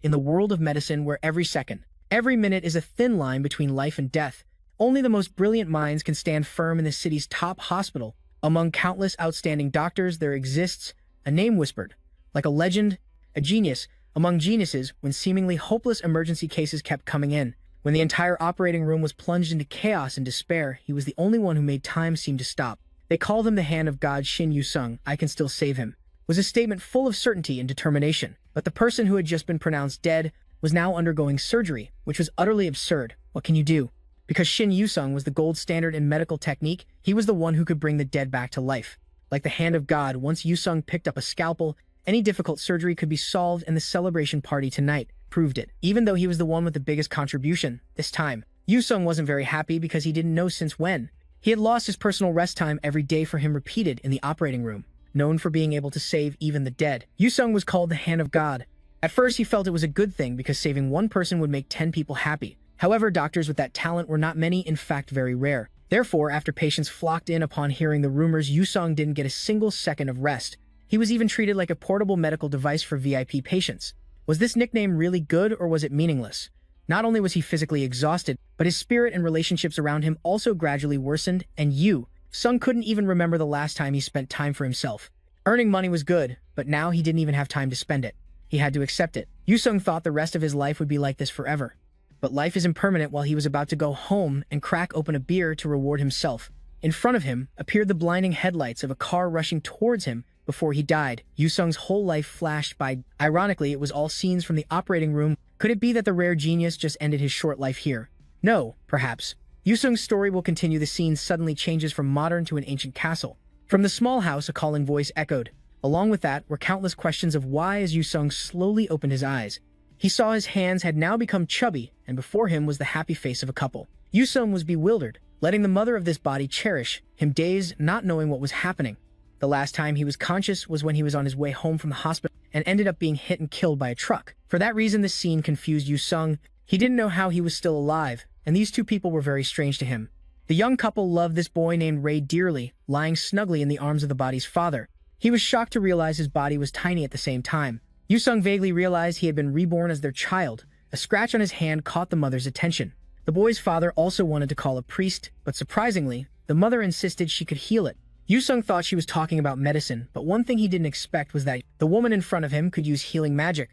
In the world of medicine where every second, every minute is a thin line between life and death, only the most brilliant minds can stand firm in the city's top hospital. Among countless outstanding doctors, there exists a name whispered, like a legend, a genius among geniuses when seemingly hopeless emergency cases kept coming in. When the entire operating room was plunged into chaos and despair, he was the only one who made time seem to stop. They called him the Hand of God. Shin Yu-sung, I can still save him, was a statement full of certainty and determination. But the person who had just been pronounced dead was now undergoing surgery, which was utterly absurd. What can you do? Because Shin Yu-sung was the gold standard in medical technique, he was the one who could bring the dead back to life. Like the Hand of God, once Yu-sung picked up a scalpel, any difficult surgery could be solved, and the celebration party tonight proved it. Even though he was the one with the biggest contribution, this time, Yu-sung wasn't very happy because he didn't know since when. He had lost his personal rest time every day for him repeated in the operating room. Known for being able to save even the dead, Yu-sung was called the Hand of God. At first, he felt it was a good thing because saving one person would make 10 people happy. However, doctors with that talent were not many, in fact very rare. Therefore, after patients flocked in upon hearing the rumors, Yu-sung didn't get a single second of rest. He was even treated like a portable medical device for VIP patients. Was this nickname really good, or was it meaningless? Not only was he physically exhausted, but his spirit and relationships around him also gradually worsened, and Yu-sung couldn't even remember the last time he spent time for himself. Earning money was good, but now he didn't even have time to spend it. He had to accept it. Yu-sung thought the rest of his life would be like this forever. But life is impermanent. While he was about to go home and crack open a beer to reward himself, in front of him appeared the blinding headlights of a car rushing towards him. Before he died, Yu-sung's whole life flashed by. Ironically, it was all scenes from the operating room. Could it be that the rare genius just ended his short life here? No, perhaps. Yu-sung's story will continue. The scene suddenly changes from modern to an ancient castle. From the small house, a calling voice echoed. Along with that were countless questions of why. As Yu-sung slowly opened his eyes, he saw his hands had now become chubby, and before him was the happy face of a couple. Yu-sung was bewildered, letting the mother of this body cherish him, dazed, not knowing what was happening. The last time he was conscious was when he was on his way home from the hospital and ended up being hit and killed by a truck. For that reason, this scene confused Yu-sung. He didn't know how he was still alive, and these two people were very strange to him. The young couple loved this boy named Ray dearly, lying snugly in the arms of the body's father. He was shocked to realize his body was tiny at the same time. Yu-sung vaguely realized he had been reborn as their child. A scratch on his hand caught the mother's attention. The boy's father also wanted to call a priest, but surprisingly, the mother insisted she could heal it. Yu-sung thought she was talking about medicine, but one thing he didn't expect was that the woman in front of him could use healing magic.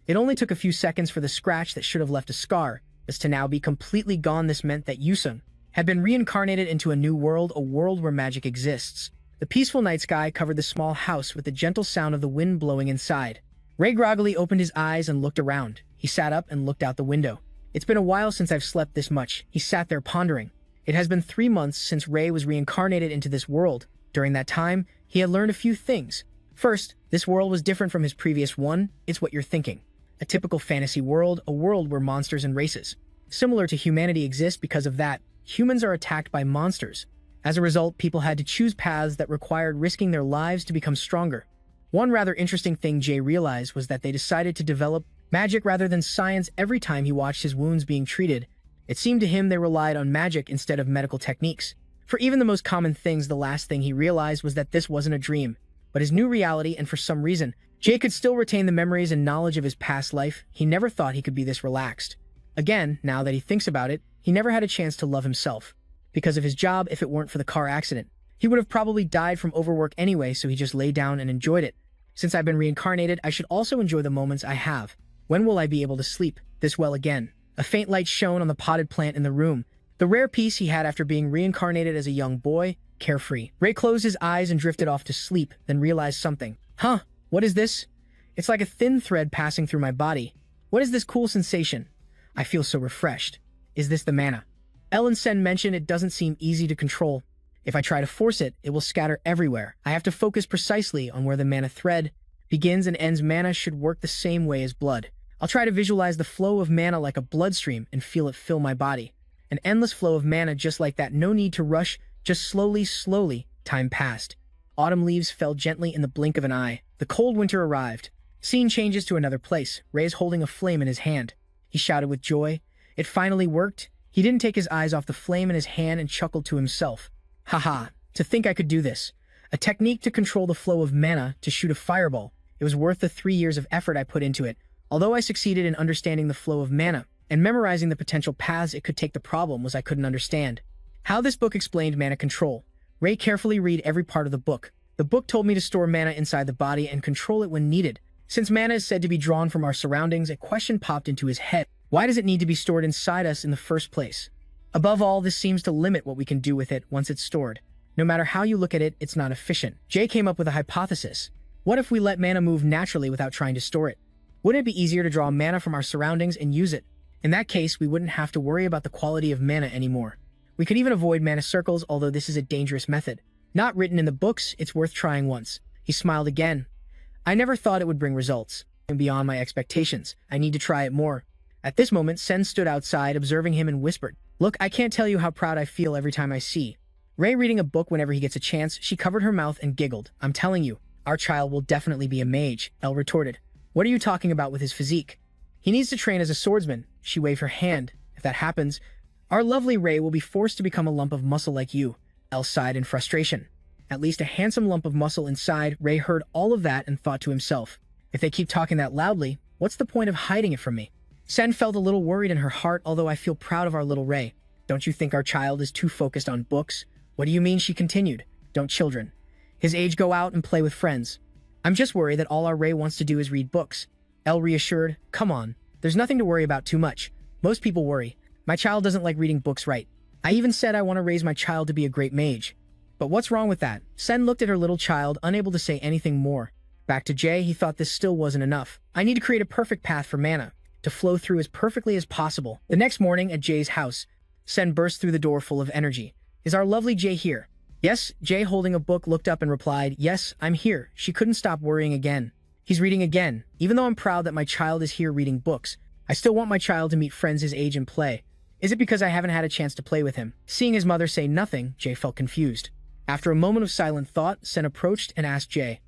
It only took a few seconds for the scratch that should have left a scar as to now be completely gone. This meant that Yu-sung had been reincarnated into a new world, a world where magic exists. The peaceful night sky covered the small house with the gentle sound of the wind blowing inside. Ray groggily opened his eyes and looked around. He sat up and looked out the window. It's been a while since I've slept this much. He sat there pondering. It has been 3 months since Ray was reincarnated into this world. During that time, he had learned a few things. First, this world was different from his previous one. It's what you're thinking. A typical fantasy world, a world where monsters and races similar to humanity exist. Because of that, humans are attacked by monsters. As a result, people had to choose paths that required risking their lives to become stronger. One rather interesting thing Jay realized was that they decided to develop magic rather than science. Every time he watched his wounds being treated, it seemed to him they relied on magic instead of medical techniques. For even the most common things, the last thing he realized was that this wasn't a dream, but his new reality, and for some reason, Jay could still retain the memories and knowledge of his past life. He never thought he could be this relaxed. Again, now that he thinks about it, he never had a chance to love himself. Because of his job, if it weren't for the car accident, he would have probably died from overwork anyway, so he just lay down and enjoyed it. Since I've been reincarnated, I should also enjoy the moments I have. When will I be able to sleep this well again? A faint light shone on the potted plant in the room, the rare peace he had after being reincarnated as a young boy, carefree. Ray closed his eyes and drifted off to sleep, then realized something. Huh, what is this? It's like a thin thread passing through my body. What is this cool sensation? I feel so refreshed. Is this the mana? Ellen Sen mentioned it doesn't seem easy to control. If I try to force it, it will scatter everywhere. I have to focus precisely on where the mana thread begins and ends. Mana should work the same way as blood. I'll try to visualize the flow of mana like a bloodstream and feel it fill my body. An endless flow of mana just like that. No need to rush, just slowly. Time passed. Autumn leaves fell gently in the blink of an eye. The cold winter arrived. Scene changes to another place. Ray's holding a flame in his hand. He shouted with joy. It finally worked. He didn't take his eyes off the flame in his hand and chuckled to himself. Haha, to think I could do this. A technique to control the flow of mana, to shoot a fireball. It was worth the 3 years of effort I put into it. Although I succeeded in understanding the flow of mana and memorizing the potential paths it could take, the problem was I couldn't understand how this book explained mana control. Ray carefully read every part of the book. The book told me to store mana inside the body and control it when needed. Since mana is said to be drawn from our surroundings, a question popped into his head. Why does it need to be stored inside us in the first place? Above all, this seems to limit what we can do with it once it's stored. No matter how you look at it, it's not efficient. Jay came up with a hypothesis. What if we let mana move naturally without trying to store it? Wouldn't it be easier to draw mana from our surroundings and use it? In that case, we wouldn't have to worry about the quality of mana anymore. We could even avoid mana circles, although this is a dangerous method. Not written in the books, it's worth trying once. He smiled again. I never thought it would bring results. Beyond my expectations. I need to try it more. At this moment, Sen stood outside, observing him and whispered, "Look, I can't tell you how proud I feel every time I see Ray reading a book whenever he gets a chance." She covered her mouth and giggled. "I'm telling you, our child will definitely be a mage," Elle retorted. "What are you talking about with his physique? He needs to train as a swordsman." She waved her hand. "If that happens, our lovely Ray will be forced to become a lump of muscle like you." Elle sighed in frustration. At least a handsome lump of muscle inside. Ray heard all of that and thought to himself, if they keep talking that loudly, what's the point of hiding it from me? Sen felt a little worried in her heart, although I feel proud of our little Ray. Don't you think our child is too focused on books? What do you mean? She continued. Don't children his age go out and play with friends? I'm just worried that all our Ray wants to do is read books. Elle reassured. Come on, there's nothing to worry about too much. Most people worry. My child doesn't like reading books, right? I even said I want to raise my child to be a great mage. But what's wrong with that? Sen looked at her little child, unable to say anything more. Back to Jay, he thought this still wasn't enough. I need to create a perfect path for mana to flow through as perfectly as possible. The next morning at Jay's house, Sen burst through the door full of energy. Is our lovely Jay here? Yes, Jay, holding a book, looked up and replied, yes, I'm here. She couldn't stop worrying again. He's reading again. Even though I'm proud that my child is here reading books, I still want my child to meet friends his age and play. Is it because I haven't had a chance to play with him? Seeing his mother say nothing, Jay felt confused. After a moment of silent thought, Sen approached and asked Jay,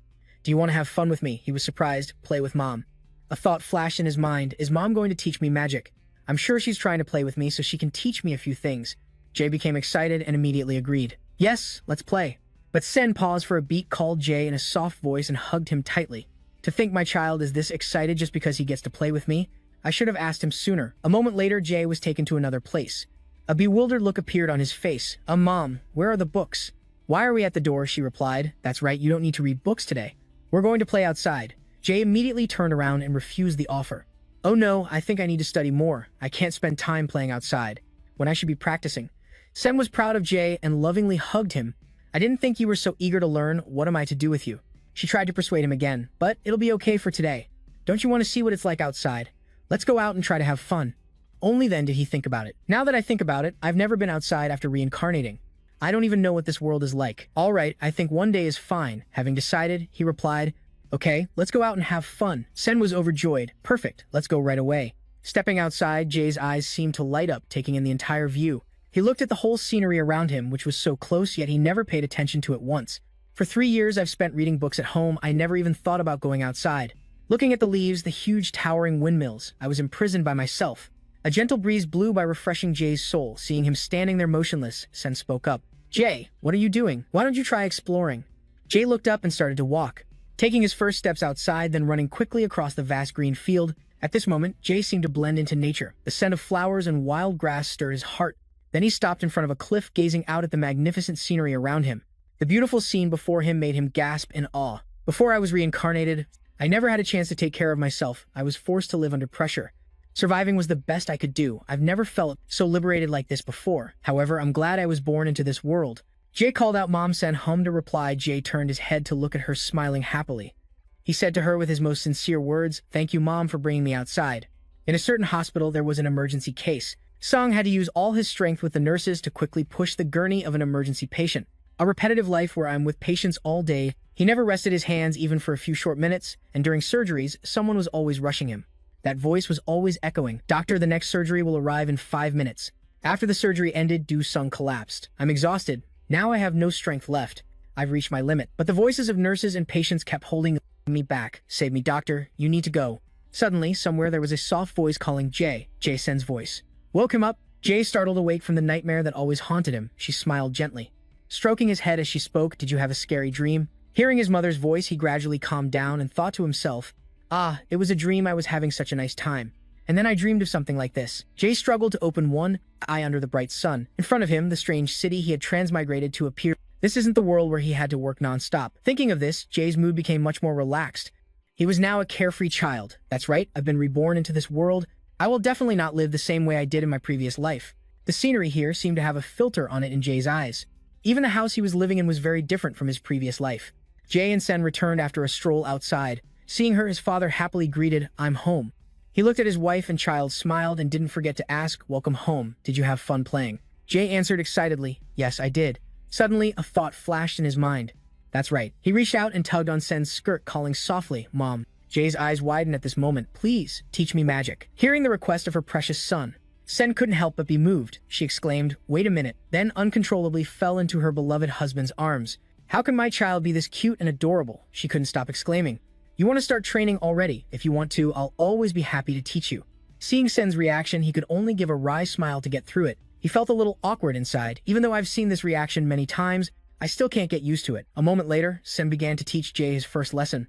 do you want to have fun with me? He was surprised. Play with mom. A thought flashed in his mind. Is mom going to teach me magic? I'm sure she's trying to play with me so she can teach me a few things. Jay became excited and immediately agreed. Yes, let's play. But Sen paused for a beat, called Jay in a soft voice and hugged him tightly. To think my child is this excited just because he gets to play with me? I should have asked him sooner. A moment later, Jay was taken to another place. A bewildered look appeared on his face. Mom, where are the books? Why are we at the door? She replied. That's right, you don't need to read books today. We're going to play outside. Jay immediately turned around and refused the offer. Oh no, I think I need to study more. I can't spend time playing outside when I should be practicing. Sen was proud of Jay and lovingly hugged him. I didn't think you were so eager to learn. What am I to do with you? She tried to persuade him again, but it'll be okay for today. Don't you want to see what it's like outside? Let's go out and try to have fun. Only then did he think about it. Now that I think about it, I've never been outside after reincarnating. I don't even know what this world is like. All right, I think one day is fine. Having decided, he replied, okay, let's go out and have fun. Sen was overjoyed. Perfect, let's go right away. Stepping outside, Jay's eyes seemed to light up, taking in the entire view. He looked at the whole scenery around him, which was so close, yet he never paid attention to it once. For 3 years I've spent reading books at home. I never even thought about going outside. Looking at the leaves, the huge towering windmills, I was imprisoned by myself. A gentle breeze blew by, refreshing Jay's soul. Seeing him standing there motionless, Sen spoke up. Jay, what are you doing? Why don't you try exploring? Jay looked up and started to walk, taking his first steps outside, then running quickly across the vast green field. At this moment, Jay seemed to blend into nature. The scent of flowers and wild grass stirred his heart. Then he stopped in front of a cliff, gazing out at the magnificent scenery around him. The beautiful scene before him made him gasp in awe. Before I was reincarnated, I never had a chance to take care of myself. I was forced to live under pressure. Surviving was the best I could do. I've never felt so liberated like this before. However, I'm glad I was born into this world. Jay called out. Mom. Sen hummed a reply. Jay turned his head to look at her, smiling happily. He said to her with his most sincere words, thank you, Mom, for bringing me outside. In a certain hospital, there was an emergency case. Sung had to use all his strength with the nurses to quickly push the gurney of an emergency patient. A repetitive life where I'm with patients all day. He never rested his hands even for a few short minutes, and during surgeries, someone was always rushing him. That voice was always echoing. Doctor, the next surgery will arrive in 5 minutes. After the surgery ended, Du Sung collapsed. I'm exhausted. Now I have no strength left. I've reached my limit. But the voices of nurses and patients kept holding me back. Save me, doctor. You need to go. Suddenly, somewhere there was a soft voice calling Jay. Jay Sen's voice. Woke him up. Jay startled awake from the nightmare that always haunted him. She smiled gently, stroking his head as she spoke. Did you have a scary dream? Hearing his mother's voice, he gradually calmed down and thought to himself, Ah, it was a dream. I was having such a nice time. And then I dreamed of something like this. Jay struggled to open one eye under the bright sun. In front of him, the strange city he had transmigrated to appear. This isn't the world where he had to work non-stop. Thinking of this, Jay's mood became much more relaxed. He was now a carefree child. That's right, I've been reborn into this world. I will definitely not live the same way I did in my previous life. The scenery here seemed to have a filter on it in Jay's eyes. Even the house he was living in was very different from his previous life. Jay and Sen returned after a stroll outside. Seeing her, his father happily greeted, "I'm home." He looked at his wife and child, smiled, and didn't forget to ask, "Welcome home. Did you have fun playing?" Jay answered excitedly, "Yes, I did." Suddenly, a thought flashed in his mind. That's right. He reached out and tugged on Sen's skirt, calling softly, "Mom." Jay's eyes widened at this moment. "Please, teach me magic." Hearing the request of her precious son, Sen couldn't help but be moved. She exclaimed, "Wait a minute," then uncontrollably fell into her beloved husband's arms. "How can my child be this cute and adorable?" She couldn't stop exclaiming. "You want to start training already? If you want to, I'll always be happy to teach you." Seeing Sen's reaction, he could only give a wry smile to get through it. He felt a little awkward inside. Even though I've seen this reaction many times, I still can't get used to it. A moment later, Sen began to teach Jay his first lesson.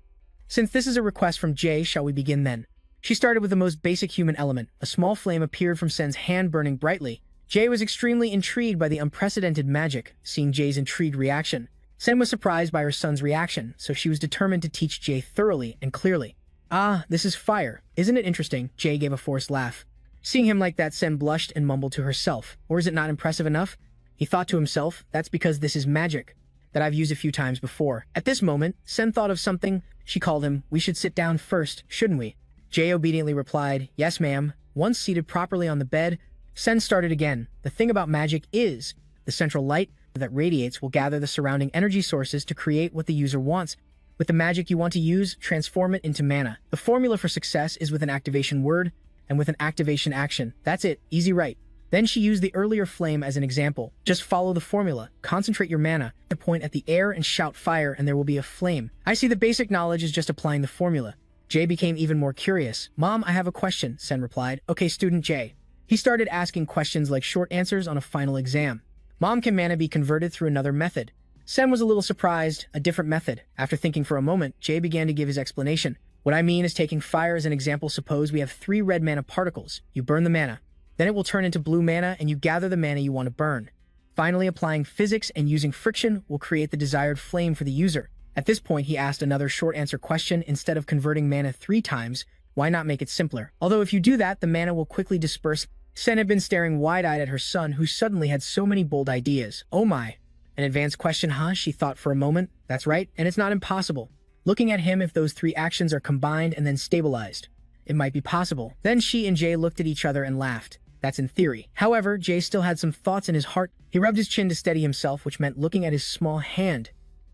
"Since this is a request from Jay, shall we begin then?" She started with the most basic human element. A small flame appeared from Sen's hand, burning brightly. Jay was extremely intrigued by the unprecedented magic. Seeing Jay's intrigued reaction, Sen was surprised by her son's reaction, so she was determined to teach Jay thoroughly and clearly. "Ah, this is fire. Isn't it interesting?" Jay gave a forced laugh. Seeing him like that, Sen blushed and mumbled to herself. "Or is it not impressive enough?" He thought to himself, "That's because this is magic that I've used a few times before." At this moment, Sen thought of something. She called him. "We should sit down first, shouldn't we?" Jay obediently replied, "Yes, ma'am." Once seated properly on the bed, Sen started again. "The thing about magic is, the central light that radiates will gather the surrounding energy sources to create what the user wants. With the magic you want to use, transform it into mana. The formula for success is with an activation word and with an activation action. That's it, easy right." Then she used the earlier flame as an example. "Just follow the formula, concentrate your mana, point at the air and shout fire and there will be a flame." I see the basic knowledge is just applying the formula. Jay became even more curious. "Mom, I have a question," Sen replied. "Okay, student Jay." He started asking questions like short answers on a final exam. "Mom, can mana be converted through another method?" Sen was a little surprised. A different method. After thinking for a moment, Jay began to give his explanation. "What I mean is taking fire as an example. Suppose we have 3 red mana particles. You burn the mana. Then it will turn into blue mana and you gather the mana you want to burn. Finally, applying physics and using friction will create the desired flame for the user." At this point, he asked another short answer question. "Instead of converting mana 3 times, why not make it simpler? Although if you do that, the mana will quickly disperse." Sen had been staring wide-eyed at her son, who suddenly had so many bold ideas. "Oh my. An advanced question, huh?" She thought for a moment. "That's right, and it's not impossible. Looking at him, if those 3 actions are combined and then stabilized, it might be possible." Then she and Jay looked at each other and laughed. That's in theory. However, Jay still had some thoughts in his heart. He rubbed his chin to steady himself, which meant looking at his small hand.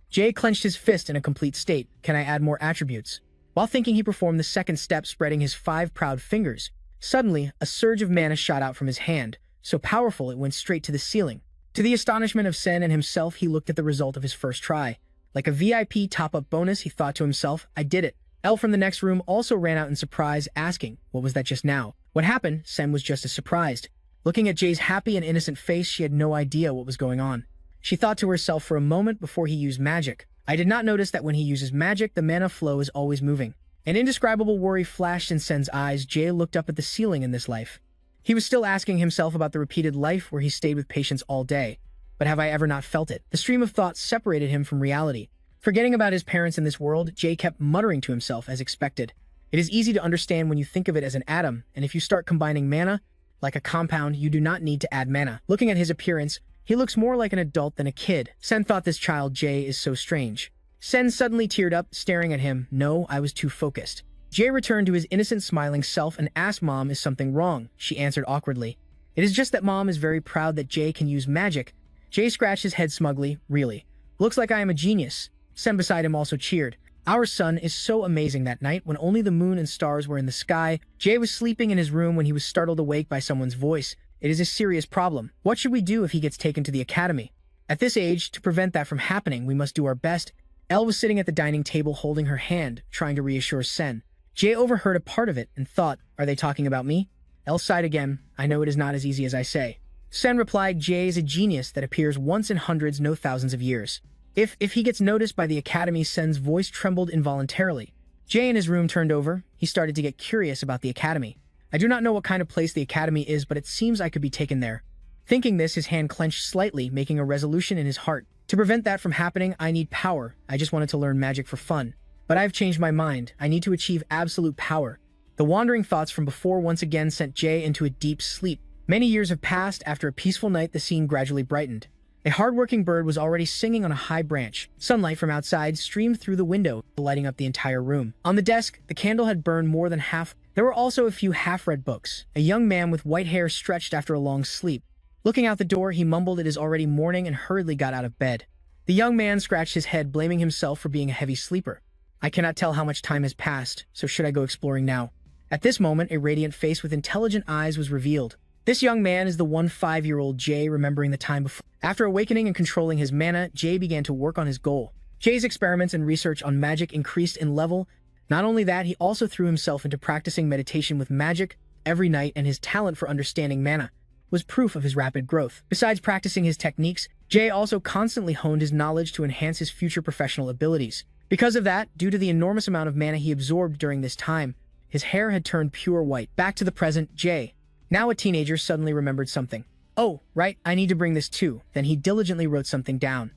Jay clenched his fist in a complete state. "Can I add more attributes?" While thinking, he performed the second step, spreading his 5 proud fingers. Suddenly, a surge of mana shot out from his hand, so powerful it went straight to the ceiling. To the astonishment of Sen and himself, he looked at the result of his first try. Like a VIP top-up bonus, he thought to himself, "I did it." Elle from the next room also ran out in surprise, asking, "What was that just now?" What happened? Sen was just as surprised. Looking at Jay's happy and innocent face, she had no idea what was going on. She thought to herself for a moment before he used magic. "I did not notice that when he uses magic, the mana flow is always moving." An indescribable worry flashed in Sen's eyes. Jay looked up at the ceiling in this life. He was still asking himself about the repeated life where he stayed with patients all day. But have I ever not felt it? The stream of thoughts separated him from reality. Forgetting about his parents in this world, Jay kept muttering to himself as expected. It is easy to understand when you think of it as an atom, and if you start combining mana, like a compound, you do not need to add mana. Looking at his appearance, he looks more like an adult than a kid. Sen thought this child Jay is so strange. Sen suddenly teared up, staring at him. "No, I was too focused." Jay returned to his innocent smiling self and asked Mom, "Is something wrong?" She answered awkwardly. "It is just that Mom is very proud that Jay can use magic." Jay scratched his head smugly. "Really? Looks like I am a genius." Sen beside him also cheered. "Our son is so amazing." That night, when only the moon and stars were in the sky, Jay was sleeping in his room when he was startled awake by someone's voice. "It is a serious problem. What should we do if he gets taken to the academy?" At this age, to prevent that from happening, we must do our best. Elle was sitting at the dining table holding her hand, trying to reassure Sen. Jay overheard a part of it and thought, "Are they talking about me?" Elle sighed again. "I know it is not as easy as I say." Sen replied, "Jay is a genius that appears once in hundreds, no thousands of years. If he gets noticed by the academy," Sen's voice trembled involuntarily. Jay in his room turned over. He started to get curious about the academy. I do not know what kind of place the academy is, but it seems I could be taken there. Thinking this, his hand clenched slightly, making a resolution in his heart. To prevent that from happening, I need power. I just wanted to learn magic for fun. But I've changed my mind. I need to achieve absolute power. The wandering thoughts from before once again sent Jay into a deep sleep. Many years have passed. After a peaceful night, the scene gradually brightened. A hard-working bird was already singing on a high branch. Sunlight from outside streamed through the window, lighting up the entire room. On the desk, the candle had burned more than half. There were also a few half-read books. A young man with white hair stretched after a long sleep. Looking out the door, he mumbled, "It is already morning," and hurriedly got out of bed. The young man scratched his head, blaming himself for being a heavy sleeper. I cannot tell how much time has passed, so should I go exploring now? At this moment, a radiant face with intelligent eyes was revealed. This young man is the 5-year-old Jay, remembering the time before. After awakening and controlling his mana, Jay began to work on his goal. Jay's experiments and research on magic increased in level. Not only that, he also threw himself into practicing meditation with magic every night, and his talent for understanding mana was proof of his rapid growth. Besides practicing his techniques, Jay also constantly honed his knowledge to enhance his future professional abilities. Because of that, due to the enormous amount of mana he absorbed during this time, his hair had turned pure white. Back to the present, Jay, now a teenager, suddenly remembered something. Oh, right, I need to bring this too. Then he diligently wrote something down.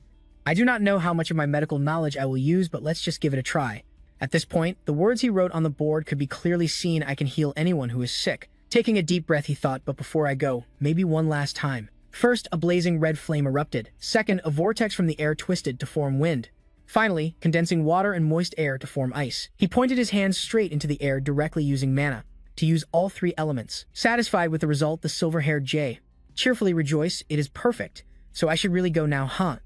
I do not know how much of my medical knowledge I will use, but let's just give it a try. At this point, the words he wrote on the board could be clearly seen. I can heal anyone who is sick. Taking a deep breath, he thought, but before I go, maybe one last time. First, a blazing red flame erupted. Second, a vortex from the air twisted to form wind. Finally, condensing water and moist air to form ice. He pointed his hands straight into the air, directly using mana to use all three elements. Satisfied with the result, the silver-haired Jay cheerfully rejoiced. It is perfect, so I should really go now, huh?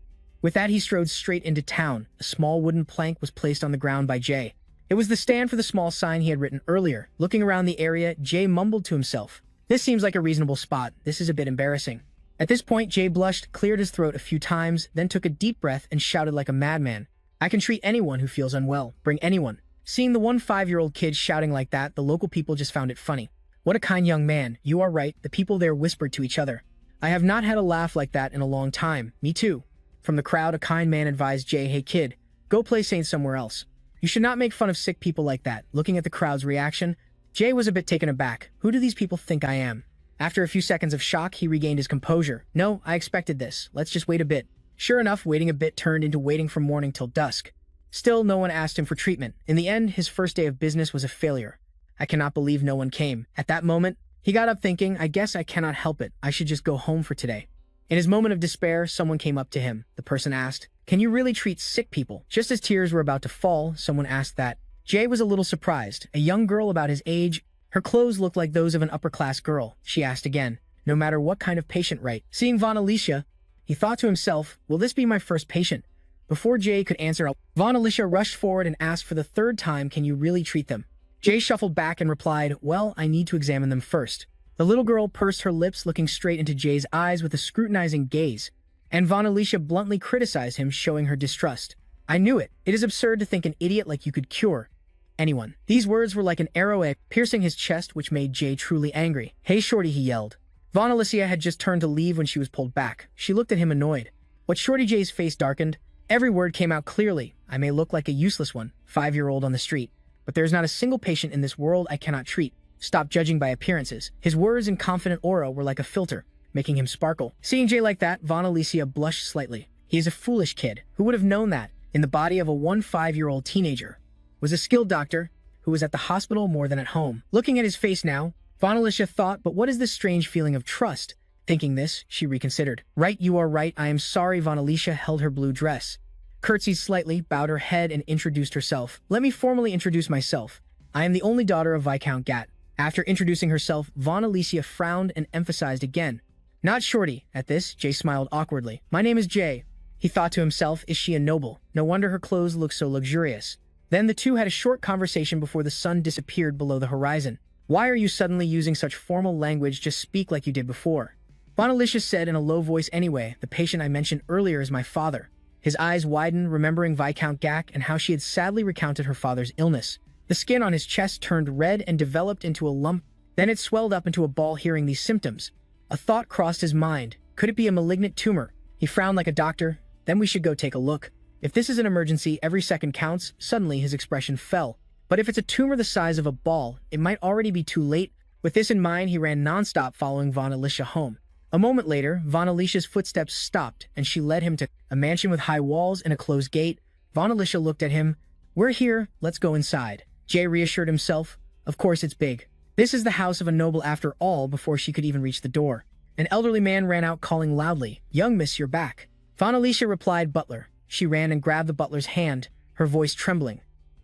With that, he strode straight into town. A small wooden plank was placed on the ground by Jay. It was the stand for the small sign he had written earlier. Looking around the area, Jay mumbled to himself, "This seems like a reasonable spot. This is a bit embarrassing." At this point, Jay blushed, cleared his throat a few times, then took a deep breath and shouted like a madman, "I can treat anyone who feels unwell. Bring anyone." Seeing the 5-year-old kid shouting like that, the local people just found it funny. What a kind young man. You are right, the people there whispered to each other. I have not had a laugh like that in a long time. Me too. From the crowd, a kind man advised Jay, "Hey kid, go play Saint somewhere else. You should not make fun of sick people like that." Looking at the crowd's reaction, Jay was a bit taken aback. Who do these people think I am? After a few seconds of shock, he regained his composure. "No, I expected this. Let's just wait a bit." Sure enough, waiting a bit turned into waiting from morning till dusk. Still, no one asked him for treatment. In the end, his first day of business was a failure. I cannot believe no one came. At that moment, he got up thinking, I guess I cannot help it. I should just go home for today. In his moment of despair, someone came up to him. The person asked, "Can you really treat sick people?" Just as tears were about to fall, someone asked that. Jay was a little surprised. A young girl about his age, her clothes looked like those of an upper-class girl. She asked again, no matter what kind of patient, right? Seeing Von Alicia, he thought to himself, will this be my first patient? Before Jay could answer, Von Alicia rushed forward and asked for the third time, "Can you really treat them?" Jay shuffled back and replied, "Well, I need to examine them first." The little girl pursed her lips, looking straight into Jay's eyes with a scrutinizing gaze, and Von Alicia bluntly criticized him, showing her distrust. "I knew it. It is absurd to think an idiot like you could cure anyone." These words were like an arrow piercing his chest, which made Jay truly angry. "Hey, Shorty," he yelled. Von Alicia had just turned to leave when she was pulled back. She looked at him annoyed. What Shorty Jay's face darkened. Every word came out clearly. "I may look like a useless 5-year-old on the street, but there is not a single patient in this world I cannot treat. Stop judging by appearances." His words and confident aura were like a filter, making him sparkle. Seeing Jay like that, Von Alicia blushed slightly. He is a foolish kid. Who would have known that, in the body of a 5-year-old teenager, was a skilled doctor who was at the hospital more than at home? Looking at his face now, Von Alicia thought, but what is this strange feeling of trust? Thinking this, she reconsidered. "Right, you are right. I am sorry." Von Alicia held her blue dress, curtsied slightly, bowed her head, and introduced herself. "Let me formally introduce myself. I am the only daughter of Viscount Gat." After introducing herself, Von Alicia frowned and emphasized again, "Not Shorty." At this, Jay smiled awkwardly. "My name is Jay." He thought to himself, is she a noble? No wonder her clothes look so luxurious. Then the two had a short conversation before the sun disappeared below the horizon. "Why are you suddenly using such formal language? Just speak like you did before." Von Alicia said in a low voice, "Anyway, the patient I mentioned earlier is my father." His eyes widened, remembering Viscount Gak and how she had sadly recounted her father's illness. The skin on his chest turned red and developed into a lump. Then it swelled up into a ball. Hearing these symptoms, a thought crossed his mind. Could it be a malignant tumor? He frowned like a doctor. "Then we should go take a look. If this is an emergency, every second counts." Suddenly, his expression fell. But if it's a tumor the size of a ball, it might already be too late. With this in mind, he ran nonstop following Von Alicia home. A moment later, Von Alicia's footsteps stopped, and she led him to a mansion with high walls and a closed gate. Von Alicia looked at him. "We're here, let's go inside." Jay reassured himself. Of course it's big. This is the house of a noble after all. Before she could even reach the door, an elderly man ran out calling loudly, "Young miss, you're back." Von Alicia replied, "Butler." She ran and grabbed the butler's hand, her voice trembling.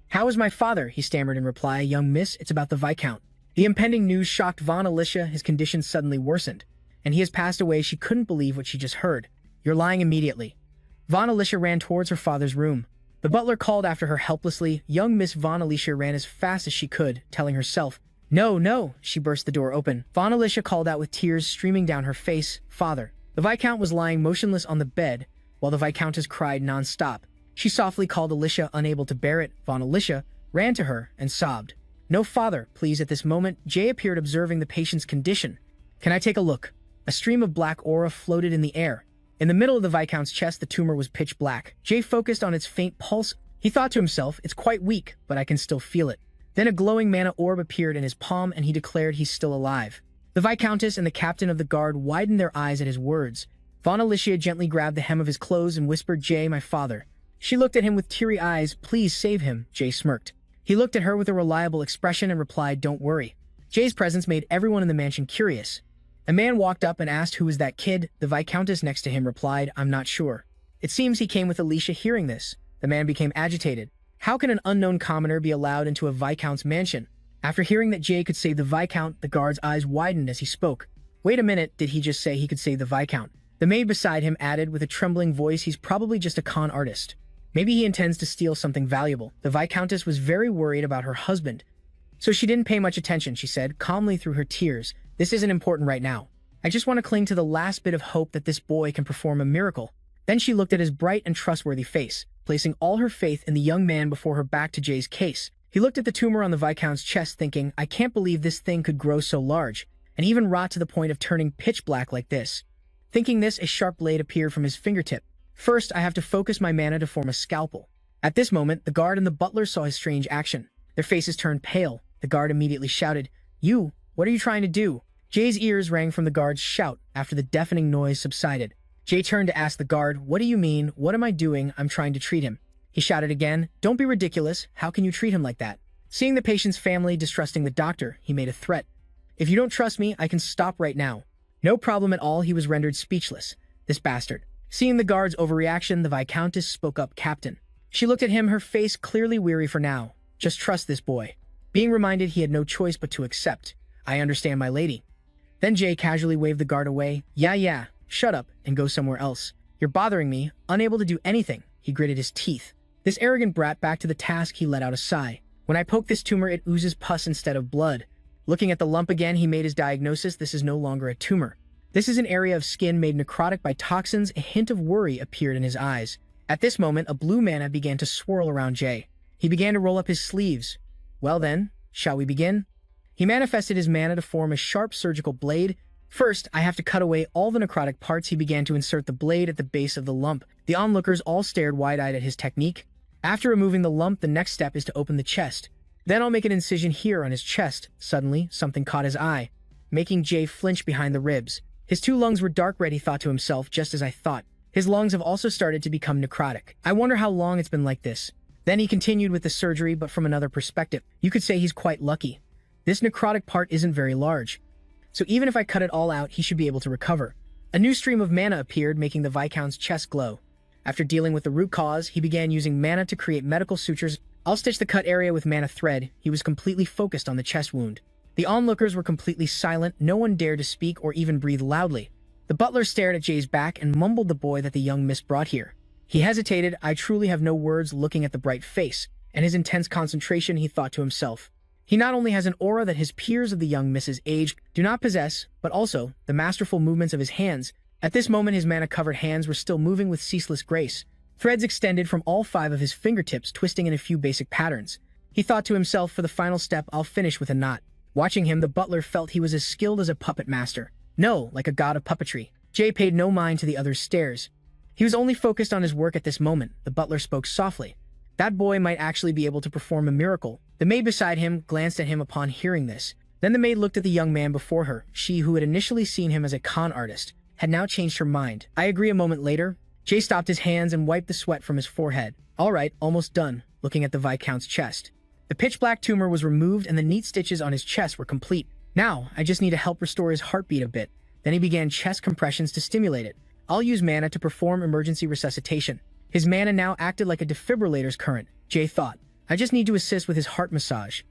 "How is my father?" he stammered in reply. "Young miss, it's about the Viscount." The impending news shocked Von Alicia. His condition suddenly worsened, and he has passed away. She couldn't believe what she just heard. "You're lying." Immediately, Von Alicia ran towards her father's room. The butler called after her helplessly. Young Miss Von Alicia ran as fast as she could, telling herself, "No, no." She burst the door open. Von Alicia called out with tears streaming down her face, "Father." The Viscount was lying motionless on the bed, while the Viscountess cried non-stop. She softly called Alicia, unable to bear it. Von Alicia ran to her and sobbed. "No, father, please." At this moment, Jay appeared, observing the patient's condition. "Can I take a look?" A stream of black aura floated in the air. In the middle of the Viscount's chest, the tumor was pitch black. Jay focused on its faint pulse. He thought to himself, "It's quite weak, but I can still feel it." Then a glowing mana orb appeared in his palm, and he declared he's still alive. The Viscountess and the captain of the guard widened their eyes at his words. Von Alicia gently grabbed the hem of his clothes and whispered, "Jay, my father." She looked at him with teary eyes. "Please save him." Jay smirked. He looked at her with a reliable expression and replied, "Don't worry." Jay's presence made everyone in the mansion curious. A man walked up and asked, "Who is that kid?" The Viscountess next to him replied, "I'm not sure." It seems he came with Alicia. Hearing this, the man became agitated. How can an unknown commoner be allowed into a Viscount's mansion? After hearing that Jay could save the Viscount, the guard's eyes widened as he spoke. "Wait a minute, did he just say he could save the Viscount?" The maid beside him added with a trembling voice, "He's probably just a con artist. Maybe he intends to steal something valuable." The Viscountess was very worried about her husband, so she didn't pay much attention. She said, calmly through her tears, "This isn't important right now. I just want to cling to the last bit of hope that this boy can perform a miracle." Then she looked at his bright and trustworthy face, placing all her faith in the young man before her. Back to Jay's case. He looked at the tumor on the Viscount's chest, thinking, "I can't believe this thing could grow so large, and even rot to the point of turning pitch black like this." Thinking this, a sharp blade appeared from his fingertip. "First, I have to focus my mana to form a scalpel." At this moment, the guard and the butler saw his strange action. Their faces turned pale. The guard immediately shouted, "You, what are you trying to do?" Jay's ears rang from the guard's shout. After the deafening noise subsided, Jay turned to ask the guard, "What do you mean? What am I doing? I'm trying to treat him." He shouted again, "Don't be ridiculous. How can you treat him like that?" Seeing the patient's family distrusting the doctor, he made a threat. "If you don't trust me, I can stop right now." No problem at all. He was rendered speechless. This bastard. Seeing the guard's overreaction, the Viscountess spoke up, "Captain." She looked at him, her face clearly weary. "For now, just trust this boy." Being reminded, he had no choice but to accept. "I understand, my lady." Then Jay casually waved the guard away. Yeah, shut up and go somewhere else. You're bothering me." Unable to do anything, he gritted his teeth. This arrogant brat. Back to the task, he let out a sigh. "When I poke this tumor, it oozes pus instead of blood." Looking at the lump again, he made his diagnosis. This is no longer a tumor. This is an area of skin made necrotic by toxins. A hint of worry appeared in his eyes. At this moment, a blue mana began to swirl around Jay. He began to roll up his sleeves. "Well then, shall we begin?" He manifested his mana to form a sharp surgical blade. "First, I have to cut away all the necrotic parts." He began to insert the blade at the base of the lump. The onlookers all stared wide-eyed at his technique. After removing the lump, the next step is to open the chest. Then I'll make an incision here on his chest. Suddenly, something caught his eye, making Jay flinch behind the ribs. His two lungs were dark red. He thought to himself, just as I thought. His lungs have also started to become necrotic. I wonder how long it's been like this. Then he continued with the surgery, but from another perspective. You could say he's quite lucky. This necrotic part isn't very large, so even if I cut it all out, he should be able to recover. A new stream of mana appeared, making the Viscount's chest glow. After dealing with the root cause, he began using mana to create medical sutures. "I'll stitch the cut area with mana thread." He was completely focused on the chest wound. The onlookers were completely silent. No one dared to speak or even breathe loudly. The butler stared at Jay's back and mumbled the boy that the young miss brought here. He hesitated. I truly have no words. Looking at the bright face and his intense concentration, he thought to himself. He not only has an aura that his peers of the young miss's age do not possess, but also the masterful movements of his hands. At this moment, his mana-covered hands were still moving with ceaseless grace. Threads extended from all 5 of his fingertips, twisting in a few basic patterns. He thought to himself, for the final step, I'll finish with a knot. Watching him, the butler felt he was as skilled as a puppet master. No, like a god of puppetry. Jay paid no mind to the other's stares. He was only focused on his work at this moment. The butler spoke softly. That boy might actually be able to perform a miracle. The maid beside him glanced at him upon hearing this. Then the maid looked at the young man before her. She, who had initially seen him as a con artist, had now changed her mind. I agree. A moment later, Jay stopped his hands and wiped the sweat from his forehead. All right, almost done, looking at the Viscount's chest. The pitch-black tumor was removed and the neat stitches on his chest were complete. Now, I just need to help restore his heartbeat a bit. Then he began chest compressions to stimulate it. I'll use mana to perform emergency resuscitation. His mana now acted like a defibrillator's current, Jay thought. I just need to assist with his heart massage.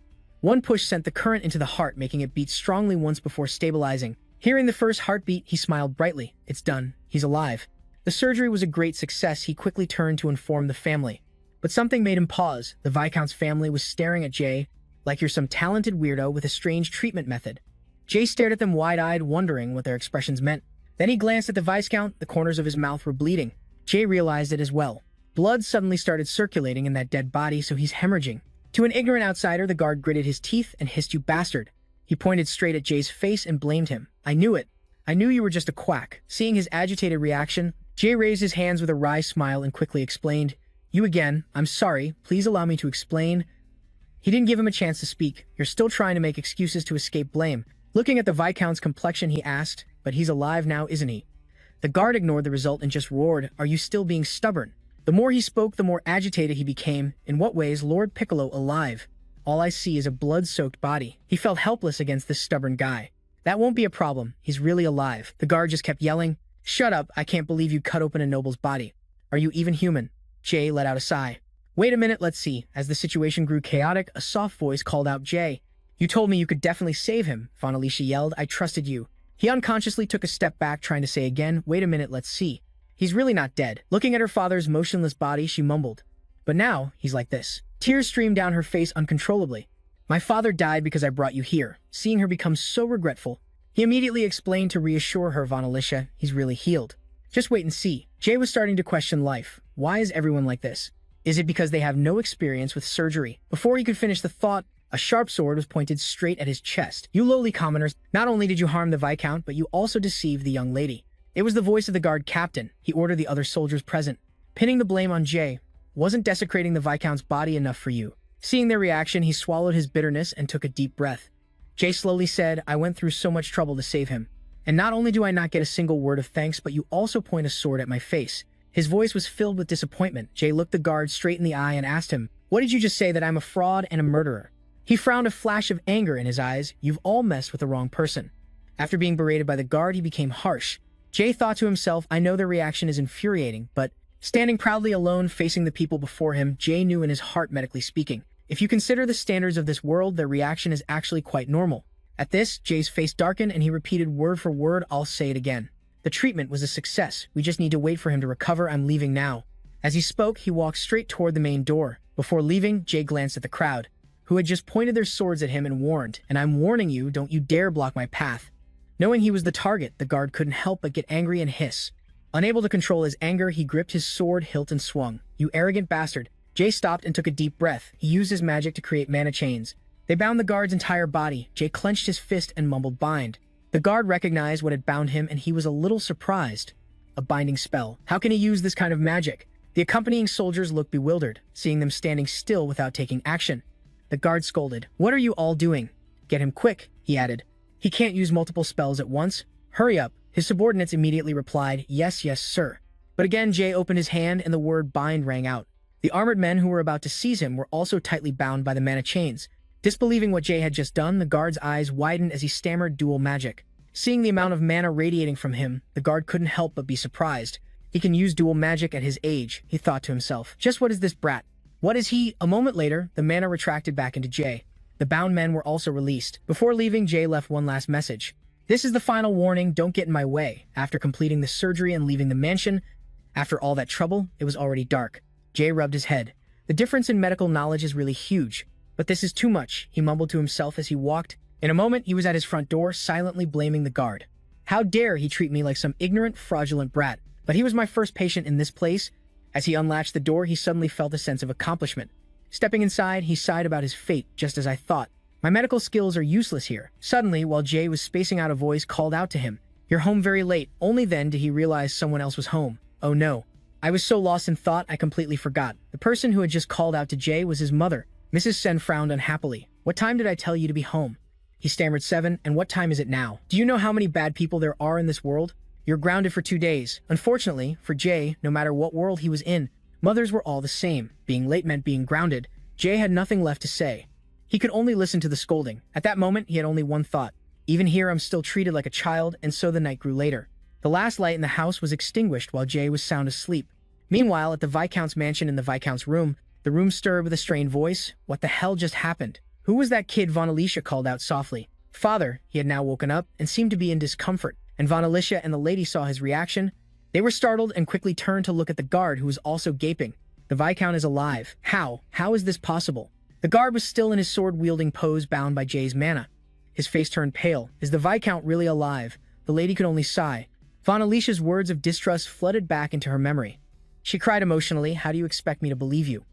One push sent the current into the heart, making it beat strongly once before stabilizing. Hearing the first heartbeat, he smiled brightly. It's done. He's alive. The surgery was a great success. He quickly turned to inform the family. But something made him pause. The Viscount's family was staring at Jay like you're some talented weirdo with a strange treatment method. Jay stared at them wide-eyed, wondering what their expressions meant. Then he glanced at the Viscount. The corners of his mouth were bleeding. Jay realized it as well. Blood suddenly started circulating in that dead body, so he's hemorrhaging. To an ignorant outsider, the guard gritted his teeth and hissed, "You bastard." He pointed straight at Jay's face and blamed him. "I knew it. I knew you were just a quack." Seeing his agitated reaction, Jay raised his hands with a wry smile and quickly explained, "You again. I'm sorry. Please allow me to explain." He didn't give him a chance to speak. "You're still trying to make excuses to escape blame." Looking at the Viscount's complexion, he asked, "But he's alive now, isn't he?" The guard ignored the result and just roared, "Are you still being stubborn?" The more he spoke, the more agitated he became. "In what ways, Lord Piccolo alive? All I see is a blood-soaked body." He felt helpless against this stubborn guy. "That won't be a problem. He's really alive." The guard just kept yelling, "Shut up. I can't believe you cut open a noble's body. Are you even human?" Jay let out a sigh. "Wait a minute, let's see." As the situation grew chaotic, a soft voice called out, "Jay, you told me you could definitely save him." Fawn Alicia yelled, "I trusted you." He unconsciously took a step back, trying to say again, "Wait a minute, let's see. He's really not dead." Looking at her father's motionless body, she mumbled, "But now, he's like this." Tears streamed down her face uncontrollably. "My father died because I brought you here." Seeing her become so regretful, he immediately explained to reassure her, "Fawn Alicia, he's really healed. Just wait and see." Jay was starting to question life. Why is everyone like this? Is it because they have no experience with surgery? Before he could finish the thought, a sharp sword was pointed straight at his chest. "You lowly commoners, not only did you harm the Viscount, but you also deceived the young lady." It was the voice of the guard captain. He ordered the other soldiers present, pinning the blame on Jay. "Wasn't desecrating the Viscount's body enough for you?" Seeing their reaction, he swallowed his bitterness and took a deep breath. Jay slowly said, "I went through so much trouble to save him. And not only do I not get a single word of thanks, but you also point a sword at my face." His voice was filled with disappointment. Jay looked the guard straight in the eye and asked him, "What did you just say, that I'm a fraud and a murderer?" He frowned, a flash of anger in his eyes. "You've all messed with the wrong person." After being berated by the guard, he became harsh. Jay thought to himself, "I know their reaction is infuriating, but..." Standing proudly alone, facing the people before him, Jay knew in his heart, medically speaking, if you consider the standards of this world, their reaction is actually quite normal. At this, Jay's face darkened and he repeated word for word, "I'll say it again. The treatment was a success. We just need to wait for him to recover. I'm leaving now." As he spoke, he walked straight toward the main door. Before leaving, Jay glanced at the crowd, who had just pointed their swords at him and warned, "And I'm warning you, don't you dare block my path." Knowing he was the target, the guard couldn't help but get angry and hiss. Unable to control his anger, he gripped his sword hilt and swung. "You arrogant bastard." Jay stopped and took a deep breath. He used his magic to create mana chains. They bound the guard's entire body. Jay clenched his fist and mumbled, "Bind." The guard recognized what had bound him, and he was a little surprised. A binding spell. How can he use this kind of magic? The accompanying soldiers looked bewildered, seeing them standing still without taking action. The guard scolded, "What are you all doing?" "Get him quick," he added. "He can't use multiple spells at once. Hurry up." His subordinates immediately replied, "Yes, yes, sir." But again, Jay opened his hand and the word "bind" rang out. The armored men who were about to seize him were also tightly bound by the mana chains. Disbelieving what Jay had just done, the guard's eyes widened as he stammered dual magic. Seeing the amount of mana radiating from him, the guard couldn't help but be surprised. He can use dual magic at his age, he thought to himself. Just what is this brat? What is he? A moment later, the mana retracted back into Jay. The bound men were also released. Before leaving, Jay left one last message. "This is the final warning, don't get in my way." After completing the surgery and leaving the mansion, after all that trouble, it was already dark. Jay rubbed his head. The difference in medical knowledge is really huge. But this is too much, he mumbled to himself as he walked. In a moment, he was at his front door, silently blaming the guard. How dare he treat me like some ignorant, fraudulent brat? But he was my first patient in this place. As he unlatched the door, he suddenly felt a sense of accomplishment. Stepping inside, he sighed about his fate, just as I thought. My medical skills are useless here. Suddenly, while Jay was spacing out, a voice called out to him. "You're home very late." Only then did he realize someone else was home. Oh no. I was so lost in thought, I completely forgot. The person who had just called out to Jay was his mother. Mrs. Sen frowned unhappily. What time did I tell you to be home? He stammered 7, and what time is it now? Do you know how many bad people there are in this world? You're grounded for 2 days. Unfortunately, for Jay, no matter what world he was in, mothers were all the same. Being late meant being grounded. Jay had nothing left to say. He could only listen to the scolding. At that moment, he had only one thought. Even here, I'm still treated like a child, and so the night grew later. The last light in the house was extinguished while Jay was sound asleep. Meanwhile, at the Viscount's mansion in the Viscount's room, the room stirred with a strained voice. What the hell just happened? Who was that kid? Von Alicia called out softly. Father, he had now woken up and seemed to be in discomfort, and Von Alicia and the lady saw his reaction. They were startled and quickly turned to look at the guard, who was also gaping. The Viscount is alive. How? How is this possible? The guard was still in his sword-wielding pose, bound by Jay's mana. His face turned pale. Is the Viscount really alive? The lady could only sigh. Von Alicia's words of distrust flooded back into her memory. She cried emotionally, how do you expect me to believe you?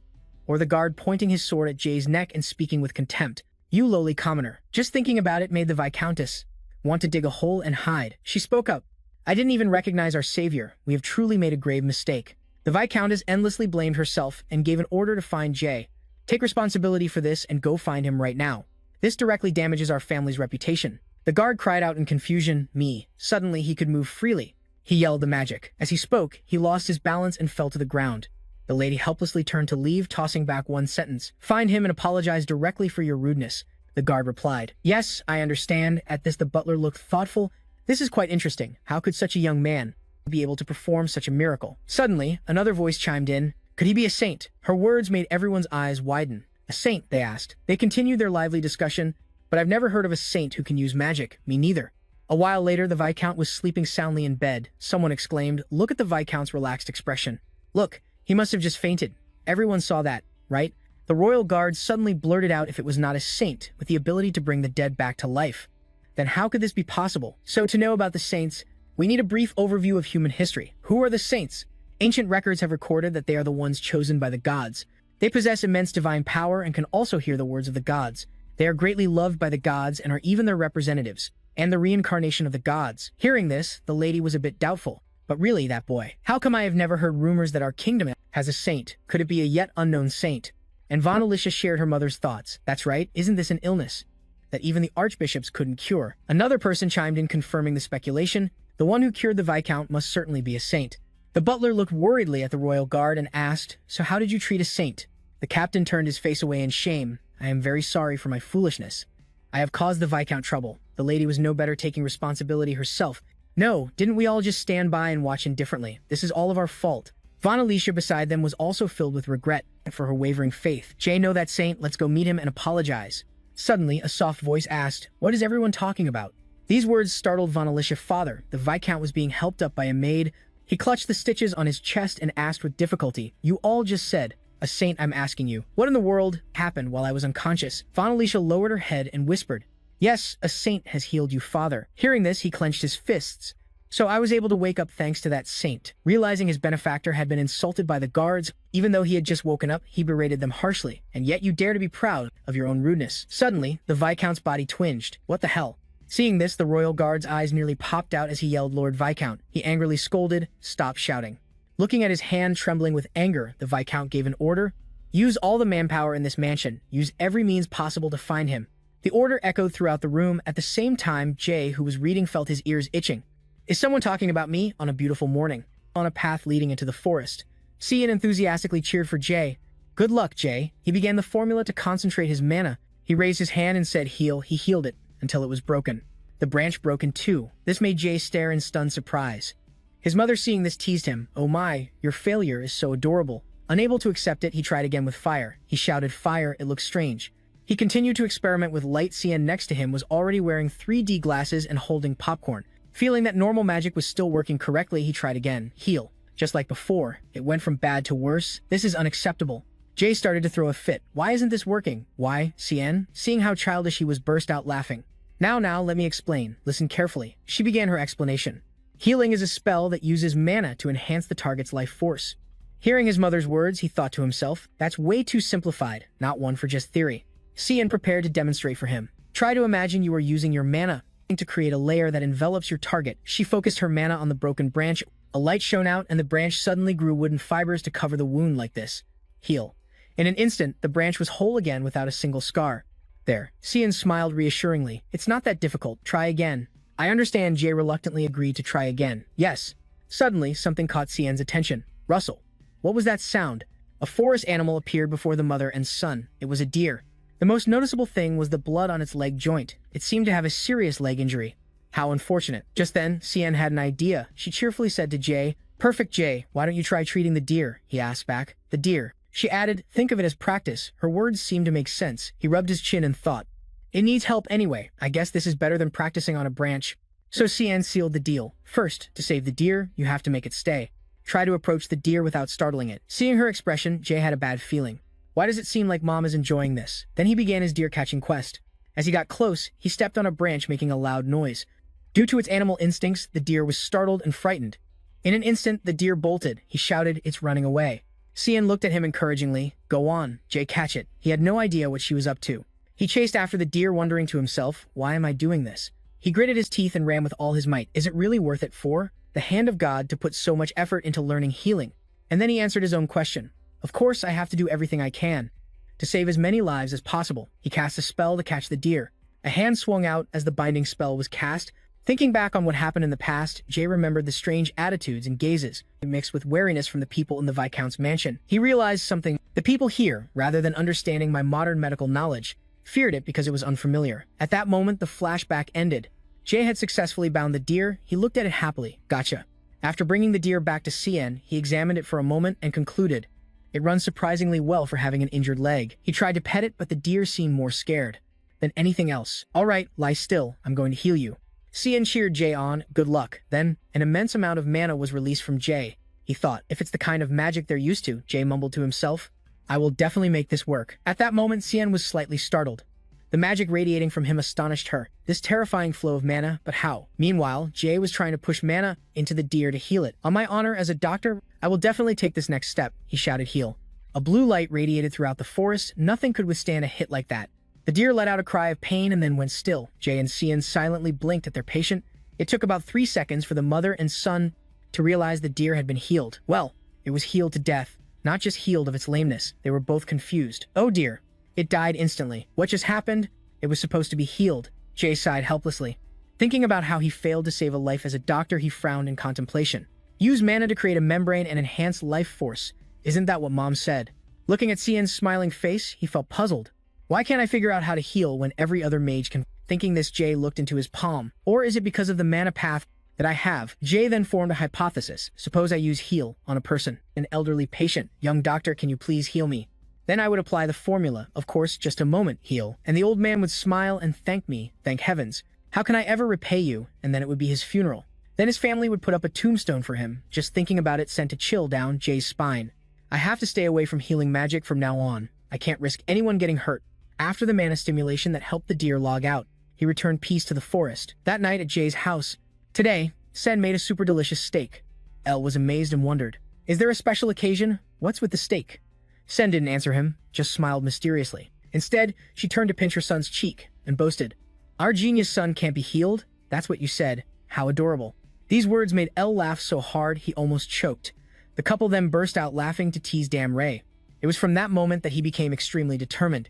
Or the guard pointing his sword at Jay's neck and speaking with contempt. You lowly commoner. Just thinking about it made the Viscountess want to dig a hole and hide. She spoke up. I didn't even recognize our savior. We have truly made a grave mistake. The Viscountess endlessly blamed herself and gave an order to find Jay. Take responsibility for this and go find him right now. This directly damages our family's reputation. The guard cried out in confusion, me. Suddenly, he could move freely. He yelled the magic. As he spoke, he lost his balance and fell to the ground. The lady helplessly turned to leave, tossing back one sentence. Find him and apologize directly for your rudeness. The guard replied. Yes, I understand. At this, the butler looked thoughtful. This is quite interesting. How could such a young man be able to perform such a miracle? Suddenly, another voice chimed in. Could he be a saint? Her words made everyone's eyes widen. A saint, they asked. They continued their lively discussion, but I've never heard of a saint who can use magic. Me neither. A while later, the Viscount was sleeping soundly in bed. Someone exclaimed, look at the Viscount's relaxed expression. Look, he must have just fainted. Everyone saw that, right? The royal guard suddenly blurted out if it was not a saint with the ability to bring the dead back to life. Then how could this be possible? So to know about the saints, we need a brief overview of human history. Who are the saints? Ancient records have recorded that they are the ones chosen by the gods. They possess immense divine power and can also hear the words of the gods. They are greatly loved by the gods and are even their representatives, and the reincarnation of the gods. Hearing this, the lady was a bit doubtful. But really, that boy. How come I have never heard rumors that our kingdom has a saint? Could it be a yet unknown saint? And Von Alicia shared her mother's thoughts. That's right, isn't this an illness that even the archbishops couldn't cure? Another person chimed in, confirming the speculation. The one who cured the Viscount must certainly be a saint. The butler looked worriedly at the royal guard and asked, so how did you treat a saint? The captain turned his face away in shame. I am very sorry for my foolishness. I have caused the Viscount trouble. The lady was no better, taking responsibility herself. No, didn't we all just stand by and watch indifferently? This is all of our fault. Von Alicia beside them was also filled with regret for her wavering faith. Jay, know that saint, let's go meet him and apologize. Suddenly, a soft voice asked, what is everyone talking about? These words startled Von Alicia. Father, the Viscount was being helped up by a maid. He clutched the stitches on his chest and asked with difficulty, you all just said, a saint, I'm asking you. What in the world happened while I was unconscious? Von Alicia lowered her head and whispered, yes, a saint has healed you, father. Hearing this, he clenched his fists. So I was able to wake up thanks to that saint. Realizing his benefactor had been insulted by the guards, even though he had just woken up, he berated them harshly. And yet you dare to be proud of your own rudeness. Suddenly, the Viscount's body twinged. What the hell? Seeing this, the royal guard's eyes nearly popped out as he yelled, Lord Viscount. He angrily scolded, stop shouting. Looking at his hand trembling with anger, the Viscount gave an order. Use all the manpower in this mansion. Use every means possible to find him. The order echoed throughout the room. At the same time, Jay, who was reading, felt his ears itching. Is someone talking about me? On a beautiful morning, on a path leading into the forest. Cian enthusiastically cheered for Jay. Good luck, Jay. He began the formula to concentrate his mana. He raised his hand and said heal. He healed it until it was broken. The branch broke in two. This made Jay stare in stunned surprise. His mother, seeing this, teased him. Oh my, your failure is so adorable. Unable to accept it, he tried again with fire. He shouted fire, it looked strange. He continued to experiment with light. Cian next to him was already wearing 3D glasses and holding popcorn. Feeling that normal magic was still working correctly, he tried again. Heal. Just like before, it went from bad to worse. This is unacceptable. Jay started to throw a fit. Why isn't this working? Why, Cian? Seeing how childish he was, burst out laughing. Now, let me explain. Listen carefully. She began her explanation. Healing is a spell that uses mana to enhance the target's life force. Hearing his mother's words, he thought to himself, that's way too simplified, not one for just theory. Cian prepared to demonstrate for him. Try to imagine you are using your mana to create a layer that envelops your target. She focused her mana on the broken branch. A light shone out, and the branch suddenly grew wooden fibers to cover the wound like this. Heal. In an instant, the branch was whole again without a single scar. There. Cian smiled reassuringly. It's not that difficult. Try again. I understand. Jay reluctantly agreed to try again. Yes. Suddenly, something caught Cian's attention. Rustle. What was that sound? A forest animal appeared before the mother and son. It was a deer. The most noticeable thing was the blood on its leg joint. It seemed to have a serious leg injury. How unfortunate. Just then, Cian had an idea. She cheerfully said to Jay, Perfect, Jay. Why don't you try treating the deer? He asked back. The deer. She added, Think of it as practice. Her words seemed to make sense. He rubbed his chin and thought, It needs help anyway. I guess this is better than practicing on a branch. So Cian sealed the deal. First, to save the deer, you have to make it stay. Try to approach the deer without startling it. Seeing her expression, Jay had a bad feeling. Why does it seem like Mom is enjoying this? Then he began his deer-catching quest. As he got close, he stepped on a branch making a loud noise. Due to its animal instincts, the deer was startled and frightened. In an instant, the deer bolted. He shouted, It's running away. Cian looked at him encouragingly. Go on, Jay, catch it. He had no idea what she was up to. He chased after the deer, wondering to himself, Why am I doing this? He gritted his teeth and ran with all his might. Is it really worth it for the hand of God to put so much effort into learning healing? And then he answered his own question. Of course, I have to do everything I can to save as many lives as possible. He cast a spell to catch the deer. A hand swung out as the binding spell was cast. Thinking back on what happened in the past, Jay remembered the strange attitudes and gazes mixed with wariness from the people in the Viscount's mansion. He realized something. The people here, rather than understanding my modern medical knowledge, feared it because it was unfamiliar. At that moment, the flashback ended. Jay had successfully bound the deer. He looked at it happily. Gotcha. After bringing the deer back to Cian, he examined it for a moment and concluded, It runs surprisingly well for having an injured leg. He tried to pet it, but the deer seemed more scared than anything else. All right, lie still. I'm going to heal you. Cian cheered Jay on. Good luck. Then, an immense amount of mana was released from Jay. He thought, if it's the kind of magic they're used to, Jay mumbled to himself, I will definitely make this work. At that moment, Cian was slightly startled. The magic radiating from him astonished her. This terrifying flow of mana, but how? Meanwhile, Jay was trying to push mana into the deer to heal it. On my honor as a doctor, I will definitely take this next step, he shouted heal. A blue light radiated throughout the forest. Nothing could withstand a hit like that. The deer let out a cry of pain and then went still. Jay and Cian silently blinked at their patient. It took about 3 seconds for the mother and son to realize the deer had been healed. Well, it was healed to death, not just healed of its lameness. They were both confused. Oh dear. It died instantly. What just happened? It was supposed to be healed. Jay sighed helplessly. Thinking about how he failed to save a life as a doctor, he frowned in contemplation. Use mana to create a membrane and enhance life force. Isn't that what Mom said? Looking at Cian's smiling face, he felt puzzled. Why can't I figure out how to heal when every other mage can? Thinking this, Jay looked into his palm. Or is it because of the mana path that I have? Jay then formed a hypothesis. Suppose I use heal on a person, an elderly patient. Young doctor, can you please heal me? Then I would apply the formula. Of course, just a moment, heal. And the old man would smile and thank me. Thank heavens. How can I ever repay you? And then it would be his funeral. Then his family would put up a tombstone for him. Just thinking about it sent a chill down Jay's spine. I have to stay away from healing magic from now on. I can't risk anyone getting hurt. After the mana stimulation that helped the deer log out, he returned peace to the forest. That night at Jay's house, today, Sen made a super delicious steak. Elle was amazed and wondered, Is there a special occasion? What's with the steak? Sen didn't answer him, just smiled mysteriously. Instead, she turned to pinch her son's cheek and boasted, Our genius son can't be healed? That's what you said. How adorable. These words made Elle laugh so hard he almost choked. The couple then burst out laughing to tease Dam Ray. It was from that moment that he became extremely determined.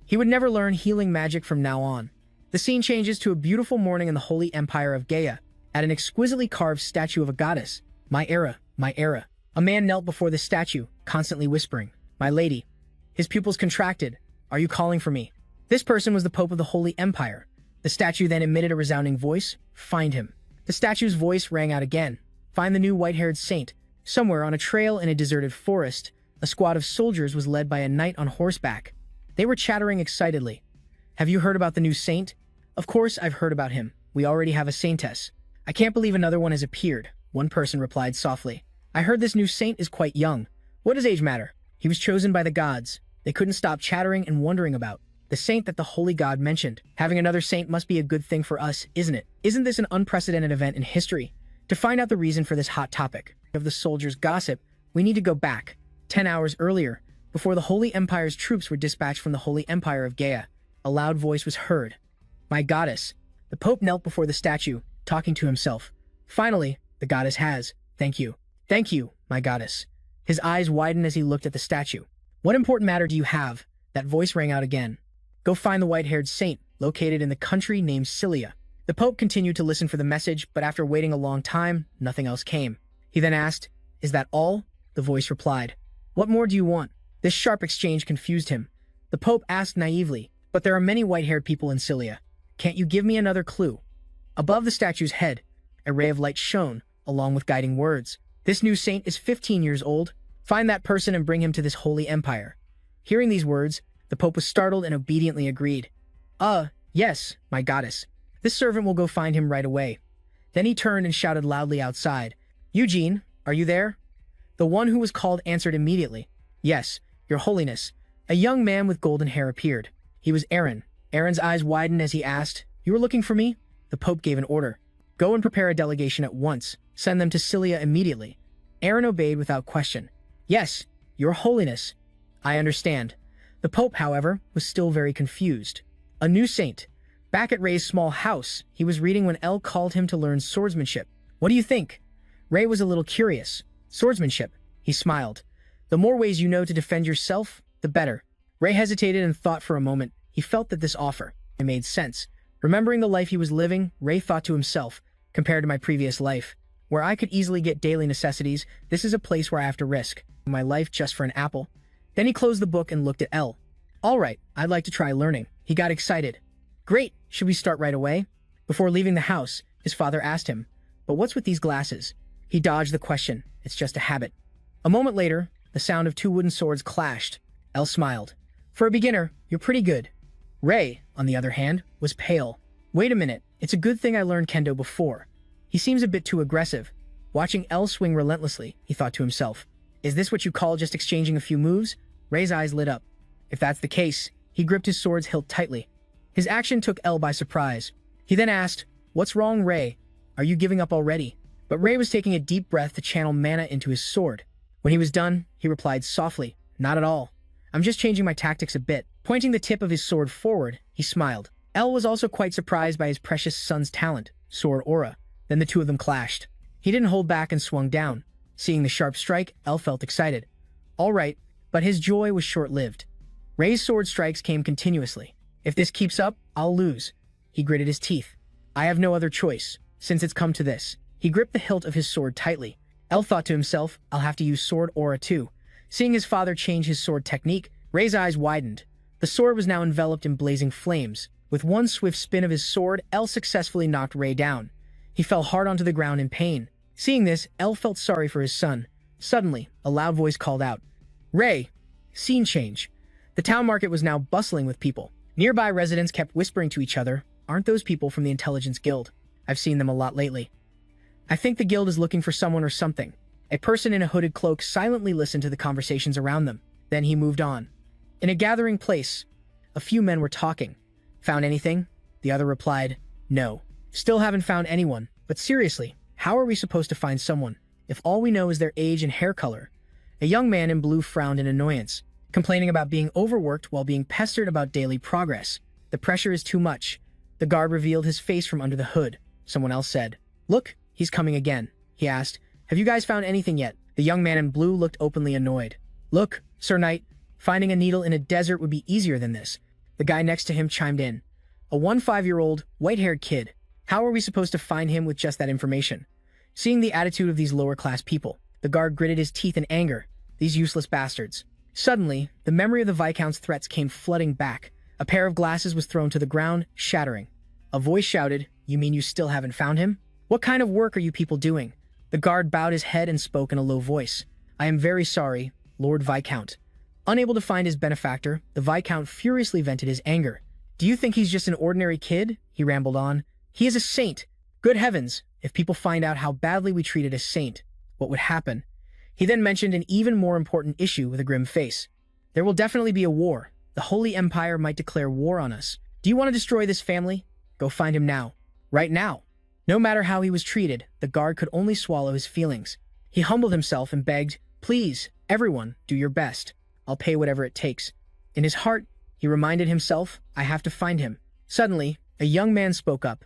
He would never learn healing magic from now on. The scene changes to a beautiful morning in the Holy Empire of Gaia, at an exquisitely carved statue of a goddess. My era, my era. A man knelt before the statue, constantly whispering, My lady. His pupils contracted. Are you calling for me? This person was the Pope of the Holy Empire. The statue then emitted a resounding voice, Find him. The statue's voice rang out again. Find the new white-haired saint. Somewhere on a trail in a deserted forest, a squad of soldiers was led by a knight on horseback. They were chattering excitedly. Have you heard about the new saint? Of course I've heard about him. We already have a saintess. I can't believe another one has appeared, one person replied softly. I heard this new saint is quite young. What does age matter? He was chosen by the gods. They couldn't stop chattering and wondering about the saint that the holy god mentioned. Having another saint must be a good thing for us, isn't it? Isn't this an unprecedented event in history? To find out the reason for this hot topic of the soldiers' gossip, we need to go back 10 hours earlier, before the Holy Empire's troops were dispatched from the Holy Empire of Gaia. A loud voice was heard. My goddess. The Pope knelt before the statue, talking to himself. Finally, the goddess has. Thank you. Thank you, my goddess. His eyes widened as he looked at the statue. What important matter do you have? That voice rang out again. Go find the white-haired saint, located in the country named Cilia. The Pope continued to listen for the message, but after waiting a long time, nothing else came. He then asked, "Is that all?" The voice replied, "What more do you want?" This sharp exchange confused him. The Pope asked naively, "But there are many white-haired people in Cilia. Can't you give me another clue?" Above the statue's head, a ray of light shone, along with guiding words. "This new saint is 15 years old. Find that person and bring him to this holy empire." Hearing these words, the Pope was startled and obediently agreed. Yes, my goddess. This servant will go find him right away." Then he turned and shouted loudly outside, "Eugene, are you there?" The one who was called answered immediately, "Yes, your holiness." A young man with golden hair appeared. He was Aaron. Aaron's eyes widened as he asked, "You were looking for me?" The Pope gave an order. "Go and prepare a delegation at once. Send them to Cilia immediately." Aaron obeyed without question. "Yes, your holiness." "I understand." The Pope, however, was still very confused. A new saint. Back at Ray's small house, he was reading when Elle called him to learn swordsmanship. "What do you think?" Ray was a little curious. "Swordsmanship," he smiled. "The more ways you know to defend yourself, the better." Ray hesitated and thought for a moment. He felt that this offer made sense. Remembering the life he was living, Ray thought to himself, compared to my previous life, where I could easily get daily necessities, this is a place where I have to risk my life just for an apple. Then he closed the book and looked at Elle. "All right, I'd like to try learning." He got excited. "Great, should we start right away?" Before leaving the house, his father asked him, "But what's with these glasses?" He dodged the question. "It's just a habit." A moment later, the sound of two wooden swords clashed. Elle smiled. "For a beginner, you're pretty good." Ray, on the other hand, was pale. "Wait a minute, it's a good thing I learned kendo before. He seems a bit too aggressive." Watching Elle swing relentlessly, he thought to himself, "Is this what you call just exchanging a few moves?" Ray's eyes lit up. If that's the case, he gripped his sword's hilt tightly. His action took Elle by surprise. He then asked, "What's wrong, Ray? Are you giving up already?" But Ray was taking a deep breath to channel mana into his sword. When he was done, he replied softly, "Not at all. I'm just changing my tactics a bit." Pointing the tip of his sword forward, he smiled. Elle was also quite surprised by his precious son's talent, sword aura. Then the two of them clashed. He didn't hold back and swung down. Seeing the sharp strike, Elle felt excited. All right, but his joy was short-lived. Ray's sword strikes came continuously. "If this keeps up, I'll lose." He gritted his teeth. "I have no other choice, since it's come to this." He gripped the hilt of his sword tightly. Elle thought to himself, "I'll have to use sword aura too." Seeing his father change his sword technique, Ray's eyes widened. The sword was now enveloped in blazing flames. With one swift spin of his sword, Elle successfully knocked Ray down. He fell hard onto the ground in pain. Seeing this, Elle felt sorry for his son. Suddenly, a loud voice called out, "Ray!" Scene change. The town market was now bustling with people. Nearby residents kept whispering to each other, "Aren't those people from the Intelligence Guild? I've seen them a lot lately." "I think the guild is looking for someone or something." A person in a hooded cloak silently listened to the conversations around them. Then he moved on. In a gathering place, a few men were talking. "Found anything?" The other replied, "No. Still haven't found anyone. But seriously, how are we supposed to find someone if all we know is their age and hair color?" A young man in blue frowned in annoyance, complaining about being overworked while being pestered about daily progress. "The pressure is too much." The guard revealed his face from under the hood. Someone else said, "Look, he's coming again." He asked, "Have you guys found anything yet?" The young man in blue looked openly annoyed. "Look, Sir Knight, finding a needle in a desert would be easier than this." The guy next to him chimed in. "A 15-year-old, white-haired kid. How are we supposed to find him with just that information?" Seeing the attitude of these lower-class people, the guard gritted his teeth in anger. These useless bastards. Suddenly, the memory of the Viscount's threats came flooding back. A pair of glasses was thrown to the ground, shattering. A voice shouted, "You mean you still haven't found him? What kind of work are you people doing?" The guard bowed his head and spoke in a low voice. "I am very sorry, Lord Viscount." Unable to find his benefactor, the Viscount furiously vented his anger. "Do you think he's just an ordinary kid?" he rambled on. "He is a saint. Good heavens, if people find out how badly we treated a saint, what would happen?" He then mentioned an even more important issue with a grim face. "There will definitely be a war. The Holy Empire might declare war on us. Do you want to destroy this family? Go find him now. Right now." No matter how he was treated, the guard could only swallow his feelings. He humbled himself and begged, "Please, everyone, do your best. I'll pay whatever it takes." In his heart, he reminded himself, "I have to find him." Suddenly, a young man spoke up.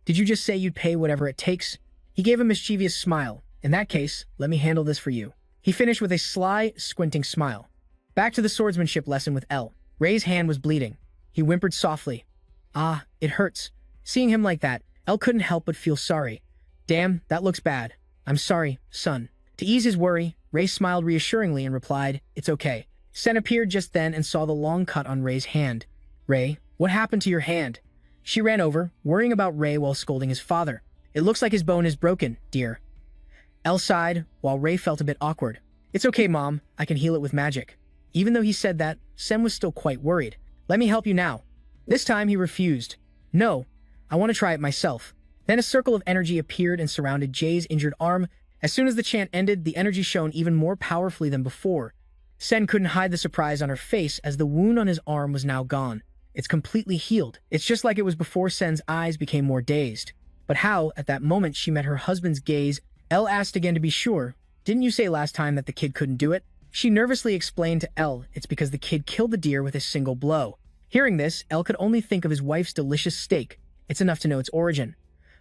"Did you just say you'd pay whatever it takes?" He gave a mischievous smile. "In that case, let me handle this for you." He finished with a sly, squinting smile. Back to the swordsmanship lesson with L. Ray's hand was bleeding. He whimpered softly. Ah, it hurts. Seeing him like that, L couldn't help but feel sorry. Damn, that looks bad. I'm sorry, son. To ease his worry, Ray smiled reassuringly and replied, It's okay. Sen appeared just then and saw the long cut on Ray's hand. Ray, what happened to your hand? She ran over, worrying about Ray while scolding his father. It looks like his bone is broken, dear. Elle sighed, while Ray felt a bit awkward. It's okay, Mom. I can heal it with magic. Even though he said that, Sen was still quite worried. Let me help you now. This time he refused. No, I want to try it myself. Then a circle of energy appeared and surrounded Jay's injured arm. As soon as the chant ended, the energy shone even more powerfully than before. Sen couldn't hide the surprise on her face as the wound on his arm was now gone. It's completely healed. It's just like it was before Sen's eyes became more dazed. But how, at that moment, she met her husband's gaze, Elle asked again to be sure. Didn't you say last time that the kid couldn't do it? She nervously explained to Elle it's because the kid killed the deer with a single blow. Hearing this, Elle could only think of his wife's delicious steak. It's enough to know its origin.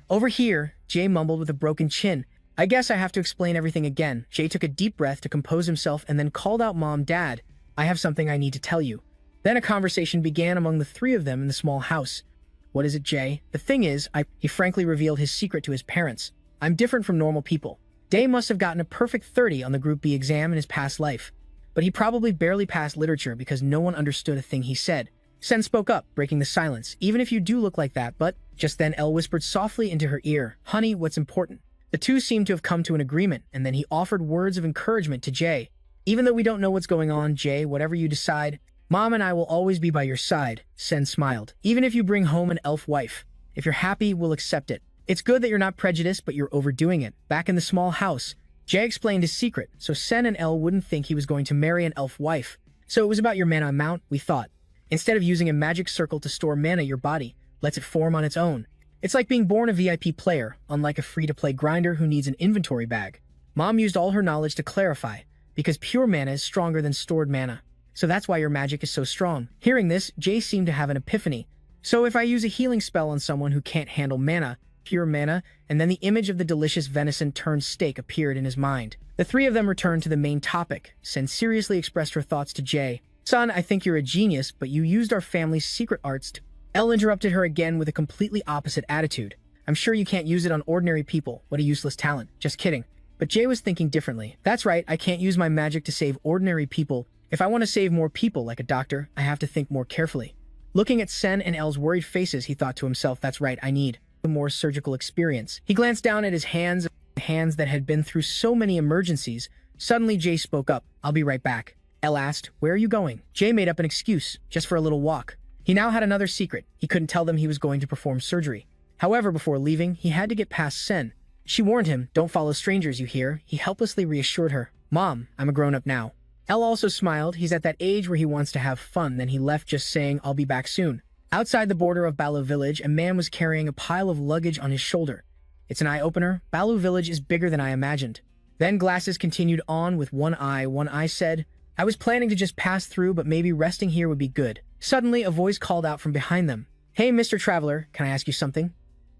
Over here, Jay mumbled with a broken chin. I guess I have to explain everything again. Jay took a deep breath to compose himself and then called out Mom, Dad. I have something I need to tell you. Then a conversation began among the three of them in the small house. What is it, Jay? The thing is, he frankly revealed his secret to his parents. I'm different from normal people. Day must have gotten a perfect 30 on the Group B exam in his past life. But he probably barely passed literature because no one understood a thing he said. Sen spoke up, breaking the silence. Even if you do look like that, but... Just then Elle whispered softly into her ear, Honey, what's important? The two seemed to have come to an agreement, and then he offered words of encouragement to Jay. Even though we don't know what's going on, Jay, whatever you decide, Mom and I will always be by your side, Sen smiled. Even if you bring home an elf wife. If you're happy, we'll accept it. It's good that you're not prejudiced, but you're overdoing it. Back in the small house, Jay explained his secret, so Sen and Elle wouldn't think he was going to marry an elf wife. So it was about your mana amount, we thought. Instead of using a magic circle to store mana, your body lets it form on its own. It's like being born a VIP player, unlike a free-to-play grinder who needs an inventory bag. Mom used all her knowledge to clarify, because pure mana is stronger than stored mana. So that's why your magic is so strong. Hearing this, Jay seemed to have an epiphany. So if I use a healing spell on someone who can't handle mana, pure mana, and then the image of the delicious venison turned steak appeared in his mind. The three of them returned to the main topic. Sen seriously expressed her thoughts to Jay. Son, I think you're a genius, but you used our family's secret arts to... Elle interrupted her again with a completely opposite attitude. I'm sure you can't use it on ordinary people. What a useless talent. Just kidding. But Jay was thinking differently. That's right, I can't use my magic to save ordinary people. If I want to save more people like a doctor, I have to think more carefully. Looking at Sen and Elle's worried faces, he thought to himself, that's right, I need more surgical experience. He glanced down at his hands that had been through so many emergencies. Suddenly, Jay spoke up. I'll be right back. Elle asked, where are you going? Jay made up an excuse, just for a little walk. He now had another secret. He couldn't tell them he was going to perform surgery. However, before leaving, he had to get past Sen. She warned him, don't follow strangers, you hear? He helplessly reassured her. Mom, I'm a grown-up now. Elle also smiled. He's at that age where he wants to have fun. Then he left just saying, I'll be back soon. Outside the border of Balu Village, a man was carrying a pile of luggage on his shoulder. It's an eye-opener. Balu Village is bigger than I imagined. Then Glasses continued on with one eye. One eye said, I was planning to just pass through, but maybe resting here would be good. Suddenly, a voice called out from behind them. Hey, Mr. Traveler, can I ask you something?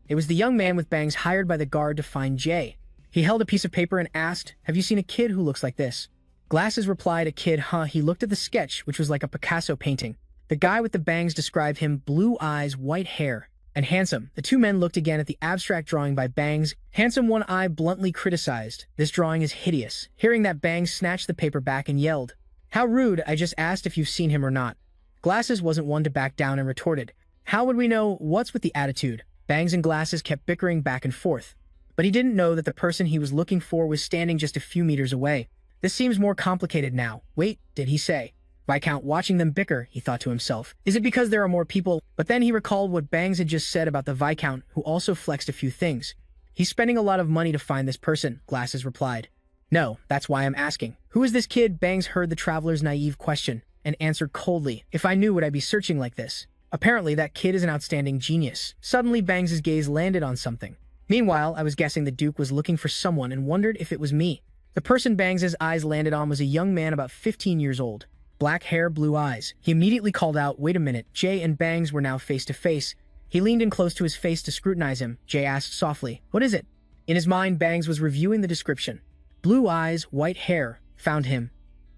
It was the young man with bangs hired by the guard to find Jay. He held a piece of paper and asked, have you seen a kid who looks like this? Glasses replied, a kid, huh? He looked at the sketch, which was like a Picasso painting. The guy with the bangs described him blue eyes, white hair, and handsome. The two men looked again at the abstract drawing by Bangs. Handsome One Eye bluntly criticized, this drawing is hideous. Hearing that, Bangs snatched the paper back and yelled, how rude, I just asked if you've seen him or not. Glasses wasn't one to back down and retorted, how would we know what's with the attitude? Bangs and Glasses kept bickering back and forth. But he didn't know that the person he was looking for was standing just a few meters away. This seems more complicated now. Wait, did he say? Viscount watching them bicker, he thought to himself. Is it because there are more people? But then he recalled what Bangs had just said about the Viscount, who also flexed a few things. He's spending a lot of money to find this person, Glasses replied. No, that's why I'm asking. Who is this kid? Bangs heard the traveler's naive question and answered coldly. If I knew, would I be searching like this? Apparently, that kid is an outstanding genius. Suddenly, Bangs' gaze landed on something. Meanwhile, I was guessing the Duke was looking for someone and wondered if it was me. The person Bangs' eyes landed on was a young man about 15 years old. Black hair, blue eyes. He immediately called out, wait a minute. Jay and Bangs were now face to face. He leaned in close to his face to scrutinize him. Jay asked softly, what is it? In his mind, Bangs was reviewing the description. Blue eyes, white hair. Found him.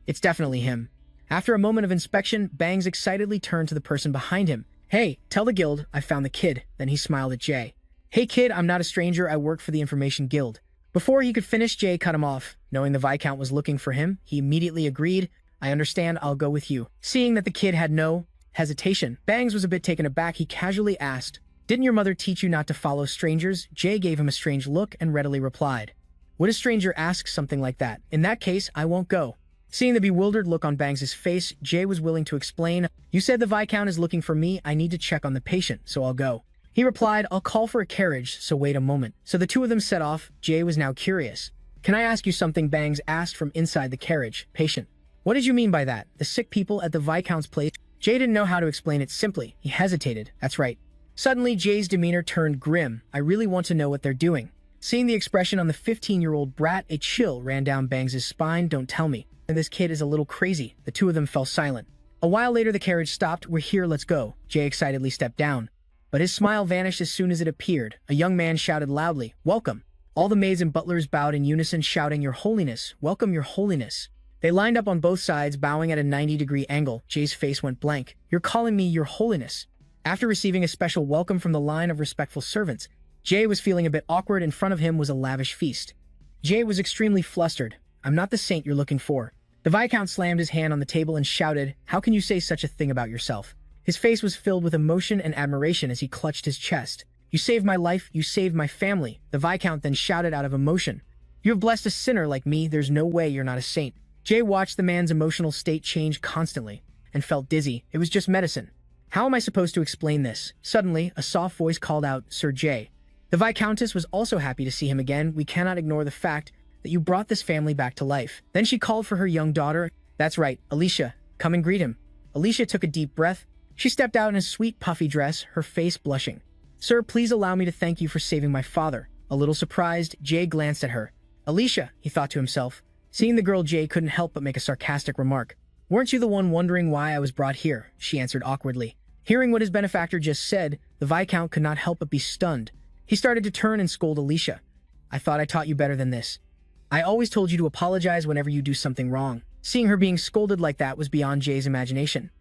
It's definitely him. After a moment of inspection, Bangs excitedly turned to the person behind him. "Hey, tell the guild I found the kid." Then he smiled at Jay. "Hey kid, I'm not a stranger, I work for the Information Guild." Before he could finish, Jay cut him off. Knowing the Viscount was looking for him, he immediately agreed. "I understand, I'll go with you." Seeing that the kid had no hesitation, Bangs was a bit taken aback. He casually asked, "Didn't your mother teach you not to follow strangers?" Jay gave him a strange look and readily replied, "Would a stranger ask something like that? In that case, I won't go." Seeing the bewildered look on Bangs' face, Jay was willing to explain. "You said the Viscount is looking for me. I need to check on the patient, so I'll go." He replied, "I'll call for a carriage, so wait a moment." So the two of them set off. Jay was now curious. "Can I ask you something?" Bangs asked from inside the carriage. "Patient? What did you mean by that? The sick people at the Viscount's place?" Jay didn't know how to explain it simply. He hesitated. "That's right." Suddenly, Jay's demeanor turned grim. "I really want to know what they're doing." Seeing the expression on the 15-year-old brat, a chill ran down Bangs' spine. "Don't tell me. This kid is a little crazy." The two of them fell silent. A while later, the carriage stopped. "We're here, let's go." Jay excitedly stepped down, but his smile vanished as soon as it appeared. A young man shouted loudly, "Welcome." All the maids and butlers bowed in unison, shouting, "Your Holiness, welcome, Your Holiness." They lined up on both sides, bowing at a 90-degree angle. Jay's face went blank. "You're calling me Your Holiness?" After receiving a special welcome from the line of respectful servants, Jay was feeling a bit awkward. In front of him was a lavish feast. Jay was extremely flustered. "I'm not the saint you're looking for." The Viscount slammed his hand on the table and shouted, "How can you say such a thing about yourself?" His face was filled with emotion and admiration as he clutched his chest. "You saved my life, you saved my family." The Viscount then shouted out of emotion, "You have blessed a sinner like me, there's no way you're not a saint." Jay watched the man's emotional state change constantly and felt dizzy. It was just medicine. "How am I supposed to explain this?" Suddenly, a soft voice called out, "Sir Jay." The Viscountess was also happy to see him again. "We cannot ignore the fact that you brought this family back to life." Then she called for her young daughter. "That's right, Alicia, come and greet him." Alicia took a deep breath. She stepped out in a sweet puffy dress, her face blushing. "Sir, please allow me to thank you for saving my father." A little surprised, Jay glanced at her. "Alicia," he thought to himself. Seeing the girl, Jay couldn't help but make a sarcastic remark. "Weren't you the one wondering why I was brought here?" She answered awkwardly. Hearing what his benefactor just said, the Viscount could not help but be stunned. He started to turn and scold Alicia. "I thought I taught you better than this. I always told you to apologize whenever you do something wrong." Seeing her being scolded like that was beyond Jay's imagination.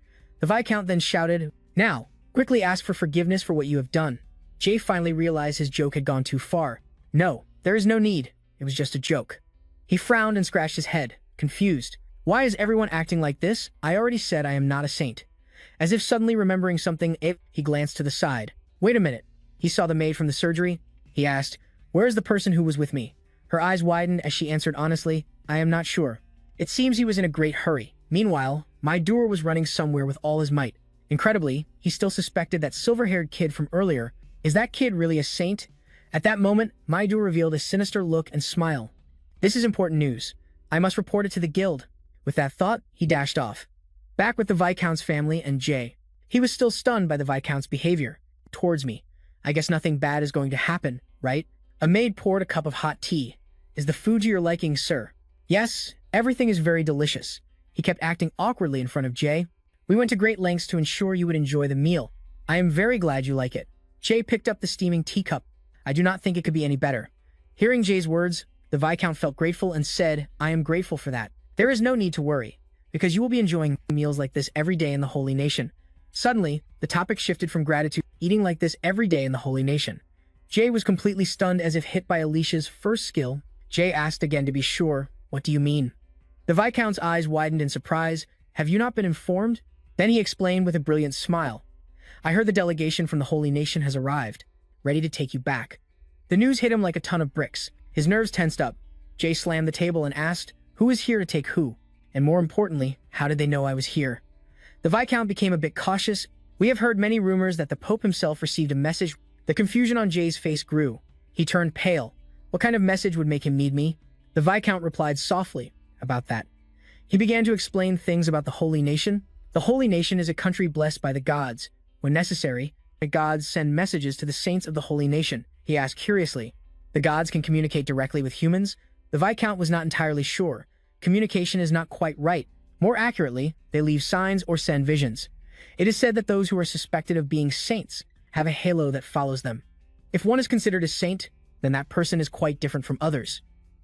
The Viscount then shouted, "Now, quickly ask for forgiveness for what you have done." Jay finally realized his joke had gone too far. "No, there is no need. It was just a joke." He frowned and scratched his head, confused. "Why is everyone acting like this? I already said I am not a saint." As if suddenly remembering something, he glanced to the side. "Wait a minute." He saw the maid from the surgery. He asked, "Where is the person who was with me?" Her eyes widened as she answered honestly, "I am not sure. It seems he was in a great hurry." Meanwhile, my doer was running somewhere with all his might. Incredibly, he still suspected that silver-haired kid from earlier. Is that kid really a saint? At that moment, Maidu revealed a sinister look and smile. "This is important news. I must report it to the guild." With that thought, he dashed off. Back with the Viscount's family and Jay. He was still stunned by the Viscount's behavior towards me. "I guess nothing bad is going to happen, right?" A maid poured a cup of hot tea. "Is the food to your liking, sir?" "Yes, everything is very delicious." He kept acting awkwardly in front of Jay. "We went to great lengths to ensure you would enjoy the meal. I am very glad you like it." Jay picked up the steaming teacup. "I do not think it could be any better." Hearing Jay's words, the Viscount felt grateful and said, "I am grateful for that. There is no need to worry, because you will be enjoying meals like this every day in the Holy Nation." Suddenly, the topic shifted from gratitude, eating like this every day in the Holy Nation. Jay was completely stunned as if hit by Alicia's first skill. Jay asked again to be sure, "What do you mean?" The Viscount's eyes widened in surprise. "Have you not been informed?" Then he explained with a brilliant smile. "I heard the delegation from the Holy Nation has arrived, ready to take you back." The news hit him like a ton of bricks. His nerves tensed up. Jay slammed the table and asked, "Who is here to take who? And more importantly, how did they know I was here?" The Viscount became a bit cautious. "We have heard many rumors that the Pope himself received a message." The confusion on Jay's face grew. He turned pale. "What kind of message would make him need me?" The Viscount replied softly, "About that." He began to explain things about the Holy Nation. The Holy Nation is a country blessed by the gods. When necessary, the gods send messages to the saints of the Holy Nation. He asked curiously, "The gods can communicate directly with humans?" The Viscount was not entirely sure. Communication is not quite right. More accurately, they leave signs or send visions. It is said that those who are suspected of being saints have a halo that follows them. If one is considered a saint, then that person is quite different from others.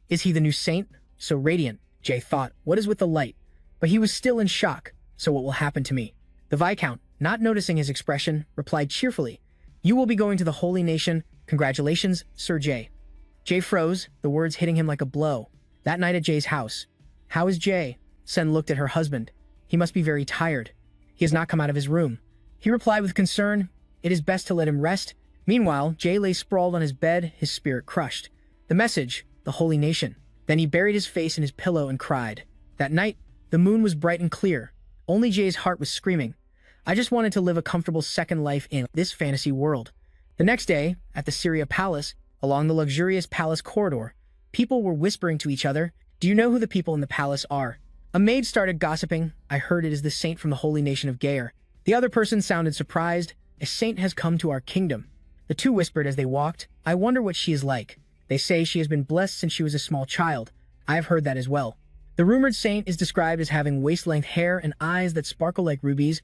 Is he the new saint? So radiant, Jay thought. What is with the light? But he was still in shock. So what will happen to me? The Viscount, not noticing his expression, replied cheerfully, "You will be going to the Holy Nation. Congratulations, Sir Jay." Jay froze, the words hitting him like a blow. That night at Jay's house. "How is Jay?" Sen looked at her husband. "He must be very tired. He has not come out of his room." He replied with concern, "It is best to let him rest." Meanwhile, Jay lay sprawled on his bed, his spirit crushed. The message, the Holy Nation. Then he buried his face in his pillow and cried. That night, the moon was bright and clear. Only Jay's heart was screaming, "I just wanted to live a comfortable second life in this fantasy world." The next day, at the Syria Palace, along the luxurious palace corridor, people were whispering to each other, "Do you know who the people in the palace are?" A maid started gossiping, "I heard it is the saint from the Holy Nation of Gaer." The other person sounded surprised, "A saint has come to our kingdom." The two whispered as they walked, "I wonder what she is like. They say she has been blessed since she was a small child. I have heard that as well." The rumored saint is described as having waist-length hair and eyes that sparkle like rubies.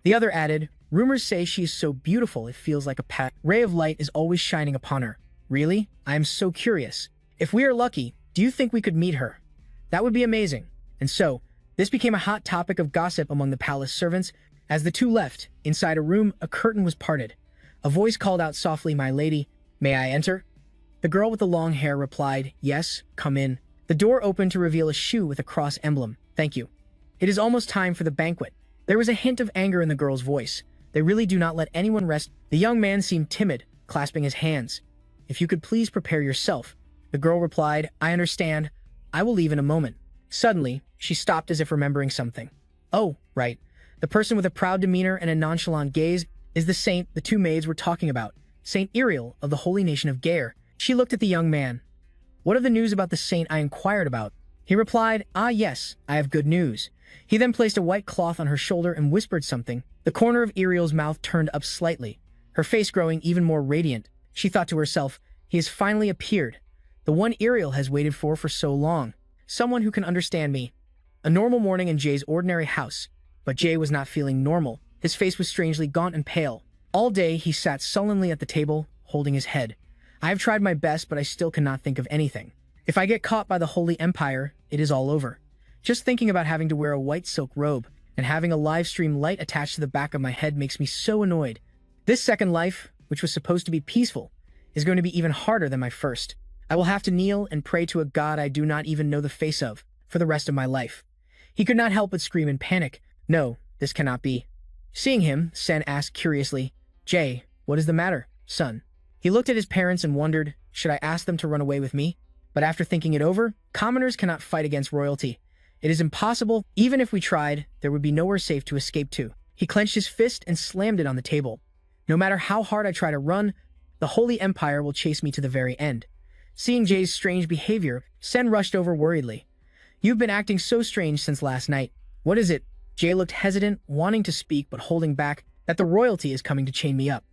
The other added, "Rumors say she is so beautiful it feels like a ray of light is always shining upon her." Really? I am so curious. If we are lucky, do you think we could meet her? That would be amazing. And so, this became a hot topic of gossip among the palace servants. As the two left, inside a room, a curtain was parted. A voice called out softly, "My lady, may I enter?" The girl with the long hair replied, "Yes, come in." The door opened to reveal a shoe with a cross emblem. "Thank you. It is almost time for the banquet." There was a hint of anger in the girl's voice. "They really do not let anyone rest." The young man seemed timid, clasping his hands. "If you could please prepare yourself." The girl replied, "I understand. I will leave in a moment." Suddenly, she stopped as if remembering something. "Oh, right. The person with a proud demeanor and a nonchalant gaze is the saint the two maids were talking about, Saint Iriel of the Holy Nation of Gaer." She looked at the young man. "What of the news about the saint I inquired about?" He replied, "Ah yes, I have good news." He then placed a white cloth on her shoulder and whispered something. The corner of Iriel's mouth turned up slightly, her face growing even more radiant. She thought to herself, "He has finally appeared. The one Iriel has waited for so long. Someone who can understand me." A normal morning in Jay's ordinary house. But Jay was not feeling normal. His face was strangely gaunt and pale. All day, he sat sullenly at the table, holding his head. "I have tried my best, but I still cannot think of anything. If I get caught by the Holy Empire, it is all over. Just thinking about having to wear a white silk robe and having a live stream light attached to the back of my head makes me so annoyed. This second life, which was supposed to be peaceful, is going to be even harder than my first. I will have to kneel and pray to a god I do not even know the face of for the rest of my life." He could not help but scream in panic, "No, this cannot be." Seeing him, Sen asked curiously, "Jay, what is the matter, son?" He looked at his parents and wondered, should I ask them to run away with me? But after thinking it over, commoners cannot fight against royalty. It is impossible. Even if we tried, there would be nowhere safe to escape to. He clenched his fist and slammed it on the table. "No matter how hard I try to run, the Holy Empire will chase me to the very end." Seeing Jay's strange behavior, Sen rushed over worriedly. "You've been acting so strange since last night. What is it?" Jay looked hesitant, wanting to speak but holding back. "That the royalty is coming to chain me up."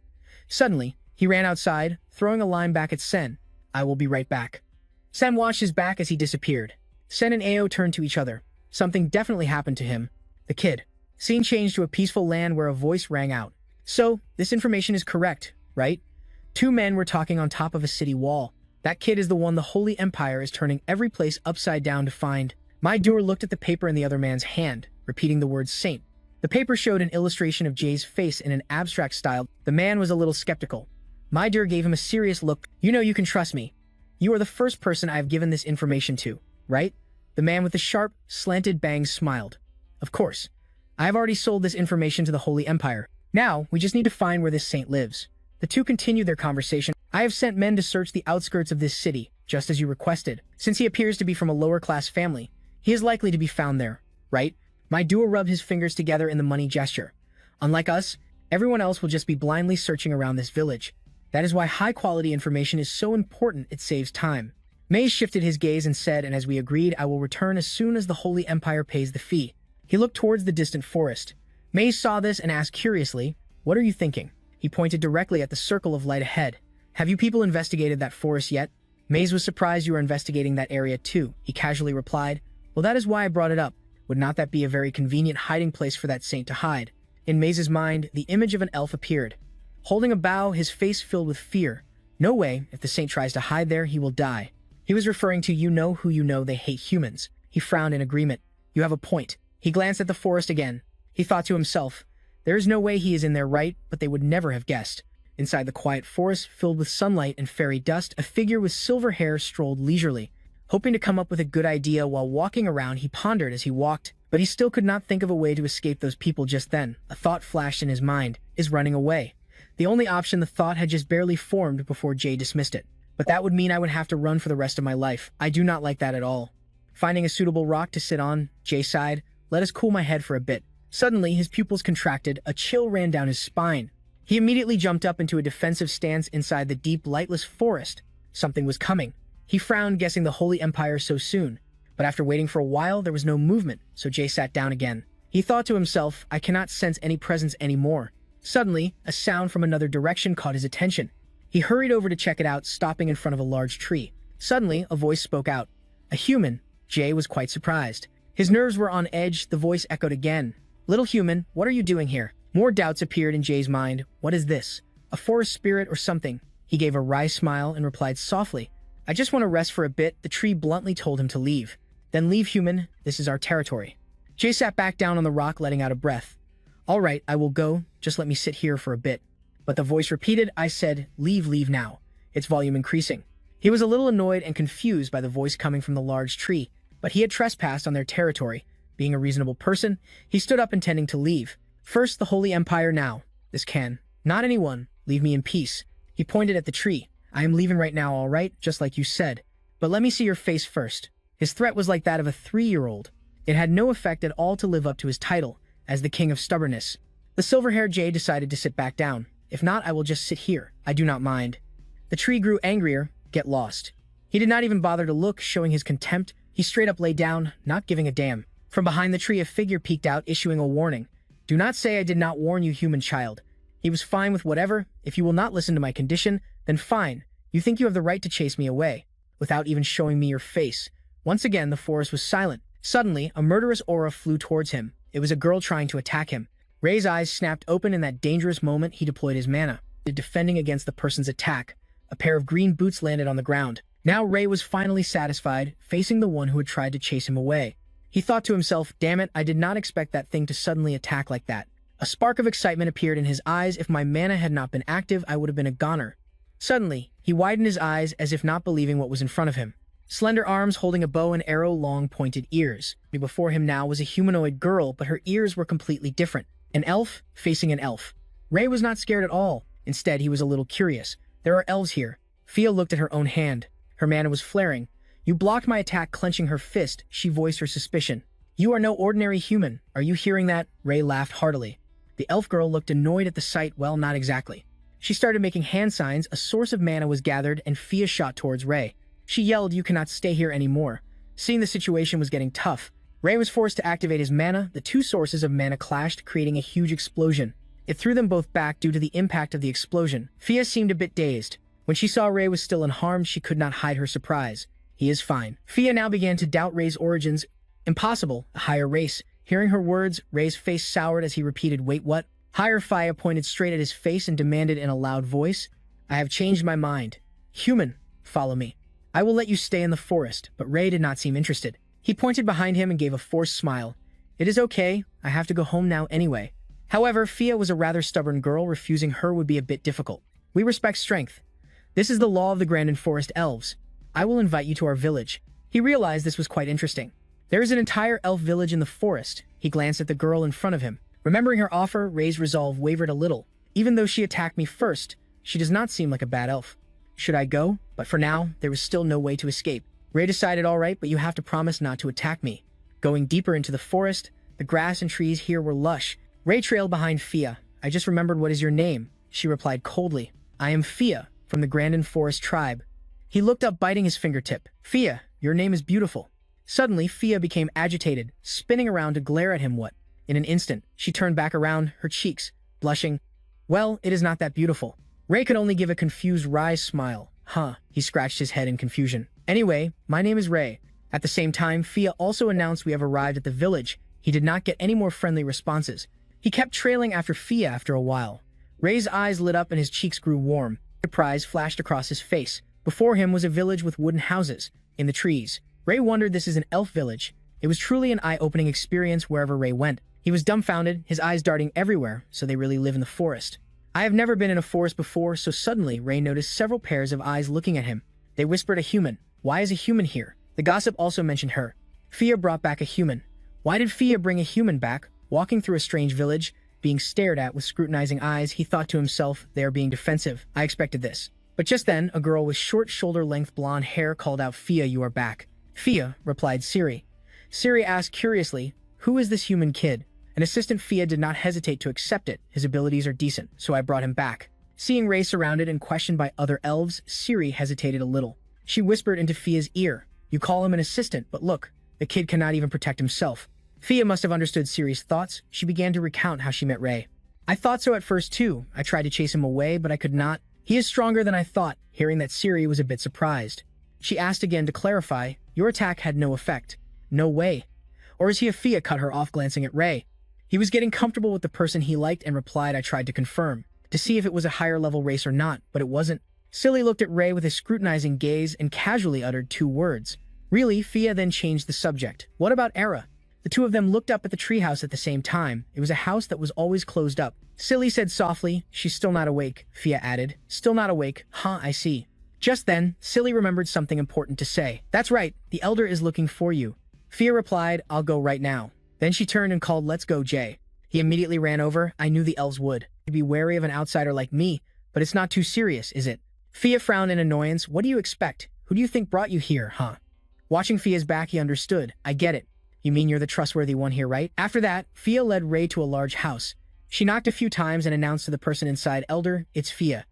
Suddenly, he ran outside, throwing a line back at Sen. "I will be right back." Sen watched his back as he disappeared. Sen and Ao turned to each other. Something definitely happened to him. The kid. Scene changed to a peaceful land where a voice rang out. "So, this information is correct, right? Two men were talking on top of a city wall. That kid is the one the Holy Empire is turning every place upside down to find." My doer looked at the paper in the other man's hand, repeating the word saint. The paper showed an illustration of Jay's face in an abstract style. The man was a little skeptical. My doer gave him a serious look. "You know you can trust me. You are the first person I have given this information to, right?" The man with the sharp, slanted bangs smiled. "Of course. I have already sold this information to the Holy Empire. Now, we just need to find where this saint lives." The two continued their conversation. "I have sent men to search the outskirts of this city, just as you requested. Since he appears to be from a lower-class family, he is likely to be found there, right?" My duo rubbed his fingers together in the money gesture. "Unlike us, everyone else will just be blindly searching around this village. That is why high-quality information is so important. It saves time." Maze shifted his gaze and said, "And as we agreed, I will return as soon as the Holy Empire pays the fee." He looked towards the distant forest. Maze saw this and asked curiously, "What are you thinking?" He pointed directly at the circle of light ahead. "Have you people investigated that forest yet?" Maze was surprised you were investigating that area too. He casually replied, "Well, that is why I brought it up. Would not that be a very convenient hiding place for that saint to hide?" In Maze's mind, the image of an elf appeared. Holding a bow, his face filled with fear. "No way, if the saint tries to hide there, he will die." He was referring to you know who you know they hate humans. He frowned in agreement. "You have a point." He glanced at the forest again. He thought to himself, there is no way he is in there, right? But they would never have guessed. Inside the quiet forest, filled with sunlight and fairy dust, a figure with silver hair strolled leisurely. Hoping to come up with a good idea while walking around, he pondered as he walked, but he still could not think of a way to escape those people just then. A thought flashed in his mind, is running away. The only option. The thought had just barely formed before Jay dismissed it. But that would mean I would have to run for the rest of my life. I do not like that at all. Finding a suitable rock to sit on, Jay sighed, let us cool my head for a bit. Suddenly, his pupils contracted, a chill ran down his spine. He immediately jumped up into a defensive stance inside the deep, lightless forest. Something was coming. He frowned, guessing the Holy Empire so soon. But after waiting for a while, there was no movement, so Jay sat down again. He thought to himself, I cannot sense any presence anymore. Suddenly, a sound from another direction caught his attention. He hurried over to check it out, stopping in front of a large tree. Suddenly, a voice spoke out. A human. Jay was quite surprised. His nerves were on edge. The voice echoed again. Little human, what are you doing here? More doubts appeared in Jay's mind. What is this? A forest spirit or something? He gave a wry smile and replied softly, I just want to rest for a bit. The tree bluntly told him to leave. Then leave, human. This is our territory. Jay sat back down on the rock, letting out a breath. All right, I will go. Just let me sit here for a bit. But the voice repeated, I said, leave now. Its volume increasing. He was a little annoyed and confused by the voice coming from the large tree, but he had trespassed on their territory. Being a reasonable person, he stood up intending to leave. First, the Holy Empire now. This can. Not anyone. Leave me in peace. He pointed at the tree. I am leaving right now, all right, just like you said. But let me see your face first. His threat was like that of a 3-year-old. It had no effect at all to live up to his title as the king of stubbornness. The silver-haired Jay decided to sit back down. If not, I will just sit here. I do not mind. The tree grew angrier. Get lost. He did not even bother to look, showing his contempt. He straight up lay down, not giving a damn. From behind the tree, a figure peeked out, issuing a warning. Do not say I did not warn you, human child. He was fine with whatever. If you will not listen to my condition, then fine. You think you have the right to chase me away, without even showing me your face. Once again, the forest was silent. Suddenly, a murderous aura flew towards him. It was a girl trying to attack him. Ray's eyes snapped open. In that dangerous moment, he deployed his mana, defending against the person's attack. A pair of green boots landed on the ground. Now Ray was finally satisfied, facing the one who had tried to chase him away. He thought to himself, damn it, I did not expect that thing to suddenly attack like that. A spark of excitement appeared in his eyes. If my mana had not been active, I would have been a goner. Suddenly, he widened his eyes as if not believing what was in front of him. Slender arms holding a bow and arrow, long pointed ears. Before him now was a humanoid girl, but her ears were completely different. An elf facing an elf. Ray was not scared at all. Instead, he was a little curious. There are elves here. Fia looked at her own hand. Her mana was flaring. You blocked my attack. Clenching her fist, she voiced her suspicion. You are no ordinary human. Are you hearing that? Ray laughed heartily. The elf girl looked annoyed at the sight. Well, not exactly. She started making hand signs. A source of mana was gathered, and Fia shot towards Ray. She yelled, you cannot stay here anymore. Seeing the situation was getting tough, Ray was forced to activate his mana. The two sources of mana clashed, creating a huge explosion. It threw them both back due to the impact of the explosion. Fia seemed a bit dazed. When she saw Ray was still unharmed, she could not hide her surprise. He is fine. Fia now began to doubt Ray's origins. Impossible, a higher race. Hearing her words, Ray's face soured as he repeated, wait, what? Higher Fia pointed straight at his face and demanded in a loud voice, I have changed my mind. Human, follow me. I will let you stay in the forest, but Ray did not seem interested. He pointed behind him and gave a forced smile. It is okay, I have to go home now anyway. However, Fia was a rather stubborn girl. Refusing her would be a bit difficult. We respect strength. This is the law of the Grandin Forest Elves. I will invite you to our village. He realized this was quite interesting. There is an entire elf village in the forest. He glanced at the girl in front of him. Remembering her offer, Ray's resolve wavered a little. Even though she attacked me first, she does not seem like a bad elf. Should I go? But for now, there was still no way to escape. Ray decided, all right, but you have to promise not to attack me. Going deeper into the forest, the grass and trees here were lush. Ray trailed behind Fia. I just remembered, what is your name? She replied coldly. I am Fia, from the Grandin Forest tribe. He looked up, biting his fingertip. Fia, your name is beautiful. Suddenly, Fia became agitated, spinning around to glare at him. What? In an instant, she turned back around, her cheeks blushing. Well, it is not that beautiful. Ray could only give a confused wry smile. Huh, he scratched his head in confusion. Anyway, my name is Ray. At the same time, Fia also announced we have arrived at the village. He did not get any more friendly responses. He kept trailing after Fia after a while. Ray's eyes lit up and his cheeks grew warm. Surprise flashed across his face. Before him was a village with wooden houses in the trees. Ray wondered, this is an elf village. It was truly an eye-opening experience wherever Ray went. He was dumbfounded, his eyes darting everywhere, so they really live in the forest. I have never been in a forest before, so suddenly Ray noticed several pairs of eyes looking at him. They whispered a human. Why is a human here? The gossip also mentioned her. Fia brought back a human. Why did Fia bring a human back? Walking through a strange village, being stared at with scrutinizing eyes, he thought to himself, they are being defensive. I expected this. But just then, a girl with short shoulder-length blonde hair called out, Fia, you are back. Fia, replied Siri. Siri asked curiously, who is this human kid? An assistant Fia did not hesitate to accept it. His abilities are decent, so I brought him back. Seeing Ray surrounded and questioned by other elves, Siri hesitated a little. She whispered into Fia's ear, you call him an assistant, but look, the kid cannot even protect himself. Fia must have understood Siri's thoughts. She began to recount how she met Ray. I thought so at first too. I tried to chase him away, but I could not. He is stronger than I thought. Hearing that, Siri was a bit surprised. She asked again to clarify, your attack had no effect. No way. Or is he a Fia? Cut her off, glancing at Ray. He was getting comfortable with the person he liked and replied, I tried to confirm, to see if it was a higher level race or not, but it wasn't. Silly looked at Ray with a scrutinizing gaze and casually uttered 2 words. Really? Fia then changed the subject. What about Era? The two of them looked up at the treehouse at the same time. It was a house that was always closed up. Silly said softly, she's still not awake, Fia added. Still not awake? Huh, I see. Just then, Silly remembered something important to say. That's right, the elder is looking for you. Fia replied, I'll go right now. Then she turned and called, let's go, Jay. He immediately ran over. I knew the elves would. You'd be wary of an outsider like me, but it's not too serious, is it? Fia frowned in annoyance. What do you expect? Who do you think brought you here, huh? Watching Fia's back, he understood. I get it. You mean you're the trustworthy one here, right? After that, Fia led Ray to a large house. She knocked a few times and announced to the person inside, Elder, it's Fia.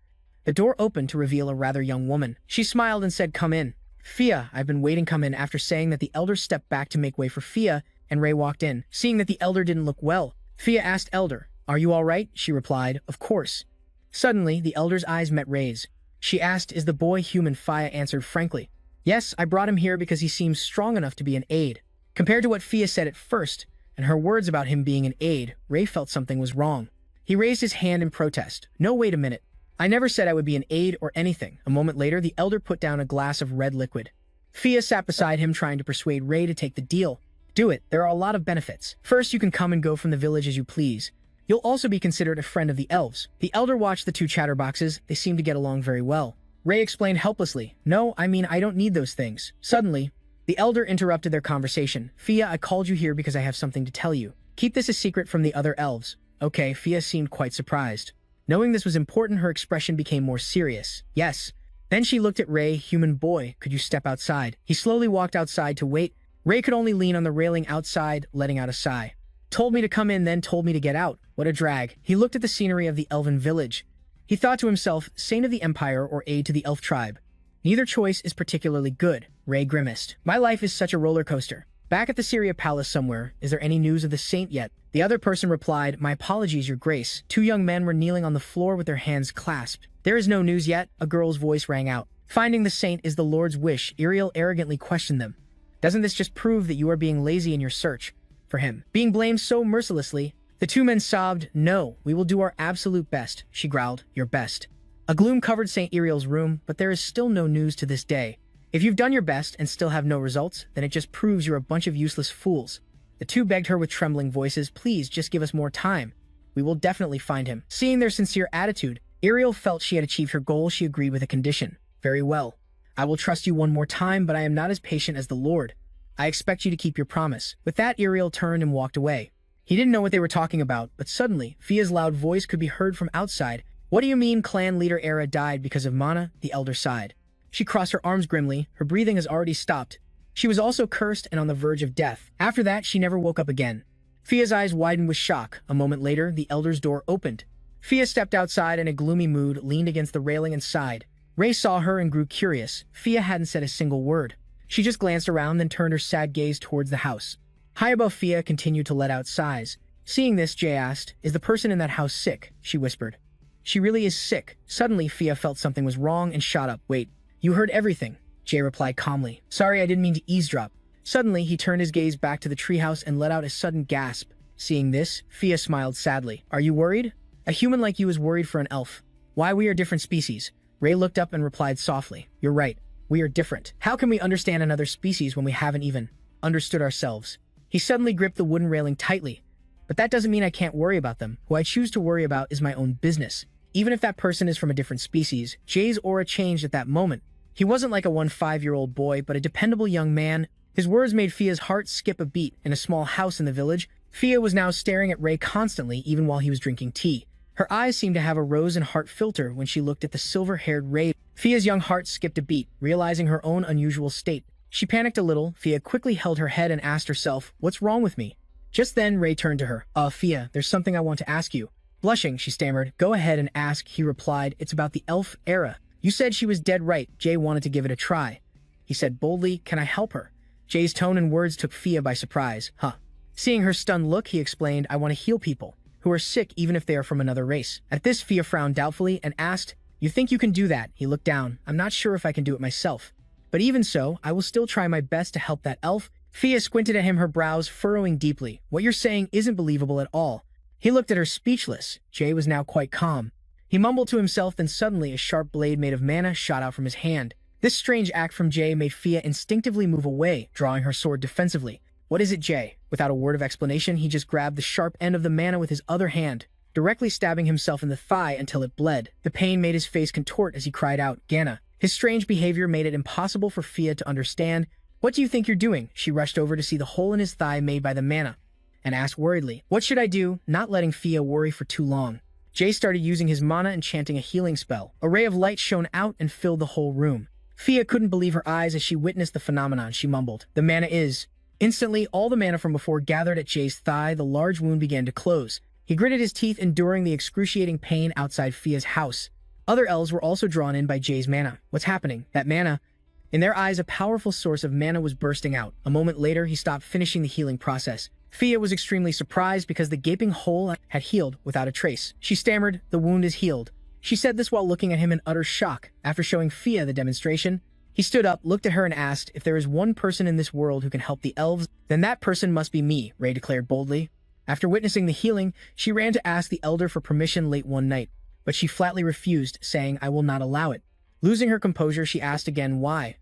The door opened to reveal a rather young woman. She smiled and said, come in. Fia, I've been waiting, come in. After saying that, the elder stepped back to make way for Fia, and Ray walked in. Seeing that the elder didn't look well, Fia asked Elder, are you all right? She replied, of course. Suddenly, the elder's eyes met Ray's. She asked, is the boy human? Fia answered frankly, yes, I brought him here because he seems strong enough to be an aid. Compared to what Fia said at first, and her words about him being an aid, Ray felt something was wrong. He raised his hand in protest. No, wait a minute. I never said I would be an aid or anything. A moment later, the elder put down a glass of red liquid. Fia sat beside him, trying to persuade Ray to take the deal. Do it. There are a lot of benefits. First, you can come and go from the village as you please. You'll also be considered a friend of the elves. The elder watched the 2 chatterboxes. They seemed to get along very well. Ray explained helplessly, no, I mean, I don't need those things. Suddenly, the elder interrupted their conversation. Fia, I called you here because I have something to tell you. Keep this a secret from the other elves. Okay, Fia seemed quite surprised. Knowing this was important, her expression became more serious. Yes. Then she looked at Ray, human boy, could you step outside? He slowly walked outside to wait. Ray could only lean on the railing outside, letting out a sigh. Told me to come in, then told me to get out. What a drag. He looked at the scenery of the elven village. He thought to himself, Saint of the Empire or aid to the elf tribe. Neither choice is particularly good. Ray grimaced. My life is such a roller coaster. Back at the Syria Palace somewhere, is there any news of the saint yet? The other person replied, my apologies, your grace. 2 young men were kneeling on the floor with their hands clasped. There is no news yet, a girl's voice rang out. Finding the saint is the Lord's wish. Iriel arrogantly questioned them. Doesn't this just prove that you are being lazy in your search for him? Being blamed so mercilessly, the 2 men sobbed. No, we will do our absolute best, she growled. Your best. A gloom covered St. Iriel's room, but there is still no news to this day. If you've done your best and still have no results, then it just proves you're a bunch of useless fools. The 2 begged her with trembling voices, please just give us more time. We will definitely find him. Seeing their sincere attitude, Iriel felt she had achieved her goal. She agreed with a condition. Very well. I will trust you one more time, but I am not as patient as the Lord. I expect you to keep your promise. With that, Iriel turned and walked away. He didn't know what they were talking about, but suddenly, Fia's loud voice could be heard from outside. What do you mean clan leader Era died because of Mana? The elder sighed. She crossed her arms grimly. Her breathing has already stopped. She was also cursed and on the verge of death. After that, she never woke up again. Fia's eyes widened with shock. A moment later, the elder's door opened. Fia stepped outside in a gloomy mood, leaned against the railing and sighed. Ray saw her and grew curious. Fia hadn't said a single word. She just glanced around, then turned her sad gaze towards the house. High above, Fia continued to let out sighs. Seeing this, Jay asked, is the person in that house sick? She whispered. She really is sick. Suddenly, Fia felt something was wrong and shot up. Wait, you heard everything, Jay replied calmly. Sorry, I didn't mean to eavesdrop. Suddenly, he turned his gaze back to the treehouse and let out a sudden gasp. Seeing this, Fia smiled sadly. Are you worried? A human like you is worried for an elf. Why, we are different species. Ray looked up and replied softly. You're right. We are different. How can we understand another species when we haven't even understood ourselves? He suddenly gripped the wooden railing tightly. But that doesn't mean I can't worry about them. Who I choose to worry about is my own business. Even if that person is from a different species, Jay's aura changed at that moment. He wasn't like a 15-year-old boy, but a dependable young man. His words made Fia's heart skip a beat. In a small house in the village, Fia was now staring at Ray constantly, even while he was drinking tea. Her eyes seemed to have a rose and heart filter when she looked at the silver-haired Ray. Fia's young heart skipped a beat, realizing her own unusual state. She panicked a little. Fia quickly held her head and asked herself, "What's wrong with me?" Just then, Ray turned to her. Fia, there's something I want to ask you." Blushing, she stammered, "Go ahead and ask," he replied. "It's about the elf era. You said she was dead, right?" Jay wanted to give it a try. He said boldly, "Can I help her?" Jay's tone and words took Fia by surprise. Seeing her stunned look, he explained, "I want to heal people who are sick even if they are from another race." At this, Fia frowned doubtfully and asked, "You think you can do that?" He looked down. "I'm not sure if I can do it myself. But even so, I will still try my best to help that elf." Fia squinted at him, her brows furrowing deeply. "What you're saying isn't believable at all." He looked at her speechless. Jay was now quite calm. He mumbled to himself, then suddenly a sharp blade made of mana shot out from his hand. This strange act from Jay made Fia instinctively move away, drawing her sword defensively. "What is it, Jay?" Without a word of explanation, he just grabbed the sharp end of the mana with his other hand, directly stabbing himself in the thigh until it bled. The pain made his face contort as he cried out, "Gana." His strange behavior made it impossible for Fia to understand. "What do you think you're doing?" She rushed over to see the hole in his thigh made by the mana, and asked worriedly, "What should I do?" Not letting Fia worry for too long, Jay started using his mana and chanting a healing spell. A ray of light shone out and filled the whole room. Fia couldn't believe her eyes as she witnessed the phenomenon. She mumbled, "The mana is..." Instantly, all the mana from before gathered at Jay's thigh. The large wound began to close. He gritted his teeth, enduring the excruciating pain outside Fia's house. Other elves were also drawn in by Jay's mana. "What's happening? That mana..." In their eyes, a powerful source of mana was bursting out. A moment later, he stopped finishing the healing process. Fia was extremely surprised because the gaping hole had healed without a trace. She stammered, "The wound is healed." She said this while looking at him in utter shock. After showing Fia the demonstration, he stood up, looked at her, and asked, "If there is one person in this world who can help the elves, then that person must be me," Ray declared boldly. After witnessing the healing, she ran to ask the elder for permission late one night, but she flatly refused, saying, "I will not allow it." Losing her composure, she asked again why.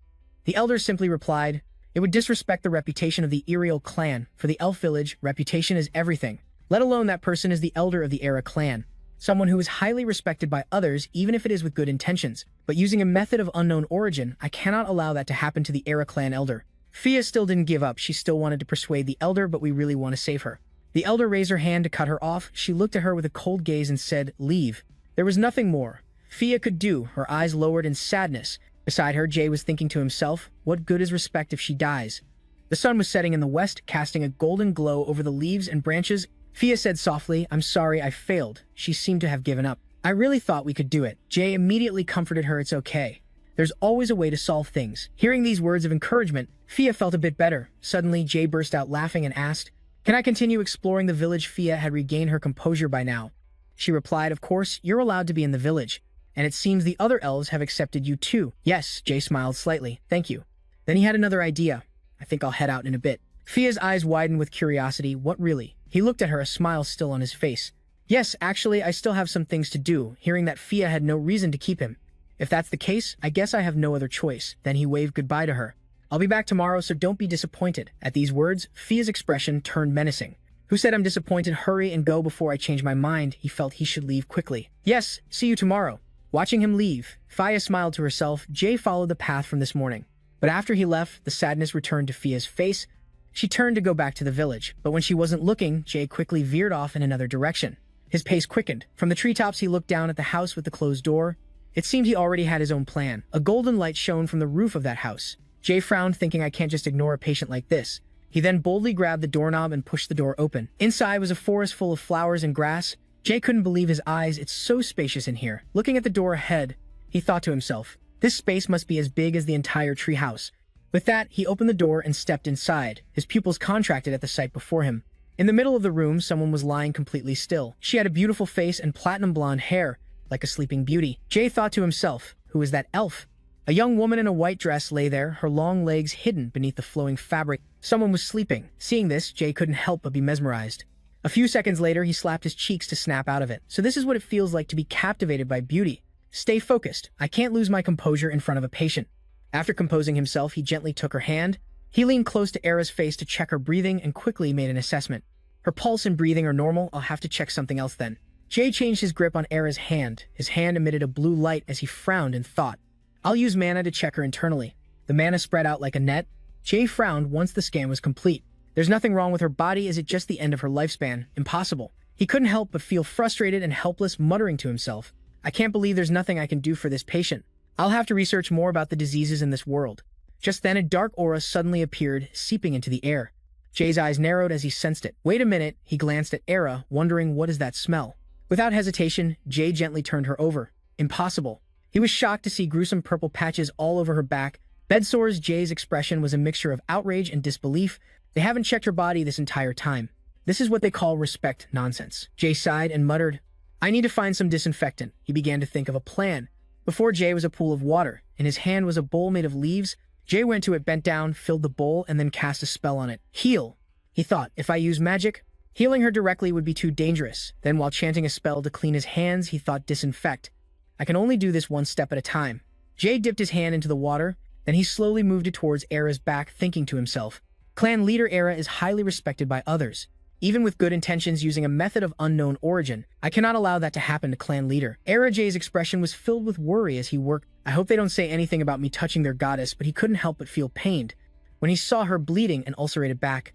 The elder simply replied, "It would disrespect the reputation of the Ariel clan. For the elf village, reputation is everything. Let alone that person is the elder of the Era clan. Someone who is highly respected by others, even if it is with good intentions. But using a method of unknown origin, I cannot allow that to happen to the Era clan elder." Fia still didn't give up. She still wanted to persuade the elder, but we really want to save her. The elder raised her hand to cut her off. She looked at her with a cold gaze and said, "Leave." There was nothing more Fia could do. Her eyes lowered in sadness. Beside her, Jay was thinking to himself, what good is respect if she dies? The sun was setting in the west, casting a golden glow over the leaves and branches. Fia said softly, "I'm sorry, I failed." She seemed to have given up. "I really thought we could do it." Jay immediately comforted her. "It's okay. There's always a way to solve things." Hearing these words of encouragement, Fia felt a bit better. Suddenly, Jay burst out laughing and asked, "Can I continue exploring the village?" Fia had regained her composure by now. She replied, "Of course, you're allowed to be in the village. And it seems the other elves have accepted you too." "Yes," Jay smiled slightly. "Thank you." Then he had another idea. "I think I'll head out in a bit." Fia's eyes widened with curiosity. "What really?" He looked at her, a smile still on his face. "Yes, actually, I still have some things to do." Hearing that Fia had no reason to keep him. "If that's the case, I guess I have no other choice." Then he waved goodbye to her. "I'll be back tomorrow, so don't be disappointed." At these words, Fia's expression turned menacing. "Who said I'm disappointed? Hurry and go before I change my mind." He felt he should leave quickly. "Yes, see you tomorrow." Watching him leave, Fia smiled to herself. Jay followed the path from this morning. But after he left, the sadness returned to Fia's face. She turned to go back to the village, but when she wasn't looking, Jay quickly veered off in another direction. His pace quickened. From the treetops, he looked down at the house with the closed door. It seemed he already had his own plan. A golden light shone from the roof of that house. Jay frowned, thinking, "I can't just ignore a patient like this." He then boldly grabbed the doorknob and pushed the door open. Inside was a forest full of flowers and grass. Jay couldn't believe his eyes. "It's so spacious in here." Looking at the door ahead, he thought to himself, "This space must be as big as the entire treehouse." With that, he opened the door and stepped inside. His pupils contracted at the sight before him. In the middle of the room, someone was lying completely still. She had a beautiful face and platinum blonde hair, like a sleeping beauty. Jay thought to himself, who is that elf? A young woman in a white dress lay there, her long legs hidden beneath the flowing fabric. Someone was sleeping. Seeing this, Jay couldn't help but be mesmerized. A few seconds later, he slapped his cheeks to snap out of it. So this is what it feels like to be captivated by beauty. Stay focused. I can't lose my composure in front of a patient. After composing himself, he gently took her hand. He leaned close to Era's face to check her breathing and quickly made an assessment. Her pulse and breathing are normal. I'll have to check something else then. Jay changed his grip on Era's hand. His hand emitted a blue light as he frowned in thought. I'll use mana to check her internally. The mana spread out like a net. Jay frowned once the scan was complete. There's nothing wrong with her body. Is it just the end of her lifespan? Impossible. He couldn't help but feel frustrated and helpless, muttering to himself, I can't believe there's nothing I can do for this patient. I'll have to research more about the diseases in this world. Just then, a dark aura suddenly appeared, seeping into the air. Jay's eyes narrowed as he sensed it. Wait a minute, he glanced at Era, wondering what is that smell. Without hesitation, Jay gently turned her over. Impossible. He was shocked to see gruesome purple patches all over her back. Bedsores. Jay's expression was a mixture of outrage and disbelief. They haven't checked her body this entire time. This is what they call respect nonsense. Jay sighed and muttered, I need to find some disinfectant. He began to think of a plan. Before Jay was a pool of water. In his hand was a bowl made of leaves. Jay went to it, bent down, filled the bowl, and then cast a spell on it. Heal. He thought, if I use magic, healing her directly would be too dangerous. Then while chanting a spell to clean his hands, he thought disinfect. I can only do this one step at a time. Jay dipped his hand into the water, then he slowly moved it towards Era's back, thinking to himself, Clan leader Era is highly respected by others. Even with good intentions using a method of unknown origin, I cannot allow that to happen to clan leader. Era. Jay's expression was filled with worry as he worked. I hope they don't say anything about me touching their goddess, but he couldn't help but feel pained when he saw her bleeding and ulcerated back.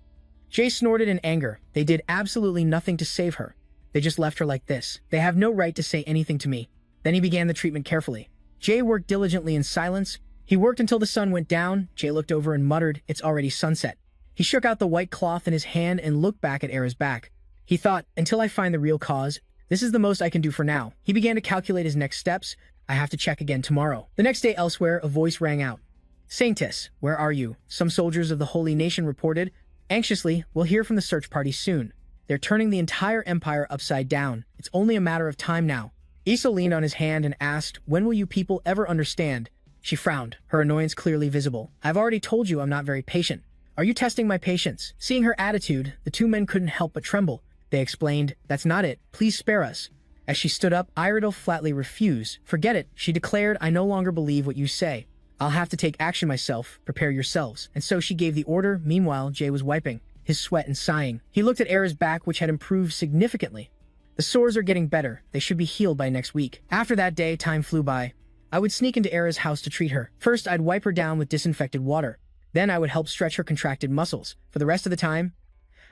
Jay snorted in anger. They did absolutely nothing to save her. They just left her like this. They have no right to say anything to me. Then he began the treatment carefully. Jay worked diligently in silence. He worked until the sun went down. Jay looked over and muttered, it's already sunset. He shook out the white cloth in his hand and looked back at Era's back. He thought, until I find the real cause, this is the most I can do for now. He began to calculate his next steps. I have to check again tomorrow. The next day elsewhere, a voice rang out. Saintess, where are you? Some soldiers of the Holy Nation reported. Anxiously, we'll hear from the search party soon. They're turning the entire empire upside down. It's only a matter of time now. Issa leaned on his hand and asked, when will you people ever understand? She frowned, her annoyance clearly visible. I've already told you I'm not very patient. Are you testing my patience? Seeing her attitude, the two men couldn't help but tremble. They explained, that's not it. Please spare us. As she stood up, Iredale flatly refused. Forget it, she declared. I no longer believe what you say. I'll have to take action myself. Prepare yourselves. And so she gave the order. Meanwhile, Jay was wiping his sweat and sighing. He looked at Era's back, which had improved significantly. The sores are getting better. They should be healed by next week. After that day, time flew by. I would sneak into Era's house to treat her. First, I'd wipe her down with disinfected water. Then I would help stretch her contracted muscles. For the rest of the time,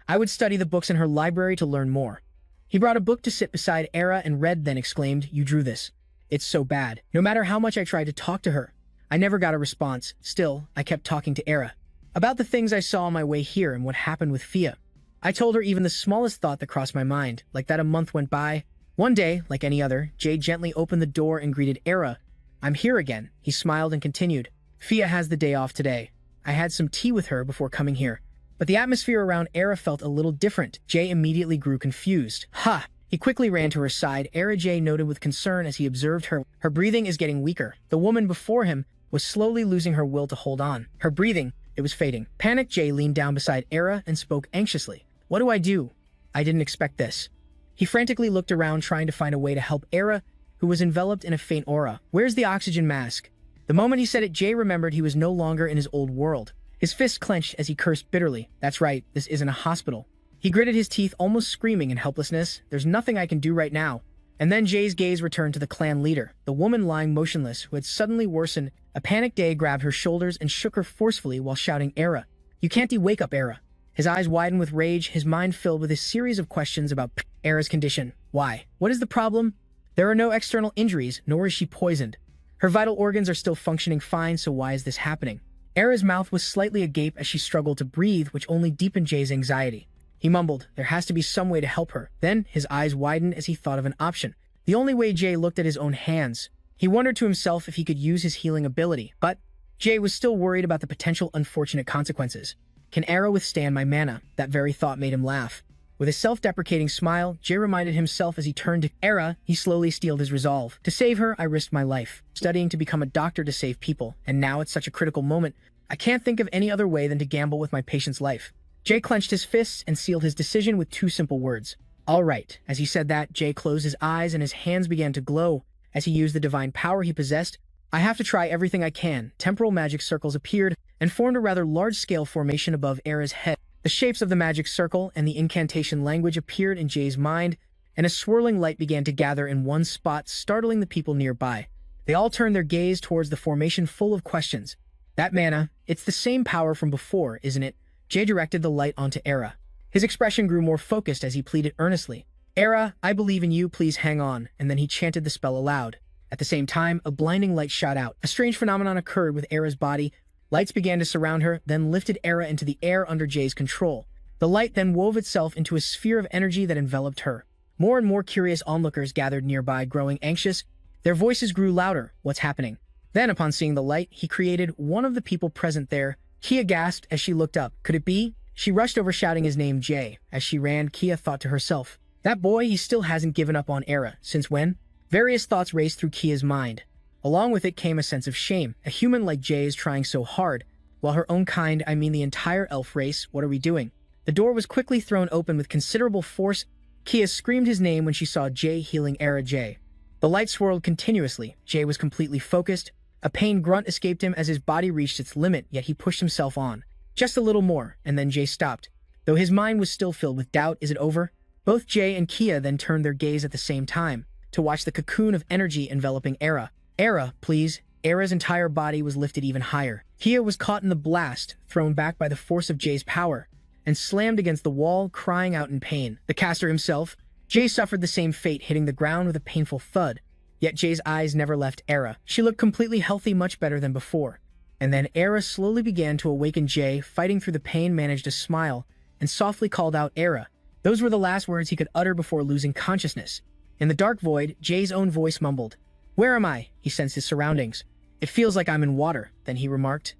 I would study the books in her library to learn more. He brought a book to sit beside Era and read, then exclaimed, you drew this. It's so bad. No matter how much I tried to talk to her, I never got a response. Still, I kept talking to Era about the things I saw on my way here and what happened with Fia. I told her even the smallest thought that crossed my mind. Like that, a month went by. One day, like any other, Jay gently opened the door and greeted Era. I'm here again. He smiled and continued. Fia has the day off today. I had some tea with her before coming here. But the atmosphere around Era felt a little different. Jay immediately grew confused. Ha! He quickly ran to her side. Era. Jay noted with concern as he observed her. Her breathing is getting weaker. The woman before him was slowly losing her will to hold on. Her breathing, it was fading. Panicked, Jay leaned down beside Era and spoke anxiously. What do I do? I didn't expect this. He frantically looked around, trying to find a way to help Era, who was enveloped in a faint aura. Where's the oxygen mask? The moment he said it, Jay remembered he was no longer in his old world. His fists clenched as he cursed bitterly. That's right, this isn't a hospital. He gritted his teeth, almost screaming in helplessness. There's nothing I can do right now. And then Jay's gaze returned to the clan leader, the woman lying motionless, who had suddenly worsened. A panicked Jay grabbed her shoulders and shook her forcefully while shouting, Era. You can't wake up, Era. His eyes widened with rage, his mind filled with a series of questions about Era's condition. Why? What is the problem? There are no external injuries, nor is she poisoned. Her vital organs are still functioning fine, so why is this happening? Era's mouth was slightly agape as she struggled to breathe, which only deepened Jay's anxiety. He mumbled, there has to be some way to help her. Then, his eyes widened as he thought of an option. The only way. Jay looked at his own hands. He wondered to himself if he could use his healing ability, but Jay was still worried about the potential unfortunate consequences. Can Era withstand my mana? That very thought made him laugh. With a self-deprecating smile, Jay reminded himself as he turned to Era. He slowly steeled his resolve. To save her, I risked my life, studying to become a doctor to save people, and now at such a critical moment, I can't think of any other way than to gamble with my patient's life. Jay clenched his fists and sealed his decision with two simple words. All right. As he said that, Jay closed his eyes and his hands began to glow as he used the divine power he possessed. I have to try everything I can. Temporal magic circles appeared and formed a rather large-scale formation above Era's head. The shapes of the magic circle and the incantation language appeared in Jay's mind, and a swirling light began to gather in one spot, startling the people nearby. They all turned their gaze towards the formation full of questions. That mana, it's the same power from before, isn't it? Jay directed the light onto Era. His expression grew more focused as he pleaded earnestly. Era, I believe in you, please hang on, and then he chanted the spell aloud. At the same time, a blinding light shot out. A strange phenomenon occurred with Era's body. Lights began to surround her, then lifted Era into the air under Jay's control. The light then wove itself into a sphere of energy that enveloped her. More and more curious onlookers gathered nearby, growing anxious. Their voices grew louder. What's happening? Then, upon seeing the light, he created one of the people present there. Kia gasped as she looked up. Could it be? She rushed over shouting his name, Jay. As she ran, Kia thought to herself, that boy, he still hasn't given up on Era. Since when? Various thoughts raced through Kia's mind. Along with it came a sense of shame. A human like Jay is trying so hard, while her own kind, I mean the entire elf race, what are we doing? The door was quickly thrown open with considerable force. Kia screamed his name when she saw Jay healing Era Jay. The light swirled continuously. Jay was completely focused. A pain grunt escaped him as his body reached its limit, yet he pushed himself on. Just a little more, and then Jay stopped. Though his mind was still filled with doubt, is it over? Both Jay and Kia then turned their gaze at the same time, to watch the cocoon of energy enveloping Era. Era, please. Era's entire body was lifted even higher. Kia was caught in the blast, thrown back by the force of Jay's power, and slammed against the wall, crying out in pain. The caster himself, Jay, suffered the same fate, hitting the ground with a painful thud. Yet Jay's eyes never left Era. She looked completely healthy, much better than before. And then Era slowly began to awaken. Jay, fighting through the pain, managed to smile, and softly called out, Era. Those were the last words he could utter before losing consciousness. In the dark void, Jay's own voice mumbled. Where am I? He sensed his surroundings. It feels like I'm in water, then he remarked.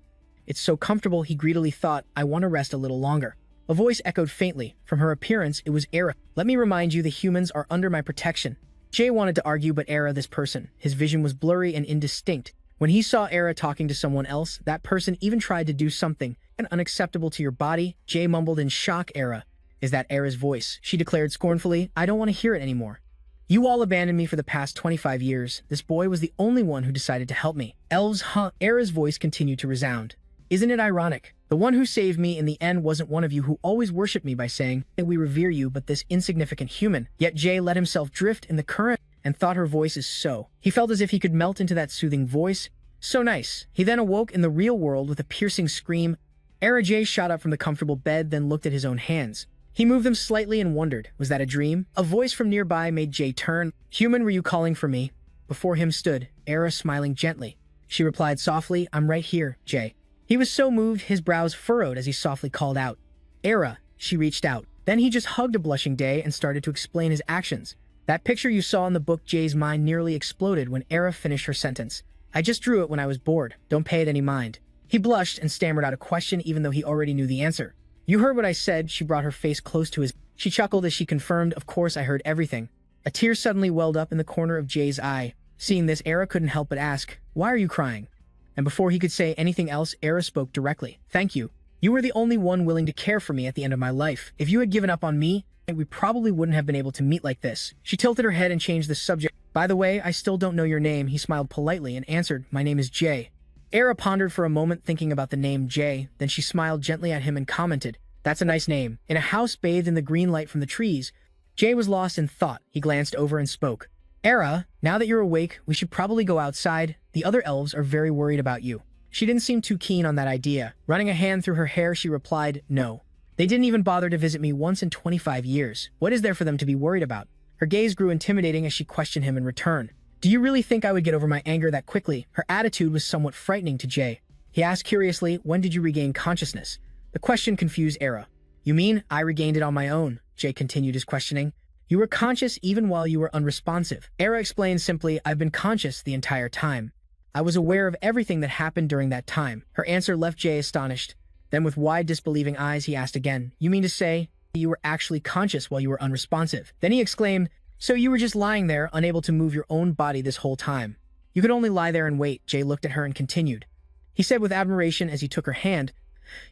It's so comfortable, he greedily thought. I want to rest a little longer. A voice echoed faintly. From her appearance, it was Era. Let me remind you, the humans are under my protection. Jay wanted to argue, but Era, this person. His vision was blurry and indistinct. When he saw Era talking to someone else, that person even tried to do something unacceptable to your body. Jay mumbled in shock. Era. Is that Era's voice? She declared scornfully. I don't want to hear it anymore. You all abandoned me for the past 25 years. This boy was the only one who decided to help me. Elves, huh? Era's voice continued to resound. Isn't it ironic? The one who saved me in the end wasn't one of you who always worshipped me by saying that we revere you, but this insignificant human. Yet Jay let himself drift in the current and thought her voice is so. He felt as if he could melt into that soothing voice. So nice. He then awoke in the real world with a piercing scream. Era. Jay shot up from the comfortable bed, then looked at his own hands. He moved them slightly and wondered, was that a dream? A voice from nearby made Jay turn. Human, were you calling for me? Before him stood Era, smiling gently. She replied softly, I'm right here, Jay. He was so moved, his brows furrowed as he softly called out. Era. She reached out. Then he just hugged a blushing Jay and started to explain his actions. That picture you saw in the book, Jay's mind nearly exploded when Era finished her sentence. I just drew it when I was bored. Don't pay it any mind. He blushed and stammered out a question even though he already knew the answer. You heard what I said. She brought her face close to his. She chuckled as she confirmed, of course I heard everything. A tear suddenly welled up in the corner of Jay's eye. Seeing this, Era couldn't help but ask, why are you crying? And before he could say anything else, Era spoke directly. Thank you. You were the only one willing to care for me at the end of my life. If you had given up on me, we probably wouldn't have been able to meet like this. She tilted her head and changed the subject. By the way, I still don't know your name. He smiled politely and answered, my name is Jay. Era pondered for a moment, thinking about the name Jay. Then she smiled gently at him and commented, that's a nice name. In a house bathed in the green light from the trees, Jay was lost in thought. He glanced over and spoke. Era, now that you're awake, we should probably go outside. The other elves are very worried about you. She didn't seem too keen on that idea. Running a hand through her hair, she replied, no. They didn't even bother to visit me once in 25 years. What is there for them to be worried about? Her gaze grew intimidating as she questioned him in return. Do you really think I would get over my anger that quickly? Her attitude was somewhat frightening to Jay. He asked curiously, when did you regain consciousness? The question confused Era. You mean I regained it on my own? Jay continued his questioning. You were conscious even while you were unresponsive. Era explained simply, I've been conscious the entire time. I was aware of everything that happened during that time. Her answer left Jay astonished. Then with wide disbelieving eyes, he asked again, you mean to say you were actually conscious while you were unresponsive? Then he exclaimed, so you were just lying there, unable to move your own body this whole time? You could only lie there and wait. Jay looked at her and continued. He said with admiration as he took her hand,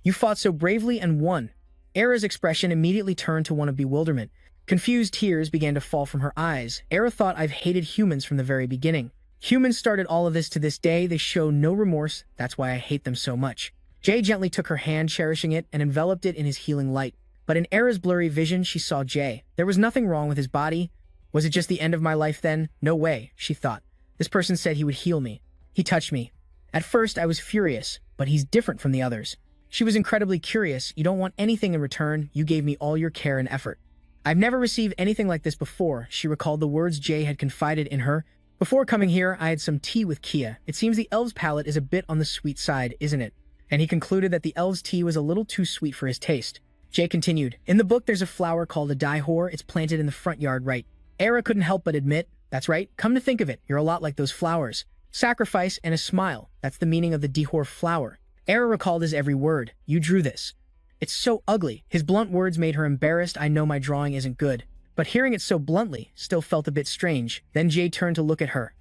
you fought so bravely and won. Era's expression immediately turned to one of bewilderment. Confused tears began to fall from her eyes. Era thought, I've hated humans from the very beginning. Humans started all of this. To this day, they show no remorse. That's why I hate them so much. Jay gently took her hand, cherishing it, and enveloped it in his healing light. But in Era's blurry vision, she saw Jay. There was nothing wrong with his body. Was it just the end of my life then? No way, she thought. This person said he would heal me. He touched me. At first, I was furious, but he's different from the others. She was incredibly curious. You don't want anything in return. You gave me all your care and effort. I've never received anything like this before. She recalled the words Jay had confided in her. Before coming here, I had some tea with Kia. It seems the elf's palate is a bit on the sweet side, isn't it? And he concluded that the elf's tea was a little too sweet for his taste. Jay continued, in the book there's a flower called a dihor. It's planted in the front yard, right? Era couldn't help but admit, that's right. Come to think of it, you're a lot like those flowers. Sacrifice and a smile. That's the meaning of the dihor flower. Era recalled his every word. You drew this. It's so ugly. His blunt words made her embarrassed. I know my drawing isn't good. But hearing it so bluntly still felt a bit strange. Then Jay turned to look at her,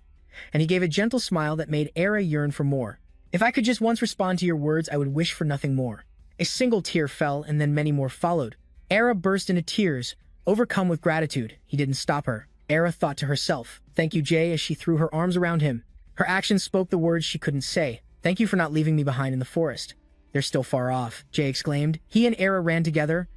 and he gave a gentle smile that made Era yearn for more. If I could just once respond to your words, I would wish for nothing more. A single tear fell, and then many more followed. Era burst into tears, overcome with gratitude. He didn't stop her. Era thought to herself, thank you, Jay, as she threw her arms around him. Her actions spoke the words she couldn't say. Thank you for not leaving me behind in the forest. They're still far off, Jay exclaimed. He and Era ran together.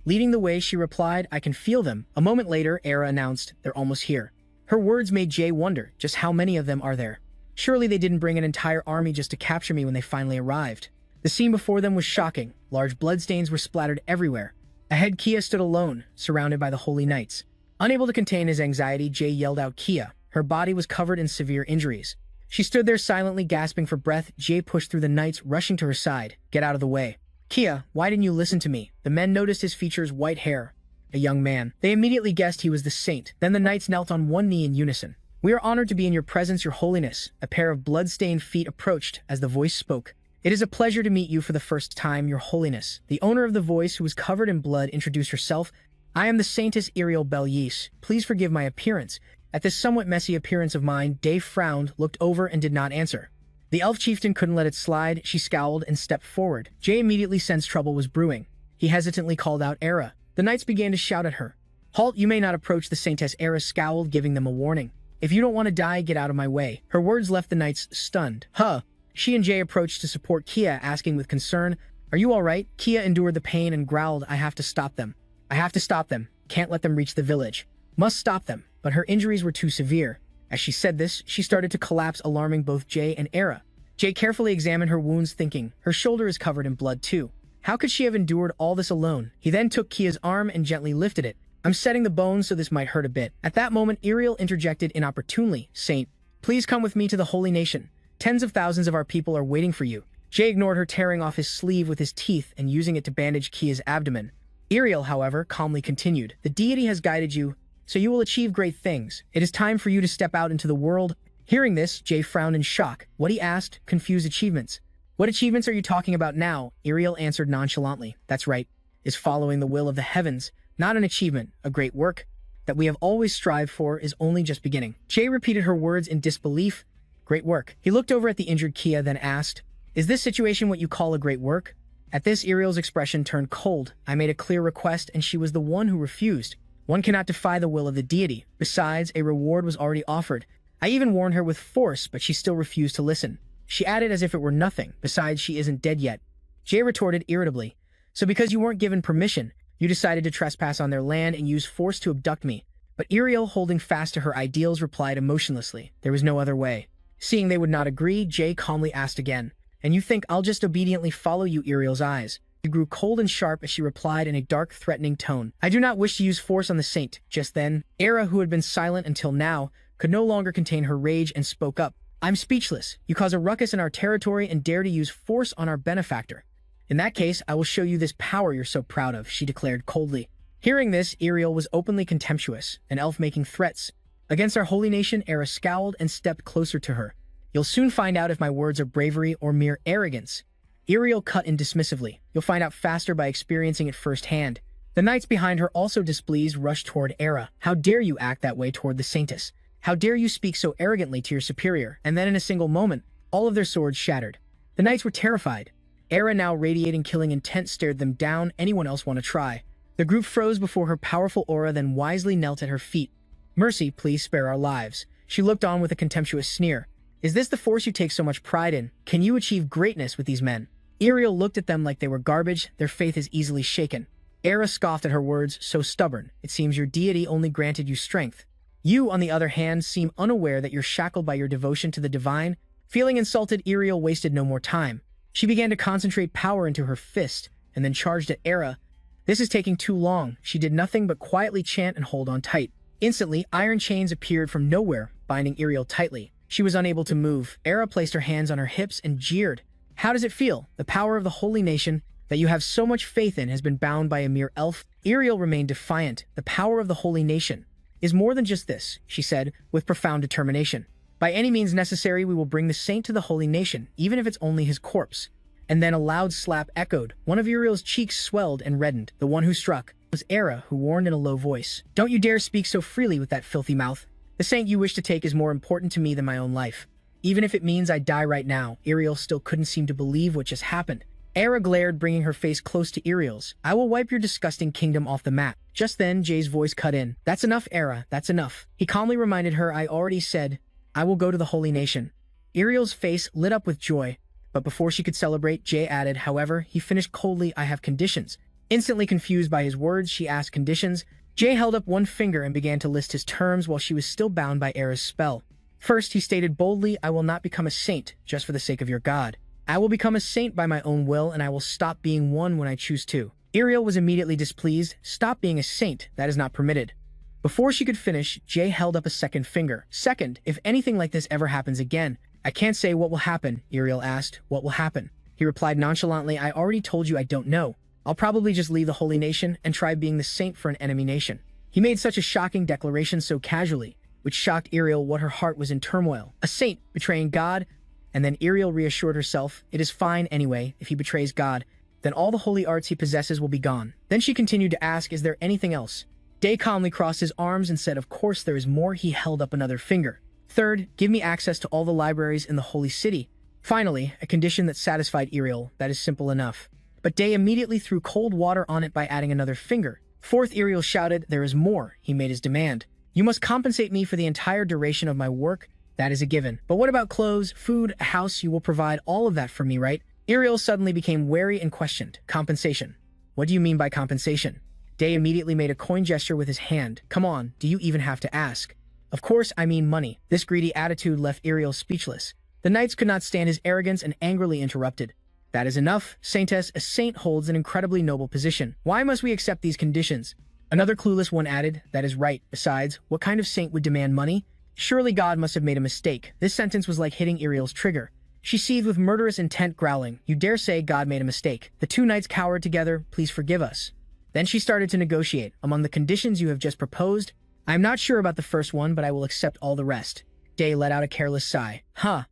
Leading the way, she replied, I can feel them. A moment later, Era announced, they're almost here. Her words made Jay wonder, just how many of them are there? Surely they didn't bring an entire army just to capture me when they finally arrived. The scene before them was shocking. Large bloodstains were splattered everywhere. Ahead, Kia stood alone, surrounded by the holy knights. Unable to contain his anxiety, Jay yelled out Kia. Her body was covered in severe injuries. She stood there silently, gasping for breath. Jay pushed through the knights, rushing to her side. Get out of the way. Kia, why didn't you listen to me? The men noticed his features, white hair. A young man. They immediately guessed he was the saint. Then the knights knelt on one knee in unison. We are honored to be in your presence, your holiness. A pair of blood-stained feet approached as the voice spoke. It is a pleasure to meet you for the first time, your holiness. The owner of the voice, who was covered in blood, introduced herself. I am the Saintess Ariel Belyis. Please forgive my appearance. At this somewhat messy appearance of mine, Dave frowned, looked over, and did not answer. The elf chieftain couldn't let it slide. She scowled and stepped forward. Jay immediately sensed trouble was brewing. He hesitantly called out Era. The knights began to shout at her. Halt, you may not approach the Saintess. Era scowled, giving them a warning. If you don't want to die, get out of my way. Her words left the knights stunned. Huh. She and Jay approached to support Kia, asking with concern, are you all right? Kia endured the pain and growled, I have to stop them. I have to stop them. Can't let them reach the village. Must stop them. But her injuries were too severe. As she said this, she started to collapse, alarming both Jay and Era. Jay carefully examined her wounds, thinking, her shoulder is covered in blood too. How could she have endured all this alone? He then took Kia's arm and gently lifted it. I'm setting the bones, so this might hurt a bit. At that moment, Ariel interjected inopportunely. Saint, please come with me to the holy nation. Tens of thousands of our people are waiting for you. Jay ignored her, tearing off his sleeve with his teeth and using it to bandage Kia's abdomen. Ariel, however, calmly continued, the deity has guided you, so you will achieve great things. It is time for you to step out into the world. Hearing this, Jay frowned in shock. What, he asked, confused. Achievements. What achievements are you talking about now? Ariel answered nonchalantly. That's right, is following the will of the heavens. Not an achievement, a great work that we have always strived for is only just beginning. Jay repeated her words in disbelief. Great work. He looked over at the injured Kia, then asked, is this situation what you call a great work? At this, Ariel's expression turned cold. I made a clear request, and she was the one who refused. One cannot defy the will of the deity. Besides, a reward was already offered. I even warned her with force, but she still refused to listen. She added as if it were nothing. Besides, she isn't dead yet. Jay retorted irritably. So because you weren't given permission, you decided to trespass on their land and use force to abduct me. But Ariel, holding fast to her ideals, replied emotionlessly. There was no other way. Seeing they would not agree, Jay calmly asked again, and you think I'll just obediently follow you? Ariel's eyes. She grew cold and sharp as she replied in a dark, threatening tone. I do not wish to use force on the saint. Just then, Era, who had been silent until now, could no longer contain her rage and spoke up. I'm speechless. You cause a ruckus in our territory and dare to use force on our benefactor. In that case, I will show you this power you're so proud of, she declared coldly. Hearing this, Ariel was openly contemptuous, an elf making threats. Against our holy nation, Era scowled and stepped closer to her. You'll soon find out if my words are bravery or mere arrogance. Ariel cut in dismissively. You'll find out faster by experiencing it firsthand. The knights behind her, also displeased, rushed toward Era. How dare you act that way toward the saintess? How dare you speak so arrogantly to your superior? And then in a single moment, all of their swords shattered. The knights were terrified. Era, now radiating killing intent, stared them down. Anyone else want to try? The group froze before her powerful aura, then wisely knelt at her feet. Mercy, please spare our lives. She looked on with a contemptuous sneer. Is this the force you take so much pride in? Can you achieve greatness with these men? Ariel looked at them like they were garbage. Their faith is easily shaken. Era scoffed at her words, so stubborn. It seems your deity only granted you strength. You, on the other hand, seem unaware that you're shackled by your devotion to the divine. Feeling insulted, Ariel wasted no more time. She began to concentrate power into her fist, and then charged at Era. This is taking too long. She did nothing but quietly chant and hold on tight. Instantly, iron chains appeared from nowhere, binding Ariel tightly. She was unable to move. Era placed her hands on her hips and jeered. How does it feel? The power of the holy nation that you have so much faith in has been bound by a mere elf? Ariel remained defiant. The power of the holy nation is more than just this, she said, with profound determination. By any means necessary, we will bring the saint to the holy nation, even if it's only his corpse. And then a loud slap echoed. One of Ariel's cheeks swelled and reddened. The one who struck was Era, who warned in a low voice. Don't you dare speak so freely with that filthy mouth. The saint you wish to take is more important to me than my own life. Even if it means I die right now. Ariel still couldn't seem to believe what just happened. Era glared, bringing her face close to Ariel's. I will wipe your disgusting kingdom off the map. Just then, Jay's voice cut in. That's enough, Era. That's enough. He calmly reminded her, I already said, I will go to the holy nation. Ariel's face lit up with joy. But before she could celebrate, Jay added, however, he finished coldly, I have conditions. Instantly confused by his words, she asked conditions. Jay held up one finger and began to list his terms while she was still bound by Era's spell. First, he stated boldly, I will not become a saint just for the sake of your god. I will become a saint by my own will, and I will stop being one when I choose to. Ariel was immediately displeased. Stop being a saint. That is not permitted. Before she could finish, Jay held up a second finger. Second, if anything like this ever happens again, I can't say what will happen, Ariel asked. What will happen? He replied nonchalantly, I already told you I don't know. I'll probably just leave the holy nation and try being the saint for an enemy nation. He made such a shocking declaration so casually, which shocked Ariel what her heart was in turmoil. A saint betraying God? And then Ariel reassured herself, it is fine anyway, if he betrays God, then all the holy arts he possesses will be gone. Then she continued to ask, is there anything else? Day calmly crossed his arms and said, of course there is more. He held up another finger. Third, give me access to all the libraries in the holy city. Finally, a condition that satisfied Ariel. That is simple enough. But Day immediately threw cold water on it by adding another finger. Fourth, Ariel shouted, there is more. He made his demand. You must compensate me for the entire duration of my work. That is a given. But what about clothes, food, a house? You will provide all of that for me, right? Ariel suddenly became wary and questioned. Compensation. What do you mean by compensation? Day immediately made a coin gesture with his hand. Come on, do you even have to ask? Of course, I mean money. This greedy attitude left Ariel speechless. The knights could not stand his arrogance and angrily interrupted. That is enough, Saintess. A saint holds an incredibly noble position. Why must we accept these conditions? Another clueless one added, that is right. Besides, what kind of saint would demand money? Surely God must have made a mistake. This sentence was like hitting Ariel's trigger. She seethed with murderous intent, growling, you dare say God made a mistake. The two knights cowered together. Please forgive us. Then she started to negotiate. Among the conditions you have just proposed, I am not sure about the first one, but I will accept all the rest. Day let out a careless sigh.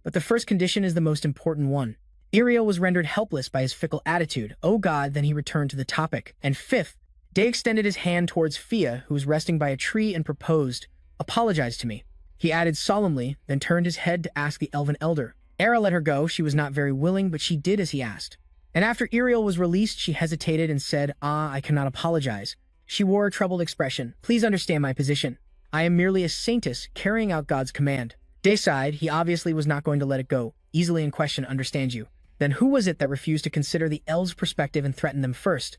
But the first condition is the most important one. Ariel was rendered helpless by his fickle attitude. Oh God, then he returned to the topic. And fifth, Day extended his hand towards Fia, who was resting by a tree, and proposed, apologize to me. He added solemnly, then turned his head to ask the elven elder. Era let her go. She was not very willing, but she did as he asked. And after Ariel was released, she hesitated and said, I cannot apologize. She wore a troubled expression. Please understand my position. I am merely a saintess carrying out God's command. Day sighed. He obviously was not going to let it go. Easily in question, understand you. Then who was it that refused to consider the elves' perspective and threatened them first?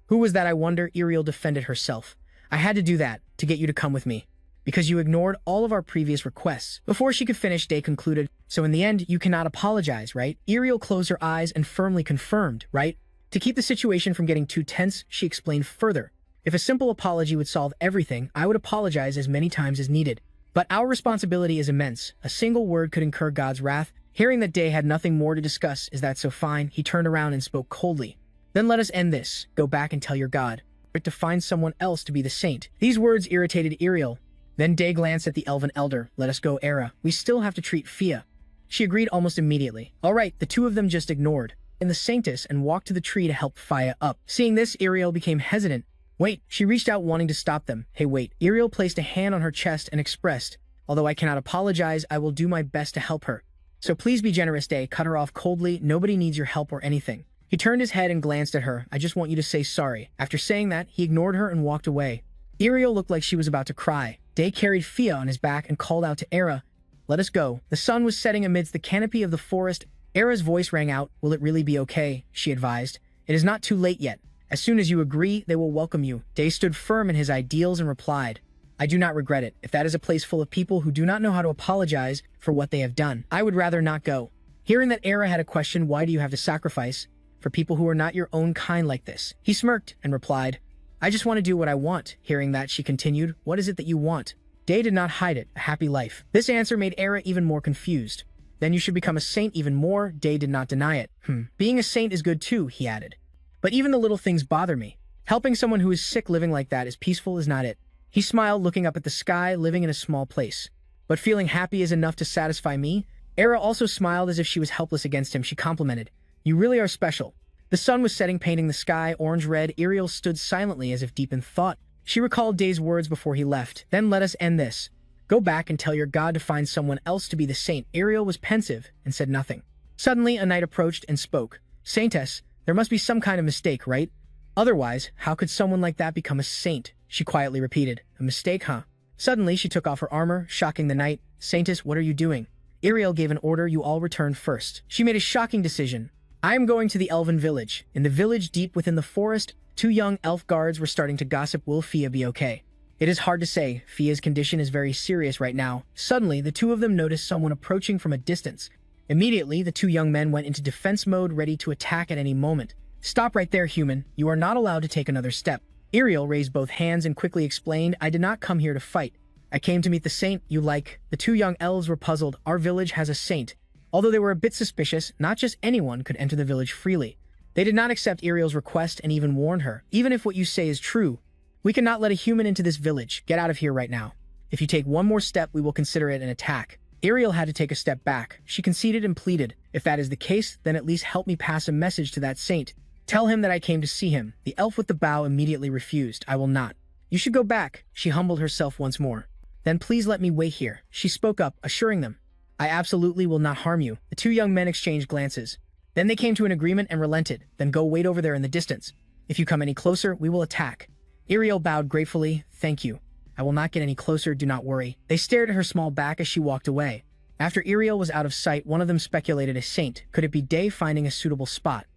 Who was that, I wonder? Ariel defended herself. I had to do that, to get you to come with me. Because you ignored all of our previous requests. Before she could finish, Day concluded, so in the end, you cannot apologize, right? Ariel closed her eyes and firmly confirmed, right? To keep the situation from getting too tense, she explained further. If a simple apology would solve everything, I would apologize as many times as needed. But our responsibility is immense. A single word could incur God's wrath. Hearing that Day had nothing more to discuss, is that so fine? He turned around and spoke coldly. Then let us end this. Go back and tell your God. But to find someone else to be the saint. These words irritated Ariel. Then Day glanced at the elven elder. Let us go, Era. We still have to treat Fia. She agreed almost immediately. All right, the two of them just ignored in the saintess and walked to the tree to help Fia up. Seeing this, Ariel became hesitant. Wait, she reached out wanting to stop them. Hey, wait. Ariel placed a hand on her chest and expressed, although I cannot apologize, I will do my best to help her. So please be generous, Day. Cut her off coldly. Nobody needs your help or anything. He turned his head and glanced at her. I just want you to say sorry. After saying that, he ignored her and walked away. Ariel looked like she was about to cry. Day carried Fia on his back and called out to Era, let us go. The sun was setting amidst the canopy of the forest. Era's voice rang out. Will it really be okay? She advised. It is not too late yet. As soon as you agree, they will welcome you. Day stood firm in his ideals and replied, I do not regret it. If that is a place full of people who do not know how to apologize for what they have done, I would rather not go. Hearing that Era had a question, why do you have to sacrifice for people who are not your own kind like this? He smirked and replied, I just want to do what I want. Hearing that, she continued, what is it that you want? Day did not hide it, a happy life. This answer made Era even more confused. Then you should become a saint even more. Day did not deny it. Being a saint is good too, he added. But even the little things bother me. Helping someone who is sick living like that is peaceful is not it. He smiled, looking up at the sky, living in a small place. But feeling happy is enough to satisfy me. Era also smiled as if she was helpless against him. She complimented, you really are special. The sun was setting, painting the sky orange-red. Ariel stood silently as if deep in thought. She recalled Day's words before he left. Then let us end this. Go back and tell your god to find someone else to be the saint. Ariel was pensive and said nothing. Suddenly, a knight approached and spoke. Saintess, there must be some kind of mistake, right? Otherwise, how could someone like that become a saint? She quietly repeated. A mistake, huh? Suddenly, she took off her armor, shocking the knight. Saintess, what are you doing? Ariel gave an order. You all return first. She made a shocking decision. I am going to the elven village. In the village deep within the forest, 2 young elf guards were starting to gossip. Will Fia be okay? It is hard to say. Fia's condition is very serious right now. Suddenly, the 2 of them noticed someone approaching from a distance. Immediately, the 2 young men went into defense mode, ready to attack at any moment. Stop right there, human. You are not allowed to take another step. Ariel raised both hands and quickly explained, I did not come here to fight. I came to meet the saint you like. The 2 young elves were puzzled. Our village has a saint. Although they were a bit suspicious, not just anyone could enter the village freely. They did not accept Ariel's request and even warned her, even if what you say is true, we cannot let a human into this village. Get out of here right now. If you take one more step, we will consider it an attack. Ariel had to take a step back. She conceded and pleaded, if that is the case, then at least help me pass a message to that saint. Tell him that I came to see him. The elf with the bow immediately refused. I will not. You should go back. She humbled herself once more. Then please let me wait here. She spoke up, assuring them. I absolutely will not harm you. The 2 young men exchanged glances. Then they came to an agreement and relented. Then go wait over there in the distance. If you come any closer, we will attack. Ariel bowed gratefully. Thank you. I will not get any closer, do not worry. They stared at her small back as she walked away. After Ariel was out of sight, one of them speculated a saint. Could it be Day finding a suitable spot?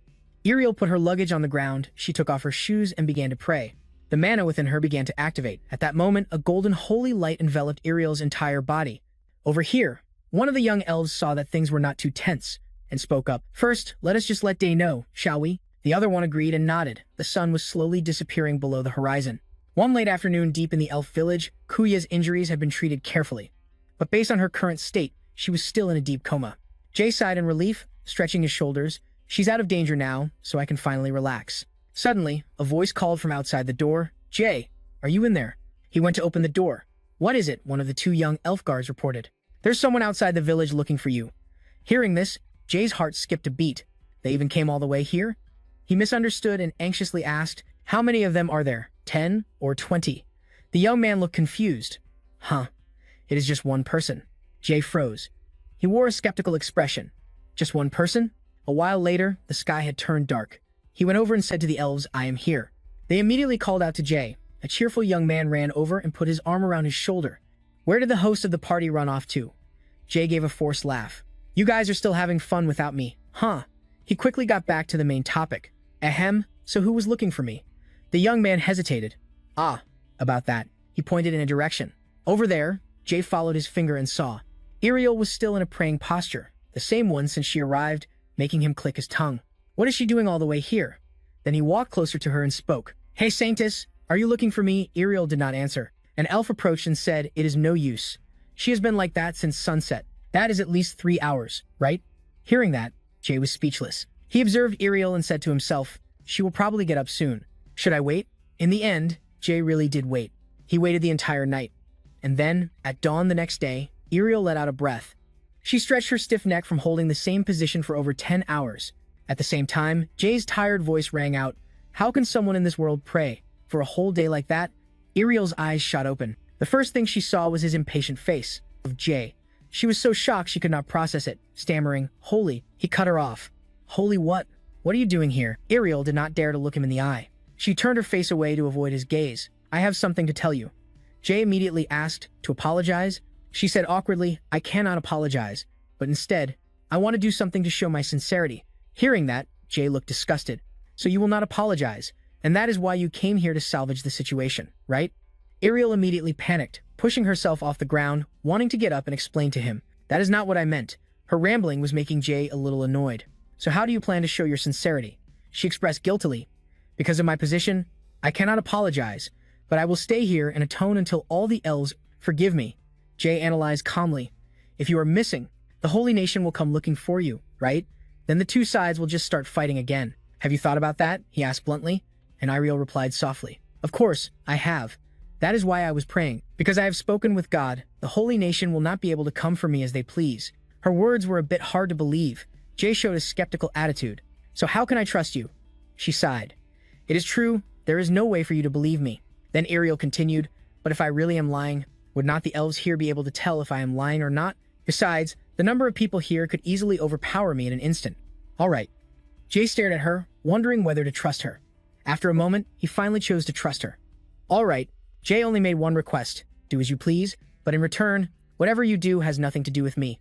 Ariel put her luggage on the ground. She took off her shoes and began to pray. The mana within her began to activate. At that moment, a golden holy light enveloped Ariel's entire body. Over here, one of the young elves saw that things were not too tense and spoke up. First, let us just let Day know, shall we? The other one agreed and nodded. The sun was slowly disappearing below the horizon. One late afternoon deep in the elf village, Kuya's injuries had been treated carefully. But based on her current state, she was still in a deep coma. Jay sighed in relief, stretching his shoulders. She's out of danger now, so I can finally relax. Suddenly, a voice called from outside the door. Jay, are you in there? He went to open the door. What is it? One of the 2 young elf guards reported. There's someone outside the village looking for you. Hearing this, Jay's heart skipped a beat. They even came all the way here? He misunderstood and anxiously asked, how many of them are there? 10 or 20? The young man looked confused. Huh. It is just one person. Jay froze. He wore a skeptical expression. Just one person? A while later, the sky had turned dark. He went over and said to the elves, I am here. They immediately called out to Jay. A cheerful young man ran over and put his arm around his shoulder. Where did the host of the party run off to? Jay gave a forced laugh. You guys are still having fun without me, huh? He quickly got back to the main topic. Ahem, so who was looking for me? The young man hesitated. Ah, about that. He pointed in a direction. Over there, Jay followed his finger and saw. Ariel was still in a praying posture, the same one since she arrived, making him click his tongue. What is she doing all the way here? Then he walked closer to her and spoke. Hey, Saintess, are you looking for me? Ariel did not answer. An elf approached and said, it is no use. She has been like that since sunset. That is at least 3 hours, right? Hearing that, Jay was speechless. He observed Ariel and said to himself, she will probably get up soon. Should I wait? In the end, Jay really did wait. He waited the entire night. And then, at dawn the next day, Ariel let out a breath. She stretched her stiff neck from holding the same position for over 10 hours. At the same time, Jay's tired voice rang out, how can someone in this world pray for a whole day like that? Ariel's eyes shot open. The first thing she saw was his impatient face of Jay. She was so shocked she could not process it, stammering, holy. He cut her off. Holy what? What are you doing here? Ariel did not dare to look him in the eye. She turned her face away to avoid his gaze. I have something to tell you. Jay immediately asked to apologize. She said awkwardly, I cannot apologize, but instead, I want to do something to show my sincerity. Hearing that, Jay looked disgusted. So you will not apologize, and that is why you came here to salvage the situation, right? Ariel immediately panicked, pushing herself off the ground, wanting to get up and explain to him. That is not what I meant. Her rambling was making Jay a little annoyed. So how do you plan to show your sincerity? She expressed guiltily. Because of my position, I cannot apologize, but I will stay here and atone until all the elves forgive me. Jay analyzed calmly. If you are missing, the holy nation will come looking for you, right? Then the two sides will just start fighting again. Have you thought about that? He asked bluntly, and Ariel replied softly. Of course, I have. That is why I was praying. Because I have spoken with God, the holy nation will not be able to come for me as they please. Her words were a bit hard to believe. Jay showed a skeptical attitude. So how can I trust you? She sighed. It is true, there is no way for you to believe me. Then Ariel continued, but if I really am lying, would not the elves here be able to tell if I am lying or not? Besides, the number of people here could easily overpower me in an instant. All right. Jay stared at her, wondering whether to trust her. After a moment, he finally chose to trust her. All right. Jay only made one request. Do as you please, but in return, whatever you do has nothing to do with me.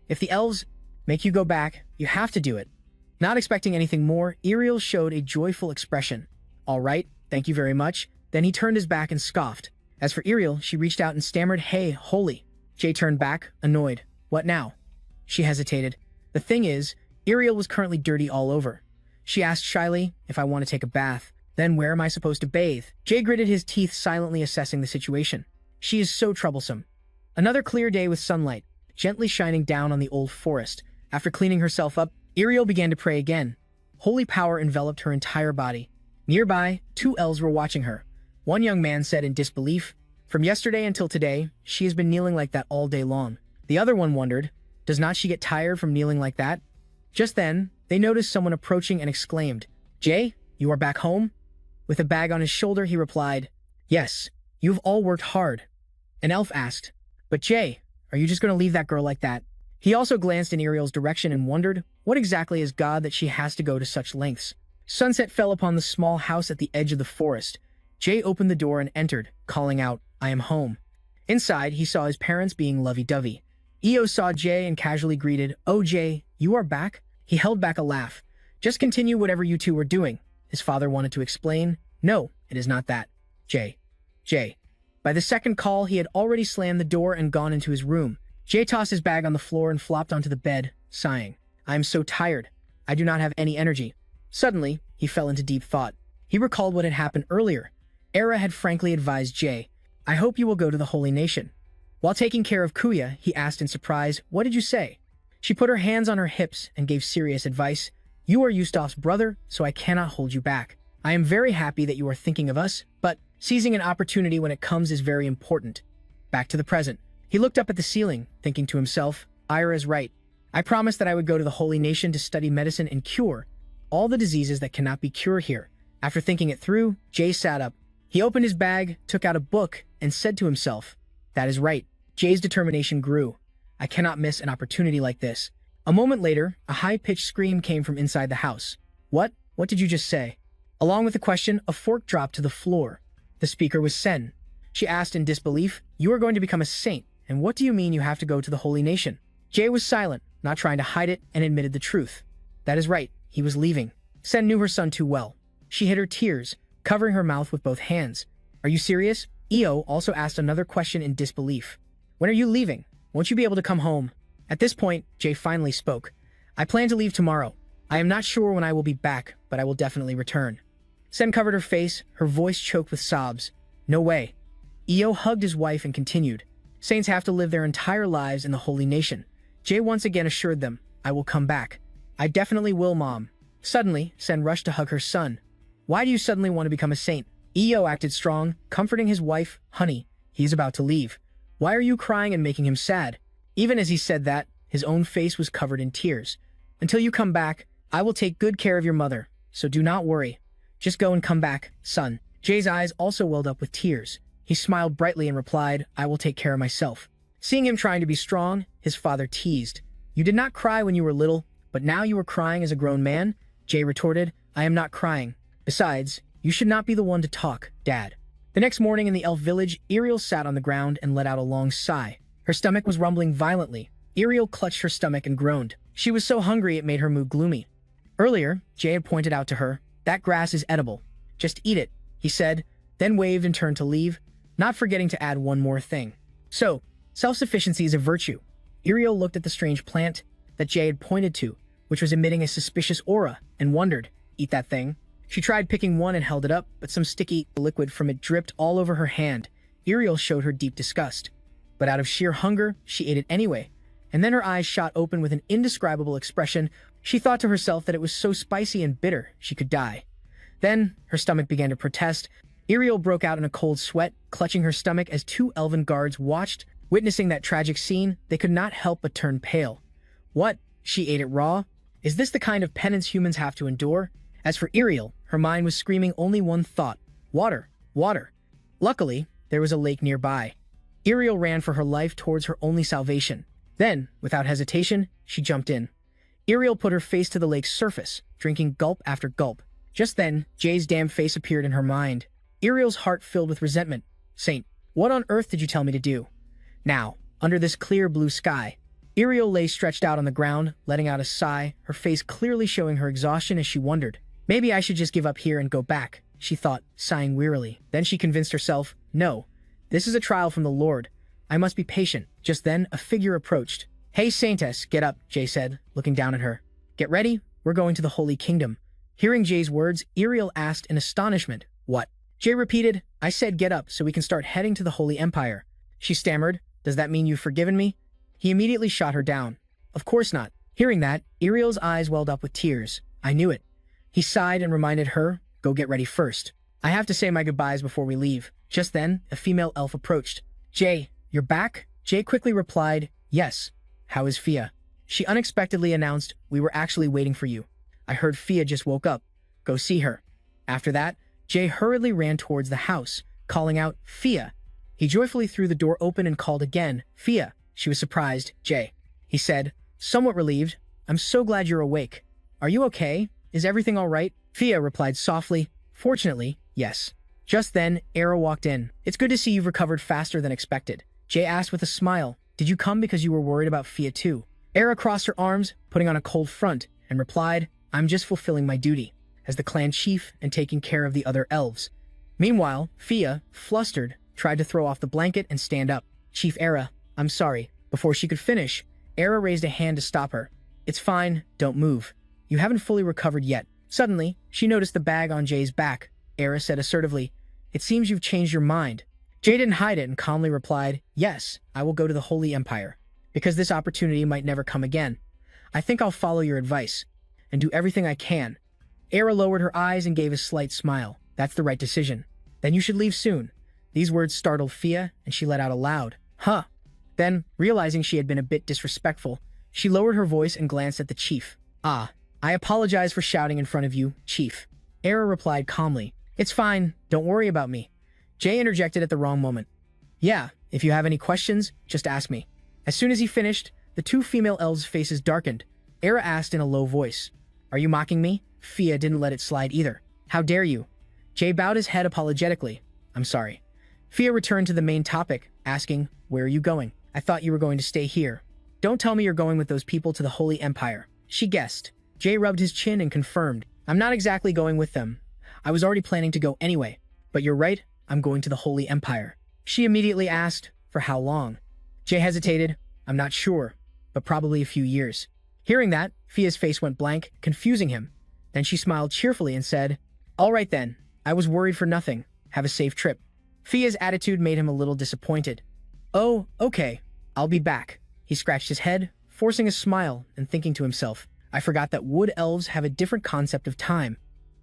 If the elves make you go back, you have to do it. Not expecting anything more, Ariel showed a joyful expression. All right, thank you very much. Then he turned his back and scoffed. As for Ariel, she reached out and stammered, Hey, holy. Jay turned back, annoyed. What now? She hesitated. The thing is, Ariel was currently dirty all over. She asked shyly if I want to take a bath. Then where am I supposed to bathe? Jay gritted his teeth, silently assessing the situation. She is so troublesome. Another clear day with sunlight, gently shining down on the old forest. After cleaning herself up, Ariel began to pray again. Holy power enveloped her entire body. Nearby, two elves were watching her. One young man said in disbelief, From yesterday until today, she has been kneeling like that all day long. The other one wondered, Does not she get tired from kneeling like that? Just then, they noticed someone approaching and exclaimed, Jay, you are back home? With a bag on his shoulder, he replied, Yes, you've all worked hard. An elf asked, But Jay, are you just going to leave that girl like that? He also glanced in Ariel's direction and wondered, what exactly is God that she has to go to such lengths? Sunset fell upon the small house at the edge of the forest. Jay opened the door and entered, calling out, I am home. Inside, he saw his parents being lovey-dovey. Eo saw Jay and casually greeted, Oh Jay, you are back? He held back a laugh. Just continue whatever you two were doing. His father wanted to explain. No, it is not that. Jay. By the second call, he had already slammed the door and gone into his room. Jay tossed his bag on the floor and flopped onto the bed, sighing. I am so tired. I do not have any energy. Suddenly, he fell into deep thought. He recalled what had happened earlier. Era had frankly advised Jay, I hope you will go to the Holy Nation. While taking care of Kuya, he asked in surprise, What did you say? She put her hands on her hips and gave serious advice. You are Yustaf's brother, so I cannot hold you back. I am very happy that you are thinking of us, but seizing an opportunity when it comes is very important. Back to the present. He looked up at the ceiling, thinking to himself, Ira is right. I promised that I would go to the Holy Nation to study medicine and cure all the diseases that cannot be cured here. After thinking it through, Jay sat up. He opened his bag, took out a book, and said to himself, That is right. Jay's determination grew. I cannot miss an opportunity like this. A moment later, a high-pitched scream came from inside the house. What? What did you just say? Along with the question, a fork dropped to the floor. The speaker was Sen. She asked in disbelief, You are going to become a saint, and what do you mean you have to go to the Holy Nation? Jay was silent, not trying to hide it, and admitted the truth. That is right, he was leaving. Sen knew her son too well. She hid her tears, covering her mouth with both hands. Are you serious? Eo also asked another question in disbelief. When are you leaving? Won't you be able to come home? At this point, Jay finally spoke. I plan to leave tomorrow. I am not sure when I will be back, but I will definitely return. Sen covered her face, her voice choked with sobs. No way. Eo hugged his wife and continued. Saints have to live their entire lives in the Holy Nation. Jay once again assured them, I will come back. I definitely will, Mom. Suddenly, Sen rushed to hug her son. Why do you suddenly want to become a saint? Eo acted strong, comforting his wife. Honey, he is about to leave. Why are you crying and making him sad? Even as he said that, his own face was covered in tears. Until you come back, I will take good care of your mother, so do not worry. Just go and come back, son. Jay's eyes also welled up with tears. He smiled brightly and replied, I will take care of myself. Seeing him trying to be strong, his father teased. You did not cry when you were little, but now you are crying as a grown man? Jay retorted, I am not crying. Besides, you should not be the one to talk, Dad. The next morning in the elf village, Ariel sat on the ground and let out a long sigh. Her stomach was rumbling violently. Ariel clutched her stomach and groaned. She was so hungry it made her mood gloomy. Earlier, Jay had pointed out to her, "That grass is edible. Just eat it," he said, then waved and turned to leave, not forgetting to add one more thing. So, self-sufficiency is a virtue. Iriel looked at the strange plant that Jay had pointed to, which was emitting a suspicious aura, and wondered, "Eat that thing?" She tried picking one and held it up, but some sticky liquid from it dripped all over her hand. Iriel showed her deep disgust. But out of sheer hunger, she ate it anyway, and then her eyes shot open with an indescribable expression. She thought to herself that it was so spicy and bitter she could die. Then, her stomach began to protest. Iriel broke out in a cold sweat, clutching her stomach as two elven guards watched. Witnessing that tragic scene, they could not help but turn pale. What? She ate it raw? Is this the kind of penance humans have to endure? As for Iriel, her mind was screaming only one thought: water, water. Luckily, there was a lake nearby. Iriel ran for her life towards her only salvation. Then, without hesitation, she jumped in. Iriel put her face to the lake's surface, drinking gulp after gulp. Just then, Jay's damn face appeared in her mind. Iriel's heart filled with resentment. "Saint, what on earth did you tell me to do?" Now, under this clear blue sky, Iriel lay stretched out on the ground, letting out a sigh, her face clearly showing her exhaustion as she wondered. "Maybe I should just give up here and go back," she thought, sighing wearily. Then she convinced herself, "No, this is a trial from the Lord. I must be patient." Just then, a figure approached. "Hey, Saintess, get up," Jay said, looking down at her. "Get ready, we're going to the Holy Kingdom." Hearing Jay's words, Iriel asked in astonishment, "What?" Jay repeated, "I said get up so we can start heading to the Holy Empire." She stammered, "Does that mean you've forgiven me?" He immediately shot her down. "Of course not." Hearing that, Iriel's eyes welled up with tears. "I knew it." He sighed and reminded her, "Go get ready first. I have to say my goodbyes before we leave." Just then, a female elf approached. "Jay, you're back?" Jay quickly replied, "Yes. How is Fia?" She unexpectedly announced, "We were actually waiting for you. I heard Fia just woke up. Go see her." After that, Jay hurriedly ran towards the house, calling out, "Fia." He joyfully threw the door open and called again, "Fia." She was surprised. "Jay," he said, somewhat relieved, "I'm so glad you're awake. Are you okay? Is everything all right?" Fia replied softly, "Fortunately, yes." Just then, Era walked in. "It's good to see you've recovered faster than expected." Jay asked with a smile, "Did you come because you were worried about Fia too?" Era crossed her arms, putting on a cold front, and replied, "I'm just fulfilling my duty as the clan chief and taking care of the other elves." Meanwhile, Fia, flustered, tried to throw off the blanket and stand up. "Chief Era, I'm sorry." Before she could finish, Era raised a hand to stop her. "It's fine, don't move. You haven't fully recovered yet." Suddenly, she noticed the bag on Jay's back. Era said assertively, "It seems you've changed your mind." Jay didn't hide it and calmly replied, "Yes, I will go to the Holy Empire, because this opportunity might never come again. I think I'll follow your advice and do everything I can." Era lowered her eyes and gave a slight smile. "That's the right decision. Then you should leave soon." These words startled Fia, and she let out a loud, "Huh." Then, realizing she had been a bit disrespectful, she lowered her voice and glanced at the chief. "Ah, I apologize for shouting in front of you, Chief." Era replied calmly, "It's fine, don't worry about me." Jay interjected at the wrong moment. "Yeah, if you have any questions, just ask me." As soon as he finished, the two female elves' faces darkened. Era asked in a low voice, "Are you mocking me?" Fia didn't let it slide either. "How dare you?" Jay bowed his head apologetically. "I'm sorry." Fia returned to the main topic, asking, "Where are you going?" "I thought you were going to stay here." "Don't tell me you're going with those people to the Holy Empire." She guessed. Jay rubbed his chin and confirmed, "I'm not exactly going with them. I was already planning to go anyway. But you're right, I'm going to the Holy Empire." She immediately asked, "For how long?" Jay hesitated. "I'm not sure, but probably a few years." Hearing that, Fia's face went blank, confusing him. Then she smiled cheerfully and said, "All right then, I was worried for nothing. Have a safe trip." Fia's attitude made him a little disappointed. "Oh, okay, I'll be back." He scratched his head, forcing a smile and thinking to himself, "I forgot that wood elves have a different concept of time."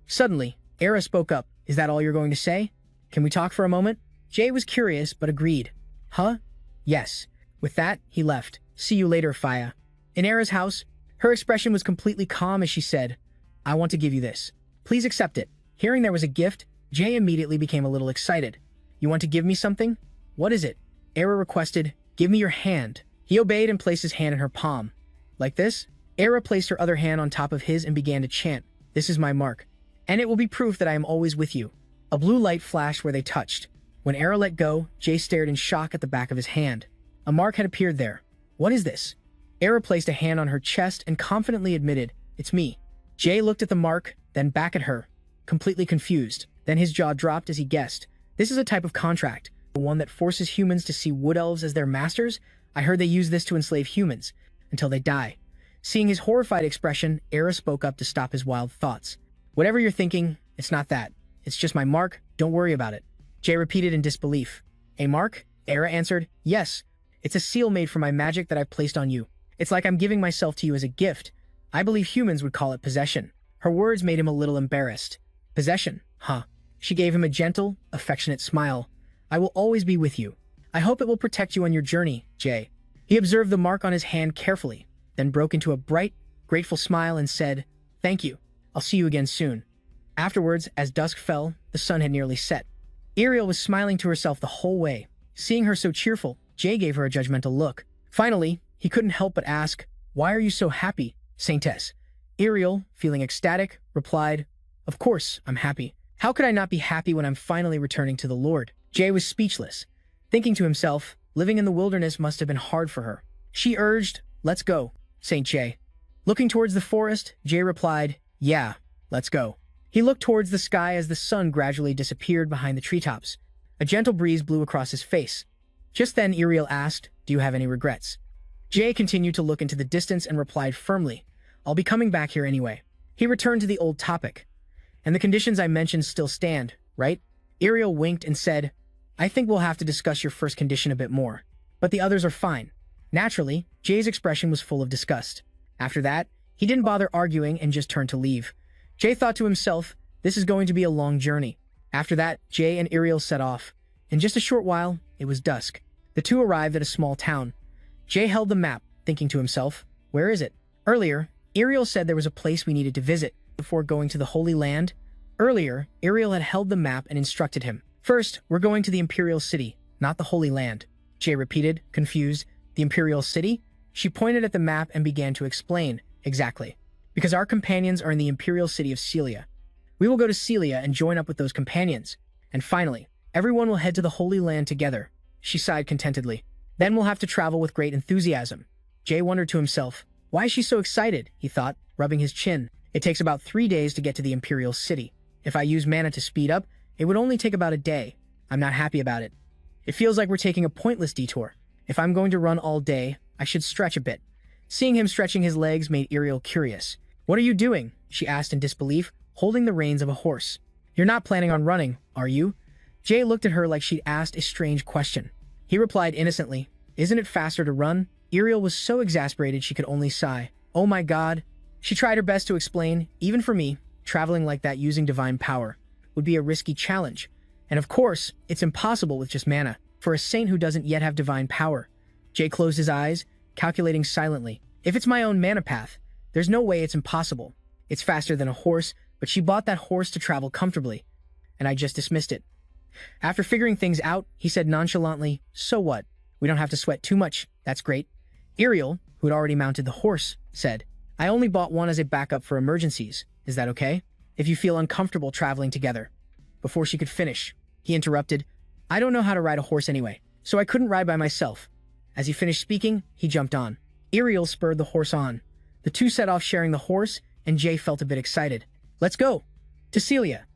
Suddenly, Era spoke up, "Is that all you're going to say? Can we talk for a moment?" Jay was curious, but agreed. "Huh? Yes." With that, he left. "See you later, Fia." In Era's house, her expression was completely calm as she said, "I want to give you this. Please accept it." Hearing there was a gift, Jay immediately became a little excited. "You want to give me something? What is it?" Era requested, "Give me your hand." He obeyed and placed his hand in her palm. "Like this?" Era placed her other hand on top of his and began to chant, "This is my mark, and it will be proof that I am always with you." A blue light flashed where they touched. When Era let go, Jay stared in shock at the back of his hand. A mark had appeared there. "What is this?" Era placed a hand on her chest and confidently admitted, "It's me." Jay looked at the mark, then back at her, completely confused. Then his jaw dropped as he guessed. This is a type of contract, the one that forces humans to see wood elves as their masters. I heard they use this to enslave humans, until they die. Seeing his horrified expression, Era spoke up to stop his wild thoughts. "Whatever you're thinking, it's not that. It's just my mark, don't worry about it." Jay repeated in disbelief. "A mark?" Era answered, "Yes. It's a seal made from my magic that I've placed on you. It's like I'm giving myself to you as a gift. I believe humans would call it possession." Her words made him a little embarrassed. "Possession, huh?" She gave him a gentle, affectionate smile. "I will always be with you. I hope it will protect you on your journey, Jay." He observed the mark on his hand carefully, then broke into a bright, grateful smile and said, "Thank you. I'll see you again soon." Afterwards, as dusk fell, the sun had nearly set. Ariel was smiling to herself the whole way. Seeing her so cheerful, Jay gave her a judgmental look. Finally, he couldn't help but ask, "Why are you so happy, Saintess?" Ariel, feeling ecstatic, replied, "Of course, I'm happy. How could I not be happy when I'm finally returning to the Lord?" Jay was speechless, thinking to himself, living in the wilderness must have been hard for her. She urged, "Let's go, Saint Jay." Looking towards the forest, Jay replied, "Yeah, let's go." He looked towards the sky as the sun gradually disappeared behind the treetops. A gentle breeze blew across his face. Just then, Ariel asked, "Do you have any regrets?" Jay continued to look into the distance and replied firmly, "I'll be coming back here anyway." He returned to the old topic. "And the conditions I mentioned still stand, right?" Ariel winked and said, "I think we'll have to discuss your first condition a bit more, but the others are fine." Naturally, Jay's expression was full of disgust. After that, he didn't bother arguing and just turned to leave. Jay thought to himself, this is going to be a long journey. After that, Jay and Ariel set off. In just a short while, it was dusk. The two arrived at a small town. Jay held the map, thinking to himself, where is it? Earlier, Ariel said there was a place we needed to visit before going to the Holy Land. Earlier, Ariel had held the map and instructed him. "First, we're going to the Imperial City, not the Holy Land." Jay repeated, confused. "The Imperial City?" She pointed at the map and began to explain. "Exactly. Because our companions are in the Imperial City of Celia. We will go to Celia and join up with those companions. And finally, everyone will head to the Holy Land together." She sighed contentedly. "Then we'll have to travel with great enthusiasm." Jay wondered to himself, why is she so excited, he thought, rubbing his chin. It takes about 3 days to get to the Imperial City. If I use mana to speed up, it would only take about a day. I'm not happy about it. It feels like we're taking a pointless detour. If I'm going to run all day, I should stretch a bit. Seeing him stretching his legs made Ariel curious. "What are you doing?" she asked in disbelief, holding the reins of a horse. "You're not planning on running, are you?" Jay looked at her like she'd asked a strange question. He replied innocently, "Isn't it faster to run?" Ariel was so exasperated she could only sigh. "Oh my god." She tried her best to explain, even for me, traveling like that using divine power would be a risky challenge. And of course, it's impossible with just mana, for a saint who doesn't yet have divine power. Jay closed his eyes, calculating silently. If it's my own mana path, there's no way it's impossible. It's faster than a horse, but she bought that horse to travel comfortably, and I just dismissed it. After figuring things out, he said nonchalantly, "So what? We don't have to sweat too much. That's great." Ariel, who had already mounted the horse, said, "I only bought one as a backup for emergencies. Is that okay? If you feel uncomfortable traveling together." Before she could finish, he interrupted, "I don't know how to ride a horse anyway, so I couldn't ride by myself." As he finished speaking, he jumped on. Ariel spurred the horse on. The two set off sharing the horse, and Jay felt a bit excited. "Let's go!" To Celia.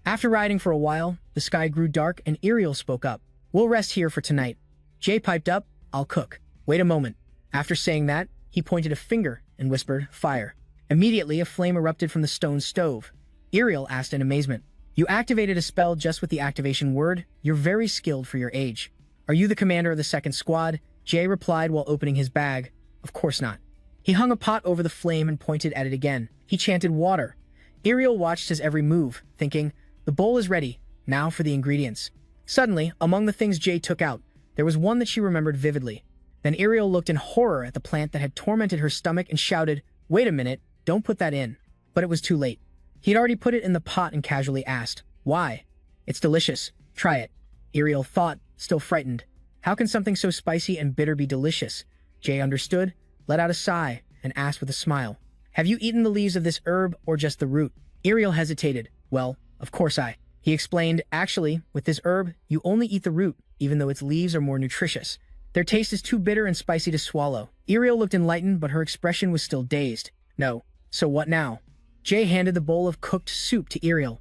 After riding for a while, the sky grew dark and Ariel spoke up. "We'll rest here for tonight." Jay piped up, "I'll cook." "Wait a moment." After saying that, he pointed a finger and whispered, "Fire." Immediately, a flame erupted from the stone stove. Ariel asked in amazement, "You activated a spell just with the activation word? You're very skilled for your age." "Are you the commander of the second squad?" Jay replied while opening his bag. "Of course not." He hung a pot over the flame and pointed at it again. He chanted water. Ariel watched his every move, thinking, the bowl is ready, now for the ingredients. Suddenly, among the things Jay took out, there was one that she remembered vividly. Then Ariel looked in horror at the plant that had tormented her stomach and shouted, "Wait a minute, don't put that in." But it was too late. He'd already put it in the pot and casually asked, "Why?" "It's delicious. Try it." Ariel thought, still frightened. How can something so spicy and bitter be delicious? Jay understood, let out a sigh, and asked with a smile, "Have you eaten the leaves of this herb or just the root?" Ariel hesitated. "Well, of course He explained, "Actually, with this herb, you only eat the root, even though its leaves are more nutritious. Their taste is too bitter and spicy to swallow. Ariel looked enlightened, but her expression was still dazed. No. So what now? Jay handed the bowl of cooked soup to Ariel.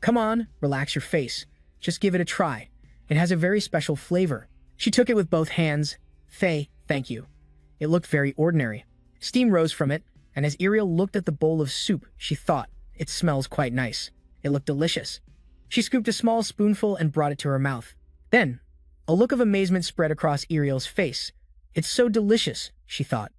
Come on, relax your face. Just give it a try. It has a very special flavor. She took it with both hands. Thank you. It looked very ordinary. Steam rose from it, and as Ariel looked at the bowl of soup, she thought, it smells quite nice. It looked delicious. She scooped a small spoonful and brought it to her mouth. Then, a look of amazement spread across Ariel's face. It's so delicious, she thought.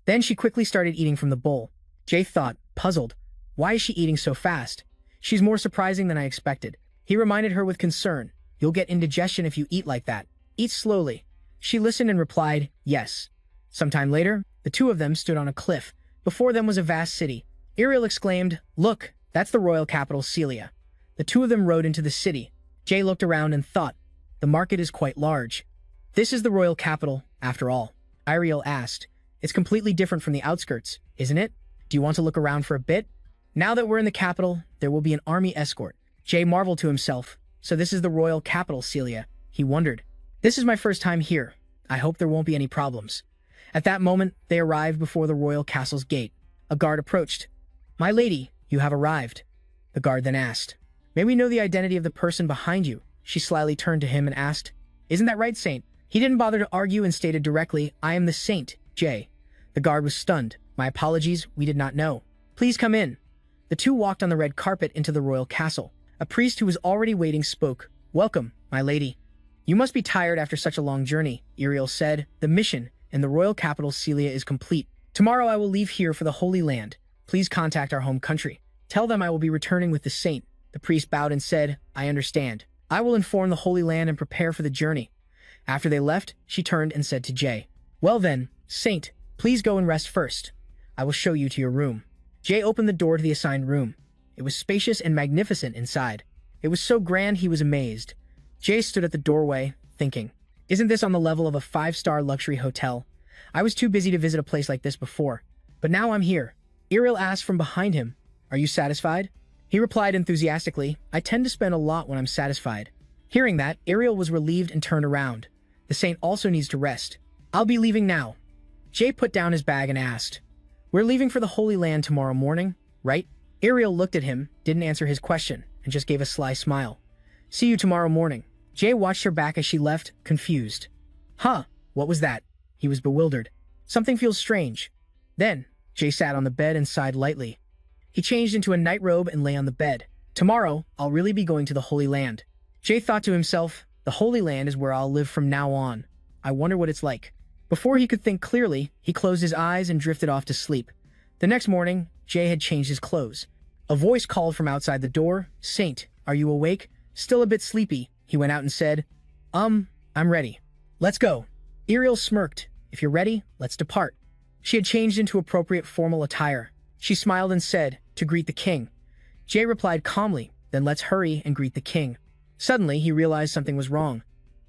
Then she quickly started eating from the bowl. Jay thought, puzzled, why is she eating so fast? She's more surprising than I expected. He reminded her with concern, you'll get indigestion if you eat like that. Eat slowly. She listened and replied, yes. Sometime later, the two of them stood on a cliff. Before them was a vast city. Ariel exclaimed, look, that's the royal capital, Celia. The two of them rode into the city. Jay looked around and thought, the market is quite large. This is the royal capital, after all. Ariel asked, it's completely different from the outskirts, isn't it? Do you want to look around for a bit? Now that we're in the capital, there will be an army escort. Jay marveled to himself, so this is the royal capital, Celia. He wondered, this is my first time here. I hope there won't be any problems. At that moment, they arrived before the royal castle's gate. A guard approached. My lady, you have arrived. The guard then asked, may we know the identity of the person behind you? She slyly turned to him and asked, isn't that right, Saint? He didn't bother to argue and stated directly, I am the Saint, Jay. The guard was stunned. My apologies, we did not know. Please come in. The two walked on the red carpet into the royal castle. A priest who was already waiting spoke. Welcome, my lady. You must be tired after such a long journey, Ariel said. The mission in the royal capital Celia is complete. Tomorrow I will leave here for the Holy Land. Please contact our home country. Tell them I will be returning with the Saint. The priest bowed and said, I understand. I will inform the Holy Land and prepare for the journey. After they left, she turned and said to Jay, well then, Saint, please go and rest first. I will show you to your room. Jay opened the door to the assigned room. It was spacious and magnificent inside. It was so grand he was amazed. Jay stood at the doorway, thinking, isn't this on the level of a 5-star luxury hotel? I was too busy to visit a place like this before. But now I'm here. Ariel asked from behind him, are you satisfied? He replied enthusiastically, I tend to spend a lot when I'm satisfied. Hearing that, Ariel was relieved and turned around. The Saint also needs to rest. I'll be leaving now. Jay put down his bag and asked, we're leaving for the Holy Land tomorrow morning, right? Ariel looked at him, didn't answer his question, and just gave a sly smile. See you tomorrow morning. Jay watched her back as she left, confused. Huh, what was that? He was bewildered. Something feels strange. Then, Jay sat on the bed and sighed lightly. He changed into a nightrobe and lay on the bed. Tomorrow, I'll really be going to the Holy Land. Jay thought to himself, the Holy Land is where I'll live from now on. I wonder what it's like. Before he could think clearly, he closed his eyes and drifted off to sleep. The next morning, Jay had changed his clothes. A voice called from outside the door. Saint, are you awake? Still a bit sleepy. He went out and said, I'm ready. Let's go. Ariel smirked. If you're ready, let's depart. She had changed into appropriate formal attire. She smiled and said, to greet the king. Jay replied calmly, then let's hurry and greet the king. Suddenly, he realized something was wrong.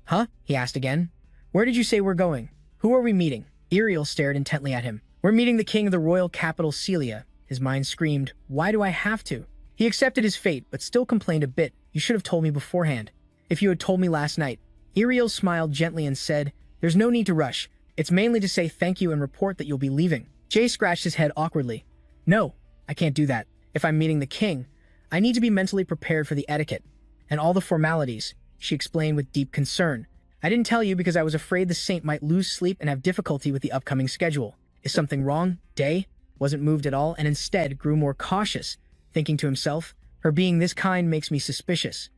Huh? He asked again. Where did you say we're going? Who are we meeting? Ariel stared intently at him. We're meeting the king of the royal capital, Celia. His mind screamed, why do I have to? He accepted his fate, but still complained a bit. You should have told me beforehand. If you had told me last night. Ariel smiled gently and said, there's no need to rush. It's mainly to say thank you and report that you'll be leaving. Jay scratched his head awkwardly. No, I can't do that. If I'm meeting the king, I need to be mentally prepared for the etiquette and all the formalities, she explained with deep concern. I didn't tell you because I was afraid the Saint might lose sleep and have difficulty with the upcoming schedule. Is something wrong? Jay wasn't moved at all and instead grew more cautious, thinking to himself, her being this kind makes me suspicious.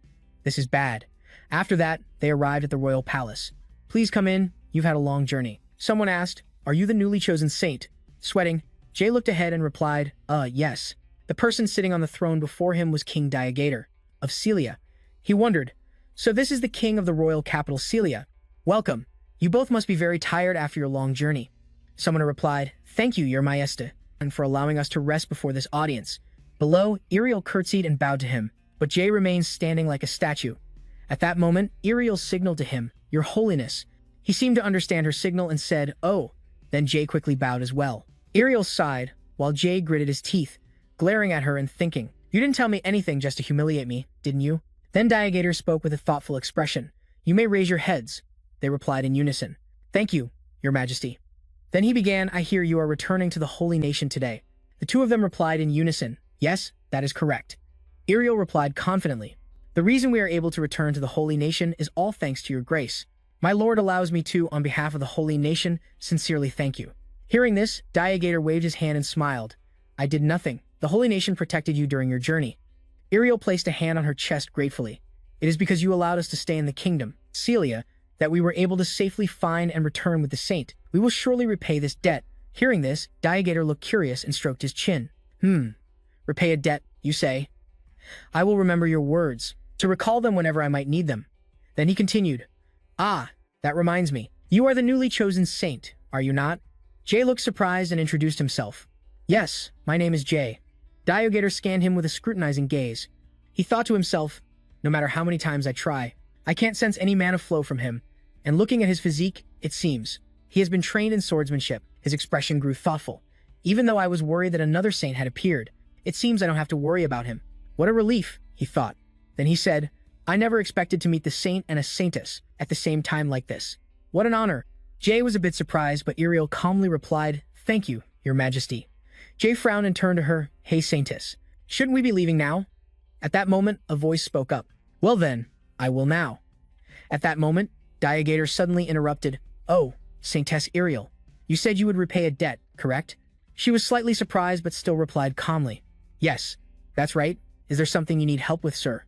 This is bad. After that, they arrived at the royal palace. Please come in, you've had a long journey. Someone asked, are you the newly chosen saint? Sweating, Jay looked ahead and replied, yes. The person sitting on the throne before him was King Diagator, of Celia. He wondered, so this is the king of the royal capital, Celia. Welcome. You both must be very tired after your long journey. Someone replied, thank you, your majesty, and for allowing us to rest before this audience. Below, Ariel curtsied and bowed to him, but Jay remained standing like a statue. At that moment, Ariel signaled to him, your holiness. He seemed to understand her signal and said, oh. Then Jay quickly bowed as well. Ariel sighed, while Jay gritted his teeth, glaring at her and thinking, you didn't tell me anything just to humiliate me, didn't you? Then Diagator spoke with a thoughtful expression. You may raise your heads, they replied in unison. Thank you, Your Majesty. Then he began, I hear you are returning to the Holy Nation today. The two of them replied in unison, yes, that is correct. Iriel replied confidently, the reason we are able to return to the Holy Nation is all thanks to your grace. My lord allows me to, on behalf of the Holy Nation, sincerely thank you. Hearing this, Diagator waved his hand and smiled. I did nothing. The Holy Nation protected you during your journey. Iriel placed a hand on her chest gratefully. It is because you allowed us to stay in the kingdom, Celia, that we were able to safely find and return with the saint. We will surely repay this debt. Hearing this, Diagator looked curious and stroked his chin. Repay a debt, you say? I will remember your words, to recall them whenever I might need them. Then he continued, Ah, that reminds me. You are the newly chosen saint, are you not? Jay looked surprised and introduced himself. Yes, my name is Jay. Diagator scanned him with a scrutinizing gaze. He thought to himself, no matter how many times I try, I can't sense any mana flow from him, and looking at his physique, it seems. He has been trained in swordsmanship. His expression grew thoughtful. Even though I was worried that another saint had appeared, it seems I don't have to worry about him. What a relief, he thought. Then he said, I never expected to meet the saint and a saintess at the same time like this. What an honor. Jay was a bit surprised, but Iriel calmly replied, Thank you, Your Majesty. Jay frowned and turned to her, Hey saintess, shouldn't we be leaving now? At that moment, a voice spoke up. Well then, I will now. At that moment, Diagator suddenly interrupted, Oh, Saintess Iriel, you said you would repay a debt, correct? She was slightly surprised but still replied calmly, Yes, that's right. Is there something you need help with, sir?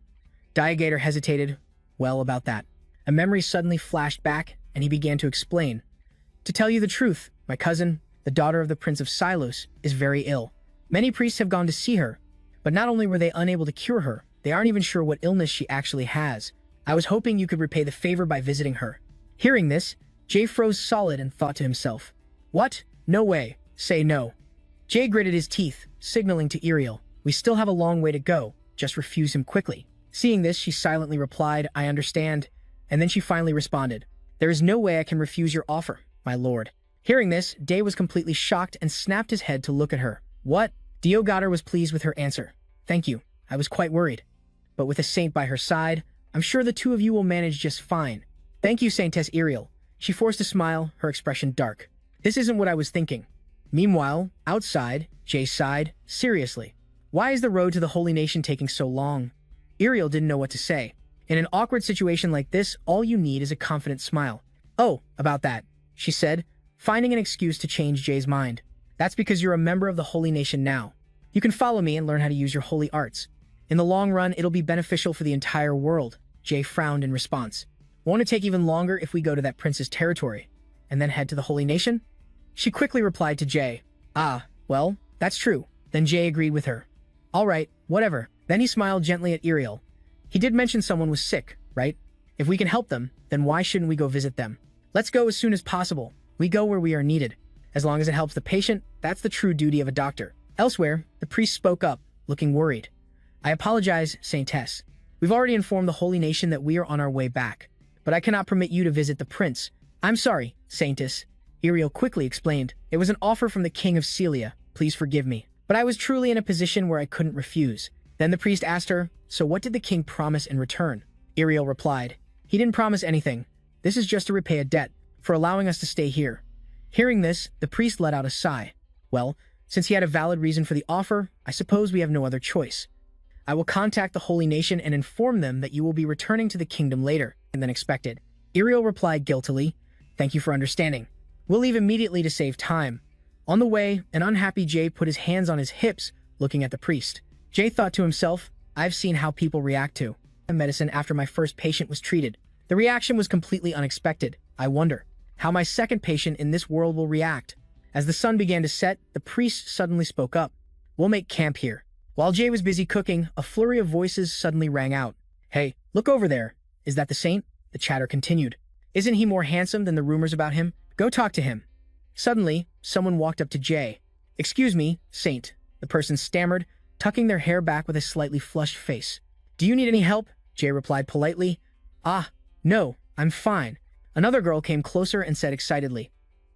Diagator hesitated. Well, about that. A memory suddenly flashed back, and he began to explain. To tell you the truth, my cousin, the daughter of the Prince of Silos, is very ill. Many priests have gone to see her, but not only were they unable to cure her, they aren't even sure what illness she actually has. I was hoping you could repay the favor by visiting her. Hearing this, Jay froze solid and thought to himself, What? No way. Say no. Jay gritted his teeth, signaling to Iriel, We still have a long way to go. Just refuse him quickly. Seeing this, she silently replied, I understand. And then she finally responded, There is no way I can refuse your offer, my lord. Hearing this, Day was completely shocked and snapped his head to look at her. What? Diagator was pleased with her answer. Thank you. I was quite worried. But with a saint by her side, I'm sure the two of you will manage just fine. Thank you, Saintess Iriel. She forced a smile, her expression dark. This isn't what I was thinking. Meanwhile, outside, Jay sighed, seriously. Why is the road to the Holy Nation taking so long? Iriel didn't know what to say. In an awkward situation like this, all you need is a confident smile. Oh, about that, she said, finding an excuse to change Jay's mind. That's because you're a member of the Holy Nation now. You can follow me and learn how to use your holy arts. In the long run, it'll be beneficial for the entire world. Jay frowned in response. Won't it take even longer if we go to that prince's territory, and then head to the Holy Nation? She quickly replied to Jay. Ah, well, that's true. Then Jay agreed with her. All right, whatever. Then he smiled gently at Iriel. He did mention someone was sick, right? If we can help them, then why shouldn't we go visit them? Let's go as soon as possible. We go where we are needed. As long as it helps the patient, that's the true duty of a doctor. Elsewhere, the priest spoke up, looking worried. I apologize, Saintess. We've already informed the Holy Nation that we are on our way back, but I cannot permit you to visit the prince. I'm sorry, Saintess. Iriel quickly explained. It was an offer from the king of Celia. Please forgive me. But I was truly in a position where I couldn't refuse. Then the priest asked her, So what did the king promise in return? Iriel replied, He didn't promise anything. This is just to repay a debt, for allowing us to stay here. Hearing this, the priest let out a sigh. Well, since he had a valid reason for the offer, I suppose we have no other choice. I will contact the Holy Nation and inform them that you will be returning to the kingdom later than expected. Iriel replied guiltily, Thank you for understanding. We'll leave immediately to save time. On the way, an unhappy Jay put his hands on his hips, looking at the priest. Jay thought to himself, I've seen how people react to medicine after my first patient was treated. The reaction was completely unexpected. I wonder how my second patient in this world will react. As the sun began to set, the priest suddenly spoke up. We'll make camp here. While Jay was busy cooking, a flurry of voices suddenly rang out. Hey, look over there. Is that the saint? The chatter continued. Isn't he more handsome than the rumors about him? Go talk to him. Suddenly, someone walked up to Jay. Excuse me, saint, the person stammered, tucking their hair back with a slightly flushed face. Do you need any help? Jay replied politely. Ah, no, I'm fine. Another girl came closer and said excitedly,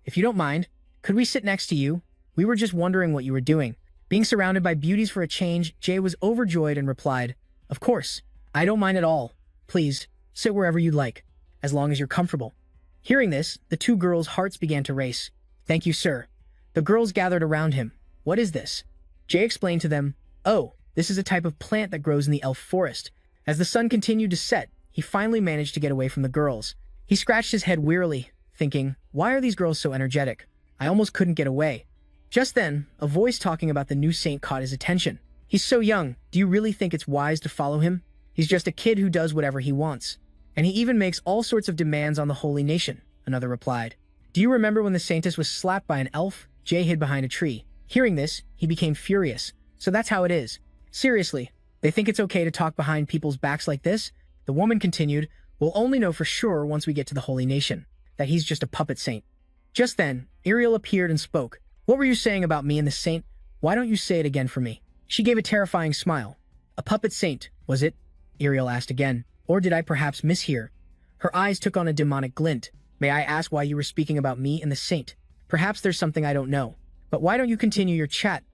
If you don't mind, could we sit next to you? We were just wondering what you were doing. Being surrounded by beauties for a change, Jay was overjoyed and replied, Of course, I don't mind at all. Please, sit wherever you'd like, as long as you're comfortable. Hearing this, the two girls' hearts began to race. Thank you, sir. The girls gathered around him. What is this? Jay explained to them, oh, this is a type of plant that grows in the elf forest. As the sun continued to set, he finally managed to get away from the girls. He scratched his head wearily, thinking, why are these girls so energetic? I almost couldn't get away. Just then, a voice talking about the new saint caught his attention. He's so young, do you really think it's wise to follow him? He's just a kid who does whatever he wants. And he even makes all sorts of demands on the holy nation, another replied. Do you remember when the saintess was slapped by an elf? Jay hid behind a tree. Hearing this, he became furious. So that's how it is. Seriously, they think it's okay to talk behind people's backs like this? The woman continued, we'll only know for sure once we get to the holy nation, that he's just a puppet saint. Just then, Ariel appeared and spoke. What were you saying about me and the saint? Why don't you say it again for me? She gave a terrifying smile. A puppet saint, was it? Ariel asked again. Or did I perhaps mishear? Her eyes took on a demonic glint. May I ask why you were speaking about me and the saint? Perhaps there's something I don't know. But why don't you continue your chat?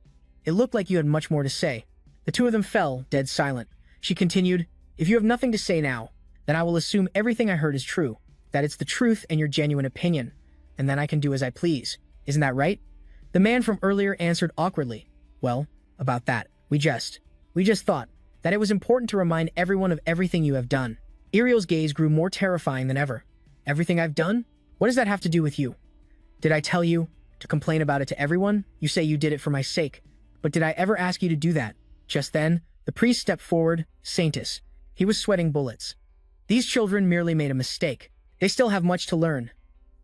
It looked like you had much more to say. The two of them fell, dead silent. She continued, if you have nothing to say now, then I will assume everything I heard is true, that it's the truth and your genuine opinion, and then I can do as I please. Isn't that right? The man from earlier answered awkwardly. Well, about that, we just thought that it was important to remind everyone of everything you have done. Ariel's gaze grew more terrifying than ever. Everything I've done? What does that have to do with you? Did I tell you to complain about it to everyone? You say you did it for my sake. But did I ever ask you to do that? Just then, the priest stepped forward, Saintess. He was sweating bullets. These children merely made a mistake. They still have much to learn.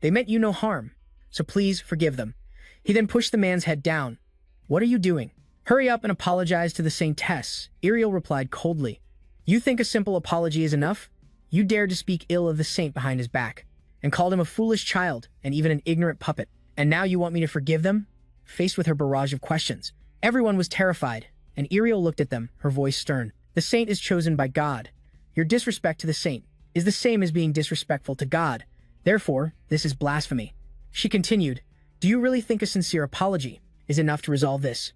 They meant you no harm, so please forgive them. He then pushed the man's head down. What are you doing? Hurry up and apologize to the saintess, Ariel replied coldly. You think a simple apology is enough? You dared to speak ill of the saint behind his back, and called him a foolish child and even an ignorant puppet. And now you want me to forgive them? Faced with her barrage of questions, everyone was terrified, and Ariel looked at them, her voice stern. The saint is chosen by God. Your disrespect to the saint is the same as being disrespectful to God. Therefore, this is blasphemy. She continued, do you really think a sincere apology is enough to resolve this?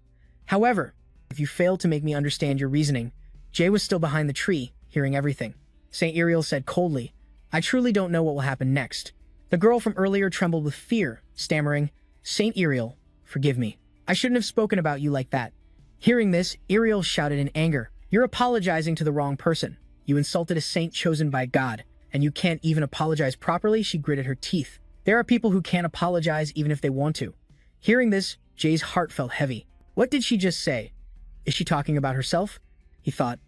However, if you failed to make me understand your reasoning, Jay was still behind the tree, hearing everything. Saint Ariel said coldly, I truly don't know what will happen next. The girl from earlier trembled with fear, stammering, Saint Ariel, forgive me. I shouldn't have spoken about you like that. Hearing this, Ariel shouted in anger, you're apologizing to the wrong person. You insulted a saint chosen by God, and you can't even apologize properly? She gritted her teeth. There are people who can't apologize even if they want to. Hearing this, Jay's heart felt heavy. What did she just say? Is she talking about herself? He thought.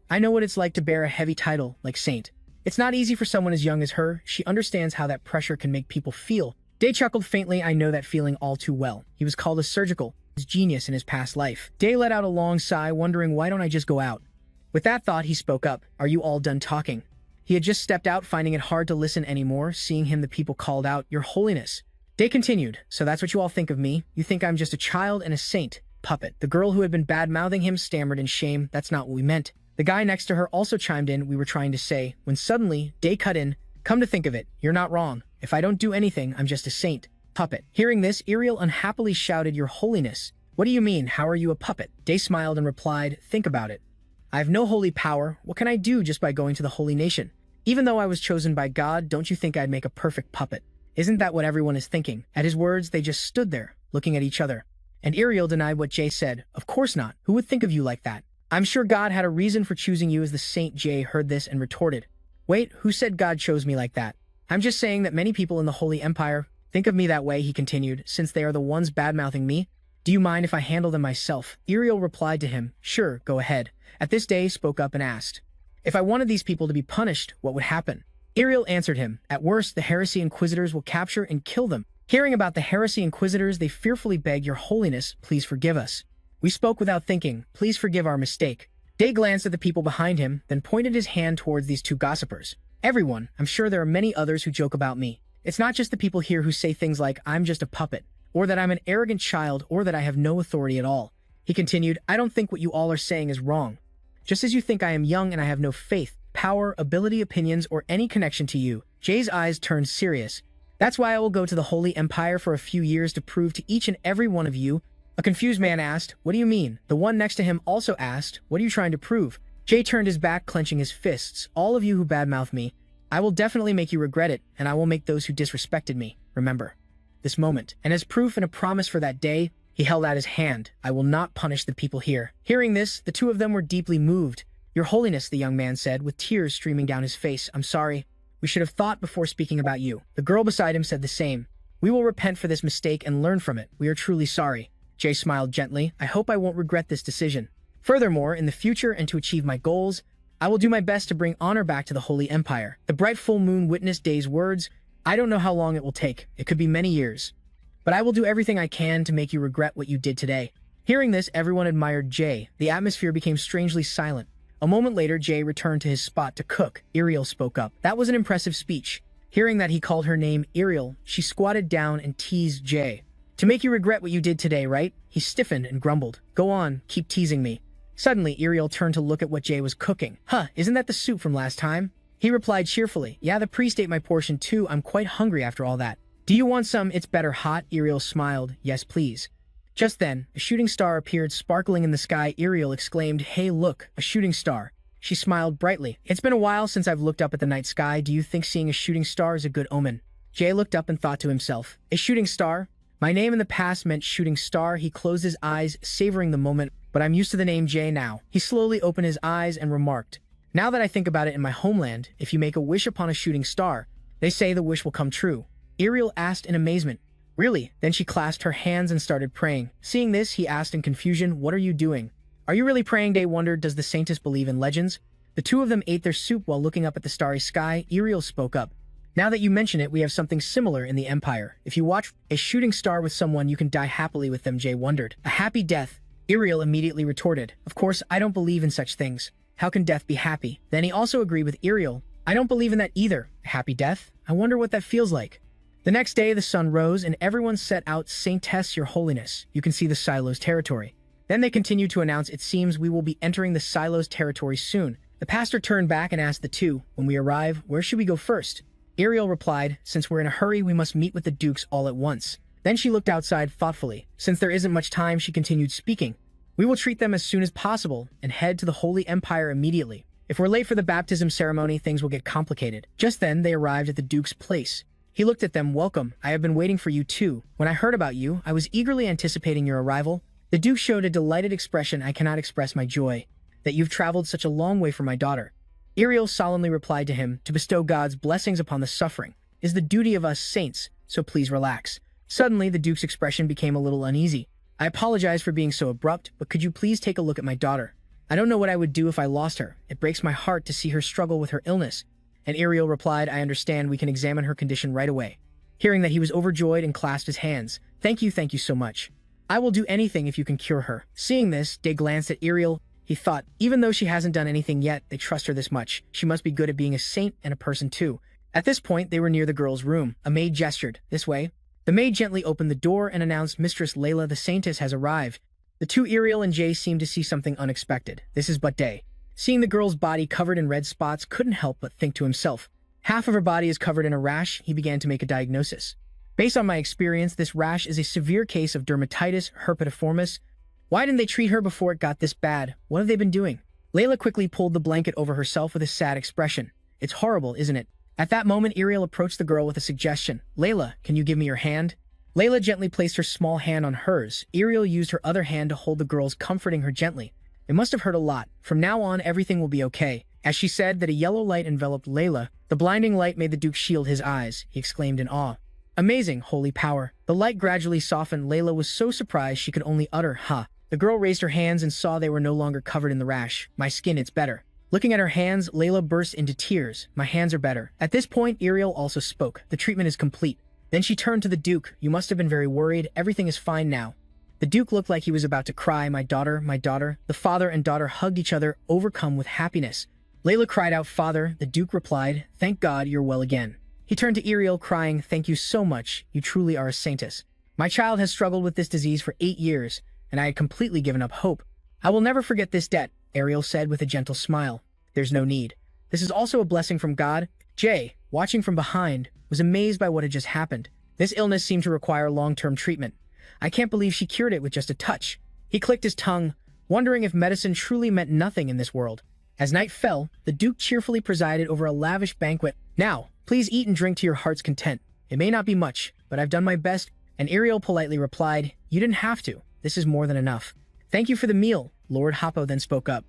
I know what it's like to bear a heavy title like saint. It's not easy for someone as young as her. She understands how that pressure can make people feel. Day chuckled faintly. I know that feeling all too well. He was called a surgical genius in his past life. Day let out a long sigh, wondering why don't I just go out? With that thought, he spoke up. Are you all done talking? He had just stepped out, finding it hard to listen anymore. Seeing him, the people called out, Your Holiness. Day continued. So that's what you all think of me? You think I'm just a child and a saint? Puppet. The girl who had been bad-mouthing him stammered in shame. That's not what we meant. The guy next to her also chimed in. We were trying to say, when suddenly, Day cut in. Come to think of it, you're not wrong. If I don't do anything, I'm just a saint. Puppet. Hearing this, Ariel unhappily shouted, Your Holiness. What do you mean? How are you a puppet? Day smiled and replied, Think about it. I have no holy power. What can I do just by going to the holy nation? Even though I was chosen by God, don't you think I'd make a perfect puppet? Isn't that what everyone is thinking? At his words, they just stood there, looking at each other. And Ariel denied what Jay said. Of course not. Who would think of you like that? I'm sure God had a reason for choosing you as the saint. Jay heard this and retorted. Wait, who said God chose me like that? I'm just saying that many people in the Holy Empire think of me that way, he continued, since they are the ones bad-mouthing me. Do you mind if I handle them myself? Ariel replied to him, Sure, go ahead. At this, Day spoke up and asked, If I wanted these people to be punished, what would happen? Ariel answered him, At worst, the heresy inquisitors will capture and kill them. Hearing about the heresy inquisitors, they fearfully begged, Your Holiness, please forgive us. We spoke without thinking. Please forgive our mistake. Day glanced at the people behind him, then pointed his hand towards these two gossipers. Everyone, I'm sure there are many others who joke about me. It's not just the people here who say things like, I'm just a puppet, or that I'm an arrogant child, or that I have no authority at all. He continued, I don't think what you all are saying is wrong. Just as you think I am young and I have no faith, power, ability, opinions, or any connection to you. Jay's eyes turned serious. That's why I will go to the Holy Empire for a few years to prove to each and every one of you. A confused man asked, What do you mean? The one next to him also asked, What are you trying to prove? Jay turned his back, clenching his fists. All of you who badmouth me, I will definitely make you regret it, and I will make those who disrespected me remember this moment. And as proof and a promise for that day, he held out his hand. I will not punish the people here. Hearing this, the two of them were deeply moved. Your Holiness, the young man said, with tears streaming down his face, I'm sorry. We should have thought before speaking about you. The girl beside him said the same. We will repent for this mistake and learn from it. We are truly sorry. Jay smiled gently. I hope I won't regret this decision. Furthermore, in the future and to achieve my goals, I will do my best to bring honor back to the Holy Empire. The bright full moon witnessed Day's words. I don't know how long it will take. It could be many years. But I will do everything I can to make you regret what you did today. Hearing this, everyone admired Jay. The atmosphere became strangely silent. A moment later, Jay returned to his spot to cook. Ariel spoke up. That was an impressive speech. Hearing that he called her name Ariel, she squatted down and teased Jay. To make you regret what you did today, right? He stiffened and grumbled. Go on, keep teasing me. Suddenly, Ariel turned to look at what Jay was cooking. Huh, isn't that the soup from last time? He replied cheerfully. Yeah, the priest ate my portion too. I'm quite hungry after all that. Do you want some? It's better hot. Ariel smiled. Yes, please. Just then, a shooting star appeared sparkling in the sky. Ariel exclaimed, Hey, look, a shooting star. She smiled brightly. It's been a while since I've looked up at the night sky. Do you think seeing a shooting star is a good omen? Jay looked up and thought to himself, a shooting star? My name in the past meant shooting star. He closed his eyes, savoring the moment, but I'm used to the name Jay now. He slowly opened his eyes and remarked, Now that I think about it, in my homeland, if you make a wish upon a shooting star, they say the wish will come true. Ariel asked in amazement. Really? Then she clasped her hands and started praying. Seeing this, he asked in confusion, What are you doing? Are you really praying? Day wondered, does the saintess believe in legends? The two of them ate their soup while looking up at the starry sky. Ariel spoke up. Now that you mention it, we have something similar in the Empire. If you watch a shooting star with someone, you can die happily with them, Jay wondered. A happy death? Ariel immediately retorted. Of course, I don't believe in such things. How can death be happy? Then he also agreed with Ariel. I don't believe in that either. A happy death? I wonder what that feels like. The next day, the sun rose and everyone set out. Saintess, Your Holiness, you can see the Silos territory. Then they continued to announce, it seems we will be entering the Silos territory soon. The pastor turned back and asked the two, when we arrive, where should we go first? Ariel replied, since we're in a hurry, we must meet with the dukes all at once. Then she looked outside thoughtfully. Since there isn't much time, she continued speaking. We will treat them as soon as possible and head to the Holy Empire immediately. If we're late for the baptism ceremony, things will get complicated. Just then, they arrived at the duke's place. He looked at them. Welcome. I have been waiting for you too. When I heard about you, I was eagerly anticipating your arrival. The duke showed a delighted expression. I cannot express my joy that you've traveled such a long way for my daughter. Ariel solemnly replied to him, to bestow God's blessings upon the suffering is the duty of us saints, so please relax. Suddenly, the duke's expression became a little uneasy. I apologize for being so abrupt, but could you please take a look at my daughter? I don't know what I would do if I lost her. It breaks my heart to see her struggle with her illness. And Ariel replied, I understand, we can examine her condition right away. Hearing that, he was overjoyed and clasped his hands. Thank you so much. I will do anything if you can cure her. Seeing this, Day glanced at Ariel. He thought, even though she hasn't done anything yet, they trust her this much. She must be good at being a saint and a person too. At this point, they were near the girl's room. A maid gestured, this way. The maid gently opened the door and announced, Mistress Layla, the saintess, has arrived. The two, Ariel and Jay, seemed to see something unexpected. This is but Day. Seeing the girl's body covered in red spots, couldn't help but think to himself. Half of her body is covered in a rash. He began to make a diagnosis. Based on my experience, this rash is a severe case of dermatitis herpetiformis. Why didn't they treat her before it got this bad? What have they been doing? Layla quickly pulled the blanket over herself with a sad expression. It's horrible, isn't it? At that moment, Ariel approached the girl with a suggestion. Layla, can you give me your hand? Layla gently placed her small hand on hers. Ariel used her other hand to hold the girl's, comforting her gently. It must have hurt a lot. From now on, everything will be okay. As she said that, a yellow light enveloped Layla. The blinding light made the Duke shield his eyes. He exclaimed in awe. Amazing, holy power. The light gradually softened. Layla was so surprised she could only utter, ha. The girl raised her hands and saw they were no longer covered in the rash. My skin, it's better. Looking at her hands, Layla burst into tears. My hands are better. At this point, Ariel also spoke. The treatment is complete. Then she turned to the Duke. You must have been very worried. Everything is fine now. The Duke looked like he was about to cry. My daughter, my daughter. The father and daughter hugged each other, overcome with happiness. Layla cried out, Father. The Duke replied, Thank God you're well again. He turned to Ariel, crying, Thank you so much. You truly are a saintess. My child has struggled with this disease for 8 years, and I had completely given up hope. I will never forget this debt, Ariel said with a gentle smile. There's no need. This is also a blessing from God. Jay, watching from behind, was amazed by what had just happened. This illness seemed to require long-term treatment. I can't believe she cured it with just a touch. He clicked his tongue, wondering if medicine truly meant nothing in this world. As night fell, the Duke cheerfully presided over a lavish banquet. "Now, please eat and drink to your heart's content. It may not be much, but I've done my best." And Ariel politely replied, "You didn't have to. This is more than enough." "Thank you for the meal," Lord Hoppo then spoke up.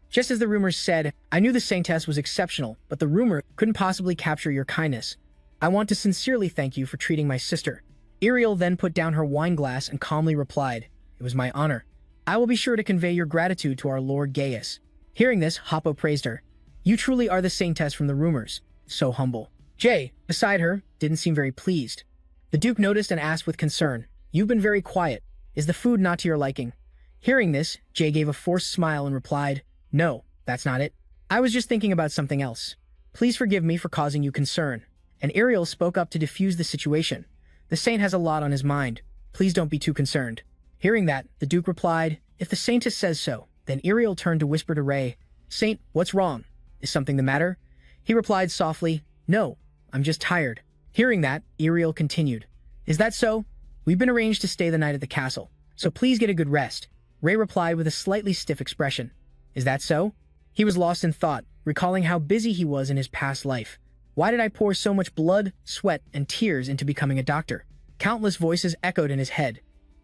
"Just as the rumors said, I knew the Saintess was exceptional, but the rumor couldn't possibly capture your kindness. I want to sincerely thank you for treating my sister." Ariel then put down her wine glass and calmly replied, "It was my honor. I will be sure to convey your gratitude to our Lord Gaius." Hearing this, Hoppo praised her. "You truly are the Saintess from the rumors. So humble." Jay, beside her, didn't seem very pleased. The Duke noticed and asked with concern, "You've been very quiet. Is the food not to your liking?" Hearing this, Jay gave a forced smile and replied, "No, that's not it. I was just thinking about something else. Please forgive me for causing you concern." And Ariel spoke up to defuse the situation. "The Saint has a lot on his mind. Please don't be too concerned." Hearing that, the Duke replied, "If the Saintess says so." Then Ariel turned to whisper to Ray, "Saint, what's wrong? Is something the matter?" He replied softly, "No, I'm just tired." Hearing that, Ariel continued, "Is that so? We've been arranged to stay the night at the castle, so please get a good rest." Ray replied with a slightly stiff expression, "Is that so?" He was lost in thought, recalling how busy he was in his past life. Why did I pour so much blood, sweat, and tears into becoming a doctor? Countless voices echoed in his head.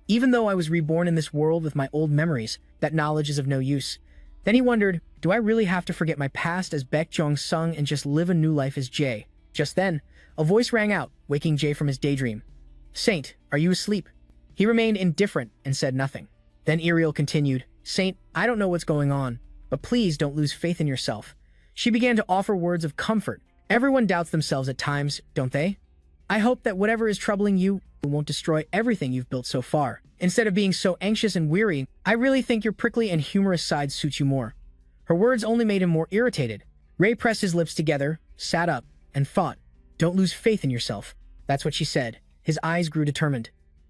Even though I was reborn in this world with my old memories, that knowledge is of no use. Then he wondered, do I really have to forget my past as Baek Jong-sung and just live a new life as Jay? Just then, a voice rang out, waking Jay from his daydream. "Saint, are you asleep?" He remained indifferent and said nothing. Then Ariel continued, "Saint, I don't know what's going on, but please don't lose faith in yourself." She began to offer words of comfort. Everyone doubts themselves at times, don't they? I hope that whatever is troubling you won't destroy everything you've built so far. Instead of being so anxious and weary, I really think your prickly and humorous side suits you more. Her words only made him more irritated. Ray pressed his lips together, sat up, and thought, "Don't lose faith in yourself." That's what she said. His eyes grew determined.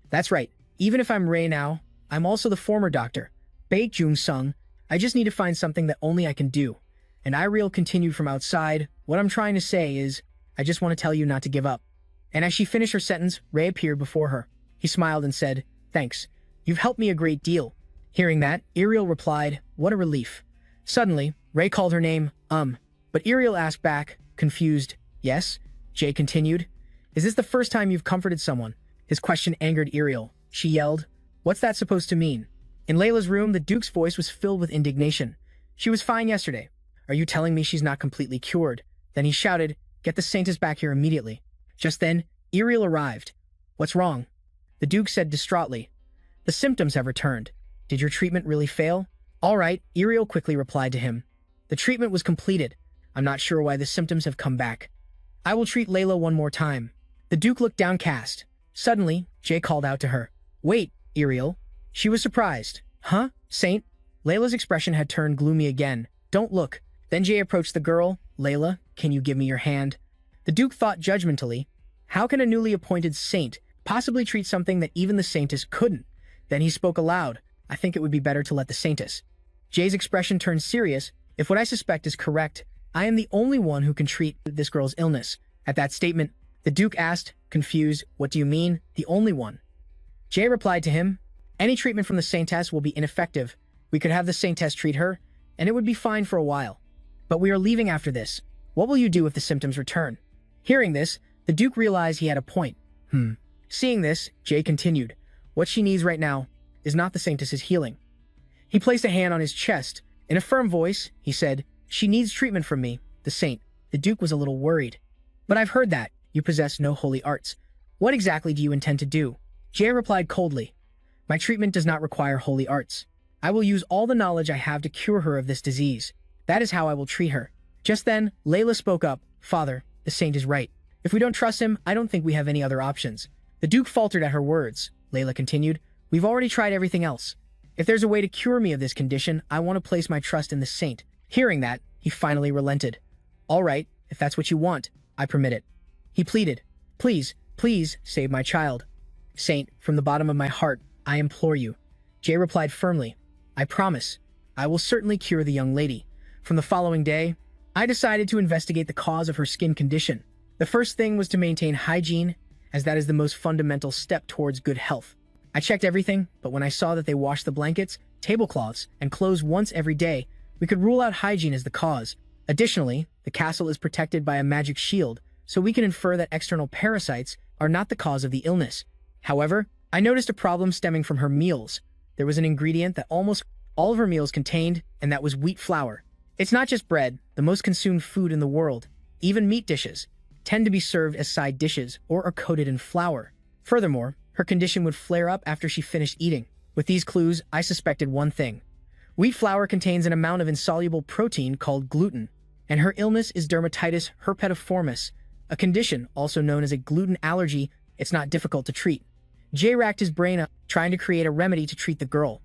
"That's right. Even if I'm Ray now, I'm also the former doctor. Baek Jung-sung. I just need to find something that only I can do." And Ariel continued from outside, "What I'm trying to say is, I just want to tell you not to give up." And as she finished her sentence, Ray appeared before her. He smiled and said, "Thanks. You've helped me a great deal." Hearing that, Ariel replied, "What a relief." Suddenly, Ray called her name, but Ariel asked back, confused, "Yes?" Jay continued, "Is this the first time you've comforted someone?" His question angered Ariel. She yelled, "What's that supposed to mean?" In Layla's room, the Duke's voice was filled with indignation. "She was fine yesterday. Are you telling me she's not completely cured?" Then he shouted, "Get the Saintess back here immediately." Just then, Ariel arrived. "What's wrong?" The Duke said distraughtly, "The symptoms have returned. Did your treatment really fail?" "All right," Ariel quickly replied to him. "The treatment was completed. I'm not sure why the symptoms have come back. I will treat Layla one more time." The Duke looked downcast. Suddenly, Jay called out to her, "Wait, Ariel." She was surprised. "Huh, Saint?" Layla's expression had turned gloomy again. "Don't look." Then Jay approached the girl. "Layla, can you give me your hand?" The Duke thought judgmentally, how can a newly appointed saint possibly treat something that even the Saintess couldn't? Then he spoke aloud, "I think it would be better to let the Saintess." Jay's expression turned serious. "If what I suspect is correct, I am the only one who can treat this girl's illness." At that statement, the Duke asked, confused, "What do you mean, the only one?" Jay replied to him, "Any treatment from the Saintess will be ineffective. We could have the Saintess treat her, and it would be fine for a while. But we are leaving after this. What will you do if the symptoms return?" Hearing this, the Duke realized he had a point. Seeing this, Jay continued, "What she needs right now is not the Saintess's healing." He placed a hand on his chest. In a firm voice, he said, "She needs treatment from me, the Saint." The Duke was a little worried. "But I've heard that you possess no holy arts. What exactly do you intend to do?" Jay replied coldly, "My treatment does not require holy arts. I will use all the knowledge I have to cure her of this disease. That is how I will treat her." Just then, Layla spoke up, "Father, the Saint is right. If we don't trust him, I don't think we have any other options." The Duke faltered at her words. Layla continued, "We've already tried everything else. If there's a way to cure me of this condition, I want to place my trust in the Saint." Hearing that, he finally relented. "All right, if that's what you want, I permit it." He pleaded, "Please, please save my child. Saint, from the bottom of my heart, I implore you." Jay replied firmly, "I promise. I will certainly cure the young lady." From the following day, I decided to investigate the cause of her skin condition. The first thing was to maintain hygiene, as that is the most fundamental step towards good health. I checked everything, but when I saw that they washed the blankets, tablecloths, and clothes once every day, we could rule out hygiene as the cause. Additionally, the castle is protected by a magic shield, so we can infer that external parasites are not the cause of the illness. However, I noticed a problem stemming from her meals. There was an ingredient that almost all of her meals contained, and that was wheat flour. It's not just bread, the most consumed food in the world. Even meat dishes tend to be served as side dishes or are coated in flour. Furthermore, her condition would flare up after she finished eating. With these clues, I suspected one thing. Wheat flour contains an amount of insoluble protein called gluten, and her illness is dermatitis herpetiformis, a condition also known as a gluten allergy. It's not difficult to treat. Jay racked his brain up, trying to create a remedy to treat the girl.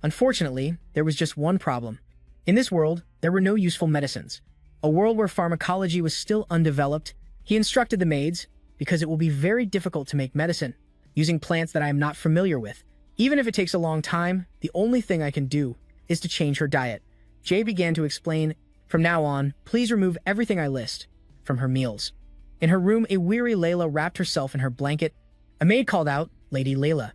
Unfortunately, there was just one problem. In this world, there were no useful medicines. A world where pharmacology was still undeveloped. He instructed the maids, because it will be very difficult to make medicine, using plants that I am not familiar with. Even if it takes a long time, the only thing I can do is to change her diet. Jay began to explain, from now on, please remove everything I list from her meals. In her room, a weary Layla wrapped herself in her blanket. A maid called out, Lady Layla.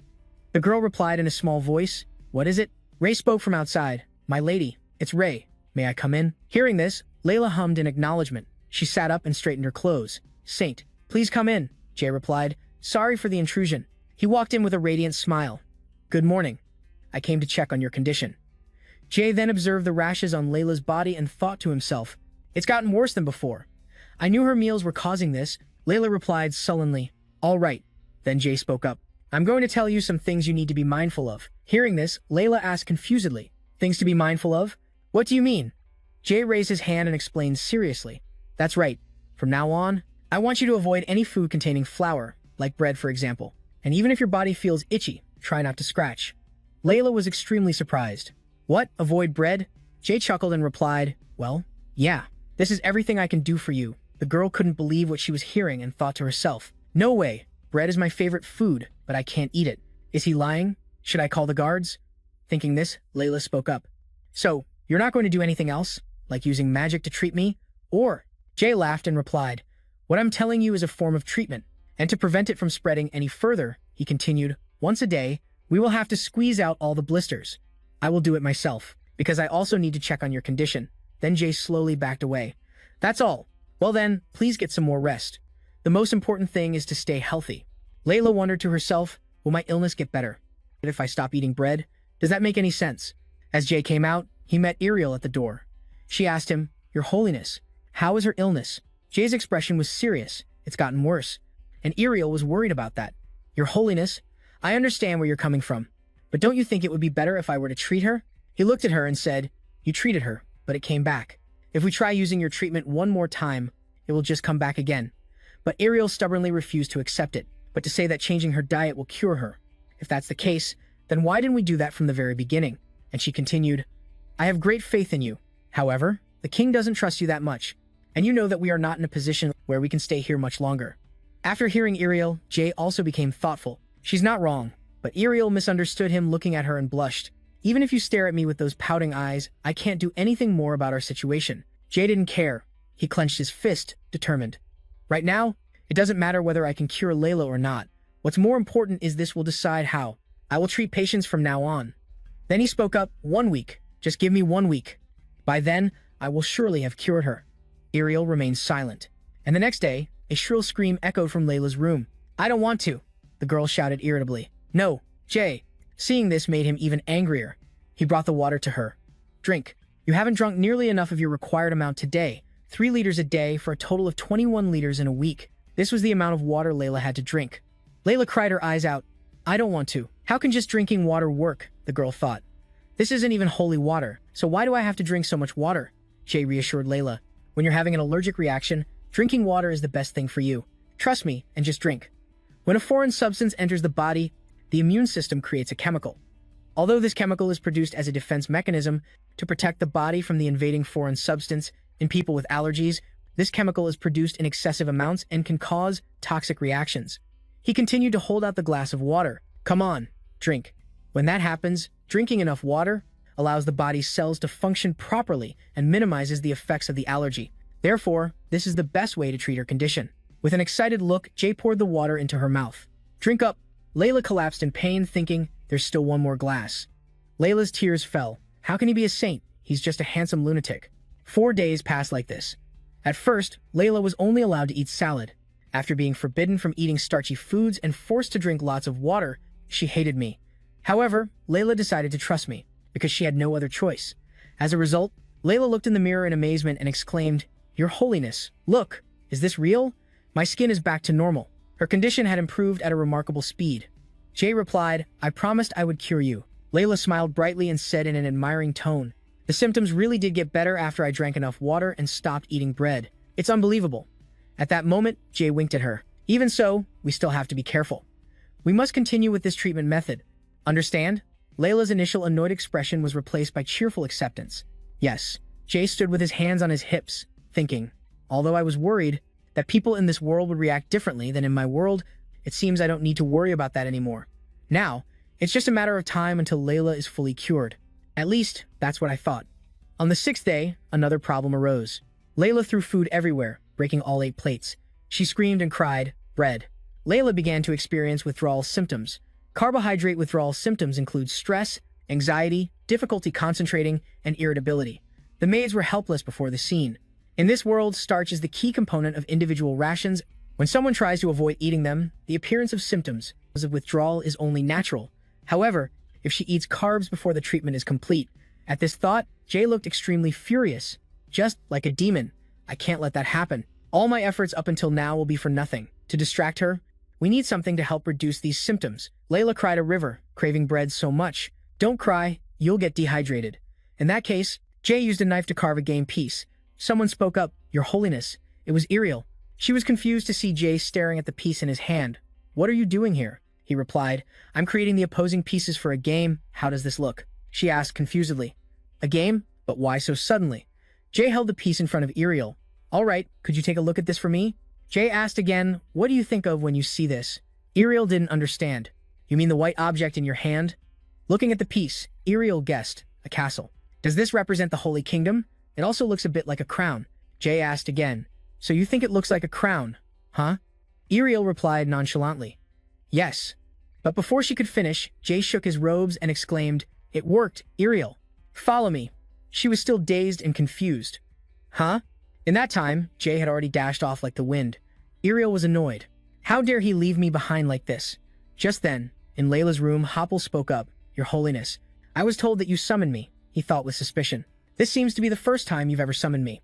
The girl replied in a small voice, what is it? Ray spoke from outside. My lady, it's Ray. May I come in? Hearing this, Layla hummed in acknowledgement. She sat up and straightened her clothes. Saint, please come in, Jay replied. Sorry for the intrusion. He walked in with a radiant smile. Good morning. I came to check on your condition. Jay then observed the rashes on Layla's body and thought to himself, it's gotten worse than before. I knew her meals were causing this. Layla replied sullenly, all right. Then Jay spoke up. I'm going to tell you some things you need to be mindful of. Hearing this, Layla asked confusedly, things to be mindful of? What do you mean? Jay raised his hand and explained seriously. That's right. From now on, I want you to avoid any food containing flour, like bread for example. And even if your body feels itchy, try not to scratch. Layla was extremely surprised. What? Avoid bread? Jay chuckled and replied, well, yeah. This is everything I can do for you. The girl couldn't believe what she was hearing and thought to herself, no way. Bread is my favorite food, but I can't eat it. Is he lying? Should I call the guards? Thinking this, Layla spoke up. So, you're not going to do anything else? Like using magic to treat me? Or? Jay laughed and replied, what I'm telling you is a form of treatment. And to prevent it from spreading any further, he continued, once a day, we will have to squeeze out all the blisters. I will do it myself, because I also need to check on your condition. Then Jay slowly backed away. That's all. Well then, please get some more rest. The most important thing is to stay healthy. Layla wondered to herself, will my illness get better if I stop eating bread? Does that make any sense? As Jay came out, he met Ariel at the door. She asked him, Your Holiness, how is her illness? Jay's expression was serious. It's gotten worse. And Ariel was worried about that. Your Holiness, I understand where you're coming from, but don't you think it would be better if I were to treat her? He looked at her and said, you treated her, but it came back. If we try using your treatment one more time, it will just come back again. But Ariel stubbornly refused to accept it, but to say that changing her diet will cure her. If that's the case, then why didn't we do that from the very beginning? And she continued, I have great faith in you. However, the king doesn't trust you that much, and you know that we are not in a position where we can stay here much longer. After hearing Ariel, Jay also became thoughtful. She's not wrong, but Ariel misunderstood him, looking at her and blushed. Even if you stare at me with those pouting eyes, I can't do anything more about our situation. Jay didn't care. He clenched his fist, determined. Right now, it doesn't matter whether I can cure Layla or not. What's more important is this will decide how. I will treat patients from now on. Then he spoke up, 1 week. Just give me 1 week. By then, I will surely have cured her. Ariel remained silent. And the next day, a shrill scream echoed from Layla's room. I don't want to, the girl shouted irritably. No, Jay. Seeing this made him even angrier. He brought the water to her. Drink. You haven't drunk nearly enough of your required amount today. 3 liters a day for a total of 21 liters in a week. This was the amount of water Layla had to drink. Layla cried her eyes out. I don't want to. How can just drinking water work? The girl thought. This isn't even holy water, so why do I have to drink so much water? Jay reassured Layla. When you're having an allergic reaction, drinking water is the best thing for you. Trust me and just drink. When a foreign substance enters the body, the immune system creates a chemical. Although this chemical is produced as a defense mechanism to protect the body from the invading foreign substance, in people with allergies, this chemical is produced in excessive amounts and can cause toxic reactions. He continued to hold out the glass of water. Come on, drink. When that happens, drinking enough water allows the body's cells to function properly and minimizes the effects of the allergy. Therefore, this is the best way to treat her condition. With an excited look, Jay poured the water into her mouth. Drink up. Layla collapsed in pain, thinking, there's still one more glass. Layla's tears fell. How can he be a saint? he's just a handsome lunatic. 4 days passed like this. At first, Layla was only allowed to eat salad. After being forbidden from eating starchy foods and forced to drink lots of water, she hated me. However, Layla decided to trust me, because she had no other choice. As a result, Layla looked in the mirror in amazement and exclaimed, "Your Holiness, look, is this real? My skin is back to normal." Her condition had improved at a remarkable speed. Jay replied, "I promised I would cure you." Layla smiled brightly and said in an admiring tone, "The symptoms really did get better after I drank enough water and stopped eating bread. It's unbelievable." At that moment, Jay winked at her. "Even so, we still have to be careful. We must continue with this treatment method. Understand?" Layla's initial annoyed expression was replaced by cheerful acceptance. "Yes." Jay stood with his hands on his hips, thinking, "Although I was worried that people in this world would react differently than in my world, it seems I don't need to worry about that anymore. Now, it's just a matter of time until Layla is fully cured. At least, that's what I thought." On the 6th day, another problem arose. Layla threw food everywhere, breaking all 8 plates. She screamed and cried, "Bread." Layla began to experience withdrawal symptoms. Carbohydrate withdrawal symptoms include stress, anxiety, difficulty concentrating, and irritability. The maids were helpless before the scene. In this world, starch is the key component of individual rations. When someone tries to avoid eating them, the appearance of symptoms of withdrawal is only natural. However, if she eats carbs before the treatment is complete. At this thought, Jay looked extremely furious. Just like a demon. "I can't let that happen. All my efforts up until now will be for nothing." To distract her, "We need something to help reduce these symptoms." Layla cried a river, craving bread so much. "Don't cry, you'll get dehydrated." In that case, Jay used a knife to carve a game piece. Someone spoke up, "Your Holiness." It was Ariel. She was confused to see Jay staring at the piece in his hand. "What are you doing here?" He replied, "I'm creating the opposing pieces for a game. How does this look?" She asked confusedly. "A game? But why so suddenly?" Jay held the piece in front of Ariel. "All right, could you take a look at this for me?" Jay asked again, "What do you think of when you see this?" Ariel didn't understand. "You mean the white object in your hand?" Looking at the piece, Ariel guessed, "A castle." "Does this represent the Holy Kingdom? It also looks a bit like a crown." Jay asked again, "So you think it looks like a crown, huh?" Ariel replied nonchalantly, "Yes." But before she could finish, Jay shook his robes and exclaimed, "It worked, Ariel. Follow me." She was still dazed and confused. "Huh?" In that time, Jay had already dashed off like the wind. Ariel was annoyed. "How dare he leave me behind like this?" Just then, in Layla's room, Hopple spoke up, "Your Holiness, I was told that you summoned me," he thought with suspicion. "This seems to be the first time you've ever summoned me.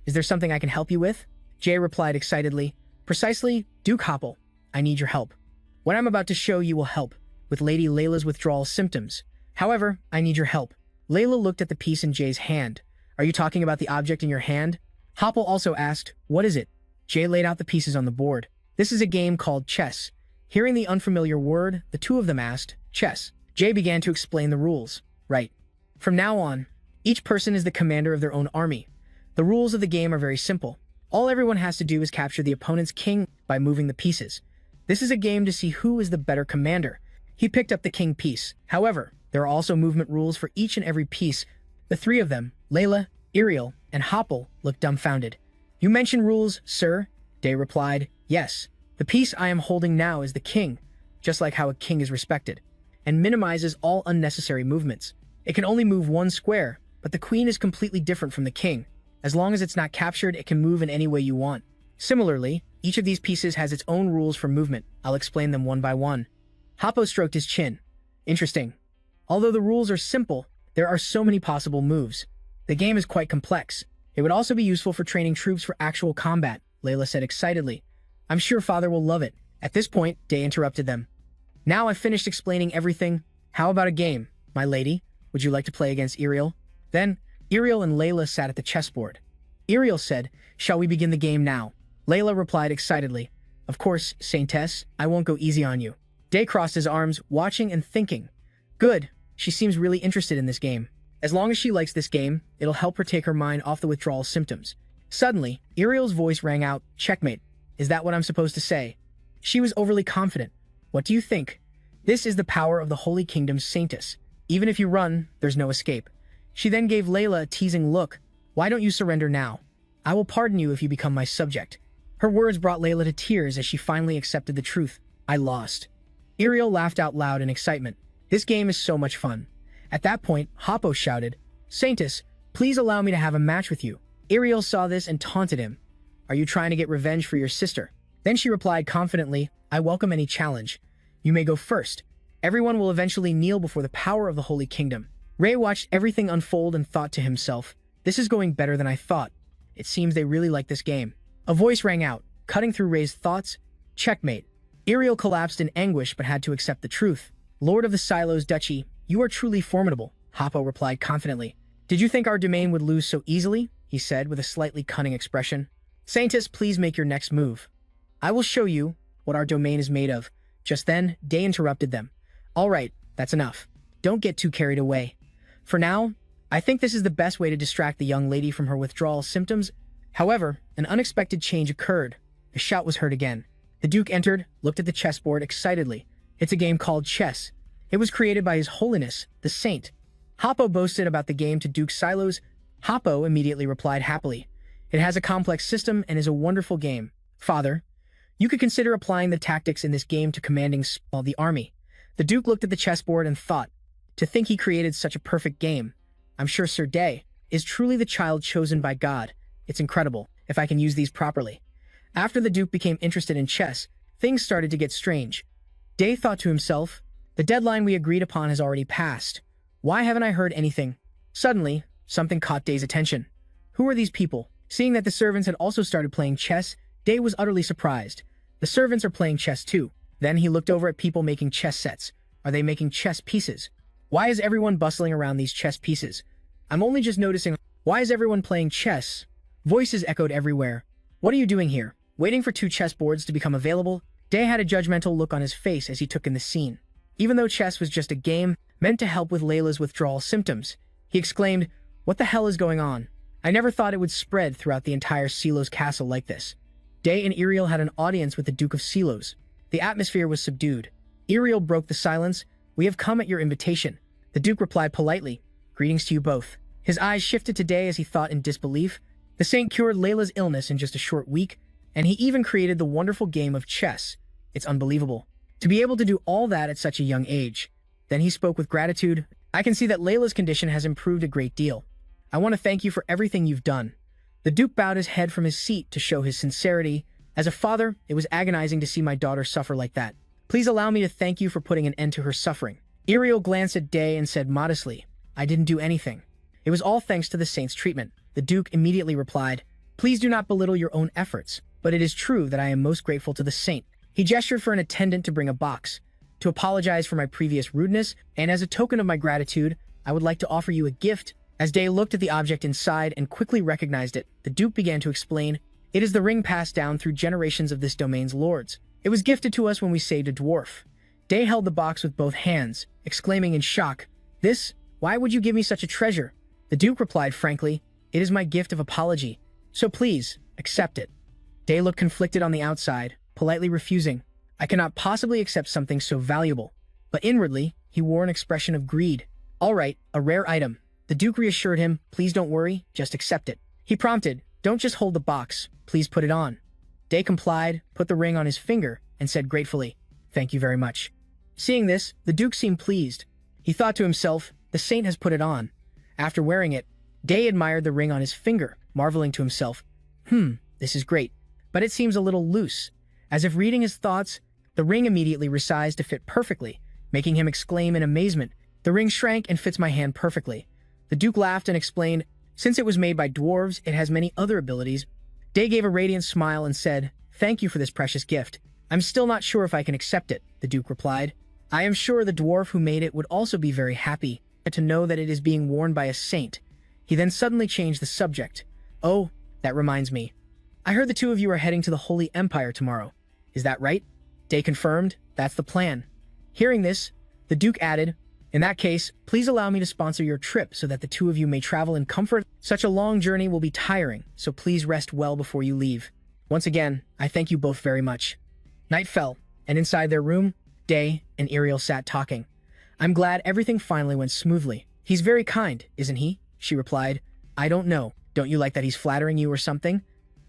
Is there something I can help you with?" Jay replied excitedly, "Precisely, Duke Hopple. I need your help. What I'm about to show you will help with Lady Layla's withdrawal symptoms. However, I need your help." Layla looked at the piece in Jay's hand. "Are you talking about the object in your hand?" Hopple also asked, "What is it?" Jay laid out the pieces on the board. "This is a game called chess." Hearing the unfamiliar word, the two of them asked, "Chess." Jay began to explain the rules. "Right. From now on, each person is the commander of their own army. The rules of the game are very simple. All everyone has to do is capture the opponent's king by moving the pieces. This is a game to see who is the better commander." He picked up the king piece. However, there are also movement rules for each and every piece. The three of them, Layla, Ariel, and Hopple, looked dumbfounded. "You mentioned rules, sir?" Day replied, "Yes. The piece I am holding now is the king, just like how a king is respected, and minimizes all unnecessary movements. It can only move one square, but the queen is completely different from the king. As long as it's not captured, it can move in any way you want. Similarly, each of these pieces has its own rules for movement. I'll explain them one by one." Hoppo stroked his chin. "Interesting. Although the rules are simple, there are so many possible moves. The game is quite complex. It would also be useful for training troops for actual combat," Layla said excitedly. "I'm sure Father will love it." At this point, Day interrupted them. "Now I've finished explaining everything. How about a game, my lady? Would you like to play against Ariel?" Then, Ariel and Layla sat at the chessboard. Ariel said, "Shall we begin the game now?" Layla replied excitedly, "Of course, Saintess, I won't go easy on you." Day crossed his arms, watching and thinking. "Good, she seems really interested in this game. As long as she likes this game, it'll help her take her mind off the withdrawal symptoms." Suddenly, Ariel's voice rang out, "Checkmate. Is that what I'm supposed to say?" She was overly confident. "What do you think? This is the power of the Holy Kingdom's Saintess. Even if you run, there's no escape." She then gave Layla a teasing look. "Why don't you surrender now? I will pardon you if you become my subject." Her words brought Layla to tears as she finally accepted the truth. "I lost." Ariel laughed out loud in excitement. "This game is so much fun." At that point, Hoppo shouted, "Saintess, Please allow me to have a match with you. Ariel saw this and taunted him. Are you trying to get revenge for your sister? Then she replied confidently, I welcome any challenge. You may go first. Everyone will eventually kneel before the power of the Holy Kingdom. Ray watched everything unfold and thought to himself, this is going better than I thought. It seems they really like this game. A voice rang out, cutting through Ray's thoughts. Checkmate. Ariel collapsed in anguish but had to accept the truth. Lord of the Silos Duchy, you are truly formidable, Hoppo replied confidently. Did you think our domain would lose so easily? He said with a slightly cunning expression. Scientists, please make your next move. I will show you what our domain is made of. Just then, Day interrupted them. All right, that's enough. Don't get too carried away. For now, I think this is the best way to distract the young lady from her withdrawal symptoms. However, an unexpected change occurred. A shout was heard again. The Duke entered, looked at the chessboard excitedly. It's a game called chess. It was created by His Holiness, the Saint. Hoppo boasted about the game to Duke Silos. Hoppo immediately replied happily. It has a complex system and is a wonderful game. Father, you could consider applying the tactics in this game to commanding the army. The Duke looked at the chessboard and thought, to think he created such a perfect game. I'm sure Sir Day is truly the child chosen by God. It's incredible, if I can use these properly. After the Duke became interested in chess, things started to get strange. Day thought to himself, the deadline we agreed upon has already passed. Why haven't I heard anything? Suddenly, something caught Day's attention. Who are these people? Seeing that the servants had also started playing chess, Day was utterly surprised. The servants are playing chess too. Then he looked over at people making chess sets. Are they making chess pieces? Why is everyone bustling around these chess pieces? I'm only just noticing. Why is everyone playing chess? Voices echoed everywhere. What are you doing here? Waiting for 2 chessboards to become available? Day had a judgmental look on his face as he took in the scene. Even though chess was just a game meant to help with Layla's withdrawal symptoms, he exclaimed, what the hell is going on? I never thought it would spread throughout the entire Silos castle like this. Day and Ariel had an audience with the Duke of Silos. The atmosphere was subdued. Ariel broke the silence. We have come at your invitation. The Duke replied politely, greetings to you both. His eyes shifted to Day as he thought in disbelief. The Saint cured Layla's illness in just a short week, and he even created the wonderful game of chess. It's unbelievable. To be able to do all that at such a young age. Then he spoke with gratitude. I can see that Layla's condition has improved a great deal. I want to thank you for everything you've done. The Duke bowed his head from his seat to show his sincerity. As a father, it was agonizing to see my daughter suffer like that. Please allow me to thank you for putting an end to her suffering. Ariel glanced at Day and said modestly, I didn't do anything. It was all thanks to the Saint's treatment. The Duke immediately replied, please do not belittle your own efforts, but it is true that I am most grateful to the Saint. He gestured for an attendant to bring a box. To apologize for my previous rudeness, and as a token of my gratitude, I would like to offer you a gift. As Day looked at the object inside and quickly recognized it, the Duke began to explain, it is the ring passed down through generations of this domain's lords. It was gifted to us when we saved a dwarf. Day held the box with both hands, exclaiming in shock, this? Why would you give me such a treasure? The Duke replied frankly, it is my gift of apology, so please, accept it. Day looked conflicted on the outside, politely refusing. I cannot possibly accept something so valuable. But inwardly, he wore an expression of greed. All right, a rare item. The Duke reassured him, please don't worry, just accept it. He prompted, don't just hold the box, please put it on. Day complied, put the ring on his finger, and said gratefully, thank you very much. Seeing this, the Duke seemed pleased. He thought to himself, the Saint has put it on. After wearing it, Day admired the ring on his finger, marveling to himself, this is great, but it seems a little loose. As if reading his thoughts, the ring immediately resized to fit perfectly, making him exclaim in amazement, the ring shrank and fits my hand perfectly. The Duke laughed and explained, since it was made by dwarves, it has many other abilities. Day gave a radiant smile and said, thank you for this precious gift. I'm still not sure if I can accept it, the Duke replied. I am sure the dwarf who made it would also be very happy to know that it is being worn by a saint. He then suddenly changed the subject. Oh, that reminds me. I heard the 2 of you are heading to the Holy Empire tomorrow. Is that right? Day confirmed, that's the plan. Hearing this, the Duke added, in that case, please allow me to sponsor your trip so that the 2 of you may travel in comfort. Such a long journey will be tiring, so please rest well before you leave. Once again, I thank you both very much. Night fell, and inside their room, Day and Ariel sat talking. I'm glad everything finally went smoothly. He's very kind, isn't he? She replied. I don't know. Don't you like that he's flattering you or something?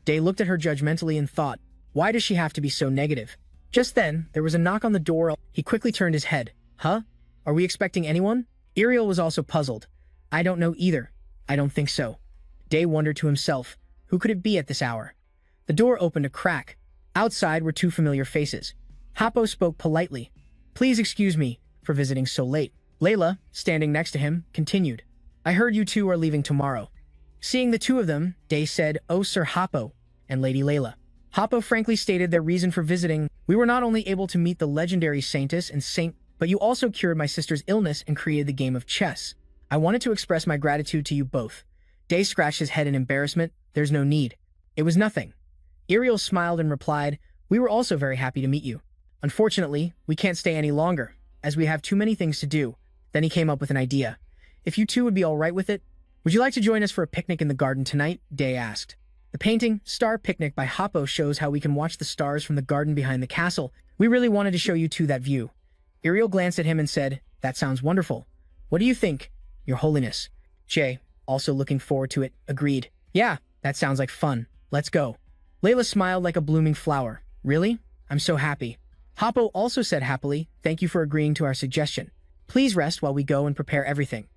Day looked at her judgmentally and thought, why does she have to be so negative? Just then, there was a knock on the door. He quickly turned his head. Huh? Are we expecting anyone? Ariel was also puzzled. I don't know either. I don't think so. Day wondered to himself, who could it be at this hour? The door opened a crack. Outside were two familiar faces. Hoppo spoke politely. Please excuse me for visiting so late. Layla, standing next to him, continued. I heard you two are leaving tomorrow. Seeing the two of them, Day said, Oh, Sir Hoppo and Lady Layla. Hoppo frankly stated their reason for visiting. We were not only able to meet the legendary Saintess and Saint, but you also cured my sister's illness and created the game of chess. I wanted to express my gratitude to you both. Day scratched his head in embarrassment. There's no need. It was nothing. Iriel smiled and replied, We were also very happy to meet you. Unfortunately, we can't stay any longer, as we have too many things to do. Then he came up with an idea. If you two would be all right with it, would you like to join us for a picnic in the garden tonight? Day asked. The painting, Star Picnic by Hoppo, shows how we can watch the stars from the garden behind the castle. We really wanted to show you two that view. Iriel glanced at him and said, That sounds wonderful. What do you think, Your Holiness? Jay, also looking forward to it, agreed. Yeah, that sounds like fun. Let's go. Layla smiled like a blooming flower. Really? I'm so happy. Hoppo also said happily, Thank you for agreeing to our suggestion. Please rest while we go and prepare everything.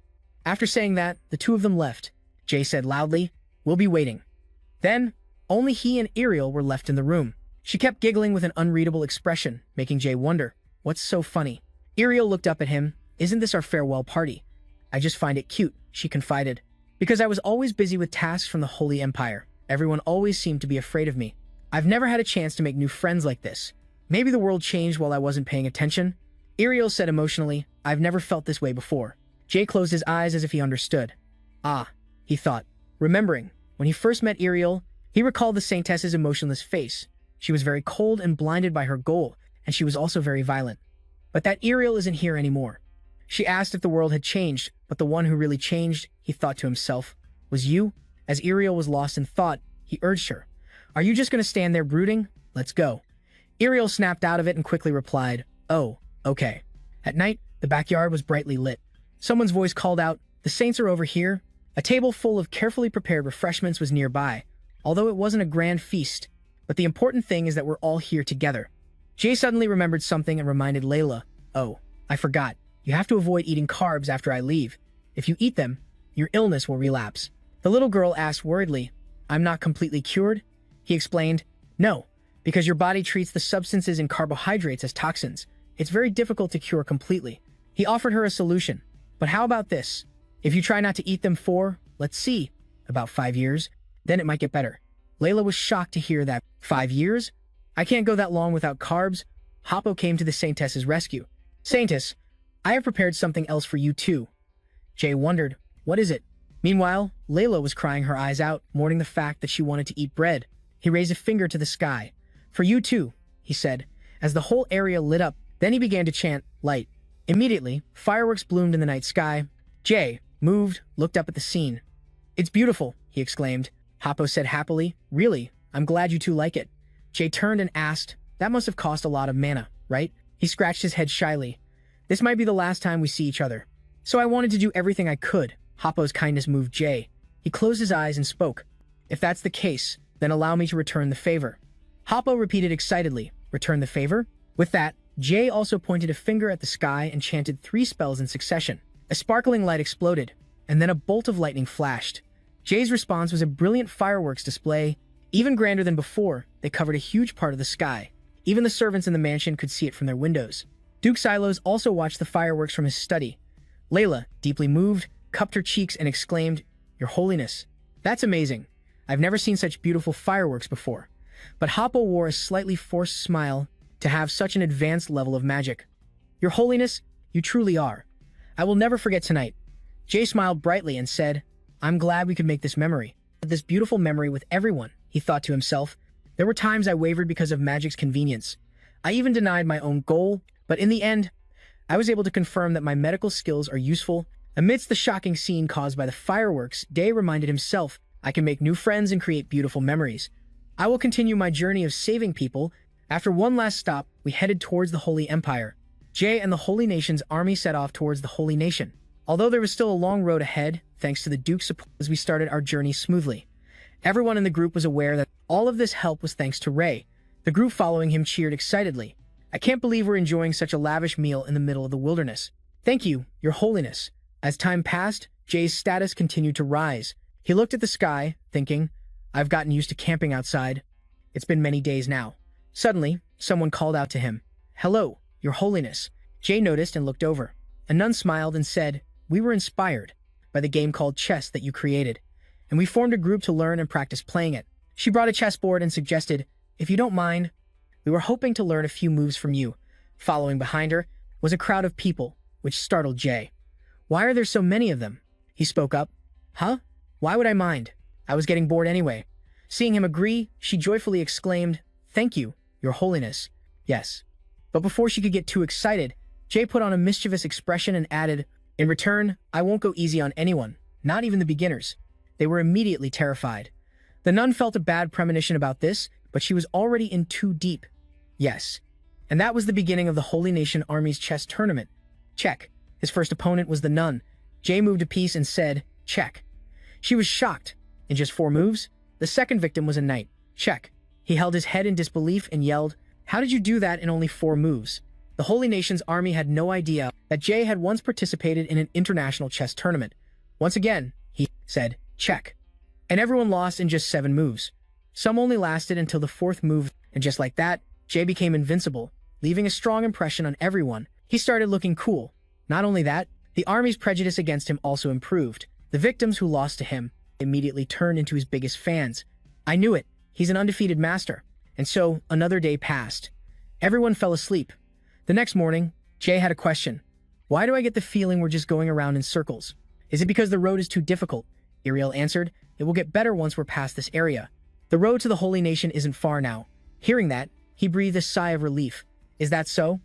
After saying that, the two of them left. Jay said loudly, We'll be waiting. Then, only he and Iriel were left in the room. She kept giggling with an unreadable expression, making Jay wonder, What's so funny? Iriel looked up at him. Isn't this our farewell party? I just find it cute, she confided. Because I was always busy with tasks from the Holy Empire. Everyone always seemed to be afraid of me. I've never had a chance to make new friends like this. Maybe the world changed while I wasn't paying attention. Iriel said emotionally, I've never felt this way before. Jay closed his eyes as if he understood. Ah, he thought. Remembering, when he first met Iriel, he recalled the Saintess's emotionless face. She was very cold and blinded by her goal, and she was also very violent. But that Iriel isn't here anymore. She asked if the world had changed, but the one who really changed, he thought to himself, was you? As Iriel was lost in thought, he urged her. Are you just going to stand there brooding? Let's go. Iriel snapped out of it and quickly replied, Oh, okay. At night, the backyard was brightly lit. Someone's voice called out, The Saints are over here. A table full of carefully prepared refreshments was nearby, although it wasn't a grand feast. But the important thing is that we're all here together. Jay suddenly remembered something and reminded Layla, Oh, I forgot. You have to avoid eating carbs after I leave. If you eat them, your illness will relapse. The little girl asked worriedly, I'm not completely cured? He explained, No, because your body treats the substances in carbohydrates as toxins. It's very difficult to cure completely. He offered her a solution. But how about this? If you try not to eat them for, let's see, about 5 years, then it might get better. Layla was shocked to hear that. 5 years? I can't go that long without carbs. Hoppo came to the Saintess's rescue. Saintess, I have prepared something else for you too. Jay wondered, what is it? Meanwhile, Layla was crying her eyes out, mourning the fact that she wanted to eat bread. He raised a finger to the sky. For you too, he said, as the whole area lit up. Then he began to chant, Light. Immediately, fireworks bloomed in the night sky. Jay, moved, looked up at the scene. It's beautiful, he exclaimed. Hoppo said happily, Really? I'm glad you two like it. Jay turned and asked, That must have cost a lot of mana, right? He scratched his head shyly. This might be the last time we see each other. So I wanted to do everything I could. Hoppo's kindness moved Jay. He closed his eyes and spoke. If that's the case, then allow me to return the favor. Hoppo repeated excitedly, Return the favor? With that, Jay also pointed a finger at the sky and chanted 3 spells in succession. A sparkling light exploded, and then a bolt of lightning flashed. Jay's response was a brilliant fireworks display. Even grander than before, they covered a huge part of the sky. Even the servants in the mansion could see it from their windows. Duke Silos also watched the fireworks from his study. Layla, deeply moved, cupped her cheeks and exclaimed, Your Holiness, that's amazing. I've never seen such beautiful fireworks before. But Hoppo wore a slightly forced smile to have such an advanced level of magic. Your Holiness, you truly are. I will never forget tonight. Jay smiled brightly and said, I'm glad we could make this memory. This beautiful memory with everyone, he thought to himself. There were times I wavered because of magic's convenience. I even denied my own goal, but in the end, I was able to confirm that my medical skills are useful. Amidst the shocking scene caused by the fireworks, Day reminded himself, I can make new friends and create beautiful memories. I will continue my journey of saving people. After one last stop, we headed towards the Holy Empire. Jay and the Holy Nation's army set off towards the Holy Nation. Although there was still a long road ahead, thanks to the Duke's support, as we started our journey smoothly. Everyone in the group was aware that all of this help was thanks to Ray. The group following him cheered excitedly. I can't believe we're enjoying such a lavish meal in the middle of the wilderness. Thank you, Your Holiness. As time passed, Jay's status continued to rise. He looked at the sky, thinking, I've gotten used to camping outside. It's been many days now. Suddenly, someone called out to him. Hello, Your Holiness. Jay noticed and looked over. A nun smiled and said, We were inspired by the game called chess that you created, and we formed a group to learn and practice playing it. She brought a chessboard and suggested, If you don't mind, we were hoping to learn a few moves from you. Following behind her was a crowd of people, which startled Jay. Why are there so many of them? He spoke up. Huh? Why would I mind? I was getting bored anyway. Seeing him agree, she joyfully exclaimed, Thank you, Your Holiness. Yes. But before she could get too excited, Jay put on a mischievous expression and added, In return, I won't go easy on anyone, not even the beginners. They were immediately terrified. The nun felt a bad premonition about this, but she was already in too deep. Yes. And that was the beginning of the Holy Nation Army's chess tournament. Check. His first opponent was the nun. Jay moved a piece and said, Check. She was shocked. In just 4 moves, the second victim was a knight. Check. He held his head in disbelief and yelled, How did you do that in only 4 moves? The Holy Nation's army had no idea that Jay had once participated in an international chess tournament. Once again, he said, Check. And everyone lost in just 7 moves. Some only lasted until the 4th move, and just like that, Jay became invincible, leaving a strong impression on everyone. He started looking cool. Not only that, the army's prejudice against him also improved. The victims who lost to him immediately turned into his biggest fans. I knew it. He's an undefeated master. And so, another day passed. Everyone fell asleep. The next morning, Jay had a question. Why do I get the feeling we're just going around in circles? Is it because the road is too difficult? Iriel answered, It will get better once we're past this area. The road to the Holy Nation isn't far now. Hearing that, he breathed a sigh of relief. Is that so?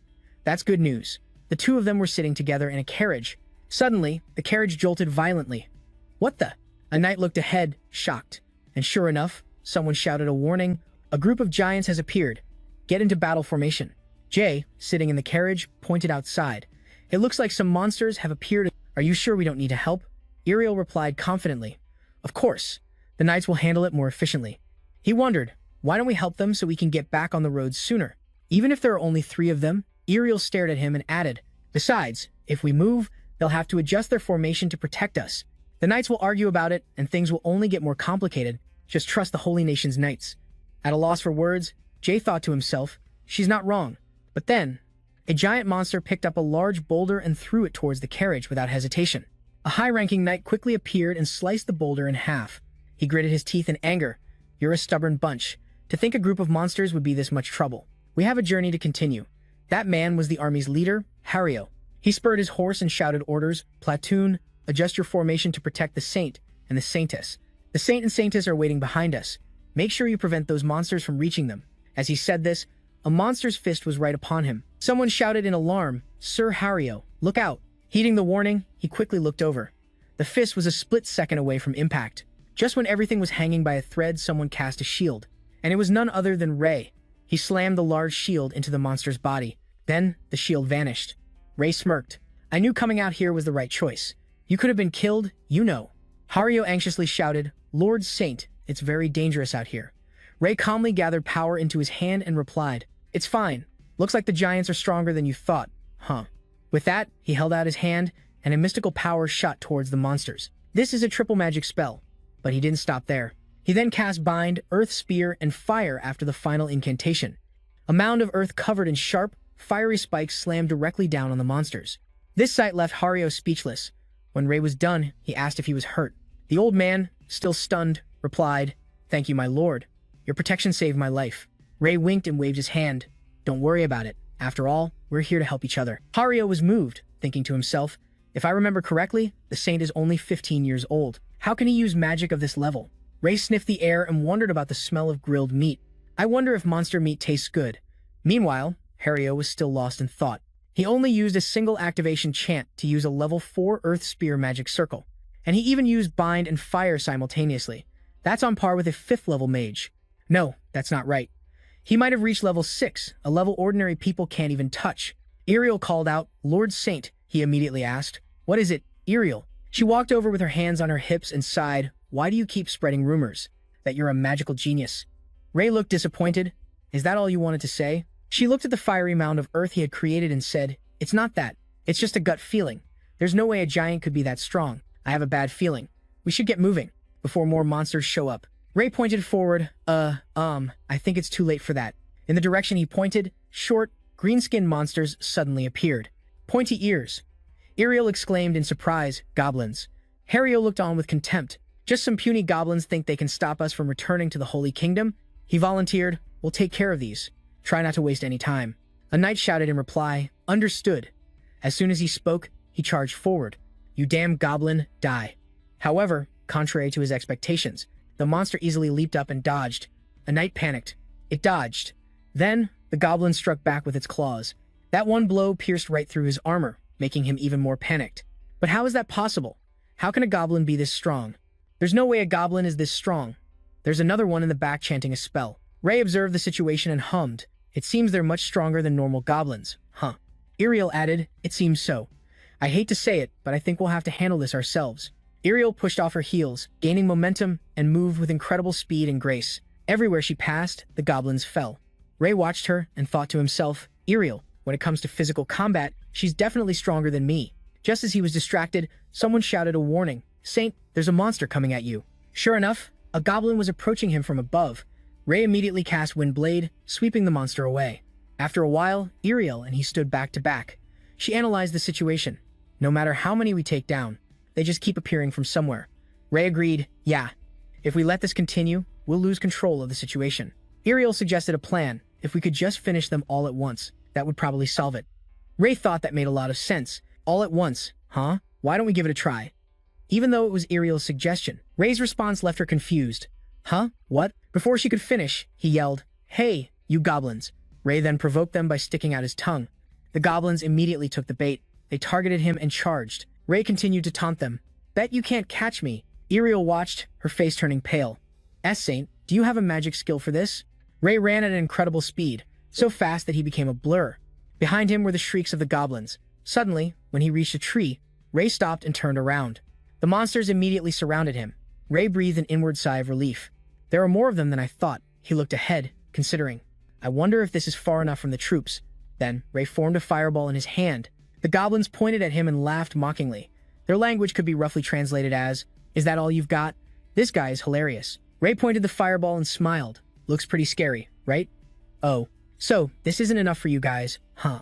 That's good news. The 2 of them were sitting together in a carriage. Suddenly, the carriage jolted violently. What the? A knight looked ahead, shocked. And sure enough, someone shouted a warning. A group of giants has appeared. Get into battle formation. Jay, sitting in the carriage, pointed outside. It looks like some monsters have appeared. Are you sure we don't need to help? Iriel replied confidently. Of course. The knights will handle it more efficiently. He wondered, why don't we help them so we can get back on the road sooner? Even if there are only 3 of them, Iriel stared at him and added, Besides, if we move, they'll have to adjust their formation to protect us. The knights will argue about it, and things will only get more complicated. Just trust the Holy Nation's knights. At a loss for words, Jay thought to himself, She's not wrong. But then, a giant monster picked up a large boulder and threw it towards the carriage without hesitation. A high-ranking knight quickly appeared and sliced the boulder in half. He gritted his teeth in anger. You're a stubborn bunch. To think a group of monsters would be this much trouble. We have a journey to continue. That man was the army's leader, Hario. He spurred his horse and shouted orders, Platoon, adjust your formation to protect the Saint and the Saintess. The Saint and Saintess are waiting behind us. Make sure you prevent those monsters from reaching them. As he said this, a monster's fist was right upon him. Someone shouted in alarm, Sir Hario, look out. Heeding the warning, he quickly looked over. The fist was a split second away from impact. Just when everything was hanging by a thread, someone cast a shield. And it was none other than Ray. He slammed the large shield into the monster's body. Then, the shield vanished. Ray smirked. I knew coming out here was the right choice. You could have been killed, you know. Hario anxiously shouted, Lord Saint, it's very dangerous out here. Ray calmly gathered power into his hand and replied, It's fine. Looks like the giants are stronger than you thought, huh? With that, he held out his hand, and a mystical power shot towards the monsters. This is a triple magic spell, but he didn't stop there. He then cast Bind, Earth Spear, and Fire after the final incantation. A mound of earth covered in sharp, fiery spikes slammed directly down on the monsters. This sight left Hario speechless. When Ray was done, he asked if he was hurt. The old man, still stunned, replied, Thank you, my lord. Your protection saved my life. Ray winked and waved his hand. Don't worry about it. After all, we're here to help each other. Hario was moved, thinking to himself, If I remember correctly, the saint is only 15 years old. How can he use magic of this level? Ray sniffed the air and wondered about the smell of grilled meat. I wonder if monster meat tastes good. Meanwhile, Hario was still lost in thought. He only used a single activation chant to use a level 4 Earth Spear magic circle. And he even used Bind and Fire simultaneously. That's on par with a 5th level mage. No, that's not right. He might have reached level 6, a level ordinary people can't even touch. Iriel called out, Lord Saint, he immediately asked. What is it, Iriel? She walked over with her hands on her hips and sighed, Why do you keep spreading rumors? That you're a magical genius. Ray looked disappointed. Is that all you wanted to say? She looked at the fiery mound of earth he had created and said, It's not that. It's just a gut feeling. There's no way a giant could be that strong. I have a bad feeling. We should get moving before more monsters show up. Ray pointed forward. I think it's too late for that. In the direction he pointed, short, green-skinned monsters suddenly appeared. Pointy ears. Ariel exclaimed in surprise, goblins. Hario looked on with contempt. Just some puny goblins think they can stop us from returning to the Holy Kingdom? He volunteered, we'll take care of these. Try not to waste any time. A knight shouted in reply, understood. As soon as he spoke, he charged forward. You damn goblin, die. However, contrary to his expectations, the monster easily leaped up and dodged. A knight panicked. It dodged. Then, the goblin struck back with its claws. That one blow pierced right through his armor, making him even more panicked. But how is that possible? How can a goblin be this strong? There's no way a goblin is this strong. There's another one in the back chanting a spell. Ray observed the situation and hummed. It seems they're much stronger than normal goblins, huh? Ariel added, it seems so. I hate to say it, but I think we'll have to handle this ourselves. Ariel pushed off her heels, gaining momentum, and moved with incredible speed and grace. Everywhere she passed, the goblins fell. Ray watched her and thought to himself, Ariel, when it comes to physical combat, she's definitely stronger than me. Just as he was distracted, someone shouted a warning. Saint, there's a monster coming at you. Sure enough, a goblin was approaching him from above. Ray immediately cast Windblade, sweeping the monster away. After a while, Ariel and he stood back to back. She analyzed the situation. No matter how many we take down, they just keep appearing from somewhere. Ray agreed, yeah. If we let this continue, we'll lose control of the situation. Ariel suggested a plan. If we could just finish them all at once, that would probably solve it. Ray thought that made a lot of sense. All at once, huh? Why don't we give it a try? Even though it was Ariel's suggestion, Ray's response left her confused. Huh? What? Before she could finish, he yelled, hey, you goblins. Ray then provoked them by sticking out his tongue. The goblins immediately took the bait. They targeted him and charged. Ray continued to taunt them. Bet you can't catch me. Ariel watched, her face turning pale. Saint, do you have a magic skill for this? Ray ran at an incredible speed, so fast that he became a blur. Behind him were the shrieks of the goblins. Suddenly, when he reached a tree, Ray stopped and turned around. The monsters immediately surrounded him. Ray breathed an inward sigh of relief. There are more of them than I thought. He looked ahead, considering. I wonder if this is far enough from the troops. Then, Ray formed a fireball in his hand. The goblins pointed at him and laughed mockingly. Their language could be roughly translated as, is that all you've got? This guy is hilarious. Ray pointed the fireball and smiled. Looks pretty scary, right? Oh, so this isn't enough for you guys, huh?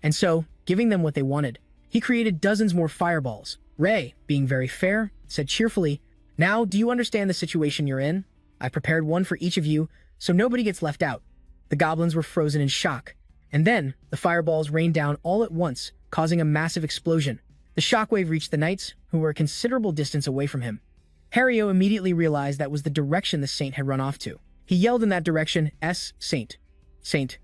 And so, giving them what they wanted, he created dozens more fireballs. Ray, being very fair, said cheerfully, now, do you understand the situation you're in? I prepared one for each of you, so nobody gets left out. The goblins were frozen in shock. And then, the fireballs rained down all at once, causing a massive explosion. The shockwave reached the knights, who were a considerable distance away from him. Hario immediately realized that was the direction the saint had run off to. He yelled in that direction, Saint. Saint,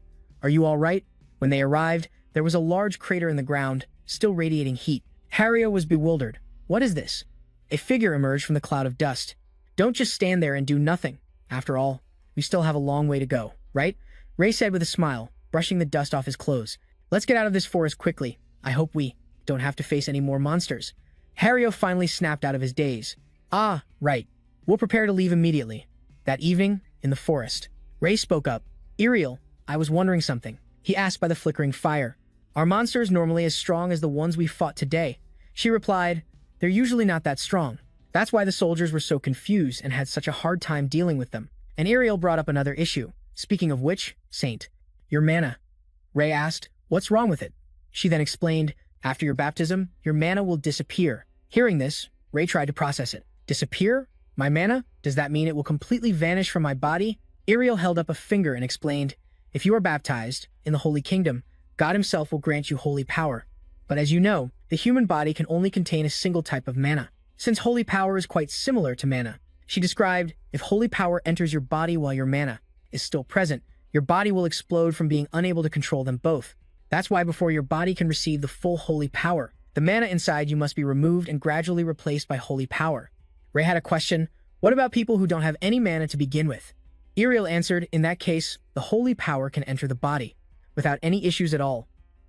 are you all right? When they arrived, there was a large crater in the ground, still radiating heat. Hario was bewildered. What is this? A figure emerged from the cloud of dust. Don't just stand there and do nothing. After all, we still have a long way to go, right? Ray said with a smile, brushing the dust off his clothes. Let's get out of this forest quickly. I hope we don't have to face any more monsters. Hario finally snapped out of his daze. Ah, right. We'll prepare to leave immediately. That evening, in the forest, Ray spoke up. Ariel, I was wondering something. He asked by the flickering fire. Are monsters normally as strong as the ones we fought today? She replied, they're usually not that strong. That's why the soldiers were so confused and had such a hard time dealing with them. And Ariel brought up another issue. Speaking of which, Saint, your mana. Ray asked, what's wrong with it? She then explained, after your baptism, your mana will disappear. Hearing this, Ray tried to process it. Disappear? My mana? Does that mean it will completely vanish from my body? Ariel held up a finger and explained, if you are baptized in the Holy Kingdom, God himself will grant you holy power. But as you know, the human body can only contain a single type of mana. Since holy power is quite similar to mana, she described, if holy power enters your body while your mana is still present, your body will explode from being unable to control them both. That's why before your body can receive the full holy power, the mana inside you must be removed and gradually replaced by holy power. Ray had a question. What about people who don't have any mana to begin with? Ariel answered, in that case, the holy power can enter the body, without any issues at all.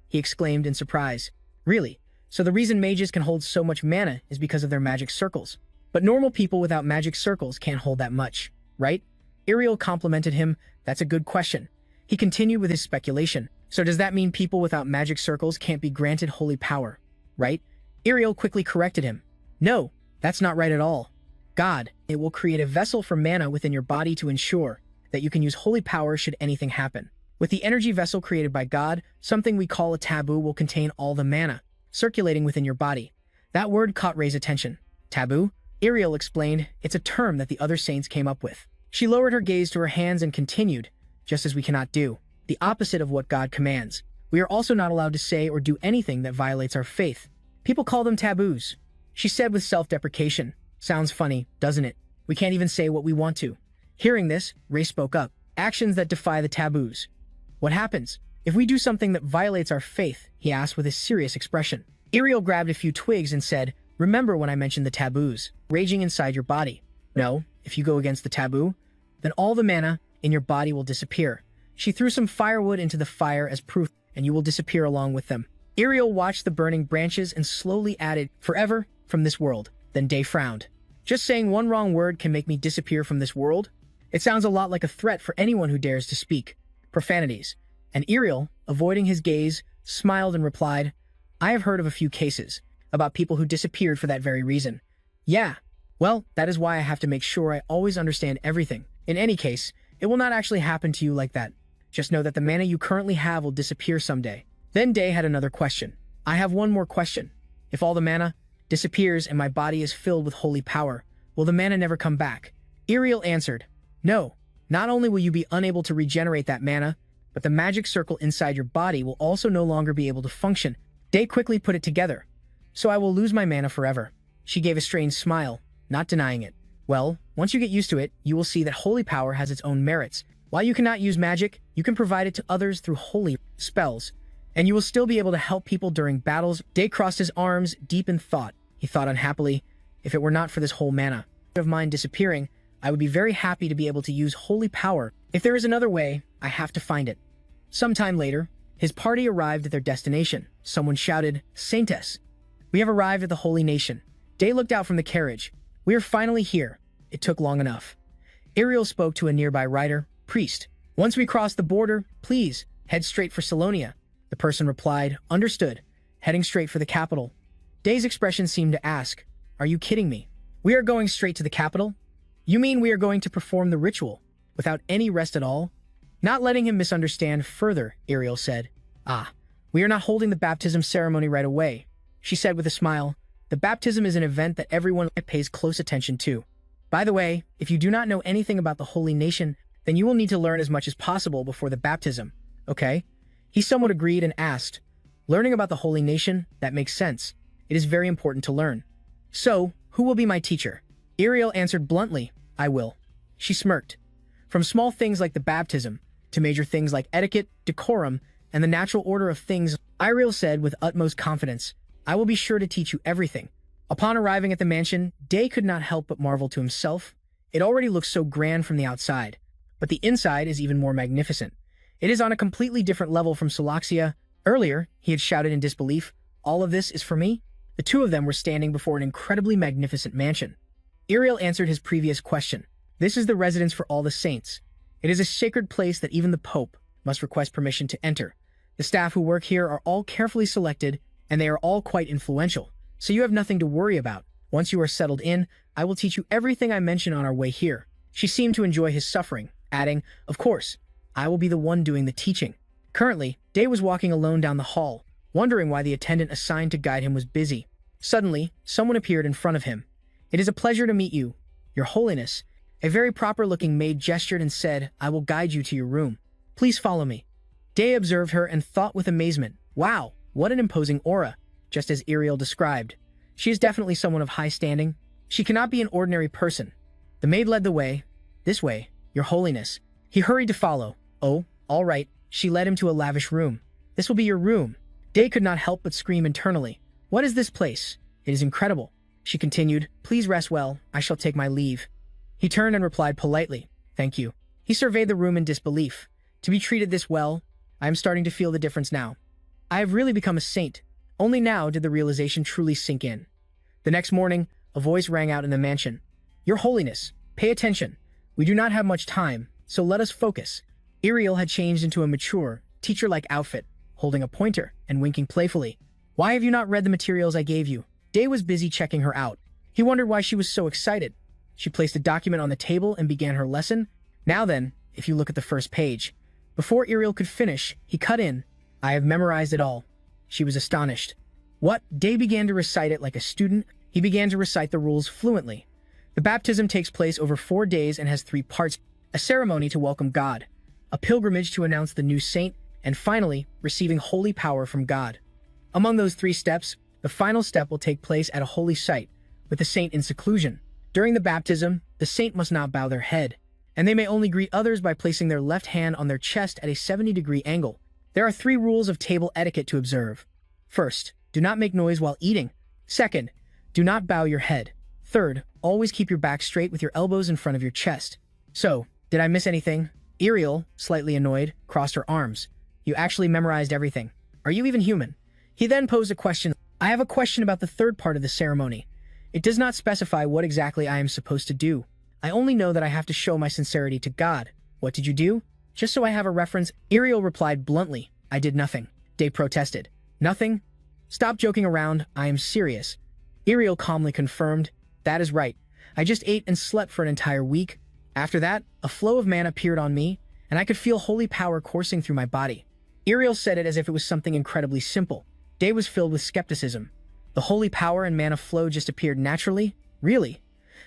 He exclaimed in surprise. Really? So the reason mages can hold so much mana is because of their magic circles. But normal people without magic circles can't hold that much, right? Ariel complimented him. That's a good question. He continued with his speculation. So does that mean people without magic circles can't be granted holy power, right? Ariel quickly corrected him. No, That's not right at all. God, it will create a vessel for mana within your body to ensure that you can use holy power should anything happen. With the energy vessel created by God, something we call a taboo will contain all the mana circulating within your body. That word caught Ray's attention. Taboo? Ariel explained, it's a term that the other saints came up with. She lowered her gaze to her hands and continued, just as we cannot do the opposite of what God commands. We are also not allowed to say or do anything that violates our faith. People call them taboos. She said with self-deprecation. Sounds funny, doesn't it? We can't even say what we want to. Hearing this, Ray spoke up. Actions that defy the taboos. What happens if we do something that violates our faith? He asked with a serious expression. Ariel grabbed a few twigs and said, remember when I mentioned the taboos raging inside your body? No, if you go against the taboo, then all the mana in your body will disappear. She threw some firewood into the fire as proof, and you will disappear along with them. Ariel watched the burning branches and slowly added, forever from this world. Then Day frowned. Just saying one wrong word can make me disappear from this world? It sounds a lot like a threat for anyone who dares to speak profanities. And Ariel, avoiding his gaze, smiled and replied, I have heard of a few cases about people who disappeared for that very reason. Yeah, well, that is why I have to make sure I always understand everything. In any case, it will not actually happen to you like that. Just know that the mana you currently have will disappear someday. Then Day had another question. I have one more question. If all the mana disappears and my body is filled with holy power, will the mana never come back? Ariel answered, no. Not only will you be unable to regenerate that mana, but the magic circle inside your body will also no longer be able to function. Day quickly put it together. So I will lose my mana forever. She gave a strange smile, not denying it. Well, once you get used to it, you will see that holy power has its own merits. While you cannot use magic, you can provide it to others through holy spells, and you will still be able to help people during battles. Day crossed his arms, deep in thought. He thought unhappily, if it were not for this whole mana of mine disappearing, I would be very happy to be able to use holy power. If there is another way, I have to find it. Sometime later, his party arrived at their destination. Someone shouted, Saintess, we have arrived at the Holy Nation. Day looked out from the carriage. We are finally here. It took long enough. Ariel spoke to a nearby rider, Priest. Once we cross the border, please, head straight for Salonia. The person replied, understood, heading straight for the capital. Day's expression seemed to ask, are you kidding me? We are going straight to the capital? You mean we are going to perform the ritual without any rest at all? Not letting him misunderstand further, Ariel said, we are not holding the baptism ceremony right away. She said with a smile, the baptism is an event that everyone pays close attention to. By the way, if you do not know anything about the Holy Nation, then you will need to learn as much as possible before the baptism, okay? He somewhat agreed and asked, learning about the Holy Nation, that makes sense. It is very important to learn. So, who will be my teacher? Ariel answered bluntly, I will. She smirked. From small things like the baptism, to major things like etiquette, decorum, and the natural order of things, Ariel said with utmost confidence, I will be sure to teach you everything. Upon arriving at the mansion, Day could not help but marvel to himself. It already looks so grand from the outside, but the inside is even more magnificent. It is on a completely different level from Solaxia. Earlier, he had shouted in disbelief, all of this is for me? The two of them were standing before an incredibly magnificent mansion. Ariel answered his previous question. This is the residence for all the saints. It is a sacred place that even the Pope must request permission to enter. The staff who work here are all carefully selected, and they are all quite influential, so you have nothing to worry about. Once you are settled in, I will teach you everything I mentioned on our way here. She seemed to enjoy his suffering, adding, of course, I will be the one doing the teaching. Currently, Day was walking alone down the hall, wondering why the attendant assigned to guide him was busy. Suddenly, someone appeared in front of him. It is a pleasure to meet you, Your Holiness. A very proper-looking maid gestured and said, I will guide you to your room. Please follow me. Day observed her and thought with amazement, wow, what an imposing aura, just as Ariel described. She is definitely someone of high standing. She cannot be an ordinary person. The maid led the way. This way, Your Holiness. He hurried to follow. Oh, all right. She led him to a lavish room. This will be your room. Day could not help but scream internally. What is this place? It is incredible. She continued, please rest well. I shall take my leave. He turned and replied politely, thank you. He surveyed the room in disbelief. To be treated this well, I am starting to feel the difference now. I have really become a saint. Only now did the realization truly sink in. The next morning, a voice rang out in the mansion. Your Holiness, pay attention. We do not have much time, so let us focus. Ariel had changed into a mature, teacher-like outfit, holding a pointer and winking playfully. Why have you not read the materials I gave you? Day was busy checking her out. He wondered why she was so excited. She placed a document on the table and began her lesson. Now then, if you look at the first page. Before Ariel could finish, he cut in. I have memorized it all. She was astonished. What? Day began to recite it like a student. He began to recite the rules fluently. The baptism takes place over 4 days and has 3 parts: a ceremony to welcome God, a pilgrimage to announce the new saint, and finally, receiving holy power from God. Among those 3 steps, the final step will take place at a holy site, with the saint in seclusion. During the baptism, the saint must not bow their head, and they may only greet others by placing their left hand on their chest at a 70-degree angle. There are 3 rules of table etiquette to observe. First, do not make noise while eating. Second, do not bow your head. Third, always keep your back straight with your elbows in front of your chest. So, did I miss anything? Ariel, slightly annoyed, crossed her arms. You actually memorized everything. Are you even human? He then posed a question. I have a question about the third part of the ceremony. It does not specify what exactly I am supposed to do. I only know that I have to show my sincerity to God. What did you do? Just so I have a reference. Ariel replied bluntly. I did nothing. Day protested. Nothing? Stop joking around. I am serious. Ariel calmly confirmed. That is right. I just ate and slept for an entire week. After that, a flow of mana appeared on me, and I could feel holy power coursing through my body. Ariel said it as if it was something incredibly simple. Day was filled with skepticism. The holy power and mana flow just appeared naturally? Really?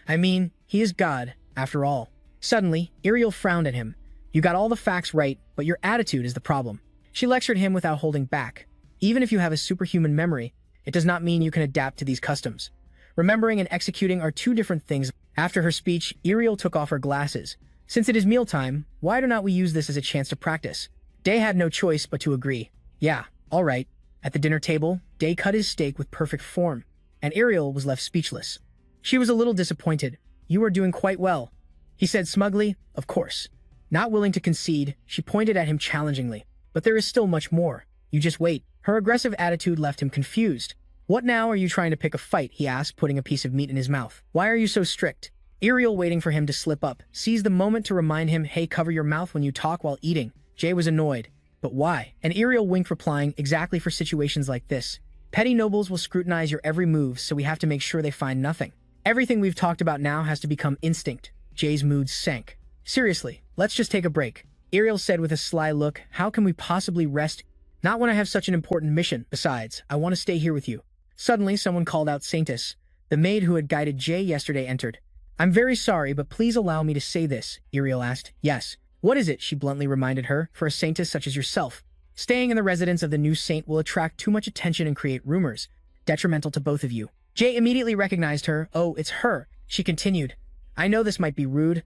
I mean, he is God, after all. Suddenly, Ariel frowned at him. You got all the facts right, but your attitude is the problem. She lectured him without holding back. Even if you have a superhuman memory, it does not mean you can adapt to these customs. Remembering and executing are 2 different things. After her speech, Ariel took off her glasses. Since it is mealtime, why do not we use this as a chance to practice? Day had no choice but to agree. Yeah, all right. At the dinner table, Day cut his steak with perfect form, and Ariel was left speechless. She was a little disappointed. You are doing quite well, he said smugly. Of course. Not willing to concede, she pointed at him challengingly. But there is still much more. You just wait. Her aggressive attitude left him confused. What now, are you trying to pick a fight? He asked, putting a piece of meat in his mouth. Why are you so strict? Ariel, waiting for him to slip up, seized the moment to remind him, hey, cover your mouth when you talk while eating. Jay was annoyed. But why? And Ariel winked, replying, exactly for situations like this. Petty nobles will scrutinize your every move, so we have to make sure they find nothing. Everything we've talked about now has to become instinct. Jay's mood sank. Seriously, let's just take a break. Ariel said with a sly look, how can we possibly rest? Not when I have such an important mission. Besides, I want to stay here with you. Suddenly, someone called out. Saintus, the maid who had guided Jay yesterday, entered. I'm very sorry, but please allow me to say this, Ariel asked. Yes. What is it? She bluntly reminded her. For a saintess such as yourself, staying in the residence of the new saint will attract too much attention and create rumors, detrimental to both of you. Jay immediately recognized her. Oh, it's her, she continued. I know this might be rude,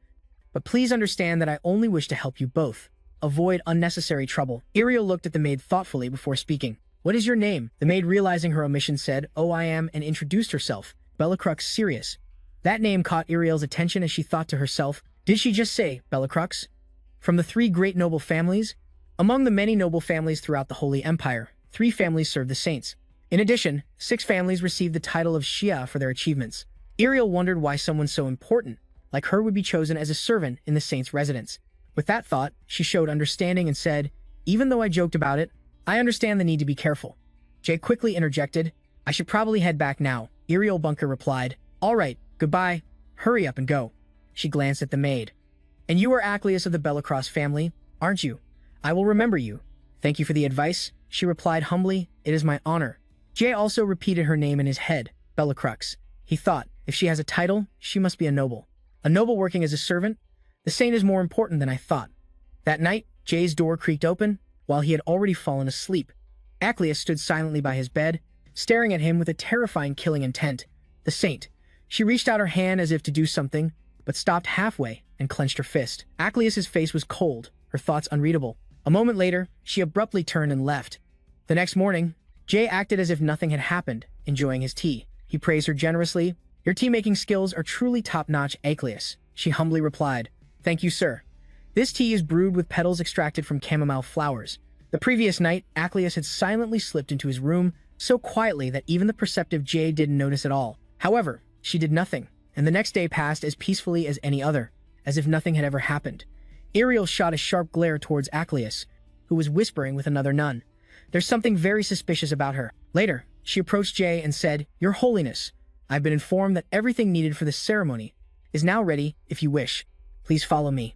but please understand that I only wish to help you both. Avoid unnecessary trouble. Ariel looked at the maid thoughtfully before speaking. What is your name? The maid, realizing her omission, said, Oh, I am, and introduced herself. Bellacrux Sirius. That name caught Ariel's attention as she thought to herself, did she just say Bellacrux? From the 3 great noble families? Among the many noble families throughout the Holy Empire, 3 families serve the saints. In addition, 6 families received the title of Shia for their achievements. Ariel wondered why someone so important, like her, would be chosen as a servant in the saint's residence. With that thought, she showed understanding and said, even though I joked about it, I understand the need to be careful. Jay quickly interjected, I should probably head back now. Ariel Bunker replied, all right, goodbye. Hurry up and go. She glanced at the maid. And you are Acleus of the Bellacross family, aren't you? I will remember you. Thank you for the advice, she replied humbly. It is my honor. Jay also repeated her name in his head, Bellacrux. He thought, if she has a title, she must be a noble. A noble working as a servant? The saint is more important than I thought. That night, Jay's door creaked open, while he had already fallen asleep. Acleus stood silently by his bed, staring at him with a terrifying killing intent. The saint. She reached out her hand as if to do something, but stopped halfway and clenched her fist. Acleus's face was cold, her thoughts unreadable. A moment later, she abruptly turned and left. The next morning, Jay acted as if nothing had happened, enjoying his tea. He praised her generously. Your tea-making skills are truly top-notch, Acleus, she humbly replied. Thank you, sir. This tea is brewed with petals extracted from chamomile flowers. The previous night, Acleus had silently slipped into his room, so quietly that even the perceptive Jay didn't notice at all. However, she did nothing, and the next day passed as peacefully as any other, as if nothing had ever happened. Ariel shot a sharp glare towards Acleus, who was whispering with another nun. There's something very suspicious about her. Later, she approached Jay and said, Your Holiness, I've been informed that everything needed for this ceremony is now ready. If you wish, please follow me."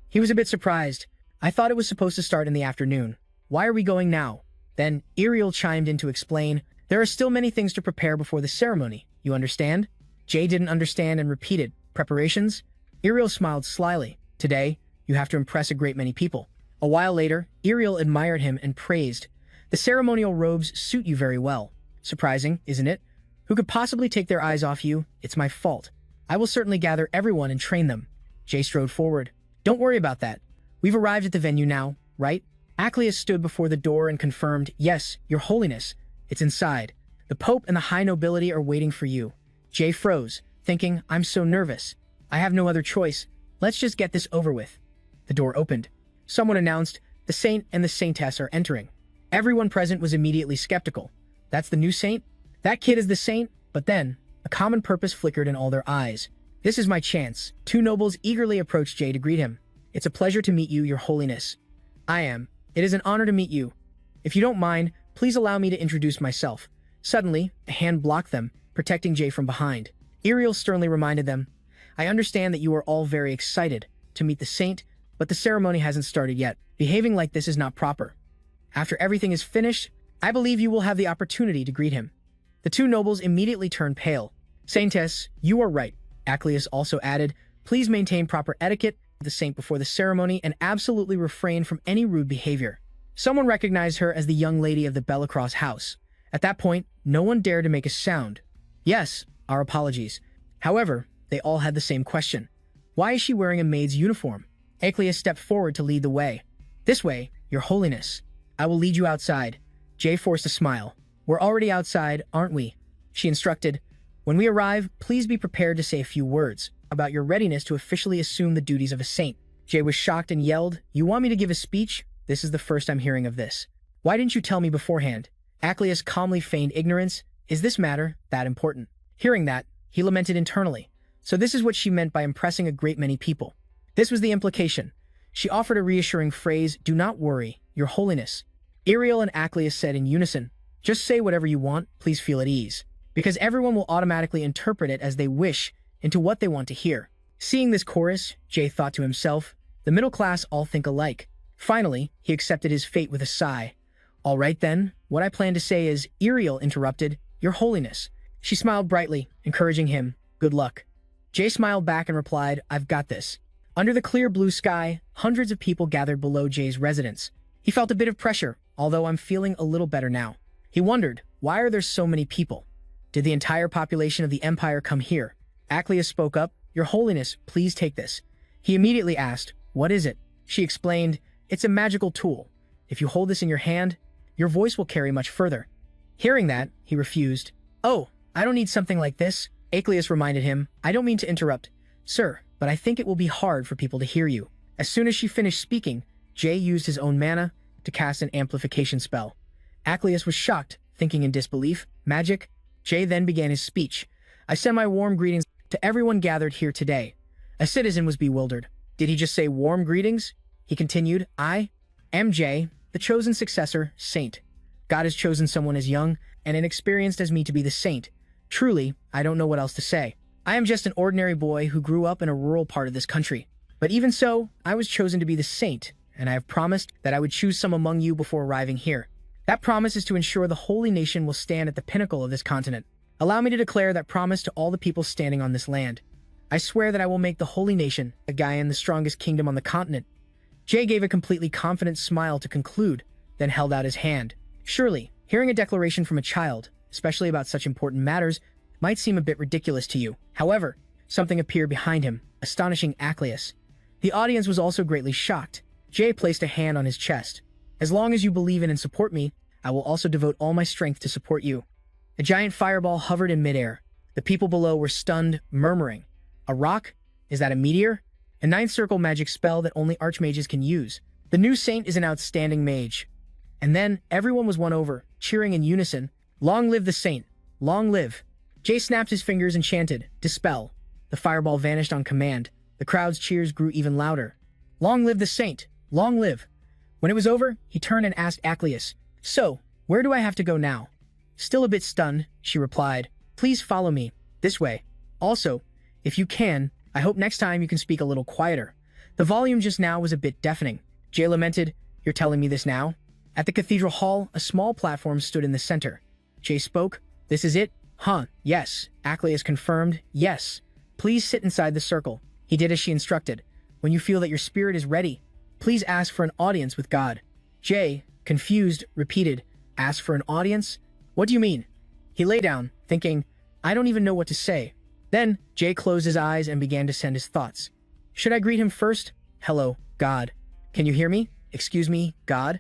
He was a bit surprised. "I thought it was supposed to start in the afternoon. Why are we going now?" Then Ariel chimed in to explain, "There are still many things to prepare before the ceremony. You understand?" Jay didn't understand and repeated, "Preparations?" Ariel smiled slyly. "Today, you have to impress a great many people." A while later, Ariel admired him and praised, "The ceremonial robes suit you very well. Surprising, isn't it? Who could possibly take their eyes off you? It's my fault. I will certainly gather everyone and train them." Jay strode forward. "Don't worry about that. We've arrived at the venue now, right?" Aclius stood before the door and confirmed, "Yes, Your Holiness. It's inside. The Pope and the High Nobility are waiting for you." Jay froze, thinking, "I'm so nervous. I have no other choice. Let's just get this over with." The door opened. Someone announced, "The Saint and the Saintess are entering." Everyone present was immediately skeptical. "That's the new saint? That kid is the saint?" But then, a common purpose flickered in all their eyes. "This is my chance." Two nobles eagerly approached Jay to greet him. "It's a pleasure to meet you, Your Holiness." "I am. It is an honor to meet you. If you don't mind, please allow me to introduce myself." Suddenly, a hand blocked them, protecting Jay from behind. Ariel sternly reminded them, "I understand that you are all very excited to meet the saint, but the ceremony hasn't started yet. Behaving like this is not proper. After everything is finished, I believe you will have the opportunity to greet him." The two nobles immediately turned pale. "Saintess, you are right," Aclius also added. "Please maintain proper etiquette with the saint before the ceremony and absolutely refrain from any rude behavior." Someone recognized her as the young lady of the Bellacross house. At that point, no one dared to make a sound. "Yes, our apologies." However, they all had the same question. "Why is she wearing a maid's uniform?" Aclius stepped forward to lead the way. "This way, Your Holiness. I will lead you outside." Jay forced a smile. "We're already outside, aren't we?" She instructed, "When we arrive, please be prepared to say a few words about your readiness to officially assume the duties of a saint." Jay was shocked and yelled, "You want me to give a speech? This is the first I'm hearing of this. Why didn't you tell me beforehand?" Aclius calmly feigned ignorance. "Is this matter that important?" Hearing that, he lamented internally. So this is what she meant by impressing a great many people. This was the implication. She offered a reassuring phrase, "Do not worry, Your Holiness." Ariel and Aclius said in unison, "Just say whatever you want, please feel at ease." Because everyone will automatically interpret it as they wish into what they want to hear. Seeing this chorus, Jay thought to himself, the middle class all think alike. Finally, he accepted his fate with a sigh. "All right then, what I plan to say is," Ariel interrupted, "Your Holiness." She smiled brightly, encouraging him, "Good luck." Jay smiled back and replied, "I've got this." Under the clear blue sky, hundreds of people gathered below Jay's residence. He felt a bit of pressure, although I'm feeling a little better now. He wondered, why are there so many people? Did the entire population of the Empire come here? Aclius spoke up, "Your Holiness, please take this." He immediately asked, "What is it?" She explained, "It's a magical tool. If you hold this in your hand, your voice will carry much further." Hearing that, he refused. "Oh, I don't need something like this." Aclius reminded him, "I don't mean to interrupt, sir, but I think it will be hard for people to hear you." As soon as she finished speaking, Jay used his own mana to cast an amplification spell. Aclius was shocked, thinking in disbelief, "Magic?" Jay then began his speech. "I send my warm greetings to everyone gathered here today." A citizen was bewildered. Did he just say warm greetings? He continued, "I am Jay, the chosen successor, saint. God has chosen someone as young and inexperienced as me to be the saint. Truly, I don't know what else to say. I am just an ordinary boy who grew up in a rural part of this country. But even so, I was chosen to be the saint, and I have promised that I would choose some among you before arriving here. That promise is to ensure the holy nation will stand at the pinnacle of this continent. Allow me to declare that promise to all the people standing on this land. I swear that I will make the holy nation, Gaian, the strongest kingdom on the continent." Jay gave a completely confident smile to conclude, then held out his hand. Surely, hearing a declaration from a child, especially about such important matters, might seem a bit ridiculous to you. However, something appeared behind him, astonishing Aclius. The audience was also greatly shocked. Jay placed a hand on his chest. "As long as you believe in and support me, I will also devote all my strength to support you." A giant fireball hovered in midair. The people below were stunned, murmuring, "A rock? Is that a meteor?" A ninth circle magic spell that only archmages can use. The new saint is an outstanding mage. And then everyone was won over, cheering in unison, "Long live the saint! Long live!" Jay snapped his fingers and chanted, "Dispel." The fireball vanished on command. The crowd's cheers grew even louder. "Long live the saint! Long live!" When it was over, he turned and asked Aclius, "So, where do I have to go now?" Still a bit stunned, she replied, "Please follow me." This way. Also, if you can, I hope next time you can speak a little quieter. The volume just now was a bit deafening. Jay lamented, "You're telling me this now?" At the cathedral hall, a small platform stood in the center. Jay spoke, "This is it? Huh, yes." Acleus confirmed, "Yes. Please sit inside the circle." He did as she instructed. "When you feel that your spirit is ready, please ask for an audience with God." Jay, confused, repeated, "Ask for an audience? What do you mean?" He lay down, thinking, "I don't even know what to say." Then, Jay closed his eyes and began to send his thoughts. "Should I greet him first? Hello, God. Can you hear me? Excuse me, God?"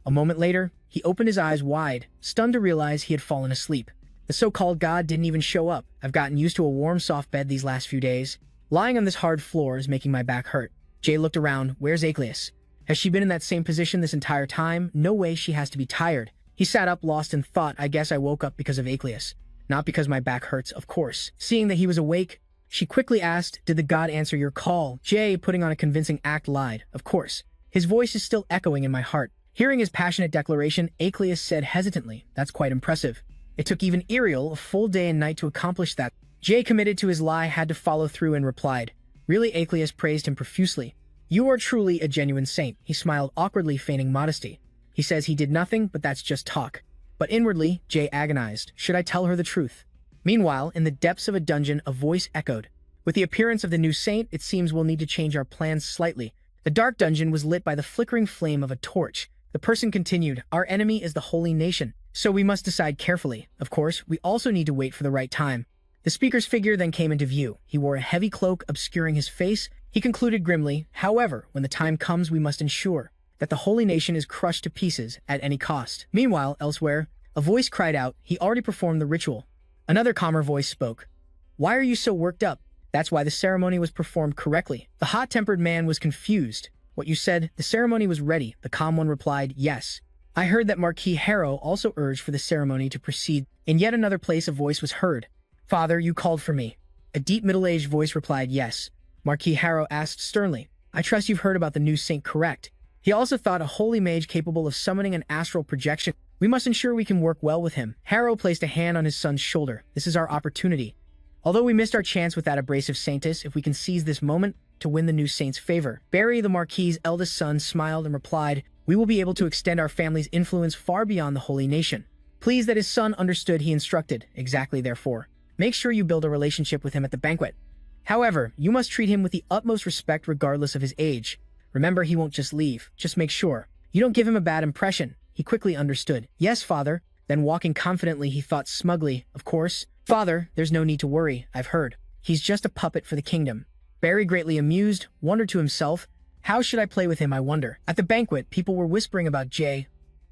A moment later, he opened his eyes wide, stunned to realize he had fallen asleep. The so-called God didn't even show up. I've gotten used to a warm, soft bed these last few days. Lying on this hard floor is making my back hurt. Jay looked around. Where's Acleus? Has she been in that same position this entire time? No way, she has to be tired. He sat up, lost in thought. I guess I woke up because of Acleus. Not because my back hurts, of course. Seeing that he was awake, she quickly asked, "Did the God answer your call?" Jay, putting on a convincing act, lied. "Of course." His voice is still echoing in my heart. Hearing his passionate declaration, Acleus said hesitantly, "That's quite impressive. It took even Ariel a full day and night to accomplish that." Jay, committed to his lie, had to follow through and replied. Really, Acleus praised him profusely. "You are truly a genuine saint." He smiled awkwardly, feigning modesty. He says he did nothing, but that's just talk. But inwardly, Jay agonized. Should I tell her the truth? Meanwhile, in the depths of a dungeon, a voice echoed. "With the appearance of the new saint, it seems we'll need to change our plans slightly." The dark dungeon was lit by the flickering flame of a torch. The person continued, "Our enemy is the holy nation, so we must decide carefully. Of course, we also need to wait for the right time." The speaker's figure then came into view. He wore a heavy cloak obscuring his face. He concluded grimly, "However, when the time comes, we must ensure that the holy nation is crushed to pieces at any cost." Meanwhile, elsewhere, a voice cried out, "He already performed the ritual." Another calmer voice spoke. "Why are you so worked up? That's why the ceremony was performed correctly." The hot-tempered man was confused. "What you said, the ceremony was ready." The calm one replied, "Yes. I heard that Marquis Harrow also urged for the ceremony to proceed." In yet another place a voice was heard. "Father, you called for me." A deep middle-aged voice replied, "Yes." Marquis Harrow asked sternly, "I trust you've heard about the new saint, correct? He also thought a holy mage capable of summoning an astral projection. We must ensure we can work well with him." Harrow placed a hand on his son's shoulder. "This is our opportunity. Although we missed our chance with that abrasive saintess, if we can seize this moment to win the new saint's favor." Barry, the Marquis's eldest son, smiled and replied, "We will be able to extend our family's influence far beyond the holy nation." Pleased that his son understood, he instructed, "Exactly, therefore. Make sure you build a relationship with him at the banquet. However, you must treat him with the utmost respect regardless of his age. Remember, he won't just leave. Just make sure you don't give him a bad impression." He quickly understood. "Yes, father." Then walking confidently, he thought smugly, "Of course. Father, there's no need to worry. I've heard. He's just a puppet for the kingdom." Barry, greatly amused, wondered to himself, "How should I play with him, I wonder?" At the banquet, people were whispering about Jay.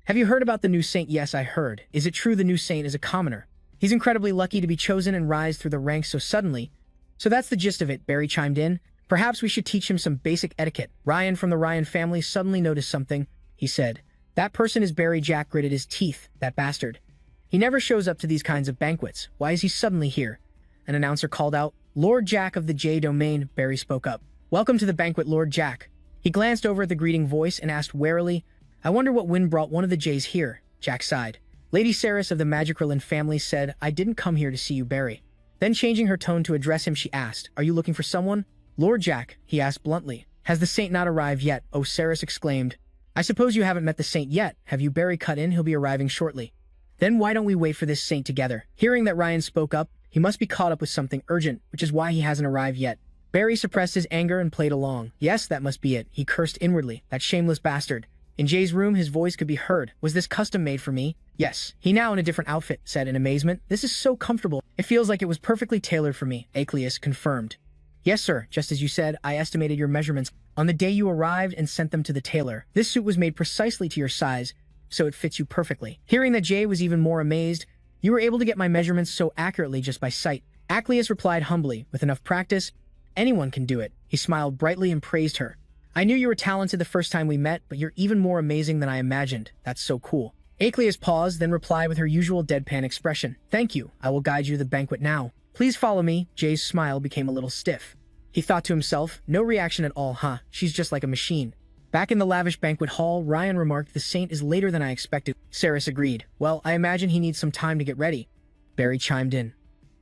"Have you heard about the new saint?" "Yes, I heard. Is it true the new saint is a commoner? He's incredibly lucky to be chosen and rise through the ranks so suddenly." "So that's the gist of it," Barry chimed in. "Perhaps we should teach him some basic etiquette." Ryan from the Ryan family suddenly noticed something. He said, "That person is Barry." Jack gritted his teeth. "That bastard. He never shows up to these kinds of banquets. Why is he suddenly here?" An announcer called out, "Lord Jack of the J domain." Barry spoke up. "Welcome to the banquet, Lord Jack." He glanced over at the greeting voice and asked warily, "I wonder what wind brought one of the J's here." Jack sighed. Lady Saris of the Magicrillin family said, "I didn't come here to see you, Barry." Then changing her tone to address him, she asked, "Are you looking for someone?" "Lord Jack," he asked bluntly. "Has the saint not arrived yet?" "Oh," Saris exclaimed. "I suppose you haven't met the saint yet, have you?" Barry cut in, "He'll be arriving shortly." "Then why don't we wait for this saint together?" Hearing that Ryan spoke up, he must be caught up with something urgent, which is why he hasn't arrived yet. Barry suppressed his anger and played along. "Yes, that must be it." He cursed inwardly. "That shameless bastard." In Jay's room, his voice could be heard. "Was this custom made for me?" "Yes." He, now in a different outfit, said in amazement, "This is so comfortable. It feels like it was perfectly tailored for me." Acleus confirmed. "Yes, sir. Just as you said, I estimated your measurements on the day you arrived and sent them to the tailor. This suit was made precisely to your size, so it fits you perfectly." Hearing that, Jay was even more amazed. "You were able to get my measurements so accurately just by sight." Acleus replied humbly, "With enough practice, anyone can do it." He smiled brightly and praised her. "I knew you were talented the first time we met, but you're even more amazing than I imagined. That's so cool." Acleus paused, then replied with her usual deadpan expression, "Thank you. I will guide you to the banquet now. Please follow me." Jay's smile became a little stiff. He thought to himself, no reaction at all, huh? She's just like a machine. Back in the lavish banquet hall, Ryan remarked, "The saint is later than I expected." Saris agreed. "Well, I imagine he needs some time to get ready." Barry chimed in.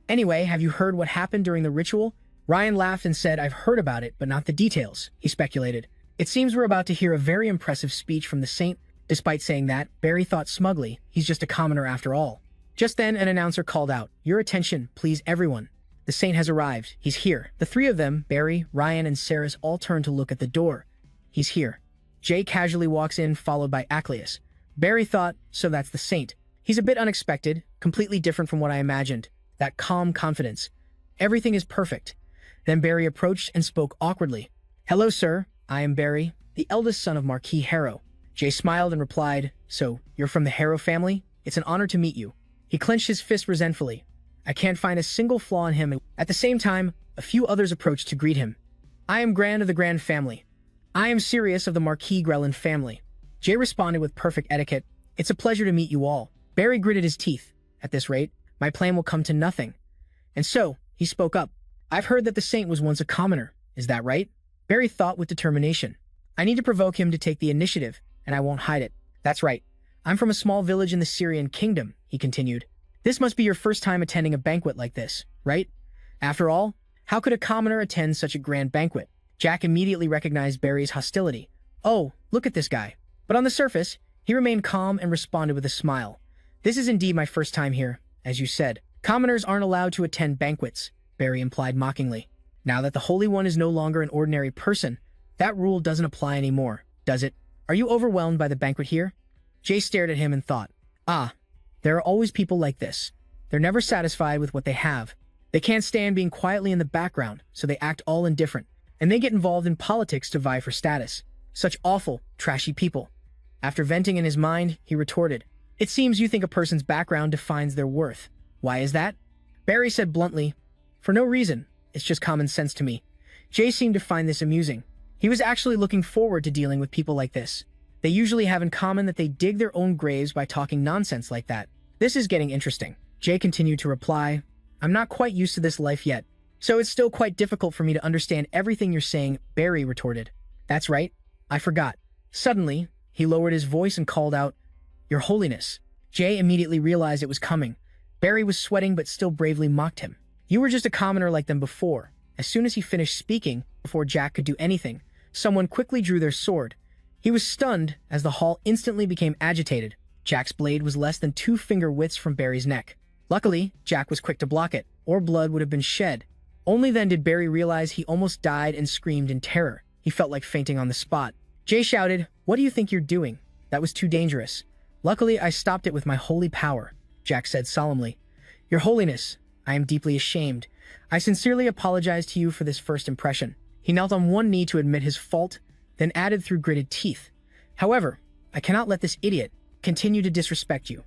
Anyway, have you heard what happened during the ritual? Ryan laughed and said, I've heard about it, but not the details, he speculated. It seems we're about to hear a very impressive speech from the saint. Despite saying that, Barry thought smugly, he's just a commoner after all. Just then, an announcer called out, Your attention, please everyone. The saint has arrived. He's here. The three of them, Barry, Ryan, and Saris, all turned to look at the door. He's here. Jay casually walks in, followed by Acleus. Barry thought, so that's the saint. He's a bit unexpected, completely different from what I imagined. That calm confidence. Everything is perfect. Then Barry approached and spoke awkwardly. Hello, sir. I am Barry, the eldest son of Marquis Harrow. Jay smiled and replied, So, you're from the Harrow family? It's an honor to meet you. He clenched his fist resentfully. I can't find a single flaw in him. At the same time, a few others approached to greet him. I am Grand of the Grand family. I am Sirius of the Marquis Grelin family. Jay responded with perfect etiquette. It's a pleasure to meet you all. Barry gritted his teeth. At this rate, my plan will come to nothing. And so, he spoke up. I've heard that the saint was once a commoner. Is that right? Barry thought with determination. I need to provoke him to take the initiative, and I won't hide it. That's right. I'm from a small village in the Syrian kingdom, he continued. This must be your first time attending a banquet like this, right? After all, how could a commoner attend such a grand banquet? Jack immediately recognized Barry's hostility. Oh, look at this guy. But on the surface, he remained calm and responded with a smile. This is indeed my first time here, as you said. Commoners aren't allowed to attend banquets, Barry implied mockingly. Now that the Holy One is no longer an ordinary person, that rule doesn't apply anymore, does it? Are you overwhelmed by the banquet here? Jay stared at him and thought, there are always people like this. They're never satisfied with what they have. They can't stand being quietly in the background, so they act all indifferent. And they get involved in politics to vie for status. Such awful, trashy people. After venting in his mind, he retorted, It seems you think a person's background defines their worth. Why is that? Barry said bluntly, For no reason. It's just common sense to me. Jay seemed to find this amusing. He was actually looking forward to dealing with people like this. They usually have in common that they dig their own graves by talking nonsense like that. This is getting interesting. Jay continued to reply, I'm not quite used to this life yet, so it's still quite difficult for me to understand everything you're saying, Barry retorted. That's right. I forgot. Suddenly, he lowered his voice and called out, Your Holiness. Jay immediately realized it was coming. Barry was sweating but still bravely mocked him. You were just a commoner like them before. As soon as he finished speaking, before Jack could do anything, someone quickly drew their sword. He was stunned as the hall instantly became agitated. Jack's blade was less than 2 finger widths from Barry's neck. Luckily, Jack was quick to block it, or blood would have been shed. Only then did Barry realize he almost died and screamed in terror. He felt like fainting on the spot. Jay shouted, What do you think you're doing? That was too dangerous. Luckily, I stopped it with my holy power, Jack said solemnly. Your Holiness, I am deeply ashamed. I sincerely apologize to you for this first impression. He knelt on one knee to admit his fault, then added through gritted teeth. However, I cannot let this idiot continue to disrespect you.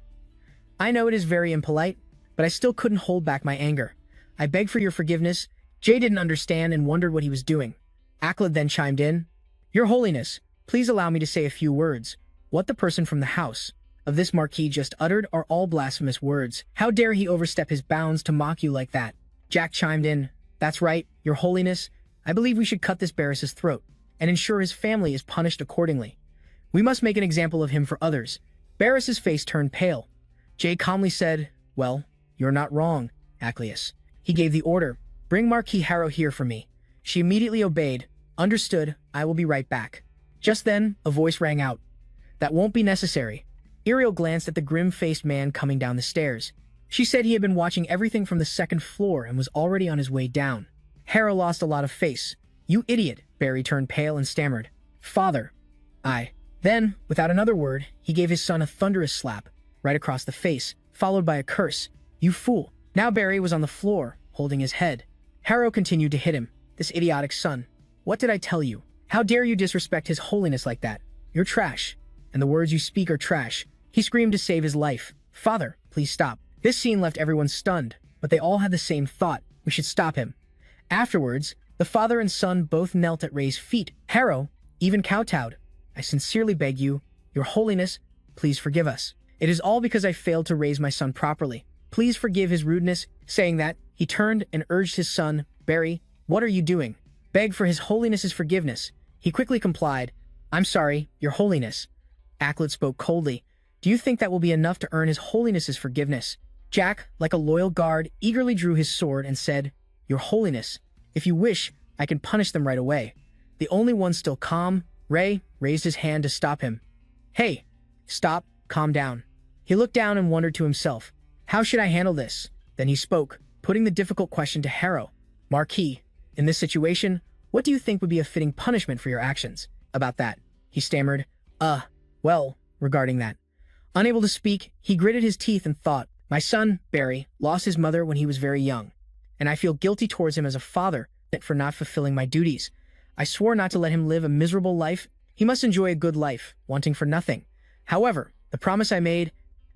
I know it is very impolite, but I still couldn't hold back my anger. I beg for your forgiveness. Jay didn't understand and wondered what he was doing. Ackled then chimed in. Your Holiness, please allow me to say a few words. What the person from the house of this marquis just uttered are all blasphemous words. How dare he overstep his bounds to mock you like that? Jack chimed in. That's right, Your Holiness. I believe we should cut this Barris's throat and ensure his family is punished accordingly. We must make an example of him for others. Barris's face turned pale. Jay calmly said, Well, you're not wrong, Acleus. He gave the order, Bring Marquis Harrow here for me. She immediately obeyed. Understood, I will be right back. Just then, a voice rang out. That won't be necessary. Ariel glanced at the grim-faced man coming down the stairs. She said he had been watching everything from the second floor and was already on his way down. Harrow lost a lot of face. You idiot, Barry turned pale and stammered. Father. Then, without another word, he gave his son a thunderous slap, right across the face, followed by a curse. You fool. Now Barry was on the floor, holding his head. Harrow continued to hit him. This idiotic son. What did I tell you? How dare you disrespect his holiness like that? You're trash. And the words you speak are trash. He screamed to save his life. Father, please stop. This scene left everyone stunned, but they all had the same thought. We should stop him. Afterwards, the father and son both knelt at Ray's feet. Harrow even kowtowed. I sincerely beg you, Your Holiness, please forgive us. It is all because I failed to raise my son properly. Please forgive his rudeness. Saying that, he turned and urged his son, Barry, what are you doing? Beg for his holiness's forgiveness. He quickly complied. I'm sorry, Your Holiness. Acklet spoke coldly. Do you think that will be enough to earn his holiness's forgiveness? Jack, like a loyal guard, eagerly drew his sword and said, "Your Holiness, if you wish, I can punish them right away." The only one still calm, Ray, raised his hand to stop him. "Hey, stop, calm down." He looked down and wondered to himself, "How should I handle this?" Then he spoke, putting the difficult question to Harrow. "Marquis, in this situation, what do you think would be a fitting punishment for your actions?" "About that," he stammered. Well, regarding that." Unable to speak, he gritted his teeth and thought, "My son, Barry, lost his mother when he was very young, and I feel guilty towards him as a father for not fulfilling my duties. I swore not to let him live a miserable life. He must enjoy a good life, wanting for nothing. However, the promise I made,"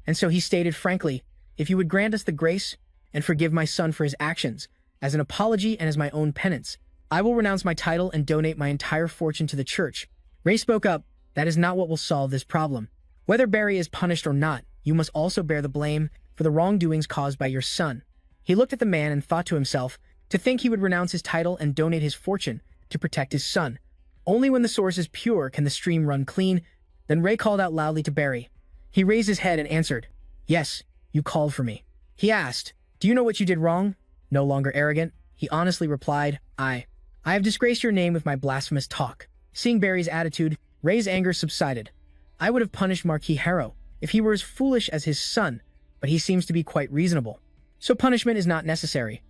and so he stated frankly, "if you would grant us the grace and forgive my son for his actions, as an apology and as my own penance, I will renounce my title and donate my entire fortune to the church." Ray spoke up, "That is not what will solve this problem. Whether Barry is punished or not, you must also bear the blame for the wrongdoings caused by your son." He looked at the man and thought to himself, to think he would renounce his title and donate his fortune to protect his son. Only when the source is pure can the stream run clean. Then Ray called out loudly to Barry. He raised his head and answered, "Yes, you called for me." He asked, "Do you know what you did wrong?" No longer arrogant, he honestly replied, I have disgraced your name with my blasphemous talk." Seeing Barry's attitude, Ray's anger subsided. "I would have punished Marquis Harrow if he were as foolish as his son, but he seems to be quite reasonable. So punishment is not necessary."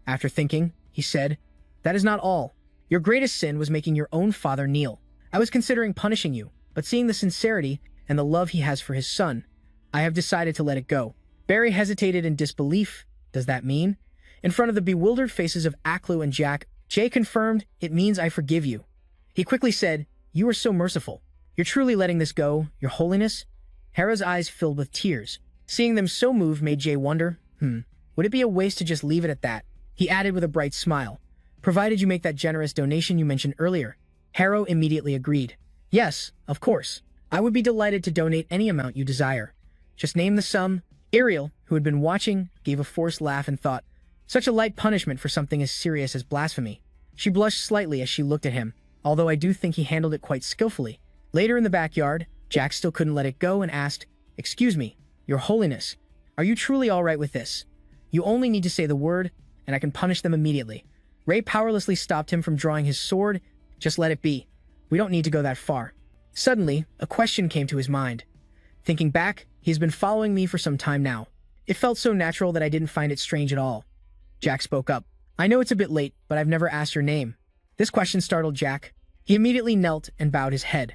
After thinking, he said, "That is not all. Your greatest sin was making your own father kneel. I was considering punishing you, but seeing the sincerity and the love he has for his son, I have decided to let it go." Barry hesitated in disbelief. "Does that mean?" In front of the bewildered faces of Aklu and Jack, Jay confirmed, "It means I forgive you." He quickly said, "You are so merciful. You're truly letting this go, Your Holiness?" Hera's eyes filled with tears. Seeing them so moved made Jay wonder, would it be a waste to just leave it at that? He added with a bright smile, "Provided you make that generous donation you mentioned earlier." Harrow immediately agreed. "Yes, of course. I would be delighted to donate any amount you desire. Just name the sum." Ariel, who had been watching, gave a forced laugh and thought, "Such a light punishment for something as serious as blasphemy." She blushed slightly as she looked at him, although I do think he handled it quite skillfully. Later in the backyard, Jack still couldn't let it go and asked, "Excuse me, Your Holiness, are you truly all right with this? You only need to say the word, and I can punish them immediately." Ray powerlessly stopped him from drawing his sword. "Just let it be. We don't need to go that far." Suddenly, a question came to his mind. Thinking back, he's been following me for some time now. It felt so natural that I didn't find it strange at all. Jack spoke up. "I know it's a bit late, but I've never asked your name." This question startled Jack. He immediately knelt and bowed his head.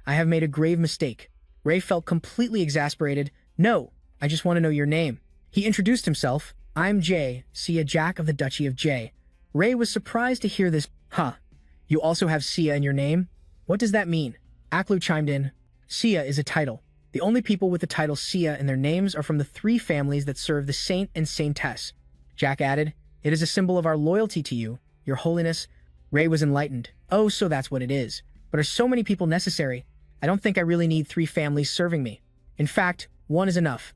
"I have made a grave mistake." Ray felt completely exasperated. "No, I just want to know your name." He introduced himself. "I'm Jay, Sia Jack of the Duchy of Jay." Ray was surprised to hear this. "Huh, you also have Sia in your name? What does that mean?" Aklu chimed in. "Sia is a title. The only people with the title Sia in their names are from the 3 families that serve the saint and saintess." Jack added, "It is a symbol of our loyalty to you, Your Holiness." Ray was enlightened. "Oh, so that's what it is. But are so many people necessary? I don't think I really need 3 families serving me. In fact, 1 is enough."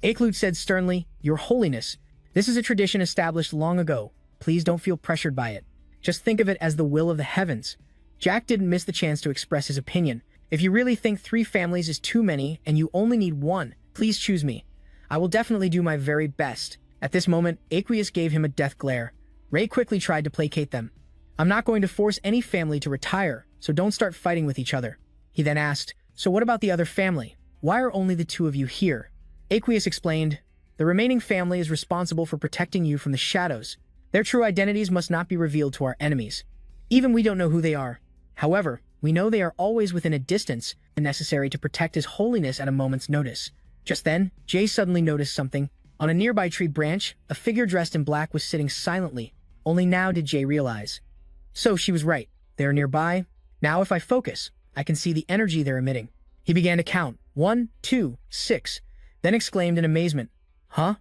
Aklu said sternly, "Your Holiness, this is a tradition established long ago. Please don't feel pressured by it. Just think of it as the will of the heavens." Jack didn't miss the chance to express his opinion. "If you really think 3 families is too many and you only need 1, please choose me. I will definitely do my very best." At this moment, Aqueous gave him a death glare. Ray quickly tried to placate them. "I'm not going to force any family to retire, so don't start fighting with each other." He then asked, "So what about the other family? Why are only the 2 of you here?" Aqueous explained, "The remaining family is responsible for protecting you from the shadows. Their true identities must not be revealed to our enemies. Even we don't know who they are. However, we know they are always within a distance and necessary to protect His Holiness at a moment's notice." Just then, Jay suddenly noticed something. On a nearby tree branch, a figure dressed in black was sitting silently. Only now did Jay realize. So she was right. They are nearby. Now if I focus, I can see the energy they're emitting. He began to count. 1, 2, 6, then exclaimed in amazement, "Huh?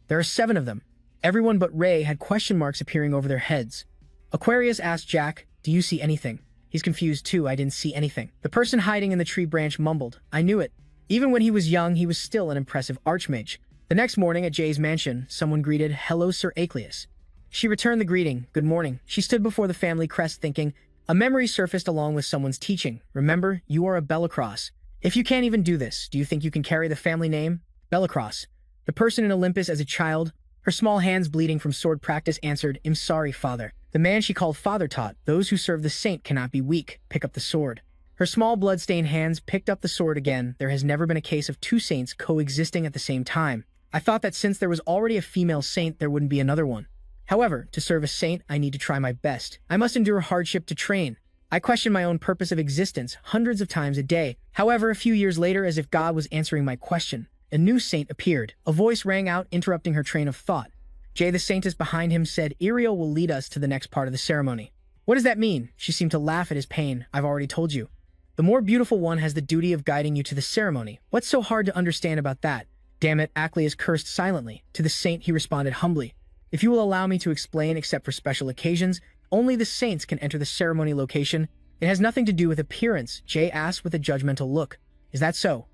There are 7 of them." Everyone but Ray had question marks appearing over their heads. Aquarius asked Jack, "Do you see anything?" He's confused too. "I didn't see anything." The person hiding in the tree branch mumbled, "I knew it. Even when he was young, he was still an impressive archmage." The next morning at Jay's mansion, someone greeted, "Hello, Sir Aqueous." She returned the greeting, "Good morning." She stood before the family crest thinking. A memory surfaced along with someone's teaching. "Remember, you are a Bellacross. If you can't even do this, do you think you can carry the family name?" Bellacross. The person in Olympus as a child, her small hands bleeding from sword practice, answered, "I'm sorry, father." The man she called father taught, "Those who serve the saint cannot be weak. Pick up the sword." Her small blood-stained hands picked up the sword again. There has never been a case of two saints coexisting at the same time. I thought that since there was already a female saint, there wouldn't be another one. However, to serve a saint, I need to try my best. I must endure hardship to train. I question my own purpose of existence hundreds of times a day. However, a few years later, as if God was answering my question, a new saint appeared. A voice rang out, interrupting her train of thought. Jay, the saintess behind him, said, "Ariel will lead us to the next part of the ceremony." "What does that mean?" She seemed to laugh at his pain. "I've already told you. The more beautiful one has the duty of guiding you to the ceremony. What's so hard to understand about that?" "Damn it," Acleus cursed silently. To the saint, he responded humbly, "If you will allow me to explain, except for special occasions, only the saints can enter the ceremony location. It has nothing to do with appearance," Jay asked with a judgmental look. "Is that so?"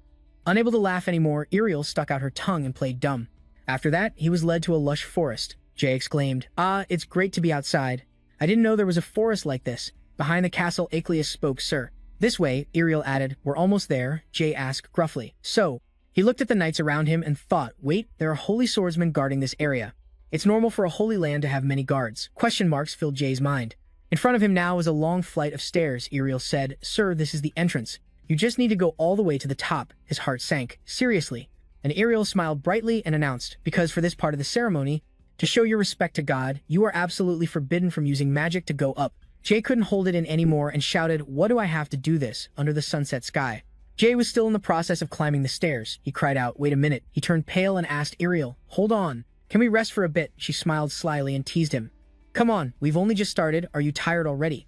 Unable to laugh anymore, Ariel stuck out her tongue and played dumb. After that, he was led to a lush forest. Jay exclaimed, "Ah, it's great to be outside. I didn't know there was a forest like this." Behind the castle, Acleus spoke, "Sir." "This way," Ariel added. "We're almost there," Jay asked gruffly. "So?" He looked at the knights around him and thought, "Wait, there are holy swordsmen guarding this area. It's normal for a holy land to have many guards." Question marks filled Jay's mind. In front of him now was a long flight of stairs. Ariel said, "Sir, this is the entrance. You just need to go all the way to the top." His heart sank. "Seriously?" And Ariel smiled brightly and announced, "Because for this part of the ceremony, to show your respect to God, you are absolutely forbidden from using magic to go up." Jay couldn't hold it in anymore and shouted, "What do I have to do this under the sunset sky?" Jay was still in the process of climbing the stairs. He cried out, "Wait a minute." He turned pale and asked Ariel, "Hold on. Can we rest for a bit?" She smiled slyly and teased him. "Come on, we've only just started. Are you tired already?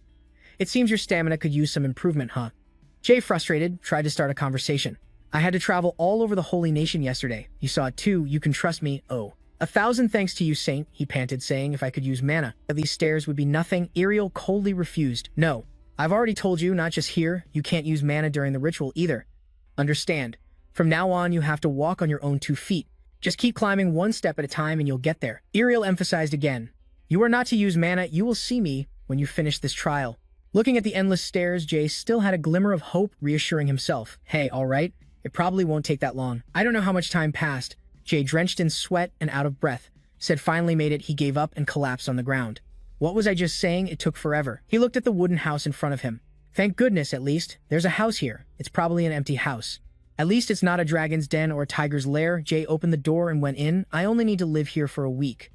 It seems your stamina could use some improvement, huh?" Jay, frustrated, tried to start a conversation. "I had to travel all over the holy nation yesterday. You saw it too. You can trust me." "Oh. 1,000 thanks to you, Saint," he panted, saying, "If I could use mana, these stairs would be nothing." Ariel coldly refused. "No. I've already told you, not just here. You can't use mana during the ritual either. Understand? From now on, you have to walk on your own 2 feet. Just keep climbing one step at a time and you'll get there." Ariel emphasized again, "You are not to use mana. You will see me when you finish this trial." Looking at the endless stairs, Jay still had a glimmer of hope, reassuring himself. "Hey, all right. It probably won't take that long." I don't know how much time passed. Jay, drenched in sweat and out of breath, said finally made it. He gave up and collapsed on the ground. What was I just saying? It took forever. He looked at the wooden house in front of him. Thank goodness, at least. There's a house here. It's probably an empty house. At least it's not a dragon's den or a tiger's lair. Jay opened the door and went in. I only need to live here for a week.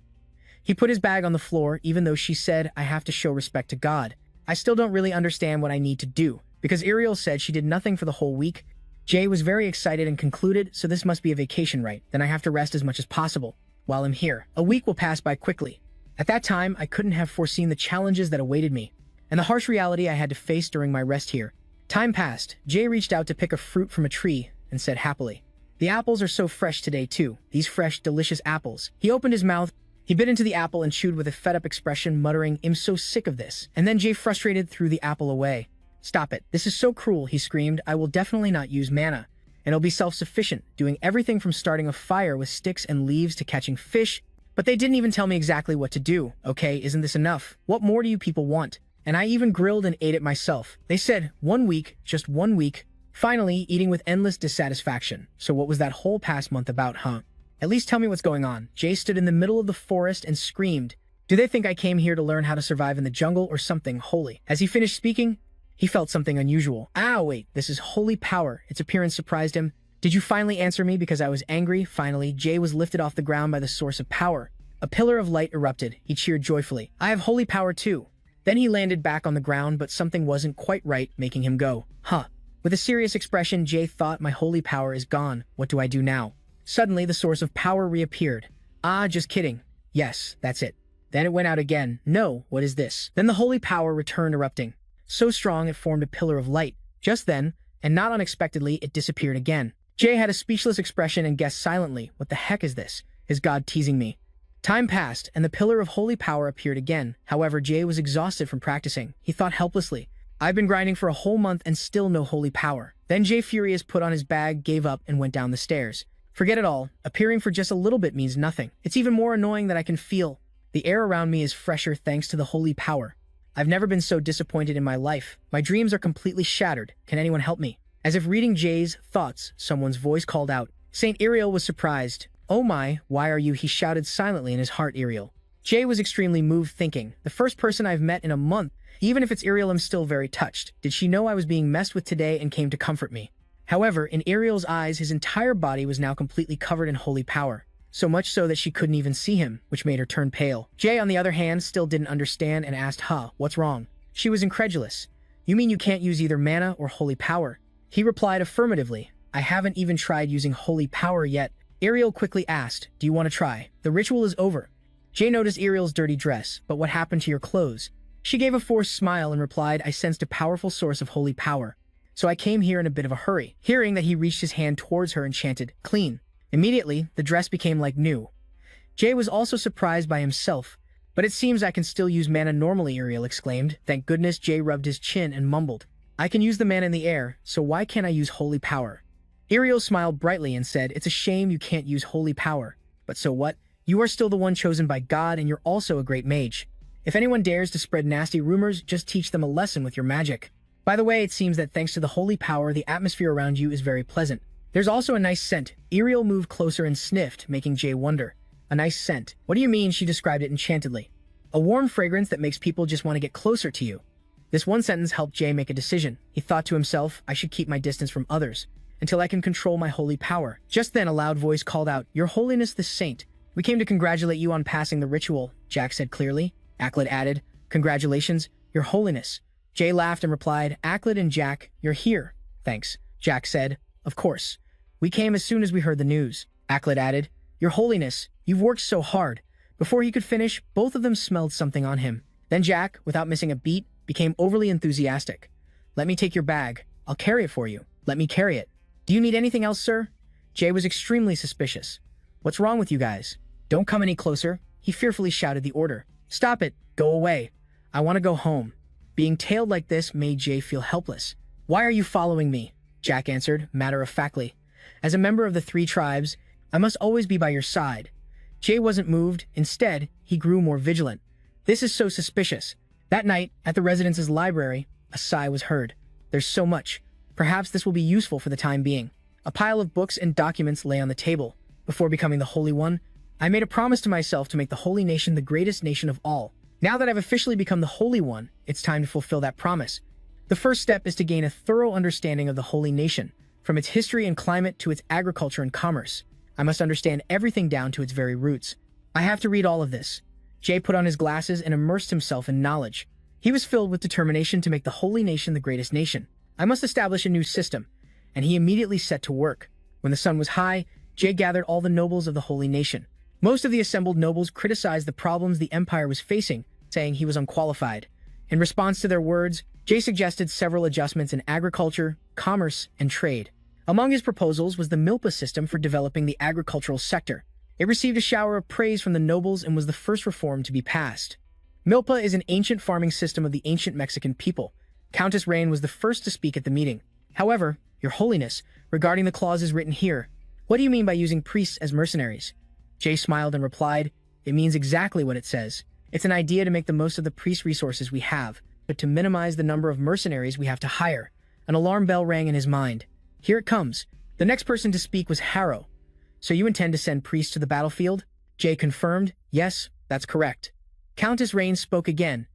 He put his bag on the floor, even though she said, I have to show respect to God. I still don't really understand what I need to do, because Ariel said she did nothing for the whole week. Jay was very excited and concluded, so this must be a vacation, right? Then I have to rest as much as possible while I'm here. A week will pass by quickly. At that time, I couldn't have foreseen the challenges that awaited me, and the harsh reality I had to face during my rest here. Time passed. Jay reached out to pick a fruit from a tree and said happily, "The apples are so fresh today too. These fresh, delicious apples." He opened his mouth. He bit into the apple and chewed with a fed-up expression, muttering, "I'm so sick of this." And then Jay, frustrated, threw the apple away. "Stop it. This is so cruel," he screamed. "I will definitely not use mana, and I'll be self-sufficient, doing everything from starting a fire with sticks and leaves to catching fish. But they didn't even tell me exactly what to do. Okay, isn't this enough? What more do you people want?" And I even grilled and ate it myself. They said, 1 week, just 1 week. Finally, eating with endless dissatisfaction. So what was that whole past month about, huh? At least tell me what's going on. Jay stood in the middle of the forest and screamed. Do they think I came here to learn how to survive in the jungle or something holy? As he finished speaking, he felt something unusual. Ah, wait, this is holy power. Its appearance surprised him. Did you finally answer me because I was angry? Finally, Jay was lifted off the ground by the source of power. A pillar of light erupted. He cheered joyfully. I have holy power too. Then he landed back on the ground, but something wasn't quite right, making him go, huh. With a serious expression, Jay thought, my holy power is gone. What do I do now? Suddenly, the source of power reappeared. Ah, just kidding. Yes, that's it. Then it went out again. No, what is this? Then the holy power returned, erupting. So strong it formed a pillar of light. Just then, and not unexpectedly, it disappeared again. Jay had a speechless expression and guessed silently, what the heck is this? Is God teasing me? Time passed, and the pillar of holy power appeared again. However, Jay was exhausted from practicing. He thought helplessly, I've been grinding for a whole month and still no holy power. Then Jay, furious, put on his bag, gave up, and went down the stairs. Forget it all. Appearing for just a little bit means nothing. It's even more annoying that I can feel the air around me is fresher thanks to the holy power. I've never been so disappointed in my life. My dreams are completely shattered. Can anyone help me? As if reading Jay's thoughts, someone's voice called out. Saint Ariel was surprised. "Oh my, why are you?" he shouted silently in his heart. Ariel. Jay was extremely moved, thinking, the first person I've met in a month. Even if it's Ariel, I'm still very touched. Did she know I was being messed with today and came to comfort me? However, in Ariel's eyes, his entire body was now completely covered in holy power. So much so that she couldn't even see him, which made her turn pale. Jay, on the other hand, still didn't understand and asked, what's wrong? She was incredulous. You mean you can't use either mana or holy power? He replied affirmatively. I haven't even tried using holy power yet. Ariel quickly asked, do you want to try? The ritual is over. Jay noticed Ariel's dirty dress, but what happened to your clothes? She gave a forced smile and replied, I sensed a powerful source of holy power. So I came here in a bit of a hurry. Hearing that, he reached his hand towards her and chanted, clean. Immediately, the dress became like new. Jay was also surprised by himself. But it seems I can still use mana normally, Ariel exclaimed. Thank goodness. Jay rubbed his chin and mumbled, I can use the mana in the air, so why can't I use holy power? Ariel smiled brightly and said, it's a shame you can't use holy power. But so what? You are still the one chosen by God, and you're also a great mage. If anyone dares to spread nasty rumors, just teach them a lesson with your magic. By the way, it seems that thanks to the holy power, the atmosphere around you is very pleasant. There's also a nice scent. Ariel moved closer and sniffed, making Jay wonder. A nice scent. What do you mean? She described it enchantedly. A warm fragrance that makes people just want to get closer to you. This one sentence helped Jay make a decision. He thought to himself, I should keep my distance from others, until I can control my holy power. Just then, a loud voice called out, Your Holiness the Saint. We came to congratulate you on passing the ritual, Jack said clearly. Ackled added, Congratulations, Your Holiness. Jay laughed and replied, Ackled and Jack, you're here. Thanks. Jack said, Of course. We came as soon as we heard the news. Ackled added, Your Holiness, you've worked so hard. Before he could finish, both of them smelled something on him. Then Jack, without missing a beat, became overly enthusiastic. Let me take your bag. I'll carry it for you. Let me carry it. Do you need anything else, sir? Jay was extremely suspicious. What's wrong with you guys? Don't come any closer. He fearfully shouted the order. Stop it. Go away. I want to go home. Being tailed like this made Jay feel helpless. Why are you following me? Jack answered, matter-of-factly. As a member of the 3 tribes, I must always be by your side. Jay wasn't moved. Instead, he grew more vigilant. This is so suspicious. That night, at the residence's library, a sigh was heard. There's so much. Perhaps this will be useful for the time being. A pile of books and documents lay on the table. Before becoming the Holy One, I made a promise to myself to make the Holy Nation the greatest nation of all. Now that I've officially become the Holy One, it's time to fulfill that promise. The first step is to gain a thorough understanding of the Holy Nation, from its history and climate to its agriculture and commerce. I must understand everything down to its very roots. I have to read all of this. Jay put on his glasses and immersed himself in knowledge. He was filled with determination to make the Holy Nation the greatest nation. I must establish a new system, and he immediately set to work. When the sun was high, Jay gathered all the nobles of the Holy Nation. Most of the assembled nobles criticized the problems the empire was facing, saying he was unqualified. In response to their words, Jay suggested several adjustments in agriculture, commerce, and trade. Among his proposals was the Milpa system for developing the agricultural sector. It received a shower of praise from the nobles and was the first reform to be passed. Milpa is an ancient farming system of the ancient Mexican people. Countess Rain was the first to speak at the meeting. However, Your Holiness, regarding the clauses written here, what do you mean by using priests as mercenaries? Jay smiled and replied, It means exactly what it says. It's an idea to make the most of the priest resources we have, but to minimize the number of mercenaries we have to hire. An alarm bell rang in his mind. Here it comes. The next person to speak was Harrow. So you intend to send priests to the battlefield? Jay confirmed, Yes, that's correct. Countess Rain spoke again.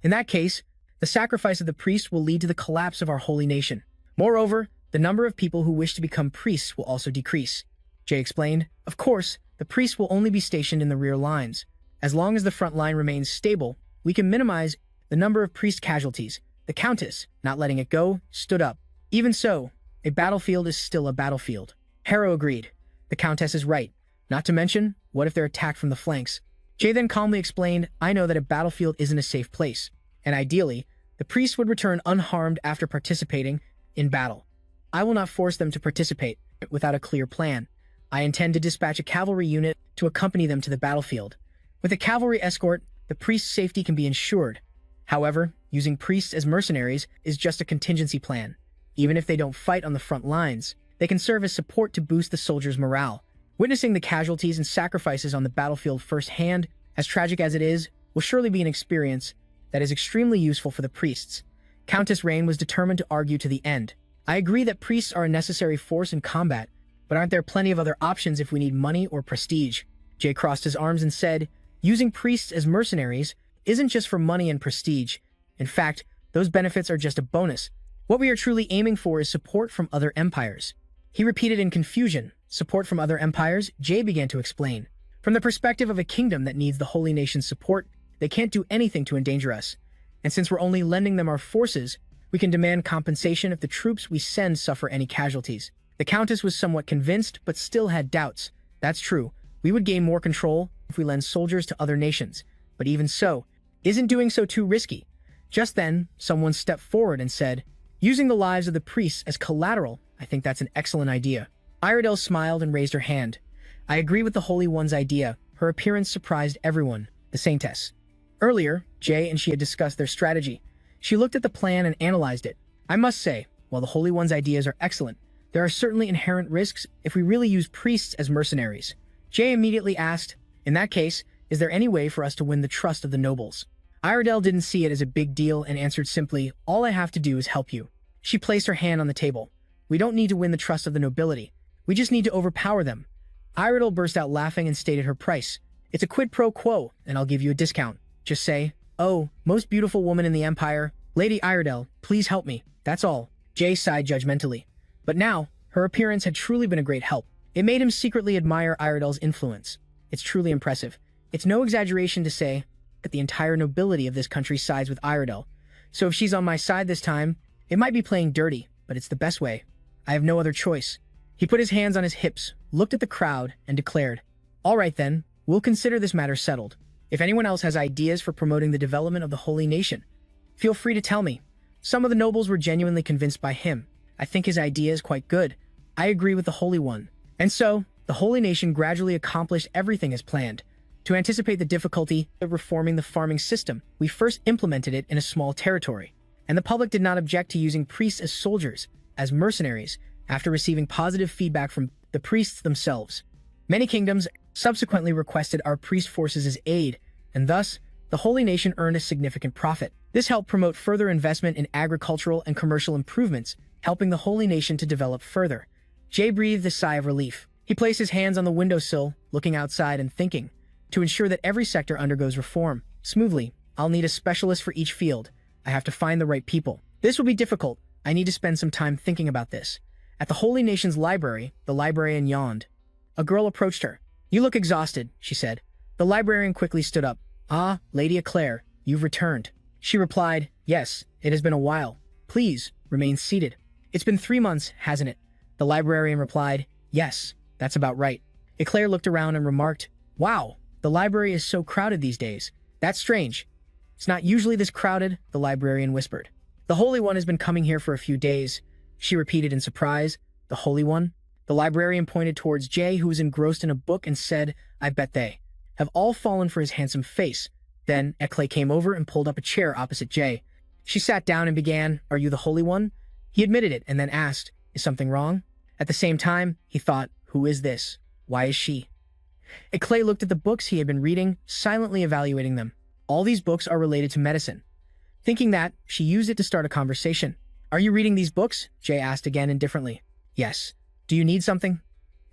In that case, the sacrifice of the priests will lead to the collapse of our holy nation. Moreover, the number of people who wish to become priests will also decrease. Jay explained, Of course, the priests will only be stationed in the rear lines. As long as the front line remains stable, we can minimize the number of priest casualties. The Countess, not letting it go, stood up. Even so, a battlefield is still a battlefield. Harrow agreed. The Countess is right. Not to mention, what if they're attacked from the flanks? Jay then calmly explained, I know that a battlefield isn't a safe place, and ideally, the priests would return unharmed after participating in battle. I will not force them to participate without a clear plan. I intend to dispatch a cavalry unit to accompany them to the battlefield. With a cavalry escort, the priest's safety can be ensured. However, using priests as mercenaries is just a contingency plan. Even if they don't fight on the front lines, they can serve as support to boost the soldiers' morale. Witnessing the casualties and sacrifices on the battlefield firsthand, as tragic as it is, will surely be an experience that is extremely useful for the priests. Countess Rain was determined to argue to the end. I agree that priests are a necessary force in combat, But aren't there plenty of other options if we need money or prestige? Jay crossed his arms and said, using priests as mercenaries isn't just for money and prestige. In fact, those benefits are just a bonus. What we are truly aiming for is support from other empires. He repeated in confusion. Support from other empires? Jay began to explain. From the perspective of a kingdom that needs the holy nation's support, they can't do anything to endanger us. And since we're only lending them our forces, we can demand compensation if the troops we send suffer any casualties. The Countess was somewhat convinced, but still had doubts. That's true. We would gain more control if we lend soldiers to other nations. But even so, isn't doing so too risky? Just then, someone stepped forward and said, using the lives of the priests as collateral, I think that's an excellent idea. Iredell smiled and raised her hand. I agree with the Holy One's idea. Her appearance surprised everyone, the Saintess. Earlier, Jay and she had discussed their strategy. She looked at the plan and analyzed it. I must say, while the Holy One's ideas are excellent, there are certainly inherent risks if we really use priests as mercenaries. Jay immediately asked, in that case, is there any way for us to win the trust of the nobles? Iredell didn't see it as a big deal and answered simply, all I have to do is help you. She placed her hand on the table. We don't need to win the trust of the nobility. We just need to overpower them. Iredell burst out laughing and stated her price. It's a quid pro quo, and I'll give you a discount. Just say, oh, most beautiful woman in the Empire, Lady Iredell, please help me. That's all. Jay sighed judgmentally. But now, her appearance had truly been a great help. It made him secretly admire Iredell's influence. It's truly impressive. It's no exaggeration to say that the entire nobility of this country sides with Iredell. So if she's on my side this time, it might be playing dirty, but it's the best way. I have no other choice. He put his hands on his hips, looked at the crowd, and declared, all right then, we'll consider this matter settled. If anyone else has ideas for promoting the development of the Holy Nation, feel free to tell me. Some of the nobles were genuinely convinced by him. I think his idea is quite good. I agree with the Holy One. And so, the Holy Nation gradually accomplished everything as planned. To anticipate the difficulty of reforming the farming system, we first implemented it in a small territory, and the public did not object to using priests as soldiers, as mercenaries, after receiving positive feedback from the priests themselves. Many kingdoms subsequently requested our priest forces as aid, and thus, the Holy Nation earned a significant profit. This helped promote further investment in agricultural and commercial improvements, helping the Holy Nation to develop further. Jay breathed a sigh of relief. He placed his hands on the windowsill, looking outside and thinking, to ensure that every sector undergoes reform smoothly, I'll need a specialist for each field. I have to find the right people. This will be difficult. I need to spend some time thinking about this. At the Holy Nation's library, the librarian yawned. A girl approached her. You look exhausted, she said. The librarian quickly stood up. Ah, Lady Eclair, you've returned. She replied, yes, it has been a while. Please, remain seated. It's been 3 months, hasn't it? The librarian replied, yes, that's about right. Eclair looked around and remarked, wow, the library is so crowded these days. That's strange. It's not usually this crowded, the librarian whispered. The Holy One has been coming here for a few days, she repeated in surprise. The Holy One? The librarian pointed towards Jay, who was engrossed in a book, and said, I bet they have all fallen for his handsome face. Then Eclair came over and pulled up a chair opposite Jay. She sat down and began, are you the Holy One? He admitted it and then asked, is something wrong? At the same time, he thought, who is this? Why is she? Eclair looked at the books he had been reading, silently evaluating them. All these books are related to medicine. Thinking that, she used it to start a conversation. Are you reading these books? Jay asked again indifferently. Yes. Do you need something?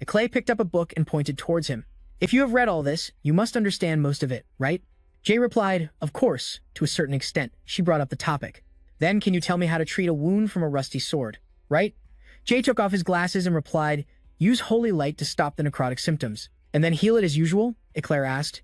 Eclair picked up a book and pointed towards him. If you have read all this, you must understand most of it, right? Jay replied, of course, to a certain extent. She brought up the topic. Then can you tell me how to treat a wound from a rusty sword, right? Jay took off his glasses and replied, use holy light to stop the necrotic symptoms. And then heal it as usual? Eclair asked.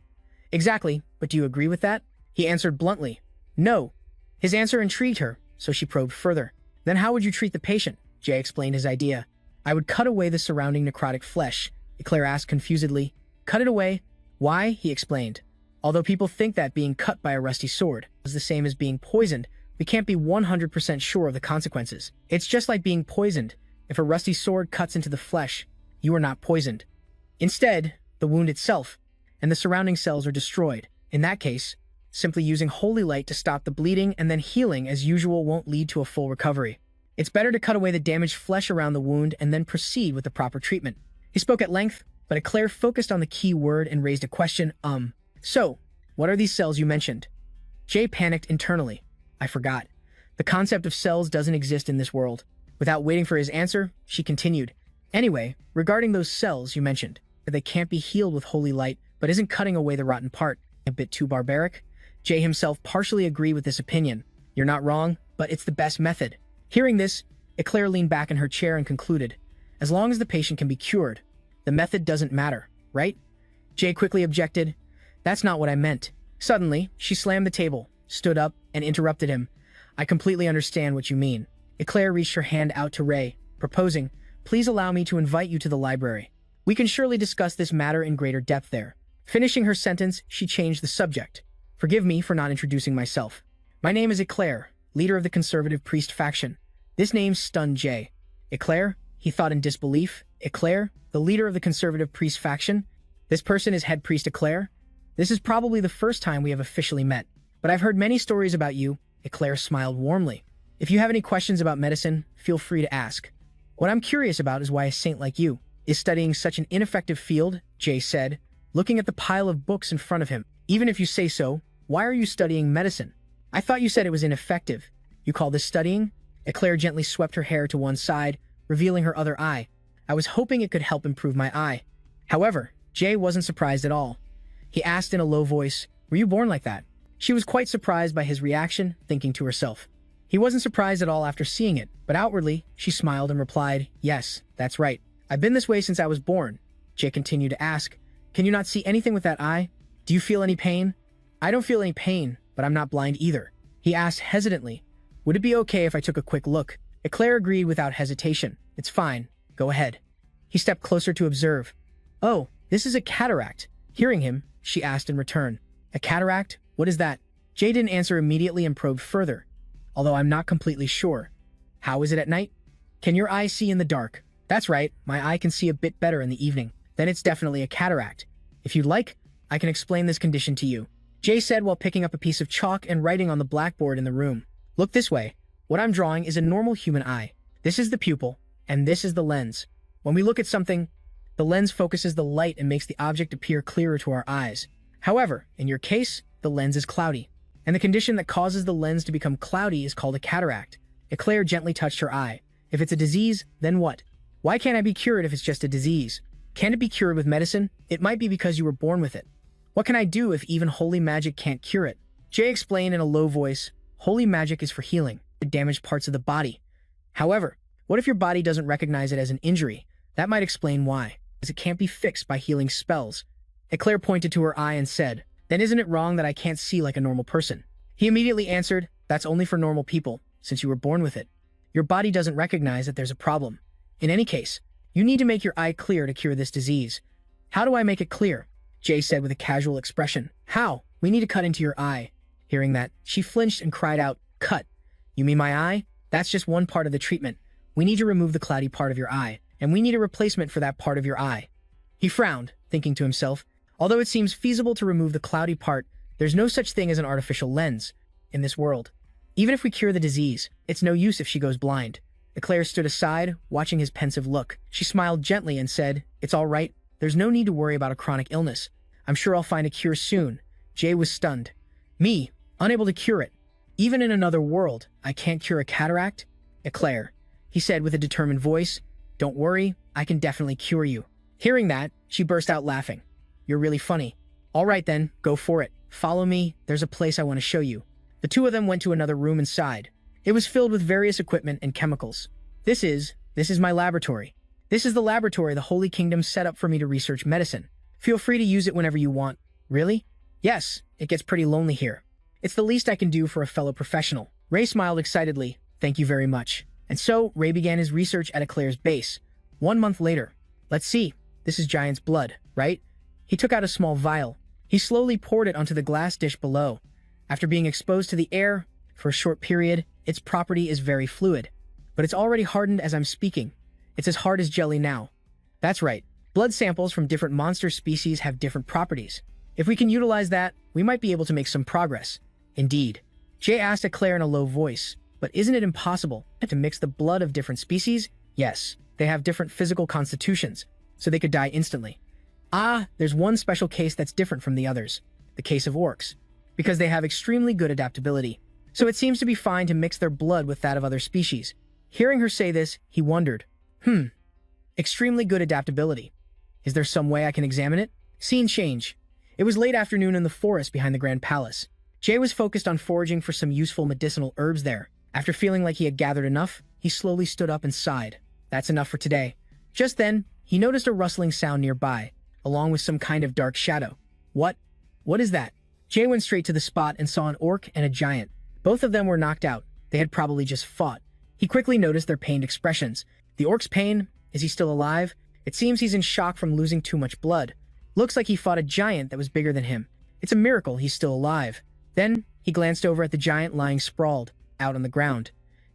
Exactly, but do you agree with that? He answered bluntly. No. His answer intrigued her, so she probed further. Then how would you treat the patient? Jay explained his idea. I would cut away the surrounding necrotic flesh, Eclair asked confusedly. Cut it away? Why? He explained. Although people think that being cut by a rusty sword is the same as being poisoned, we can't be 100% sure of the consequences. It's just like being poisoned. If a rusty sword cuts into the flesh, you are not poisoned. Instead, the wound itself and the surrounding cells are destroyed. In that case, simply using holy light to stop the bleeding and then healing as usual won't lead to a full recovery. It's better to cut away the damaged flesh around the wound and then proceed with the proper treatment. He spoke at length, but Eclair focused on the key word and raised a question, So, what are these cells you mentioned? Jay panicked internally. I forgot. The concept of cells doesn't exist in this world. Without waiting for his answer, she continued. Anyway, regarding those cells you mentioned, they can't be healed with holy light, but isn't cutting away the rotten part a bit too barbaric? Jay himself partially agreed with this opinion. You're not wrong, but it's the best method. Hearing this, Eclair leaned back in her chair and concluded, as long as the patient can be cured, the method doesn't matter, right? Jay quickly objected, that's not what I meant. Suddenly, she slammed the table, stood up, and interrupted him. I completely understand what you mean. Eclair reached her hand out to Ray, proposing, please allow me to invite you to the library. We can surely discuss this matter in greater depth there. Finishing her sentence, she changed the subject. Forgive me for not introducing myself. My name is Eclair, leader of the conservative priest faction. This name stunned Jay. Eclair? He thought in disbelief. Eclair, the leader of the conservative priest faction? This person is head priest Eclair? This is probably the first time we have officially met. But I've heard many stories about you. Eclair smiled warmly. If you have any questions about medicine, feel free to ask. What I'm curious about is why a saint like you is studying such an ineffective field, Jay said, looking at the pile of books in front of him. Even if you say so, why are you studying medicine? I thought you said it was ineffective. You call this studying? Eclair gently swept her hair to one side, revealing her other eye. I was hoping it could help improve my eye. However, Jay wasn't surprised at all. He asked in a low voice, were you born like that? She was quite surprised by his reaction, thinking to herself. He wasn't surprised at all after seeing it, but outwardly, she smiled and replied, yes, that's right. I've been this way since I was born. Jay continued to ask, can you not see anything with that eye? Do you feel any pain? I don't feel any pain, but I'm not blind either. He asked hesitantly, would it be okay if I took a quick look? Eclair agreed without hesitation. It's fine. Go ahead. He stepped closer to observe. Oh, this is a cataract. Hearing him, she asked in return. A cataract? What is that? Jay didn't answer immediately and probed further, although I'm not completely sure. How is it at night? Can your eye see in the dark? That's right, my eye can see a bit better in the evening. Then it's definitely a cataract. If you'd like, I can explain this condition to you. Jay said while picking up a piece of chalk and writing on the blackboard in the room. Look this way. What I'm drawing is a normal human eye. This is the pupil, and this is the lens. When we look at something, the lens focuses the light and makes the object appear clearer to our eyes. However, in your case, the lens is cloudy, and the condition that causes the lens to become cloudy is called a cataract. Eclair gently touched her eye. If it's a disease, then what? Why can't I be cured if it's just a disease? Can it be cured with medicine? It might be because you were born with it. What can I do if even holy magic can't cure it? Jay explained in a low voice, holy magic is for healing the damaged parts of the body. However, what if your body doesn't recognize it as an injury? That might explain why, as it can't be fixed by healing spells. Eclair pointed to her eye and said, then isn't it wrong that I can't see like a normal person? He immediately answered, that's only for normal people, since you were born with it. Your body doesn't recognize that there's a problem. In any case, you need to make your eye clear to cure this disease. How do I make it clear? Jay said with a casual expression. How? We need to cut into your eye. Hearing that, she flinched and cried out, cut. You mean my eye? That's just one part of the treatment. We need to remove the cloudy part of your eye, and we need a replacement for that part of your eye. He frowned, thinking to himself, although it seems feasible to remove the cloudy part, there's no such thing as an artificial lens in this world. Even if we cure the disease, it's no use if she goes blind. Eclair stood aside, watching his pensive look. She smiled gently and said, it's all right. There's no need to worry about a chronic illness. I'm sure I'll find a cure soon. Jay was stunned. Me, unable to cure it. Even in another world, I can't cure a cataract? Eclair, he said with a determined voice, don't worry, I can definitely cure you. Hearing that, she burst out laughing. You're really funny. All right then, go for it. Follow me, there's a place I want to show you. The two of them went to another room inside. It was filled with various equipment and chemicals. This is my laboratory. This is the laboratory the Holy Kingdom set up for me to research medicine. Feel free to use it whenever you want. Really? Yes, it gets pretty lonely here. It's the least I can do for a fellow professional. Ray smiled excitedly. Thank you very much. And so, Ray began his research at Eclair's base. 1 month later. Let's see. This is giant's blood, right? He took out a small vial. He slowly poured it onto the glass dish below. After being exposed to the air for a short period, its property is very fluid. But it's already hardened as I'm speaking. It's as hard as jelly now. That's right. Blood samples from different monster species have different properties. If we can utilize that, we might be able to make some progress. Indeed. Jay asked Eclair in a low voice, but isn't it impossible to mix the blood of different species? Yes, they have different physical constitutions, so they could die instantly. Ah, there's one special case that's different from the others, the case of orcs, because they have extremely good adaptability. So it seems to be fine to mix their blood with that of other species. Hearing her say this, he wondered, Extremely good adaptability. Is there some way I can examine it? Scene change. It was late afternoon in the forest behind the Grand Palace. Jay was focused on foraging for some useful medicinal herbs there. After feeling like he had gathered enough, he slowly stood up and sighed. That's enough for today. Just then, he noticed a rustling sound nearby, along with some kind of dark shadow. What? What is that? Jay went straight to the spot and saw an orc and a giant. Both of them were knocked out. They had probably just fought. He quickly noticed their pained expressions. The orc's pain? Is he still alive? It seems he's in shock from losing too much blood. Looks like he fought a giant that was bigger than him. It's a miracle he's still alive. Then, he glanced over at the giant lying sprawled, out on the ground.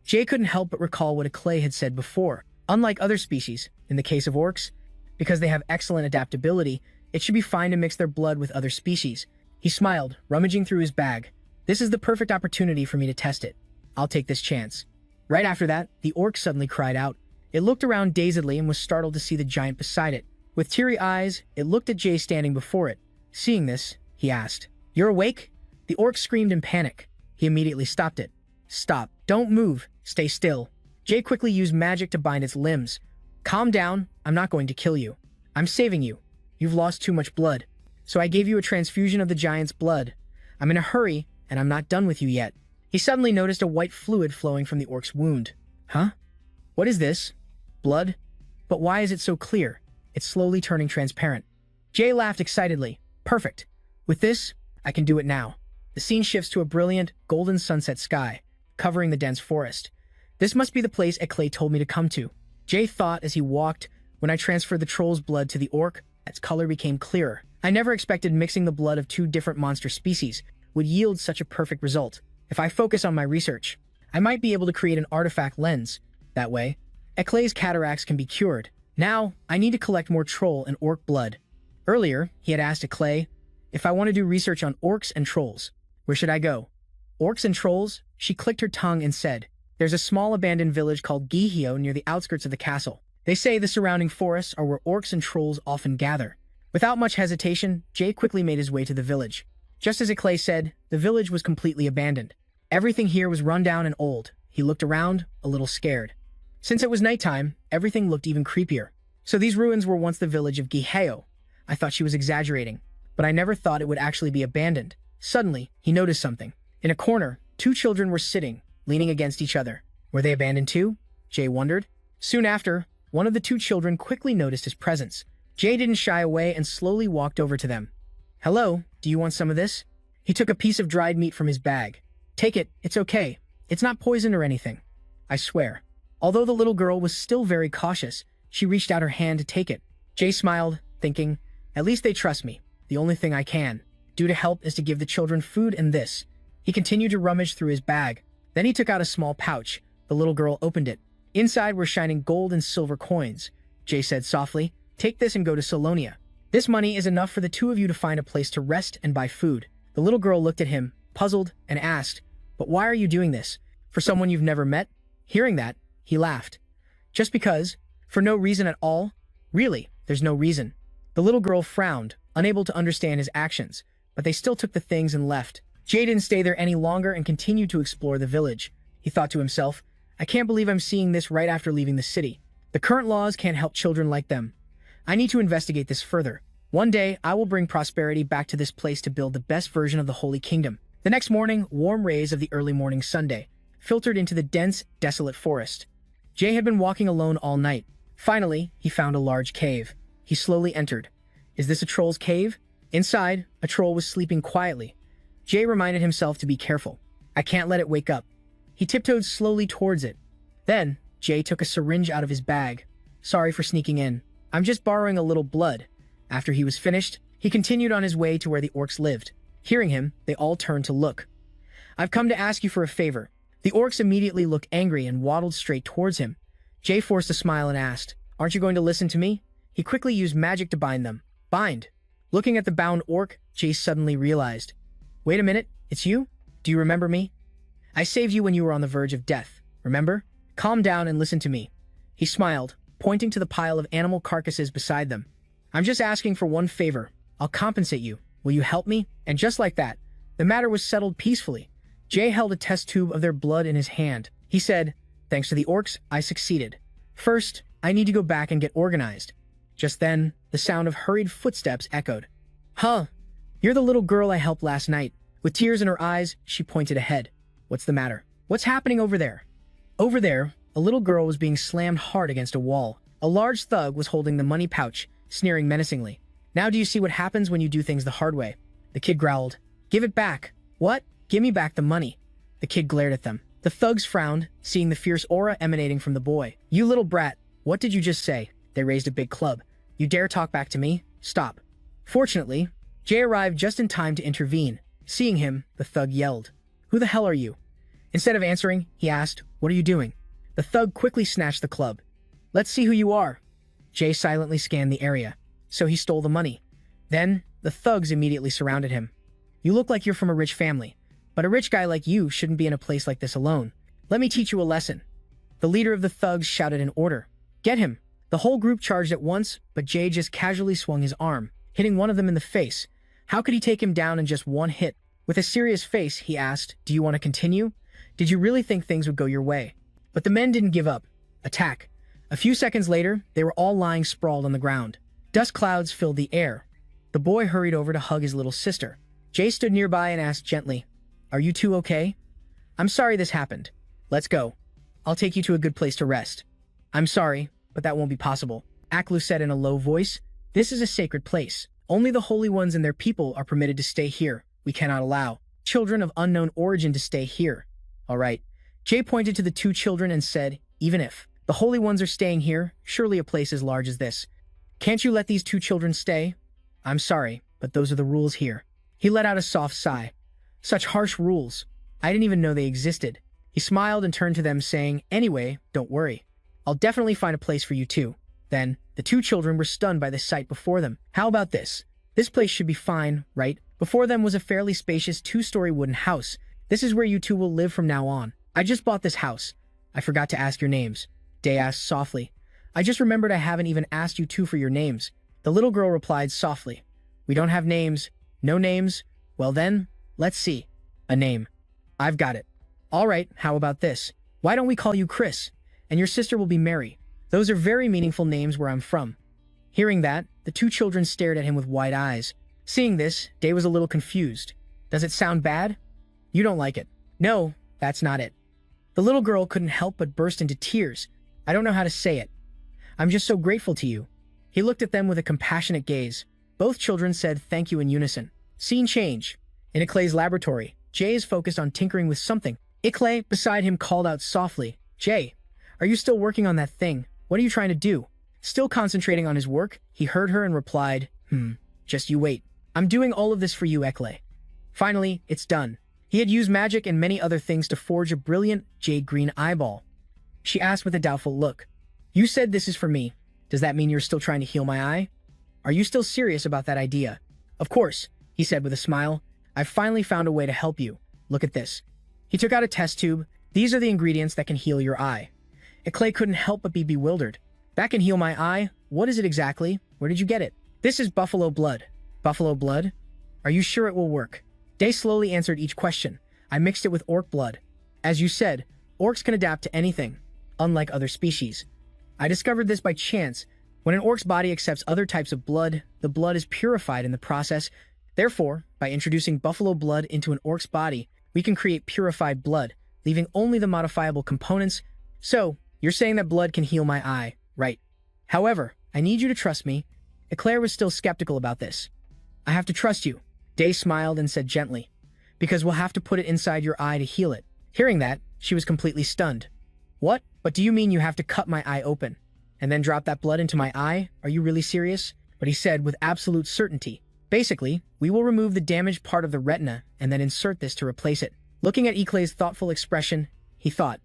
Jay couldn't help but recall what Clay had said before. Unlike other species, in the case of orcs, because they have excellent adaptability, it should be fine to mix their blood with other species. He smiled, rummaging through his bag. This is the perfect opportunity for me to test it. I'll take this chance. Right after that, the orc suddenly cried out. It looked around dazedly and was startled to see the giant beside it. With teary eyes, it looked at Jay standing before it. Seeing this, he asked, "You're awake?" The orc screamed in panic. He immediately stopped it. "Stop. Don't move. Stay still." Jay quickly used magic to bind its limbs. "Calm down. I'm not going to kill you. I'm saving you. You've lost too much blood. So I gave you a transfusion of the giant's blood. I'm in a hurry, and I'm not done with you yet." He suddenly noticed a white fluid flowing from the orc's wound. Huh? What is this? Blood? But why is it so clear? It's slowly turning transparent. Jay laughed excitedly. Perfect. With this, I can do it now. The scene shifts to a brilliant, golden sunset sky, covering the dense forest. This must be the place Clay told me to come to. Jay thought as he walked. When I transferred the troll's blood to the orc, its color became clearer. I never expected mixing the blood of two different monster species would yield such a perfect result. If I focus on my research, I might be able to create an artifact lens. That way, Clay's cataracts can be cured. Now, I need to collect more troll and orc blood. Earlier, he had asked Clay if I want to do research on orcs and trolls. Where should I go? Orcs and trolls? She clicked her tongue and said, "There's a small abandoned village called Gihyo near the outskirts of the castle. They say the surrounding forests are where orcs and trolls often gather." Without much hesitation, Jay quickly made his way to the village. Just as Clay said, the village was completely abandoned. Everything here was run down and old. He looked around, a little scared. Since it was nighttime, everything looked even creepier. So these ruins were once the village of Yahello. I thought she was exaggerating, but I never thought it would actually be abandoned. Suddenly, he noticed something. In a corner, two children were sitting, leaning against each other. Were they abandoned too? Jay wondered. Soon after, one of the two children quickly noticed his presence. Jay didn't shy away and slowly walked over to them. "Hello, do you want some of this?" He took a piece of dried meat from his bag. "Take it, it's okay. It's not poisoned or anything. I swear." Although the little girl was still very cautious, she reached out her hand to take it. Jay smiled, thinking, at least they trust me. The only thing I can do to help is to give the children food and this. He continued to rummage through his bag. Then he took out a small pouch. The little girl opened it. Inside were shining gold and silver coins. Jay said softly, "Take this and go to Salonia. This money is enough for the two of you to find a place to rest and buy food." The little girl looked at him, puzzled, and asked, "But why are you doing this? For someone you've never met?" Hearing that, he laughed. "Just because? For no reason at all? Really, there's no reason." The little girl frowned, unable to understand his actions, but they still took the things and left. Jay didn't stay there any longer and continued to explore the village. He thought to himself, I can't believe I'm seeing this right after leaving the city. The current laws can't help children like them. I need to investigate this further. One day, I will bring prosperity back to this place to build the best version of the Holy Kingdom. The next morning, warm rays of the early morning Sunday filtered into the dense, desolate forest. Jay had been walking alone all night. Finally, he found a large cave. He slowly entered. Is this a troll's cave? Inside, a troll was sleeping quietly. Jay reminded himself to be careful. I can't let it wake up. He tiptoed slowly towards it. Then, Jay took a syringe out of his bag. Sorry for sneaking in. I'm just borrowing a little blood. After he was finished, he continued on his way to where the orcs lived. Hearing him, they all turned to look. I've come to ask you for a favor. The orcs immediately looked angry and waddled straight towards him. Jay forced a smile and asked, Aren't you going to listen to me? He quickly used magic to bind them. Bind. Looking at the bound orc, Jay suddenly realized. Wait a minute, it's you? Do you remember me? I saved you when you were on the verge of death, remember? Calm down and listen to me. He smiled, pointing to the pile of animal carcasses beside them. I'm just asking for one favor. I'll compensate you. Will you help me? And just like that, the matter was settled peacefully. Jay held a test tube of their blood in his hand. He said, Thanks to the orcs, I succeeded. First, I need to go back and get organized. Just then, the sound of hurried footsteps echoed. Huh, you're the little girl I helped last night. With tears in her eyes, she pointed ahead. What's the matter? What's happening over there? Over there, a little girl was being slammed hard against a wall. A large thug was holding the money pouch, sneering menacingly. Now do you see what happens when you do things the hard way? The kid growled. Give it back. What? Give me back the money. The kid glared at them. The thugs frowned, seeing the fierce aura emanating from the boy. You little brat, what did you just say? They raised a big club. You dare talk back to me? Stop. Fortunately, Jay arrived just in time to intervene. Seeing him, the thug yelled. Who the hell are you? Instead of answering, he asked, what are you doing? The thug quickly snatched the club. Let's see who you are. Jay silently scanned the area. So he stole the money. Then, the thugs immediately surrounded him. You look like you're from a rich family, but a rich guy like you shouldn't be in a place like this alone. Let me teach you a lesson. The leader of the thugs shouted an order. Get him. The whole group charged at once, but Jay just casually swung his arm, hitting one of them in the face. How could he take him down in just one hit? With a serious face, he asked, do you want to continue? Did you really think things would go your way? But the men didn't give up. Attack. A few seconds later, they were all lying sprawled on the ground. Dust clouds filled the air. The boy hurried over to hug his little sister. Jay stood nearby and asked gently, are you two okay? I'm sorry this happened. Let's go. I'll take you to a good place to rest. I'm sorry, but that won't be possible. Aklu said in a low voice, this is a sacred place. Only the holy ones and their people are permitted to stay here. We cannot allow children of unknown origin to stay here. All right. Jay pointed to the two children and said, even if the holy ones are staying here, surely a place as large as this. Can't you let these two children stay? I'm sorry, but those are the rules here. He let out a soft sigh. Such harsh rules. I didn't even know they existed. He smiled and turned to them saying, anyway, don't worry. I'll definitely find a place for you too. Then, the two children were stunned by the sight before them. How about this? This place should be fine, right? Before them was a fairly spacious two-story wooden house. This is where you two will live from now on. I just bought this house. I forgot to ask your names. Day asked softly. I just remembered I haven't even asked you two for your names. The little girl replied softly. We don't have names. No names? Well then, let's see. A name. I've got it. All right, how about this? Why don't we call you Chris? And your sister will be Mary. Those are very meaningful names where I'm from. Hearing that, the two children stared at him with wide eyes. Seeing this, Day was a little confused. Does it sound bad? You don't like it. No, that's not it. The little girl couldn't help but burst into tears. I don't know how to say it. I'm just so grateful to you. He looked at them with a compassionate gaze. Both children said thank you in unison. Scene change. In Iclay's laboratory, Jay is focused on tinkering with something. Iclay, beside him, called out softly, Jay, are you still working on that thing? What are you trying to do? Still concentrating on his work, he heard her and replied, just you wait. I'm doing all of this for you, Iclay. Finally, it's done. He had used magic and many other things to forge a brilliant jade green eyeball. She asked with a doubtful look, you said this is for me. Does that mean you're still trying to heal my eye? Are you still serious about that idea? Of course, he said with a smile. I've finally found a way to help you. Look at this. He took out a test tube. These are the ingredients that can heal your eye. Iclay couldn't help but be bewildered. That can heal my eye? What is it exactly? Where did you get it? This is buffalo blood. Buffalo blood? Are you sure it will work? Day slowly answered each question. I mixed it with orc blood. As you said, orcs can adapt to anything, unlike other species. I discovered this by chance. When an orc's body accepts other types of blood, the blood is purified in the process. Therefore, by introducing buffalo blood into an orc's body, we can create purified blood, leaving only the modifiable components. So, you're saying that blood can heal my eye, right? However, I need you to trust me. Eclair was still skeptical about this. I have to trust you. Day smiled and said gently, because we'll have to put it inside your eye to heal it. Hearing that, she was completely stunned. What? But do you mean you have to cut my eye open and then drop that blood into my eye? Are you really serious? But he said with absolute certainty. Basically, we will remove the damaged part of the retina and then insert this to replace it. Looking at Eclay's thoughtful expression, he thought,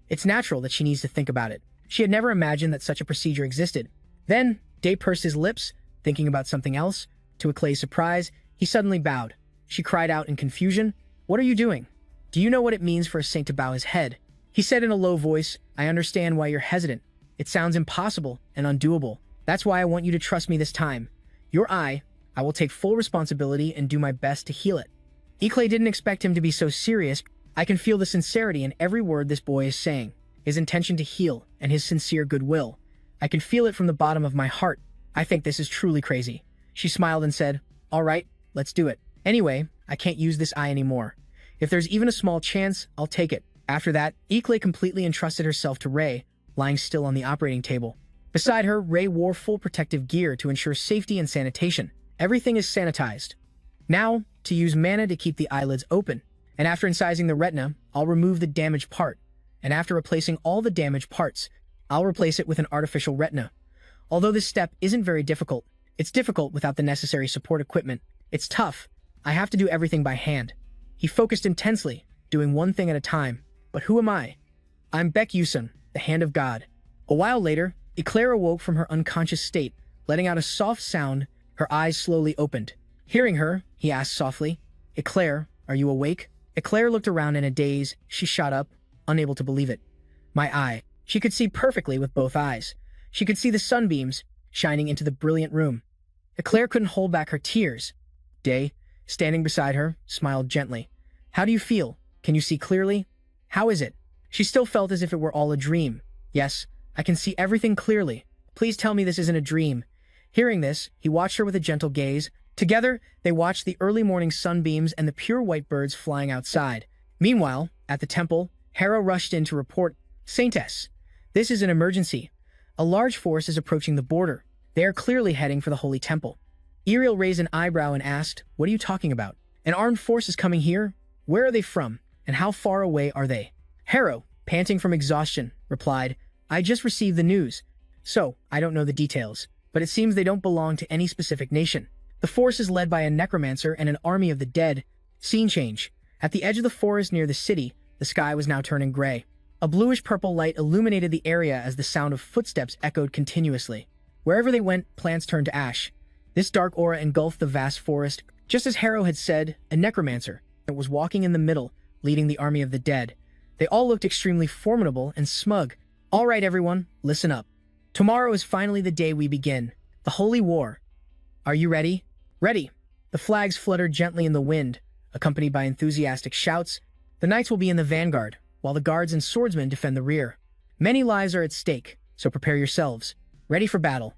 it's natural that she needs to think about it. She had never imagined that such a procedure existed. Then, Day pursed his lips, thinking about something else. To Eclay's surprise, he suddenly bowed. She cried out in confusion, what are you doing? Do you know what it means for a saint to bow his head? He said in a low voice, I understand why you're hesitant. It sounds impossible and undoable. That's why I want you to trust me this time. Your eye, I will take full responsibility and do my best to heal it. Eclay didn't expect him to be so serious. I can feel the sincerity in every word this boy is saying, his intention to heal, and his sincere goodwill. I can feel it from the bottom of my heart. I think this is truly crazy. She smiled and said, all right, let's do it. Anyway, I can't use this eye anymore. If there's even a small chance, I'll take it. After that, Ikle completely entrusted herself to Rei, lying still on the operating table. Beside her, Rei wore full protective gear to ensure safety and sanitation. Everything is sanitized. Now, to use mana to keep the eyelids open. And after incising the retina, I'll remove the damaged part. And after replacing all the damaged parts, I'll replace it with an artificial retina. Although this step isn't very difficult, it's difficult without the necessary support equipment. It's tough. I have to do everything by hand. He focused intensely, doing one thing at a time. But who am I? I'm Baek Yusun, the Hand of God. A while later, Eclair awoke from her unconscious state, letting out a soft sound. Her eyes slowly opened. Hearing her, he asked softly, Eclair, are you awake? Eclair looked around in a daze. She shot up, unable to believe it. My eye. She could see perfectly with both eyes. She could see the sunbeams shining into the brilliant room. Eclair couldn't hold back her tears. Day, standing beside her, smiled gently. How do you feel? Can you see clearly? How is it? She still felt as if it were all a dream. Yes, I can see everything clearly. Please tell me this isn't a dream. Hearing this, he watched her with a gentle gaze. Together, they watched the early morning sunbeams and the pure white birds flying outside. Meanwhile, at the temple, Harrow rushed in to report, Saintess, this is an emergency. A large force is approaching the border. They are clearly heading for the Holy Temple. Iriel raised an eyebrow and asked, what are you talking about? An armed force is coming here? Where are they from? And how far away are they? Harrow, panting from exhaustion, replied, I just received the news. So, I don't know the details, but it seems they don't belong to any specific nation. The force is led by a necromancer and an army of the dead. Scene change. At the edge of the forest near the city, the sky was now turning gray. A bluish-purple light illuminated the area as the sound of footsteps echoed continuously. Wherever they went, plants turned to ash. This dark aura engulfed the vast forest. Just as Harrow had said, a necromancer was walking in the middle, leading the army of the dead. They all looked extremely formidable and smug. All right, everyone, listen up. Tomorrow is finally the day we begin. The Holy War. Are you ready? Ready. The flags fluttered gently in the wind, accompanied by enthusiastic shouts. The knights will be in the vanguard, while the guards and swordsmen defend the rear. Many lives are at stake, so prepare yourselves. Ready for battle.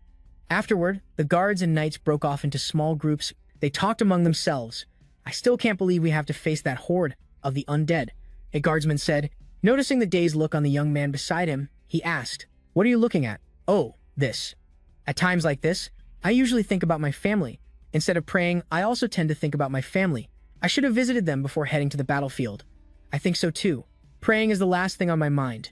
Afterward, the guards and knights broke off into small groups. They talked among themselves. I still can't believe we have to face that horde of the undead, a guardsman said. Noticing the dazed look on the young man beside him, he asked, what are you looking at? Oh, this. At times like this, I usually think about my family. Instead of praying, I also tend to think about my family. I should have visited them before heading to the battlefield. I think so too. Praying is the last thing on my mind.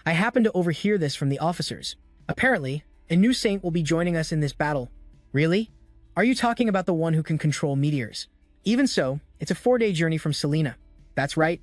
I happened to overhear this from the officers. Apparently, a new saint will be joining us in this battle. Really? Are you talking about the one who can control meteors? Even so, it's a 4-day journey from Selena. That's right.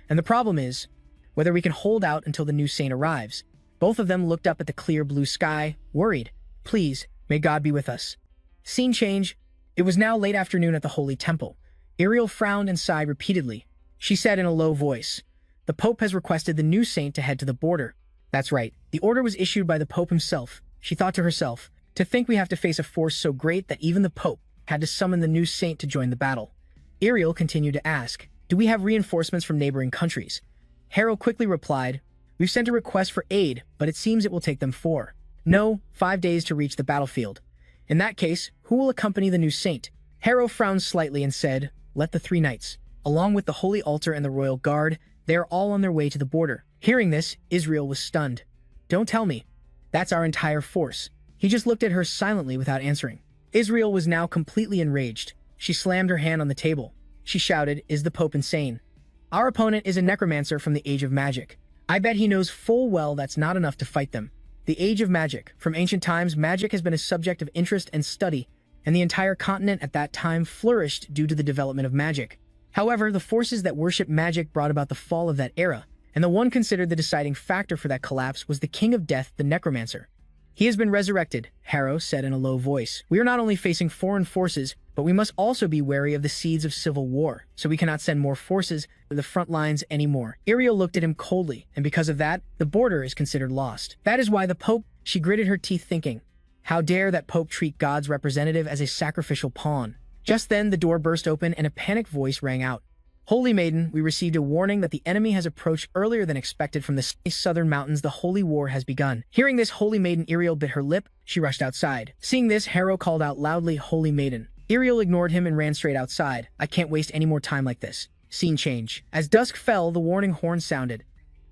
And the problem is, whether we can hold out until the new saint arrives. Both of them looked up at the clear blue sky, worried. Please, may God be with us. Scene change. It was now late afternoon at the Holy Temple. Iriel frowned and sighed repeatedly. She said in a low voice, the Pope has requested the new saint to head to the border. That's right. The order was issued by the Pope himself. She thought to herself, to think we have to face a force so great that even the Pope had to summon the new saint to join the battle. Iriel continued to ask, do we have reinforcements from neighboring countries? Harrow quickly replied, we've sent a request for aid, but it seems it will take them 5 days to reach the battlefield. In that case, who will accompany the new saint? Harrow frowned slightly and said, let the 3 knights, along with the Holy Altar and the Royal Guard, they are all on their way to the border. Hearing this, Israel was stunned. Don't tell me. That's our entire force. He just looked at her silently without answering. Israel was now completely enraged. She slammed her hand on the table. She shouted, is the Pope insane? Our opponent is a necromancer from the Age of Magic. I bet he knows full well that's not enough to fight them. The Age of Magic. From ancient times, magic has been a subject of interest and study, and the entire continent at that time flourished due to the development of magic. However, the forces that worship magic brought about the fall of that era, and the one considered the deciding factor for that collapse was the King of Death, the Necromancer. He has been resurrected, Harrow said in a low voice. We are not only facing foreign forces, but we must also be wary of the seeds of civil war, so we cannot send more forces to the front lines anymore. Iriel looked at him coldly, and because of that, the border is considered lost. That is why the Pope, she gritted her teeth thinking, how dare that Pope treat God's representative as a sacrificial pawn? Just then, the door burst open and a panicked voice rang out. Holy Maiden, we received a warning that the enemy has approached earlier than expected from the southern mountains. The Holy War has begun. Hearing this, Holy Maiden Ariel bit her lip. She rushed outside. Seeing this, Harrow called out loudly, Holy Maiden. Ariel ignored him and ran straight outside. I can't waste any more time like this. Scene change. As dusk fell, the warning horn sounded.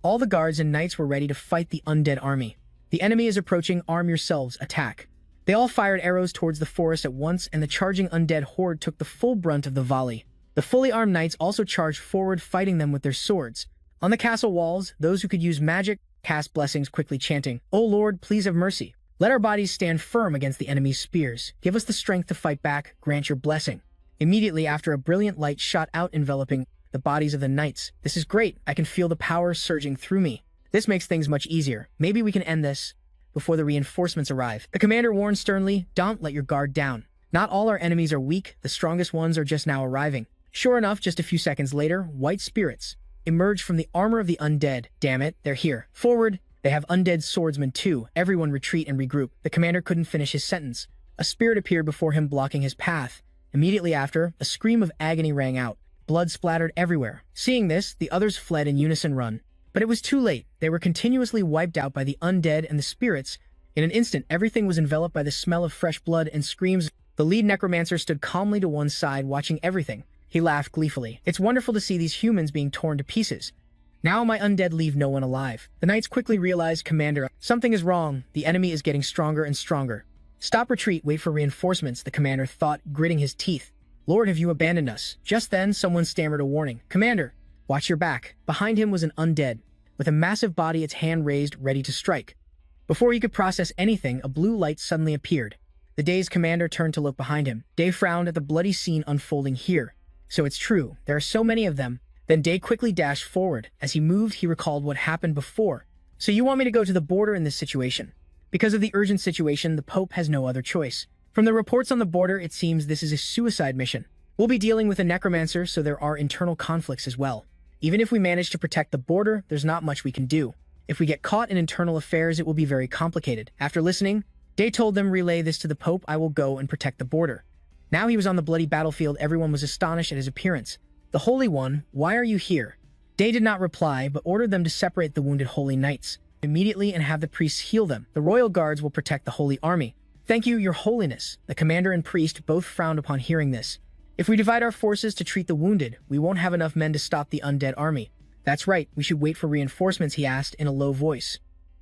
All the guards and knights were ready to fight the undead army. The enemy is approaching. Arm yourselves. Attack. They all fired arrows towards the forest at once, and the charging undead horde took the full brunt of the volley. The fully armed knights also charged forward, fighting them with their swords. On the castle walls, those who could use magic cast blessings, quickly chanting, O Lord, please have mercy. Let our bodies stand firm against the enemy's spears. Give us the strength to fight back. Grant your blessing. Immediately after, a brilliant light shot out, enveloping the bodies of the knights. This is great. I can feel the power surging through me. This makes things much easier. Maybe we can end this before the reinforcements arrive. The commander warned sternly, don't let your guard down. Not all our enemies are weak. The strongest ones are just now arriving. Sure enough, just a few seconds later, white spirits emerged from the armor of the undead. Damn it, they're here. Forward. They have undead swordsmen too. Everyone retreat and regroup. The commander couldn't finish his sentence. A spirit appeared before him, blocking his path. Immediately after, a scream of agony rang out. Blood splattered everywhere. Seeing this, the others fled in unison run. But it was too late. They were continuously wiped out by the undead and the spirits. In an instant, everything was enveloped by the smell of fresh blood and screams. The lead necromancer stood calmly to one side, watching everything. He laughed gleefully. It's wonderful to see these humans being torn to pieces. Now my undead leave no one alive. The knights quickly realized, Commander, something is wrong. The enemy is getting stronger and stronger. Stop retreat, wait for reinforcements, the commander thought, gritting his teeth. Lord, have you abandoned us? Just then, someone stammered a warning. Commander, watch your back. Behind him was an undead, with a massive body, its hand raised, ready to strike. Before he could process anything, a blue light suddenly appeared. The dazed commander turned to look behind him. Day frowned at the bloody scene unfolding here. So it's true, there are so many of them. Then Day quickly dashed forward. As he moved, he recalled what happened before. So you want me to go to the border in this situation? Because of the urgent situation, the Pope has no other choice. From the reports on the border, it seems this is a suicide mission. We'll be dealing with a necromancer, so there are internal conflicts as well. Even if we manage to protect the border, there's not much we can do. If we get caught in internal affairs, it will be very complicated. After listening, Day told them, relay this to the Pope. I will go and protect the border. Now he was on the bloody battlefield. Everyone was astonished at his appearance. The Holy One, why are you here? Day did not reply, but ordered them to separate the wounded holy knights immediately and have the priests heal them. The royal guards will protect the holy army. Thank you, your holiness. The commander and priest both frowned upon hearing this. If we divide our forces to treat the wounded, we won't have enough men to stop the undead army. That's right, we should wait for reinforcements, he asked in a low voice.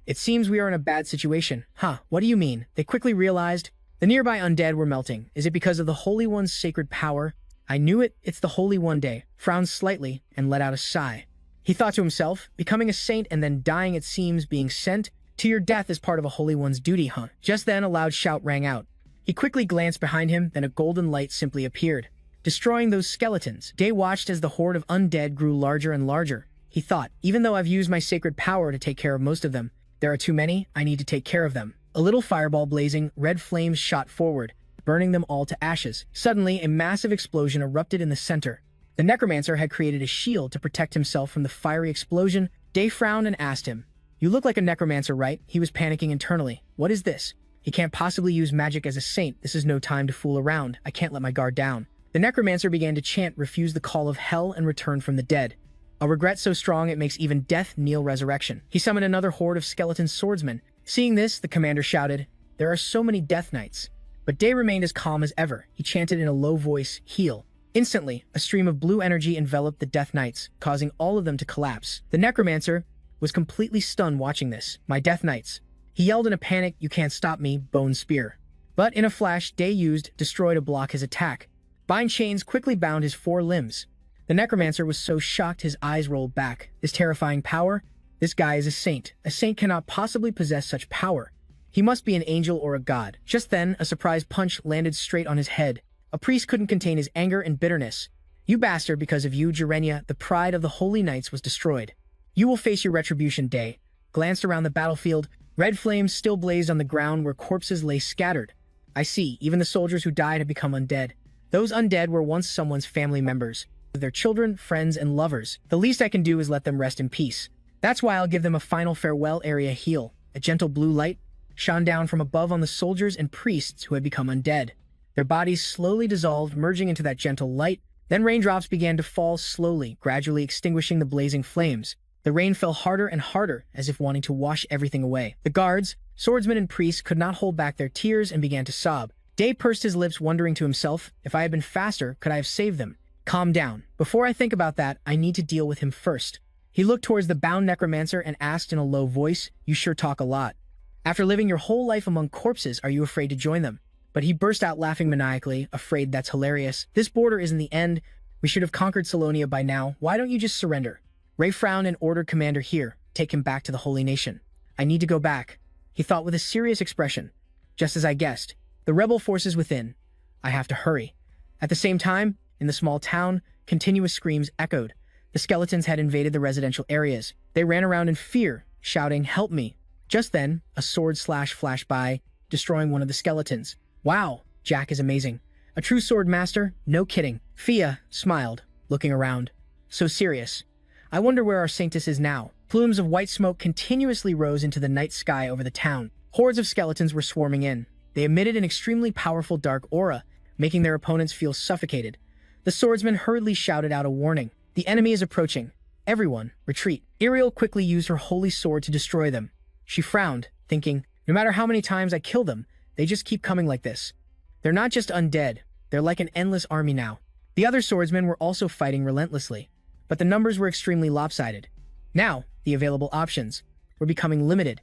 It seems we are in a bad situation. Huh, what do you mean? They quickly realized. The nearby undead were melting. Is it because of the Holy One's sacred power? I knew it. It's the Holy One. Day frowned slightly and let out a sigh. He thought to himself, becoming a saint and then dying, it seems being sent to your death is part of a Holy One's duty, huh? Just then a loud shout rang out. He quickly glanced behind him, then a golden light simply appeared, destroying those skeletons. Day watched as the horde of undead grew larger and larger. He thought, even though I've used my sacred power to take care of most of them, there are too many. I need to take care of them. A little fireball blazing, red flames shot forward, burning them all to ashes. Suddenly, a massive explosion erupted in the center. The necromancer had created a shield to protect himself from the fiery explosion. Day frowned and asked him, you look like a necromancer, right? He was panicking internally. What is this? He can't possibly use magic as a saint. This is no time to fool around. I can't let my guard down. The necromancer began to chant, refuse the call of hell, and return from the dead. A regret so strong it makes even death kneel resurrection. He summoned another horde of skeleton swordsmen. Seeing this, the commander shouted, there are so many death knights. But Day remained as calm as ever. He chanted in a low voice, heal. Instantly, a stream of blue energy enveloped the death knights, causing all of them to collapse. The necromancer was completely stunned watching this. My death knights. He yelled in a panic, you can't stop me, bone spear. But in a flash, Day used destroy to block his attack. Bind chains quickly bound his 4 limbs. The necromancer was so shocked his eyes rolled back. This terrifying power? This guy is a saint. A saint cannot possibly possess such power. He must be an angel or a god. Just then, a surprise punch landed straight on his head. A priest couldn't contain his anger and bitterness. You bastard, because of you, Jarenia, the pride of the Holy Knights was destroyed. You will face your retribution. Day glanced around the battlefield. Red flames still blazed on the ground where corpses lay scattered. I see, even the soldiers who died have become undead. Those undead were once someone's family members, their children, friends, and lovers. The least I can do is let them rest in peace. That's why I'll give them a final farewell area heal. A gentle blue light shone down from above on the soldiers and priests who had become undead. Their bodies slowly dissolved, merging into that gentle light. Then raindrops began to fall slowly, gradually extinguishing the blazing flames. The rain fell harder and harder, as if wanting to wash everything away. The guards, swordsmen and priests could not hold back their tears and began to sob. Day pursed his lips, wondering to himself, if I had been faster, could I have saved them? Calm down. Before I think about that, I need to deal with him first. He looked towards the bound necromancer and asked in a low voice, you sure talk a lot. After living your whole life among corpses, are you afraid to join them? But he burst out laughing maniacally, afraid that's hilarious. This border isn't the end. We should have conquered Salonia by now. Why don't you just surrender? Ray frowned and ordered Commander here, take him back to the Holy Nation. I need to go back, he thought with a serious expression. Just as I guessed. The rebel forces within. I have to hurry. At the same time, in the small town, continuous screams echoed. The skeletons had invaded the residential areas. They ran around in fear, shouting, help me. Just then, a sword slash flashed by, destroying one of the skeletons. Wow, Jack is amazing. A true sword master? No kidding. Fia smiled, looking around. So serious. I wonder where our saintess is now. Plumes of white smoke continuously rose into the night sky over the town. Hordes of skeletons were swarming in. They emitted an extremely powerful dark aura, making their opponents feel suffocated. The swordsman hurriedly shouted out a warning. The enemy is approaching. Everyone, retreat. Ariel quickly used her holy sword to destroy them. She frowned, thinking, no matter how many times I kill them, they just keep coming like this. They're not just undead, they're like an endless army now. The other swordsmen were also fighting relentlessly, but the numbers were extremely lopsided. Now, the available options were becoming limited.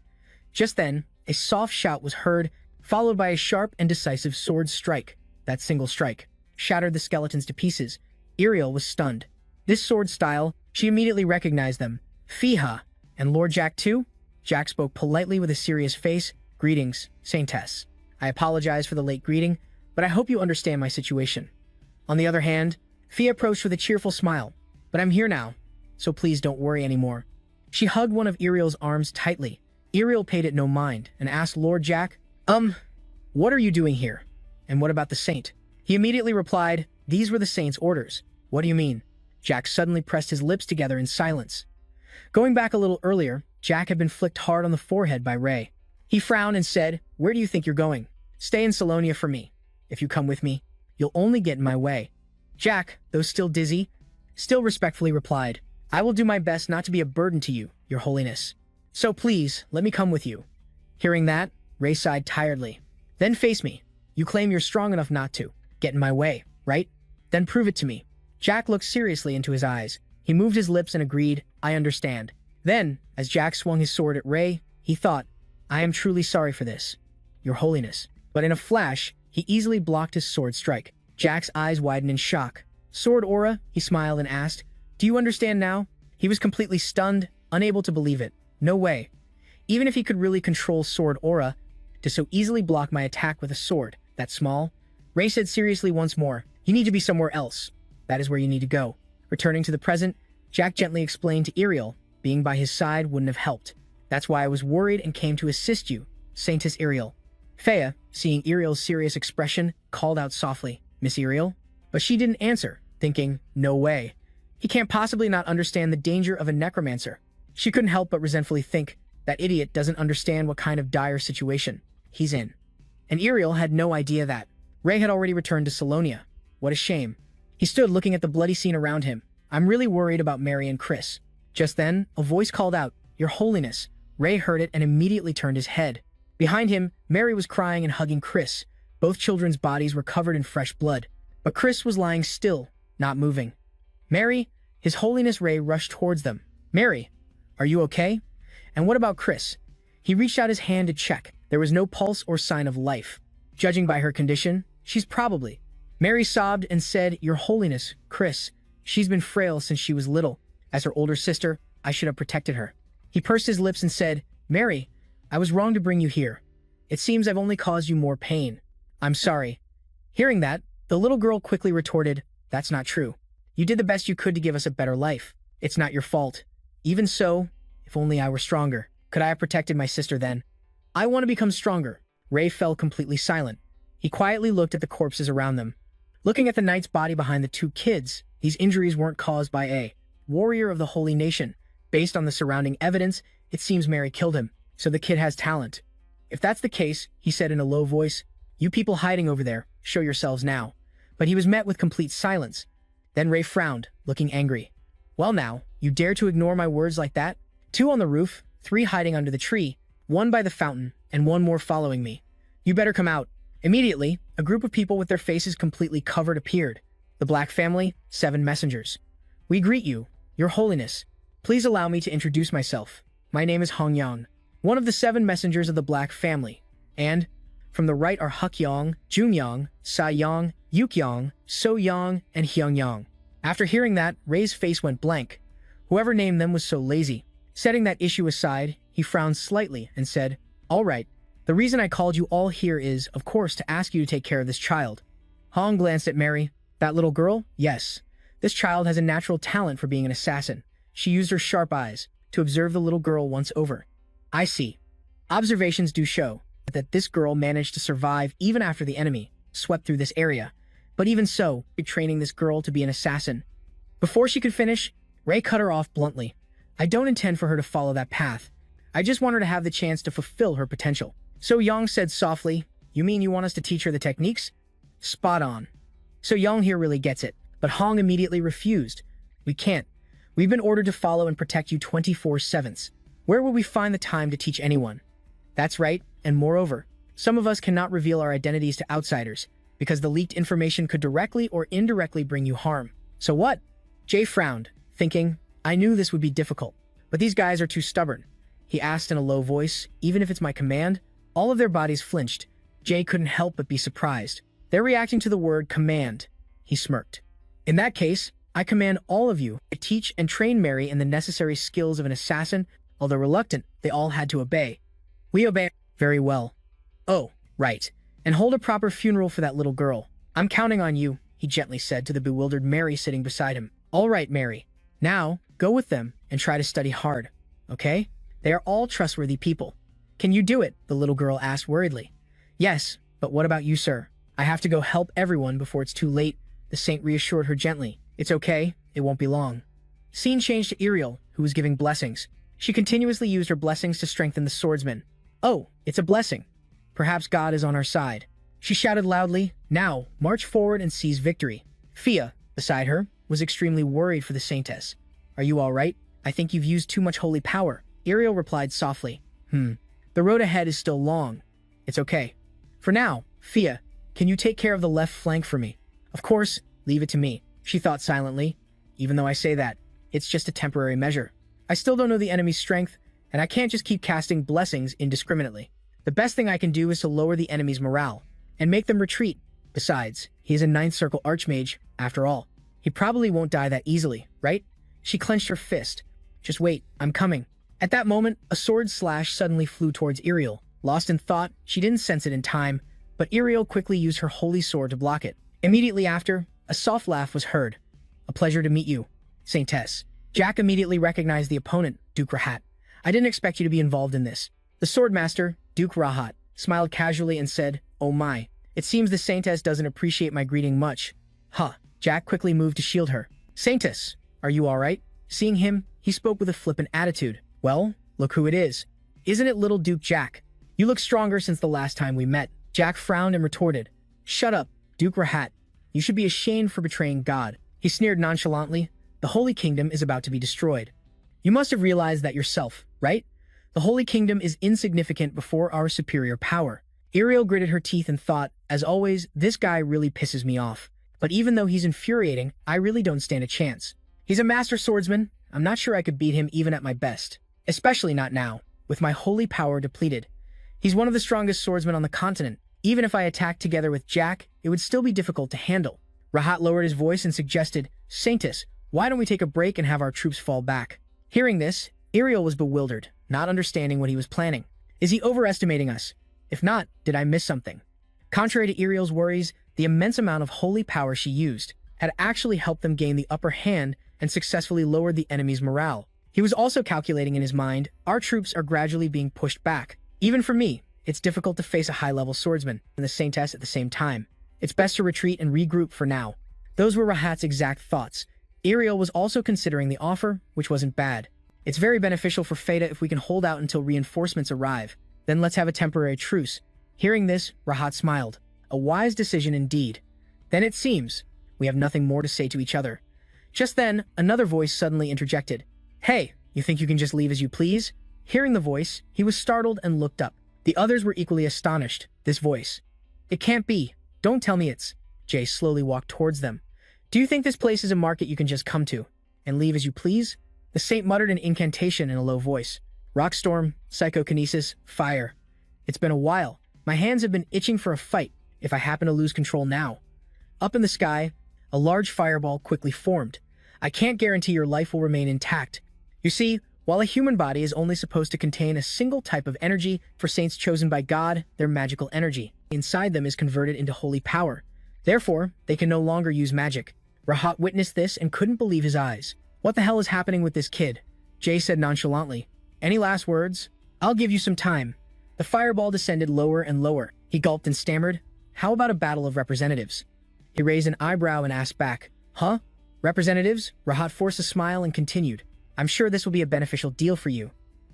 Just then, a soft shout was heard, followed by a sharp and decisive sword strike. That single strike shattered the skeletons to pieces. Ariel was stunned. This sword style, she immediately recognized them. Fiha, and Lord Jack too? Jack spoke politely with a serious face. Greetings, Saintess. I apologize for the late greeting, but I hope you understand my situation. On the other hand, Fia approached with a cheerful smile. But I'm here now, so please don't worry anymore. She hugged one of Ariel's arms tightly. Ariel paid it no mind and asked Lord Jack, what are you doing here? And what about the saint? He immediately replied, these were the saint's orders. What do you mean? Jack suddenly pressed his lips together in silence. Going back a little earlier, Jack had been flicked hard on the forehead by Ray. He frowned and said, where do you think you're going? Stay in Salonia for me. If you come with me, you'll only get in my way. Jack, though still dizzy, still respectfully replied, I will do my best not to be a burden to you, your holiness. So please, let me come with you. Hearing that, Ray sighed tiredly. Then face me. You claim you're strong enough not to get in my way, right? Then prove it to me. Jack looked seriously into his eyes. He moved his lips and agreed, I understand. Then, as Jack swung his sword at Ray, he thought, I am truly sorry for this, your holiness. But in a flash, he easily blocked his sword strike. Jack's eyes widened in shock. Sword aura, he smiled and asked, do you understand now? He was completely stunned, unable to believe it. No way. Even if he could really control sword aura, to so easily block my attack with a sword, that small? Ray said seriously once more, you need to be somewhere else. That is where you need to go. Returning to the present, Jack gently explained to Ariel, being by his side wouldn't have helped. That's why I was worried and came to assist you, Saintess Ariel. Fea, seeing Ariel's serious expression, called out softly, Miss Ariel? But she didn't answer, thinking, no way. He can't possibly not understand the danger of a necromancer. She couldn't help but resentfully think, that idiot doesn't understand what kind of dire situation he's in. And Ariel had no idea that. Ray had already returned to Salonia. What a shame. He stood looking at the bloody scene around him. I'm really worried about Mary and Chris. Just then, a voice called out, Your Holiness. Ray heard it and immediately turned his head. Behind him, Mary was crying and hugging Chris. Both children's bodies were covered in fresh blood. But Chris was lying still, not moving. Mary, His Holiness Ray rushed towards them. Mary, are you okay? And what about Chris? He reached out his hand to check. There was no pulse or sign of life. Judging by her condition, she's probably. Mary sobbed and said, Your Holiness, Chris, she's been frail since she was little. As her older sister, I should have protected her. He pursed his lips and said, Mary, I was wrong to bring you here. It seems I've only caused you more pain. I'm sorry. Hearing that, the little girl quickly retorted, That's not true. You did the best you could to give us a better life. It's not your fault. Even so, if only I were stronger. Could I have protected my sister then? I want to become stronger. Ray fell completely silent. He quietly looked at the corpses around them. Looking at the knight's body behind the two kids, these injuries weren't caused by a warrior of the Holy Nation. Based on the surrounding evidence, it seems Mary killed him, so the kid has talent. If that's the case, he said in a low voice, You people hiding over there, show yourselves now. But he was met with complete silence. Then Ray frowned, looking angry. Well now, you dare to ignore my words like that? 2 on the roof, 3 hiding under the tree, 1 by the fountain, and 1 more following me. You better come out. Immediately, a group of people with their faces completely covered appeared. The Black family, 7 messengers. We greet you, Your Holiness. Please allow me to introduce myself. My name is Hong Yang, one of the 7 messengers of the Black family. And, from the right are Huk Yang, Jung Yang, Sa Yang, Yuk Yang, So Yang, and Hyung Yang. After hearing that, Ray's face went blank. Whoever named them was so lazy. Setting that issue aside, he frowned slightly and said, All right, the reason I called you all here is, of course, to ask you to take care of this child. Hong glanced at Mary. That little girl? Yes. This child has a natural talent for being an assassin. She used her sharp eyes to observe the little girl once over. I see. Observations do show that this girl managed to survive even after the enemy swept through this area. But even so, you're training this girl to be an assassin. Before she could finish, Ray cut her off bluntly. I don't intend for her to follow that path. I just want her to have the chance to fulfill her potential. So Yang said softly, You mean you want us to teach her the techniques? Spot on. So Yang here really gets it, but Hong immediately refused. We can't. We've been ordered to follow and protect you 24/7. Where will we find the time to teach anyone? That's right, and moreover, some of us cannot reveal our identities to outsiders, because the leaked information could directly or indirectly bring you harm. So what? Jay frowned, thinking, I knew this would be difficult, but these guys are too stubborn. He asked in a low voice, even if it's my command? All of their bodies flinched. Jay couldn't help but be surprised. They're reacting to the word command. He smirked. In that case, I command all of you to teach and train Mary in the necessary skills of an assassin. Although reluctant, they all had to obey. We obey. Very well. Oh, right. And hold a proper funeral for that little girl. I'm counting on you, he gently said to the bewildered Mary sitting beside him. All right, Mary. Now, go with them and try to study hard. Okay? They are all trustworthy people. Can you do it? The little girl asked worriedly. Yes, but what about you, sir? I have to go help everyone before it's too late, the saint reassured her gently. It's okay, it won't be long. Scene changed to Ariel, who was giving blessings. She continuously used her blessings to strengthen the swordsman. Oh, it's a blessing. Perhaps God is on our side. She shouted loudly, Now, march forward and seize victory. Fia, beside her, was extremely worried for the saintess. Are you all right? I think you've used too much holy power. Ariel replied softly. The road ahead is still long. It's okay. For now, Fia, can you take care of the left flank for me? Of course, leave it to me, she thought silently. Even though I say that, it's just a temporary measure. I still don't know the enemy's strength, and I can't just keep casting blessings indiscriminately. The best thing I can do is to lower the enemy's morale, and make them retreat. Besides, he is a 9th circle archmage, after all. He probably won't die that easily, right? She clenched her fist. Just wait, I'm coming. At that moment, a sword slash suddenly flew towards Ariel. Lost in thought, she didn't sense it in time, but Ariel quickly used her holy sword to block it. Immediately after, a soft laugh was heard. A pleasure to meet you, Saintess. Jack immediately recognized the opponent, Duke Rahat. I didn't expect you to be involved in this. The swordmaster, Duke Rahat, smiled casually and said, Oh my, it seems the Saintess doesn't appreciate my greeting much. Huh. Jack quickly moved to shield her. Saintess, are you all right? Seeing him, he spoke with a flippant attitude. Well, look who it is. Isn't it little Duke Jack? You look stronger since the last time we met. Jack frowned and retorted. Shut up, Duke Rahat. You should be ashamed for betraying God. He sneered nonchalantly. The Holy Kingdom is about to be destroyed. You must have realized that yourself, right? The Holy Kingdom is insignificant before our superior power. Ariel gritted her teeth and thought, as always, this guy really pisses me off. But even though he's infuriating, I really don't stand a chance. He's a master swordsman. I'm not sure I could beat him even at my best. Especially not now, with my holy power depleted. He's one of the strongest swordsmen on the continent. Even if I attacked together with Jack, it would still be difficult to handle. Rahat lowered his voice and suggested, Saintess, why don't we take a break and have our troops fall back? Hearing this, Ariel was bewildered, not understanding what he was planning. Is he overestimating us? If not, did I miss something? Contrary to Ariel's worries, the immense amount of holy power she used had actually helped them gain the upper hand and successfully lowered the enemy's morale. He was also calculating in his mind, our troops are gradually being pushed back. Even for me, it's difficult to face a high-level swordsman and the Saintess at the same time. It's best to retreat and regroup for now. Those were Rahat's exact thoughts. Ariel was also considering the offer, which wasn't bad. It's very beneficial for Feta if we can hold out until reinforcements arrive. Then let's have a temporary truce. Hearing this, Rahat smiled. A wise decision indeed. Then it seems. We have nothing more to say to each other." Just then, another voice suddenly interjected. "Hey, you think you can just leave as you please?" Hearing the voice, he was startled and looked up. The others were equally astonished. This voice. "It can't be. Don't tell me it's—" Jay slowly walked towards them. "Do you think this place is a market you can just come to and leave as you please?" The saint muttered an incantation in a low voice. "Rockstorm, psychokinesis, fire. It's been a while. My hands have been itching for a fight if I happen to lose control now." Up in the sky, a large fireball quickly formed. "I can't guarantee your life will remain intact. You see, while a human body is only supposed to contain a single type of energy, for saints chosen by God, their magical energy inside them is converted into holy power. Therefore, they can no longer use magic." Rahat witnessed this and couldn't believe his eyes. "What the hell is happening with this kid?" Jay said nonchalantly. "Any last words?" "I'll give you some time." The fireball descended lower and lower. He gulped and stammered. "How about a battle of representatives?" He raised an eyebrow and asked back. "Huh? Representatives?" Rahat forced a smile and continued. "I'm sure this will be a beneficial deal for you.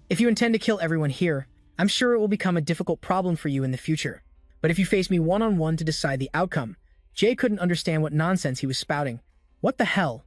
If you intend to kill everyone here, I'm sure it will become a difficult problem for you in the future. But if you face me one-on-one to decide the outcome—" Jay couldn't understand what nonsense he was spouting. "What the hell?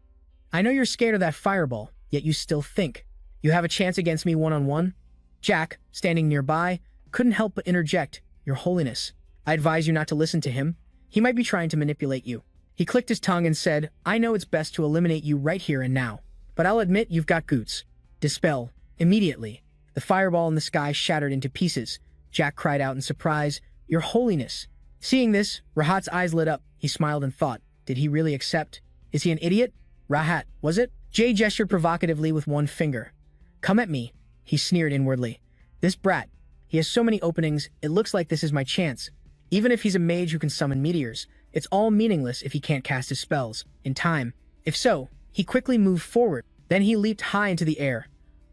I know you're scared of that fireball, yet you still think you have a chance against me one-on-one?" Jack, standing nearby, couldn't help but interject. "Your Holiness, I advise you not to listen to him. He might be trying to manipulate you." He clicked his tongue and said, "I know it's best to eliminate you right here and now. But I'll admit you've got goots." Dispel. Immediately, the fireball in the sky shattered into pieces. Jack cried out in surprise, "Your Holiness." Seeing this, Rahat's eyes lit up. He smiled and thought, did he really accept? Is he an idiot? Rahat, was it? Jay gestured provocatively with one finger. "Come at me," he sneered inwardly. "This brat. He has so many openings, it looks like this is my chance. Even if he's a mage who can summon meteors, it's all meaningless if he can't cast his spells in time. If so, he quickly moved forward. Then he leaped high into the air.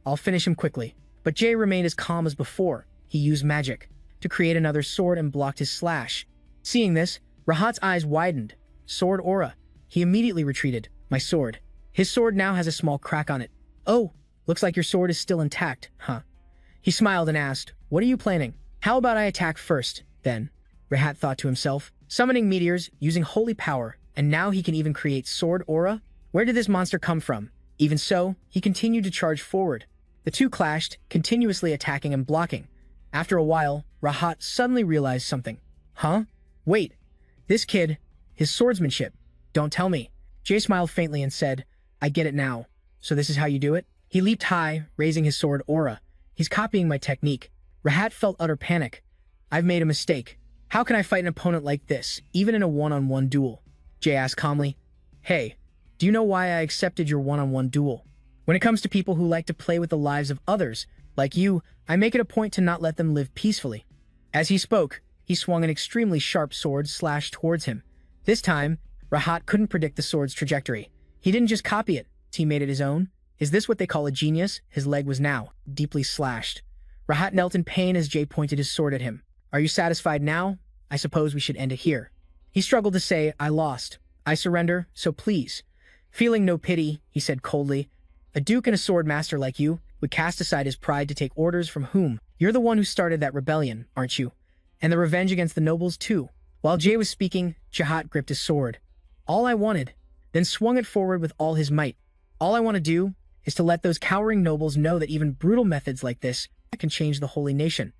I'll finish him quickly." But Jay remained as calm as before. He used magic to create another sword and blocked his slash. Seeing this, Rahat's eyes widened. "Sword aura." He immediately retreated. "My sword." His sword now has a small crack on it. "Oh, looks like your sword is still intact, huh?" He smiled and asked, "What are you planning?" "How about I attack first, then?" Rahat thought to himself. Summoning meteors, using holy power, and now he can even create sword aura? Where did this monster come from? Even so, he continued to charge forward. The two clashed, continuously attacking and blocking. After a while, Rahat suddenly realized something. "Huh? Wait. This kid, his swordsmanship. Don't tell me." Jay smiled faintly and said, "I get it now. So this is how you do it?" He leaped high, raising his sword aura. "He's copying my technique." Rahat felt utter panic. "I've made a mistake. How can I fight an opponent like this, even in a one-on-one duel?" Jay asked calmly. "Hey, do you know why I accepted your one-on-one duel? When it comes to people who like to play with the lives of others, like you, I make it a point to not let them live peacefully." As he spoke, he swung an extremely sharp sword slash towards him. This time, Rahat couldn't predict the sword's trajectory. He didn't just copy it, he made it his own. Is this what they call a genius? His leg was now deeply slashed. Rahat knelt in pain as Jay pointed his sword at him. "Are you satisfied now? I suppose we should end it here." He struggled to say, "I lost. I surrender, so please." Feeling no pity, he said coldly, "A duke and a sword master like you would cast aside his pride to take orders from whom? You're the one who started that rebellion, aren't you? And the revenge against the nobles too." While Jay was speaking, Jahat gripped his sword. "All I wanted," then swung it forward with all his might. "All I want to do is to let those cowering nobles know that even brutal methods like this can change the holy nation."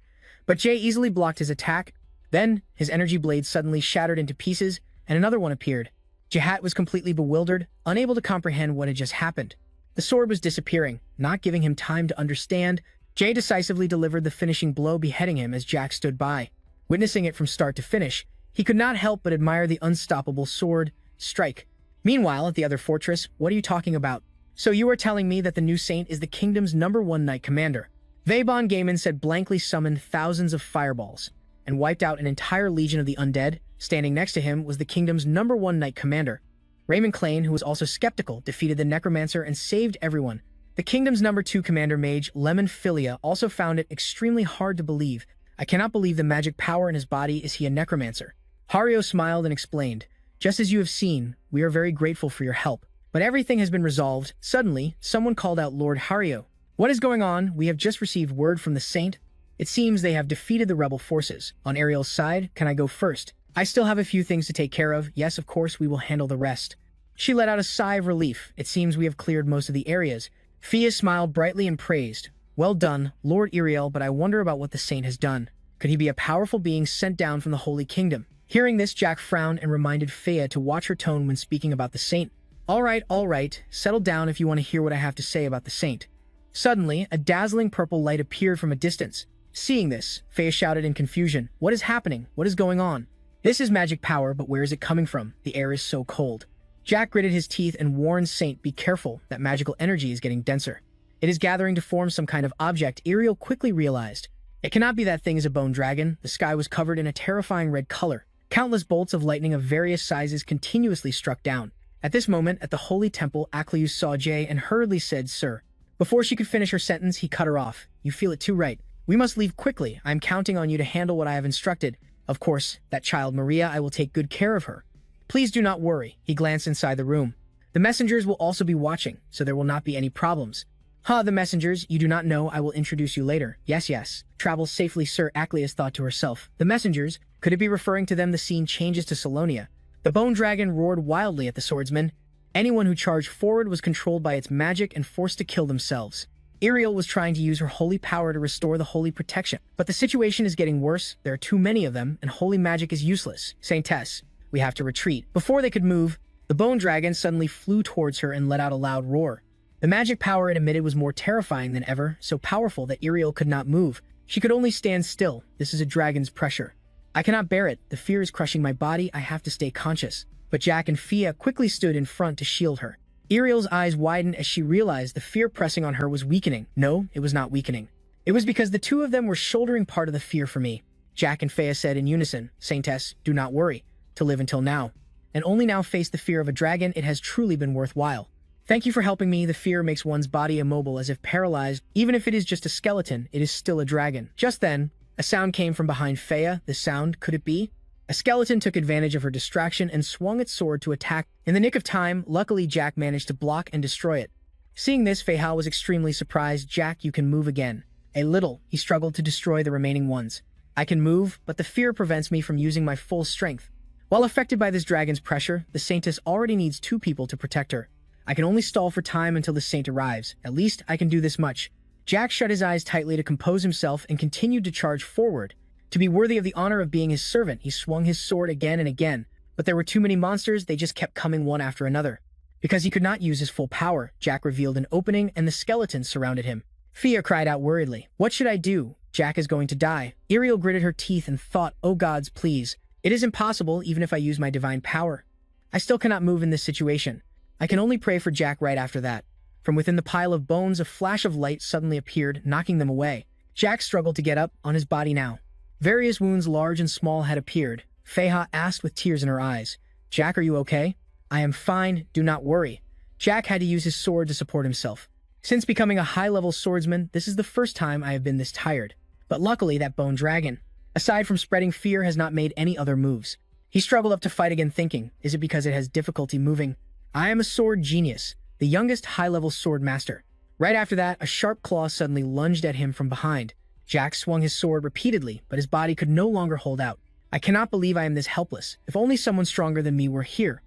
But Jay easily blocked his attack. Then, his energy blade suddenly shattered into pieces, and another one appeared. Jahat was completely bewildered, unable to comprehend what had just happened. The sword was disappearing, not giving him time to understand. Jay decisively delivered the finishing blow, beheading him as Jack stood by. Witnessing it from start to finish, he could not help but admire the unstoppable sword strike. Meanwhile, at the other fortress, "What are you talking about? So you are telling me that the new saint is the kingdom's #1 knight commander?" Vabon Gaiman said blankly summoned thousands of fireballs and wiped out an entire legion of the undead. Standing next to him was the kingdom's #1 knight commander. Raymond Klain, who was also skeptical, defeated the necromancer and saved everyone. The kingdom's #2 commander mage, Lemon Philia, also found it extremely hard to believe. "I cannot believe the magic power in his body. Is he a necromancer?" Hario smiled and explained, "Just as you have seen, we are very grateful for your help. But everything has been resolved." Suddenly, someone called out Lord Hario. "What is going on? We have just received word from the saint. It seems they have defeated the rebel forces. On Ariel's side, can I go first?" I still have a few things to take care of. Yes, of course, we will handle the rest. She let out a sigh of relief. It seems we have cleared most of the areas. Fia smiled brightly and praised. Well done, Lord Iriel, but I wonder about what the saint has done. Could he be a powerful being sent down from the Holy Kingdom? Hearing this, Jack frowned and reminded Fia to watch her tone when speaking about the saint. All right, settle down if you want to hear what I have to say about the saint. Suddenly, a dazzling purple light appeared from a distance. Seeing this, Fia shouted in confusion. What is happening? What is going on? This is magic power, but where is it coming from? The air is so cold. Jack gritted his teeth and warned Saint, be careful, that magical energy is getting denser. It is gathering to form some kind of object. Iriel quickly realized. It cannot be that thing is a bone dragon. The sky was covered in a terrifying red color. Countless bolts of lightning of various sizes continuously struck down. At this moment, at the holy temple, Acleus saw Jay and hurriedly said, Sir. Before she could finish her sentence, he cut her off. You feel it too, right? We must leave quickly. I am counting on you to handle what I have instructed. Of course, that child Maria, I will take good care of her. Please do not worry. He glanced inside the room. The messengers will also be watching, so there will not be any problems. The messengers, you do not know, I will introduce you later. Yes. Travel safely, Sir, Acleus thought to herself. The messengers, could it be referring to them? The scene changes to Salonia. The bone dragon roared wildly at the swordsman. Anyone who charged forward was controlled by its magic and forced to kill themselves. Iriel was trying to use her holy power to restore the holy protection. But the situation is getting worse. There are too many of them, and holy magic is useless. Saintess, we have to retreat. Before they could move, the bone dragon suddenly flew towards her and let out a loud roar. The magic power it emitted was more terrifying than ever, so powerful that Iriel could not move. She could only stand still. This is a dragon's pressure. I cannot bear it. The fear is crushing my body. I have to stay conscious. But Jack and Fia quickly stood in front to shield her. Iriel's eyes widened as she realized the fear pressing on her was weakening. No, it was not weakening. It was because the two of them were shouldering part of the fear for me. Jack and Fia said in unison, Saintess, do not worry. To live until now. And only now face the fear of a dragon, it has truly been worthwhile. Thank you for helping me. The fear makes one's body immobile as if paralyzed. Even if it is just a skeleton, it is still a dragon. Just then, a sound came from behind Fia. The sound, could it be? A skeleton took advantage of her distraction and swung its sword to attack. In the nick of time, luckily Jack managed to block and destroy it. Seeing this, Feiha was extremely surprised. Jack, you can move again. A little, he struggled to destroy the remaining ones. I can move, but the fear prevents me from using my full strength. While affected by this dragon's pressure, the Saintess already needs 2 people to protect her. I can only stall for time until the saint arrives. At least I can do this much. Jack shut his eyes tightly to compose himself and continued to charge forward. To be worthy of the honor of being his servant, he swung his sword again and again. But there were too many monsters, they just kept coming one after another. Because he could not use his full power, Jack revealed an opening and the skeletons surrounded him. Fia cried out worriedly. What should I do? Jack is going to die. Iriel gritted her teeth and thought, oh gods, please. It is impossible even if I use my divine power. I still cannot move in this situation. I can only pray for Jack right after that. From within the pile of bones, a flash of light suddenly appeared, knocking them away. Jack struggled to get up, on his body now. Various wounds, large and small, had appeared. Feiha asked with tears in her eyes. Jack, are you okay? I am fine, do not worry. Jack had to use his sword to support himself. Since becoming a high-level swordsman, this is the first time I have been this tired. But luckily, that bone dragon, aside from spreading fear, has not made any other moves. He struggled up to fight again, thinking, is it because it has difficulty moving? I am a sword genius, the youngest high-level sword master. Right after that, a sharp claw suddenly lunged at him from behind. Jack swung his sword repeatedly, but his body could no longer hold out. I cannot believe I am this helpless. If only someone stronger than me were here.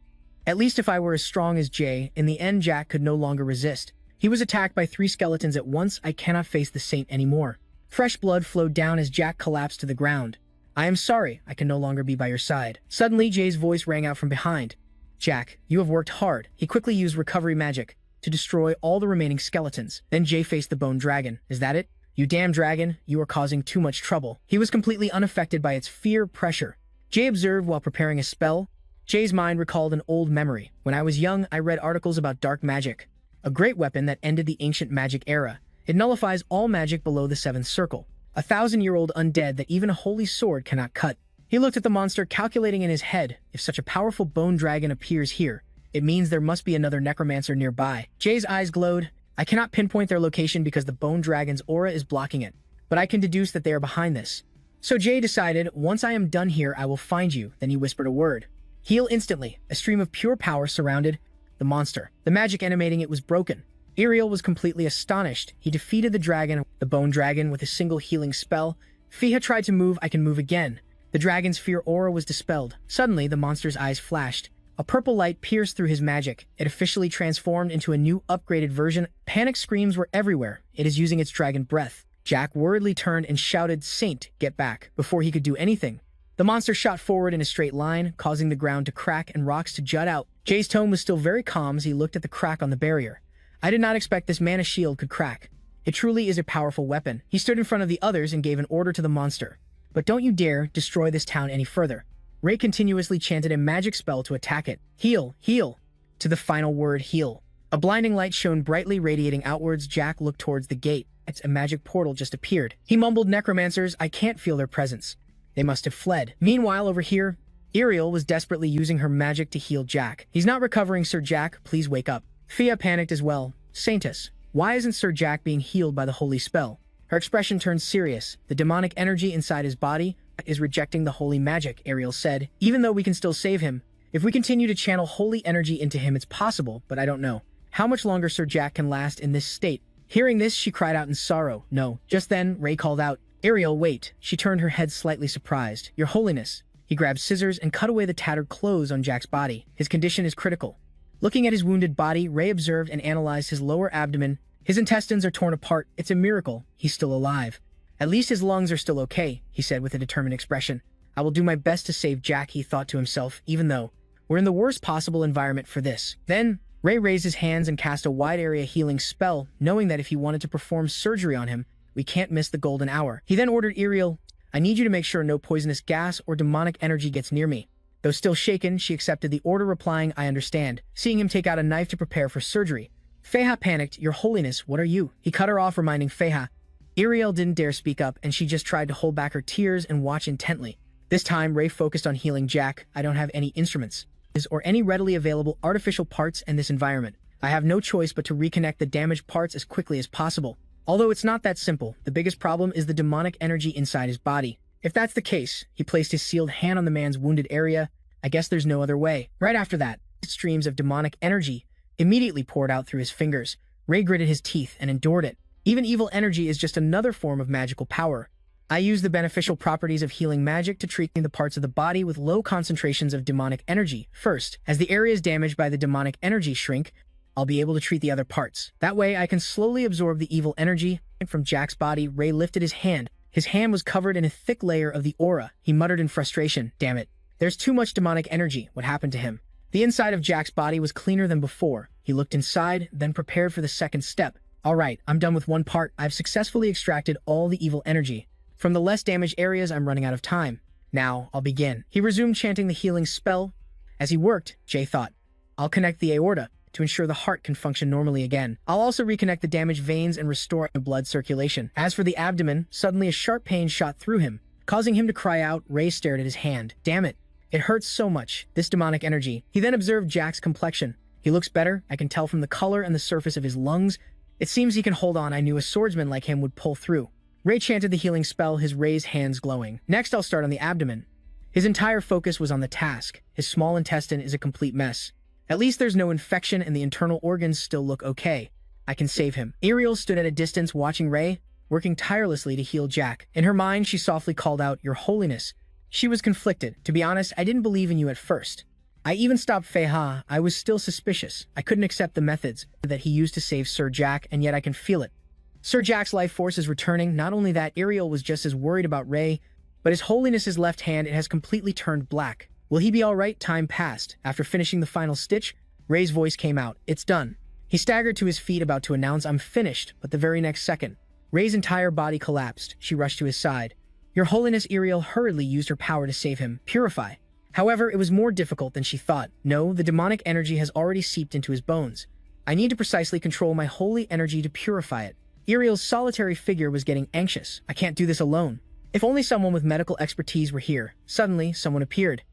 At least if I were as strong as Jay. In the end, Jack could no longer resist. He was attacked by 3 skeletons at once. I cannot face the saint anymore. Fresh blood flowed down as Jack collapsed to the ground. I am sorry, I can no longer be by your side. Suddenly, Jay's voice rang out from behind. Jack, you have worked hard. He quickly used recovery magic to destroy all the remaining skeletons. Then Jay faced the bone dragon. Is that it? You damn dragon, you are causing too much trouble. He was completely unaffected by its fear pressure. Jay observed while preparing a spell. Jay's mind recalled an old memory. When I was young, I read articles about dark magic, a great weapon that ended the ancient magic era. It nullifies all magic below the 7th circle. A 1,000-year-old undead that even a holy sword cannot cut. He looked at the monster, calculating in his head, if such a powerful bone dragon appears here, it means there must be another necromancer nearby. Jay's eyes glowed. I cannot pinpoint their location because the bone dragon's aura is blocking it, but I can deduce that they are behind this. So Jay decided, once I am done here, I will find you. Then he whispered a word. Heal instantly. A stream of pure power surrounded the monster. The magic animating it was broken. Iriel was completely astonished. He defeated the dragon, the bone dragon, with a single healing spell. Fiha tried to move. I can move again. The The dragon's fear aura was dispelled. Suddenly, the monster's eyes flashed. A purple light pierced through his magic. It officially transformed into a new, upgraded version. Panic screams were everywhere. It is using its dragon breath. Jack worriedly turned and shouted, "Saint, get back," before he could do anything. The monster shot forward in a straight line, causing the ground to crack and rocks to jut out. Jay's tone was still very calm as he looked at the crack on the barrier. "I did not expect this mana shield could crack. It truly is a powerful weapon." He stood in front of the others and gave an order to the monster. "But don't you dare destroy this town any further." Ray continuously chanted a magic spell to attack it. "Heal, heal," to the final word, heal. A blinding light shone brightly, radiating outwards. Jack looked towards the gate. A magic portal just appeared. He mumbled, "Necromancers, I can't feel their presence. They must have fled." Meanwhile, over here, Ariel was desperately using her magic to heal Jack. "He's not recovering, Sir Jack. Please wake up." Fia panicked as well. "Saintess, why isn't Sir Jack being healed by the holy spell?" Her expression turned serious. "The demonic energy inside his body is rejecting the holy magic," Ariel said. "Even though we can still save him, if we continue to channel holy energy into him, it's possible, but I don't know how much longer Sir Jack can last in this state." Hearing this, she cried out in sorrow. "No." Just then, Ray called out, "Ariel, wait." She turned her head slightly surprised. "Your Holiness." He grabbed scissors and cut away the tattered clothes on Jack's body. "His condition is critical." Looking at his wounded body, Ray observed and analyzed his lower abdomen. "His intestines are torn apart. It's a miracle he's still alive. At least his lungs are still okay," he said with a determined expression. "I will do my best to save Jack," he thought to himself, "even though we're in the worst possible environment for this." Then, Ray raised his hands and cast a wide-area healing spell, knowing that if he wanted to perform surgery on him, we can't miss the golden hour. He then ordered Ariel, "I need you to make sure no poisonous gas or demonic energy gets near me." Though still shaken, she accepted the order, replying, "I understand." Seeing him take out a knife to prepare for surgery, Feha panicked. "Your Holiness, what are you?" He cut her off, reminding Feha. Ariel didn't dare speak up, and she just tried to hold back her tears and watch intently. This time, Ray focused on healing Jack. "I don't have any instruments or any readily available artificial parts in this environment. I have no choice but to reconnect the damaged parts as quickly as possible. Although it's not that simple, the biggest problem is the demonic energy inside his body. If that's the case," he placed his sealed hand on the man's wounded area, "I guess there's no other way." Right after that, streams of demonic energy immediately poured out through his fingers. Ray gritted his teeth and endured it. Even evil energy is just another form of magical power. "I use the beneficial properties of healing magic to treat the parts of the body with low concentrations of demonic energy. First, as the areas damaged by the demonic energy shrink, I'll be able to treat the other parts. That way, I can slowly absorb the evil energy." From Jack's body, Ray lifted his hand. His hand was covered in a thick layer of the aura. He muttered in frustration, "Damn it. There's too much demonic energy. What happened to him?" The inside of Jack's body was cleaner than before. He looked inside, then prepared for the second step. "All right, I'm done with one part. I've successfully extracted all the evil energy. From the less damaged areas, I'm running out of time. Now, I'll begin." He resumed chanting the healing spell. As he worked, Jay thought, "I'll connect the aorta to ensure the heart can function normally again. I'll also reconnect the damaged veins and restore the blood circulation." As for the abdomen, suddenly a sharp pain shot through him, causing him to cry out. Ray stared at his hand. "Damn it. It hurts so much, this demonic energy." He then observed Jack's complexion. "He looks better. I can tell from the color and the surface of his lungs. It seems he can hold on. I knew a swordsman like him would pull through." Ray chanted the healing spell, his raised hands glowing. "Next, I'll start on the abdomen." His entire focus was on the task. His small intestine is a complete mess. At least there's no infection and the internal organs still look okay. I can save him. Ariel stood at a distance watching Ray, working tirelessly to heal Jack. In her mind, she softly called out, "Your Holiness." She was conflicted. "To be honest, I didn't believe in you at first. I even stopped Feha. I was still suspicious. I couldn't accept the methods that he used to save Sir Jack, and yet I can feel it. Sir Jack's life force is returning." Not only that, Ariel was just as worried about Ray, but His Holiness's left hand, it has completely turned black. Will he be all right? Time passed. After finishing the final stitch, Ray's voice came out. "It's done." He staggered to his feet, about to announce, "I'm finished," but the very next second, Ray's entire body collapsed. She rushed to his side. "Your Holiness." Ariel hurriedly used her power to save him. "Purify." However, it was more difficult than she thought. "No, the demonic energy has already seeped into his bones. I need to precisely control my holy energy to purify it." Ariel's solitary figure was getting anxious. "I can't do this alone. If only someone with medical expertise were here." Suddenly, someone appeared.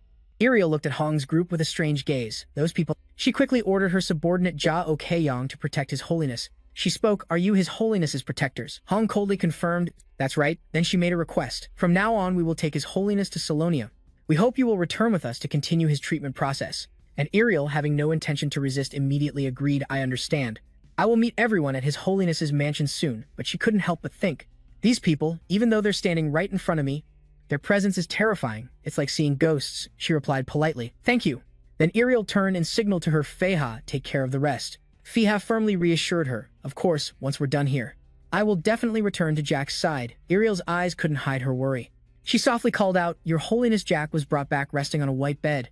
Ariel looked at Hong's group with a strange gaze. "Those people." She quickly ordered her subordinate Jia Okeyong to protect His Holiness. She spoke, "Are you His Holiness's protectors?" Hong coldly confirmed, "That's right." Then she made a request. "From now on, we will take His Holiness to Salonia. We hope you will return with us to continue his treatment process." And Ariel, having no intention to resist, immediately agreed. "I understand. I will meet everyone at His Holiness's mansion soon." But she couldn't help but think, these people, even though they're standing right in front of me, Their presence is terrifying. It's like seeing ghosts, she replied politely. Thank you. Then Ariel turned and signaled to her Feha take care of the rest. Feha firmly reassured her, of course, once we're done here. I will definitely return to Jack's side. Ariel's eyes couldn't hide her worry. She softly called out, Your Holiness. Jack was brought back resting on a white bed.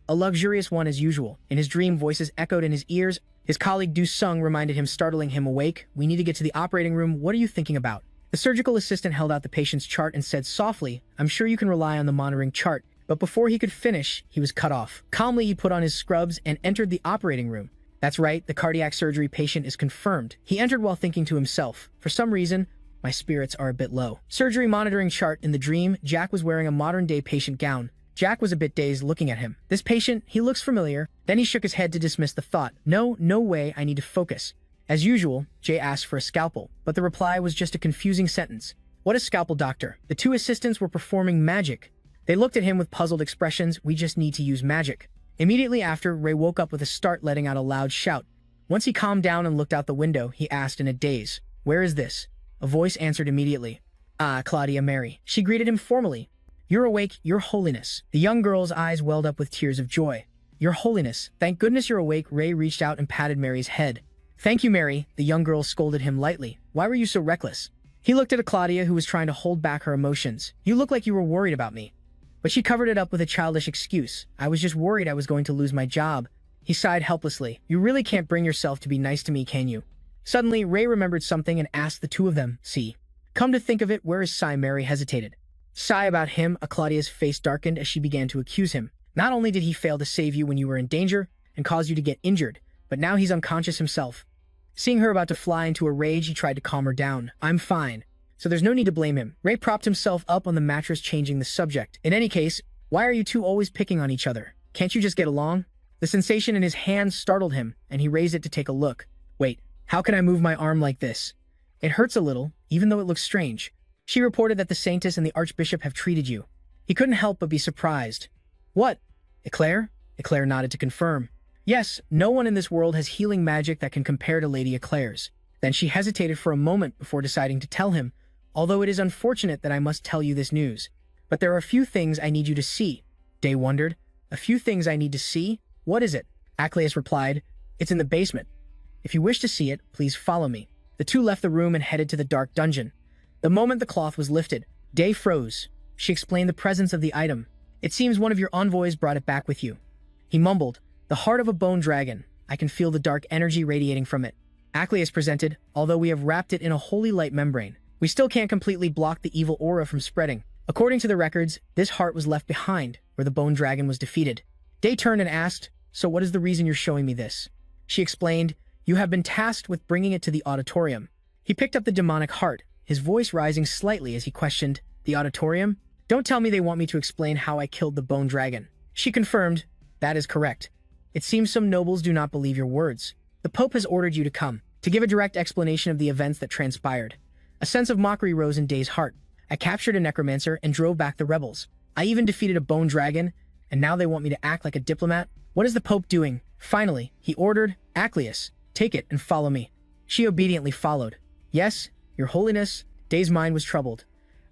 A luxurious one as usual. In his dream, voices echoed in his ears. His colleague Du Sung reminded him, startling him awake. We need to get to the operating room. What are you thinking about? The surgical assistant held out the patient's chart and said softly, I'm sure you can rely on the monitoring chart. But before he could finish, he was cut off. Calmly, he put on his scrubs and entered the operating room. That's right, the cardiac surgery patient is confirmed. He entered while thinking to himself, for some reason, my spirits are a bit low. Surgery monitoring chart. In the dream, Jack was wearing a modern-day patient gown. Jack was a bit dazed looking at him. This patient, he looks familiar. Then he shook his head to dismiss the thought. No way, I need to focus. As usual, Jay asked for a scalpel, but the reply was just a confusing sentence. What is scalpel, doctor? The two assistants were performing magic. They looked at him with puzzled expressions. We just need to use magic. Immediately after, Ray woke up with a start, letting out a loud shout. Once he calmed down and looked out the window, he asked in a daze, Where is this? A voice answered immediately. Claudia Mary. She greeted him formally. You're awake, Your Holiness. The young girl's eyes welled up with tears of joy. Your Holiness, thank goodness you're awake. Ray reached out and patted Mary's head. Thank you, Mary. The young girl scolded him lightly. Why were you so reckless? He looked at Claudia, who was trying to hold back her emotions. You look like you were worried about me. But she covered it up with a childish excuse. I was just worried I was going to lose my job. He sighed helplessly. You really can't bring yourself to be nice to me, can you? Suddenly, Ray remembered something and asked the two of them, See. Come to think of it, where is Sai? Mary hesitated. Sai about him. Claudia's face darkened as she began to accuse him. Not only did he fail to save you when you were in danger and cause you to get injured, but now he's unconscious himself. Seeing her about to fly into a rage, he tried to calm her down. I'm fine. So there's no need to blame him. Ray propped himself up on the mattress, changing the subject. In any case, why are you two always picking on each other? Can't you just get along? The sensation in his hand startled him, and he raised it to take a look. Wait, how can I move my arm like this? It hurts a little, even though it looks strange. She reported that the Saintess and the Archbishop have treated you. He couldn't help but be surprised. What? Eclair? Eclair nodded to confirm. Yes, no one in this world has healing magic that can compare to Lady Eclair's. Then she hesitated for a moment before deciding to tell him, although it is unfortunate that I must tell you this news. But there are a few things I need you to see. Day wondered. A few things I need to see? What is it? Acleus replied, It's in the basement. If you wish to see it, please follow me. The two left the room and headed to the dark dungeon. The moment the cloth was lifted, Day froze. She explained the presence of the item. It seems one of your envoys brought it back with you. He mumbled, The heart of a bone dragon. I can feel the dark energy radiating from it. Acleus presented, although we have wrapped it in a holy light membrane, we still can't completely block the evil aura from spreading. According to the records, this heart was left behind, where the bone dragon was defeated. Day turned and asked, So what is the reason you're showing me this? She explained, You have been tasked with bringing it to the auditorium. He picked up the demonic heart, his voice rising slightly as he questioned, The auditorium? Don't tell me they want me to explain how I killed the bone dragon. She confirmed, That is correct. It seems some nobles do not believe your words. The Pope has ordered you to come, to give a direct explanation of the events that transpired. A sense of mockery rose in Day's heart. I captured a necromancer and drove back the rebels. I even defeated a bone dragon, and now they want me to act like a diplomat? What is the Pope doing? Finally, he ordered, Acleus, take it and follow me. She obediently followed. Yes, Your Holiness. Day's mind was troubled.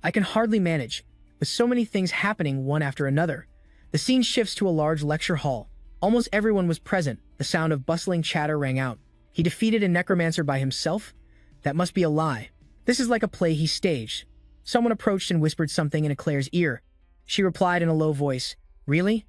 I can hardly manage, with so many things happening one after another. The scene shifts to a large lecture hall. Almost everyone was present. The sound of bustling chatter rang out. He defeated a necromancer by himself? That must be a lie. This is like a play he staged. Someone approached and whispered something in Eclair's ear. She replied in a low voice, Really?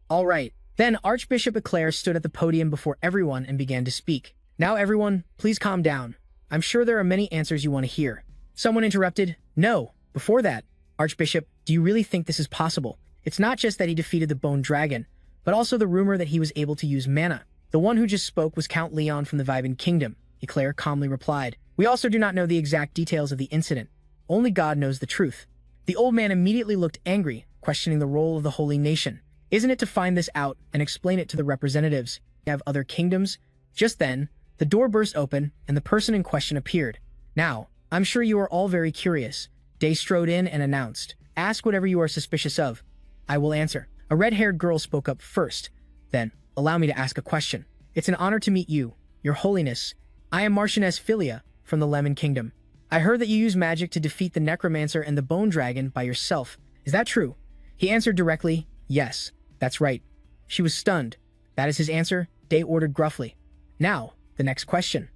All right. Then Archbishop Eclair stood at the podium before everyone and began to speak. Now everyone, please calm down. I'm sure there are many answers you want to hear. Someone interrupted, No. Before that, Archbishop, do you really think this is possible? It's not just that he defeated the bone dragon, but also the rumor that he was able to use mana. The one who just spoke was Count Leon from the Vibin Kingdom, Eclair calmly replied. We also do not know the exact details of the incident. Only God knows the truth. The old man immediately looked angry, questioning the role of the holy nation. Isn't it to find this out and explain it to the representatives of other kingdoms? Just then, the door burst open and the person in question appeared. Now, I'm sure you are all very curious. Day strode in and announced, Ask whatever you are suspicious of. I will answer. A red-haired girl spoke up first. Then, allow me to ask a question. It's an honor to meet you, Your Holiness. I am Marchioness Philia from the Lemon Kingdom. I heard that you used magic to defeat the necromancer and the bone dragon by yourself, Is that true? He answered directly, yes, that's right. She was stunned. That is his answer, Day ordered gruffly. Now, the next question.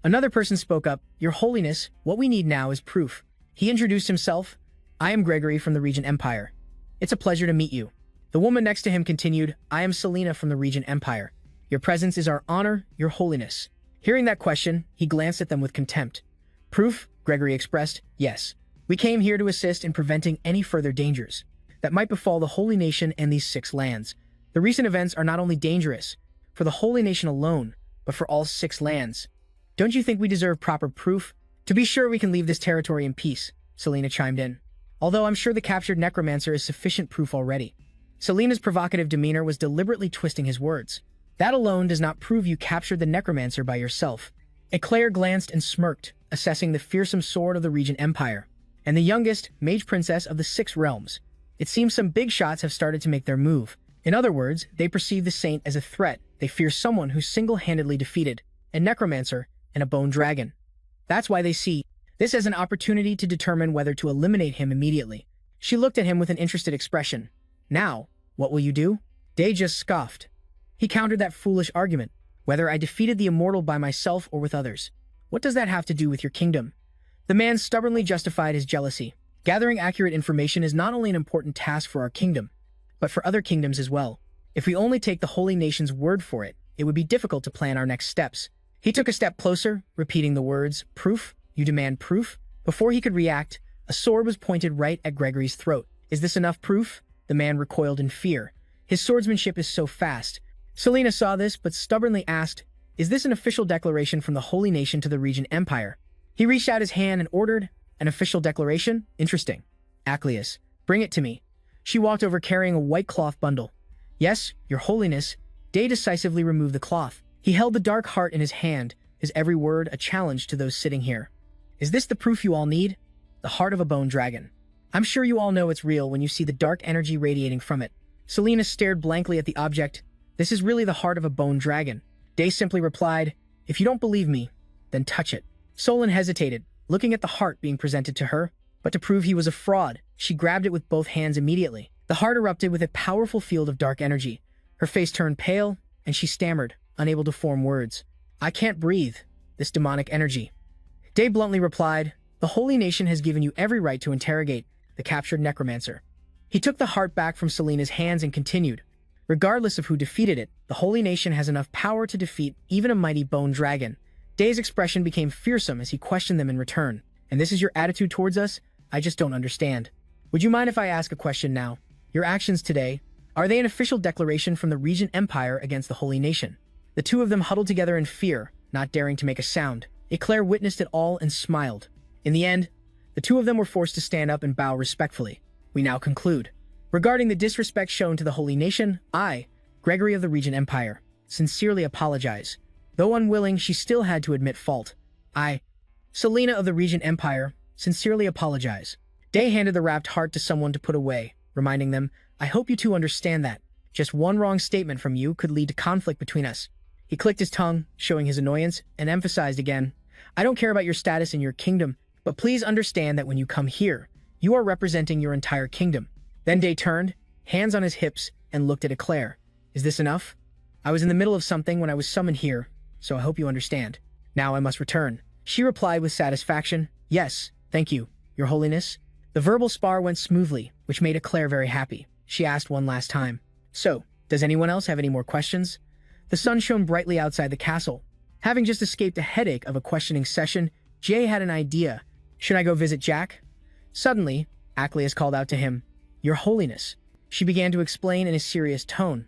Another person spoke up, Your Holiness, what we need now is proof. He introduced himself. I am Gregory from the Regent Empire. It's a pleasure to meet you. The woman next to him continued, I am Selena from the Regent Empire. Your presence is our honor, Your Holiness. Hearing that question, he glanced at them with contempt. Proof, Gregory expressed, yes. We came here to assist in preventing any further dangers that might befall the Holy Nation and these 6 lands. The recent events are not only dangerous for the Holy Nation alone, but for all 6 lands. Don't you think we deserve proper proof? To be sure we can leave this territory in peace, Selena chimed in. Although I'm sure the captured necromancer is sufficient proof already. Selena's provocative demeanor was deliberately twisting his words. That alone does not prove you captured the necromancer by yourself. Eclair glanced and smirked, assessing the fearsome sword of the Regent Empire, and the youngest, mage princess of the 6 realms. It seems some big shots have started to make their move. In other words, they perceive the saint as a threat. They fear someone who single-handedly defeated a necromancer and a bone dragon. That's why they see this as an opportunity to determine whether to eliminate him immediately. She looked at him with an interested expression. Now, what will you do? Day just scoffed. He countered that foolish argument. Whether I defeated the immortal by myself or with others. What does that have to do with your kingdom? The man stubbornly justified his jealousy. Gathering accurate information is not only an important task for our kingdom, but for other kingdoms as well. If we only take the Holy Nation's word for it, it would be difficult to plan our next steps. He took a step closer, repeating the words, Proof? You demand proof? Before he could react, a sword was pointed right at Gregory's throat. Is this enough proof? The man recoiled in fear. His swordsmanship is so fast. Selena saw this, but stubbornly asked, Is this an official declaration from the Holy Nation to the Regent Empire? He reached out his hand and ordered, An official declaration? Interesting. Acleus, bring it to me. She walked over carrying a white cloth bundle. Yes, Your Holiness. Day decisively removed the cloth. He held the dark heart in his hand, his every word a challenge to those sitting here. Is this the proof you all need? The heart of a bone dragon. I'm sure you all know it's real when you see the dark energy radiating from it. Selena stared blankly at the object. This is really the heart of a bone dragon. Day simply replied, If you don't believe me, then touch it. Solon hesitated, looking at the heart being presented to her. But to prove he was a fraud, she grabbed it with both hands immediately. The heart erupted with a powerful field of dark energy. Her face turned pale, and she stammered, unable to form words. I can't breathe. This demonic energy. Day bluntly replied, The Holy Nation has given you every right to interrogate the captured necromancer. He took the heart back from Selena's hands and continued, Regardless of who defeated it, the Holy Nation has enough power to defeat even a mighty bone dragon. Day's expression became fearsome as he questioned them in return. And this is your attitude towards us? I just don't understand. Would you mind if I ask a question now? Your actions today, are they an official declaration from the Regent Empire against the Holy Nation? The 2 of them huddled together in fear, not daring to make a sound. Eclair witnessed it all and smiled. In the end, the 2 of them were forced to stand up and bow respectfully. We now conclude. Regarding the disrespect shown to the Holy Nation, I, Gregory of the Regent Empire, sincerely apologize. Though unwilling, she still had to admit fault. I, Selena of the Regent Empire, sincerely apologize. Day handed the wrapped heart to someone to put away, reminding them, I hope you 2 understand that. Just one wrong statement from you could lead to conflict between us. He clicked his tongue, showing his annoyance, and emphasized again, I don't care about your status in your kingdom, but please understand that when you come here, you are representing your entire kingdom. Then Day turned, hands on his hips, and looked at Eclair. Is this enough? I was in the middle of something when I was summoned here, so I hope you understand. Now I must return. She replied with satisfaction, Yes, thank you, Your Holiness. The verbal spar went smoothly, which made Eclair very happy. She asked one last time, So, does anyone else have any more questions? The sun shone brightly outside the castle. Having just escaped a headache of a questioning session, Jay had an idea. Should I go visit Jack? Suddenly, Acleus called out to him, Your Holiness. She began to explain in a serious tone.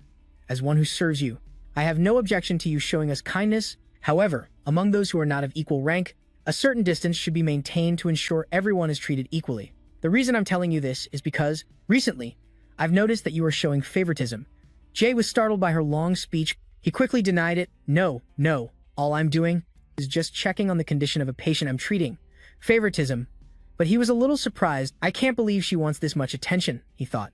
As one who serves you, I have no objection to you showing us kindness. However, among those who are not of equal rank, a certain distance should be maintained to ensure everyone is treated equally. The reason I'm telling you this is because, recently, I've noticed that you are showing favoritism. Jay was startled by her long speech. He quickly denied it. No, all I'm doing is just checking on the condition of a patient I'm treating. Favoritism. But he was a little surprised. I can't believe she wants this much attention, he thought.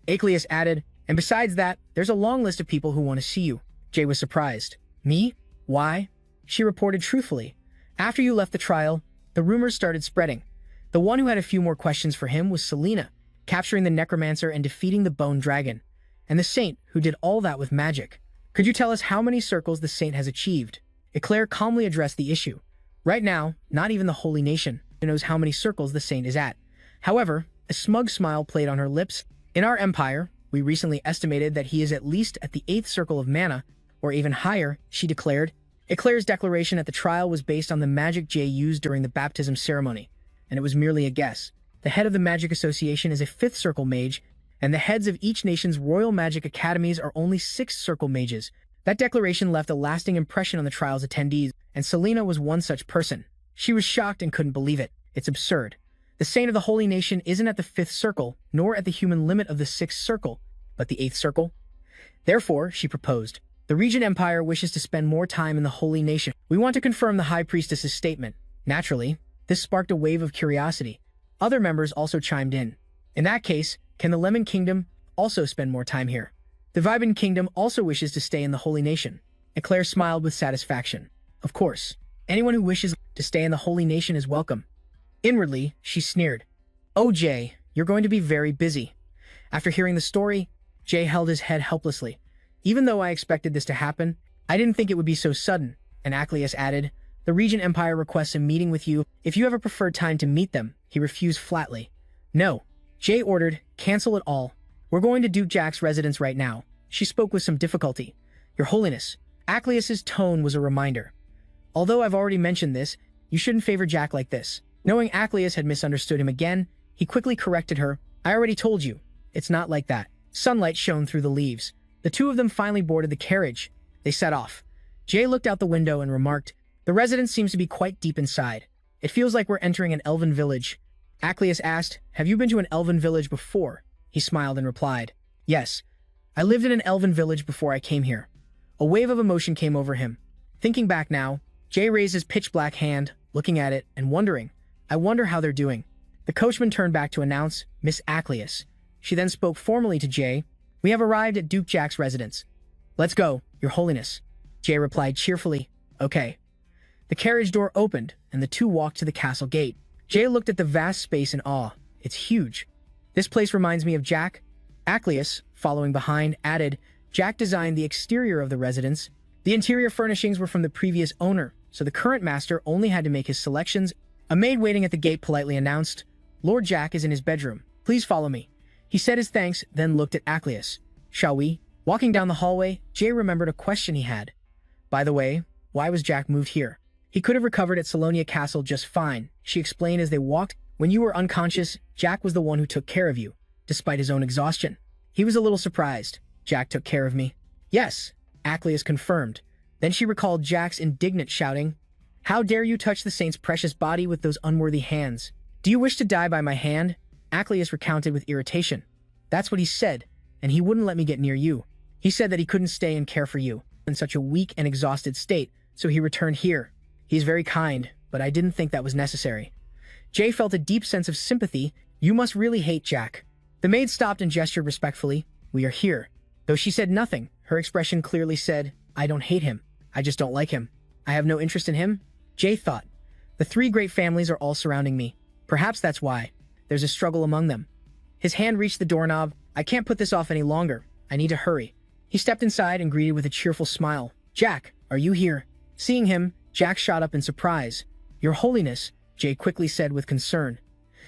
Acleus added, And besides that, there's a long list of people who want to see you. Jay was surprised. Me? Why? She reported truthfully. After you left the trial, the rumors started spreading. The one who had a few more questions for him was Selena. capturing the necromancer and defeating the bone dragon. And the saint, who did all that with magic. Could you tell us how many circles the saint has achieved? Eclair calmly addressed the issue. Right now, not even the Holy Nation knows how many circles the saint is at. However, a smug smile played on her lips. In our empire, we recently estimated that he is at least at the 8th circle of mana, or even higher, she declared. Eclair's declaration at the trial was based on the magic Jay used during the baptism ceremony, and it was merely a guess. The head of the Magic Association is a 5th circle mage, and the heads of each nation's royal magic academies are only 6th circle mages. That declaration left a lasting impression on the trial's attendees, and Selena was one such person. She was shocked and couldn't believe it. It's absurd. The Saint of the Holy Nation isn't at the 5th circle, nor at the human limit of the 6th circle, but the 8th circle. Therefore, she proposed, the Regent Empire wishes to spend more time in the Holy Nation. We want to confirm the High Priestess's statement. Naturally, this sparked a wave of curiosity. Other members also chimed in. In that case, can the Lemon Kingdom also spend more time here? The Vibin Kingdom also wishes to stay in the Holy Nation. Eclair smiled with satisfaction. Of course, anyone who wishes to stay in the Holy Nation is welcome. Inwardly, she sneered. Oh, Jay, you're going to be very busy. After hearing the story, Jay held his head helplessly. Even though I expected this to happen, I didn't think it would be so sudden, and Acleus added, the Regent Empire requests a meeting with you. If you have a preferred time to meet them, he refused flatly. No. Jay ordered, cancel it all. We're going to Duke Jack's residence right now. She spoke with some difficulty. Your Holiness. Acleus's tone was a reminder. Although I've already mentioned this, you shouldn't favor Jack like this. Knowing Acleus had misunderstood him again, he quickly corrected her. I already told you. It's not like that. Sunlight shone through the leaves. The two of them finally boarded the carriage. They set off. Jay looked out the window and remarked, the residence seems to be quite deep inside. It feels like we're entering an elven village. Acleus asked, have you been to an elven village before? He smiled and replied, yes. I lived in an elven village before I came here. A wave of emotion came over him. Thinking back now, Jay raised his pitch-black hand, looking at it and wondering, I wonder how they're doing. The coachman turned back to announce, Miss Acleus. She then spoke formally to Jay. We have arrived at Duke Jack's residence. Let's go, Your Holiness. Jay replied cheerfully, okay. The carriage door opened, and the two walked to the castle gate. Jay looked at the vast space in awe. It's huge. This place reminds me of Jack. Acleus, following behind, added, Jack designed the exterior of the residence. The interior furnishings were from the previous owner, so the current master only had to make his selections. A maid waiting at the gate politely announced, Lord Jack is in his bedroom. Please follow me. He said his thanks, then looked at Acleus. Shall we? Walking down the hallway, Jay remembered a question he had. By the way, why was Jack moved here? He could have recovered at Salonia Castle just fine, she explained as they walked. When you were unconscious, Jack was the one who took care of you, despite his own exhaustion. He was a little surprised. Jack took care of me. Yes, Acleus confirmed. Then she recalled Jack's indignant shouting, how dare you touch the saint's precious body with those unworthy hands? Do you wish to die by my hand? Acleus recounted with irritation. That's what he said, and he wouldn't let me get near you. He said that he couldn't stay and care for you in such a weak and exhausted state, so he returned here. He's very kind, but I didn't think that was necessary. Jay felt a deep sense of sympathy. You must really hate Jack. The maid stopped and gestured respectfully. We are here. Though she said nothing, her expression clearly said, I don't hate him. I just don't like him. I have no interest in him. Jay thought. The three great families are all surrounding me. Perhaps that's why. There's a struggle among them. His hand reached the doorknob. I can't put this off any longer. I need to hurry. He stepped inside and greeted with a cheerful smile. Jack, are you here? Seeing him, Jack shot up in surprise. Your Holiness, Jay quickly said with concern.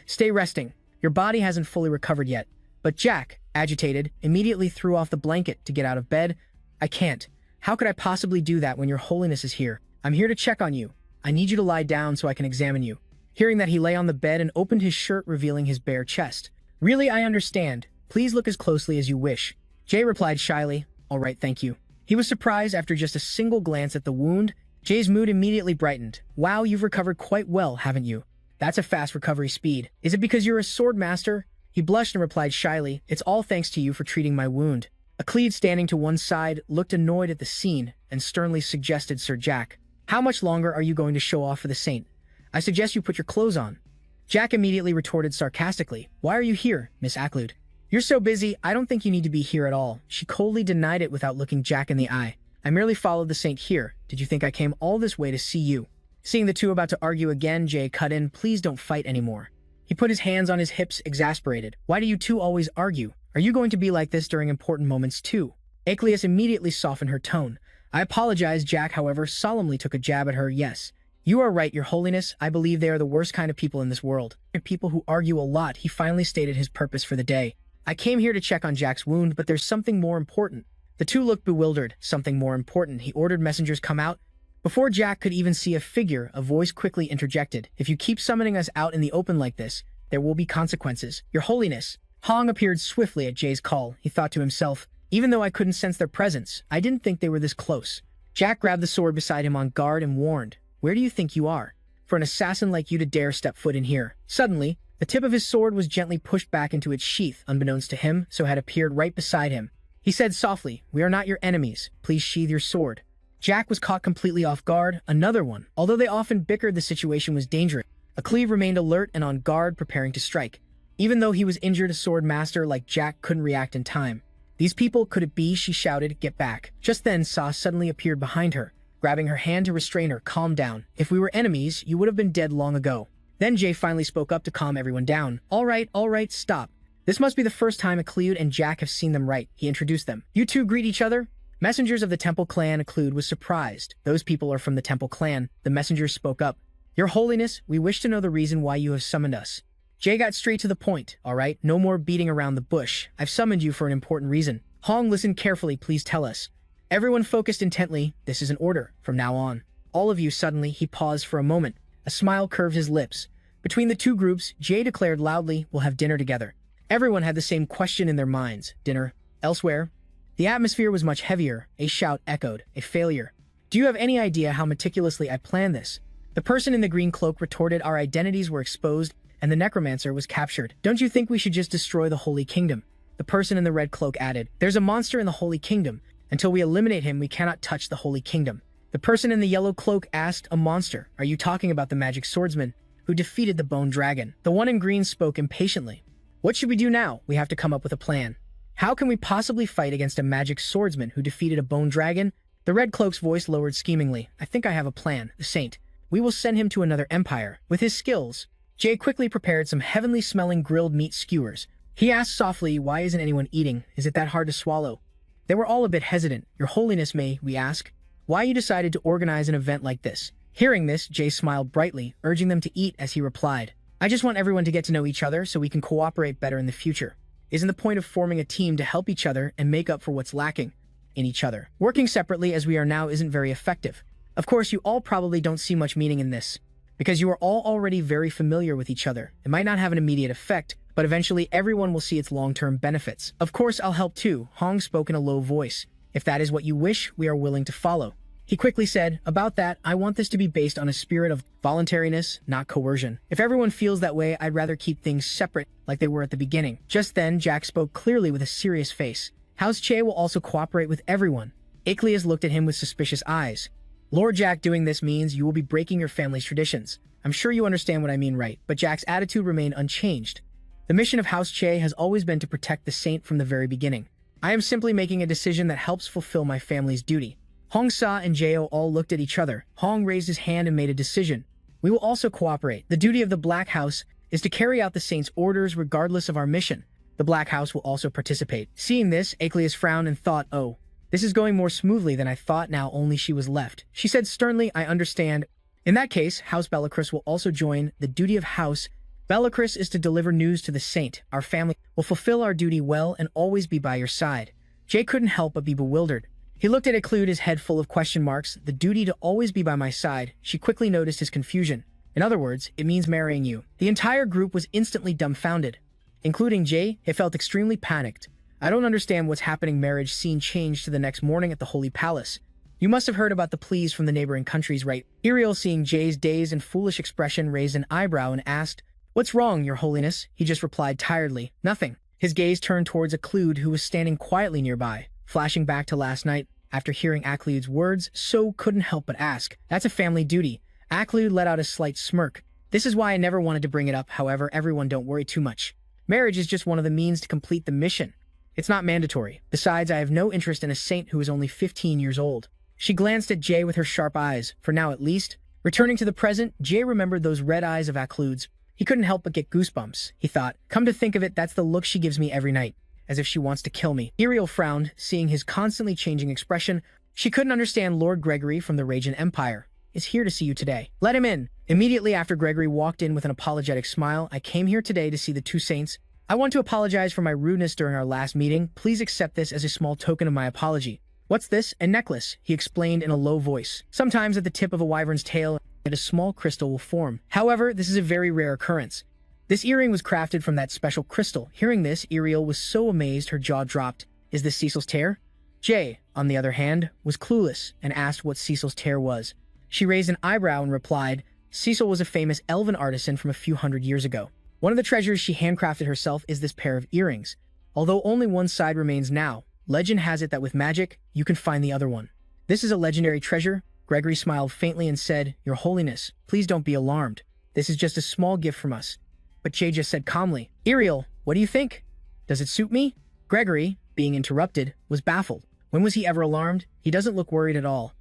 Stay resting. Your body hasn't fully recovered yet. But Jack, agitated, immediately threw off the blanket to get out of bed. I can't. How could I possibly do that when Your Holiness is here? I'm here to check on you. I need you to lie down so I can examine you. Hearing that, he lay on the bed and opened his shirt, revealing his bare chest. Really, I understand. Please look as closely as you wish. Jay replied shyly, all right, thank you. He was surprised after just a single glance at the wound. Jay's mood immediately brightened. Wow, you've recovered quite well, haven't you? That's a fast recovery speed. Is it because you're a sword master? He blushed and replied shyly, it's all thanks to you for treating my wound. Acleed, standing to one side, looked annoyed at the scene and sternly suggested Sir Jack. How much longer are you going to show off for the saint? I suggest you put your clothes on. Jack immediately retorted sarcastically, why are you here, Miss Acleed? You're so busy, I don't think you need to be here at all. She coldly denied it without looking Jack in the eye. I merely followed the saint here. Did you think I came all this way to see you? Seeing the two about to argue again, Jay cut in, please don't fight anymore. He put his hands on his hips, exasperated. Why do you two always argue? Are you going to be like this during important moments too? Acleus immediately softened her tone. I apologize, Jack, however, solemnly took a jab at her. Yes, you are right, Your Holiness. I believe they are the worst kind of people in this world. They're people who argue a lot. He finally stated his purpose for the day. I came here to check on Jack's wound, but there's something more important. The two looked bewildered. Something more important. He ordered messengers come out. Before Jack could even see a figure, a voice quickly interjected. If you keep summoning us out in the open like this, there will be consequences. Your Holiness. Hong appeared swiftly at Jay's call. He thought to himself, even though I couldn't sense their presence, I didn't think they were this close. Jack grabbed the sword beside him on guard and warned, where do you think you are? For an assassin like you to dare step foot in here. Suddenly, the tip of his sword was gently pushed back into its sheath, unbeknownst to him, so had appeared right beside him. He said softly, we are not your enemies. Please sheathe your sword. Jack was caught completely off guard. Another one. Although they often bickered, the situation was dangerous. Cleve remained alert and on guard, preparing to strike. Even though he was injured, a sword master like Jack couldn't react in time. These people, could it be? She shouted, get back. Just then, Sa suddenly appeared behind her, grabbing her hand to restrain her. Calm down. If we were enemies, you would have been dead long ago. Then Jay finally spoke up to calm everyone down. All right, stop. This must be the first time Aclude and Jack have seen them right. He introduced them. You two greet each other? Messengers of the Temple Clan. Aclude was surprised. Those people are from the Temple Clan. The messengers spoke up. Your Holiness, we wish to know the reason why you have summoned us. Jay got straight to the point. All right, no more beating around the bush. I've summoned you for an important reason. Hong listened carefully. Please tell us. Everyone focused intently. This is an order. From now on. All of you. Suddenly, he paused for a moment. A smile curved his lips. Between the two groups, Jay declared loudly, we'll have dinner together. Everyone had the same question in their minds. Dinner? Elsewhere? The atmosphere was much heavier. A shout echoed. A failure. Do you have any idea how meticulously I planned this? The person in the green cloak retorted, our identities were exposed, and the necromancer was captured. Don't you think we should just destroy the Holy Kingdom? The person in the red cloak added, there's a monster in the Holy Kingdom. Until we eliminate him, we cannot touch the Holy Kingdom. The person in the yellow cloak asked, a monster? Are you talking about the magic swordsman who defeated the bone dragon? The one in green spoke impatiently. What should we do now? We have to come up with a plan. How can we possibly fight against a magic swordsman who defeated a bone dragon? The red cloak's voice lowered schemingly. I think I have a plan. The saint. We will send him to another empire. With his skills, Jay quickly prepared some heavenly-smelling grilled meat skewers. He asked softly, why isn't anyone eating? Is it that hard to swallow? They were all a bit hesitant. Your Holiness, may we ask, why you decided to organize an event like this? Hearing this, Jay smiled brightly, urging them to eat as he replied, I just want everyone to get to know each other so we can cooperate better in the future. Isn't the point of forming a team to help each other and make up for what's lacking in each other? Working separately as we are now isn't very effective. Of course, you all probably don't see much meaning in this, because you are all already very familiar with each other. It might not have an immediate effect, but eventually everyone will see its long-term benefits. Of course, I'll help too, Hong spoke in a low voice. If that is what you wish, we are willing to follow. He quickly said, about that, I want this to be based on a spirit of voluntariness, not coercion. If everyone feels that way, I'd rather keep things separate like they were at the beginning. Just then, Jack spoke clearly with a serious face. House Che will also cooperate with everyone. Acleus looked at him with suspicious eyes. Lord Jack, doing this means you will be breaking your family's traditions. I'm sure you understand what I mean, right? But Jack's attitude remained unchanged. The mission of House Che has always been to protect the saint from the very beginning. I am simply making a decision that helps fulfill my family's duty. Hong Sa and Jao all looked at each other. Hong raised his hand and made a decision. We will also cooperate. The duty of the Black House is to carry out the saint's orders regardless of our mission. The Black House will also participate. Seeing this, Acleus frowned and thought, oh, this is going more smoothly than I thought. Now only she was left. She said sternly, I understand. In that case, House Bellicris will also join. The duty of House Bellicris is to deliver news to the saint. Our family will fulfill our duty well and always be by your side. Jay couldn't help but be bewildered. He looked at Aclude, his head full of question marks. The duty to always be by my side. She quickly noticed his confusion. In other words, it means marrying you. The entire group was instantly dumbfounded. Including Jay, he felt extremely panicked. I don't understand what's happening. Marriage scene changed to the next morning at the Holy Palace. You must have heard about the pleas from the neighboring countries, right? Iriel, seeing Jay's dazed and foolish expression, raised an eyebrow and asked, What's wrong, Your Holiness? He just replied tiredly, Nothing. His gaze turned towards Aclude, who was standing quietly nearby. Flashing back to last night, after hearing Aclude's words, So couldn't help but ask, That's a family duty. Aclude let out a slight smirk. This is why I never wanted to bring it up. However, everyone don't worry too much. Marriage is just one of the means to complete the mission. It's not mandatory. Besides, I have no interest in a saint who is only 15 years old. She glanced at Jay with her sharp eyes, for now at least. Returning to the present, Jay remembered those red eyes of Aclude's. He couldn't help but get goosebumps. He thought, come to think of it, that's the look she gives me every night, as if she wants to kill me. Ariel frowned, seeing his constantly changing expression. She couldn't understand Lord Gregory from the Radiant Empire is here to see you today. Let him in. Immediately after Gregory walked in with an apologetic smile, I came here today to see the two saints. I want to apologize for my rudeness during our last meeting. Please accept this as a small token of my apology. What's this? A necklace, he explained in a low voice. Sometimes at the tip of a wyvern's tail, a small crystal will form. However, this is a very rare occurrence. This earring was crafted from that special crystal. Hearing this, Ariel was so amazed her jaw dropped. Is this Cecil's tear? Jay, on the other hand, was clueless and asked what Cecil's tear was. She raised an eyebrow and replied, Cecil was a famous elven artisan from a few hundred years ago. One of the treasures she handcrafted herself is this pair of earrings. Although only one side remains now, legend has it that with magic, you can find the other one. This is a legendary treasure. Gregory smiled faintly and said, Your Holiness, please don't be alarmed. This is just a small gift from us. But Jay just said calmly, Ariel, what do you think? Does it suit me? Gregory, being interrupted, was baffled. When was he ever alarmed? He doesn't look worried at all.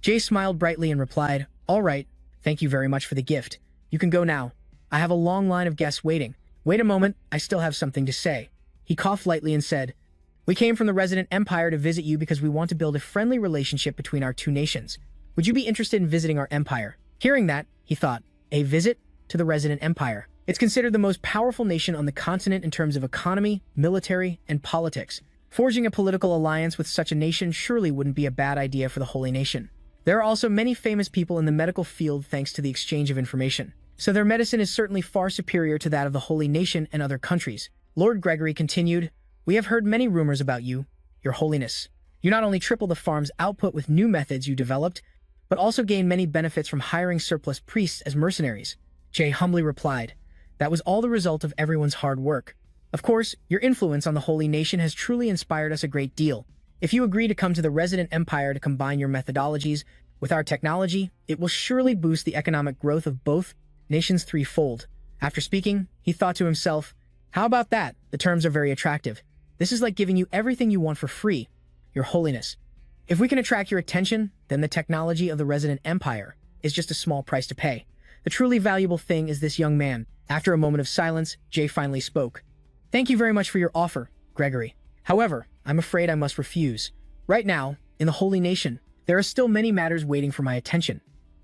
Jay smiled brightly and replied, All right, thank you very much for the gift. You can go now. I have a long line of guests waiting. Wait a moment, I still have something to say. He coughed lightly and said, We came from the Resident Empire to visit you because we want to build a friendly relationship between our two nations. Would you be interested in visiting our empire? Hearing that, he thought, a visit to the Resident Empire. It's considered the most powerful nation on the continent in terms of economy, military, and politics. Forging a political alliance with such a nation surely wouldn't be a bad idea for the Holy Nation. There are also many famous people in the medical field thanks to the exchange of information. So their medicine is certainly far superior to that of the Holy Nation and other countries. Lord Gregory continued, We have heard many rumors about you, Your Holiness. You not only triple the farm's output with new methods you developed, but also gain many benefits from hiring surplus priests as mercenaries. Jay humbly replied, That was all the result of everyone's hard work. Of course, your influence on the Holy Nation has truly inspired us a great deal. If you agree to come to the Resident Empire to combine your methodologies with our technology, it will surely boost the economic growth of both nations threefold. After speaking, he thought to himself, How about that? The terms are very attractive. This is like giving you everything you want for free, Your Holiness. If we can attract your attention, then the technology of the Resident Empire is just a small price to pay. The truly valuable thing is this young man. After a moment of silence, Jay finally spoke. Thank you very much for your offer, Gregory. However, I'm afraid I must refuse. Right now, in the Holy Nation, there are still many matters waiting for my attention.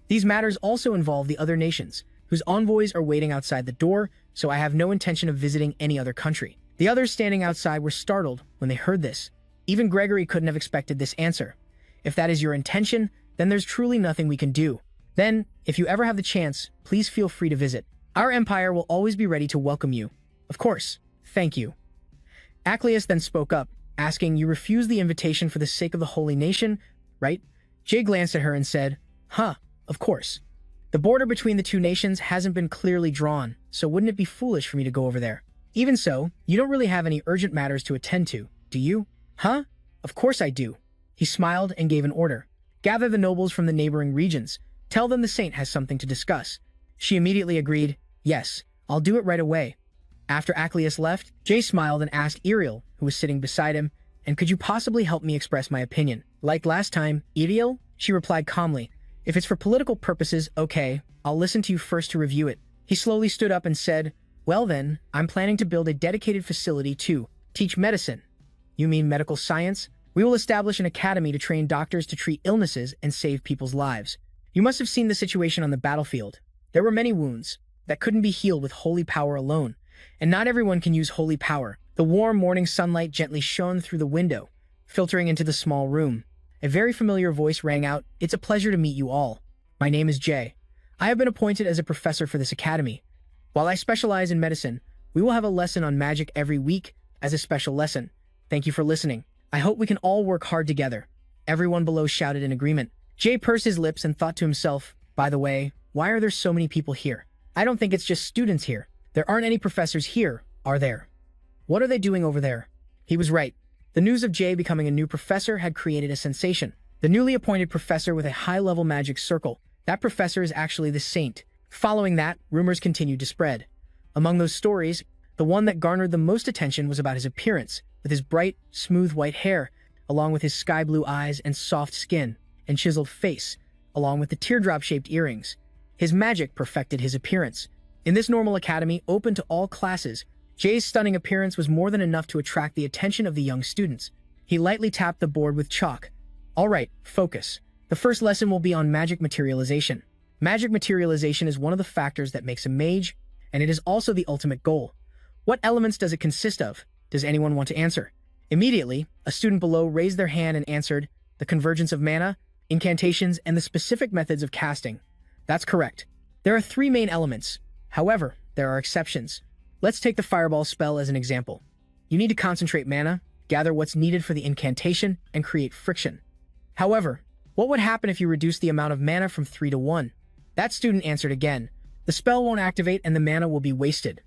These matters also involve the other nations, whose envoys are waiting outside the door, so I have no intention of visiting any other country. The others standing outside were startled when they heard this. Even Gregory couldn't have expected this answer. If that is your intention, then there's truly nothing we can do. Then, if you ever have the chance, please feel free to visit. Our empire will always be ready to welcome you. Of course. Thank you. Acleus then spoke up, asking, You refuse the invitation for the sake of the Holy Nation, right? Jay glanced at her and said, Of course. The border between the two nations hasn't been clearly drawn, so wouldn't it be foolish for me to go over there? Even so, you don't really have any urgent matters to attend to, do you? Of course I do. He smiled and gave an order. Gather the nobles from the neighboring regions. Tell them the saint has something to discuss. She immediately agreed, Yes, I'll do it right away. After Acleus left, Jay smiled and asked Ariel, who was sitting beside him, And could you possibly help me express my opinion? Like last time, Ariel? She replied calmly, If it's for political purposes, okay, I'll listen to you first to review it. He slowly stood up and said, Well then, I'm planning to build a dedicated facility to teach medicine. You mean medical science? We will establish an academy to train doctors to treat illnesses and save people's lives. You must have seen the situation on the battlefield. There were many wounds that couldn't be healed with holy power alone, and not everyone can use holy power. The warm morning sunlight gently shone through the window, filtering into the small room. A very familiar voice rang out, It's a pleasure to meet you all. My name is Jay. I have been appointed as a professor for this academy. While I specialize in medicine, we will have a lesson on magic every week as a special lesson. Thank you for listening. I hope we can all work hard together. Everyone below shouted in agreement. Jay pursed his lips and thought to himself, By the way, why are there so many people here? I don't think it's just students here. There aren't any professors here, are there? What are they doing over there? He was right. The news of Jay becoming a new professor had created a sensation. The newly appointed professor with a high-level magic circle. That professor is actually the saint. Following that, rumors continued to spread. Among those stories, the one that garnered the most attention was about his appearance, with his bright, smooth white hair, along with his sky-blue eyes and soft skin, and chiseled face, along with the teardrop-shaped earrings. His magic perfected his appearance. In this normal academy, open to all classes, Jay's stunning appearance was more than enough to attract the attention of the young students. He lightly tapped the board with chalk. All right, focus. The first lesson will be on magic materialization. Magic materialization is one of the factors that makes a mage, and it is also the ultimate goal. What elements does it consist of? Does anyone want to answer? Immediately, a student below raised their hand and answered, the convergence of mana, incantations, and the specific methods of casting. That's correct. There are 3 main elements. However, there are exceptions. Let's take the fireball spell as an example. You need to concentrate mana, gather what's needed for the incantation, and create friction. However, what would happen if you reduce the amount of mana from 3 to 1? That student answered again. The spell won't activate and the mana will be wasted.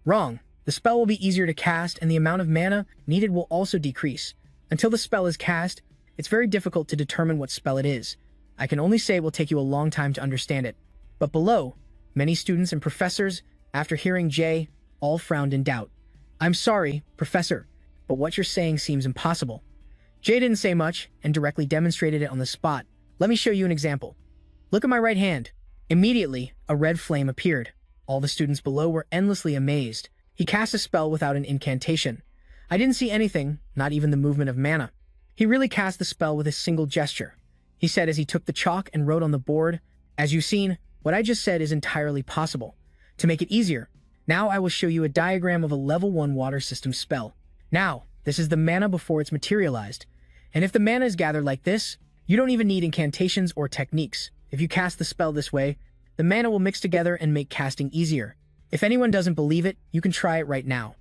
Wrong. The spell will be easier to cast and the amount of mana needed will also decrease. Until the spell is cast, it's very difficult to determine what spell it is. I can only say it will take you a long time to understand it. But below, many students and professors, after hearing Jay, all frowned in doubt. I'm sorry, Professor, but what you're saying seems impossible. Jay didn't say much and directly demonstrated it on the spot. Let me show you an example. Look at my right hand. Immediately, a red flame appeared. All the students below were endlessly amazed. He cast a spell without an incantation. I didn't see anything, not even the movement of mana. He really cast the spell with a single gesture. He said as he took the chalk and wrote on the board, as you've seen, what I just said is entirely possible. To make it easier, now I will show you a diagram of a level 1 water system spell. Now, this is the mana before it's materialized. And if the mana is gathered like this, you don't even need incantations or techniques. If you cast the spell this way, the mana will mix together and make casting easier. If anyone doesn't believe it, you can try it right now.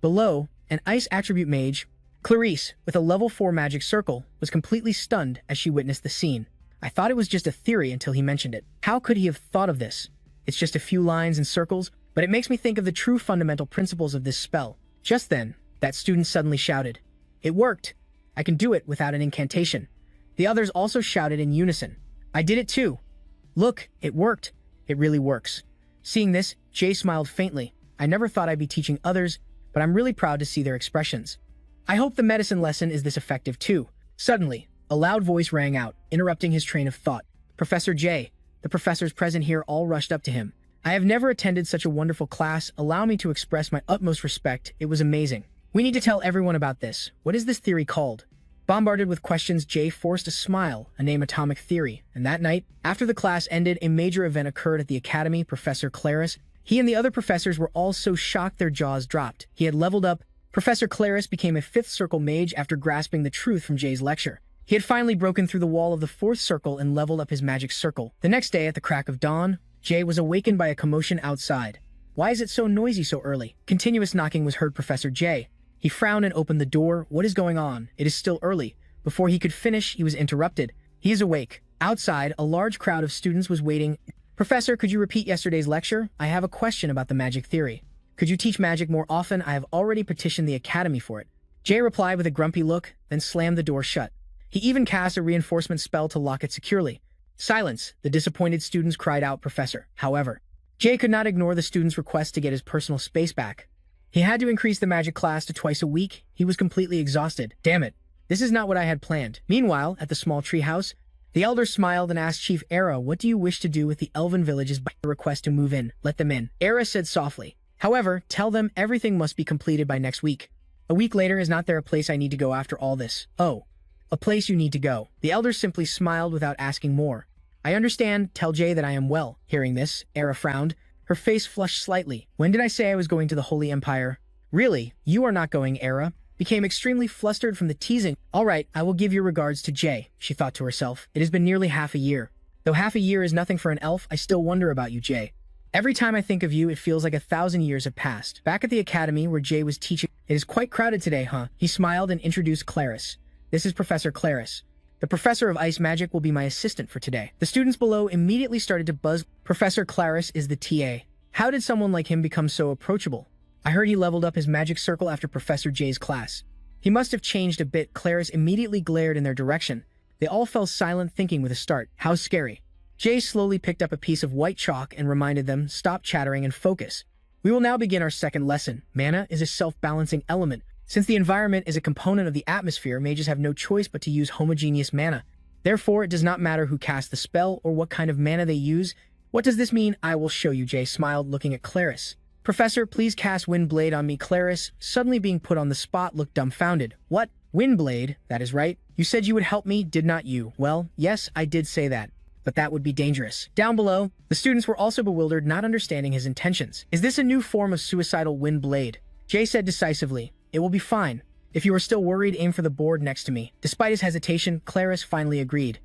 Below, an ice attribute mage, Clarice, with a level 4 magic circle, was completely stunned as she witnessed the scene. I thought it was just a theory until he mentioned it. How could he have thought of this? It's just a few lines and circles, but it makes me think of the true fundamental principles of this spell. Just then, that student suddenly shouted, "It worked! I can do it without an incantation." The others also shouted in unison, "I did it too! Look, it worked! It really works!" Seeing this, Jay smiled faintly. I never thought I'd be teaching others, but I'm really proud to see their expressions. I hope the medicine lesson is this effective too. Suddenly, a loud voice rang out, interrupting his train of thought. Professor Jay, the professors present here all rushed up to him. I have never attended such a wonderful class. Allow me to express my utmost respect. It was amazing. We need to tell everyone about this. What is this theory called? Bombarded with questions, Jay forced a smile, a name atomic theory. And that night, after the class ended, a major event occurred at the academy. Professor Claris, he and the other professors were all so shocked their jaws dropped. He had leveled up. Professor Claris became a 5th circle mage after grasping the truth from Jay's lecture. He had finally broken through the wall of the 4th circle and leveled up his magic circle. The next day, at the crack of dawn, Jay was awakened by a commotion outside. Why is it so noisy so early? Continuous knocking was heard. Professor Jay. He frowned and opened the door. What is going on? It is still early. Before he could finish, he was interrupted. He is awake. Outside, a large crowd of students was waiting. Professor, could you repeat yesterday's lecture? I have a question about the magic theory. Could you teach magic more often? I have already petitioned the academy for it. Jay replied with a grumpy look, then slammed the door shut. He even cast a reinforcement spell to lock it securely. Silence, the disappointed students cried out, Professor. However, Jay could not ignore the students' request to get his personal space back. He had to increase the magic class to twice a week. He was completely exhausted. Damn it. This is not what I had planned. Meanwhile, at the small treehouse, the elder smiled and asked Chief Era, what do you wish to do with the elven villages by the request to move in? Let them in. Era said softly. However, tell them everything must be completed by next week. A week later, is not there a place I need to go after all this? Oh, a place you need to go. The elder simply smiled without asking more. I understand. Tell Jay that I am well. Hearing this, Era frowned. Her face flushed slightly. When did I say I was going to the Holy Empire? Really? You are not going, Era. Became extremely flustered from the teasing. All right, I will give your regards to Jay, she thought to herself. It has been nearly half a year. Though half a year is nothing for an elf, I still wonder about you, Jay. Every time I think of you, it feels like 1,000 years have passed. Back at the academy where Jay was teaching, it is quite crowded today, huh? He smiled and introduced Claris. This is Professor Claris. The professor of ice magic will be my assistant for today. The students below immediately started to buzz. Professor Claris is the TA. How did someone like him become so approachable? I heard he leveled up his magic circle after Professor Jay's class. He must have changed a bit. Claris immediately glared in their direction. They all fell silent, thinking with a start. How scary. Jay slowly picked up a piece of white chalk and reminded them, stop chattering and focus. We will now begin our second lesson. Mana is a self-balancing element. Since the environment is a component of the atmosphere, mages have no choice but to use homogeneous mana. Therefore, it does not matter who casts the spell or what kind of mana they use. What does this mean? I will show you, Jay smiled, looking at Clarice. Professor, please cast Wind Blade on me. Clarice, suddenly being put on the spot, looked dumbfounded. What? Wind Blade? That is right. You said you would help me, did not you? Well, yes, I did say that. But that would be dangerous. Down below, the students were also bewildered, not understanding his intentions. Is this a new form of suicidal Wind Blade? Jay said decisively. It will be fine. If you are still worried, aim for the board next to me. Despite his hesitation, Clarice finally agreed.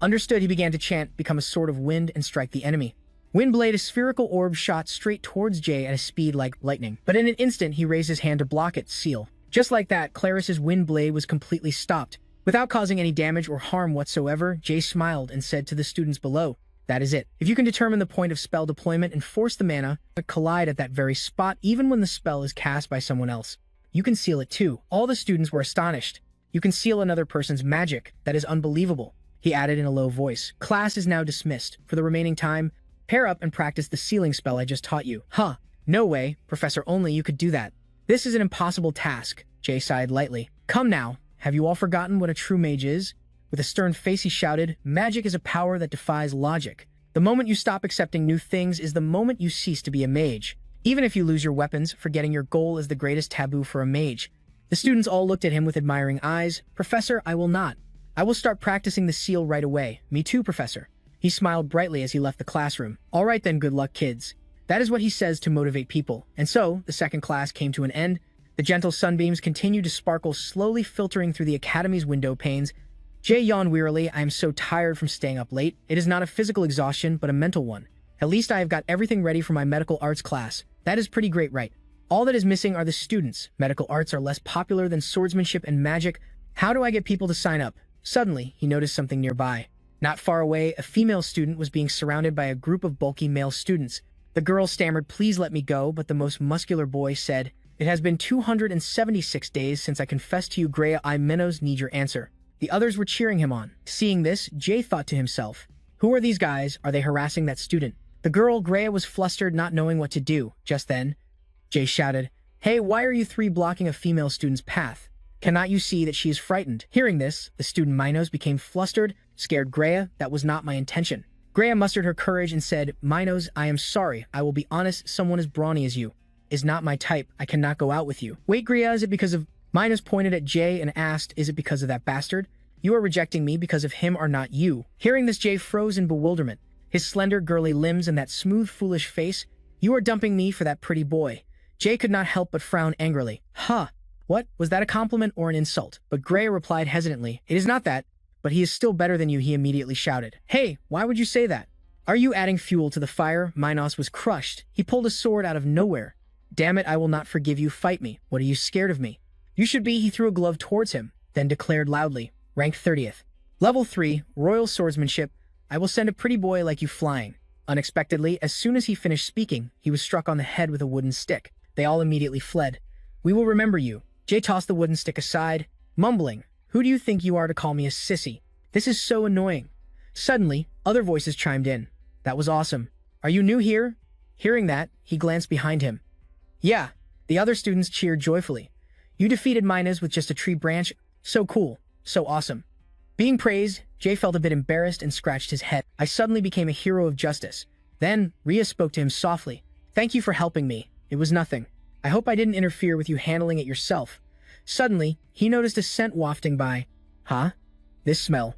Understood, he began to chant, become a sword of wind and strike the enemy. Windblade, a spherical orb, shot straight towards Jay at a speed like lightning. But in an instant, he raised his hand to block it, seal. Just like that, Clarice's Windblade was completely stopped. Without causing any damage or harm whatsoever, Jay smiled and said to the students below, that is it. If you can determine the point of spell deployment and force the mana to collide at that very spot even when the spell is cast by someone else, you can seal it too. All the students were astonished. You can seal another person's magic. That is unbelievable. He added in a low voice. Class is now dismissed. For the remaining time, pair up and practice the sealing spell I just taught you. Huh. No way, Professor, only you could do that. This is an impossible task, Jay sighed lightly. Come now. Have you all forgotten what a true mage is? With a stern face he shouted, magic is a power that defies logic. The moment you stop accepting new things is the moment you cease to be a mage. Even if you lose your weapons, forgetting your goal is the greatest taboo for a mage. The students all looked at him with admiring eyes. Professor, I will not. I will start practicing the seal right away. Me too, Professor. He smiled brightly as he left the classroom. All right then, good luck, kids. That is what he says to motivate people. And so, the second class came to an end. The gentle sunbeams continued to sparkle, slowly filtering through the academy's window panes. Jay yawned wearily. I am so tired from staying up late. It is not a physical exhaustion, but a mental one. At least I have got everything ready for my medical arts class. That is pretty great, right? All that is missing are the students. Medical arts are less popular than swordsmanship and magic. How do I get people to sign up? Suddenly, he noticed something nearby. Not far away, a female student was being surrounded by a group of bulky male students. The girl stammered, please let me go, but the most muscular boy said, it has been 276 days since I confessed to you, Greya. I Menos need your answer. The others were cheering him on. Seeing this, Jay thought to himself, who are these guys? Are they harassing that student? The girl, Greya, was flustered, not knowing what to do. Just then, Jay shouted, hey, why are you three blocking a female student's path? Cannot you see that she is frightened? Hearing this, the student Minos became flustered, scared. Greya, that was not my intention. Greya mustered her courage and said, Minos, I am sorry. I will be honest, someone as brawny as you is not my type. I cannot go out with you. Wait, Greya, is it because of... Minos pointed at Jay and asked, is it because of that bastard? You are rejecting me because of him or not you? Hearing this, Jay froze in bewilderment. His slender, girly limbs and that smooth, foolish face. You are dumping me for that pretty boy. Jay could not help but frown angrily. Huh. What? Was that a compliment or an insult? But Greya replied hesitantly, it is not that, but he is still better than you, he immediately shouted. Hey, why would you say that? Are you adding fuel to the fire? Minos was crushed. He pulled a sword out of nowhere. Damn it, I will not forgive you. Fight me. What are you scared of me? You should be. He threw a glove towards him, then declared loudly, rank 30th. Level 3, Royal Swordsmanship. I will send a pretty boy like you flying. Unexpectedly, as soon as he finished speaking, he was struck on the head with a wooden stick. They all immediately fled. We will remember you. Jay tossed the wooden stick aside, mumbling, who do you think you are to call me a sissy? This is so annoying. Suddenly, other voices chimed in. That was awesome. Are you new here? Hearing that, he glanced behind him. Yeah, the other students cheered joyfully. You defeated Minos with just a tree branch. So cool. So awesome. Being praised, Jay felt a bit embarrassed and scratched his head. I suddenly became a hero of justice. Then, Rhea spoke to him softly. Thank you for helping me. It was nothing. I hope I didn't interfere with you handling it yourself. Suddenly, he noticed a scent wafting by. Huh? This smell.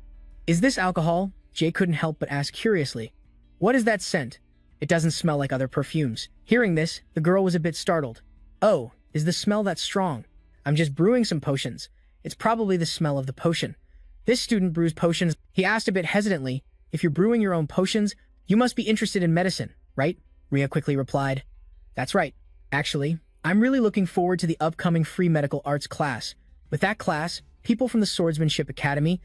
Is this alcohol? Jay couldn't help but ask curiously. What is that scent? It doesn't smell like other perfumes. Hearing this, the girl was a bit startled. Oh, is the smell that strong? I'm just brewing some potions. It's probably the smell of the potion. This student brews potions. He asked a bit hesitantly, if you're brewing your own potions, you must be interested in medicine, right? Rhea quickly replied. That's right. Actually, I'm really looking forward to the upcoming free medical arts class. With that class, people from the Swordsmanship Academy,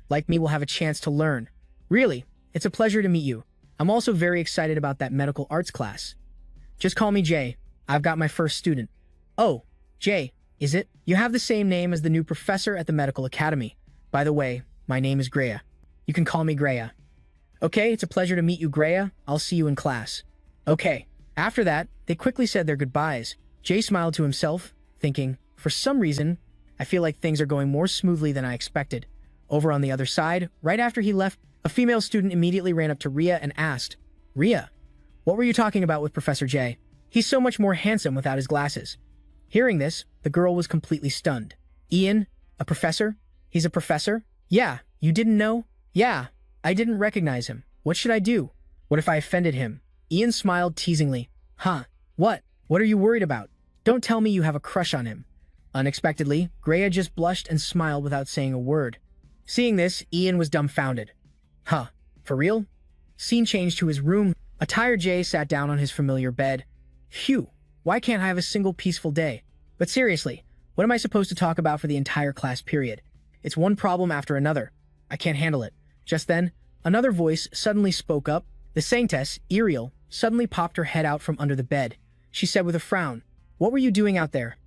like me, will have a chance to learn. Really, it's a pleasure to meet you. I'm also very excited about that medical arts class. Just call me Jay. I've got my first student. Oh, Jay, is it? You have the same name as the new professor at the medical academy. By the way, my name is Greya. You can call me Greya. Okay, it's a pleasure to meet you, Greya. I'll see you in class. Okay. After that, they quickly said their goodbyes. Jay smiled to himself, thinking, for some reason, I feel like things are going more smoothly than I expected. Over on the other side, right after he left, a female student immediately ran up to Rhea and asked, Rhea, What were you talking about with Professor J? He's so much more handsome without his glasses. Hearing this, the girl was completely stunned. Ian? A professor? He's a professor? Yeah, you didn't know? Yeah, I didn't recognize him. What should I do? What if I offended him? Ian smiled teasingly. Huh? What? What are you worried about? Don't tell me you have a crush on him. Unexpectedly, Greya just blushed and smiled without saying a word. Seeing this, Ian was dumbfounded. Huh? For real? Scene changed to his room. A tired Jay sat down on his familiar bed. Phew, why can't I have a single peaceful day? But seriously, what am I supposed to talk about for the entire class period? It's one problem after another. I can't handle it. Just then, another voice suddenly spoke up. The saintess, Ariel, suddenly popped her head out from under the bed. She said with a frown, "What were you doing out there?"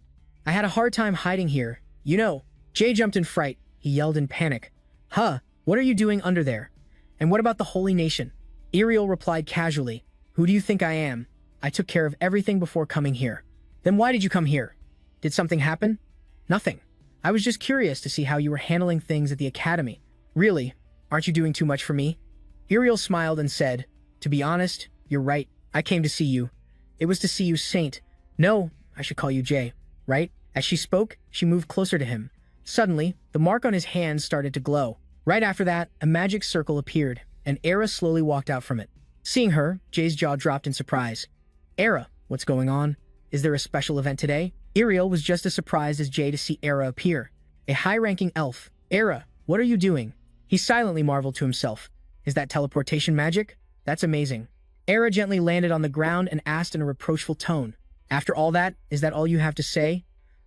"I had a hard time hiding here. You know." Jay jumped in fright. He yelled in panic. "Huh, what are you doing under there? And what about the Holy Nation?" Ariel replied casually, "Who do you think I am? I took care of everything before coming here." "Then why did you come here? Did something happen?" "Nothing. I was just curious to see how you were handling things at the academy." "Really? Aren't you doing too much for me?" Ariel smiled and said, "To be honest, you're right. I came to see you. It was to see you, Saint. No, I should call you Jay, right?" As she spoke, she moved closer to him. Suddenly, the mark on his hand started to glow. Right after that, a magic circle appeared, and Era slowly walked out from it. Seeing her, Jay's jaw dropped in surprise. "Era, what's going on? Is there a special event today?" Ariel was just as surprised as Jay to see Era appear. A high-ranking elf. "Era, what are you doing?" He silently marveled to himself. "Is that teleportation magic? That's amazing." Era gently landed on the ground and asked in a reproachful tone, "After all that, is that all you have to say?"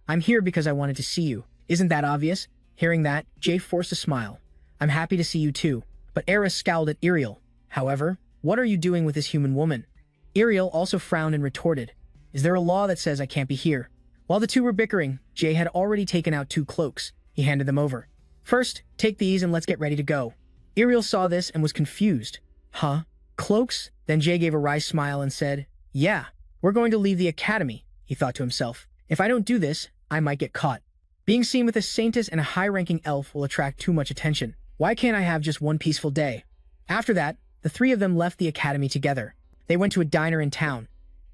"I'm here because I wanted to see you. Isn't that obvious?" Hearing that, Jay forced a smile. "I'm happy to see you too." But Era scowled at Ariel. "However, what are you doing with this human woman?" Ariel also frowned and retorted, "Is there a law that says I can't be here?" While the two were bickering, Jay had already taken out 2 cloaks. He handed them over. "First, take these and let's get ready to go." Ariel saw this and was confused. "Huh? Cloaks?" Then Jay gave a wry smile and said, "Yeah, we're going to leave the academy," he thought to himself. "If I don't do this, I might get caught. Being seen with a saintess and a high-ranking elf will attract too much attention. Why can't I have just one peaceful day?" After that, the 3 of them left the academy together. They went to a diner in town.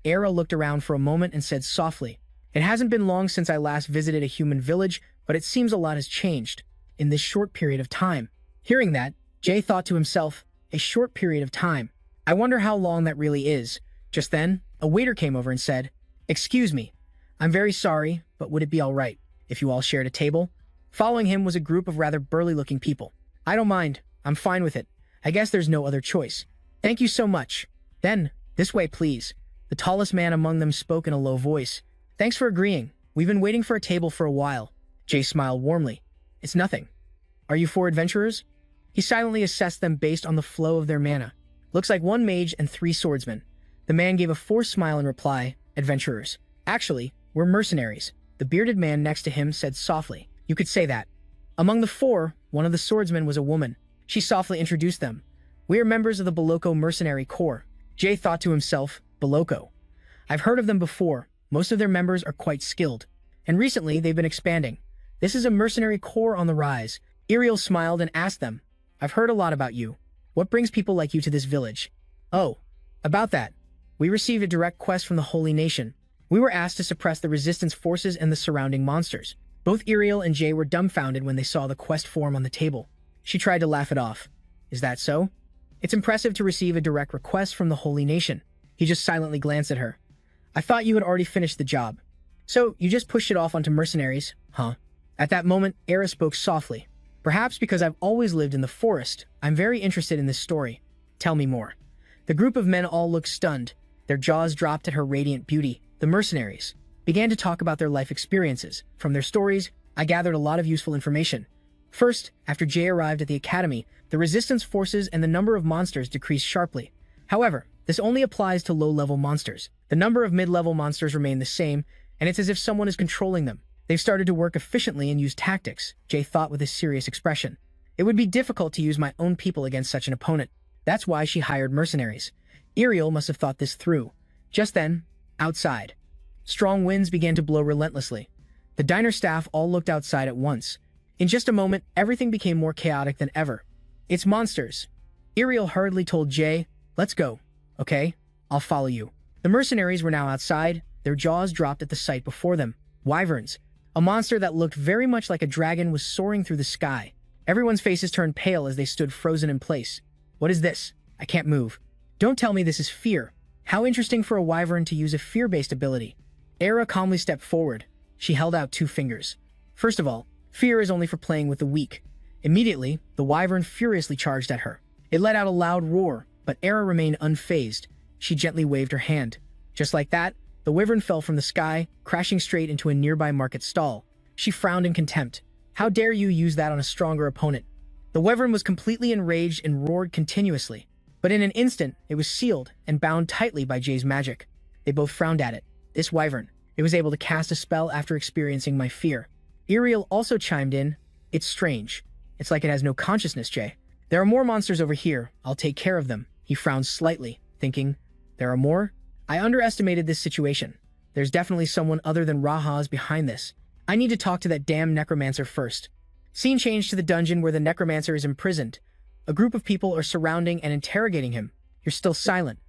Era looked around for a moment and said softly, "It hasn't been long since I last visited a human village, but it seems a lot has changed in this short period of time." Hearing that, Jay thought to himself, "A short period of time. I wonder how long that really is." Just then, a waiter came over and said, "Excuse me, I'm very sorry, but would it be all right if you all shared a table?" Following him was a group of rather burly-looking people. "I don't mind. I'm fine with it. I guess there's no other choice. Thank you so much." "Then, this way, please." The tallest man among them spoke in a low voice. "Thanks for agreeing. We've been waiting for a table for a while." Jay smiled warmly. "It's nothing. Are you 4 adventurers?" He silently assessed them based on the flow of their mana. "Looks like 1 mage and 3 swordsmen." The man gave a forced smile in reply, "Adventurers. Actually, we're mercenaries." The bearded man next to him said softly, "You could say that." Among the 4, one of the swordsmen was a woman. She softly introduced them. "We are members of the Boloko Mercenary Corps." Jay thought to himself, Boloko. I've heard of them before. Most of their members are quite skilled. And recently, they've been expanding. This is a mercenary corps on the rise. Ariel smiled and asked them, "I've heard a lot about you. What brings people like you to this village?" "Oh, about that. We received a direct quest from the Holy Nation. We were asked to suppress the resistance forces and the surrounding monsters." Both Ariel and Jay were dumbfounded when they saw the quest form on the table. She tried to laugh it off. "Is that so? It's impressive to receive a direct request from the Holy Nation." He just silently glanced at her. "I thought you had already finished the job. So you just pushed it off onto mercenaries, huh?" At that moment, Era spoke softly. "Perhaps because I've always lived in the forest, I'm very interested in this story. Tell me more." The group of men all looked stunned. Their jaws dropped at her radiant beauty. The mercenaries began to talk about their life experiences. From their stories, I gathered a lot of useful information. First, after Jay arrived at the academy, the resistance forces and the number of monsters decreased sharply. However, this only applies to low-level monsters. The number of mid-level monsters remain the same, and it's as if someone is controlling them. They've started to work efficiently and use tactics, Jay thought with a serious expression. It would be difficult to use my own people against such an opponent. That's why she hired mercenaries. Ariel must have thought this through. Just then, outside, strong winds began to blow relentlessly. The diner staff all looked outside at once. In just a moment, everything became more chaotic than ever. "It's monsters." Ariel hurriedly told Jay, "Let's go, okay?" I'll follow you. The mercenaries were now outside, their jaws dropped at the sight before them. Wyverns. A monster that looked very much like a dragon was soaring through the sky. Everyone's faces turned pale as they stood frozen in place. What is this? I can't move. Don't tell me this is fear. How interesting for a wyvern to use a fear-based ability. Era calmly stepped forward. She held out 2 fingers. First of all, fear is only for playing with the weak. Immediately, the wyvern furiously charged at her. It let out a loud roar, but Era remained unfazed. She gently waved her hand. Just like that, the wyvern fell from the sky, crashing straight into a nearby market stall. She frowned in contempt. How dare you use that on a stronger opponent? The wyvern was completely enraged and roared continuously. But in an instant, it was sealed and bound tightly by Jay's magic. They both frowned at it. This wyvern, it was able to cast a spell after experiencing my fear. Iriel also chimed in. It's strange. It's like it has no consciousness, Jay. There are more monsters over here. I'll take care of them. He frowned slightly, thinking, there are more? I underestimated this situation. There's definitely someone other than Rahaz behind this. I need to talk to that damn necromancer first. Scene changed to the dungeon where the necromancer is imprisoned. A group of people are surrounding and interrogating him. You're still silent.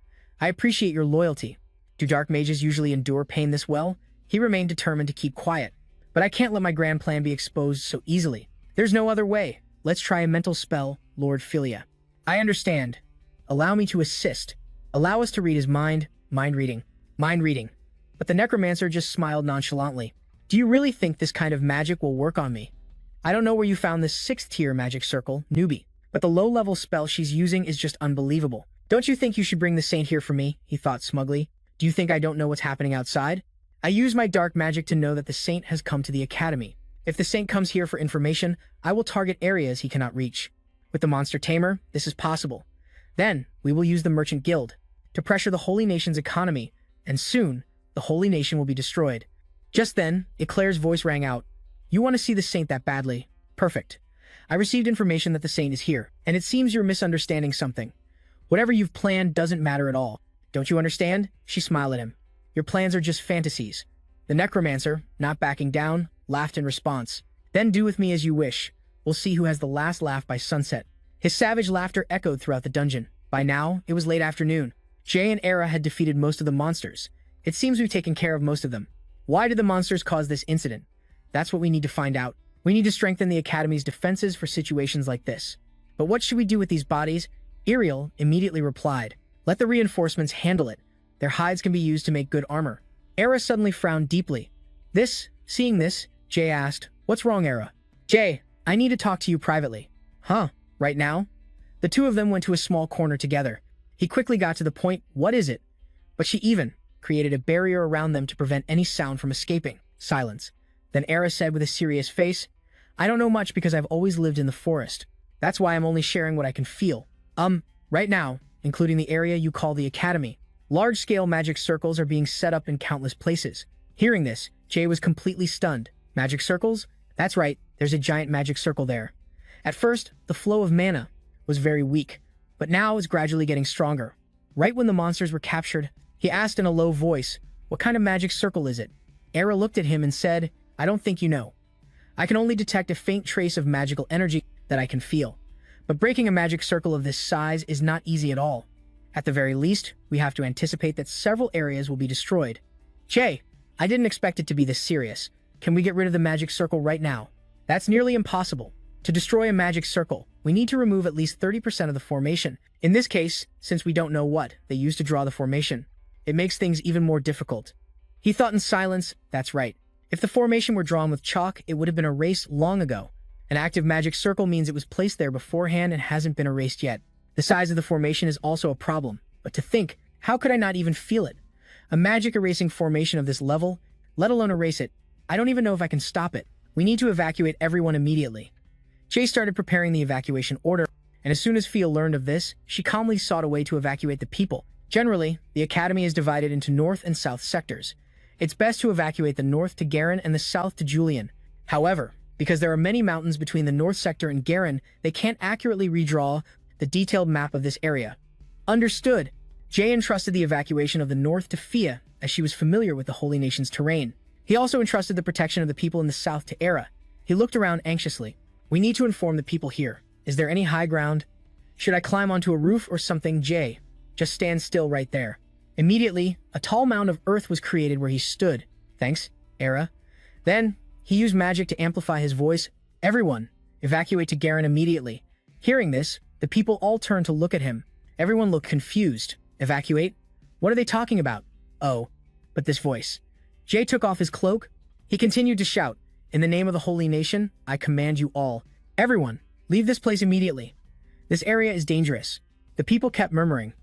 I appreciate your loyalty. Do dark mages usually endure pain this well? He remained determined to keep quiet. But I can't let my grand plan be exposed so easily. There's no other way. Let's try a mental spell, Lord Philia. I understand. Allow me to assist. Allow us to read his mind. Mind reading. Mind reading. But the necromancer just smiled nonchalantly. Do you really think this kind of magic will work on me? I don't know where you found this 6th tier magic circle, newbie. But the low-level spell she's using is just unbelievable. Don't you think you should bring the saint here for me? He thought smugly. Do you think I don't know what's happening outside? I use my dark magic to know that the saint has come to the academy. If the saint comes here for information, I will target areas he cannot reach. With the monster tamer, this is possible. Then, we will use the merchant guild to pressure the Holy Nation's economy, and soon, the Holy Nation will be destroyed. Just then, Eclair's voice rang out. You want to see the saint that badly? Perfect. I received information that the saint is here, and it seems you're misunderstanding something. Whatever you've planned doesn't matter at all. Don't you understand? She smiled at him. Your plans are just fantasies. The necromancer, not backing down, laughed in response. Then do with me as you wish. We'll see who has the last laugh by sunset. His savage laughter echoed throughout the dungeon. By now, it was late afternoon. Jay and Era had defeated most of the monsters. It seems we've taken care of most of them. Why did the monsters cause this incident? That's what we need to find out. We need to strengthen the Academy's defenses for situations like this. But what should we do with these bodies? Iriel immediately replied, let the reinforcements handle it. Their hides can be used to make good armor. Era suddenly frowned deeply. Seeing this, Jay asked, what's wrong, Era? Jay, I need to talk to you privately. Huh, right now? The two of them went to a small corner together. He quickly got to the point, what is it? But she even created a barrier around them to prevent any sound from escaping. Silence. Then Era said with a serious face, I don't know much because I've always lived in the forest. That's why I'm only sharing what I can feel. Right now, including the area you call the Academy, large-scale magic circles are being set up in countless places. Hearing this, Jay was completely stunned. Magic circles? That's right, there's a giant magic circle there. At first, the flow of mana was very weak, but now it's gradually getting stronger. Right when the monsters were captured, he asked in a low voice, what kind of magic circle is it? Era looked at him and said, I don't think you know. I can only detect a faint trace of magical energy that I can feel. But breaking a magic circle of this size is not easy at all. At the very least, we have to anticipate that several areas will be destroyed. Jay, I didn't expect it to be this serious. Can we get rid of the magic circle right now? That's nearly impossible. To destroy a magic circle, we need to remove at least 30% of the formation. In this case, since we don't know what they used to draw the formation, it makes things even more difficult. He thought in silence, that's right. If the formation were drawn with chalk, it would have been erased long ago. An active magic circle means it was placed there beforehand and hasn't been erased yet. The size of the formation is also a problem. But to think, how could I not even feel it? A magic erasing formation of this level, let alone erase it. I don't even know if I can stop it. We need to evacuate everyone immediately. Jay started preparing the evacuation order, and as soon as Fia learned of this, she calmly sought a way to evacuate the people. Generally, the Academy is divided into North and South sectors. It's best to evacuate the North to Garen and the South to Julian. However, because there are many mountains between the North sector and Garen, they can't accurately redraw the detailed map of this area. Understood. Jay entrusted the evacuation of the North to Fia, as she was familiar with the Holy Nation's terrain. He also entrusted the protection of the people in the South to Era. He looked around anxiously. We need to inform the people here. Is there any high ground? Should I climb onto a roof or something? Jay, just stand still right there. Immediately, a tall mound of earth was created where he stood. Thanks, Era. Then, he used magic to amplify his voice. Everyone, evacuate to Garen immediately. Hearing this, the people all turned to look at him. Everyone looked confused. Evacuate? What are they talking about? Oh, but this voice. Jay took off his cloak. He continued to shout, "In the name of the holy nation, I command you all. Everyone, leave this place immediately. This area is dangerous." The people kept murmuring.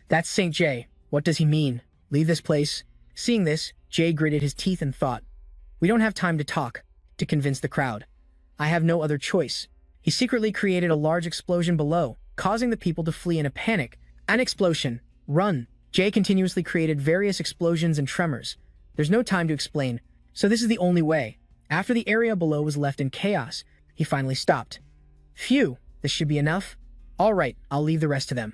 "That's Saint Jay. What does he mean? Leave this place?" Seeing this, Jay gritted his teeth and thought, "We don't have time to talk," to convince the crowd. "I have no other choice." He secretly created a large explosion below, causing the people to flee in a panic. An explosion. Run. Jay continuously created various explosions and tremors. There's no time to explain, so this is the only way. After the area below was left in chaos, he finally stopped. Phew, this should be enough. All right, I'll leave the rest to them.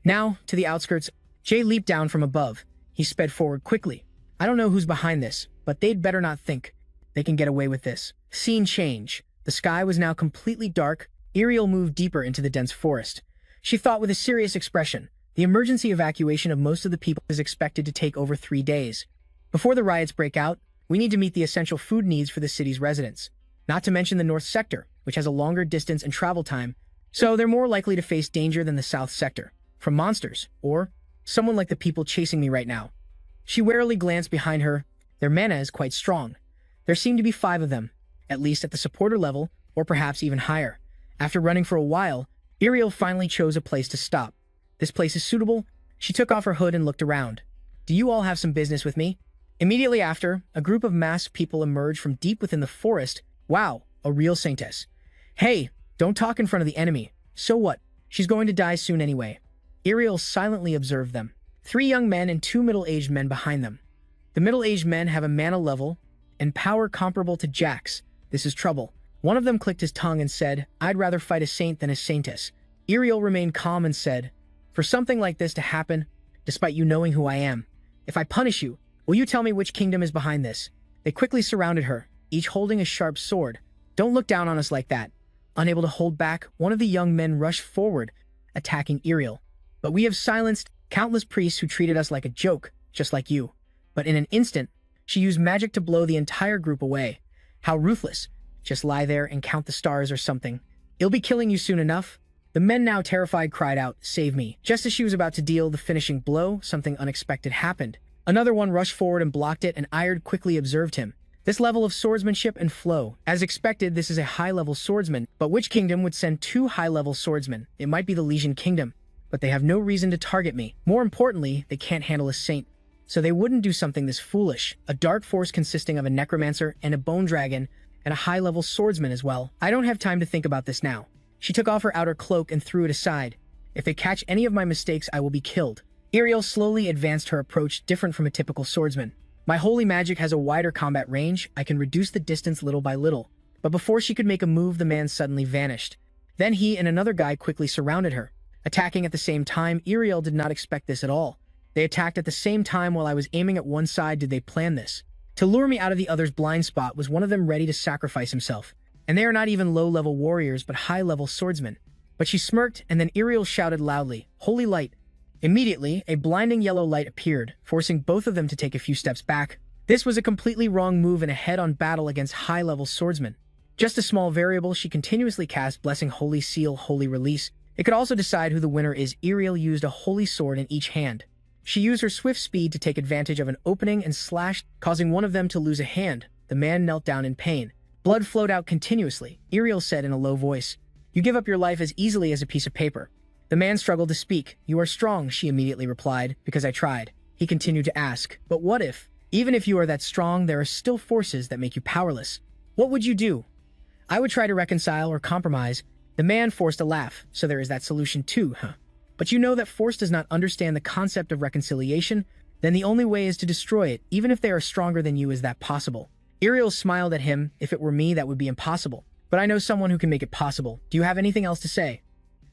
Now, to the outskirts, Jay leaped down from above. He sped forward quickly. I don't know who's behind this, but they'd better not think they can get away with this. Scene change. The sky was now completely dark. Ariel moved deeper into the dense forest. She thought with a serious expression. The emergency evacuation of most of the people is expected to take over 3 days. Before the riots break out, we need to meet the essential food needs for the city's residents. Not to mention the north sector, which has a longer distance and travel time, so they're more likely to face danger than the south sector, from monsters, or someone like the people chasing me right now. She warily glanced behind her. Their mana is quite strong. There seem to be 5 of them, at least at the supporter level, or perhaps even higher. After running for a while, Ariel finally chose a place to stop. This place is suitable. She took off her hood and looked around. Do you all have some business with me? Immediately after, a group of masked people emerged from deep within the forest. Wow, a real saintess. Hey, don't talk in front of the enemy. So what? She's going to die soon anyway. Ariel silently observed them. 3 young men and 2 middle-aged men behind them. The middle-aged men have a mana level and power comparable to Jack's. This is trouble. One of them clicked his tongue and said, "I'd rather fight a saint than a saintess." Ariel remained calm and said, "For something like this to happen, despite you knowing who I am, if I punish you, will you tell me which kingdom is behind this?" They quickly surrounded her, each holding a sharp sword. "Don't look down on us like that." Unable to hold back, one of the young men rushed forward, attacking Ariel. "But we have silenced countless priests who treated us like a joke, just like you." But in an instant, she used magic to blow the entire group away. How ruthless. Just lie there and count the stars or something. It'll be killing you soon enough. The men, now terrified, cried out, "Save me." Just as she was about to deal the finishing blow, something unexpected happened. Another one rushed forward and blocked it, and Ired quickly observed him. This level of swordsmanship and flow. As expected, this is a high-level swordsman, but which kingdom would send 2 high-level swordsmen? It might be the Legion Kingdom, but they have no reason to target me. More importantly, they can't handle a saint, so they wouldn't do something this foolish. A dark force consisting of a necromancer and a bone dragon, and a high-level swordsman as well. I don't have time to think about this now. She took off her outer cloak and threw it aside. If they catch any of my mistakes, I will be killed. Ariel slowly advanced, her approach different from a typical swordsman. My holy magic has a wider combat range. I can reduce the distance little by little. But before she could make a move, the man suddenly vanished. Then he and another guy quickly surrounded her, attacking at the same time. Ariel did not expect this at all. They attacked at the same time while I was aiming at one side. Did they plan this? To lure me out of the other's blind spot, was one of them ready to sacrifice himself? And they are not even low-level warriors, but high-level swordsmen. But she smirked, and then Ariel shouted loudly, "Holy light!" Immediately, a blinding yellow light appeared, forcing both of them to take a few steps back. This was a completely wrong move in a head-on battle against high-level swordsmen. Just a small variable, she continuously cast Blessing, Holy Seal, Holy Release. It could also decide who the winner is. Ariel used a holy sword in each hand. She used her swift speed to take advantage of an opening and slashed, causing one of them to lose a hand. The man knelt down in pain. Blood flowed out continuously. Ariel said in a low voice, "You give up your life as easily as a piece of paper." The man struggled to speak. "You are strong," she immediately replied, "because I tried." He continued to ask, "But what if, even if you are that strong, there are still forces that make you powerless? What would you do?" "I would try to reconcile or compromise." The man forced a laugh. "So there is that solution too, huh? But you know that force does not understand the concept of reconciliation? Then the only way is to destroy it. Even if they are stronger than you, is that possible?" Ariel smiled at him. "If it were me, that would be impossible. But I know someone who can make it possible. Do you have anything else to say?"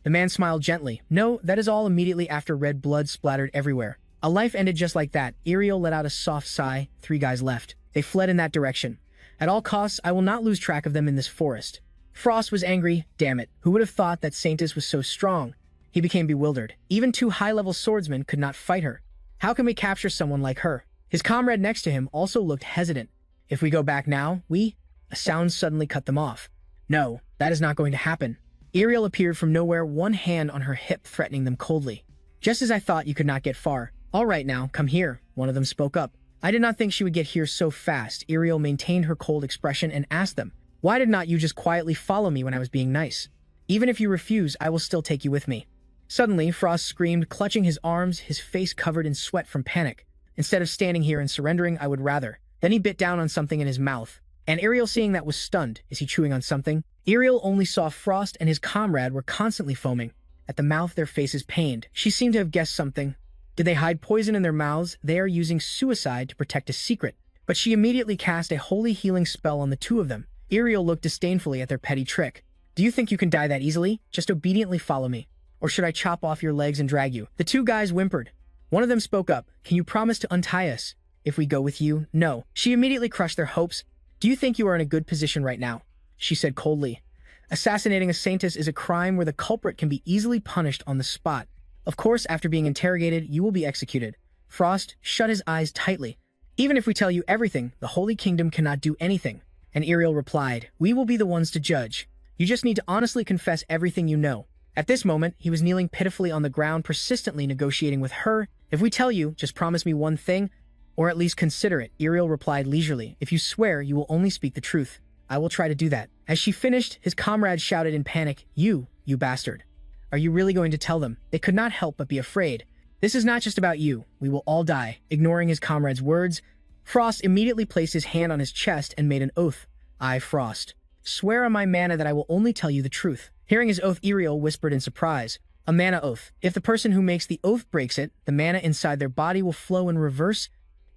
The man smiled gently. "No, that is all." Immediately after, red blood splattered everywhere. A life ended just like that. Ariel let out a soft sigh. 3 guys left. They fled in that direction. At all costs, I will not lose track of them in this forest. Frost was angry. Damn it. Who would have thought that Saintess was so strong? He became bewildered. Even 2 high-level swordsmen could not fight her. How can we capture someone like her? His comrade next to him also looked hesitant. If we go back now, A sound suddenly cut them off. No, that is not going to happen. Ariel appeared from nowhere, one hand on her hip, threatening them coldly. Just as I thought, you could not get far. All right now, come here, one of them spoke up. I did not think she would get here so fast. Ariel maintained her cold expression and asked them, why did not you just quietly follow me when I was being nice? Even if you refuse, I will still take you with me. Suddenly, Frost screamed, clutching his arms, his face covered in sweat from panic. Instead of standing here and surrendering, I would rather. Then he bit down on something in his mouth. And Ariel, seeing that, was stunned. Is he chewing on something? Ariel only saw Frost and his comrade were constantly foaming. At the mouth, their faces pained. She seemed to have guessed something. Did they hide poison in their mouths? They are using suicide to protect a secret. But she immediately cast a holy healing spell on the two of them. Ariel looked disdainfully at their petty trick. Do you think you can die that easily? Just obediently follow me. Or should I chop off your legs and drag you? The two guys whimpered. One of them spoke up. Can you promise to untie us? If we go with you, no. She immediately crushed their hopes. Do you think you are in a good position right now? She said coldly. Assassinating a saintess is a crime where the culprit can be easily punished on the spot. Of course, after being interrogated, you will be executed. Frost shut his eyes tightly. Even if we tell you everything, the Holy Kingdom cannot do anything. And Ariel replied, we will be the ones to judge. You just need to honestly confess everything you know. At this moment, he was kneeling pitifully on the ground, persistently negotiating with her. If we tell you, just promise me one thing, or at least consider it. Ariel replied leisurely, if you swear, you will only speak the truth. I will try to do that. As she finished, his comrade shouted in panic, you bastard. Are you really going to tell them? They could not help but be afraid. This is not just about you. We will all die. Ignoring his comrade's words, Frost immediately placed his hand on his chest and made an oath. I, Frost, swear on my mana that I will only tell you the truth. Hearing his oath, Ariel whispered in surprise. A mana oath. If the person who makes the oath breaks it, the mana inside their body will flow in reverse.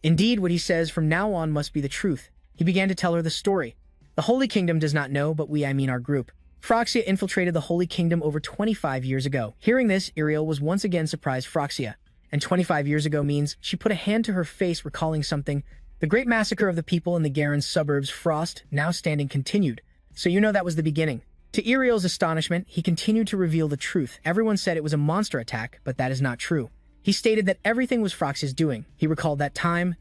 Indeed, what he says from now on must be the truth. He began to tell her the story. The Holy Kingdom does not know, but I mean our group. Phroxia infiltrated the Holy Kingdom over 25 years ago. Hearing this, Ariel was once again surprised. Phroxia. And 25 years ago means she put a hand to her face, recalling something. The great massacre of the people in the Garen suburbs. Frost, now standing, continued. So you know that was the beginning. To Ariel's astonishment, he continued to reveal the truth. Everyone said it was a monster attack, but that is not true. He stated that everything was Phroxia's doing. He recalled that time.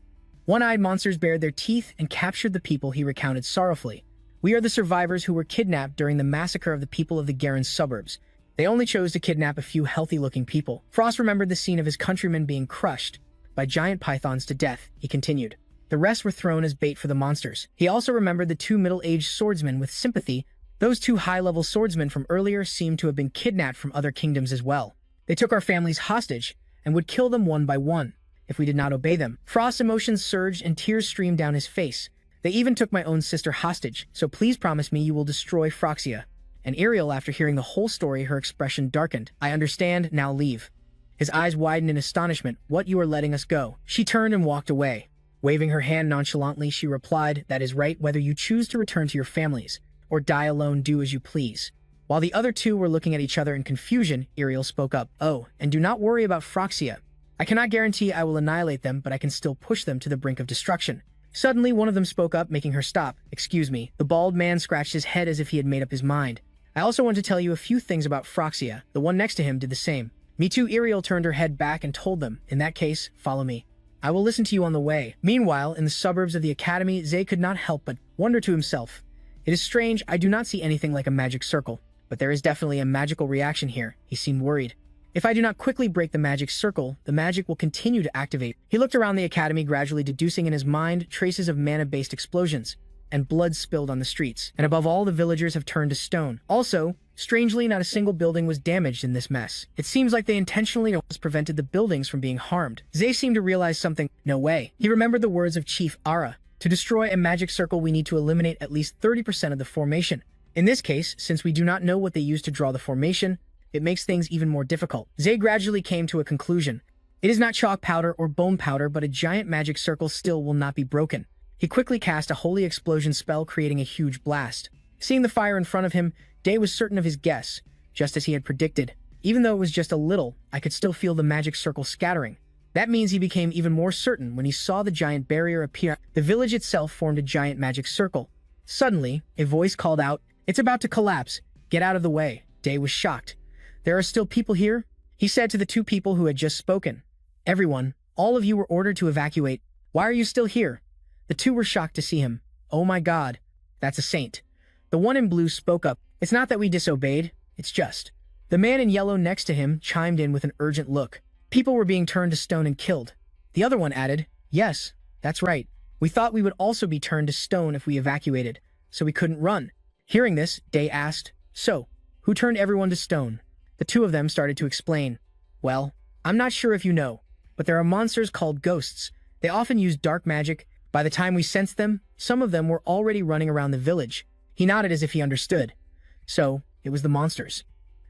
One-eyed monsters bared their teeth and captured the people. He recounted sorrowfully. We are the survivors who were kidnapped during the massacre of the people of the Garen suburbs. They only chose to kidnap a few healthy-looking people. Frost remembered the scene of his countrymen being crushed by giant pythons to death. He continued. The rest were thrown as bait for the monsters. He also remembered the two middle-aged swordsmen with sympathy. Those two high-level swordsmen from earlier seemed to have been kidnapped from other kingdoms as well. They took our families hostage and would kill them one by one if we did not obey them. Frost's emotions surged and tears streamed down his face. They even took my own sister hostage, so please promise me you will destroy Phroxia. And Ariel, after hearing the whole story, her expression darkened. I understand, now leave. His eyes widened in astonishment. What, you are letting us go? She turned and walked away. Waving her hand nonchalantly, she replied, that is right, whether you choose to return to your families or die alone, do as you please. While the other two were looking at each other in confusion, Ariel spoke up. Oh, and do not worry about Phroxia. I cannot guarantee I will annihilate them, but I can still push them to the brink of destruction. Suddenly, one of them spoke up, making her stop. Excuse me. The bald man scratched his head as if he had made up his mind. I also want to tell you a few things about Phroxia. The one next to him did the same. Me too. Ariel turned her head back and told them, in that case, follow me. I will listen to you on the way. Meanwhile, in the suburbs of the academy, Zay could not help but wonder to himself. It is strange, I do not see anything like a magic circle, but there is definitely a magical reaction here. He seemed worried. If I do not quickly break the magic circle, the magic will continue to activate. He looked around the academy, gradually deducing in his mind traces of mana-based explosions, and blood spilled on the streets. And above all, the villagers have turned to stone. Also, strangely, not a single building was damaged in this mess. It seems like they intentionally prevented the buildings from being harmed. Zay seemed to realize something. No way. He remembered the words of Chief Ara. To destroy a magic circle, we need to eliminate at least 30% of the formation. In this case, since we do not know what they used to draw the formation, it makes things even more difficult. Zay gradually came to a conclusion. It is not chalk powder or bone powder, but a giant magic circle still will not be broken. He quickly cast a holy explosion spell, creating a huge blast. Seeing the fire in front of him, Day was certain of his guess, just as he had predicted. Even though it was just a little, I could still feel the magic circle scattering. That means he became even more certain when he saw the giant barrier appear. The village itself formed a giant magic circle. Suddenly, a voice called out, "It's about to collapse. Get out of the way." Day was shocked. "There are still people here?" he said to the two people who had just spoken. "Everyone, All of you were ordered to evacuate. Why are you still here? The two were shocked to see him. Oh my god, that's a saint. The one in blue spoke up. It's not that we disobeyed, it's just. The man in yellow next to him chimed in with an urgent look. People were being turned to stone and killed. The other one added, yes, that's right. We thought we would also be turned to stone if we evacuated, so we couldn't run. Hearing this, Day asked, so, who turned everyone to stone? The two of them started to explain. Well, I'm not sure if you know, but there are monsters called ghosts. They often use dark magic. By the time we sensed them, some of them were already running around the village. He nodded as if he understood. So, it was the monsters.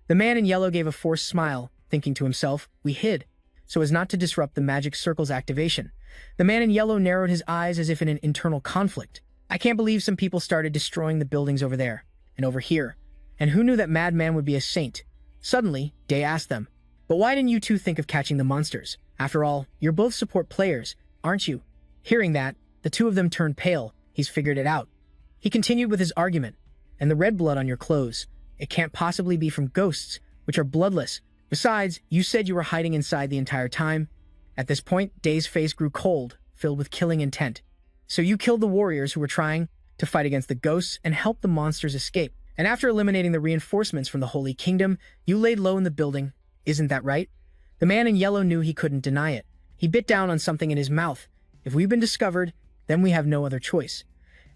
The man in yellow gave a forced smile, thinking to himself, we hid, so as not to disrupt the magic circle's activation. The man in yellow narrowed his eyes as if in an internal conflict. I can't believe some people started destroying the buildings over there, and over here. And who knew that Madman would be a saint? Suddenly, Day asked them, but why didn't you two think of catching the monsters? After all, you're both support players, aren't you? Hearing that, the two of them turned pale. He's figured it out. He continued with his argument. And the red blood on your clothes. It can't possibly be from ghosts, which are bloodless. Besides, you said you were hiding inside the entire time. At this point, Day's face grew cold, filled with killing intent. So you killed the warriors who were trying to fight against the ghosts and help the monsters escape. And after eliminating the reinforcements from the Holy Kingdom, you laid low in the building. Isn't that right? The man in yellow knew he couldn't deny it. He bit down on something in his mouth. If we've been discovered, then we have no other choice.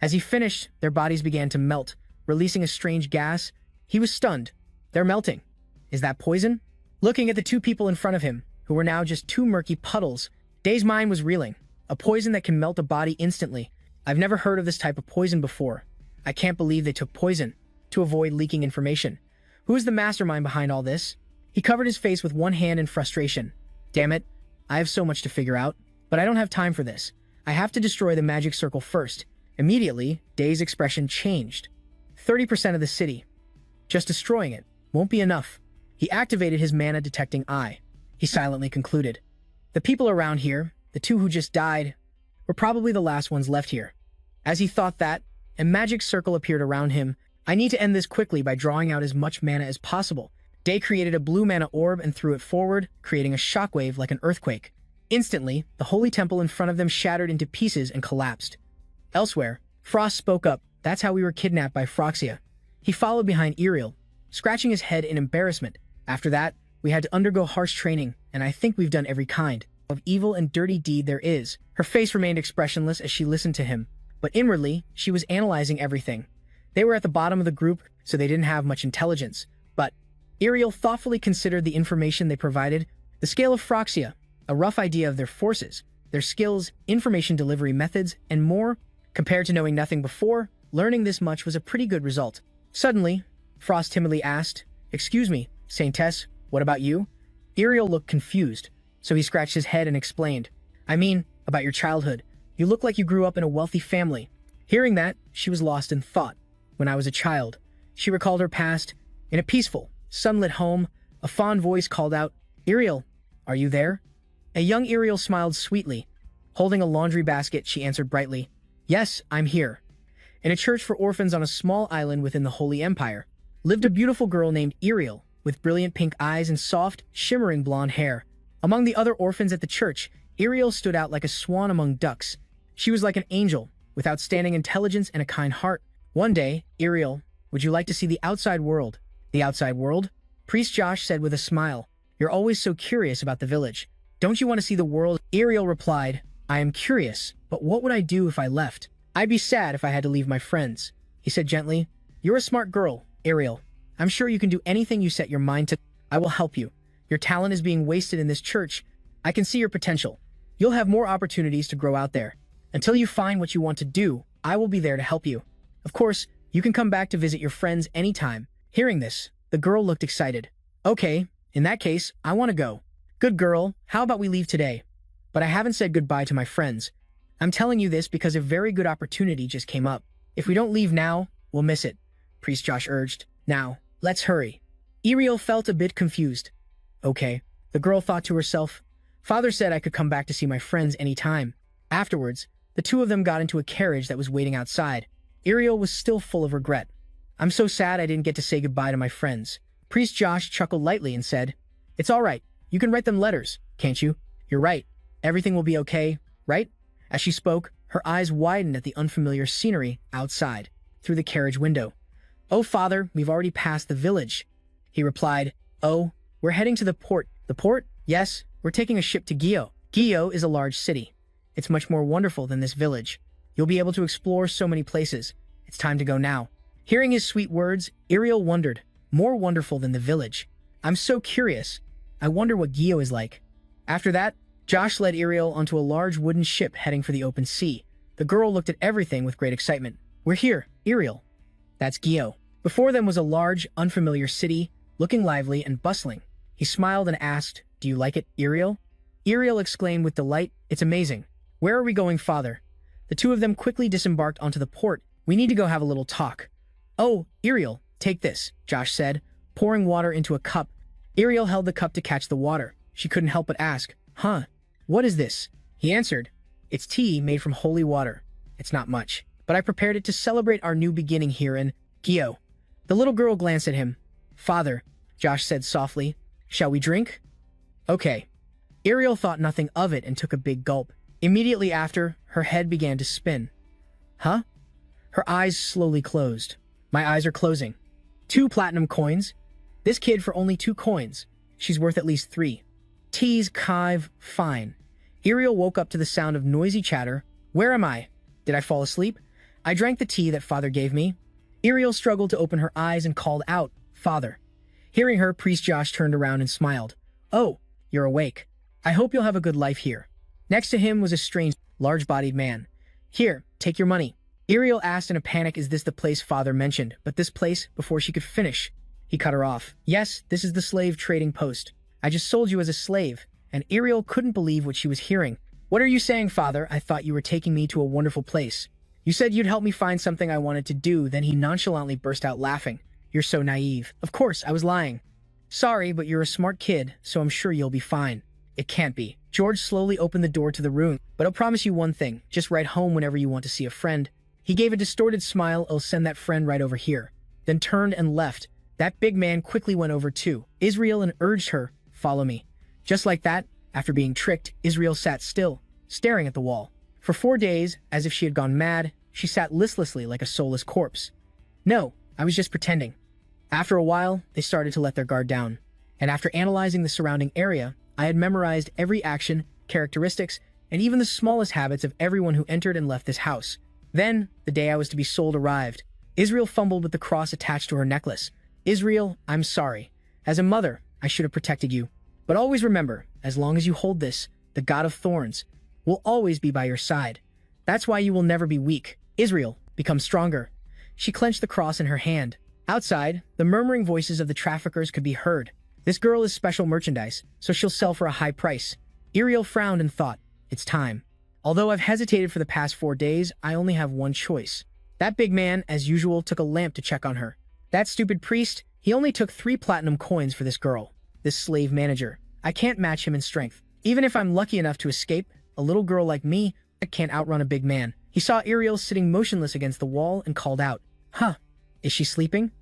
As he finished, their bodies began to melt, releasing a strange gas. He was stunned. They're melting. Is that poison? Looking at the two people in front of him, who were now just two murky puddles, Day's mind was reeling. A poison that can melt a body instantly. I've never heard of this type of poison before. I can't believe they took poison to avoid leaking information. Who is the mastermind behind all this? He covered his face with one hand in frustration. Damn it, I have so much to figure out, but I don't have time for this. I have to destroy the magic circle first. Immediately, Day's expression changed. 30% of the city. Just destroying it won't be enough. He activated his mana detecting eye. He silently concluded. The people around here, the two who just died, were probably the last ones left here. As he thought that, a magic circle appeared around him. I need to end this quickly by drawing out as much mana as possible. Day created a blue mana orb and threw it forward, creating a shockwave like an earthquake. Instantly, the holy temple in front of them shattered into pieces and collapsed. Elsewhere, Frost spoke up. That's how we were kidnapped by Phroxia. He followed behind Ariel, scratching his head in embarrassment. After that, we had to undergo harsh training, and I think we've done every kind of evil and dirty deed there is. Her face remained expressionless as she listened to him, but inwardly, she was analyzing everything. They were at the bottom of the group, so they didn't have much intelligence, but Ariel thoughtfully considered the information they provided, the scale of Phroxia, a rough idea of their forces, their skills, information delivery methods, and more. Compared to knowing nothing before, learning this much was a pretty good result. Suddenly, Frost timidly asked, "Excuse me, Saintess, what about you?" Ariel looked confused, so he scratched his head and explained, "I mean, about your childhood. You look like you grew up in a wealthy family." Hearing that, she was lost in thought. When I was a child, she recalled her past. In a peaceful, sunlit home, a fond voice called out, "Ariel, are you there?" A young Ariel smiled sweetly. Holding a laundry basket, she answered brightly, "Yes, I'm here." In a church for orphans on a small island within the Holy Empire, lived a beautiful girl named Ariel, with brilliant pink eyes and soft, shimmering blonde hair. Among the other orphans at the church, Ariel stood out like a swan among ducks. She was like an angel, with outstanding intelligence and a kind heart. One day, Ariel, would you like to see the outside world? The outside world? Priest Josh said with a smile. You're always so curious about the village. Don't you want to see the world? Ariel replied, I am curious, but what would I do if I left? I'd be sad if I had to leave my friends. He said gently, You're a smart girl, Ariel. I'm sure you can do anything you set your mind to. I will help you. Your talent is being wasted in this church. I can see your potential. You'll have more opportunities to grow out there. Until you find what you want to do, I will be there to help you. Of course, you can come back to visit your friends anytime. Hearing this, the girl looked excited. Okay, in that case, I want to go. Good girl, how about we leave today? But I haven't said goodbye to my friends. I'm telling you this because a very good opportunity just came up. If we don't leave now, we'll miss it, Priest Josh urged. Now, let's hurry. Ariel felt a bit confused. Okay, the girl thought to herself. Father said I could come back to see my friends anytime. Afterwards, the two of them got into a carriage that was waiting outside. Ariel was still full of regret. I'm so sad I didn't get to say goodbye to my friends. Priest Josh chuckled lightly and said, It's all right. You can write them letters, can't you? You're right. Everything will be okay, right? As she spoke, her eyes widened at the unfamiliar scenery outside, through the carriage window. Oh, father, we've already passed the village. He replied, oh, we're heading to the port. The port? Yes, we're taking a ship to Gyo. Gyo is a large city. It's much more wonderful than this village. You'll be able to explore so many places. It's time to go now. Hearing his sweet words, Ariel wondered, more wonderful than the village. I'm so curious. I wonder what Gyo is like. After that, Josh led Ariel onto a large wooden ship heading for the open sea. The girl looked at everything with great excitement. We're here, Ariel. That's Gyo. Before them was a large, unfamiliar city, looking lively and bustling. He smiled and asked, do you like it, Ariel? Ariel exclaimed with delight, it's amazing. Where are we going, father? The two of them quickly disembarked onto the port. We need to go have a little talk. Oh, Ariel, take this, Josh said, pouring water into a cup. Ariel held the cup to catch the water. She couldn't help but ask, huh? What is this? He answered, it's tea made from holy water. It's not much, but I prepared it to celebrate our new beginning here in Gyo. The little girl glanced at him. Father, Josh said softly, shall we drink? Okay. Ariel thought nothing of it and took a big gulp. Immediately after, her head began to spin. Huh? Her eyes slowly closed. My eyes are closing. 2 platinum coins? This kid for only 2 coins. She's worth at least 3. Tease, Kive, fine. Ariel woke up to the sound of noisy chatter. Where am I? Did I fall asleep? I drank the tea that father gave me. Ariel struggled to open her eyes and called out, Father. Hearing her, Priest Josh turned around and smiled. Oh, you're awake. I hope you'll have a good life here. Next to him was a strange, large-bodied man. Here, take your money. Ariel asked in a panic, is this the place father mentioned? But this place, before she could finish, he cut her off. Yes, this is the slave trading post. I just sold you as a slave. And Ariel couldn't believe what she was hearing. What are you saying, father? I thought you were taking me to a wonderful place. You said you'd help me find something I wanted to do, then he nonchalantly burst out laughing. You're so naive. Of course, I was lying. Sorry, but you're a smart kid, so I'm sure you'll be fine. It can't be. George slowly opened the door to the room, but I'll promise you one thing. Just write home whenever you want to see a friend. He gave a distorted smile. I'll send that friend right over here. Then turned and left. That big man quickly went over to Israel and urged her, follow me. Just like that, after being tricked, Israel sat still, staring at the wall. For 4 days, as if she had gone mad, she sat listlessly like a soulless corpse. No, I was just pretending. After a while, they started to let their guard down. And after analyzing the surrounding area, I had memorized every action, characteristics, and even the smallest habits of everyone who entered and left this house. Then, the day I was to be sold arrived. Israel fumbled with the cross attached to her necklace. Israel, I'm sorry. As a mother, I should have protected you. But always remember, as long as you hold this, the God of Thorns will always be by your side. That's why you will never be weak. Israel, become stronger. She clenched the cross in her hand. Outside, the murmuring voices of the traffickers could be heard. This girl is special merchandise, so she'll sell for a high price. Ariel frowned and thought, it's time. Although I've hesitated for the past 4 days, I only have one choice. That big man, as usual, took a lamp to check on her. That stupid priest, he only took 3 platinum coins for this girl. This slave manager. I can't match him in strength. Even if I'm lucky enough to escape, a little girl like me can't outrun a big man. He saw Ariel sitting motionless against the wall and called out, huh, is she sleeping?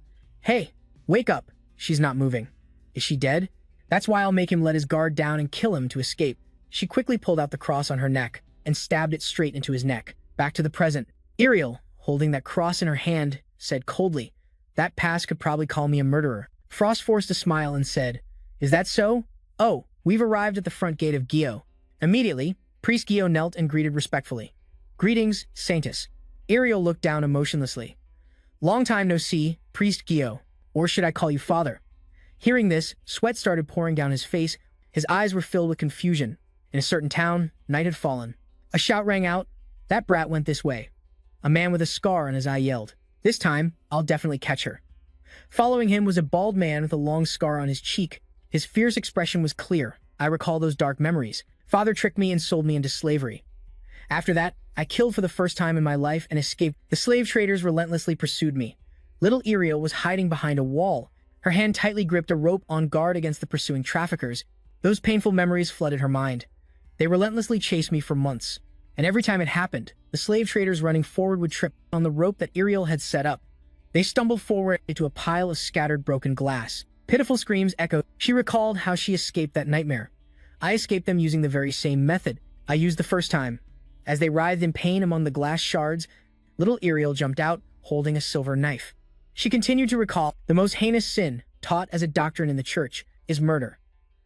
Hey, wake up. She's not moving. Is she dead? That's why I'll make him let his guard down and kill him to escape. She quickly pulled out the cross on her neck and stabbed it straight into his neck. Back to the present. Ariel, holding that cross in her hand, said coldly, that past could probably call me a murderer. Frost forced a smile and said, is that so? Oh, we've arrived at the front gate of Gyo. Immediately, Priest Gyo knelt and greeted respectfully. Greetings, Saintus. Ariel looked down emotionlessly. Long time no see, Priest Gyo. Or should I call you father? Hearing this, sweat started pouring down his face. His eyes were filled with confusion. In a certain town, night had fallen. A shout rang out. That brat went this way. A man with a scar on his eye yelled, this time, I'll definitely catch her. Following him was a bald man with a long scar on his cheek. His fierce expression was clear. I recall those dark memories. Father tricked me and sold me into slavery. After that, I killed for the first time in my life and escaped. The slave traders relentlessly pursued me. Little Ariel was hiding behind a wall. Her hand tightly gripped a rope on guard against the pursuing traffickers. Those painful memories flooded her mind. They relentlessly chased me for months. And every time it happened, the slave traders running forward would trip on the rope that Ariel had set up. They stumbled forward into a pile of scattered broken glass. Pitiful screams echoed. She recalled how she escaped that nightmare. I escaped them using the very same method. I used the first time. As they writhed in pain among the glass shards, little Ariel jumped out, holding a silver knife. She continued to recall the most heinous sin, taught as a doctrine in the church, is murder.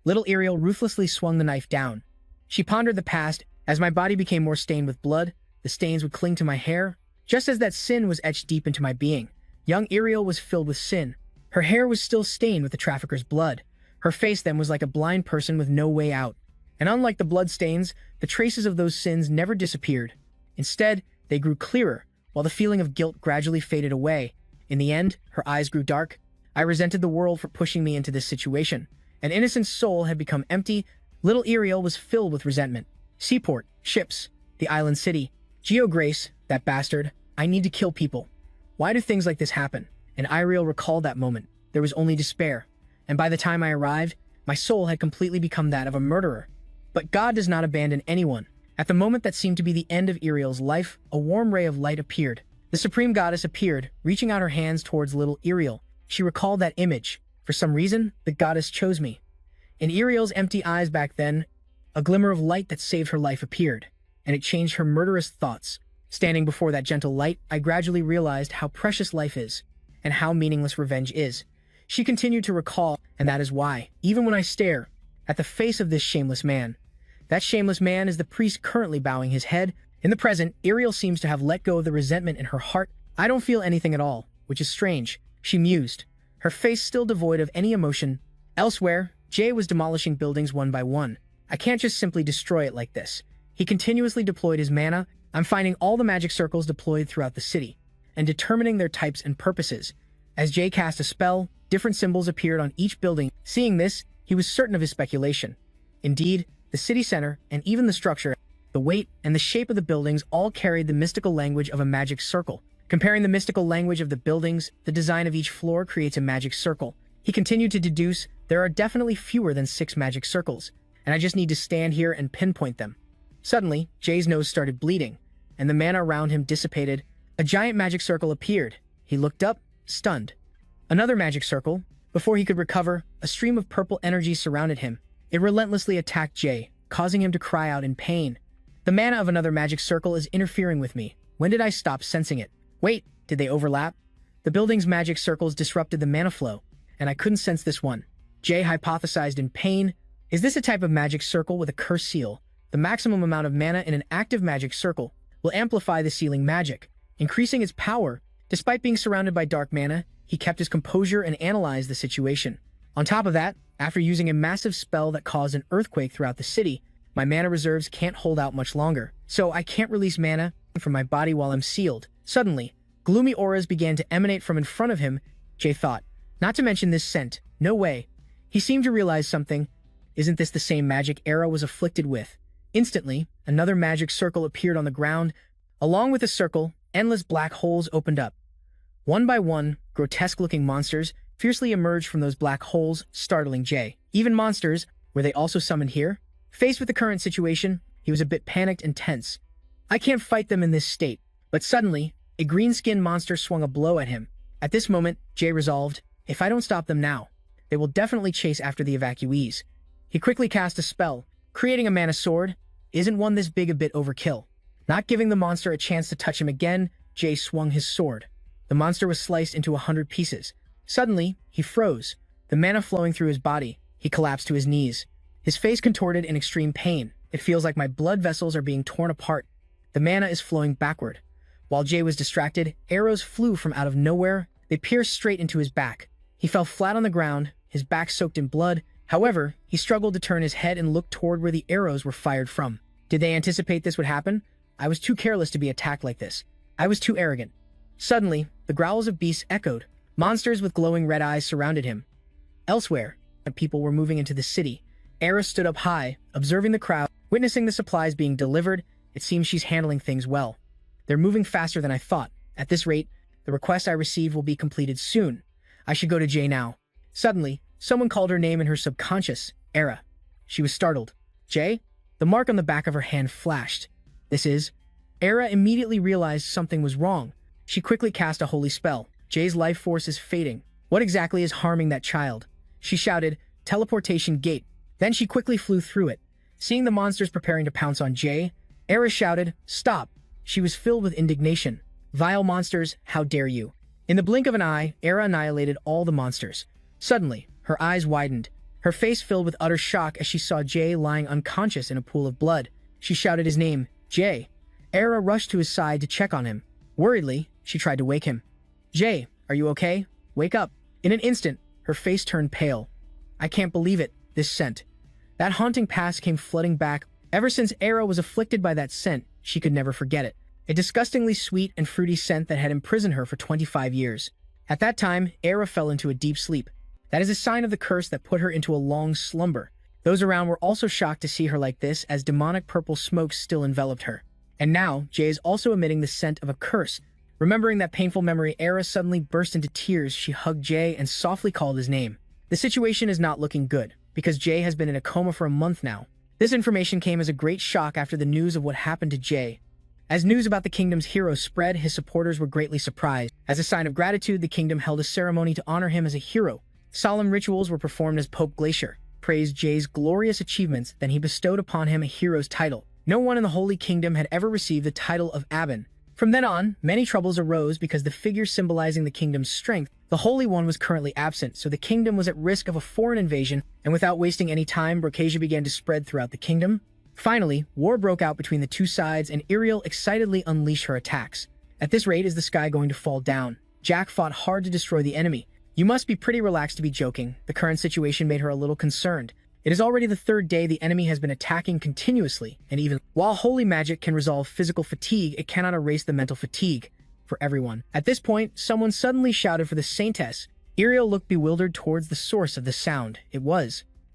Little Ariel ruthlessly swung the knife down. She pondered the past. As my body became more stained with blood, the stains would cling to my hair, just as that sin was etched deep into my being. Young Ariel was filled with sin. Her hair was still stained with the trafficker's blood. Her face then was like a blind person with no way out. And unlike the blood stains, the traces of those sins never disappeared. Instead, they grew clearer, while the feeling of guilt gradually faded away. In the end, her eyes grew dark. I resented the world for pushing me into this situation. An innocent soul had become empty. Little Ariel was filled with resentment. Seaport, ships, the island city. Grace, that bastard. I need to kill people. Why do things like this happen? And Ariel recalled that moment. There was only despair. And by the time I arrived, my soul had completely become that of a murderer. But God does not abandon anyone. At the moment that seemed to be the end of Ariel's life, a warm ray of light appeared. The supreme goddess appeared, reaching out her hands towards little Ariel. She recalled that image. For some reason, the goddess chose me. In Ariel's empty eyes back then, a glimmer of light that saved her life appeared, and it changed her murderous thoughts. Standing before that gentle light, I gradually realized how precious life is, and how meaningless revenge is. She continued to recall, and that is why, even when I stare at the face of this shameless man, that shameless man is the priest currently bowing his head. In the present, Ariel seems to have let go of the resentment in her heart. I don't feel anything at all, which is strange, she mused, her face still devoid of any emotion. Elsewhere, Jay was demolishing buildings one by one. I can't just simply destroy it like this. He continuously deployed his mana. I'm finding all the magic circles deployed throughout the city, and determining their types and purposes. As Jay cast a spell, different symbols appeared on each building. Seeing this, he was certain of his speculation. Indeed, the city center, and even the structure, the weight, and the shape of the buildings all carried the mystical language of a magic circle. Comparing the mystical language of the buildings, the design of each floor creates a magic circle. He continued to deduce there are definitely fewer than 6 magic circles, and I just need to stand here and pinpoint them. Suddenly, Jay's nose started bleeding, and the mana around him dissipated. A giant magic circle appeared. He looked up, stunned. Another magic circle. Before he could recover, a stream of purple energy surrounded him. It relentlessly attacked Jay, causing him to cry out in pain. The mana of another magic circle is interfering with me. When did I stop sensing it? Wait, did they overlap? The building's magic circles disrupted the mana flow, and I couldn't sense this one. Jay hypothesized in pain. Is this a type of magic circle with a curse seal? The maximum amount of mana in an active magic circle will amplify the sealing magic, increasing its power. Despite being surrounded by dark mana, he kept his composure and analyzed the situation. On top of that, after using a massive spell that caused an earthquake throughout the city, my mana reserves can't hold out much longer, so I can't release mana from my body while I'm sealed. Suddenly, gloomy auras began to emanate from in front of him. Jay thought, not to mention this scent. No way. He seemed to realize something. Isn't this the same magic Era was afflicted with? Instantly, another magic circle appeared on the ground. Along with the circle, endless black holes opened up. One by one, grotesque-looking monsters fiercely emerged from those black holes, startling Jay. Even monsters, were they also summoned here? Faced with the current situation, he was a bit panicked and tense. I can't fight them in this state. But suddenly, a green-skinned monster swung a blow at him. At this moment, Jay resolved, if I don't stop them now, they will definitely chase after the evacuees. He quickly cast a spell, creating a mana sword. Isn't one this big a bit overkill? Not giving the monster a chance to touch him again, Jay swung his sword. The monster was sliced into 100 pieces. Suddenly, he froze, the mana flowing through his body. He collapsed to his knees. His face contorted in extreme pain. It feels like my blood vessels are being torn apart. The mana is flowing backward. While Jay was distracted, arrows flew from out of nowhere. They pierced straight into his back. He fell flat on the ground, his back soaked in blood. However, he struggled to turn his head and look toward where the arrows were fired from. Did they anticipate this would happen? I was too careless to be attacked like this. I was too arrogant. Suddenly, the growls of beasts echoed. Monsters with glowing red eyes surrounded him. Elsewhere, people were moving into the city. Era stood up high, observing the crowd. Witnessing the supplies being delivered, it seems she's handling things well. They're moving faster than I thought. At this rate, the request I received will be completed soon. I should go to Jay now. Suddenly, someone called her name in her subconscious. Era. She was startled. Jay? The mark on the back of her hand flashed. This is... Era immediately realized something was wrong. She quickly cast a holy spell. Jay's life force is fading. What exactly is harming that child? She shouted, teleportation gate. Then she quickly flew through it. Seeing the monsters preparing to pounce on Jay, Era shouted, "Stop!" She was filled with indignation. "Vile monsters, how dare you!" In the blink of an eye, Era annihilated all the monsters. Suddenly, her eyes widened, her face filled with utter shock as she saw Jay lying unconscious in a pool of blood. She shouted his name, "Jay." Era rushed to his side to check on him. Worriedly, she tried to wake him. "Jay, are you okay? Wake up." In an instant, her face turned pale. "I can't believe it, this scent." That haunting past came flooding back. Ever since Era was afflicted by that scent, she could never forget it. A disgustingly sweet and fruity scent that had imprisoned her for 25 years. At that time, Era fell into a deep sleep. That is a sign of the curse that put her into a long slumber. Those around were also shocked to see her like this, as demonic purple smoke still enveloped her. And now, Jay is also emitting the scent of a curse. Remembering that painful memory, Era suddenly burst into tears. She hugged Jay and softly called his name. The situation is not looking good, because Jay has been in a coma for a month now. This information came as a great shock after the news of what happened to Jay. As news about the kingdom's hero spread, his supporters were greatly surprised. As a sign of gratitude, the kingdom held a ceremony to honor him as a hero. Solemn rituals were performed as Pope Glacier praised Jay's glorious achievements, then he bestowed upon him a hero's title. No one in the Holy Kingdom had ever received the title of Aben. From then on, many troubles arose because the figure symbolizing the kingdom's strength, the Holy One, was currently absent, so the kingdom was at risk of a foreign invasion, and without wasting any time, Brocasia began to spread throughout the kingdom. Finally, war broke out between the two sides, and Iriel excitedly unleashed her attacks. At this rate, is the sky going to fall down? Jack fought hard to destroy the enemy. You must be pretty relaxed to be joking. The current situation made her a little concerned. It is already the third day the enemy has been attacking continuously, and even while holy magic can resolve physical fatigue, it cannot erase the mental fatigue for everyone. At this point, someone suddenly shouted for the Saintess. Iriel looked bewildered towards the source of the sound.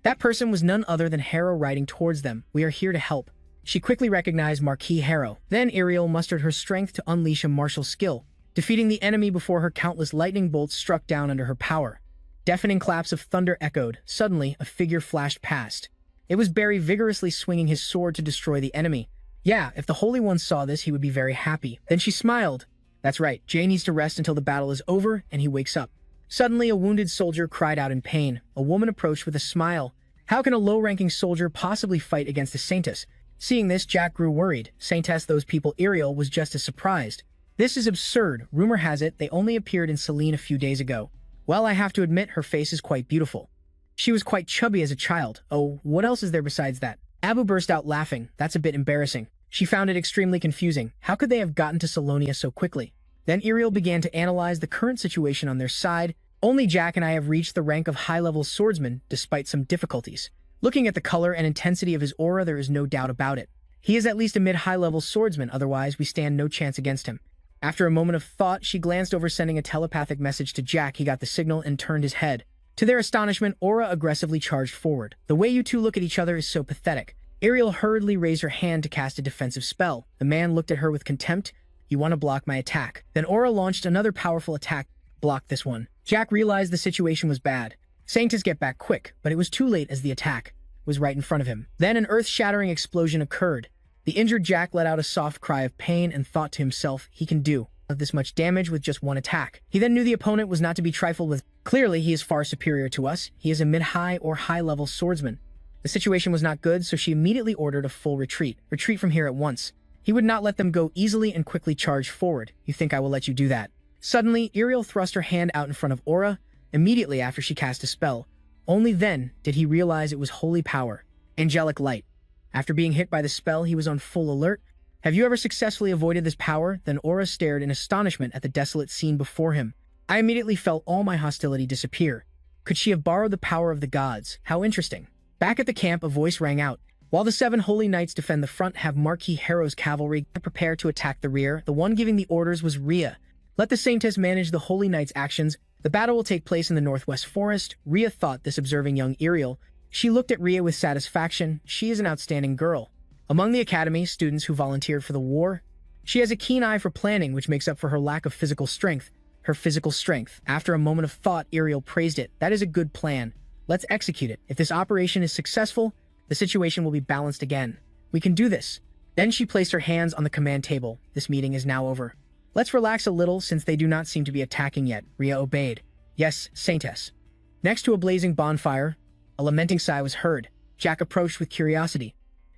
That person was none other than Harrow riding towards them. "We are here to help." She quickly recognized Marquis Harrow. Then Iriel mustered her strength to unleash a martial skill, defeating the enemy before her countless lightning bolts struck down under her power. Deafening claps of thunder echoed. Suddenly, a figure flashed past. It was Barry vigorously swinging his sword to destroy the enemy. Yeah, if the Holy One saw this, he would be very happy. Then she smiled. That's right, Jay needs to rest until the battle is over and he wakes up. Suddenly, a wounded soldier cried out in pain. A woman approached with a smile. How can a low-ranking soldier possibly fight against the Saintess? Seeing this, Jack grew worried. Saintess, those people. Iriel was just as surprised. This is absurd. Rumor has it they only appeared in Selene a few days ago. Well, I have to admit, her face is quite beautiful. She was quite chubby as a child. Oh, what else is there besides that? Abu burst out laughing. That's a bit embarrassing. She found it extremely confusing. How could they have gotten to Salonia so quickly? Then Iriel began to analyze the current situation on their side. Only Jack and I have reached the rank of high-level swordsman, despite some difficulties. Looking at the color and intensity of his aura, there is no doubt about it. He is at least a mid-high-level swordsman, otherwise we stand no chance against him. After a moment of thought, she glanced over, sending a telepathic message to Jack. He got the signal and turned his head. To their astonishment, Aura aggressively charged forward. The way you two look at each other is so pathetic. Iriel hurriedly raised her hand to cast a defensive spell. The man looked at her with contempt. "You want to block my attack?" Then Aura launched another powerful attack. "Block this one." Jack realized the situation was bad. Saying to get back quick, but it was too late as the attack was right in front of him. Then an earth-shattering explosion occurred. The injured Jack let out a soft cry of pain and thought to himself, he can do this much damage with just one attack. He then knew the opponent was not to be trifled with. Clearly, he is far superior to us. He is a mid-high or high-level swordsman. The situation was not good, so she immediately ordered a full retreat. Retreat from here at once. He would not let them go easily and quickly charged forward. "You think I will let you do that?" Suddenly, Iriel thrust her hand out in front of Aura, immediately after she cast a spell. Only then did he realize it was holy power, angelic light. After being hit by the spell, he was on full alert. Have you ever successfully avoided this power? Then Aura stared in astonishment at the desolate scene before him. I immediately felt all my hostility disappear. Could she have borrowed the power of the gods? How interesting. Back at the camp, a voice rang out. While the 7 holy knights defend the front, have Marquis Harrow's cavalry prepare to attack the rear. The one giving the orders was Rhea. Let the Saintess manage the holy knights' actions. The battle will take place in the northwest forest. Rhea thought this, observing young Iriel. She looked at Rhea with satisfaction. She is an outstanding girl. Among the academy students who volunteered for the war, she has a keen eye for planning, which makes up for her lack of physical strength. Her physical strength. After a moment of thought, Iriel praised it. That is a good plan. Let's execute it. If this operation is successful, the situation will be balanced again. We can do this. Then she placed her hands on the command table. This meeting is now over. Let's relax a little since they do not seem to be attacking yet. Rhea obeyed. Yes, Saintess. Next to a blazing bonfire, a lamenting sigh was heard. Jack approached with curiosity.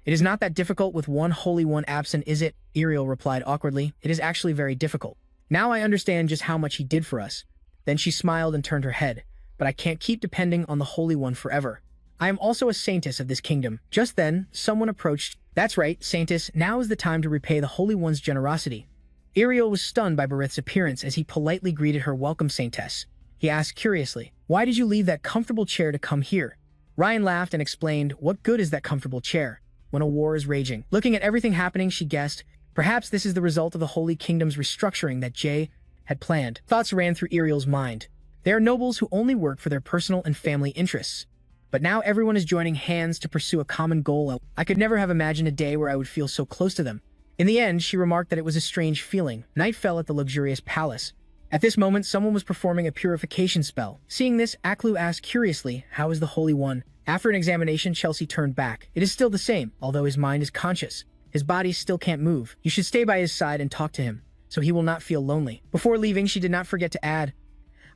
It is not that difficult with one holy one absent, is it? Ariel replied awkwardly. It is actually very difficult. Now I understand just how much he did for us. Then she smiled and turned her head. But I can't keep depending on the Holy One forever. I am also a saintess of this kingdom. Just then, someone approached. That's right, saintess, now is the time to repay the Holy One's generosity. Ariel was stunned by Berith's appearance as he politely greeted her welcome saintess. He asked curiously, why did you leave that comfortable chair to come here? Ryan laughed and explained, what good is that comfortable chair when a war is raging? Looking at everything happening, she guessed, perhaps this is the result of the Holy Kingdom's restructuring that Jay had planned. Thoughts ran through Ariel's mind. They are nobles who only work for their personal and family interests. But now everyone is joining hands to pursue a common goal. I could never have imagined a day where I would feel so close to them. In the end, she remarked that it was a strange feeling. Night fell at the luxurious palace. At this moment, someone was performing a purification spell. Seeing this, Aklu asked curiously, how is the Holy One? After an examination, Chelsea turned back. It is still the same, although his mind is conscious. His body still can't move. You should stay by his side and talk to him, so he will not feel lonely. Before leaving, she did not forget to add,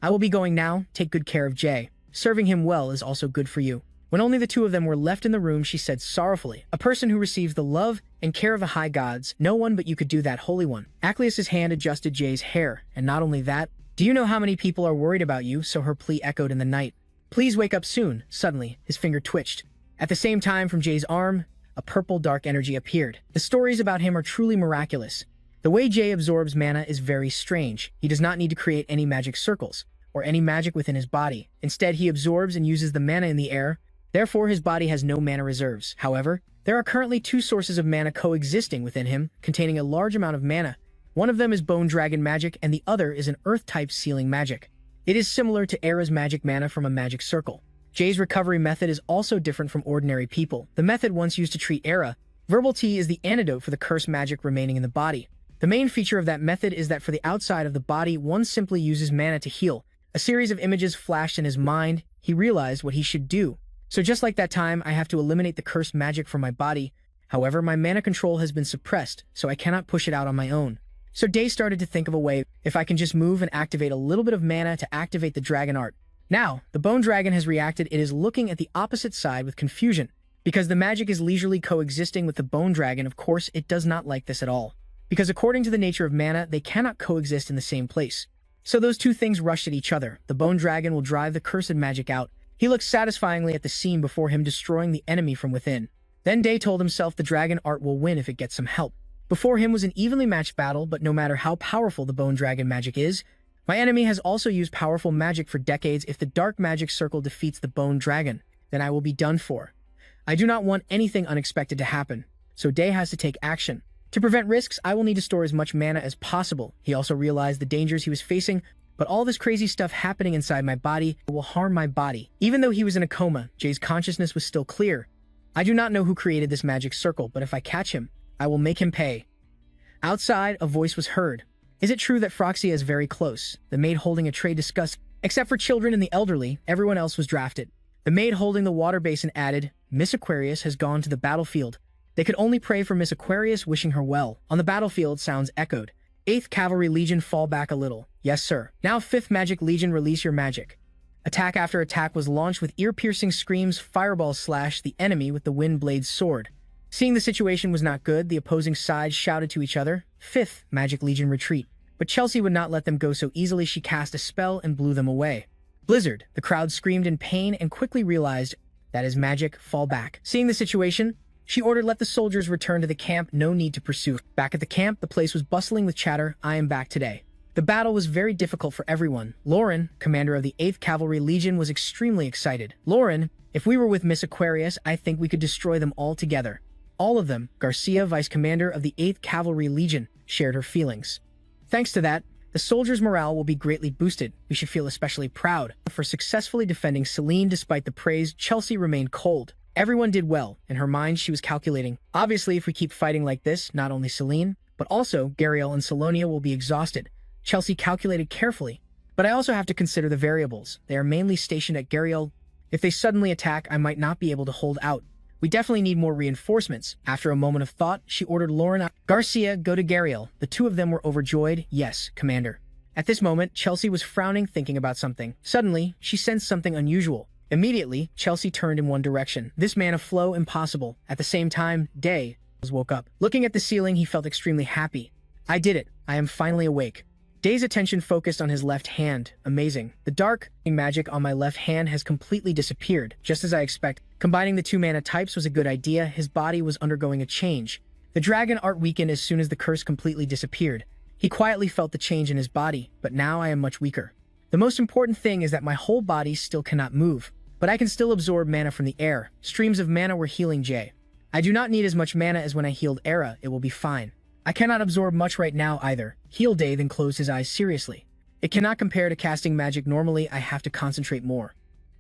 I will be going now. Take good care of Jay. Serving him well is also good for you. When only the two of them were left in the room, she said sorrowfully, a person who receives the love and care of the high gods, no one but you could do that, Holy One. Acleus's hand adjusted Jay's hair, and not only that, do you know how many people are worried about you? So her plea echoed in the night. Please wake up soon. Suddenly, his finger twitched. At the same time, from Jay's arm, a purple dark energy appeared. The stories about him are truly miraculous. The way Jay absorbs mana is very strange. He does not need to create any magic circles or any magic within his body. Instead, he absorbs and uses the mana in the air. Therefore, his body has no mana reserves. However, there are currently two sources of mana coexisting within him, containing a large amount of mana. One of them is Bone Dragon magic, and the other is an Earth-type sealing magic. It is similar to Era's magic mana from a magic circle. Jay's recovery method is also different from ordinary people. The method once used to treat Era, Verbal Tea is the antidote for the cursed magic remaining in the body. The main feature of that method is that for the outside of the body, one simply uses mana to heal. A series of images flashed in his mind. He realized what he should do. So just like that time, I have to eliminate the cursed magic from my body. However, my mana control has been suppressed, so I cannot push it out on my own. So Day started to think of a way if I can just move and activate a little bit of mana to activate the dragon art. Now, the Bone Dragon has reacted. It is looking at the opposite side with confusion. Because the magic is leisurely coexisting with the Bone Dragon, of course, it does not like this at all. Because according to the nature of mana, they cannot coexist in the same place. So those two things rushed at each other. The Bone Dragon will drive the cursed magic out. He looked satisfyingly at the scene before him, destroying the enemy from within. Then Day told himself the dragon art will win if it gets some help. Before him was an evenly matched battle, but no matter how powerful the Bone Dragon magic is, my enemy has also used powerful magic for decades. If the dark magic circle defeats the Bone Dragon, then I will be done for. I do not want anything unexpected to happen, so Day has to take action. To prevent risks, I will need to store as much mana as possible. He also realized the dangers he was facing, but all this crazy stuff happening inside my body will harm my body. Even though he was in a coma, Jay's consciousness was still clear. I do not know who created this magic circle, but if I catch him, I will make him pay. Outside, a voice was heard. Is it true that Phroxia is very close? The maid holding a tray discussed. Except for children and the elderly, everyone else was drafted. The maid holding the water basin added, Miss Aquarius has gone to the battlefield. They could only pray for Miss Aquarius, wishing her well. On the battlefield, sounds echoed. 8th Cavalry Legion, fall back a little. Yes, sir. Now 5th Magic Legion, release your magic. Attack after attack was launched with ear-piercing screams. Fireballs slashed the enemy with the Wind Blade's sword. Seeing the situation was not good, the opposing sides shouted to each other, 5th Magic Legion retreat. But Chelsea would not let them go so easily. She cast a spell and blew them away. Blizzard. The crowd screamed in pain and quickly realized that is magic, fall back. Seeing the situation, she ordered let the soldiers return to the camp, no need to pursue. Back at the camp, the place was bustling with chatter. I am back today. The battle was very difficult for everyone. Lauren, commander of the 8th Cavalry Legion, was extremely excited. Lauren, if we were with Miss Aquarius, I think we could destroy them all together. All of them. Garcia, vice commander of the 8th Cavalry Legion, shared her feelings. Thanks to that, the soldiers' morale will be greatly boosted. We should feel especially proud. For successfully defending Celine despite the praise, Chelsea remained cold. Everyone did well. In her mind, she was calculating. Obviously, if we keep fighting like this, not only Celine, but also Gariel and Salonia will be exhausted. Chelsea calculated carefully. But I also have to consider the variables. They are mainly stationed at Gariel. If they suddenly attack, I might not be able to hold out. We definitely need more reinforcements. After a moment of thought, she ordered Lauren out. Garcia, go to Gariel. The two of them were overjoyed. Yes, Commander. At this moment, Chelsea was frowning, thinking about something. Suddenly, she sensed something unusual. Immediately, Chelsea turned in one direction. This mana flow impossible. At the same time, Day woke up. Looking at the ceiling, he felt extremely happy. I did it. I am finally awake. Day's attention focused on his left hand. Amazing. The dark magic on my left hand has completely disappeared, just as I expect. Combining the two mana types was a good idea. His body was undergoing a change. The dragon art weakened as soon as the curse completely disappeared. He quietly felt the change in his body, but now I am much weaker. The most important thing is that my whole body still cannot move, but I can still absorb mana from the air. Streams of mana were healing Jay. I do not need as much mana as when I healed Era. It will be fine. I cannot absorb much right now either. Heal Day then closed his eyes seriously. It cannot compare to casting magic normally. I have to concentrate more.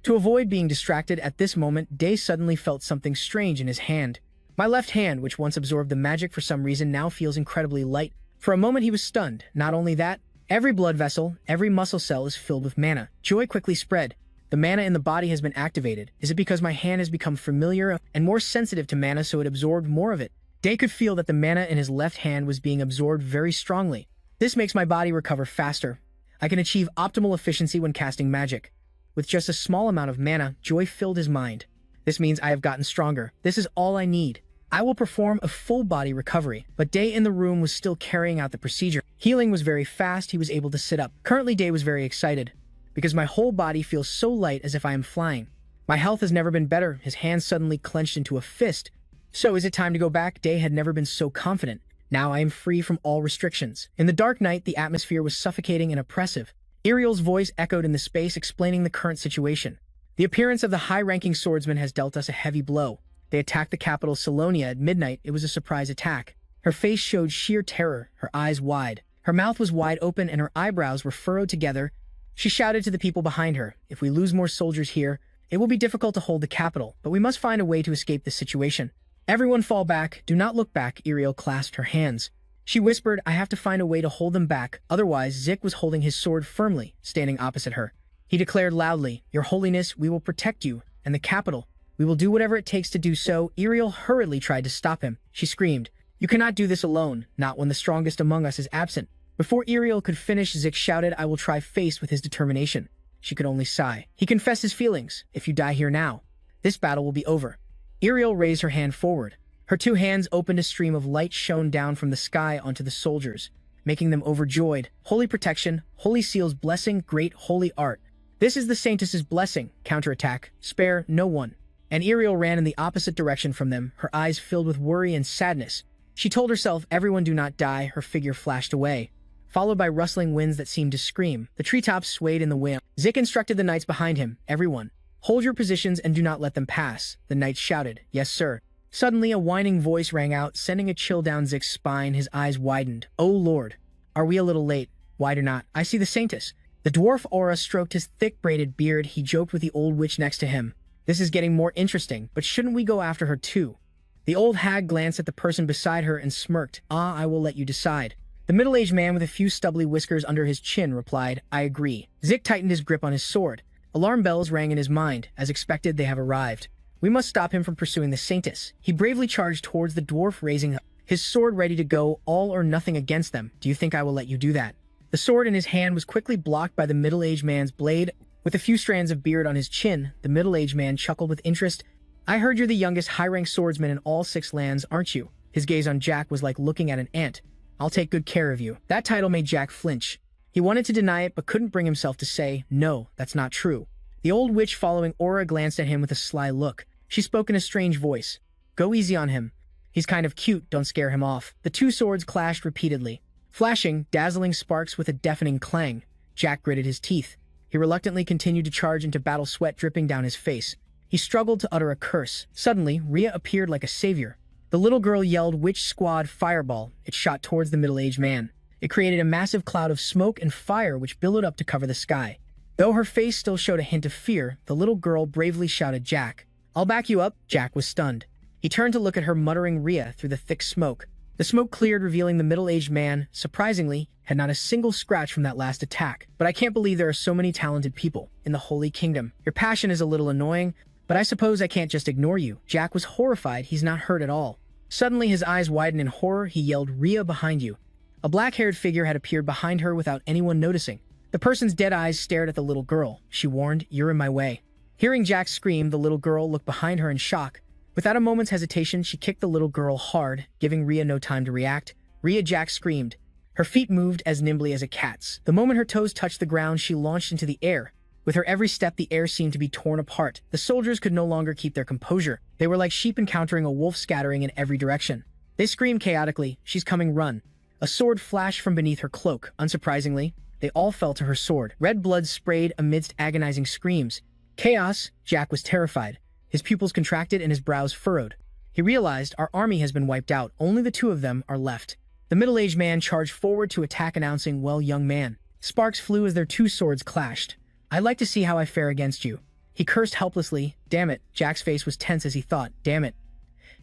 To avoid being distracted at this moment, Day suddenly felt something strange in his hand. My left hand, which once absorbed the magic for some reason, now feels incredibly light. For a moment he was stunned. Not only that, every blood vessel, every muscle cell is filled with mana. Joy quickly spread. The mana in the body has been activated. Is it because my hand has become familiar and more sensitive to mana, so it absorbed more of it? Day could feel that the mana in his left hand was being absorbed very strongly. This makes my body recover faster. I can achieve optimal efficiency when casting magic. With just a small amount of mana, joy filled his mind. This means I have gotten stronger. This is all I need. I will perform a full body recovery. But Day in the room was still carrying out the procedure. Healing was very fast. He was able to sit up. Currently, Day was very excited, because my whole body feels so light as if I am flying. My health has never been better. His hand suddenly clenched into a fist. So is it time to go back? Day had never been so confident. Now I am free from all restrictions. In the dark night, the atmosphere was suffocating and oppressive. Iriel's voice echoed in the space, explaining the current situation. The appearance of the high-ranking swordsman has dealt us a heavy blow. They attacked the capital Salonia at midnight. It was a surprise attack. Her face showed sheer terror, her eyes wide. Her mouth was wide open and her eyebrows were furrowed together. She shouted to the people behind her, "If we lose more soldiers here, it will be difficult to hold the capital, but we must find a way to escape this situation. Everyone fall back. Do not look back." Iriel clasped her hands. She whispered, "I have to find a way to hold them back." Otherwise, Zik was holding his sword firmly, standing opposite her. He declared loudly, "Your Holiness, we will protect you, and the capital. We will do whatever it takes to do so." Iriel hurriedly tried to stop him. She screamed, "You cannot do this alone, not when the strongest among us is absent." Before Iriel could finish, Zik shouted, "I will try," faced with his determination. She could only sigh. He confessed his feelings. "If you die here now, this battle will be over." Iriel raised her hand forward. Her two hands opened. A stream of light shone down from the sky onto the soldiers, making them overjoyed. "Holy protection, holy seal's blessing, great holy art. This is the Saintess's blessing. Counterattack. Spare no one." And Iriel ran in the opposite direction from them, her eyes filled with worry and sadness. She told herself, "Everyone do not die." Her figure flashed away, followed by rustling winds that seemed to scream. The treetops swayed in the wind. Zik instructed the knights behind him, "Everyone, hold your positions and do not let them pass." The knights shouted, "Yes, sir." Suddenly, a whining voice rang out, sending a chill down Zik's spine. His eyes widened. "Oh Lord, are we a little late?" "Why do not? I see the Saintess." The dwarf Aura stroked his thick braided beard. He joked with the old witch next to him. "This is getting more interesting, but shouldn't we go after her too?" The old hag glanced at the person beside her and smirked. "Ah, I will let you decide." The middle-aged man with a few stubbly whiskers under his chin replied, "I agree." Zik tightened his grip on his sword. Alarm bells rang in his mind. As expected, they have arrived. We must stop him from pursuing the Saintess. He bravely charged towards the dwarf, raising his sword ready to go, all or nothing against them. "Do you think I will let you do that?" The sword in his hand was quickly blocked by the middle-aged man's blade. With a few strands of beard on his chin, the middle-aged man chuckled with interest. "I heard you're the youngest high-ranked swordsman in all 6 lands, aren't you?" His gaze on Jack was like looking at an ant. "I'll take good care of you." That title made Jack flinch. He wanted to deny it, but couldn't bring himself to say, "No, that's not true." The old witch following Aura glanced at him with a sly look. She spoke in a strange voice. "Go easy on him. He's kind of cute, don't scare him off." The two swords clashed repeatedly, flashing, dazzling sparks with a deafening clang. Jack gritted his teeth. He reluctantly continued to charge into battle, sweat dripping down his face. He struggled to utter a curse. Suddenly, Rhea appeared like a savior. The little girl yelled, "Witch Squad, fireball!" It shot towards the middle-aged man. It created a massive cloud of smoke and fire which billowed up to cover the sky. Though her face still showed a hint of fear, the little girl bravely shouted, "Jack, I'll back you up." Jack was stunned. He turned to look at her, muttering Rhea through the thick smoke. The smoke cleared, revealing the middle-aged man, surprisingly, had not a single scratch from that last attack. "But I can't believe there are so many talented people in the Holy Kingdom. Your passion is a little annoying, but I suppose I can't just ignore you." Jack was horrified. He's not hurt at all. Suddenly, his eyes widened in horror. He yelled, "Rhea, behind you." A black-haired figure had appeared behind her without anyone noticing. The person's dead eyes stared at the little girl. She warned, "You're in my way." Hearing Jack scream, the little girl looked behind her in shock. Without a moment's hesitation, she kicked the little girl hard, giving Rhea no time to react. Rhea Jack screamed. Her feet moved as nimbly as a cat's. The moment her toes touched the ground, she launched into the air. With her every step, the air seemed to be torn apart. The soldiers could no longer keep their composure. They were like sheep encountering a wolf scattering in every direction. They screamed chaotically, "She's coming, run." A sword flashed from beneath her cloak. Unsurprisingly, they all fell to her sword. Red blood sprayed amidst agonizing screams. Chaos! Jack was terrified. His pupils contracted and his brows furrowed. He realized our army has been wiped out. Only the two of them are left. The middle-aged man charged forward to attack, announcing, "Well, young man." Sparks flew as their two swords clashed. "I'd like to see how I fare against you." He cursed helplessly. Damn it. Jack's face was tense as he thought, damn it.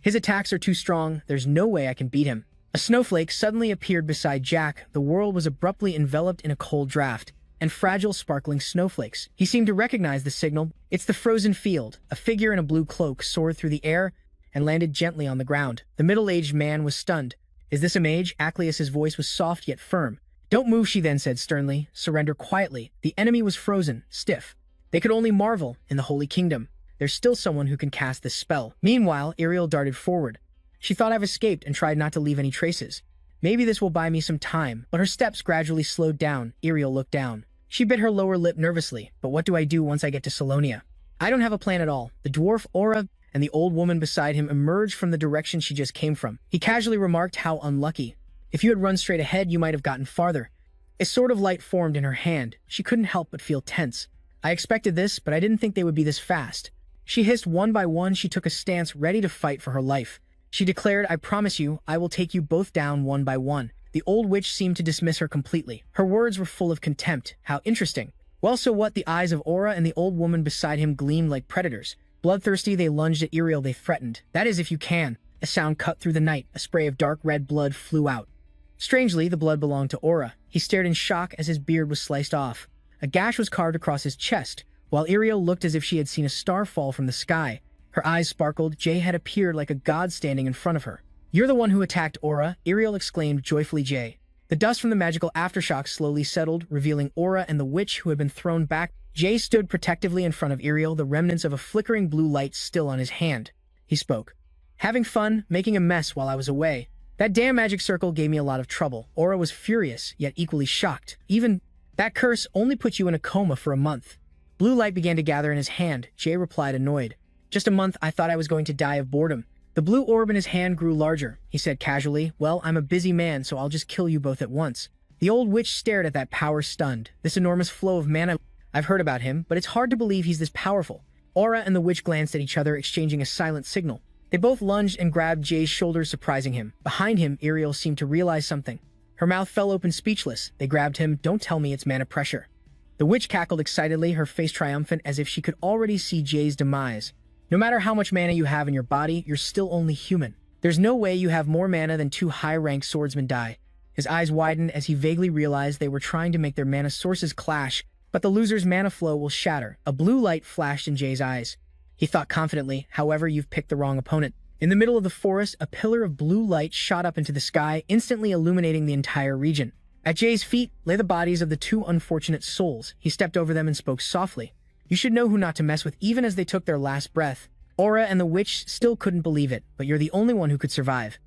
His attacks are too strong. There's no way I can beat him. A snowflake suddenly appeared beside Jack. The world was abruptly enveloped in a cold draft and fragile, sparkling snowflakes. He seemed to recognize the signal. It's the frozen field. A figure in a blue cloak soared through the air and landed gently on the ground. The middle-aged man was stunned. "Is this a mage?" Acleus's voice was soft yet firm. "Don't move," she then said sternly. "Surrender quietly." The enemy was frozen, stiff. They could only marvel. In the Holy Kingdom, there's still someone who can cast this spell. Meanwhile, Ariel darted forward. She thought I've escaped and tried not to leave any traces. Maybe this will buy me some time, but her steps gradually slowed down. Ariel looked down. She bit her lower lip nervously. But what do I do once I get to Salonia? I don't have a plan at all. The dwarf, Aura, and the old woman beside him emerged from the direction she just came from. He casually remarked, "How unlucky. If you had run straight ahead, you might have gotten farther." A sort of light formed in her hand. She couldn't help but feel tense. "I expected this, but I didn't think they would be this fast." She hissed. One by one, she took a stance, ready to fight for her life. She declared, "I promise you, I will take you both down one by one." The old witch seemed to dismiss her completely. Her words were full of contempt. How interesting. Well, so what? The eyes of Aura and the old woman beside him gleamed like predators. Bloodthirsty, they lunged at Ariel. They threatened. "That is, if you can." A sound cut through the night. A spray of dark red blood flew out. Strangely, the blood belonged to Aura. He stared in shock as his beard was sliced off. A gash was carved across his chest, while Ariel looked as if she had seen a star fall from the sky. Her eyes sparkled. Jay had appeared like a god standing in front of her. "You're the one who attacked Aura," Ariel exclaimed joyfully. Jay. The dust from the magical aftershock slowly settled, revealing Aura and the witch who had been thrown back. Jay stood protectively in front of Ariel, the remnants of a flickering blue light still on his hand. He spoke. "Having fun, making a mess while I was away. That damn magic circle gave me a lot of trouble." Aura was furious, yet equally shocked. "Even that curse only put you in a coma for a month." Blue light began to gather in his hand. Jay replied, annoyed. "Just a month. I thought I was going to die of boredom." The blue orb in his hand grew larger. He said casually, "Well, I'm a busy man, so I'll just kill you both at once." The old witch stared at that power, stunned. This enormous flow of mana. I've heard about him, but it's hard to believe he's this powerful. Aura and the witch glanced at each other, exchanging a silent signal. They both lunged and grabbed Jay's shoulders, surprising him. Behind him, Ariel seemed to realize something. Her mouth fell open, speechless. They grabbed him. "Don't tell me it's mana pressure." The witch cackled excitedly, her face triumphant, as if she could already see Jay's demise. "No matter how much mana you have in your body, you're still only human. There's no way you have more mana than two high-ranked swordsmen die." His eyes widened as he vaguely realized they were trying to make their mana sources clash, but the loser's mana flow will shatter. A blue light flashed in Jay's eyes. He thought confidently, "However, you've picked the wrong opponent." In the middle of the forest, a pillar of blue light shot up into the sky, instantly illuminating the entire region. At Jay's feet lay the bodies of the two unfortunate souls. He stepped over them and spoke softly. "You should know who not to mess with," even as they took their last breath. Aura and the witch still couldn't believe it, "But you're the only one who could survive."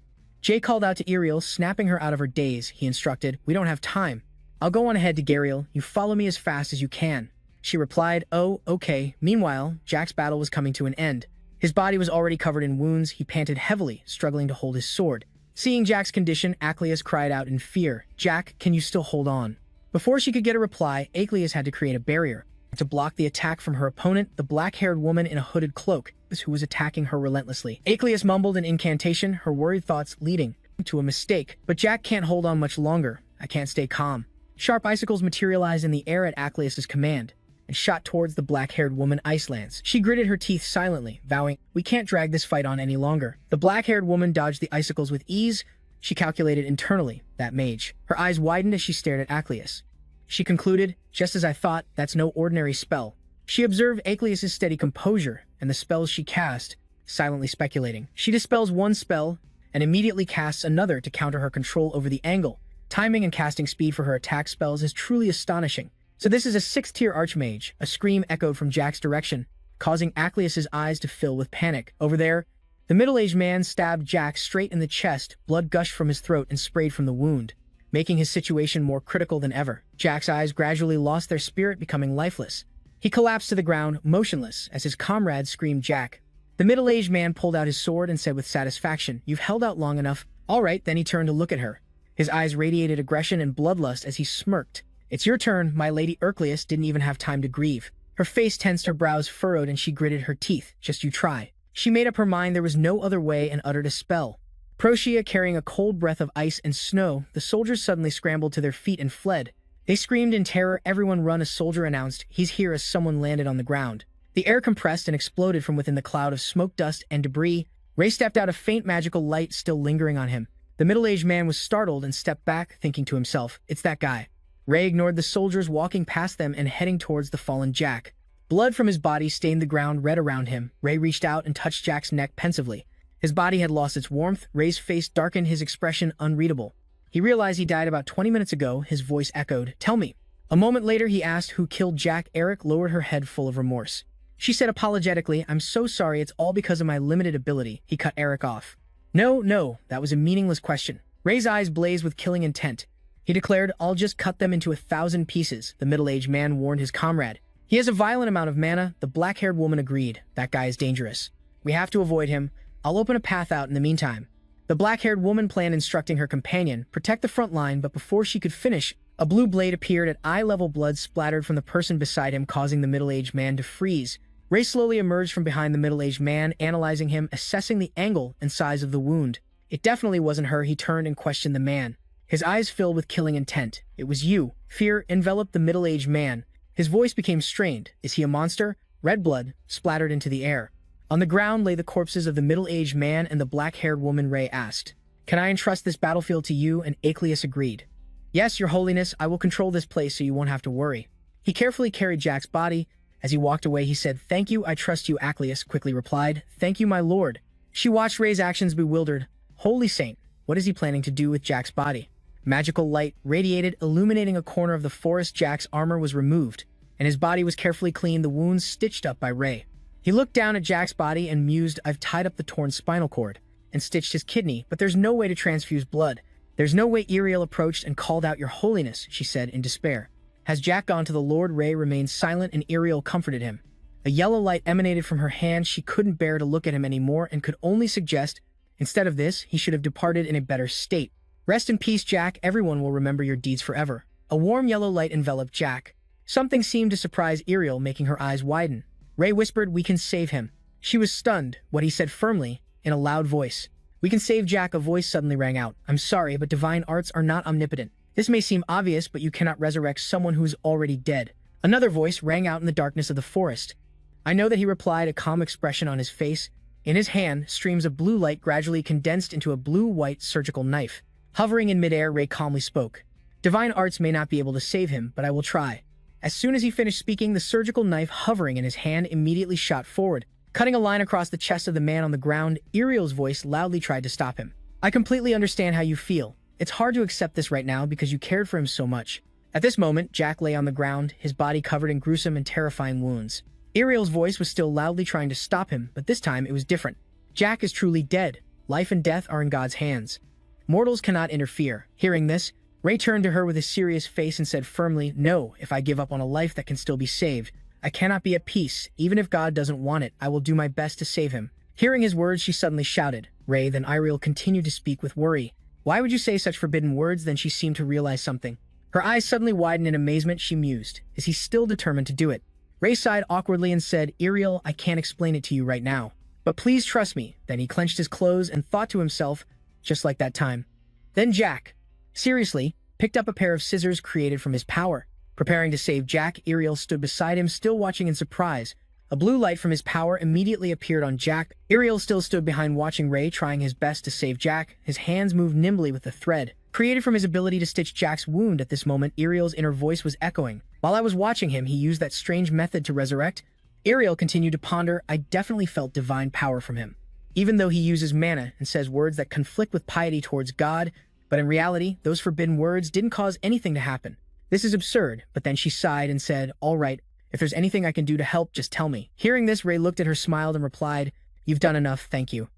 Jay called out to Ariel, snapping her out of her daze. He instructed, "We don't have time. I'll go on ahead to Gariel. You follow me as fast as you can." She replied, "Oh, okay." Meanwhile, Jack's battle was coming to an end. His body was already covered in wounds. He panted heavily, struggling to hold his sword. Seeing Jack's condition, Acleus cried out in fear, "Jack, can you still hold on?" Before she could get a reply, Acleus had to create a barrier to block the attack from her opponent, the black-haired woman in a hooded cloak, who was attacking her relentlessly. Acleus mumbled an incantation, her worried thoughts leading to a mistake. "But Jack can't hold on much longer. I can't stay calm." Sharp icicles materialized in the air at Acleus's command and shot towards the black-haired woman, Ice Lance. She gritted her teeth silently, vowing, "We can't drag this fight on any longer." The black-haired woman dodged the icicles with ease. She calculated internally, that mage. Her eyes widened as she stared at Acleus. She concluded, "Just as I thought, that's no ordinary spell." She observed Acleus's steady composure and the spells she cast, silently speculating. She dispels one spell and immediately casts another to counter her control over the angle. Timing and casting speed for her attack spells is truly astonishing. "So this is a 6th-tier archmage." A scream echoed from Jack's direction. causing Acleus's eyes to fill with panic. Over there, the middle-aged man stabbed Jack straight in the chest, blood gushed from his throat and sprayed from the wound, making his situation more critical than ever. Jack's eyes gradually lost their spirit, becoming lifeless. He collapsed to the ground, motionless, as his comrades screamed Jack. The middle-aged man pulled out his sword and said with satisfaction, "You've held out long enough." "All right," then he turned to look at her. His eyes radiated aggression and bloodlust as he smirked. "It's your turn." My lady Ercleus didn't even have time to grieve. Her face tensed, her brows furrowed, and she gritted her teeth. "Just you try." She made up her mind there was no other way and uttered a spell. Protea carrying a cold breath of ice and snow, the soldiers suddenly scrambled to their feet and fled. They screamed in terror. "Everyone run," a soldier announced. "He's here," as someone landed on the ground. The air compressed and exploded from within the cloud of smoke, dust, and debris. Ray stepped out, a faint magical light still lingering on him. The middle-aged man was startled and stepped back, thinking to himself, "It's that guy." Ray ignored the soldiers walking past them and heading towards the fallen Jack. Blood from his body stained the ground red around him. Ray reached out and touched Jack's neck pensively. His body had lost its warmth. Ray's face darkened, his expression unreadable. He realized he died about 20 minutes ago. His voice echoed, "Tell me." A moment later, he asked who killed Jack. Eric lowered her head full of remorse. She said apologetically, "I'm so sorry, it's all because of my limited ability." He cut Eric off. No, that was a meaningless question." Ray's eyes blazed with killing intent. He declared, "I'll just cut them into 1,000 pieces." The middle-aged man warned his comrade. "He has a violent amount of mana." The black-haired woman agreed. "That guy is dangerous. We have to avoid him. I'll open a path out in the meantime." The black-haired woman planned, instructing her companion, "Protect the front line," but before she could finish, a blue blade appeared at eye level. Blood splattered from the person beside him, causing the middle-aged man to freeze. Ray slowly emerged from behind the middle-aged man, analyzing him, assessing the angle and size of the wound. It definitely wasn't her. He turned and questioned the man. His eyes filled with killing intent. "It was you." Fear enveloped the middle-aged man. His voice became strained. "Is he a monster?" Red blood splattered into the air. On the ground lay the corpses of the middle-aged man and the black-haired woman. Ray asked, "Can I entrust this battlefield to you?" And Acleus agreed. "Yes, your holiness, I will control this place so you won't have to worry." He carefully carried Jack's body. As he walked away, he said, "Thank you, I trust you." Acleus quickly replied, "Thank you, my lord." She watched Ray's actions, bewildered. Holy saint, what is he planning to do with Jack's body? Magical light radiated, illuminating a corner of the forest. Jack's armor was removed, and his body was carefully cleaned, the wounds stitched up by Ray. He looked down at Jack's body and mused, "I've tied up the torn spinal cord and stitched his kidney, but there's no way to transfuse blood. There's no way." Ariel approached and called out, "Your holiness," she said in despair. "Has Jack gone to the Lord?" Ray remained silent, and Ariel comforted him. A yellow light emanated from her hand. She couldn't bear to look at him anymore and could only suggest, instead of this, he should have departed in a better state. "Rest in peace, Jack. Everyone will remember your deeds forever." A warm yellow light enveloped Jack. Something seemed to surprise Ariel, making her eyes widen. Ray whispered, "We can save him." She was stunned, what he said firmly, in a loud voice. "We can save Jack." A voice suddenly rang out. "I'm sorry, but divine arts are not omnipotent. This may seem obvious, but you cannot resurrect someone who is already dead." Another voice rang out in the darkness of the forest. "I know that," he replied, a calm expression on his face. In his hand, streams of blue light gradually condensed into a blue-white surgical knife. Hovering in midair, Ray calmly spoke. "Divine arts may not be able to save him, but I will try." As soon as he finished speaking, the surgical knife hovering in his hand immediately shot forward, cutting a line across the chest of the man on the ground. Ariel's voice loudly tried to stop him. "I completely understand how you feel. It's hard to accept this right now because you cared for him so much." At this moment, Jack lay on the ground, his body covered in gruesome and terrifying wounds. Ariel's voice was still loudly trying to stop him, but this time it was different. "Jack is truly dead. Life and death are in God's hands. Mortals cannot interfere." Hearing this, Ray turned to her with a serious face and said firmly, "No, if I give up on a life that can still be saved, I cannot be at peace. Even if God doesn't want it, I will do my best to save him." Hearing his words, she suddenly shouted. Ray, then Ariel continued to speak with worry. "Why would you say such forbidden words?" Then she seemed to realize something. Her eyes suddenly widened in amazement. She mused. Is he still determined to do it? Ray sighed awkwardly and said, "Ariel, I can't explain it to you right now, but please trust me." Then he clenched his clothes and thought to himself, just like that time. Then Jack, seriously, picked up a pair of scissors created from his power. Preparing to save Jack, Ariel stood beside him, still watching in surprise. A blue light from his power immediately appeared on Jack. Ariel still stood behind, watching Ray, trying his best to save Jack. His hands moved nimbly with the thread created from his ability to stitch Jack's wound. At this moment, Ariel's inner voice was echoing. "While I was watching him, he used that strange method to resurrect." Ariel continued to ponder. "I definitely felt divine power from him, even though he uses mana and says words that conflict with piety towards God, but in reality, those forbidden words didn't cause anything to happen. This is absurd." But then she sighed and said, "All right, If there's anything I can do to help, just tell me. Hearing this, Ray looked at her, smiled, and replied, "You've done enough, thank you."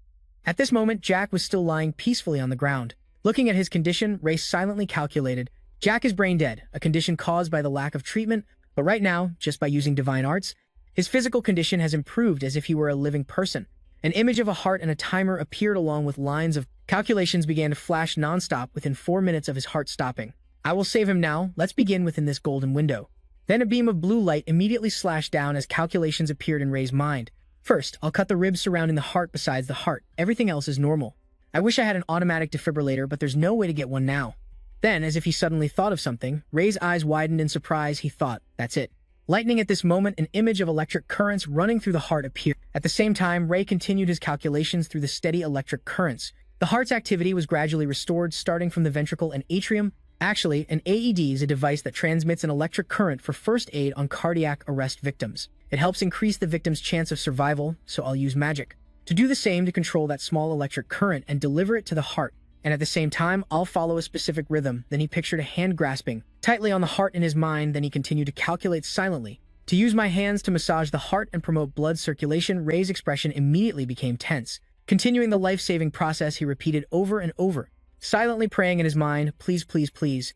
At this moment, Jack was still lying peacefully on the ground. Looking at his condition, Ray silently calculated, Jack is brain dead, a condition caused by the lack of treatment, but right now, just by using divine arts, his physical condition has improved as if he were a living person. An image of a heart and a timer appeared along with lines of calculations began to flash nonstop within 4 minutes of his heart stopping. I will save him now. Let's begin within this golden window. Then a beam of blue light immediately slashed down as calculations appeared in Ray's mind. First, I'll cut the ribs surrounding the heart besides the heart. Everything else is normal. I wish I had an automatic defibrillator, but there's no way to get one now. Then, as if he suddenly thought of something, Ray's eyes widened in surprise. He thought, that's it. Lightning at this moment, an image of electric currents running through the heart appeared. At the same time, Ray continued his calculations through the steady electric currents. The heart's activity was gradually restored, starting from the ventricle and atrium. Actually, an AED is a device that transmits an electric current for first aid on cardiac arrest victims. It helps increase the victim's chance of survival, so I'll use magic to do the same to control that small electric current and deliver it to the heart. And at the same time, I'll follow a specific rhythm. Then he pictured a hand grasping tightly on the heart in his mind. Then he continued to calculate silently. To use my hands to massage the heart and promote blood circulation, Ray's expression immediately became tense. Continuing the life-saving process, he repeated over and over, silently praying in his mind, please, please, please.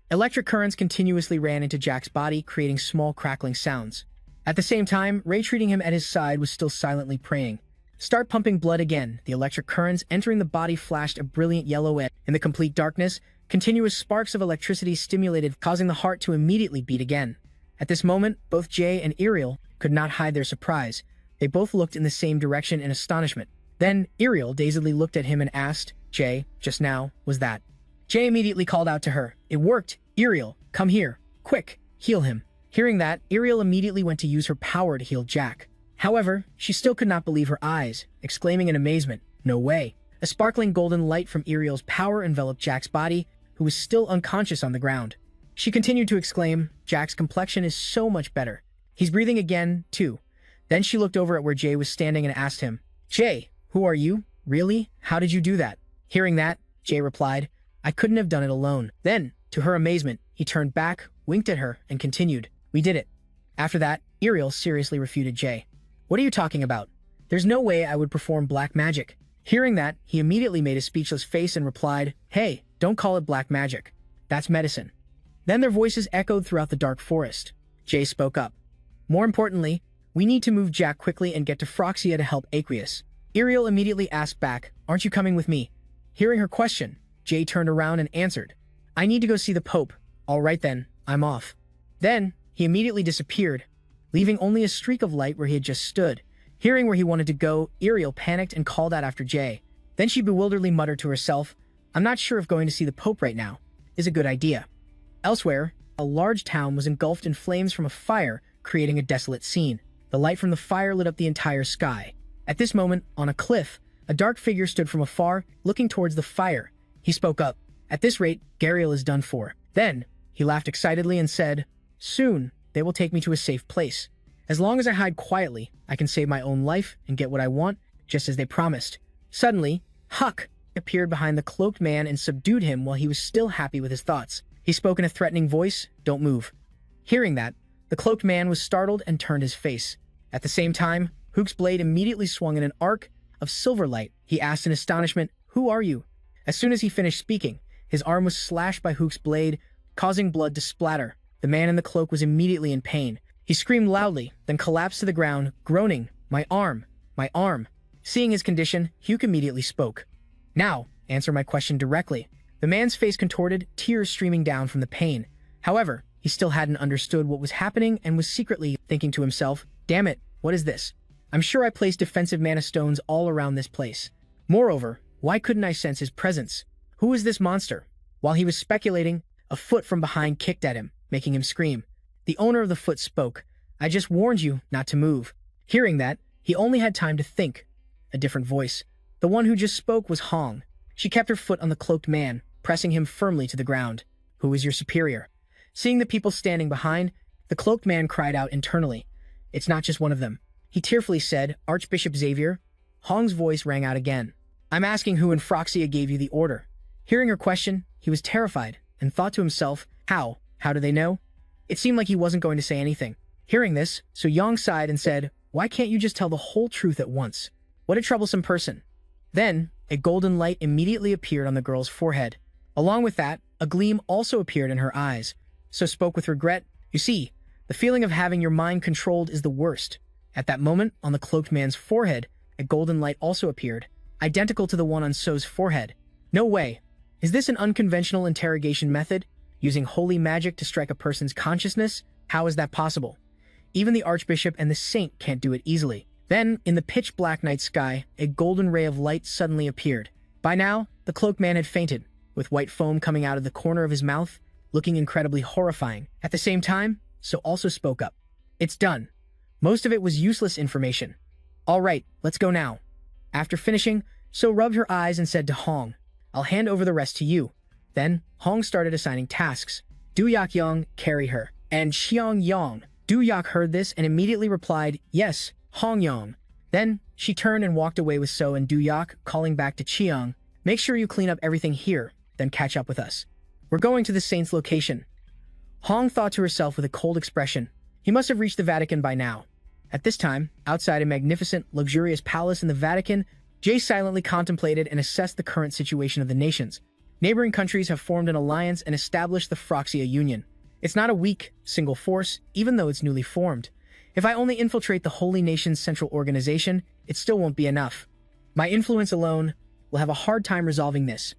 Electric currents continuously ran into Jack's body, creating small crackling sounds. At the same time, Ray, treating him at his side, was still silently praying. Start pumping blood again. The electric currents entering the body flashed a brilliant yellow edge. In the complete darkness, continuous sparks of electricity stimulated, causing the heart to immediately beat again. At this moment, both Jay and Ariel could not hide their surprise. They both looked in the same direction in astonishment. Then, Ariel dazedly looked at him and asked, Jay, just now, was that? Jay immediately called out to her, "It worked! Ariel, come here! Quick, heal him!" Hearing that, Ariel immediately went to use her power to heal Jack. However, she still could not believe her eyes, exclaiming in amazement, "No way!" A sparkling golden light from Ariel's power enveloped Jack's body, who was still unconscious on the ground. She continued to exclaim, "Jack's complexion is so much better. He's breathing again, too." Then she looked over at where Jay was standing and asked him, "Jay, who are you? Really? How did you do that?" Hearing that, Jay replied, "I couldn't have done it alone." Then, to her amazement, he turned back, winked at her, and continued, "We did it." After that, Ariel seriously refuted Jay. "What are you talking about? There's no way I would perform black magic." Hearing that, he immediately made a speechless face and replied, "Hey, don't call it black magic. That's medicine." Then their voices echoed throughout the dark forest. Jay spoke up. "More importantly, we need to move Jack quickly and get to Phroxia to help Aqueous." Ariel immediately asked back, "Aren't you coming with me?" Hearing her question, Jay turned around and answered, "I need to go see the Pope." "All right then, I'm off." Then, he immediately disappeared, leaving only a streak of light where he had just stood. Hearing where he wanted to go, Ariel panicked and called out after Jay. Then she bewilderedly muttered to herself, "I'm not sure if going to see the Pope right now is a good idea." Elsewhere, a large town was engulfed in flames from a fire, creating a desolate scene. The light from the fire lit up the entire sky. At this moment, on a cliff, a dark figure stood from afar, looking towards the fire. He spoke up, "At this rate, Gariel is done for." Then, he laughed excitedly and said, "Soon, they will take me to a safe place. As long as I hide quietly, I can save my own life and get what I want, just as they promised." Suddenly, Huck appeared behind the cloaked man and subdued him while he was still happy with his thoughts. He spoke in a threatening voice, "Don't move." Hearing that, the cloaked man was startled and turned his face. At the same time, Hook's blade immediately swung in an arc of silver light. He asked in astonishment, "Who are you?" As soon as he finished speaking, his arm was slashed by Hook's blade, causing blood to splatter. The man in the cloak was immediately in pain. He screamed loudly, then collapsed to the ground, groaning, "My arm! My arm!" Seeing his condition, Hook immediately spoke. "Now, answer my question directly." The man's face contorted, tears streaming down from the pain. However, he still hadn't understood what was happening and was secretly thinking to himself, "Damn it, what is this? I'm sure I placed defensive mana stones all around this place. Moreover, why couldn't I sense his presence? Who is this monster?" While he was speculating, a foot from behind kicked at him, making him scream. The owner of the foot spoke, "I just warned you not to move." Hearing that, he only had time to think. A different voice. The one who just spoke was Hong. She kept her foot on the cloaked man, pressing him firmly to the ground. "Who is your superior?" Seeing the people standing behind, the cloaked man cried out internally, "It's not just one of them." He tearfully said, "Archbishop Xavier." Hong's voice rang out again. "I'm asking who in Phroxia gave you the order." Hearing her question, he was terrified and thought to himself, How do they know?" It seemed like he wasn't going to say anything. Hearing this, So Yong sighed and said, "Why can't you just tell the whole truth at once? What a troublesome person." Then, a golden light immediately appeared on the girl's forehead. Along with that, a gleam also appeared in her eyes. So spoke with regret, "You see, the feeling of having your mind controlled is the worst." At that moment, on the cloaked man's forehead, a golden light also appeared, identical to the one on So's forehead. No way. Is this an unconventional interrogation method? Using holy magic to strike a person's consciousness? How is that possible? Even the archbishop and the saint can't do it easily. Then, in the pitch-black night sky, a golden ray of light suddenly appeared. By now, the cloaked man had fainted, with white foam coming out of the corner of his mouth, looking incredibly horrifying. At the same time, So also spoke up. "It's done. Most of it was useless information. All right, let's go now." After finishing, So rubbed her eyes and said to Hong, "I'll hand over the rest to you." Then, Hong started assigning tasks. Du-yak Yong, carry her. And Xiong Yong. Du-yak heard this and immediately replied, "Yes, Hong Yong." Then, she turned and walked away with So and Du-yak, calling back to Chiang, "Make sure you clean up everything here, then catch up with us. We're going to the saint's location." Hong thought to herself with a cold expression. He must have reached the Vatican by now. At this time, outside a magnificent, luxurious palace in the Vatican, Jay silently contemplated and assessed the current situation of the nations. Neighboring countries have formed an alliance and established the Phroxia Union. It's not a weak, single force, even though it's newly formed. If I only infiltrate the Holy Nation's central organization, it still won't be enough. My influence alone will have a hard time resolving this.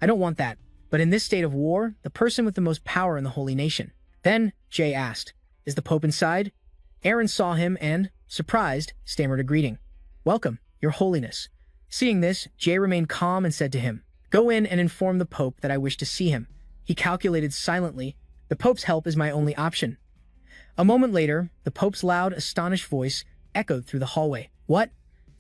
I don't want that. But in this state of war, the person with the most power in the Holy Nation. Then, Jay asked, "Is the Pope inside?" Aaron saw him and, surprised, stammered a greeting. "Welcome, Your Holiness." Seeing this, Jay remained calm and said to him, "Go in and inform the Pope that I wish to see him." He calculated silently, "The Pope's help is my only option." A moment later, the Pope's loud, astonished voice echoed through the hallway. "What?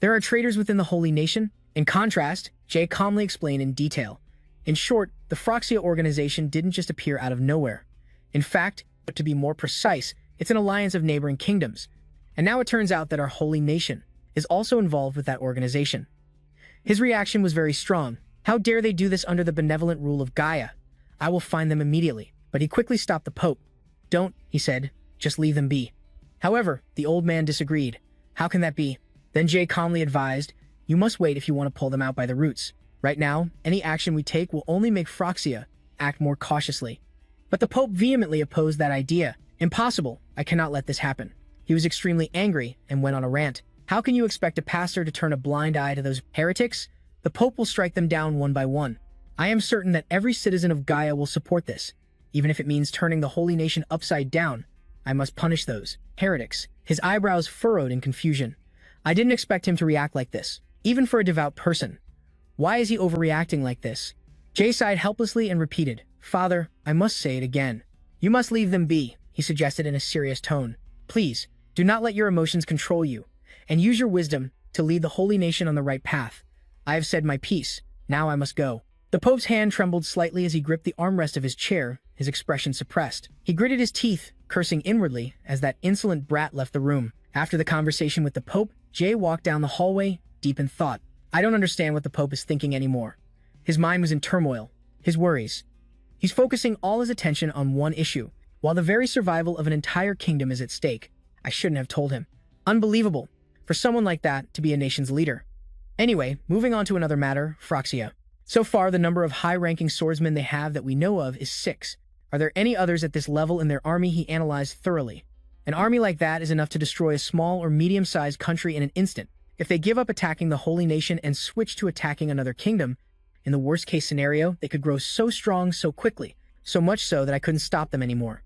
There are traitors within the Holy Nation?" In contrast, Jay calmly explained in detail. In short, the Phroxia organization didn't just appear out of nowhere. In fact, but to be more precise, it's an alliance of neighboring kingdoms. And now it turns out that our Holy Nation is also involved with that organization. His reaction was very strong. How dare they do this under the benevolent rule of Gaia? I will find them immediately. But he quickly stopped the Pope. "Don't," he said, "just leave them be." However, the old man disagreed. "How can that be?" Then Jay calmly advised, "You must wait if you want to pull them out by the roots. Right now, any action we take will only make Phroxia act more cautiously." But the Pope vehemently opposed that idea. "Impossible. I cannot let this happen." He was extremely angry and went on a rant. "How can you expect a pastor to turn a blind eye to those heretics? The Pope will strike them down one by one. I am certain that every citizen of Gaia will support this. Even if it means turning the Holy Nation upside down, I must punish those heretics." His eyebrows furrowed in confusion. I didn't expect him to react like this, even for a devout person. Why is he overreacting like this? Jay sighed helplessly and repeated, "Father, I must say it again. You must leave them be," he suggested in a serious tone. "Please, do not let your emotions control you, and use your wisdom to lead the Holy Nation on the right path. I have said my piece. Now I must go." The Pope's hand trembled slightly as he gripped the armrest of his chair, his expression suppressed. He gritted his teeth, cursing inwardly as that insolent brat left the room. After the conversation with the Pope, Jay walked down the hallway, deep in thought. I don't understand what the Pope is thinking anymore. His mind was in turmoil. His worries. He's focusing all his attention on one issue, while the very survival of an entire kingdom is at stake. I shouldn't have told him. Unbelievable, for someone like that to be a nation's leader. Anyway, moving on to another matter, Phroxia. So far, the number of high-ranking swordsmen they have that we know of is 6. Are there any others at this level in their army? He analyzed thoroughly. An army like that is enough to destroy a small or medium-sized country in an instant. If they give up attacking the Holy Nation and switch to attacking another kingdom, in the worst-case scenario, they could grow so strong so quickly, so much so that I couldn't stop them anymore.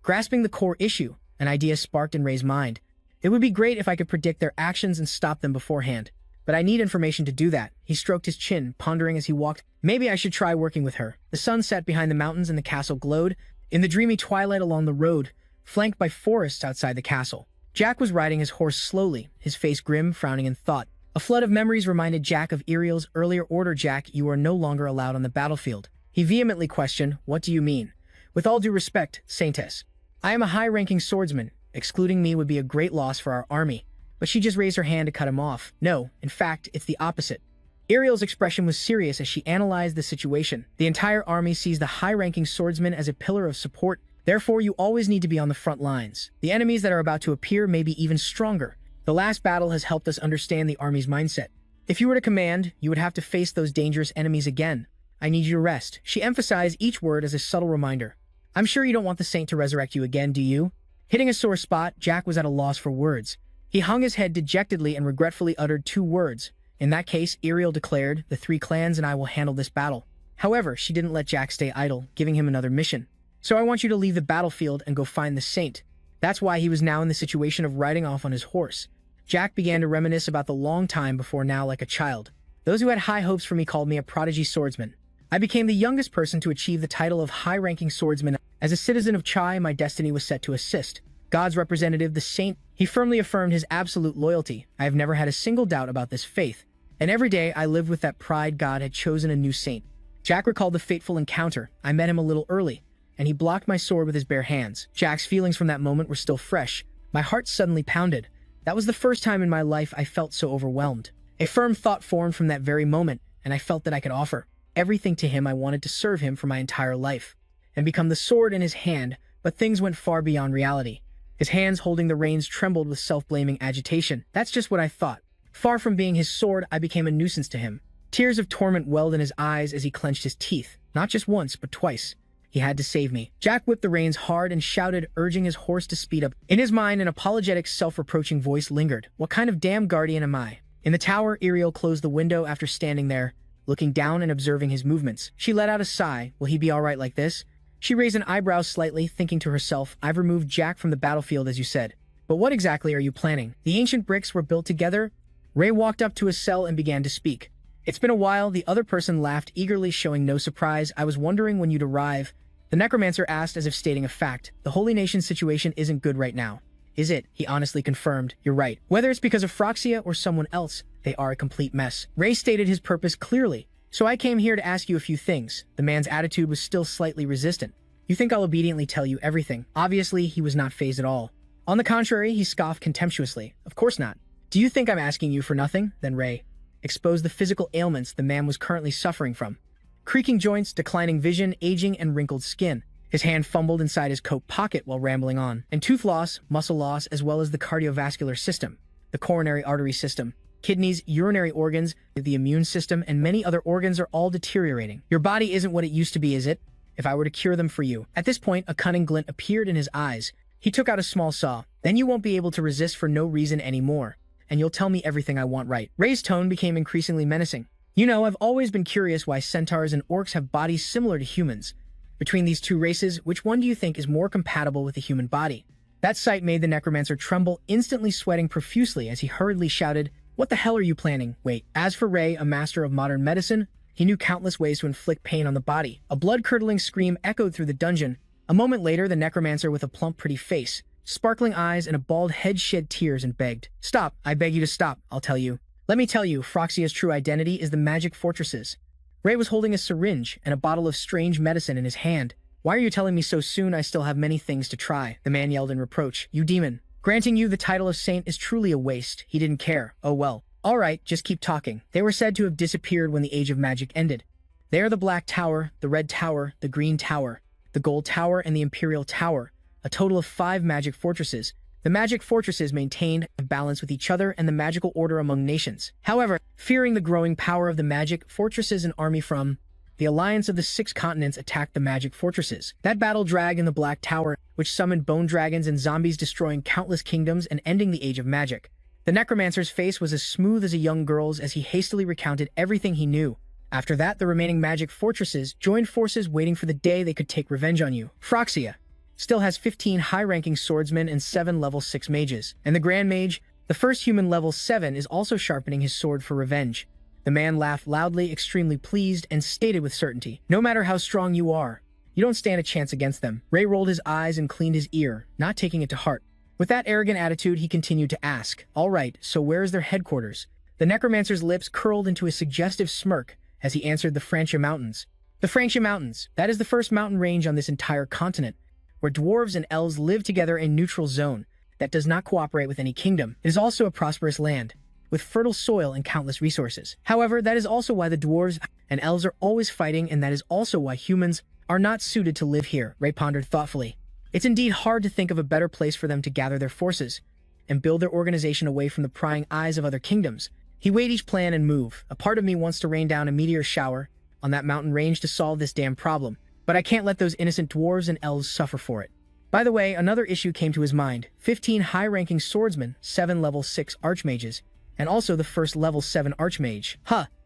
Grasping the core issue, an idea sparked in Ray's mind. It would be great if I could predict their actions and stop them beforehand. But I need information to do that. He stroked his chin, pondering as he walked. Maybe I should try working with her. The sun set behind the mountains and the castle glowed. In the dreamy twilight along the road, flanked by forests outside the castle, Jack was riding his horse slowly, his face grim, frowning in thought. A flood of memories reminded Jack of Iriel's earlier order. "Jack, you are no longer allowed on the battlefield." He vehemently questioned, "What do you mean?" "With all due respect, Saintess, I am a high-ranking swordsman. Excluding me would be a great loss for our army." But she just raised her hand to cut him off. "No, in fact, it's the opposite." Iriel's expression was serious as she analyzed the situation. The entire army sees the high-ranking swordsman as a pillar of support. Therefore, you always need to be on the front lines. The enemies that are about to appear may be even stronger. The last battle has helped us understand the army's mindset. If you were to command, you would have to face those dangerous enemies again. I need you to rest. She emphasized each word as a subtle reminder. I'm sure you don't want the saint to resurrect you again, do you? Hitting a sore spot, Jack was at a loss for words. He hung his head dejectedly and regretfully uttered 2 words. In that case, Ariel declared, the 3 clans and I will handle this battle. However, she didn't let Jack stay idle, giving him another mission. So I want you to leave the battlefield and go find the saint. That's why he was now in the situation of riding off on his horse. Jack began to reminisce about the long time before now like a child. Those who had high hopes for me called me a prodigy swordsman. I became the youngest person to achieve the title of high-ranking swordsman. As a citizen of Chai, my destiny was set to assist. God's representative, the saint, he firmly affirmed his absolute loyalty. I have never had a single doubt about this faith. And every day I lived with that pride God had chosen a new saint. Jack recalled the fateful encounter. I met him a little early, and he blocked my sword with his bare hands. Jack's feelings from that moment were still fresh. My heart suddenly pounded. That was the first time in my life I felt so overwhelmed. A firm thought formed from that very moment, and I felt that I could offer everything to him. I wanted to serve him for my entire life and become the sword in his hand, but things went far beyond reality. His hands holding the reins trembled with self-blaming agitation. That's just what I thought. Far from being his sword, I became a nuisance to him. Tears of torment welled in his eyes as he clenched his teeth, not just once, but twice. He had to save me. Jack whipped the reins hard and shouted, urging his horse to speed up. In his mind, an apologetic, self-reproaching voice lingered. What kind of damn guardian am I? In the tower, Ariel closed the window after standing there, looking down and observing his movements. She let out a sigh. Will he be all right like this? She raised an eyebrow slightly, thinking to herself, I've removed Jack from the battlefield, as you said. But what exactly are you planning? The ancient bricks were built together. Ray walked up to his cell and began to speak. It's been a while. The other person laughed eagerly, showing no surprise. I was wondering when you'd arrive. The necromancer asked as if stating a fact. The Holy Nation situation isn't good right now. Is it? He honestly confirmed. You're right. Whether it's because of Phroxia or someone else, they are a complete mess. Ray stated his purpose clearly. So I came here to ask you a few things. The man's attitude was still slightly resistant. You think I'll obediently tell you everything? Obviously, he was not fazed at all. On the contrary, he scoffed contemptuously. Of course not. Do you think I'm asking you for nothing? Then Ray exposed the physical ailments the man was currently suffering from. Creaking joints, declining vision, aging, and wrinkled skin. His hand fumbled inside his coat pocket while rambling on. And tooth loss, muscle loss, as well as the cardiovascular system, the coronary artery system, kidneys, urinary organs, the immune system, and many other organs are all deteriorating. Your body isn't what it used to be, is it? If I were to cure them for you. At this point, a cunning glint appeared in his eyes. He took out a small saw. Then you won't be able to resist for no reason anymore. And you'll tell me everything I want, right? Ray's tone became increasingly menacing. You know, I've always been curious why centaurs and orcs have bodies similar to humans. Between these two races, which one do you think is more compatible with the human body? That sight made the necromancer tremble, instantly sweating profusely as he hurriedly shouted, What the hell are you planning? Wait. As for Ray, a master of modern medicine, he knew countless ways to inflict pain on the body. A blood-curdling scream echoed through the dungeon. A moment later, the necromancer with a plump, pretty face, sparkling eyes, and a bald head shed tears and begged, Stop, I beg you to stop, I'll tell you. Let me tell you, Phroxia's true identity is the magic fortresses. Ray was holding a syringe and a bottle of strange medicine in his hand. Why are you telling me so soon? I still have many things to try, the man yelled in reproach. You demon. Granting you the title of saint is truly a waste. He didn't care. Oh well. All right, just keep talking. They were said to have disappeared when the Age of Magic ended. They are the Black Tower, the Red Tower, the Green Tower, the Gold Tower, and the Imperial Tower, a total of 5 magic fortresses. The magic fortresses maintained a balance with each other and the magical order among nations. However, fearing the growing power of the magic fortresses, an army from the Alliance of the 6 Continents attacked the magic fortresses. That battle dragged in the Black Tower, which summoned bone dragons and zombies, destroying countless kingdoms and ending the Age of Magic. The necromancer's face was as smooth as a young girl's as he hastily recounted everything he knew. After that, the remaining magic fortresses joined forces, waiting for the day they could take revenge on you. Phroxia still has 15 high-ranking swordsmen and 7 level 6 mages. And the Grand Mage, the first human level 7, is also sharpening his sword for revenge. The man laughed loudly, extremely pleased, and stated with certainty, No matter how strong you are, you don't stand a chance against them. Ray rolled his eyes and cleaned his ear, not taking it to heart. With that arrogant attitude, he continued to ask, All right, so where is their headquarters? The necromancer's lips curled into a suggestive smirk as he answered, the Francia Mountains. The Francia Mountains, that is the first mountain range on this entire continent, where dwarves and elves live together in neutral zone that does not cooperate with any kingdom. It is also a prosperous land, with fertile soil and countless resources. However, that is also why the dwarves and elves are always fighting, and that is also why humans are not suited to live here, Ray pondered thoughtfully. It's indeed hard to think of a better place for them to gather their forces and build their organization away from the prying eyes of other kingdoms. He weighed each plan and move. A part of me wants to rain down a meteor shower on that mountain range to solve this damn problem, but I can't let those innocent dwarves and elves suffer for it. By the way, another issue came to his mind. 15 high-ranking swordsmen, 7 level 6 archmages, and also the first level 7 archmage.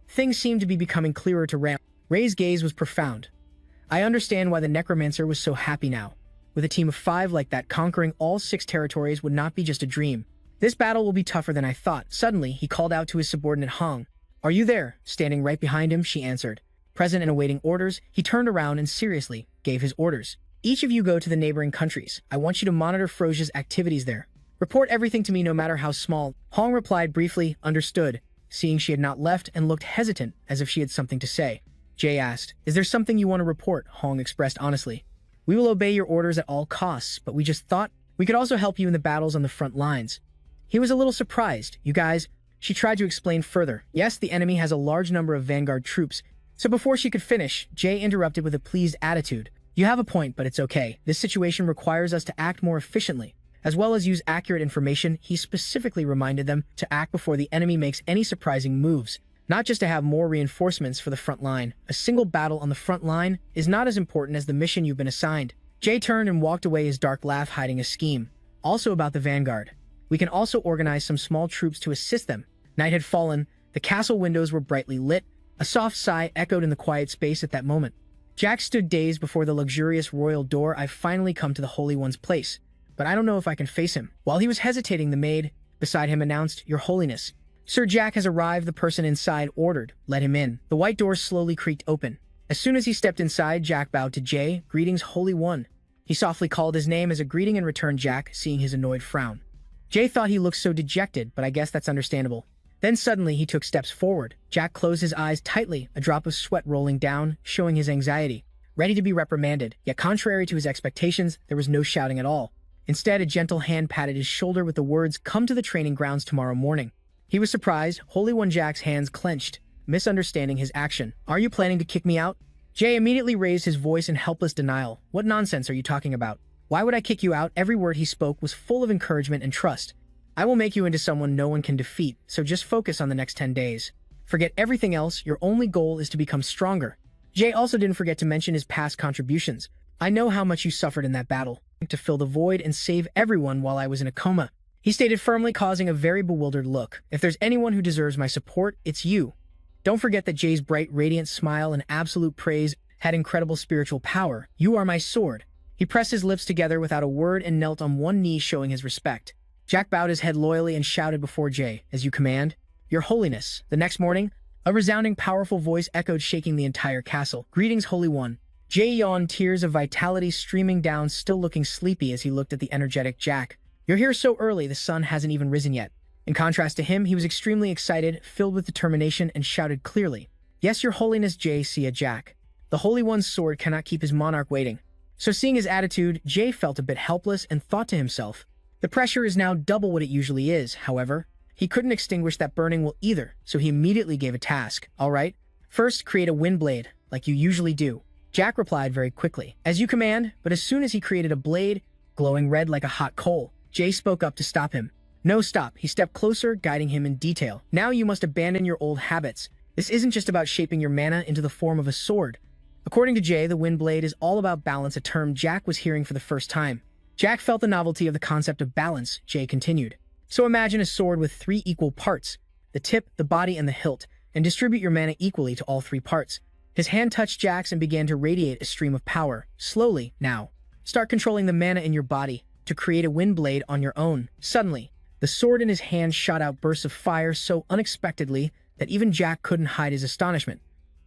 Things seem to be becoming clearer to Ram. Ray's gaze was profound. I understand why the necromancer was so happy now. With a team of 5 like that, conquering all 6 territories would not be just a dream. This battle will be tougher than I thought. Suddenly, he called out to his subordinate Hong. "Are you there?" Standing right behind him, she answered. Present and awaiting orders, he turned around and seriously gave his orders. "Each of you go to the neighboring countries. I want you to monitor Frosia's activities there. Report everything to me no matter how small." Hong replied briefly, "Understood," seeing she had not left and looked hesitant as if she had something to say. Jay asked, "Is there something you want to report?" Hong expressed honestly. "We will obey your orders at all costs, but we just thought we could also help you in the battles on the front lines." He was a little surprised. "You guys," she tried to explain further. "Yes, the enemy has a large number of vanguard troops." So before she could finish, Jay interrupted with a pleased attitude. "You have a point, but it's okay. This situation requires us to act more efficiently, as well as use accurate information." He specifically reminded them to act before the enemy makes any surprising moves, not just to have more reinforcements for the front line. A single battle on the front line is not as important as the mission you've been assigned. Jay turned and walked away, his dark laugh hiding a scheme. "Also about the vanguard. We can also organize some small troops to assist them." Night had fallen. The castle windows were brightly lit. A soft sigh echoed in the quiet space at that moment. Jack stood dazed before the luxurious royal door. "I've finally come to the Holy One's place, but I don't know if I can face him." While he was hesitating, the maid beside him announced, "Your Holiness, Sir Jack has arrived." The person inside ordered, "Let him in." The white door slowly creaked open. As soon as he stepped inside, Jack bowed to Jay. "Greetings, Holy One." He softly called his name as a greeting in return, Jack, seeing his annoyed frown. Jay thought he looked so dejected, but I guess that's understandable. Then suddenly he took steps forward. Jack closed his eyes tightly, a drop of sweat rolling down, showing his anxiety. Ready to be reprimanded, yet contrary to his expectations, there was no shouting at all. Instead, a gentle hand patted his shoulder with the words, "Come to the training grounds tomorrow morning." He was surprised. Holy One Jack's hands clenched, misunderstanding his action. "Are you planning to kick me out?" Jay immediately raised his voice in helpless denial. "What nonsense are you talking about? Why would I kick you out?" Every word he spoke was full of encouragement and trust. "I will make you into someone no one can defeat, so just focus on the next 10 days. Forget everything else, your only goal is to become stronger." Jay also didn't forget to mention his past contributions. "I know how much you suffered in that battle, to fill the void and save everyone while I was in a coma," he stated firmly, causing a very bewildered look. "If there's anyone who deserves my support, it's you." Don't forget that Jay's bright, radiant smile and absolute praise had incredible spiritual power. "You are my sword." He pressed his lips together without a word and knelt on one knee, showing his respect. Jack bowed his head loyally and shouted before Jay, "As you command." "Your Holiness." The next morning, a resounding, powerful voice echoed, shaking the entire castle. "Greetings, Holy One." Jay yawned, tears of vitality streaming down, still looking sleepy as he looked at the energetic Jack. "You're here so early, the sun hasn't even risen yet." In contrast to him, he was extremely excited, filled with determination, and shouted clearly, "Yes, Your Holiness." Jay see a Jack. The Holy One's sword cannot keep his monarch waiting. So seeing his attitude, Jay felt a bit helpless and thought to himself, the pressure is now double what it usually is. However, he couldn't extinguish that burning will either, so he immediately gave a task. "All right, first create a wind blade, like you usually do." Jack replied very quickly, "As you command," but as soon as he created a blade, glowing red like a hot coal, Jay spoke up to stop him. "No, stop." He stepped closer, guiding him in detail. "Now you must abandon your old habits. This isn't just about shaping your mana into the form of a sword." According to Jay, the wind blade is all about balance, a term Jack was hearing for the first time. Jack felt the novelty of the concept of balance. Jay continued, "So imagine a sword with 3 equal parts, the tip, the body, and the hilt, and distribute your mana equally to all 3 parts." His hand touched Jack's and began to radiate a stream of power. "Slowly, now. Start controlling the mana in your body to create a wind blade on your own." Suddenly, the sword in his hand shot out bursts of fire so unexpectedly that even Jack couldn't hide his astonishment.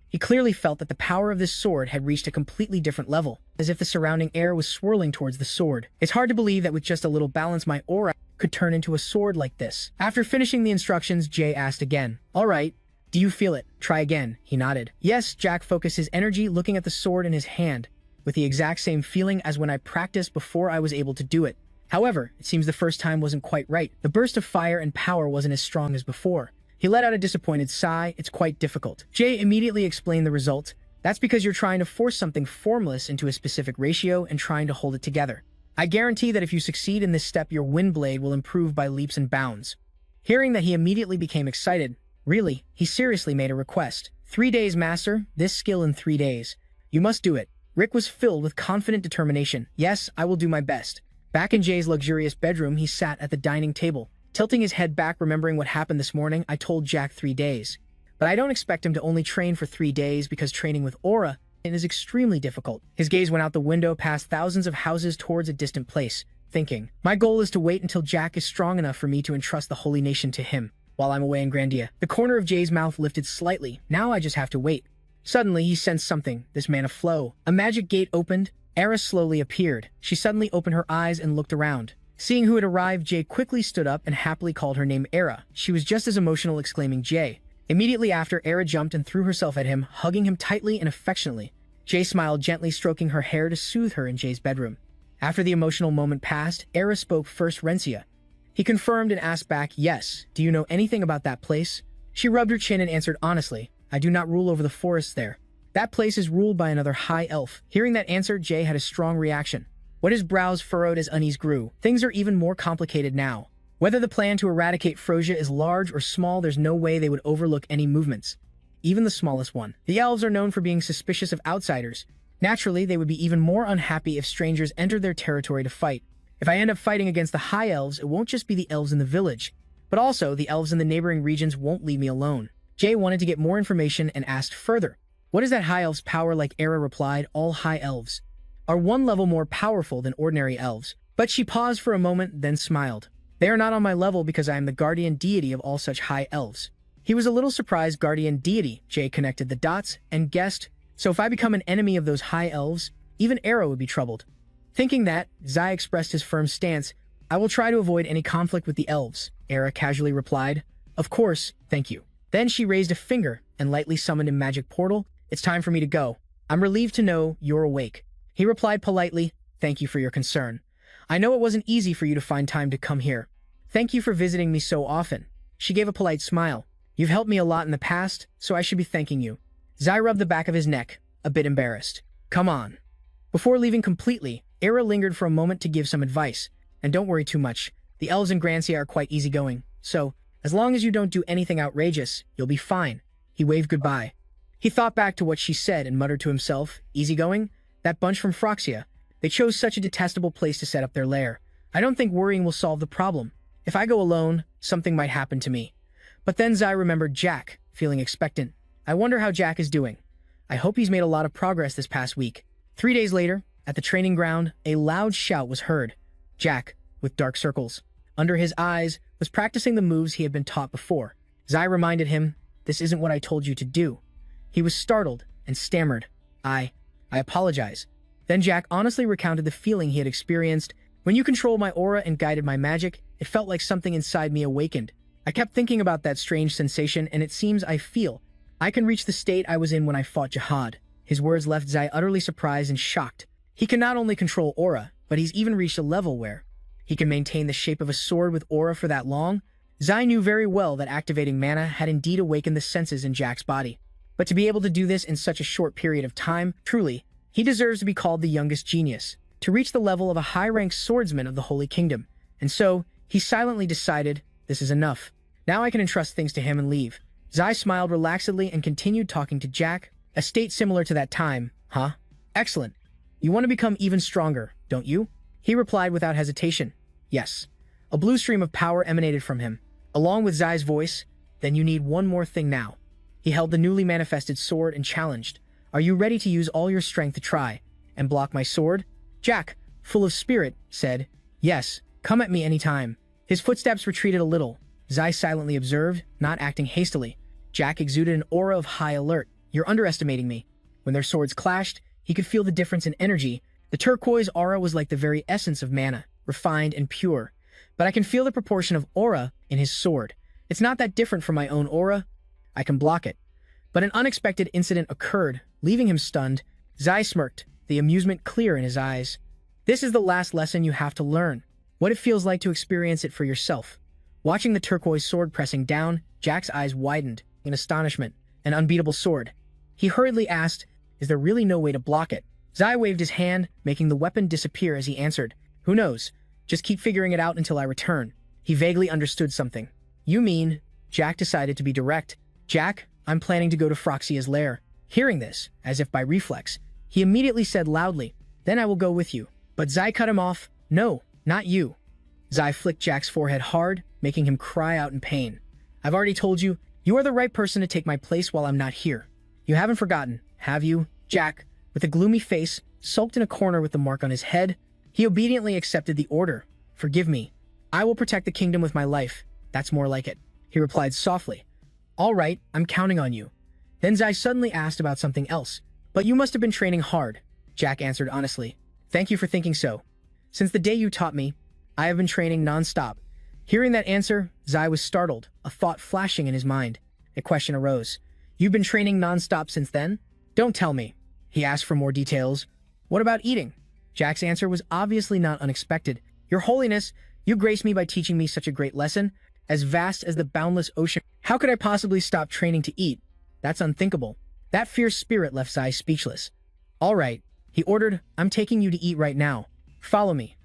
He clearly felt that the power of this sword had reached a completely different level, as if the surrounding air was swirling towards the sword. "It's hard to believe that with just a little balance my aura could turn into a sword like this." After finishing the instructions, Jay asked again, "All right, do you feel it? Try again." He nodded. "Yes." Jack focused his energy, looking at the sword in his hand, with the exact same feeling as when I practiced before I was able to do it. However, it seems the first time wasn't quite right. The burst of fire and power wasn't as strong as before. He let out a disappointed sigh. "It's quite difficult." Jay immediately explained the result. "That's because you're trying to force something formless into a specific ratio and trying to hold it together. I guarantee that if you succeed in this step, your wind blade will improve by leaps and bounds. Hearing that, he immediately became excited. Really, he seriously made a request. 3 days, master. This skill in 3 days. You must do it. Rick was filled with confident determination. Yes, I will do my best. Back in Jay's luxurious bedroom, he sat at the dining table, tilting his head back, remembering what happened this morning. I told Jack 3 days. But I don't expect him to only train for 3 days, because training with aura is extremely difficult. His gaze went out the window past thousands of houses towards a distant place, thinking, my goal is to wait until Jack is strong enough for me to entrust the holy nation to him while I'm away in Grandia. The corner of Jay's mouth lifted slightly. Now I just have to wait. Suddenly, he sensed something. This mana flow. A magic gate opened. Era slowly appeared. She suddenly opened her eyes and looked around. Seeing who had arrived, Jay quickly stood up and happily called her name Era. She was just as emotional, exclaiming, Jay. Immediately after, Era jumped and threw herself at him, hugging him tightly and affectionately. Jay smiled, gently stroking her hair to soothe her in Jay's bedroom. After the emotional moment passed, Era spoke first. Rencia. He confirmed and asked back, yes. Do you know anything about that place? She rubbed her chin and answered honestly, I do not rule over the forests there. That place is ruled by another high elf. Hearing that answer, Jay had a strong reaction. What his brows furrowed as unease grew. Things are even more complicated now. Whether the plan to eradicate Frosia is large or small, there's no way they would overlook any movements, even the smallest one. The elves are known for being suspicious of outsiders. Naturally, they would be even more unhappy if strangers entered their territory to fight. If I end up fighting against the high elves, it won't just be the elves in the village, but also the elves in the neighboring regions won't leave me alone. Jay wanted to get more information and asked further. What is that high elf's power like? Era replied, all high elves are one level more powerful than ordinary elves. But she paused for a moment, then smiled. They are not on my level because I am the guardian deity of all such high elves. He was a little surprised. Guardian deity. Jay connected the dots and guessed, so if I become an enemy of those high elves, even Era would be troubled. Thinking that, Zai expressed his firm stance. I will try to avoid any conflict with the elves. Era casually replied, of course, thank you. Then she raised a finger and lightly summoned a magic portal. It's time for me to go. I'm relieved to know you're awake. He replied politely, thank you for your concern. I know it wasn't easy for you to find time to come here. Thank you for visiting me so often. She gave a polite smile. You've helped me a lot in the past, so I should be thanking you. Zai rubbed the back of his neck, a bit embarrassed. Come on. Before leaving completely, Era lingered for a moment to give some advice. And don't worry too much. The elves in Grancia are quite easygoing, so as long as you don't do anything outrageous, you'll be fine. He waved goodbye. He thought back to what she said and muttered to himself, easygoing? That bunch from Froxia. They chose such a detestable place to set up their lair. I don't think worrying will solve the problem. If I go alone, something might happen to me. But then Zai remembered Jack, feeling expectant. I wonder how Jack is doing. I hope he's made a lot of progress this past week. 3 days later, at the training ground, a loud shout was heard. Jack, with dark circles under his eyes, was practicing the moves he had been taught before. Zai reminded him, this isn't what I told you to do. He was startled and stammered, I apologize. Then Jack honestly recounted the feeling he had experienced. When you controlled my aura and guided my magic, it felt like something inside me awakened. I kept thinking about that strange sensation, and it seems I can reach the state I was in when I fought Jihad. His words left Zai utterly surprised and shocked. He can not only control aura, but he's even reached a level where he can maintain the shape of a sword with aura for that long. Zai knew very well that activating mana had indeed awakened the senses in Jack's body. But to be able to do this in such a short period of time, truly, he deserves to be called the youngest genius, to reach the level of a high-ranked swordsman of the Holy Kingdom. And so, he silently decided, this is enough. Now I can entrust things to him and leave. Zai smiled relaxedly and continued talking to Jack, a state similar to that time. Huh? Excellent. You want to become even stronger, don't you? He replied without hesitation. Yes. A blue stream of power emanated from him, along with Zai's voice. Then you need one more thing now. He held the newly manifested sword and challenged. Are you ready to use all your strength to try and block my sword? Jack, full of spirit, said, yes, come at me anytime. His footsteps retreated a little. Zai silently observed, not acting hastily. Jack exuded an aura of high alert. You're underestimating me. When their swords clashed, he could feel the difference in energy. The turquoise aura was like the very essence of mana, refined and pure. But I can feel the proportion of aura in his sword. It's not that different from my own aura. I can block it. But an unexpected incident occurred, leaving him stunned. Zai smirked, the amusement clear in his eyes. This is the last lesson you have to learn. What it feels like to experience it for yourself. Watching the turquoise sword pressing down, Jack's eyes widened in astonishment. An unbeatable sword. He hurriedly asked, is there really no way to block it? Zai waved his hand, making the weapon disappear as he answered, Who knows? Just keep figuring it out until I return. He vaguely understood something. You mean... Jack decided to be direct. Jack, I'm planning to go to Phroxia's lair. Hearing this, as if by reflex, he immediately said loudly, then I will go with you. But Zai cut him off. No, not you. Zai flicked Jack's forehead hard, making him cry out in pain. I've already told you, you are the right person to take my place while I'm not here. You haven't forgotten, have you? Jack, with a gloomy face, sulked in a corner with the mark on his head. He obediently accepted the order. Forgive me. I will protect the kingdom with my life. That's more like it. He replied softly. All right, I'm counting on you. Then Zai suddenly asked about something else. But you must have been training hard. Jack answered honestly. Thank you for thinking so. Since the day you taught me, I have been training non-stop. Hearing that answer, Zai was startled, a thought flashing in his mind. A question arose. You've been training non-stop since then? Don't tell me. He asked for more details. What about eating? Jack's answer was obviously not unexpected. Your Holiness, you grace me by teaching me such a great lesson, as vast as the boundless ocean. How could I possibly stop training to eat? That's unthinkable. That fierce spirit left Zai speechless. All right, he ordered, I'm taking you to eat right now. Follow me.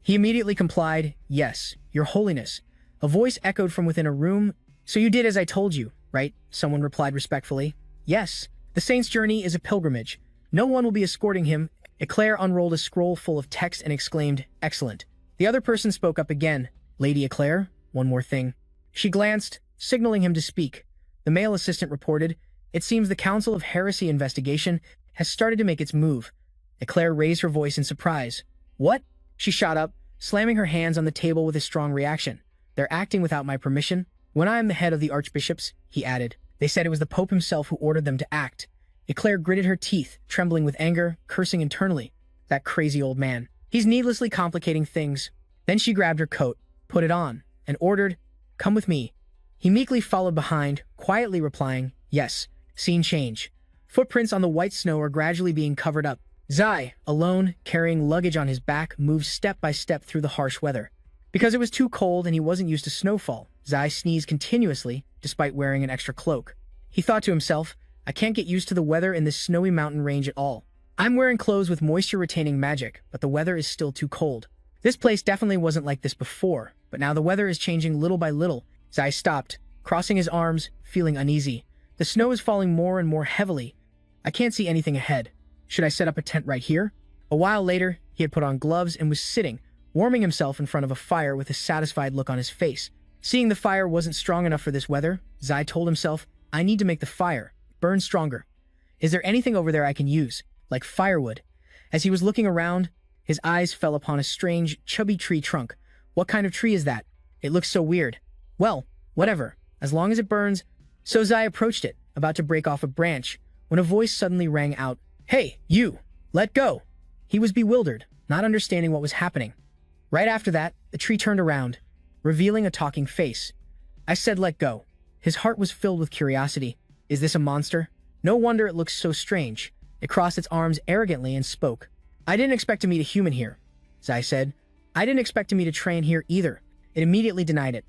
He immediately complied, yes, Your Holiness. A voice echoed from within a room. So you did as I told you, right? Someone replied respectfully. Yes, the saint's journey is a pilgrimage. No one will be escorting him. Eclair unrolled a scroll full of text and exclaimed, excellent. The other person spoke up again. Lady Eclair, one more thing. She glanced, signaling him to speak. The male assistant reported, it seems the Council of Heresy investigation has started to make its move. Eclair raised her voice in surprise. What? She shot up, slamming her hands on the table with a strong reaction. They're acting without my permission? When I am the head of the archbishops, he added. They said it was the Pope himself who ordered them to act. Eclair gritted her teeth, trembling with anger, cursing internally. That crazy old man. He's needlessly complicating things. Then she grabbed her coat, put it on, and ordered, come with me. He meekly followed behind, quietly replying, yes. Scene change. Footprints on the white snow are gradually being covered up. Zai, alone, carrying luggage on his back, moved step by step through the harsh weather. Because it was too cold and he wasn't used to snowfall, Zai sneezed continuously, despite wearing an extra cloak. He thought to himself, I can't get used to the weather in this snowy mountain range at all. I'm wearing clothes with moisture-retaining magic, but the weather is still too cold. This place definitely wasn't like this before, but now the weather is changing little by little. Zai stopped, crossing his arms, feeling uneasy. The snow is falling more and more heavily. I can't see anything ahead. Should I set up a tent right here? A while later, he had put on gloves and was sitting, warming himself in front of a fire with a satisfied look on his face. Seeing the fire wasn't strong enough for this weather, Zai told himself, I need to make the fire burn stronger. Is there anything over there I can use, like firewood? As he was looking around, his eyes fell upon a strange, chubby tree trunk. What kind of tree is that? It looks so weird. Well, whatever, as long as it burns. So Zai approached it, about to break off a branch, when a voice suddenly rang out, Hey, you! Let go! He was bewildered, not understanding what was happening. Right after that, the tree turned around, revealing a talking face. I said let go. His heart was filled with curiosity. Is this a monster? No wonder it looks so strange. It crossed its arms arrogantly and spoke. I didn't expect to meet a human here, Zai said. I didn't expect to meet a treant here either. It immediately denied it.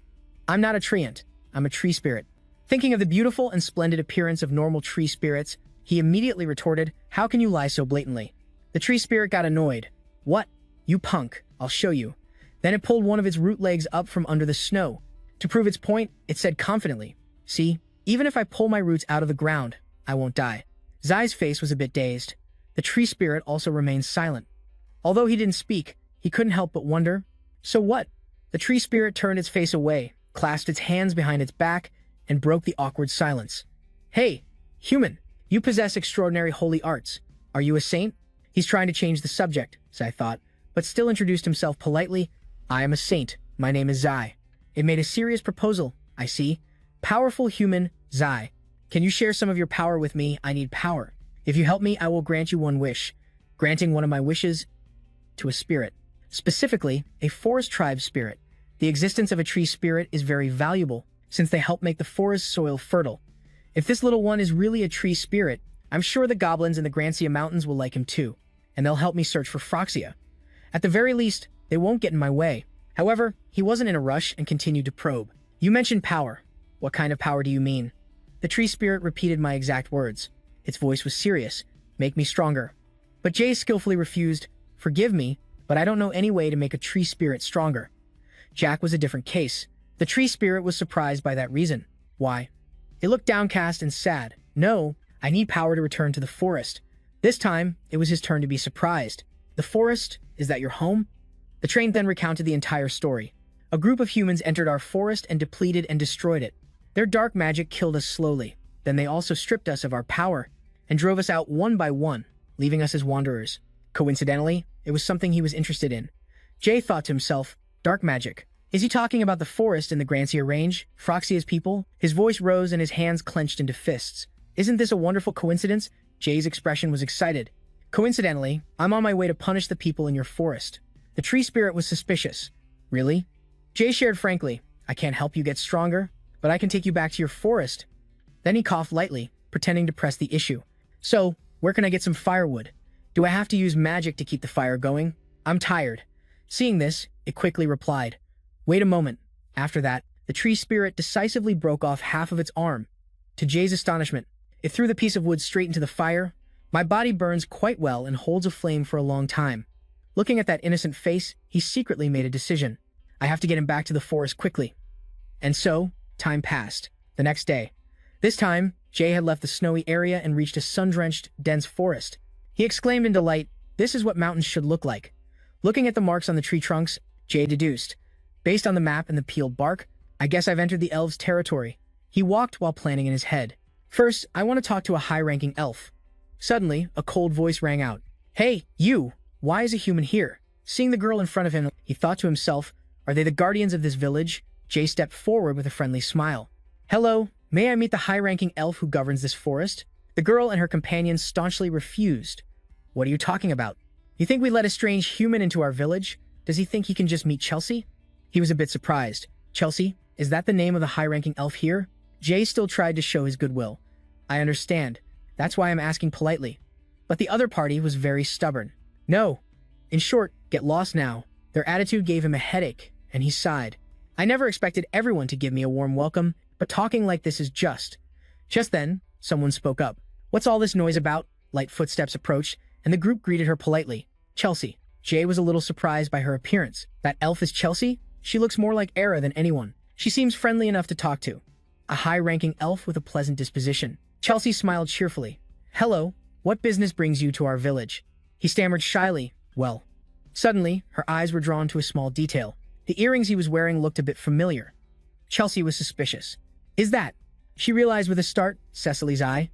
I'm not a treant. I'm a tree spirit. Thinking of the beautiful and splendid appearance of normal tree spirits, he immediately retorted, how can you lie so blatantly? The tree spirit got annoyed. What? You punk. I'll show you. Then it pulled one of its root legs up from under the snow. To prove its point, it said confidently, see, even if I pull my roots out of the ground, I won't die. Zai's face was a bit dazed. The tree spirit also remained silent. Although he didn't speak, he couldn't help but wonder, so what? The tree spirit turned its face away, clasped its hands behind its back, and broke the awkward silence. Hey, human, you possess extraordinary holy arts. Are you a saint? He's trying to change the subject, Zai thought, but still introduced himself politely. I am a saint. My name is Zai. It made a serious proposal, I see. Powerful human, Zai. Can you share some of your power with me? I need power. If you help me, I will grant you one wish. Granting one of my wishes to a spirit. Specifically, a forest tribe spirit. The existence of a tree spirit is very valuable, since they help make the forest soil fertile. If this little one is really a tree spirit, I'm sure the goblins in the Grancia Mountains will like him too, and they'll help me search for Phroxia. At the very least, they won't get in my way. However, he wasn't in a rush and continued to probe. You mentioned power. What kind of power do you mean? The tree spirit repeated my exact words. Its voice was serious. Make me stronger. But Jay skillfully refused. Forgive me, but I don't know any way to make a tree spirit stronger. Jack was a different case. The tree spirit was surprised by that reason. Why? It looked downcast and sad. No, I need power to return to the forest. This time, it was his turn to be surprised. The forest? Is that your home? The train then recounted the entire story. A group of humans entered our forest and depleted and destroyed it. Their dark magic killed us slowly. Then they also stripped us of our power and drove us out one by one, leaving us as wanderers. Coincidentally, it was something he was interested in. Jay thought to himself, dark magic. Is he talking about the forest in the Grancia range? Froxia's people? His voice rose and his hands clenched into fists. Isn't this a wonderful coincidence? Jay's expression was excited. Coincidentally, I'm on my way to punish the people in your forest. The tree spirit was suspicious. Really? Jay shared frankly, I can't help you get stronger, but I can take you back to your forest. Then he coughed lightly, pretending to press the issue. So, where can I get some firewood? Do I have to use magic to keep the fire going? I'm tired. Seeing this, it quickly replied. Wait a moment. After that, the tree spirit decisively broke off half of its arm. To Jay's astonishment, it threw the piece of wood straight into the fire. My body burns quite well and holds a flame for a long time. Looking at that innocent face, he secretly made a decision. I have to get him back to the forest quickly. And so, time passed. The next day. This time, Jay had left the snowy area and reached a sun-drenched, dense forest. He exclaimed in delight, this is what mountains should look like. Looking at the marks on the tree trunks, Jay deduced, based on the map and the peeled bark, I guess I've entered the elves' territory. He walked while planning in his head. First, I want to talk to a high-ranking elf. Suddenly, a cold voice rang out. Hey, you! Why is a human here? Seeing the girl in front of him, he thought to himself, are they the guardians of this village? Jay stepped forward with a friendly smile. Hello, may I meet the high-ranking elf who governs this forest? The girl and her companions staunchly refused. What are you talking about? You think we let a strange human into our village? Does he think he can just meet Chelsea? He was a bit surprised. Chelsea, is that the name of the high-ranking elf here? Jay still tried to show his goodwill. I understand. That's why I'm asking politely. But the other party was very stubborn. No. In short, get lost now. Their attitude gave him a headache, and he sighed. I never expected everyone to give me a warm welcome, but talking like this is just. Just then, someone spoke up. What's all this noise about? Light footsteps approached, and the group greeted her politely. Chelsea. Jay was a little surprised by her appearance. That elf is Chelsea? She looks more like Era than anyone. She seems friendly enough to talk to. A high-ranking elf with a pleasant disposition. Chelsea smiled cheerfully. Hello, what business brings you to our village? He stammered shyly. Well. Suddenly, her eyes were drawn to a small detail. The earrings he was wearing looked a bit familiar. Chelsea was suspicious. Is that? She realized with a start, Cecily's eye.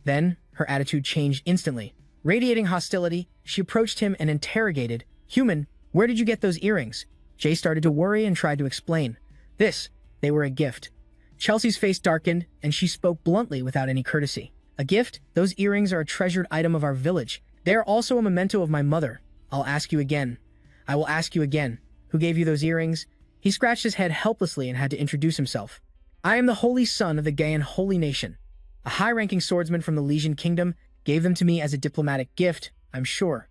Then, her attitude changed instantly. Radiating hostility, she approached him and interrogated, Human, where did you get those earrings? Jay started to worry and tried to explain. They were a gift. Chelsea's face darkened, and she spoke bluntly without any courtesy. A gift? Those earrings are a treasured item of our village. They are also a memento of my mother. I'll ask you again. I will ask you again. Who gave you those earrings? He scratched his head helplessly and had to introduce himself. I am the holy son of the Gaian holy nation. A high-ranking swordsman from the Legion Kingdom gave them to me as a diplomatic gift, I'm sure.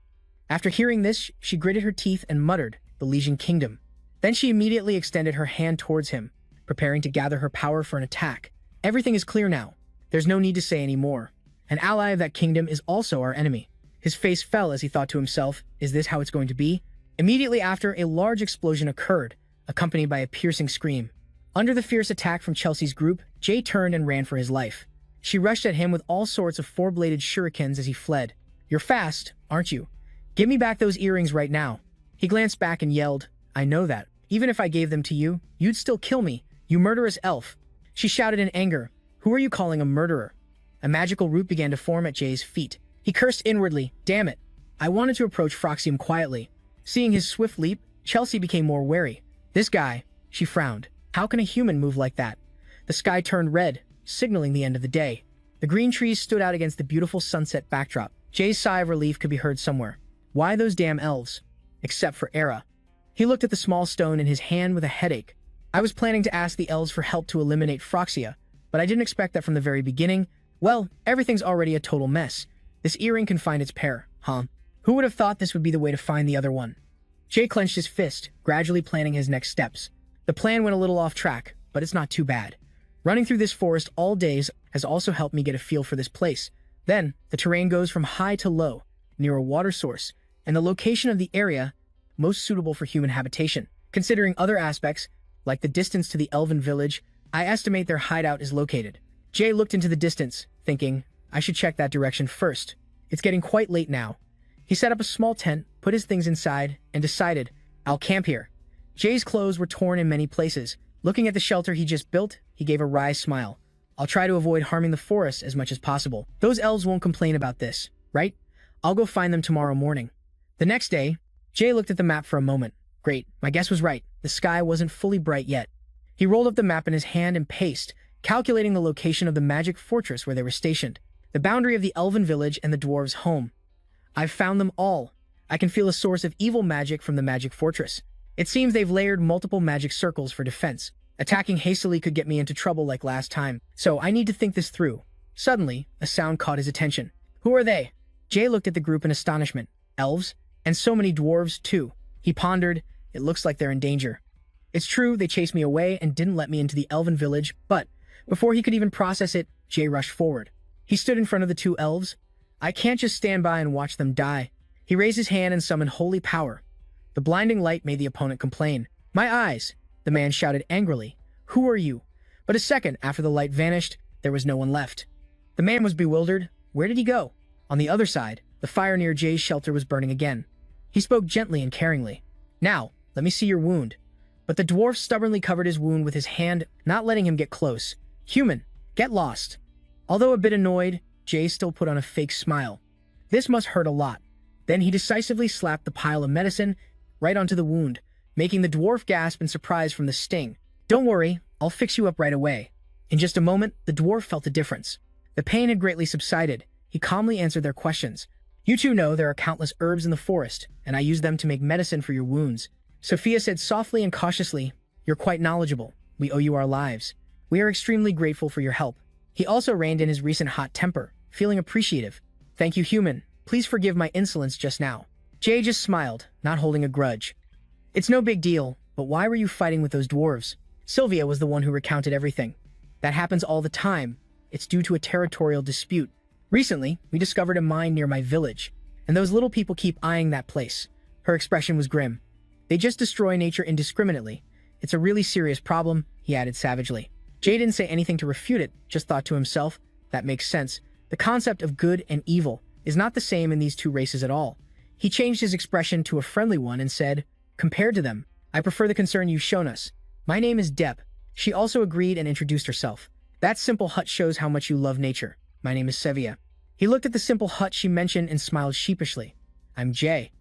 After hearing this, she gritted her teeth and muttered, the Legion Kingdom. Then she immediately extended her hand towards him, preparing to gather her power for an attack. Everything is clear now. There's no need to say any more. An ally of that kingdom is also our enemy. His face fell as he thought to himself, is this how it's going to be? Immediately after, a large explosion occurred, accompanied by a piercing scream. Under the fierce attack from Chelsea's group, Jay turned and ran for his life. She rushed at him with all sorts of four-bladed shurikens as he fled. You're fast, aren't you? Give me back those earrings right now. He glanced back and yelled, I know that. Even if I gave them to you, you'd still kill me, you murderous elf. She shouted in anger, Who are you calling a murderer? A magical root began to form at Jay's feet. He cursed inwardly, damn it. I wanted to approach Froxium quietly. Seeing his swift leap, Chelsea became more wary. This guy, she frowned. How can a human move like that? The sky turned red, signaling the end of the day. The green trees stood out against the beautiful sunset backdrop. Jay's sigh of relief could be heard somewhere. Why those damn elves? Except for Era. He looked at the small stone in his hand with a headache. I was planning to ask the elves for help to eliminate Froxia, but I didn't expect that from the very beginning. Well, everything's already a total mess. This earring can find its pair, huh? Who would have thought this would be the way to find the other one? Jay clenched his fist, gradually planning his next steps. The plan went a little off track, but it's not too bad. Running through this forest all days has also helped me get a feel for this place. Then, the terrain goes from high to low, near a water source, and the location of the area most suitable for human habitation. Considering other aspects, like the distance to the elven village, I estimate their hideout is located. Jay looked into the distance, thinking, I should check that direction first. It's getting quite late now. He set up a small tent, put his things inside, and decided, I'll camp here. Jay's clothes were torn in many places. Looking at the shelter he just built, he gave a wry smile. I'll try to avoid harming the forest as much as possible. Those elves won't complain about this, right? I'll go find them tomorrow morning. The next day, Jay looked at the map for a moment. Great, my guess was right. The sky wasn't fully bright yet. He rolled up the map in his hand and paced, calculating the location of the magic fortress where they were stationed, the boundary of the elven village and the dwarves' home. I've found them all. I can feel a source of evil magic from the magic fortress. It seems they've layered multiple magic circles for defense. Attacking hastily could get me into trouble like last time, so I need to think this through. Suddenly, a sound caught his attention. Who are they? Jay looked at the group in astonishment. Elves? And so many dwarves, too. He pondered, it looks like they're in danger. It's true, they chased me away and didn't let me into the elven village, but before he could even process it, Jay rushed forward. He stood in front of the two elves. I can't just stand by and watch them die. He raised his hand and summoned holy power. The blinding light made the opponent complain. My eyes! The man shouted angrily. Who are you? But a second after the light vanished, there was no one left. The man was bewildered. Where did he go? On the other side, the fire near Jay's shelter was burning again. He spoke gently and caringly. Now, let me see your wound. But the dwarf stubbornly covered his wound with his hand, not letting him get close. Human, get lost. Although a bit annoyed, Jay still put on a fake smile. This must hurt a lot. Then he decisively slapped the pile of medicine right onto the wound, making the dwarf gasp in surprise from the sting. Don't worry, I'll fix you up right away. In just a moment, the dwarf felt a difference. The pain had greatly subsided. He calmly answered their questions. You two know there are countless herbs in the forest, and I use them to make medicine for your wounds. Sophia said softly and cautiously, You're quite knowledgeable. We owe you our lives. We are extremely grateful for your help. He also reined in his recent hot temper, feeling appreciative. Thank you, human. Please forgive my insolence just now. Jay just smiled, not holding a grudge. It's no big deal, but why were you fighting with those dwarves? Sylvia was the one who recounted everything. That happens all the time. It's due to a territorial dispute. Recently, we discovered a mine near my village, and those little people keep eyeing that place. Her expression was grim. They just destroy nature indiscriminately. It's a really serious problem, he added savagely. Jay didn't say anything to refute it, just thought to himself, that makes sense. The concept of good and evil is not the same in these two races at all. He changed his expression to a friendly one and said, Compared to them, I prefer the concern you've shown us. My name is Deb. She also agreed and introduced herself. That simple hut shows how much you love nature. My name is Sevia. He looked at the simple hut she mentioned and smiled sheepishly. I'm Jay.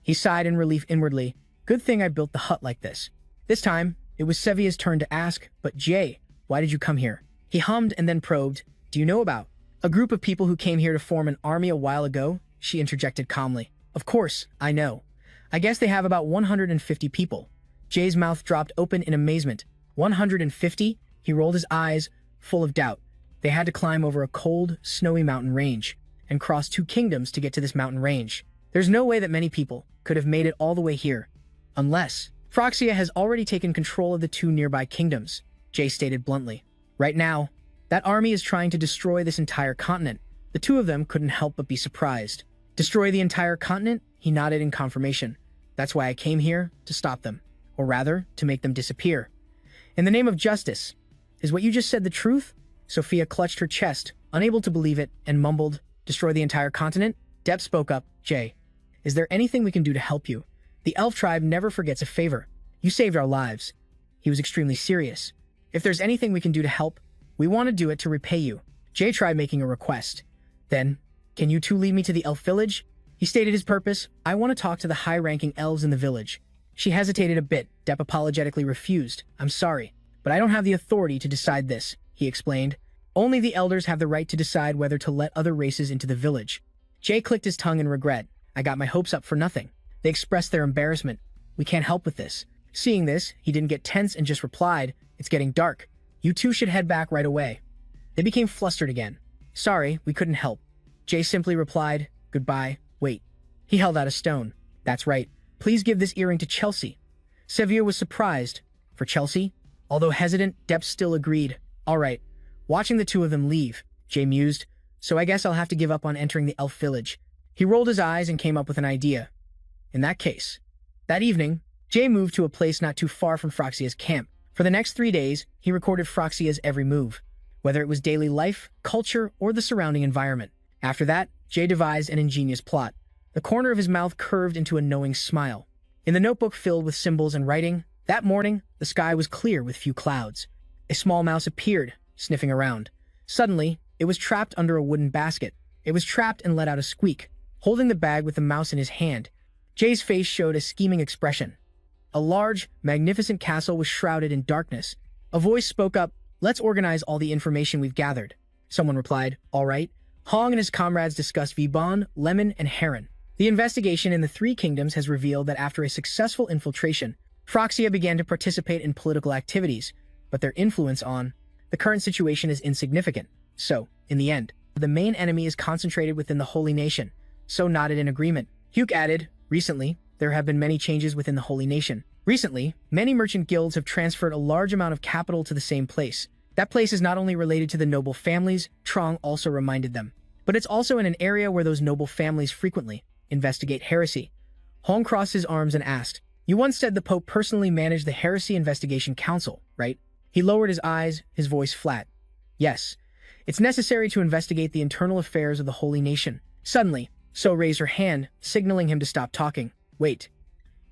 He sighed in relief inwardly. Good thing I built the hut like this. This time, it was Sevia's turn to ask, but Jay, why did you come here? He hummed and then probed. Do you know about a group of people who came here to form an army a while ago? She interjected calmly. Of course, I know. I guess they have about 150 people. Jay's mouth dropped open in amazement. 150? He rolled his eyes, full of doubt. They had to climb over a cold, snowy mountain range and cross 2 kingdoms to get to this mountain range. There's no way that many people could have made it all the way here. Unless Phroxia has already taken control of the 2 nearby kingdoms, Jay stated bluntly. Right now, that army is trying to destroy this entire continent. The 2 of them couldn't help but be surprised. Destroy the entire continent? He nodded in confirmation. That's why I came here, to stop them. Or rather, to make them disappear. In the name of justice. Is what you just said the truth? Sophia clutched her chest, unable to believe it, and mumbled, Destroy the entire continent? Deb spoke up, Jay. Is there anything we can do to help you? The elf tribe never forgets a favor. You saved our lives. He was extremely serious. If there's anything we can do to help, we want to do it to repay you. Jay tried making a request. Then, can you two lead me to the elf village? He stated his purpose. I want to talk to the high-ranking elves in the village. She hesitated a bit. Deb apologetically refused. I'm sorry, but I don't have the authority to decide this, he explained. Only the elders have the right to decide whether to let other races into the village. Jay clicked his tongue in regret. I got my hopes up for nothing. They expressed their embarrassment. We can't help with this. Seeing this, he didn't get tense and just replied, It's getting dark. You two should head back right away. They became flustered again. Sorry, we couldn't help. Jay simply replied, Goodbye. Wait. He held out a stone. That's right. Please give this earring to Chelsea. Sevier was surprised. For Chelsea? Although hesitant, Deb still agreed. All right. Watching the 2 of them leave, Jay mused, so I guess I'll have to give up on entering the elf village. He rolled his eyes and came up with an idea. In that case, That evening, Jay moved to a place not too far from Froxia's camp. For the next 3 days, he recorded Froxia's every move, whether it was daily life, culture, or the surrounding environment. After that, Jay devised an ingenious plot. The corner of his mouth curved into a knowing smile. In the notebook filled with symbols and writing, that morning, the sky was clear with few clouds. A small mouse appeared, sniffing around. Suddenly, it was trapped under a wooden basket. It was trapped and let out a squeak. Holding the bag with the mouse in his hand, Jay's face showed a scheming expression. A large, magnificent castle was shrouded in darkness. A voice spoke up, "Let's organize all the information we've gathered." Someone replied, "All right." Hong and his comrades discussed Vibon, Lemon, and Heron. The investigation in the Three Kingdoms has revealed that after a successful infiltration, Froxia began to participate in political activities, but their influence on the current situation is insignificant. So, in the end, the main enemy is concentrated within the Holy Nation. So nodded in agreement. Hugh added, "Recently, there have been many changes within the Holy Nation. Recently, many merchant guilds have transferred a large amount of capital to the same place. That place is not only related to the noble families, Trong also reminded them, but it's also in an area where those noble families frequently investigate heresy." Hong crossed his arms and asked, "You once said the Pope personally managed the Heresy Investigation Council, right?" He lowered his eyes, his voice flat. "Yes. It's necessary to investigate the internal affairs of the Holy Nation." Suddenly, So raised her hand, signaling him to stop talking. "Wait."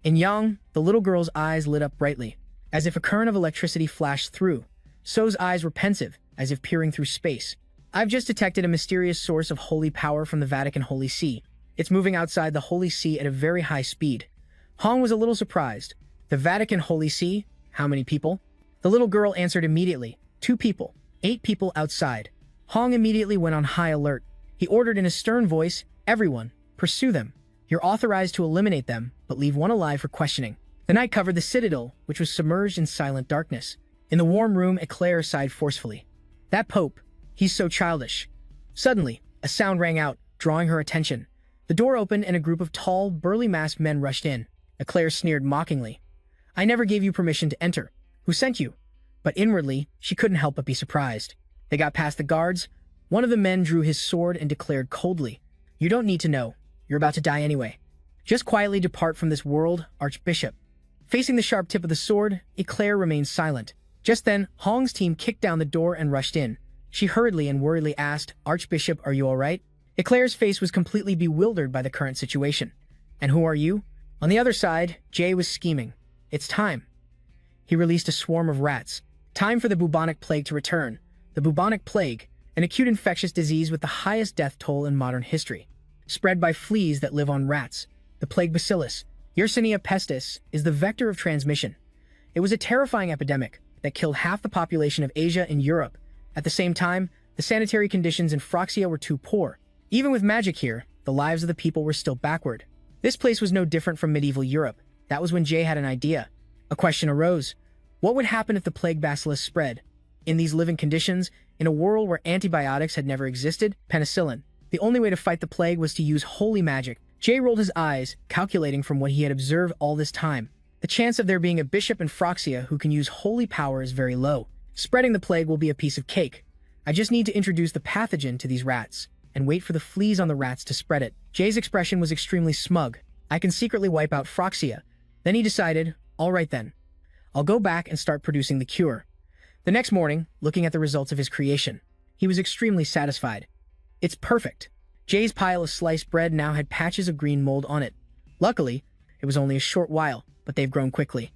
In Yang, the little girl's eyes lit up brightly, as if a current of electricity flashed through. So's eyes were pensive, as if peering through space. "I've just detected a mysterious source of holy power from the Vatican Holy See. It's moving outside the Holy See at a very high speed." Hong was a little surprised. "The Vatican Holy See? How many people?" The little girl answered immediately. 2 people. 8 people outside." Hong immediately went on high alert. He ordered in a stern voice, "Everyone, pursue them. You're authorized to eliminate them, but leave one alive for questioning." The night covered the citadel, which was submerged in silent darkness. In the warm room, Eclair sighed forcefully. "That Pope, he's so childish." Suddenly, a sound rang out, drawing her attention. The door opened and a group of tall, burly masked men rushed in. Eclair sneered mockingly. "I never gave you permission to enter. Who sent you?" But inwardly, she couldn't help but be surprised. They got past the guards. One of the men drew his sword and declared coldly, "You don't need to know. You're about to die anyway. Just quietly depart from this world, Archbishop." Facing the sharp tip of the sword, Eclair remained silent. Just then, Hong's team kicked down the door and rushed in. She hurriedly and worriedly asked, "Archbishop, are you all right?" Eclair's face was completely bewildered by the current situation. "And who are you?" On the other side, Jay was scheming. "It's time." He released a swarm of rats. Time for the bubonic plague to return. The bubonic plague, an acute infectious disease with the highest death toll in modern history, spread by fleas that live on rats. The plague bacillus, Yersinia pestis, is the vector of transmission. It was a terrifying epidemic that killed half the population of Asia and Europe. At the same time, the sanitary conditions in Froxia were too poor. Even with magic here, the lives of the people were still backward. This place was no different from medieval Europe. That was when Jay had an idea. A question arose. What would happen if the plague bacillus spread? In these living conditions, in a world where antibiotics had never existed, penicillin, the only way to fight the plague was to use holy magic. Jay rolled his eyes, calculating from what he had observed all this time. The chance of there being a bishop in Froxia who can use holy power is very low. Spreading the plague will be a piece of cake. I just need to introduce the pathogen to these rats, and wait for the fleas on the rats to spread it. Jay's expression was extremely smug. I can secretly wipe out Froxia. Then he decided, all right then. I'll go back and start producing the cure. The next morning, looking at the results of his creation, he was extremely satisfied. It's perfect. Jay's pile of sliced bread now had patches of green mold on it. Luckily, it was only a short while, but they've grown quickly.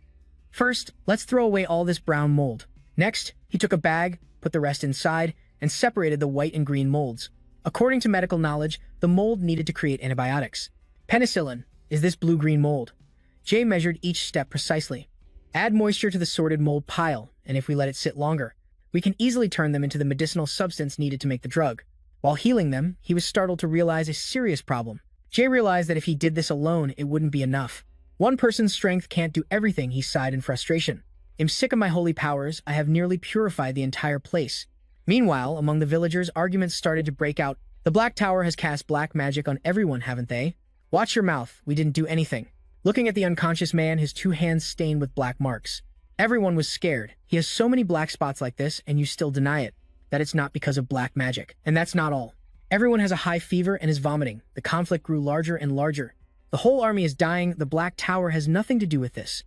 First, let's throw away all this brown mold. Next, he took a bag, put the rest inside, and separated the white and green molds. According to medical knowledge, the mold needed to create antibiotics. Penicillin is this blue-green mold. Jay measured each step precisely. Add moisture to the sorted mold pile, and if we let it sit longer, we can easily turn them into the medicinal substance needed to make the drug. While healing them, he was startled to realize a serious problem. Jay realized that if he did this alone, it wouldn't be enough. One person's strength can't do everything, he sighed in frustration. I'm sick of my holy powers. I have nearly purified the entire place. Meanwhile, among the villagers, arguments started to break out. The Black Tower has cast black magic on everyone, haven't they? Watch your mouth. We didn't do anything. Looking at the unconscious man, his 2 hands stained with black marks. Everyone was scared. He has so many black spots like this, and you still deny it. That it's not because of black magic. And that's not all. Everyone has a high fever and is vomiting. The conflict grew larger and larger. The whole army is dying. The Black Tower has nothing to do with this.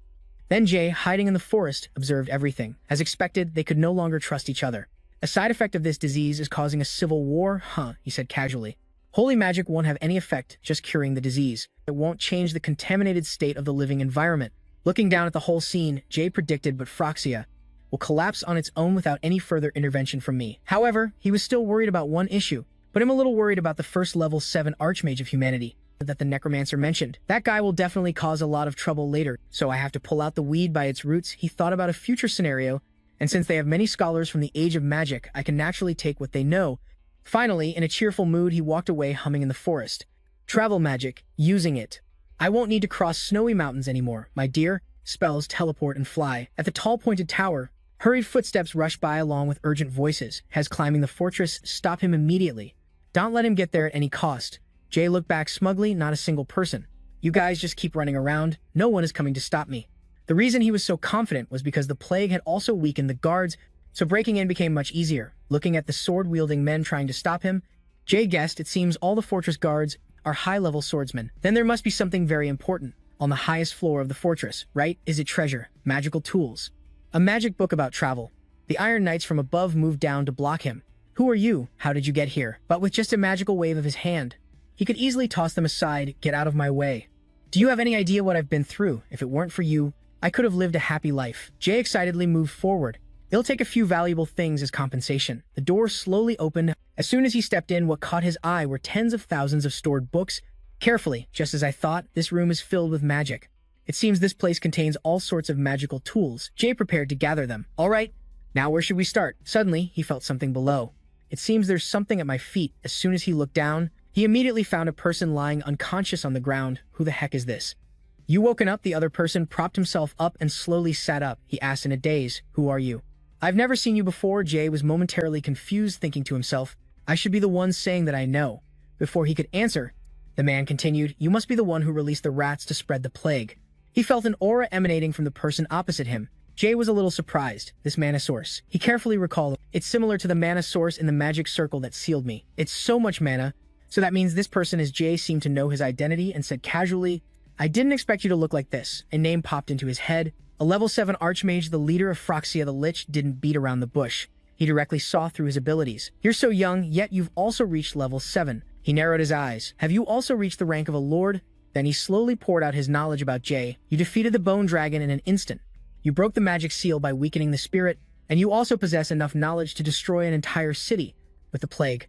Then Jay, hiding in the forest, observed everything. As expected, they could no longer trust each other. A side effect of this disease is causing a civil war? Huh, he said casually. Holy magic won't have any effect, just curing the disease. It won't change the contaminated state of the living environment. Looking down at the whole scene, Jay predicted, but Phroxia will collapse on its own without any further intervention from me. However, he was still worried about one issue, but I'm a little worried about the first level 7 Archmage of Humanity that the Necromancer mentioned. That guy will definitely cause a lot of trouble later, so I have to pull out the weed by its roots. He thought about a future scenario, and since they have many scholars from the Age of Magic, I can naturally take what they know. Finally, in a cheerful mood, he walked away humming in the forest. Travel magic, using it. I won't need to cross snowy mountains anymore, my dear. Spells teleport and fly. At the tall pointed tower, hurried footsteps rush by along with urgent voices. Has climbing the fortress, stop him immediately. Don't let him get there at any cost. Jay looked back smugly, not a single person. You guys just keep running around. No one is coming to stop me. The reason he was so confident was because the plague had also weakened the guards, so breaking in became much easier. Looking at the sword-wielding men trying to stop him, Jay guessed it seems all the fortress guards are high-level swordsmen. Then there must be something very important on the highest floor of the fortress, right? Is it treasure? Magical tools? A magic book about travel. The Iron Knights from above moved down to block him. Who are you? How did you get here? But with just a magical wave of his hand, he could easily toss them aside. Get out of my way. Do you have any idea what I've been through? If it weren't for you, I could have lived a happy life. Jay excitedly moved forward. It'll take a few valuable things as compensation. The door slowly opened. As soon as he stepped in, what caught his eye were tens of thousands of stored books. Carefully, just as I thought, this room is filled with magic. It seems this place contains all sorts of magical tools. Jay prepared to gather them. All right, now where should we start? Suddenly, he felt something below. It seems there's something at my feet. As soon as he looked down, he immediately found a person lying unconscious on the ground. Who the heck is this? You woken up? The other person propped himself up and slowly sat up. He asked in a daze, who are you? I've never seen you before. Jay was momentarily confused, thinking to himself, I should be the one saying that I know. Before he could answer, the man continued, you must be the one who released the rats to spread the plague. He felt an aura emanating from the person opposite him. Jay was a little surprised. This mana source. He carefully recalled, it's similar to the mana source in the magic circle that sealed me. It's so much mana. So that means this person is Jay. Seemed to know his identity and said casually, I didn't expect you to look like this. A name popped into his head. A level 7 Archmage, the leader of Phroxia the Lich, didn't beat around the bush. He directly saw through his abilities. You're so young, yet you've also reached level 7. He narrowed his eyes. Have you also reached the rank of a lord? Then he slowly poured out his knowledge about Jay. You defeated the Bone Dragon in an instant. You broke the magic seal by weakening the spirit, and you also possess enough knowledge to destroy an entire city with the plague.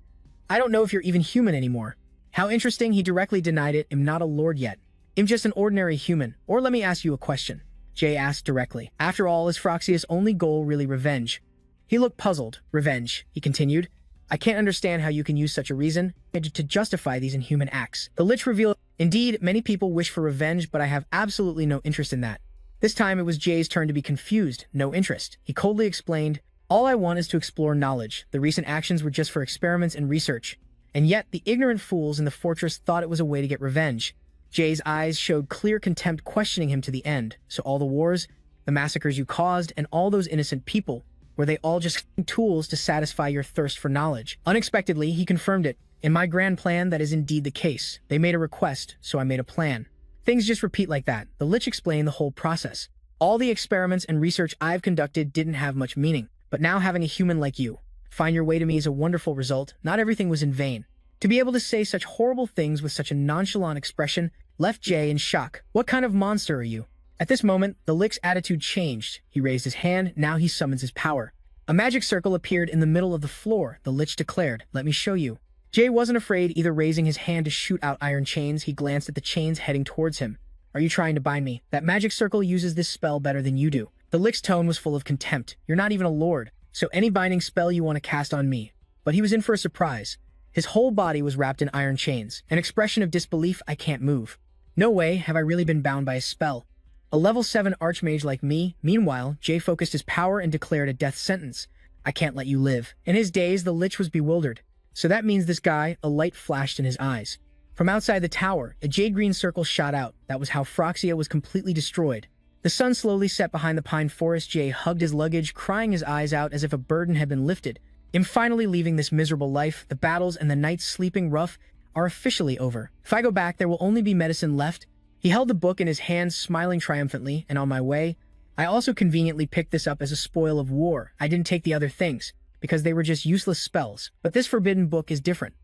I don't know if you're even human anymore. How interesting. He directly denied it. I'm not a lord yet. I'm just an ordinary human. Or let me ask you a question. Jay asked directly. After all, is Phroxia's only goal really revenge? He looked puzzled. Revenge, he continued. I can't understand how you can use such a reason to justify these inhuman acts. The Lich revealed, indeed, many people wish for revenge, but I have absolutely no interest in that. This time it was Jay's turn to be confused. No interest. He coldly explained, all I want is to explore knowledge. The recent actions were just for experiments and research. And yet, the ignorant fools in the fortress thought it was a way to get revenge. Jay's eyes showed clear contempt, questioning him to the end. So all the wars, the massacres you caused, and all those innocent people, were they all just tools to satisfy your thirst for knowledge? Unexpectedly, he confirmed it. In my grand plan, that is indeed the case. They made a request, so I made a plan. Things just repeat like that. The Lich explained the whole process. All the experiments and research I've conducted didn't have much meaning, but now having a human like you find your way to me is a wonderful result. Not everything was in vain. To be able to say such horrible things with such a nonchalant expression left Jay in shock. What kind of monster are you? At this moment, the Lich's attitude changed. He raised his hand. Now he summons his power. A magic circle appeared in the middle of the floor. The Lich declared, let me show you. Jay wasn't afraid, either raising his hand to shoot out iron chains. He glanced at the chains heading towards him. Are you trying to bind me? That magic circle uses this spell better than you do. The Lich's tone was full of contempt. You're not even a lord, so any binding spell you want to cast on me. But he was in for a surprise. His whole body was wrapped in iron chains. An expression of disbelief. I can't move. No way have I really been bound by a spell. A level 7 Archmage like me. Meanwhile, Jay focused his power and declared a death sentence. I can't let you live. In his daze, the Lich was bewildered. So that means this guy, a light flashed in his eyes. From outside the tower, a jade-green circle shot out. That was how Phroxia was completely destroyed. The sun slowly set behind the pine forest. Jay hugged his luggage, crying his eyes out as if a burden had been lifted. I'm finally leaving this miserable life, the battles and the nights sleeping rough. are officially over. If I go back, there will only be medicine left. He held the book in his hands, smiling triumphantly, and on my way, I also conveniently picked this up as a spoil of war. I didn't take the other things, because they were just useless spells. But this forbidden book is different.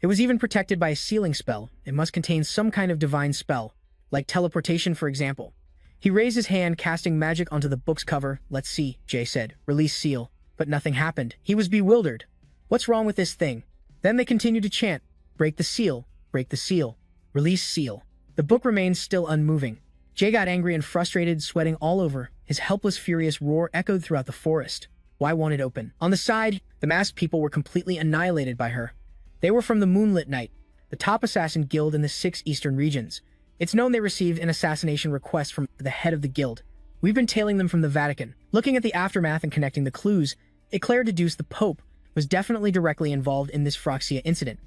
It was even protected by a sealing spell. It must contain some kind of divine spell, like teleportation, for example. He raised his hand, casting magic onto the book's cover. Let's see, Jay said. Release seal. But nothing happened. He was bewildered. What's wrong with this thing? Then they continued to chant, break the seal, release seal. The book remained still unmoving. Jay got angry and frustrated, sweating all over. His helpless, furious roar echoed throughout the forest. Why won't it open? On the side, the masked people were completely annihilated by her. They were from the Moonlit Knight, the top assassin guild in the 6 eastern regions. It's known they received an assassination request from the head of the guild. We've been tailing them from the Vatican. Looking at the aftermath and connecting the clues, Eclair deduced the Pope was definitely directly involved in this Phroxia incident.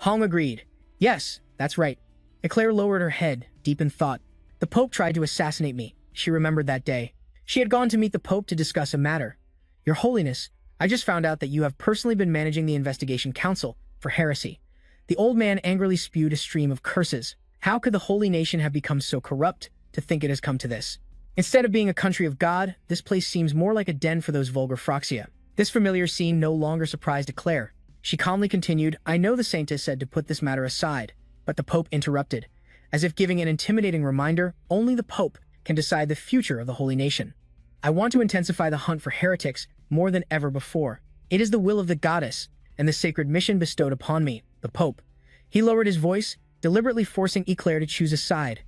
Hong agreed. Yes, that's right. Eclair lowered her head, deep in thought. The Pope tried to assassinate me. She remembered that day. She had gone to meet the Pope to discuss a matter. Your Holiness, I just found out that you have personally been managing the Investigation Council for heresy. The old man angrily spewed a stream of curses. How could the holy nation have become so corrupt to think it has come to this? Instead of being a country of God, this place seems more like a den for those vulgar Phroxia. This familiar scene no longer surprised Eclair. She calmly continued, I know the Saintess said to put this matter aside, but the Pope interrupted. As if giving an intimidating reminder, only the Pope can decide the future of the holy nation. I want to intensify the hunt for heretics more than ever before. It is the will of the goddess, and the sacred mission bestowed upon me, the Pope. He lowered his voice, deliberately forcing Eclair to choose a side.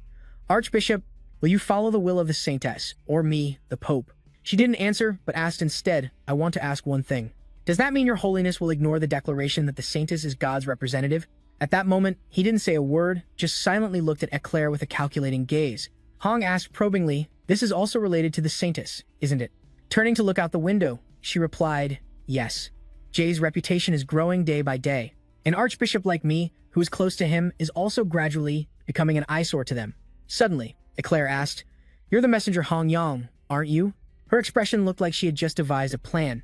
Archbishop, will you follow the will of the Saintess, or me, the Pope? She didn't answer, but asked instead, I want to ask one thing. Does that mean your Holiness will ignore the declaration that the Saintess is God's representative? At that moment, he didn't say a word, just silently looked at Eclair with a calculating gaze. Hong asked probingly, this is also related to the Saintess, isn't it? Turning to look out the window, she replied, yes. Jay's reputation is growing day by day. An archbishop like me, who is close to him, is also gradually becoming an eyesore to them. Suddenly, Eclair asked, you're the messenger Hong Yang, aren't you? Her expression looked like she had just devised a plan.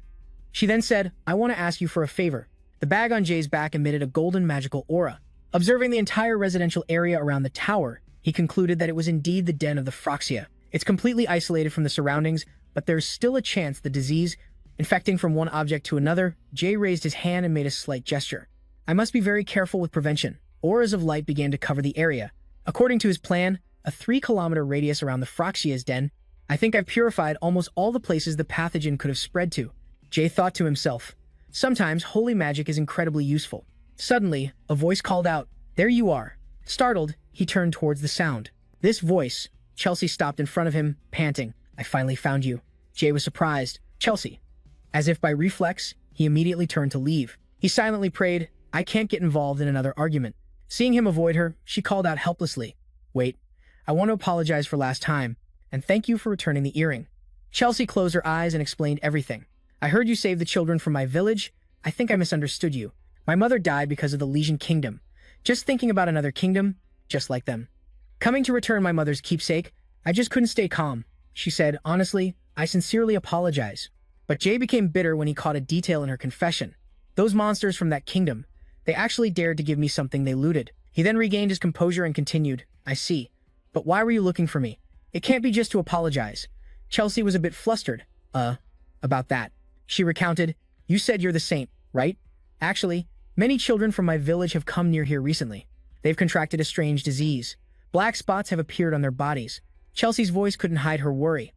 She then said, I want to ask you for a favor. The bag on Jay's back emitted a golden magical aura. Observing the entire residential area around the tower, he concluded that it was indeed the den of the Phroxia. It's completely isolated from the surroundings, but there's still a chance the disease infecting from one object to another. Jay raised his hand and made a slight gesture. I must be very careful with prevention. Auras of light began to cover the area. According to his plan, a 3-kilometer radius around the Phroxia's den, I think I've purified almost all the places the pathogen could have spread to. Jay thought to himself. Sometimes holy magic is incredibly useful. Suddenly, a voice called out, there you are. Startled, he turned towards the sound. This voice, Chelsea stopped in front of him, panting. I finally found you. Jay was surprised. Chelsea. As if by reflex, he immediately turned to leave. He silently prayed, I can't get involved in another argument. Seeing him avoid her, she called out helplessly. Wait, I want to apologize for last time, and thank you for returning the earring. Chelsea closed her eyes and explained everything. I heard you saved the children from my village. I think I misunderstood you. My mother died because of the Legion Kingdom. Just thinking about another kingdom, just like them. Coming to return my mother's keepsake, I just couldn't stay calm. She said, honestly, I sincerely apologize. But Jay became bitter when he caught a detail in her confession. Those monsters from that kingdom, they actually dared to give me something they looted. He then regained his composure and continued, I see. But why were you looking for me? It can't be just to apologize. Chelsea was a bit flustered. About that. She recounted, you said you're the saint, right? Actually, many children from my village have come near here recently. They've contracted a strange disease. Black spots have appeared on their bodies. Chelsea's voice couldn't hide her worry.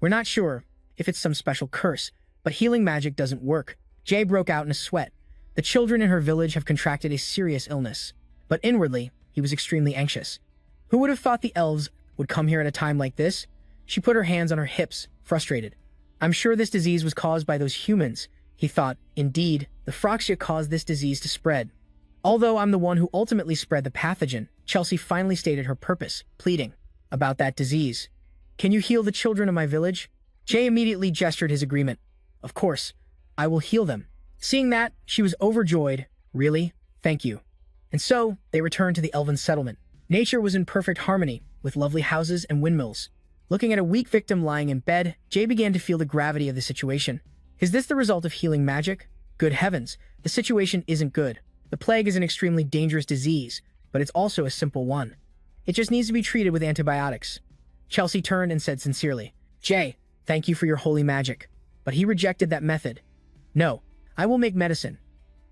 We're not sure if it's some special curse, but healing magic doesn't work. Jay broke out in a sweat. The children in her village have contracted a serious illness. But inwardly, he was extremely anxious. Who would have thought the elves would come here at a time like this? She put her hands on her hips, frustrated. I'm sure this disease was caused by those humans, he thought. Indeed, the Phroxia caused this disease to spread. Although I'm the one who ultimately spread the pathogen, Chelsea finally stated her purpose, pleading about that disease. Can you heal the children of my village? Jay immediately gestured his agreement. Of course, I will heal them. Seeing that, she was overjoyed. Really? Thank you. And so, they returned to the elven settlement. Nature was in perfect harmony, with lovely houses and windmills. Looking at a weak victim lying in bed, Jay began to feel the gravity of the situation. Is this the result of healing magic? Good heavens, the situation isn't good. The plague is an extremely dangerous disease, but it's also a simple one. It just needs to be treated with antibiotics. Chelsea turned and said sincerely, Jay, thank you for your holy magic. But he rejected that method. No, I will make medicine.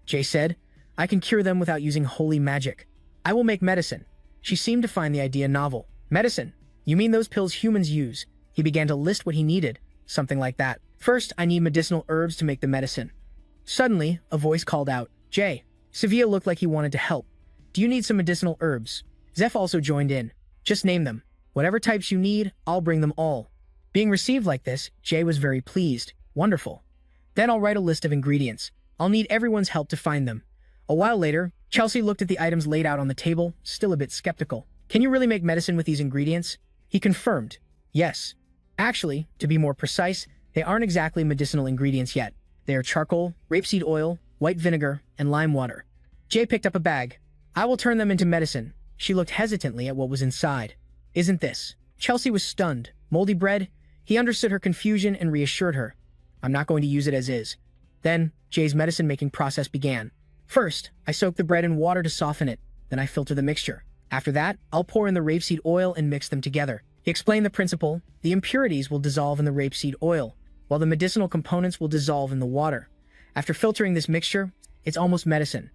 Jay said, I can cure them without using holy magic. I will make medicine. She seemed to find the idea novel. Medicine? You mean those pills humans use? He began to list what he needed, something like that. First, I need medicinal herbs to make the medicine. Suddenly, a voice called out, Jay. Sevilla looked like he wanted to help. Do you need some medicinal herbs? Zeph also joined in. Just name them. Whatever types you need, I'll bring them all. Being received like this, Jay was very pleased. Wonderful. Then I'll write a list of ingredients. I'll need everyone's help to find them. A while later, Chelsea looked at the items laid out on the table, still a bit skeptical. Can you really make medicine with these ingredients? He confirmed. Yes. Actually, to be more precise, they aren't exactly medicinal ingredients yet. They are charcoal, rapeseed oil, white vinegar, and lime water. Jay picked up a bag. I will turn them into medicine. She looked hesitantly at what was inside. Isn't this? Chelsea was stunned. Moldy bread? He understood her confusion and reassured her. I'm not going to use it as is. Then, Jay's medicine-making process began. First, I soak the bread in water to soften it. Then I filter the mixture. After that, I'll pour in the rapeseed oil and mix them together. He explained the principle. The impurities will dissolve in the rapeseed oil, while the medicinal components will dissolve in the water. After filtering this mixture, it's almost medicine.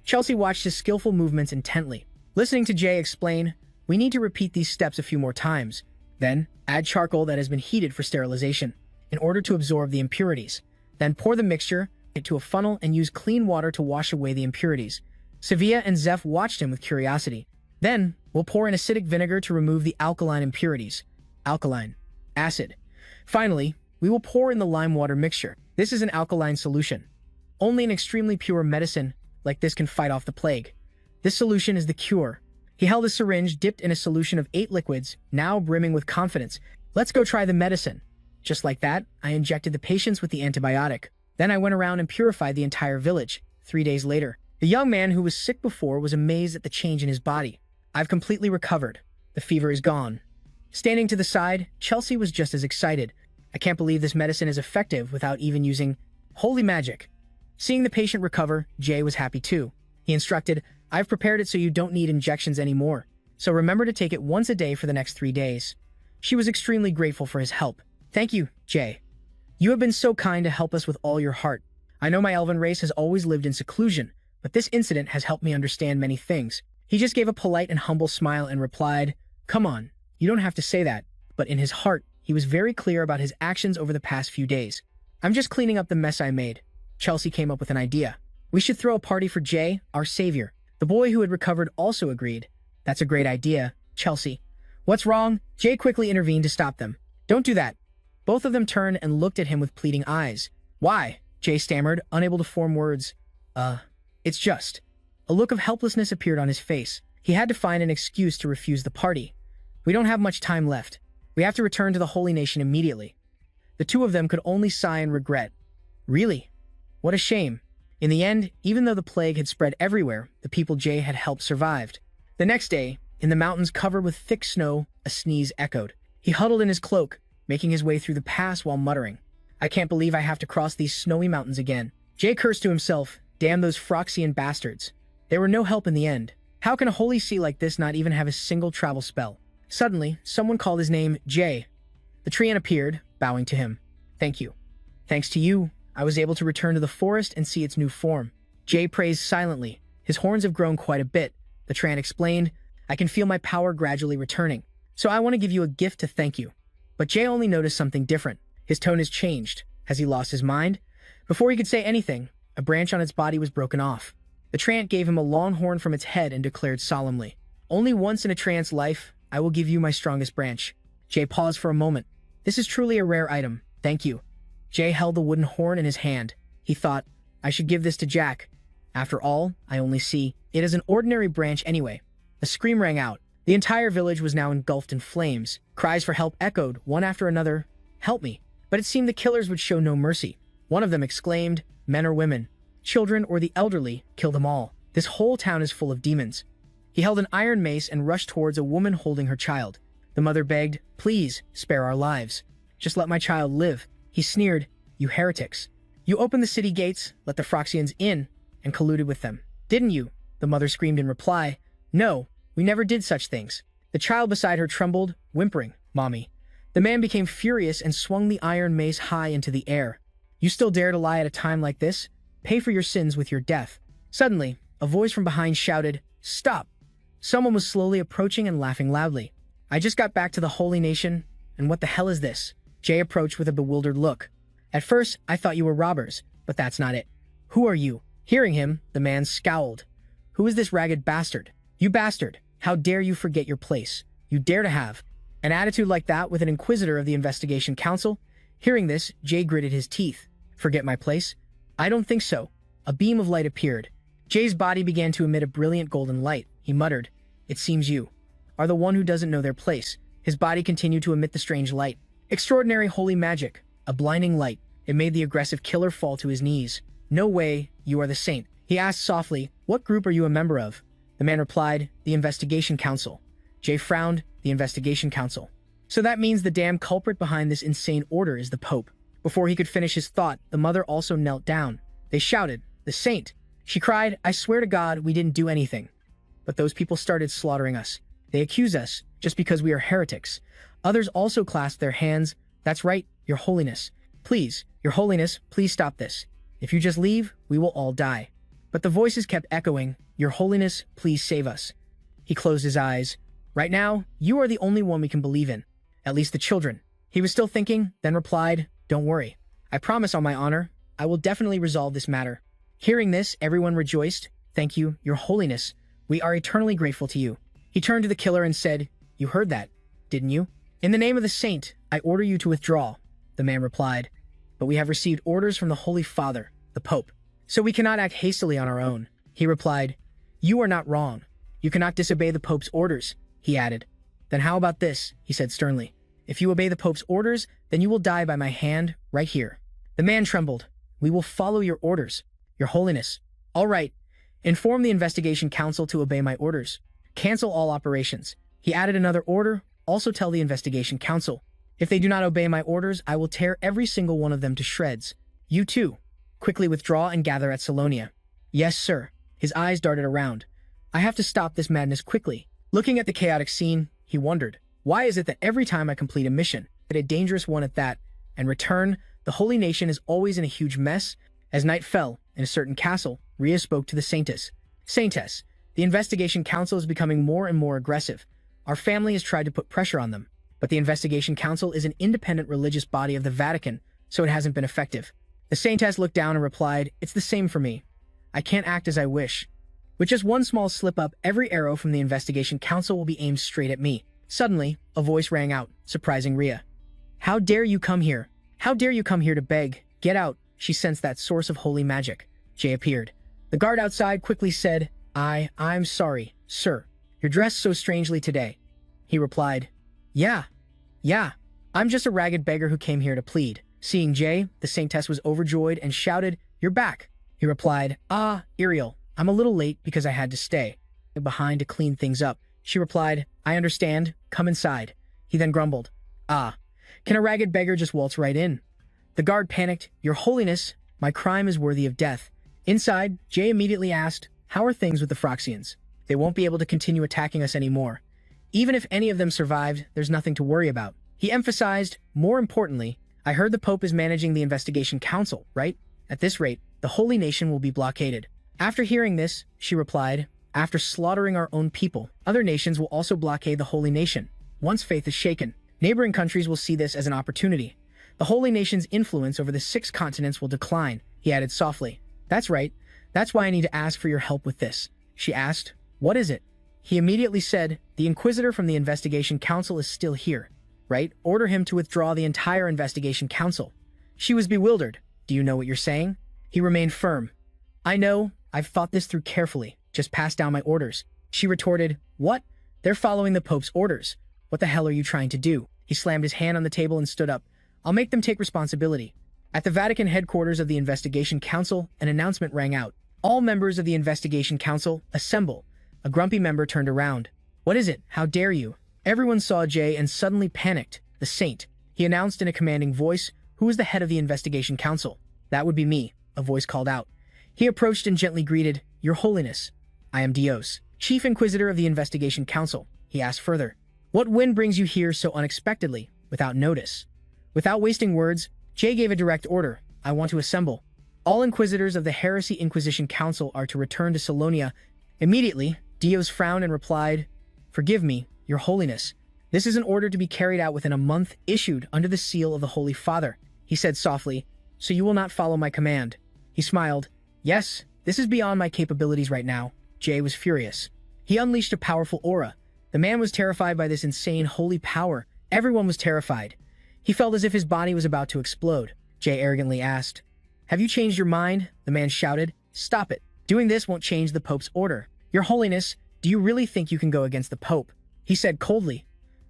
Chelsea watched his skillful movements intently. Listening to Jay explain, we need to repeat these steps a few more times. Then, add charcoal that has been heated for sterilization, in order to absorb the impurities. Then pour the mixture into a funnel and use clean water to wash away the impurities. Sevilla and Zeph watched him with curiosity. Then, we'll pour in acidic vinegar to remove the alkaline impurities. Alkaline. Acid. Finally, we will pour in the lime water mixture. This is an alkaline solution. Only an extremely pure medicine like this can fight off the plague. This solution is the cure. He held a syringe dipped in a solution of 8 liquids, now brimming with confidence. Let's go try the medicine. Just like that, I injected the patients with the antibiotic. Then I went around and purified the entire village. 3 days later, the young man who was sick before was amazed at the change in his body. I've completely recovered. The fever is gone. Standing to the side, Chelsea was just as excited. I can't believe this medicine is effective without even using holy magic. Seeing the patient recover, Jay was happy too. He instructed, I've prepared it so you don't need injections anymore. So remember to take it once a day for the next 3 days. She was extremely grateful for his help. Thank you, Jay. You have been so kind to help us with all your heart. I know my elven race has always lived in seclusion, but this incident has helped me understand many things. He just gave a polite and humble smile and replied, Come on, you don't have to say that. But in his heart, he was very clear about his actions over the past few days. I'm just cleaning up the mess I made. Chelsea came up with an idea. We should throw a party for Jay, our savior. The boy who had recovered also agreed. That's a great idea, Chelsea. What's wrong? Jay quickly intervened to stop them. Don't do that. Both of them turned and looked at him with pleading eyes. Why? Jay stammered, unable to form words. It's just. A look of helplessness appeared on his face. He had to find an excuse to refuse the party. We don't have much time left. We have to return to the Holy Nation immediately. The two of them could only sigh in regret. Really? What a shame. In the end, even though the plague had spread everywhere, the people Jay had helped survived. The next day, in the mountains covered with thick snow, a sneeze echoed. He huddled in his cloak, making his way through the pass while muttering, I can't believe I have to cross these snowy mountains again. Jay cursed to himself, damn those Phyrexian bastards. They were no help in the end. How can a holy sea like this not even have a single travel spell? Suddenly, someone called his name, Jay. The treant appeared, bowing to him. Thank you. Thanks to you, I was able to return to the forest and see its new form. Jay praised silently. His horns have grown quite a bit. The treant explained, I can feel my power gradually returning. So I want to give you a gift to thank you. But Jay only noticed something different. His tone has changed. Has he lost his mind? Before he could say anything, a branch on its body was broken off. The treant gave him a long horn from its head and declared solemnly, Only once in a treant's life, I will give you my strongest branch. Jay paused for a moment. This is truly a rare item. Thank you. Jay held the wooden horn in his hand. He thought, I should give this to Jack. After all, I only see it as an ordinary branch anyway. A scream rang out. The entire village was now engulfed in flames. Cries for help echoed, one after another. Help me. But it seemed the killers would show no mercy. One of them exclaimed, Men or women, children or the elderly, kill them all. This whole town is full of demons. He held an iron mace and rushed towards a woman holding her child. The mother begged, Please, spare our lives. Just let my child live. He sneered, You heretics. You opened the city gates, let the Phyrexians in, and colluded with them. Didn't you? The mother screamed in reply. No, we never did such things. The child beside her trembled, whimpering, Mommy. The man became furious and swung the iron mace high into the air. You still dare to lie at a time like this? Pay for your sins with your death. Suddenly, a voice from behind shouted, Stop! Someone was slowly approaching and laughing loudly. I just got back to the Holy Nation, and what the hell is this? Jay approached with a bewildered look. At first, I thought you were robbers, but that's not it. Who are you? Hearing him, the man scowled. Who is this ragged bastard? You bastard! How dare you forget your place? You dare to have an attitude like that with an inquisitor of the Investigation Council? Hearing this, Jay gritted his teeth. Forget my place? I don't think so. A beam of light appeared. Jay's body began to emit a brilliant golden light. He muttered, It seems you are the one who doesn't know their place. His body continued to emit the strange light. Extraordinary holy magic. A blinding light. It made the aggressive killer fall to his knees. No way, you are the saint. He asked softly, What group are you a member of? The man replied, The Investigation Council. Jay frowned, The Investigation Council. So that means the damn culprit behind this insane order is the Pope. Before he could finish his thought, the mother also knelt down. They shouted, The saint! She cried, I swear to God, we didn't do anything. But those people started slaughtering us. They accuse us, just because we are heretics. Others also clasped their hands. That's right, Your Holiness. Please, Your Holiness, please stop this. If you just leave, we will all die. But the voices kept echoing, Your Holiness, please save us. He closed his eyes. Right now, you are the only one we can believe in. At least the children. He was still thinking, then replied, Don't worry. I promise on my honor, I will definitely resolve this matter. Hearing this, everyone rejoiced. Thank you, Your Holiness. We are eternally grateful to you. He turned to the killer and said, You heard that, didn't you? In the name of the saint, I order you to withdraw. The man replied, But we have received orders from the Holy Father, the Pope. So we cannot act hastily on our own. He replied, You are not wrong. You cannot disobey the Pope's orders, he added. Then how about this, he said sternly. If you obey the Pope's orders, then you will die by my hand, right here. The man trembled. We will follow your orders, Your Holiness. All right. Inform the Investigation Council to obey my orders. Cancel all operations. He added another order. Also tell the Investigation Council. If they do not obey my orders, I will tear every single one of them to shreds. You too. Quickly withdraw and gather at Salonia. Yes, sir. His eyes darted around. I have to stop this madness quickly. Looking at the chaotic scene, he wondered, why is it that every time I complete a mission, a dangerous one at that, and return, the Holy Nation is always in a huge mess? As night fell, in a certain castle, Rhea spoke to the Saintess. Saintess, the Investigation Council is becoming more and more aggressive. Our family has tried to put pressure on them, but the Investigation Council is an independent religious body of the Vatican, so it hasn't been effective. The Saintess looked down and replied, It's the same for me. I can't act as I wish. With just one small slip-up, every arrow from the Investigation Council will be aimed straight at me. Suddenly, a voice rang out, surprising Rhea. How dare you come here? How dare you come here to beg? Get out. She sensed that source of holy magic. Jay appeared. The guard outside quickly said, I'm sorry, sir. You're dressed so strangely today. He replied, Yeah. I'm just a ragged beggar who came here to plead. Seeing Jay, the Saintess was overjoyed and shouted, You're back. He replied, Ariel, I'm a little late because I had to stay behind to clean things up. She replied, I understand. Come inside. He then grumbled, Can a ragged beggar just waltz right in? The guard panicked, Your Holiness, my crime is worthy of death. Inside, Jay immediately asked, How are things with the Froxians? They won't be able to continue attacking us anymore. Even if any of them survived, there's nothing to worry about. He emphasized, More importantly, I heard the Pope is managing the Investigation Council, right? At this rate, the Holy Nation will be blockaded. After hearing this, she replied, After slaughtering our own people, other nations will also blockade the Holy Nation. Once faith is shaken, neighboring countries will see this as an opportunity. The Holy Nation's influence over the 6 continents will decline, he added softly. That's right. That's why I need to ask for your help with this. She asked, What is it? He immediately said, The Inquisitor from the Investigation Council is still here, right? Order him to withdraw the entire Investigation Council. She was bewildered. Do you know what you're saying? He remained firm. I know. I've thought this through carefully. Just pass down my orders. She retorted, What? They're following the Pope's orders. What the hell are you trying to do? He slammed his hand on the table and stood up. I'll make them take responsibility. At the Vatican headquarters of the Investigation Council, an announcement rang out. All members of the Investigation Council, assemble. A grumpy member turned around. What is it? How dare you? Everyone saw Jay and suddenly panicked. The saint. He announced in a commanding voice, Who is the head of the Investigation Council? That would be me, a voice called out. He approached and gently greeted, Your Holiness, I am Dios, Chief Inquisitor of the Investigation Council. He asked further, what wind brings you here so unexpectedly, without notice? Without wasting words, Jay gave a direct order. I want to assemble. All Inquisitors of the Heresy Inquisition Council are to return to Salonia. Immediately, Dios frowned and replied, forgive me, Your Holiness. This is an order to be carried out within a month, issued under the seal of the Holy Father. He said softly, so you will not follow my command. He smiled. Yes, this is beyond my capabilities right now. Jay was furious. He unleashed a powerful aura. The man was terrified by this insane holy power. Everyone was terrified. He felt as if his body was about to explode. Jay arrogantly asked, have you changed your mind? The man shouted. Stop it. Doing this won't change the Pope's order. Your Holiness, do you really think you can go against the Pope? He said coldly.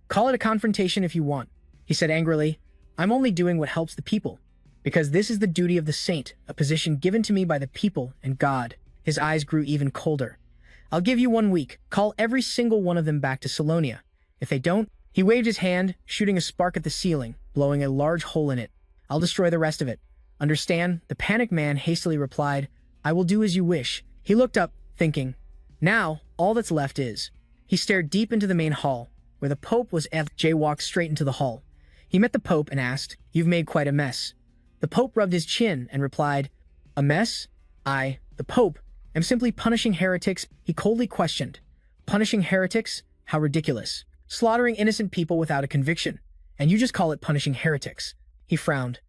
Call it a confrontation if you want. He said angrily, I'm only doing what helps the people, because this is the duty of the saint, a position given to me by the people and God. His eyes grew even colder. I'll give you 1 week. Call every single one of them back to Salonia. If they don't, he waved his hand, shooting a spark at the ceiling, blowing a large hole in it. I'll destroy the rest of it. Understand? The panicked man hastily replied, I will do as you wish. He looked up, thinking, now, all that's left is. He stared deep into the main hall, where the Pope was. Jay walked straight into the hall. He met the Pope and asked, you've made quite a mess. The Pope rubbed his chin and replied, a mess? I, the Pope, am simply punishing heretics. He coldly questioned, punishing heretics? How ridiculous. Slaughtering innocent people without a conviction. And you just call it punishing heretics. He frowned.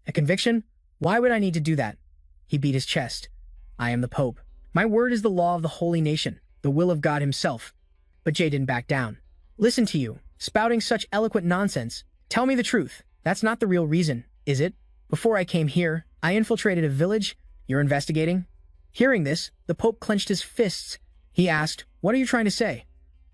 A conviction? Why would I need to do that? He beat his chest. I am the Pope. My word is the law of the holy nation, the will of God himself. But Jay didn't back down. Listen to you, spouting such eloquent nonsense. Tell me the truth. That's not the real reason, is it? Before I came here, I infiltrated a village. You're investigating? Hearing this, the Pope clenched his fists. He asked, what are you trying to say?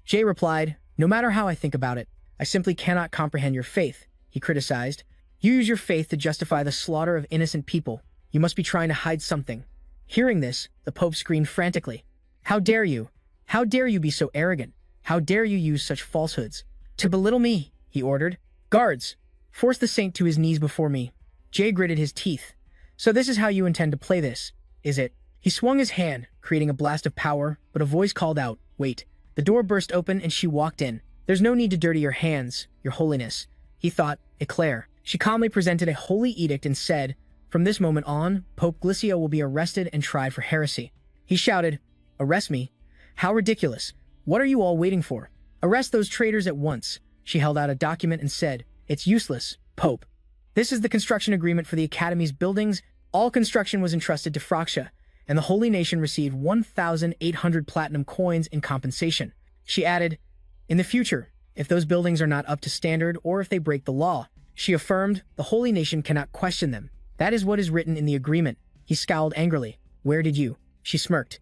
Jay replied, no matter how I think about it, I simply cannot comprehend your faith. He criticized. You use your faith to justify the slaughter of innocent people. You must be trying to hide something. Hearing this, the Pope screamed frantically. How dare you? How dare you be so arrogant? How dare you use such falsehoods? To belittle me, he ordered. Guards, force the saint to his knees before me. Jay gritted his teeth. So this is how you intend to play this, is it? He swung his hand, creating a blast of power, but a voice called out, wait. The door burst open and she walked in. There's no need to dirty your hands, Your Holiness. He thought, Eclair. She calmly presented a holy edict and said, from this moment on, Pope Glycio will be arrested and tried for heresy. He shouted, arrest me? How ridiculous. What are you all waiting for? Arrest those traitors at once. She held out a document and said, it's useless, Pope. This is the construction agreement for the Academy's buildings. All construction was entrusted to Phrygia, and the Holy Nation received 1,800 platinum coins in compensation. She added, in the future, if those buildings are not up to standard or if they break the law, she affirmed, the Holy Nation cannot question them. That is what is written in the agreement. He scowled angrily. Where did you? She smirked.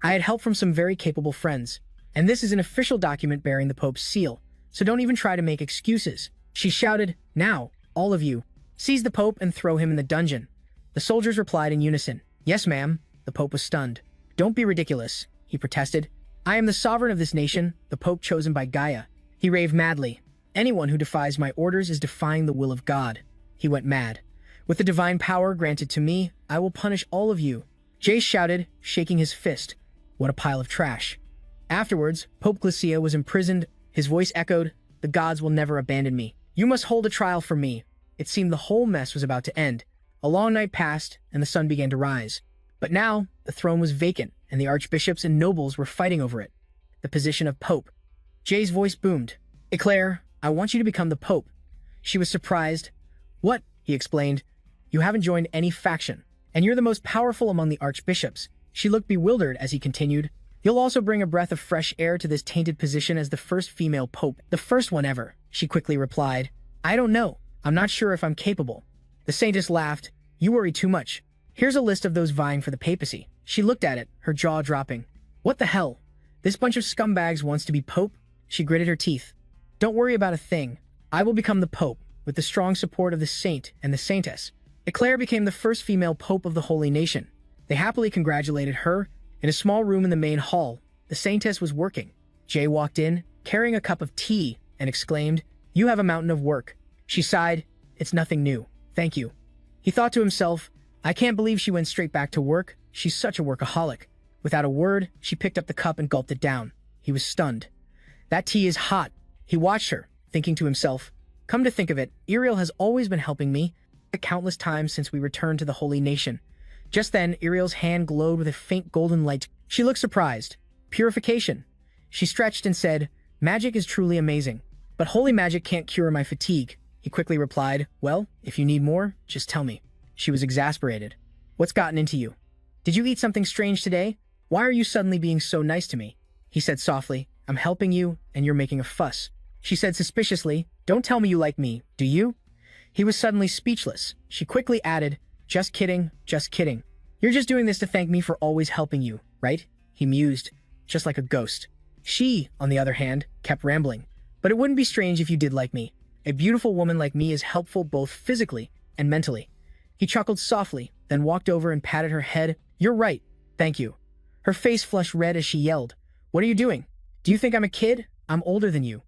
I had help from some very capable friends. And this is an official document bearing the Pope's seal, so don't even try to make excuses. She shouted, now, all of you, seize the Pope and throw him in the dungeon. The soldiers replied in unison, yes, ma'am. The Pope was stunned. Don't be ridiculous, he protested. I am the sovereign of this nation, the Pope chosen by Gaia. He raved madly. Anyone who defies my orders is defying the will of God. He went mad. With the divine power granted to me, I will punish all of you. Jay shouted, shaking his fist. What a pile of trash. Afterwards, Pope Glycio was imprisoned. His voice echoed, the gods will never abandon me. You must hold a trial for me. It seemed the whole mess was about to end. A long night passed, and the sun began to rise. But now, the throne was vacant, and the archbishops and nobles were fighting over it. The position of Pope. Jay's voice boomed. Eclair, I want you to become the Pope. She was surprised. What? He explained. You haven't joined any faction, and you're the most powerful among the archbishops. She looked bewildered as he continued. You'll also bring a breath of fresh air to this tainted position as the first female pope. The first one ever, she quickly replied. I don't know. I'm not sure if I'm capable. The saintess laughed. You worry too much. Here's a list of those vying for the papacy. She looked at it, her jaw dropping. What the hell? This bunch of scumbags wants to be pope? She gritted her teeth. Don't worry about a thing. I will become the pope, with the strong support of the saint and the saintess. Eclair became the first female pope of the Holy Nation. They happily congratulated her. In a small room in the main hall, the saintess was working. Jay walked in, carrying a cup of tea, and exclaimed, You have a mountain of work. She sighed, It's nothing new. Thank you. He thought to himself, I can't believe she went straight back to work. She's such a workaholic. Without a word, she picked up the cup and gulped it down. He was stunned. That tea is hot. He watched her, thinking to himself, come to think of it, Iriel has always been helping me, countless times since we returned to the Holy Nation. Just then, Iriel's hand glowed with a faint golden light. She looked surprised. Purification. She stretched and said, magic is truly amazing, but holy magic can't cure my fatigue. He quickly replied, well, if you need more, just tell me. She was exasperated. What's gotten into you? Did you eat something strange today? Why are you suddenly being so nice to me? He said softly, I'm helping you, and you're making a fuss. She said suspiciously, don't tell me you like me, do you? He was suddenly speechless. She quickly added, just kidding, just kidding. You're just doing this to thank me for always helping you, right? He mused, just like a ghost. She, on the other hand, kept rambling. But it wouldn't be strange if you did like me. A beautiful woman like me is helpful both physically and mentally. He chuckled softly, then walked over and patted her head. You're right, thank you. Her face flushed red as she yelled, what are you doing? Do you think I'm a kid? I'm older than you.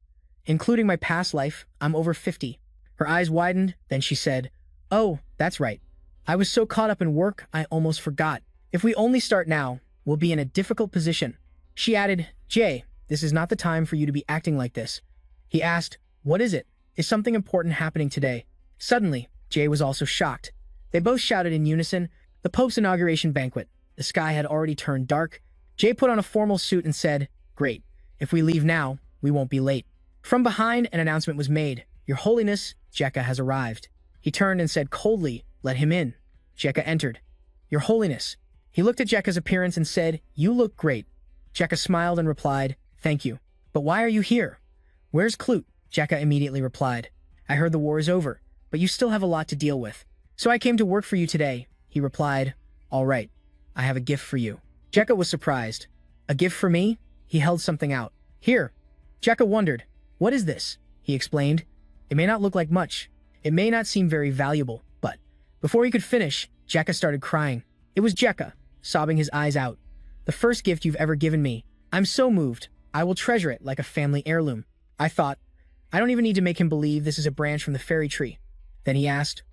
Including my past life, I'm over 50. Her eyes widened, then she said, oh, that's right. I was so caught up in work, I almost forgot. If we only start now, we'll be in a difficult position. She added, Jay, this is not the time for you to be acting like this. He asked, what is it? Is something important happening today? Suddenly, Jay was also shocked. They both shouted in unison, the Pope's inauguration banquet. The sky had already turned dark. Jay put on a formal suit and said, great. If we leave now, we won't be late. From behind, an announcement was made. Your Holiness, Jekka has arrived. He turned and said coldly, let him in. Jekka entered. Your Holiness. He looked at Jekka's appearance and said, you look great. Jekka smiled and replied, thank you. But why are you here? Where's Clute? Jekka immediately replied, I heard the war is over, but you still have a lot to deal with. So I came to work for you today. He replied, all right, I have a gift for you. Jekka was surprised. A gift for me? He held something out. Here. Jekka wondered, what is this? He explained, it may not look like much. It may not seem very valuable, but before he could finish, Jekka started crying. It was Jekka, sobbing his eyes out. The first gift you've ever given me. I'm so moved. I will treasure it like a family heirloom. I thought, I don't even need to make him believe this is a branch from the fairy tree. Then he asked,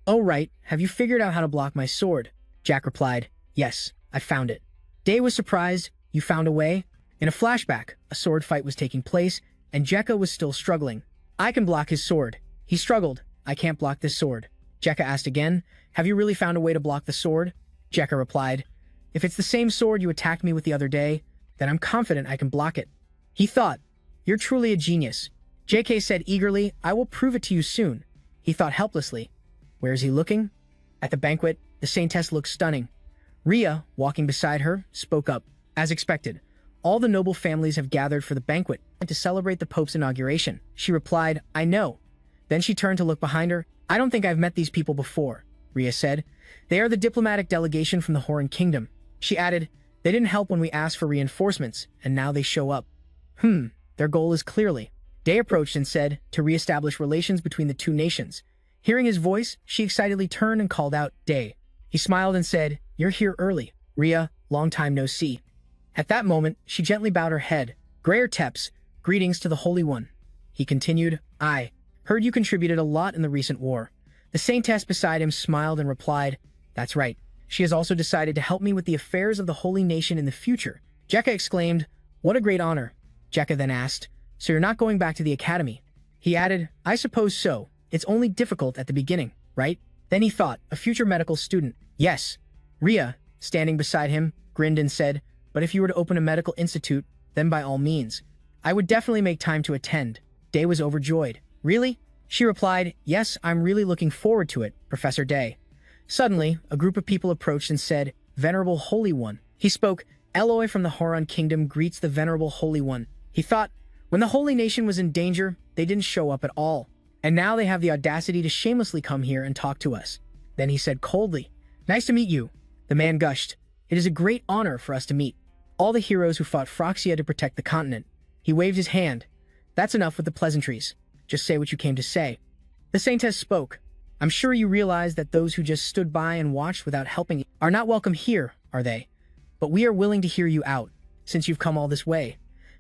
oh right, have you figured out how to block my sword? Jack replied, yes, I found it. Day was surprised, you found a way? In a flashback, a sword fight was taking place, and Jekka was still struggling. I can block his sword. He struggled, I can't block this sword. Jekka asked again, have you really found a way to block the sword? Jekka replied, if it's the same sword you attacked me with the other day, then I'm confident I can block it. He thought, you're truly a genius. JK said eagerly, I will prove it to you soon. He thought helplessly. Where is he looking? At the banquet, the Saintess looked stunning. Rhea, walking beside her, spoke up. As expected, all the noble families have gathered for the banquet to celebrate the Pope's inauguration. She replied, I know. Then she turned to look behind her. I don't think I've met these people before, Rhea said. They are the diplomatic delegation from the Horan Kingdom. She added, they didn't help when we asked for reinforcements, and now they show up. Their goal is clearly. Day approached and said, to re-establish relations between the two nations. Hearing his voice, she excitedly turned and called out, Day. He smiled and said, you're here early. Rhea, long time no see. At that moment, she gently bowed her head. Grayer Teps, greetings to the Holy One. He continued, I heard you contributed a lot in the recent war. The Saintess beside him smiled and replied, that's right. She has also decided to help me with the affairs of the Holy Nation in the future. Jekka exclaimed, what a great honor. Jekka then asked, so you're not going back to the academy? He added, I suppose so. It's only difficult at the beginning, right? Then he thought, a future medical student. Yes. Rhea, standing beside him, grinned and said, but if you were to open a medical institute, then by all means. I would definitely make time to attend. Day was overjoyed. Really? She replied, yes, I'm really looking forward to it, Professor Day. Suddenly, a group of people approached and said, Venerable Holy One. He spoke, Eloi from the Horan Kingdom greets the Venerable Holy One. He thought, when the Holy Nation was in danger, they didn't show up at all. And now they have the audacity to shamelessly come here and talk to us. Then he said coldly, nice to meet you. The man gushed, it is a great honor for us to meet. All the heroes who fought Phroxia to protect the continent. He waved his hand. That's enough with the pleasantries. Just say what you came to say. The Saintess spoke. I'm sure you realize that those who just stood by and watched without helping are not welcome here, are they? But we are willing to hear you out, since you've come all this way.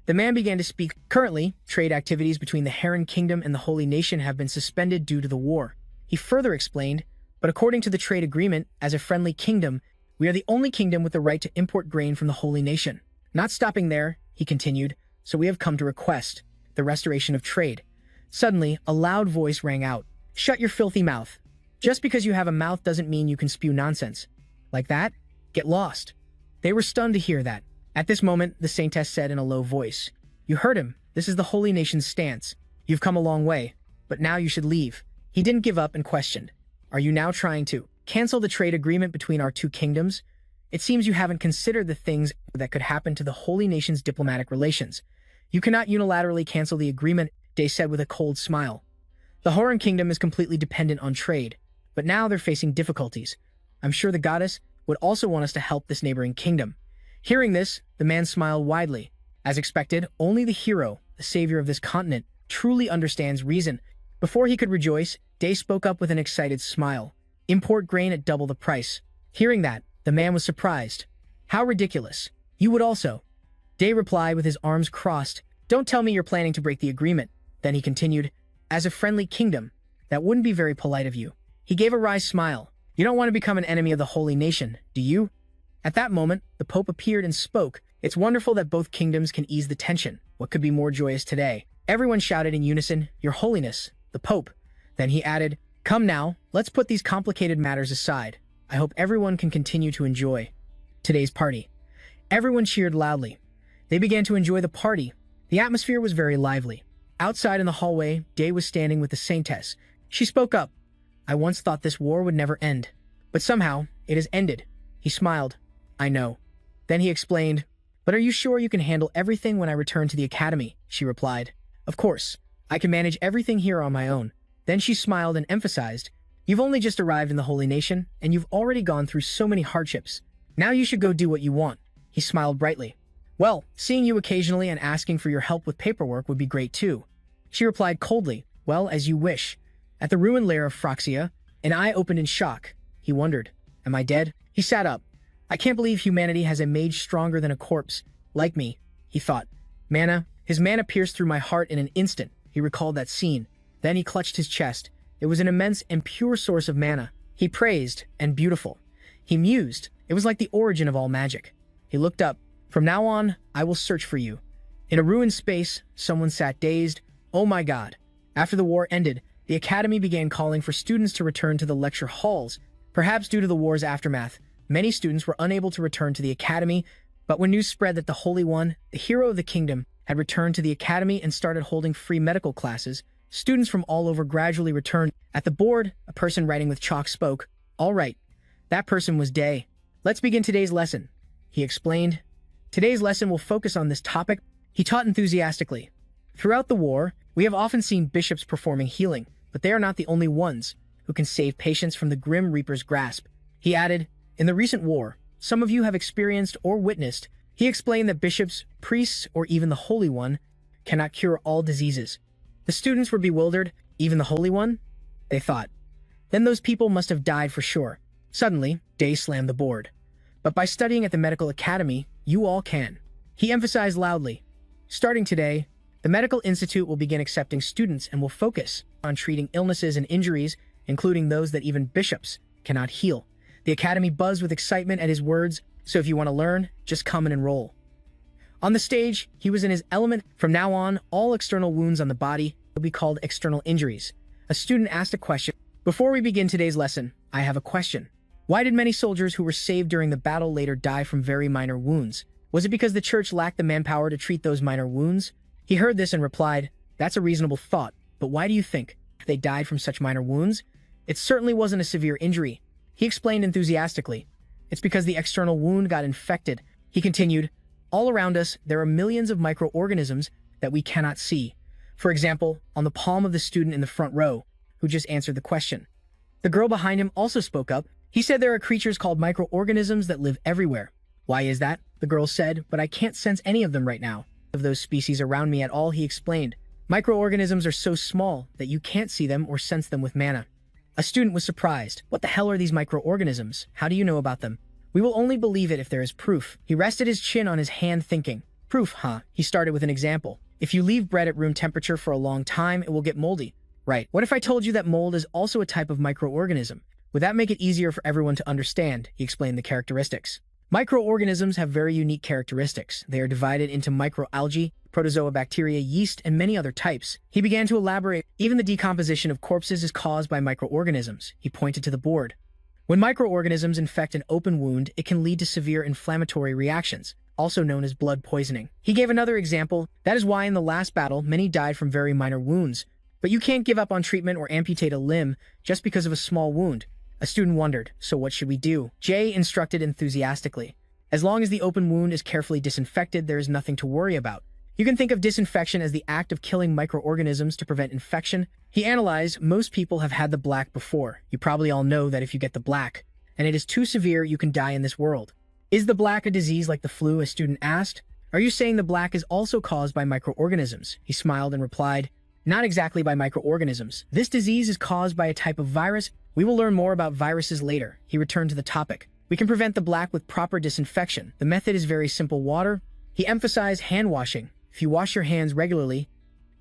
The man began to speak. Currently, trade activities between the Heron Kingdom and the Holy Nation have been suspended due to the war. He further explained, but according to the trade agreement, as a friendly kingdom, We are the only kingdom with the right to import grain from the holy nation. Not stopping there, he continued, so we have come to request the restoration of trade. Suddenly, a loud voice rang out. Shut your filthy mouth. Just because you have a mouth doesn't mean you can spew nonsense. Like that? Get lost. They were stunned to hear that. At this moment, the saintess said in a low voice, You heard him. This is the holy nation's stance. You've come a long way, but now you should leave. He didn't give up and questioned. Are you now trying to cancel the trade agreement between our two kingdoms? It seems you haven't considered the things that could happen to the holy nation's diplomatic relations. You cannot unilaterally cancel the agreement, Day said with a cold smile. The Horan kingdom is completely dependent on trade, but now they're facing difficulties. I'm sure the goddess would also want us to help this neighboring kingdom. Hearing this, the man smiled widely. As expected, only the hero, the savior of this continent, truly understands reason. Before he could rejoice, Day spoke up with an excited smile. Import grain at double the price. Hearing that, the man was surprised. How ridiculous. You would also. Day replied with his arms crossed. Don't tell me you're planning to break the agreement. Then he continued, As a friendly kingdom, that wouldn't be very polite of you. He gave a wry smile. You don't want to become an enemy of the holy nation, do you? At that moment, the Pope appeared and spoke. It's wonderful that both kingdoms can ease the tension. What could be more joyous today? Everyone shouted in unison, Your Holiness, the Pope. Then he added, Come now, let's put these complicated matters aside. I hope everyone can continue to enjoy today's party. Everyone cheered loudly. They began to enjoy the party. The atmosphere was very lively. Outside in the hallway, Day was standing with the saintess. She spoke up. I once thought this war would never end, but somehow it has ended. He smiled. I know. Then he explained, But are you sure you can handle everything when I return to the academy? She replied. Of course. I can manage everything here on my own. Then she smiled and emphasized, You've only just arrived in the holy nation, and you've already gone through so many hardships. Now you should go do what you want. He smiled brightly. Well, seeing you occasionally and asking for your help with paperwork would be great too. She replied coldly, Well, as you wish. At the ruined lair of Phroxia, an eye opened in shock. He wondered, Am I dead? He sat up. I can't believe humanity has a mage stronger than a corpse. Like me, he thought. His mana pierced through my heart in an instant. He recalled that scene. Then he clutched his chest. It was an immense and pure source of mana. He praised, and beautiful. He mused. It was like the origin of all magic. He looked up. From now on, I will search for you. In a ruined space, someone sat dazed. Oh my God. After the war ended, the academy began calling for students to return to the lecture halls. Perhaps due to the war's aftermath, many students were unable to return to the academy, but when news spread that the Holy One, the hero of the kingdom, had returned to the academy and started holding free medical classes, students from all over gradually returned. At the board, a person writing with chalk spoke. All right. That person was Day. Let's begin today's lesson. He explained. Today's lesson will focus on this topic. He taught enthusiastically. Throughout the war, we have often seen bishops performing healing, but they are not the only ones who can save patients from the Grim Reaper's grasp. He added, In the recent war, some of you have experienced or witnessed. He explained that bishops, priests, or even the Holy One cannot cure all diseases. The students were bewildered. Even the Holy One? They thought. Then those people must have died for sure. Suddenly, Day slammed the board. But by studying at the medical academy, you all can. He emphasized loudly. Starting today, the Medical Institute will begin accepting students and will focus on treating illnesses and injuries, including those that even bishops cannot heal. The academy buzzed with excitement at his words, so if you want to learn, just come and enroll. On the stage, he was in his element. From now on, all external wounds on the body will be called external injuries. A student asked a question. Before we begin today's lesson, I have a question. Why did many soldiers who were saved during the battle later die from very minor wounds? Was it because the church lacked the manpower to treat those minor wounds? He heard this and replied, That's a reasonable thought, but why do you think they died from such minor wounds? It certainly wasn't a severe injury. He explained enthusiastically. It's because the external wound got infected. He continued, All around us, there are millions of microorganisms that we cannot see. For example, on the palm of the student in the front row, who just answered the question. The girl behind him also spoke up. He said there are creatures called microorganisms that live everywhere. Why is that? The girl said, but I can't sense any of them right now. Of those species around me at all, he explained. Microorganisms are so small that you can't see them or sense them with mana. A student was surprised. What the hell are these microorganisms? How do you know about them? We will only believe it if there is proof. He rested his chin on his hand thinking. Proof, huh? He started with an example. If you leave bread at room temperature for a long time, it will get moldy. Right. What if I told you that mold is also a type of microorganism? Would that make it easier for everyone to understand? He explained the characteristics. Microorganisms have very unique characteristics. They are divided into microalgae, protozoa, bacteria, yeast, and many other types. He began to elaborate. Even the decomposition of corpses is caused by microorganisms. He pointed to the board. When microorganisms infect an open wound, it can lead to severe inflammatory reactions, also known as blood poisoning. He gave another example. That is why in the last battle, many died from very minor wounds. But you can't give up on treatment or amputate a limb just because of a small wound. A student wondered, so what should we do? Jay instructed enthusiastically. As long as the open wound is carefully disinfected, there is nothing to worry about. You can think of disinfection as the act of killing microorganisms to prevent infection. He analyzed, most people have had the black before. You probably all know that if you get the black, and it is too severe, you can die in this world. Is the black a disease like the flu? A student asked. Are you saying the black is also caused by microorganisms? He smiled and replied, not exactly by microorganisms. This disease is caused by a type of virus. We will learn more about viruses later. He returned to the topic. We can prevent the black with proper disinfection. The method is very simple. Water. He emphasized hand washing. If you wash your hands regularly,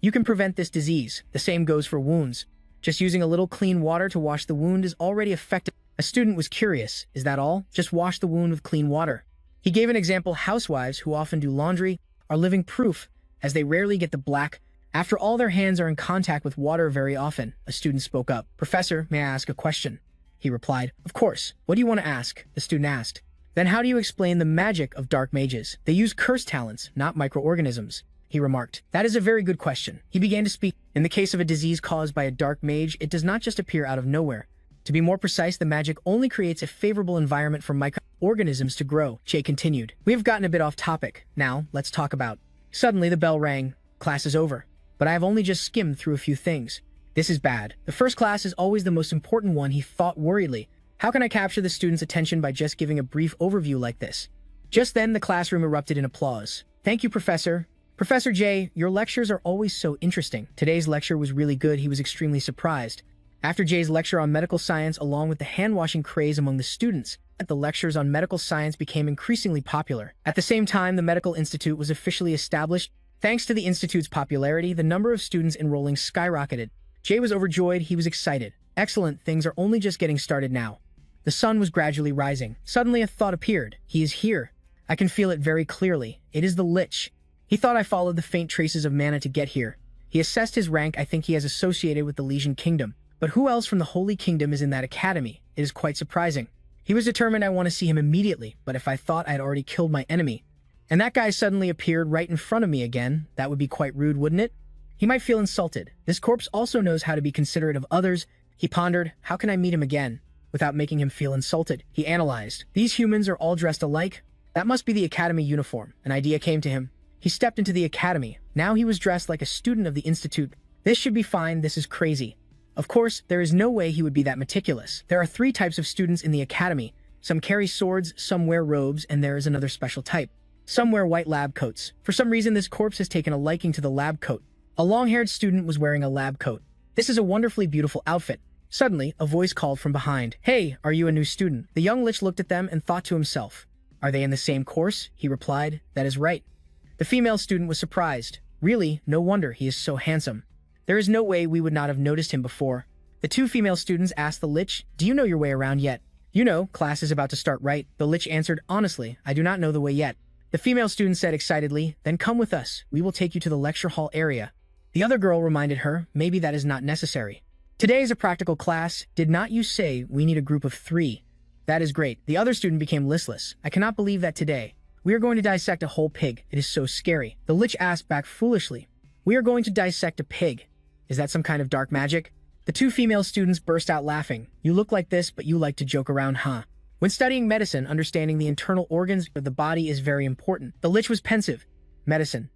you can prevent this disease. The same goes for wounds. Just using a little clean water to wash the wound is already effective. A student was curious. Is that all? Just wash the wound with clean water. He gave an example. Housewives who often do laundry are living proof, as they rarely get the black. After all, their hands are in contact with water very often. A student spoke up. Professor, may I ask a question? He replied. Of course. What do you want to ask? The student asked. Then how do you explain the magic of dark mages? They use cursed talents, not microorganisms. He remarked. That is a very good question. He began to speak. In the case of a disease caused by a dark mage, it does not just appear out of nowhere. To be more precise, the magic only creates a favorable environment for microorganisms to grow. Jay continued. We have gotten a bit off topic. Now, let's talk about. Suddenly, the bell rang. Class is over. But I have only just skimmed through a few things. This is bad. The first class is always the most important one, he thought worriedly. How can I capture the students' attention by just giving a brief overview like this? Just then, the classroom erupted in applause. Thank you, Professor. Professor Jay, your lectures are always so interesting. Today's lecture was really good. He was extremely surprised. After Jay's lecture on medical science, along with the hand-washing craze among the students, the lectures on medical science became increasingly popular. At the same time, the Medical Institute was officially established. Thanks to the Institute's popularity, the number of students enrolling skyrocketed. Jay was overjoyed. He was excited. Excellent, things are only just getting started now. The sun was gradually rising. Suddenly a thought appeared. He is here. I can feel it very clearly. It is the Lich. He thought I followed the faint traces of mana to get here. He assessed his rank. I think he is associated with the Legion Kingdom. But who else from the Holy Kingdom is in that academy? It is quite surprising. He was determined. I want to see him immediately, but if I thought I had already killed my enemy, and that guy suddenly appeared right in front of me again, that would be quite rude, wouldn't it? He might feel insulted. This corpse also knows how to be considerate of others. He pondered, how can I meet him again without making him feel insulted? He analyzed. These humans are all dressed alike. That must be the academy uniform. An idea came to him. He stepped into the academy. Now he was dressed like a student of the institute. This should be fine. This is crazy. Of course, there is no way he would be that meticulous. There are 3 types of students in the academy. Some carry swords, some wear robes, and there is another special type. Some wear white lab coats. For some reason, this corpse has taken a liking to the lab coat. A long-haired student was wearing a lab coat. This is a wonderfully beautiful outfit. Suddenly, a voice called from behind. Hey, are you a new student? The young Lich looked at them and thought to himself. Are they in the same course? He replied. That is right. The female student was surprised. Really? No wonder, he is so handsome. There is no way we would not have noticed him before. The 2 female students asked the Lich, do you know your way around yet? You know, class is about to start, right? The Lich answered, honestly, I do not know the way yet. The female student said excitedly, then come with us. We will take you to the lecture hall area. The other girl reminded her, maybe that is not necessary. Today is a practical class. Did not you say we need a group of 3? That is great. The other student became listless. I cannot believe that today. We are going to dissect a whole pig. It is so scary. The Lich asked back foolishly. We are going to dissect a pig. Is that some kind of dark magic? The 2 female students burst out laughing. You look like this, but you like to joke around, huh? When studying medicine, understanding the internal organs of the body is very important. The Lich was pensive. Medicine.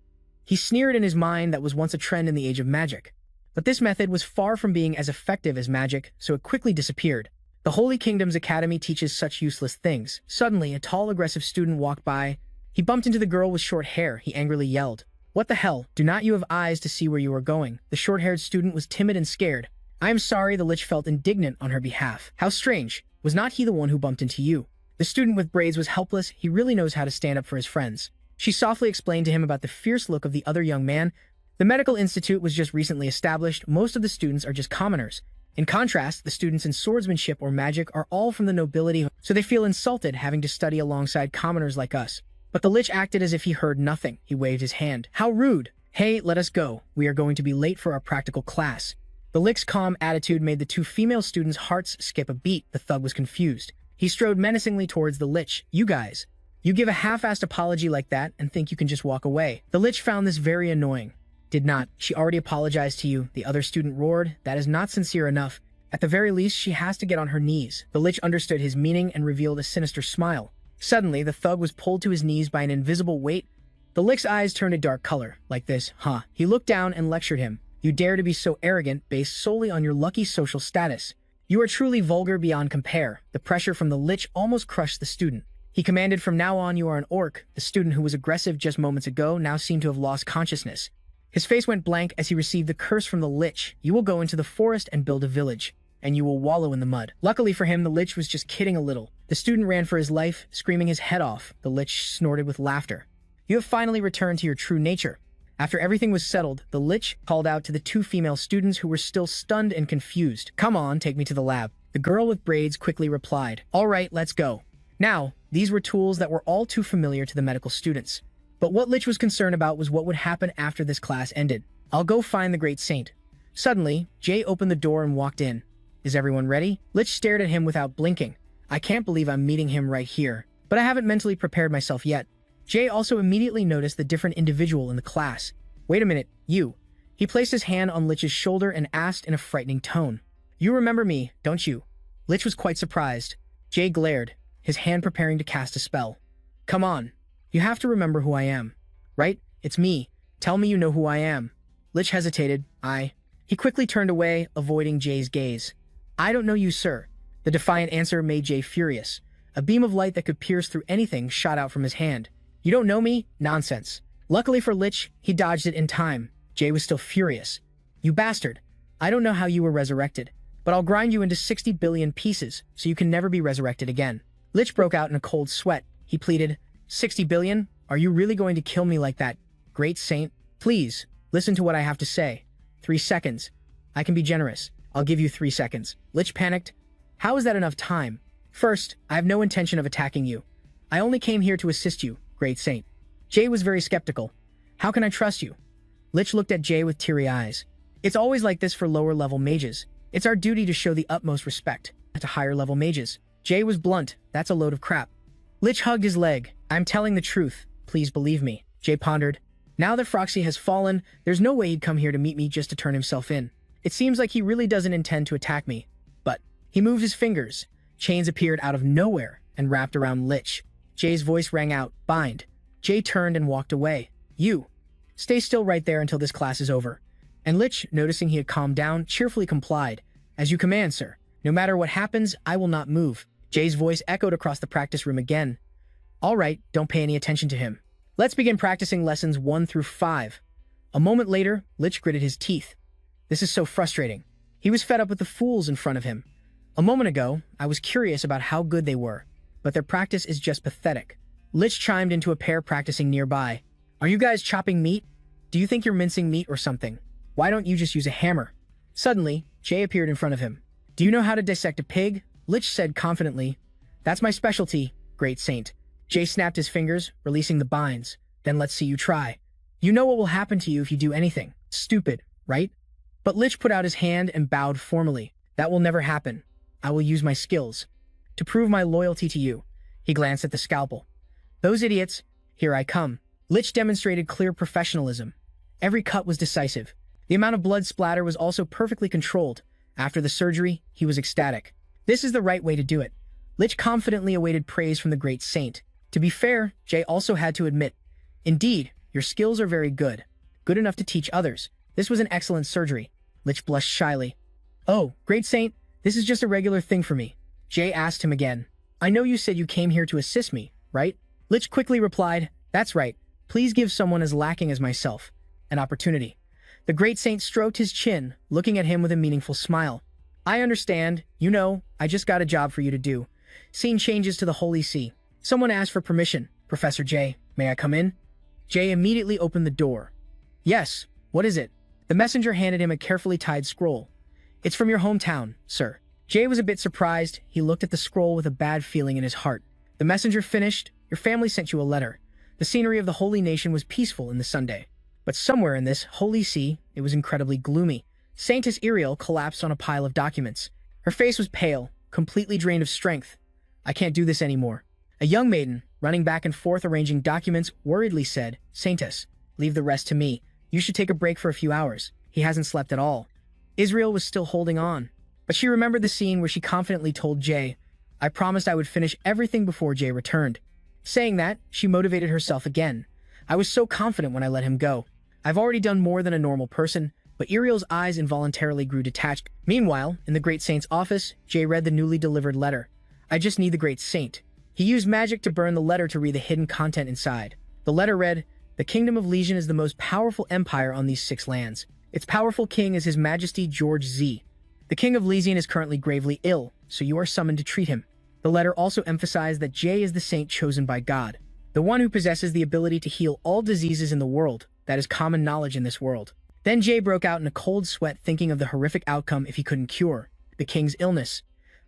He sneered in his mind that was once a trend in the age of magic. But this method was far from being as effective as magic, so it quickly disappeared. The Holy Kingdom's academy teaches such useless things. Suddenly, a tall, aggressive student walked by. He bumped into the girl with short hair. He angrily yelled. What the hell? Do not you have eyes to see where you are going? The short-haired student was timid and scared. I am sorry. The Lich felt indignant on her behalf. How strange. Was not he the one who bumped into you? The student with braids was helpless. He really knows how to stand up for his friends. She softly explained to him about the fierce look of the other young man. The Medical Institute was just recently established. Most of the students are just commoners. In contrast, the students in swordsmanship or magic are all from the nobility, so they feel insulted having to study alongside commoners like us. But the Lich acted as if he heard nothing. He waved his hand. How rude! Hey, let us go. We are going to be late for our practical class. The Lich's calm attitude made the two female students' hearts skip a beat. The thug was confused. He strode menacingly towards the Lich. You guys. You give a half-assed apology like that and think you can just walk away. The Lich found this very annoying. Did not. She already apologized to you. The other student roared. That is not sincere enough. At the very least, she has to get on her knees. The Lich understood his meaning and revealed a sinister smile. Suddenly, the thug was pulled to his knees by an invisible weight. The Lich's eyes turned a dark color. Like this, huh? He looked down and lectured him. You dare to be so arrogant based solely on your lucky social status. You are truly vulgar beyond compare. The pressure from the Lich almost crushed the student. He commanded, from now on you are an orc. The student who was aggressive just moments ago now seemed to have lost consciousness. His face went blank as he received the curse from the Lich. You will go into the forest and build a village, and you will wallow in the mud. Luckily for him, the Lich was just kidding a little. The student ran for his life, screaming his head off. The Lich snorted with laughter. You have finally returned to your true nature. After everything was settled, the Lich called out to the two female students who were still stunned and confused. Come on, take me to the lab. The girl with braids quickly replied. All right, let's go. Now, these were tools that were all too familiar to the medical students. But what Lich was concerned about was what would happen after this class ended. I'll go find the Great Saint. Suddenly, Jay opened the door and walked in. Is everyone ready? Lich stared at him without blinking. I can't believe I'm meeting him right here. But I haven't mentally prepared myself yet. Jay also immediately noticed the different individual in the class. Wait a minute, you. He placed his hand on Lich's shoulder and asked in a frightening tone. You remember me, don't you? Lich was quite surprised. Jay glared, his hand preparing to cast a spell. Come on. You have to remember who I am. Right? It's me. Tell me you know who I am. Lich hesitated. He quickly turned away, avoiding Jay's gaze. I don't know you, sir. The defiant answer made Jay furious. A beam of light that could pierce through anything shot out from his hand. You don't know me? Nonsense. Luckily for Lich, he dodged it in time. Jay was still furious. You bastard. I don't know how you were resurrected, but I'll grind you into 60 billion pieces so you can never be resurrected again. Lich broke out in a cold sweat. He pleaded, 60 billion? Are you really going to kill me like that? Great Saint, please, listen to what I have to say. 3 seconds. I can be generous. I'll give you 3 seconds. Lich panicked. How is that enough time? First, I have no intention of attacking you. I only came here to assist you, Great Saint. Jay was very skeptical. How can I trust you? Lich looked at Jay with teary eyes. It's always like this for lower-level mages. It's our duty to show the utmost respect to higher-level mages. Jay was blunt. That's a load of crap. Lich hugged his leg. I'm telling the truth. Please believe me. Jay pondered. Now that Froxy has fallen, there's no way he'd come here to meet me just to turn himself in. It seems like he really doesn't intend to attack me. But he moved his fingers. Chains appeared out of nowhere and wrapped around Lich. Jay's voice rang out, bind. Jay turned and walked away. You. Stay still right there until this class is over. And Lich, noticing he had calmed down, cheerfully complied. As you command, sir. No matter what happens, I will not move. Jay's voice echoed across the practice room again. All right, don't pay any attention to him. Let's begin practicing lessons 1 through 5. A moment later, Lich gritted his teeth. This is so frustrating. He was fed up with the fools in front of him. A moment ago, I was curious about how good they were, but their practice is just pathetic. Lich chimed into a pair practicing nearby. Are you guys chopping meat? Do you think you're mincing meat or something? Why don't you just use a hammer? Suddenly, Jay appeared in front of him. Do you know how to dissect a pig? Lich said confidently. That's my specialty, Great Saint. Jay snapped his fingers, releasing the binds. Then let's see you try. You know what will happen to you if you do anything. Stupid, right? But Lich put out his hand and bowed formally. That will never happen. I will use my skills. To prove my loyalty to you. He glanced at the scalpel. Those idiots, here I come. Lich demonstrated clear professionalism. Every cut was decisive. The amount of blood splatter was also perfectly controlled. After the surgery, he was ecstatic. This is the right way to do it. Lich confidently awaited praise from the Great Saint. To be fair, Jay also had to admit, indeed, your skills are very good. Good enough to teach others. This was an excellent surgery. Lich blushed shyly. Oh, Great Saint, this is just a regular thing for me. Jay asked him again. I know you said you came here to assist me, right? Lich quickly replied, that's right. Please give someone as lacking as myself an opportunity. The Great Saint stroked his chin, looking at him with a meaningful smile. I understand. You know, I just got a job for you to do. Scene changes to the Holy See. Someone asked for permission. Professor Jay, may I come in? Jay immediately opened the door. Yes, what is it? The messenger handed him a carefully tied scroll. It's from your hometown, sir. Jay was a bit surprised. He looked at the scroll with a bad feeling in his heart. The messenger finished. Your family sent you a letter. The scenery of the Holy Nation was peaceful in the Sunday. But somewhere in this holy sea, it was incredibly gloomy. Saintess Iriel collapsed on a pile of documents. Her face was pale, completely drained of strength. I can't do this anymore. A young maiden, running back and forth arranging documents, worriedly said, Saintess, leave the rest to me. You should take a break for a few hours. He hasn't slept at all. Israel was still holding on. But she remembered the scene where she confidently told Jay, I promised I would finish everything before Jay returned. Saying that, she motivated herself again. I was so confident when I let him go. I've already done more than a normal person, but Iriel's eyes involuntarily grew detached. Meanwhile, in the Great Saint's office, Jay read the newly delivered letter. I just need the Great Saint. He used magic to burn the letter to read the hidden content inside. The letter read, The Kingdom of Legion is the most powerful empire on these 6 lands. Its powerful king is His Majesty George Z. The King of Legion is currently gravely ill, so you are summoned to treat him. The letter also emphasized that Jay is the saint chosen by God, the one who possesses the ability to heal all diseases in the world. That is common knowledge in this world. Then Jay broke out in a cold sweat thinking of the horrific outcome if he couldn't cure the king's illness.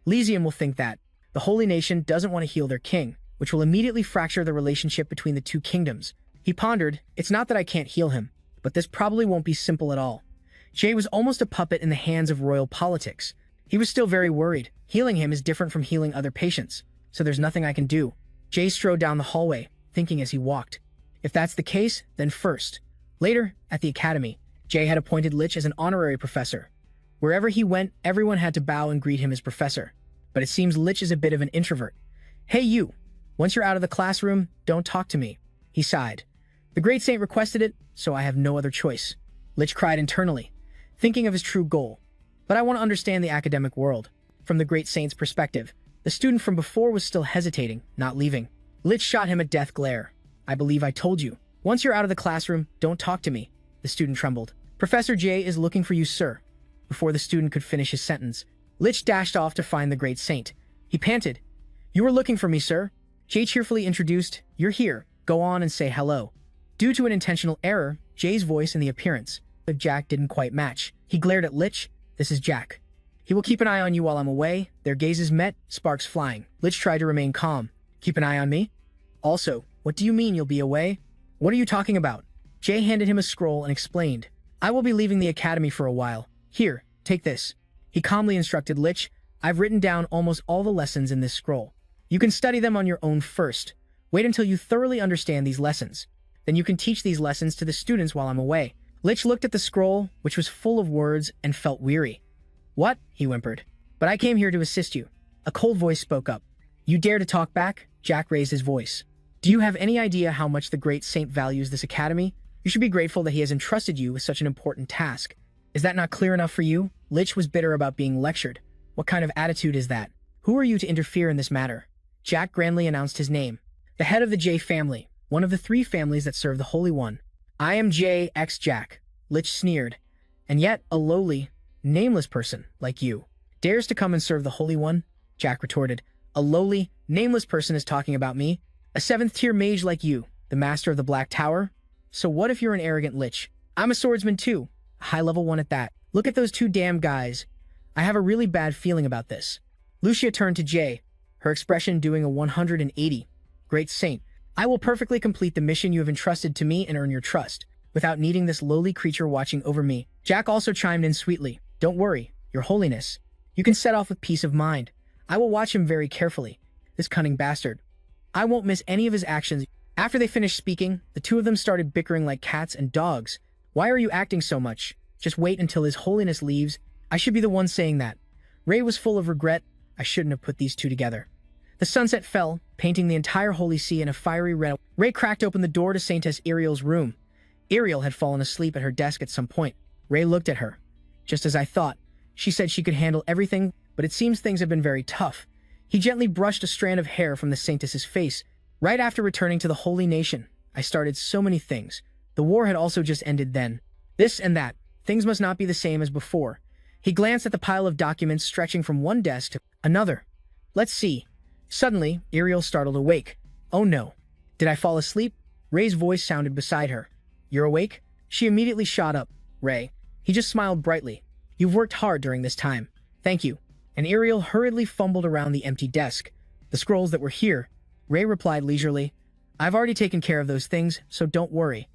Legion will think that the Holy Nation doesn't want to heal their king, which will immediately fracture the relationship between the 2 kingdoms. He pondered, it's not that I can't heal him, but this probably won't be simple at all. Jay was almost a puppet in the hands of royal politics. He was still very worried. Healing him is different from healing other patients, so there's nothing I can do. Jay strode down the hallway, thinking as he walked. If that's the case, then first. Later, at the academy, Jay had appointed Lich as an honorary professor. Wherever he went, everyone had to bow and greet him as professor. But it seems Lich is a bit of an introvert. Hey you, once you're out of the classroom, don't talk to me. He sighed. The Great Saint requested it, so I have no other choice. Lich cried internally, thinking of his true goal. But I want to understand the academic world. From the Great Saint's perspective, the student from before was still hesitating, not leaving. Lich shot him a death glare. I believe I told you. Once you're out of the classroom, don't talk to me. The student trembled. Professor Jay is looking for you, sir. Before the student could finish his sentence, Lich dashed off to find the Great Saint. He panted. You were looking for me, sir. Jay cheerfully introduced, You're here. Go on and say hello. Due to an intentional error, Jay's voice and the appearance of Jack didn't quite match. He glared at Lich. This is Jack. He will keep an eye on you while I'm away. Their gazes met, sparks flying. Lich tried to remain calm. Keep an eye on me? Also, what do you mean you'll be away? What are you talking about? Jay handed him a scroll and explained. I will be leaving the academy for a while. Here, take this. He calmly instructed Lich. I've written down almost all the lessons in this scroll. You can study them on your own first. Wait until you thoroughly understand these lessons. Then you can teach these lessons to the students while I'm away. Lich looked at the scroll, which was full of words, and felt weary. What? He whimpered. But I came here to assist you. A cold voice spoke up. You dare to talk back? Jack raised his voice. Do you have any idea how much the Great Saint values this academy? You should be grateful that he has entrusted you with such an important task. Is that not clear enough for you? Lich was bitter about being lectured. What kind of attitude is that? Who are you to interfere in this matter? Jack grandly announced his name. The head of the J family, one of the 3 families that serve the Holy One. I am J X Jack. Lich sneered. And yet, a lowly, nameless person like you dares to come and serve the Holy One? Jack retorted. A lowly, nameless person is talking about me? A 7th-tier mage like you, the master of the Black Tower? So what if you're an arrogant Lich? I'm a swordsman too, a high-level one at that. Look at those 2 damn guys. I have a really bad feeling about this. Lucia turned to Jay, her expression doing a 180. Great Saint, I will perfectly complete the mission you have entrusted to me and earn your trust, without needing this lowly creature watching over me. Jack also chimed in sweetly. Don't worry, Your Holiness. You can set off with peace of mind. I will watch him very carefully. This cunning bastard. I won't miss any of his actions. After they finished speaking, the 2 of them started bickering like cats and dogs. Why are you acting so much? Just wait until His Holiness leaves. I should be the one saying that. Ray was full of regret. I shouldn't have put these 2 together. The sunset fell, painting the entire Holy Sea in a fiery red. Ray cracked open the door to Saintess Iriel's room. Iriel had fallen asleep at her desk at some point. Ray looked at her. Just as I thought. She said she could handle everything, but it seems things have been very tough. He gently brushed a strand of hair from the Saintess's face. Right after returning to the Holy Nation, I started so many things. The war had also just ended then. This and that. Things must not be the same as before. He glanced at the pile of documents stretching from one desk to another. Let's see. Suddenly, Iriel startled awake. Oh no. Did I fall asleep? Ray's voice sounded beside her. You're awake? She immediately shot up. Ray. He just smiled brightly. You've worked hard during this time. Thank you. And Ariel hurriedly fumbled around the empty desk. The scrolls that were here. Ray replied leisurely, I've already taken care of those things, so don't worry.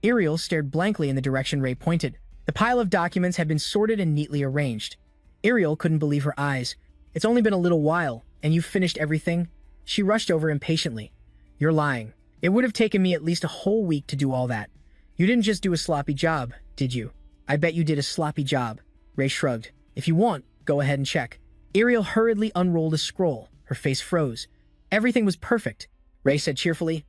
Ariel stared blankly in the direction Ray pointed. The pile of documents had been sorted and neatly arranged. Ariel couldn't believe her eyes. It's only been a little while, and you've finished everything? She rushed over impatiently. You're lying. It would have taken me at least a whole week to do all that. You didn't just do a sloppy job, did you? I bet you did a sloppy job. Ray shrugged. If you want, go ahead and check. Ariel hurriedly unrolled a scroll. Her face froze. Everything was perfect. Ray said cheerfully,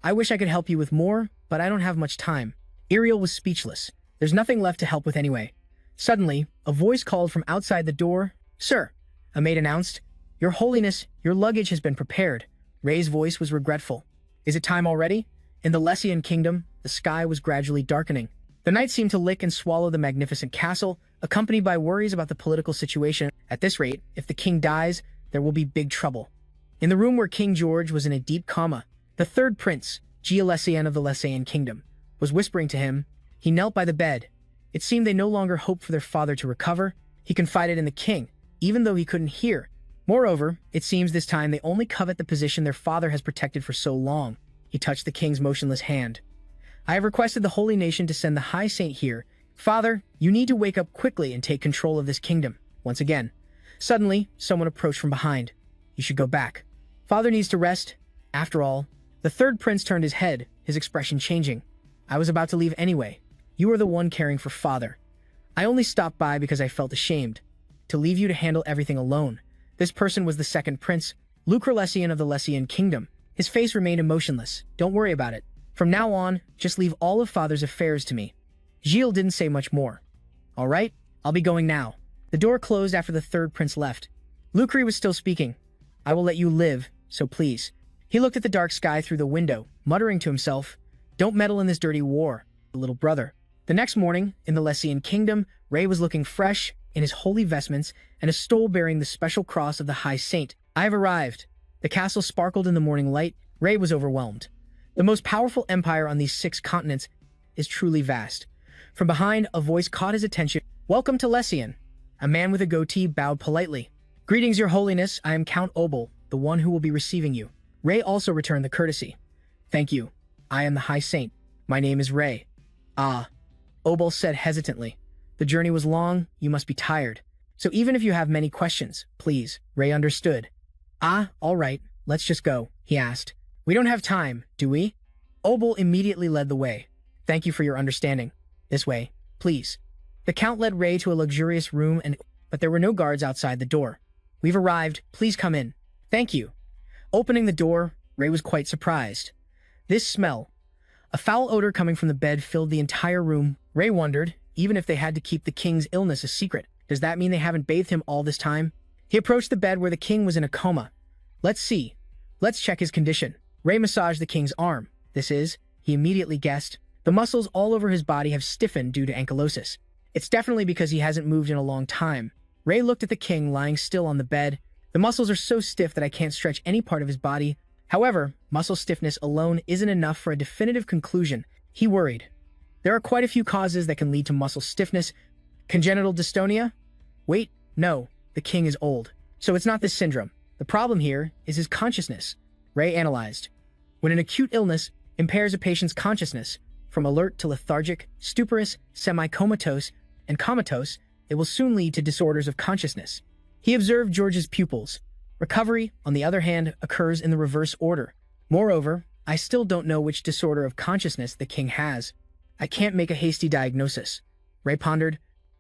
I wish I could help you with more, but I don't have much time. Ariel was speechless. There's nothing left to help with anyway. Suddenly, a voice called from outside the door. Sir, a maid announced. Your Holiness, your luggage has been prepared. Ray's voice was regretful. Is it time already? In the Lessian kingdom, the sky was gradually darkening. The night seemed to lick and swallow the magnificent castle, accompanied by worries about the political situation. At this rate, if the king dies, there will be big trouble. In the room where King George was in a deep coma, the third prince, Gialessian of the Lessian kingdom, was whispering to him. He knelt by the bed. It seemed they no longer hoped for their father to recover. He confided in the king, even though he couldn't hear. Moreover, it seems this time they only covet the position their father has protected for so long. He touched the king's motionless hand. I have requested the holy nation to send the high saint here. Father, you need to wake up quickly and take control of this kingdom. Once again. Suddenly, someone approached from behind. You should go back. Father needs to rest. After all, the third prince turned his head, his expression changing. I was about to leave anyway. You are the one caring for father. I only stopped by because I felt ashamed. To leave you to handle everything alone. This person was the second prince, Lessian of the Lessian kingdom. His face remained emotionless. Don't worry about it. From now on, just leave all of father's affairs to me. Gilles didn't say much more. All right, I'll be going now. The door closed after the third prince left. Lucre was still speaking. I will let you live, so please. He looked at the dark sky through the window, muttering to himself, Don't meddle in this dirty war, little brother. The next morning, in the Lessian kingdom, Ray was looking fresh, in his holy vestments, and a stole bearing the special cross of the High Saint. I have arrived. The castle sparkled in the morning light. Ray was overwhelmed. The most powerful empire on these 6 continents is truly vast. From behind, a voice caught his attention. Welcome to Lessian. A man with a goatee bowed politely. Greetings, your holiness. I am Count Obel, the one who will be receiving you. Ray also returned the courtesy. Thank you. I am the High Saint. My name is Ray. Ah, Obel said hesitantly. The journey was long, you must be tired. So even if you have many questions, please, Ray understood. Ah, all right, let's just go, he asked. We don't have time, do we? Obel immediately led the way. Thank you for your understanding. This way, please. The Count led Ray to a luxurious room, but there were no guards outside the door. We've arrived, please come in. Thank you. Opening the door, Ray was quite surprised. This smell, a foul odor coming from the bed, filled the entire room. Ray wondered, even if they had to keep the king's illness a secret, does that mean they haven't bathed him all this time? He approached the bed where the king was in a coma. Let's see. Let's check his condition. Ray massaged the king's arm. This is, he immediately guessed, the muscles all over his body have stiffened due to ankylosis. It's definitely because he hasn't moved in a long time. Ray looked at the king lying still on the bed. The muscles are so stiff that I can't stretch any part of his body. However, muscle stiffness alone isn't enough for a definitive conclusion. He worried. There are quite a few causes that can lead to muscle stiffness. Congenital dystonia? Wait, no, the king is old. So it's not this syndrome. The problem here is his consciousness. Ray analyzed. When an acute illness impairs a patient's consciousness, from alert to lethargic, stuporous, semi-comatose, and comatose, it will soon lead to disorders of consciousness. He observed George's pupils. Recovery, on the other hand, occurs in the reverse order. Moreover, I still don't know which disorder of consciousness the king has. I can't make a hasty diagnosis. Ray pondered.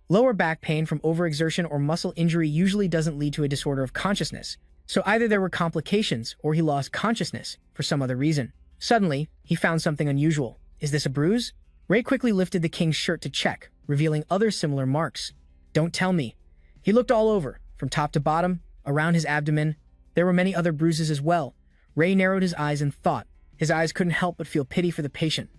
Lower back pain from overexertion or muscle injury usually doesn't lead to a disorder of consciousness, so either there were complications or he lost consciousness for some other reason. Suddenly, he found something unusual. Is this a bruise? Ray quickly lifted the king's shirt to check, revealing other similar marks. Don't tell me. He looked all over, from top to bottom, around his abdomen. There were many other bruises as well. Ray narrowed his eyes in thought. His eyes couldn't help but feel pity for the patient.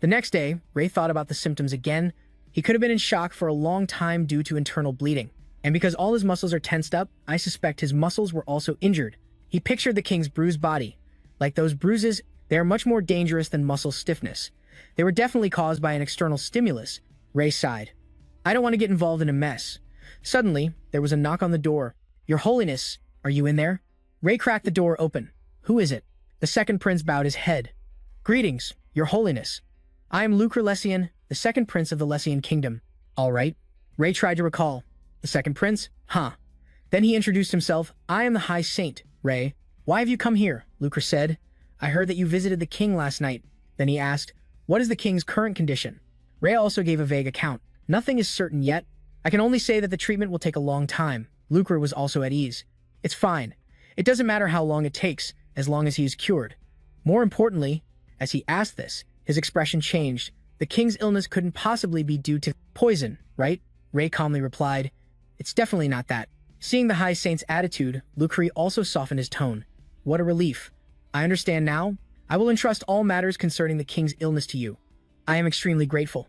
The next day, Ray thought about the symptoms again. He could have been in shock for a long time due to internal bleeding. And because all his muscles are tensed up, I suspect his muscles were also injured. He pictured the king's bruised body. Like those bruises, they are much more dangerous than muscle stiffness. They were definitely caused by an external stimulus. Ray sighed. I don't want to get involved in a mess. Suddenly, there was a knock on the door. "Your Holiness, are you in there?" Ray cracked the door open. "Who is it?" The second prince bowed his head. "Greetings, Your Holiness. I am Lucre Lessian, the second prince of the Lessian kingdom." "All right." Ray tried to recall. "The second prince? Huh." Then he introduced himself. "I am the High Saint, Ray." "Why have you come here?" Lucre said. "I heard that you visited the king last night." Then he asked, "What is the king's current condition?" Ray also gave a vague account. "Nothing is certain yet. I can only say that the treatment will take a long time." Lucre was also at ease. "It's fine. It doesn't matter how long it takes, as long as he is cured." More importantly, as he asked this, his expression changed. "The king's illness couldn't possibly be due to poison, right?" Ray calmly replied, "It's definitely not that." Seeing the High Saint's attitude, Lucre also softened his tone. "What a relief. I understand now. I will entrust all matters concerning the king's illness to you. I am extremely grateful.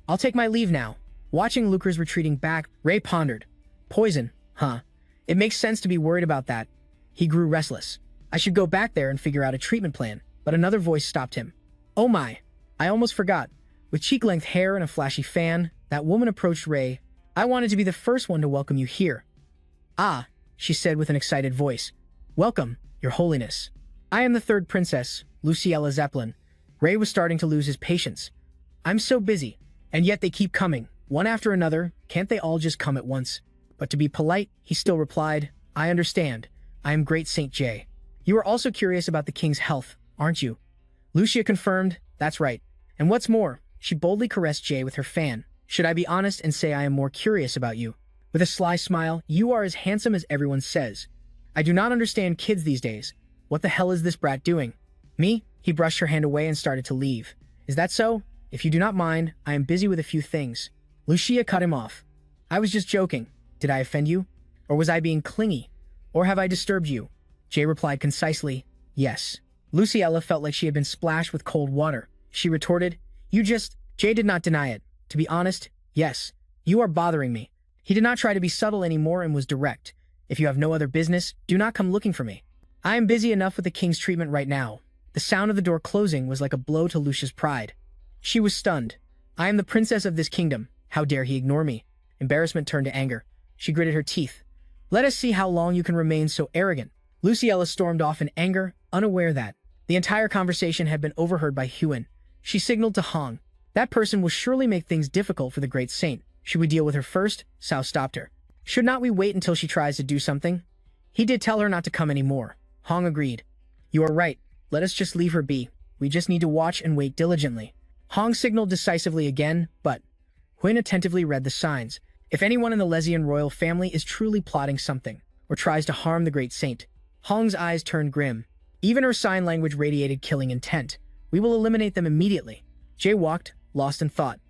I'll take my leave now." Watching Lucre's retreating back, Ray pondered. "Poison, huh? It makes sense to be worried about that." He grew restless. "I should go back there and figure out a treatment plan." But another voice stopped him. "Oh my, I almost forgot." With cheek-length hair and a flashy fan, that woman approached Ray. "I wanted to be the first one to welcome you here." "Ah," she said with an excited voice. "Welcome, Your Holiness. I am the third princess, Luciella Zeppelin." Ray was starting to lose his patience. "I'm so busy, and yet they keep coming, one after another. Can't they all just come at once?" But to be polite, he still replied, "I understand. I am Great Saint Jay. You are also curious about the king's health, aren't you?" Lucia confirmed, "That's right. And what's more," she boldly caressed Jay with her fan, "should I be honest and say I am more curious about you?" With a sly smile, "You are as handsome as everyone says. I do not understand kids these days. What the hell is this brat doing?" "Me?" He brushed her hand away and started to leave. "Is that so? If you do not mind, I am busy with a few things." Lucia cut him off. "I was just joking. Did I offend you? Or was I being clingy? Or have I disturbed you?" Jay replied concisely, "Yes." Luciella felt like she had been splashed with cold water. She retorted, "You just—" Jay did not deny it. "To be honest, yes. You are bothering me." He did not try to be subtle anymore and was direct. "If you have no other business, do not come looking for me. I am busy enough with the king's treatment right now." The sound of the door closing was like a blow to Lucia's pride. She was stunned. "I am the princess of this kingdom. How dare he ignore me?" Embarrassment turned to anger. She gritted her teeth. "Let us see how long you can remain so arrogant." Luciella stormed off in anger, unaware that the entire conversation had been overheard by Huan. She signaled to Hong. That person will surely make things difficult for the great saint. Should we deal with her first? Sao stopped her. "Should not we wait until she tries to do something?" He did tell her not to come anymore. Hong agreed. "You are right. Let us just leave her be. We just need to watch and wait diligently." Hong signaled decisively again, but Huan attentively read the signs. If anyone in the Lesian royal family is truly plotting something, or tries to harm the great saint, Hong's eyes turned grim. Even her sign language radiated killing intent. "We will eliminate them immediately." Jay walked, lost in thought.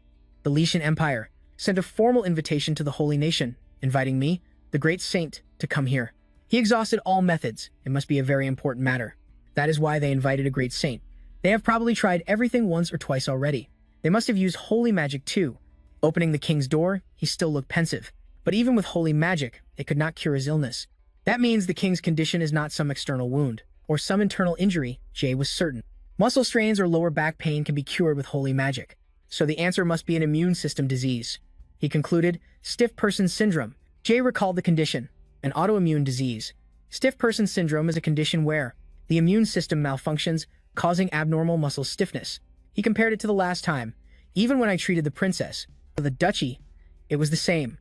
The Letian Empire sent a formal invitation to the Holy Nation, inviting me, the great saint, to come here. He exhausted all methods. It must be a very important matter. That is why they invited a great saint. They have probably tried everything once or twice already. They must have used holy magic too. Opening the king's door, he still looked pensive. But even with holy magic, it could not cure his illness. That means the king's condition is not some external wound, or some internal injury, Jay was certain. Muscle strains or lower back pain can be cured with holy magic. So the answer must be an immune system disease. He concluded, stiff person syndrome. Jay recalled the condition, an autoimmune disease. Stiff person syndrome is a condition where the immune system malfunctions, causing abnormal muscle stiffness. He compared it to the last time. Even when I treated the princess, for the duchy, it was the same.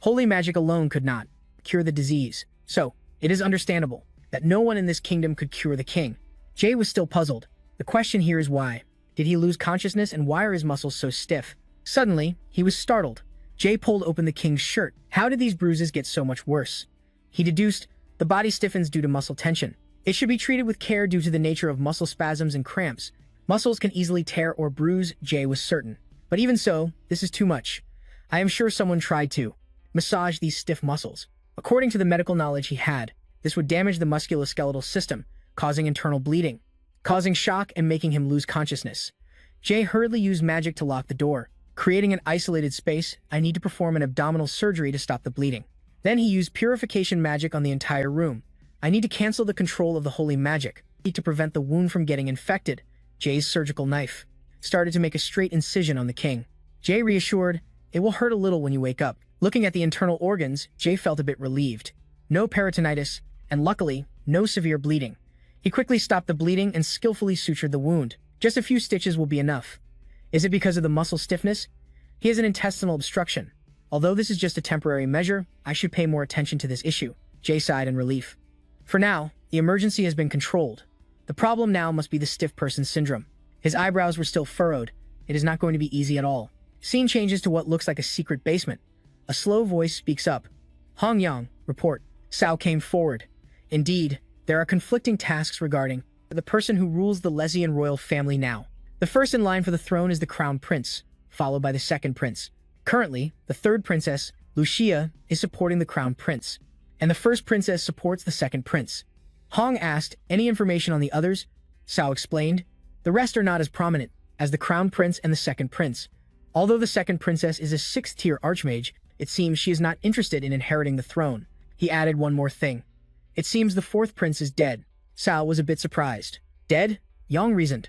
Holy magic alone could not cure the disease. So, it is understandable that no one in this kingdom could cure the king. Jay was still puzzled. The question here is why. Did he lose consciousness and why are his muscles so stiff? Suddenly, he was startled. Jay pulled open the king's shirt. How did these bruises get so much worse? He deduced, the body stiffens due to muscle tension. It should be treated with care due to the nature of muscle spasms and cramps. Muscles can easily tear or bruise, Jay was certain. But even so, this is too much. I am sure someone tried to massage these stiff muscles. According to the medical knowledge he had, this would damage the musculoskeletal system, causing internal bleeding, causing shock and making him lose consciousness. Jay hurriedly used magic to lock the door. Creating an isolated space, I need to perform an abdominal surgery to stop the bleeding. Then he used purification magic on the entire room. I need to cancel the control of the holy magic. I need to prevent the wound from getting infected. Jay's surgical knife started to make a straight incision on the king. Jay reassured, it will hurt a little when you wake up. Looking at the internal organs, Jay felt a bit relieved. No peritonitis, and luckily, no severe bleeding. He quickly stopped the bleeding and skillfully sutured the wound. Just a few stitches will be enough. Is it because of the muscle stiffness? He has an intestinal obstruction. Although this is just a temporary measure, I should pay more attention to this issue. Jay sighed in relief. For now, the emergency has been controlled. The problem now must be the stiff person syndrome. His eyebrows were still furrowed. It is not going to be easy at all. Scene changes to what looks like a secret basement. A slow voice speaks up. Hong Yang, report. Sao came forward. Indeed, there are conflicting tasks regarding the person who rules the Lesian royal family now. The first in line for the throne is the crown prince, followed by the second prince. Currently, the third princess, Lucia, is supporting the crown prince, and the first princess supports the second prince. Hong asked, any information on the others? Sao explained, the rest are not as prominent as the crown prince and the second prince. Although the second princess is a 6th-tier archmage, it seems she is not interested in inheriting the throne. He added one more thing. It seems the fourth prince is dead. Sao was a bit surprised. Dead? Yang reasoned.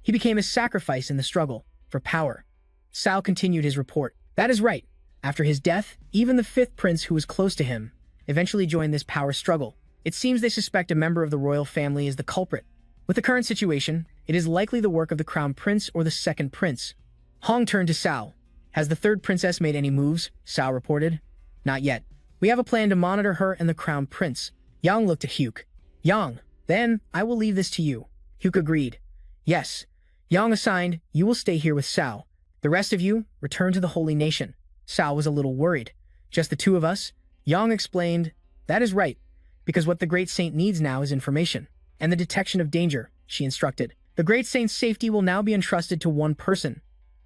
He became a sacrifice in the struggle for power. Sao continued his report. That is right. After his death, even the fifth prince who was close to him eventually joined this power struggle. It seems they suspect a member of the royal family is the culprit. With the current situation, it is likely the work of the crown prince or the second prince. Hong turned to Sao. Has the third princess made any moves? Sao reported. Not yet. We have a plan to monitor her and the crown prince. Yang looked at Hyuk. Yang, then I will leave this to you. Hyuk agreed. Yes. Yang assigned, you will stay here with Sao. The rest of you, return to the Holy Nation. Sao was a little worried. Just the two of us? Yang explained, that is right, because what the Great Saint needs now is information, and the detection of danger, she instructed. The Great Saint's safety will now be entrusted to one person.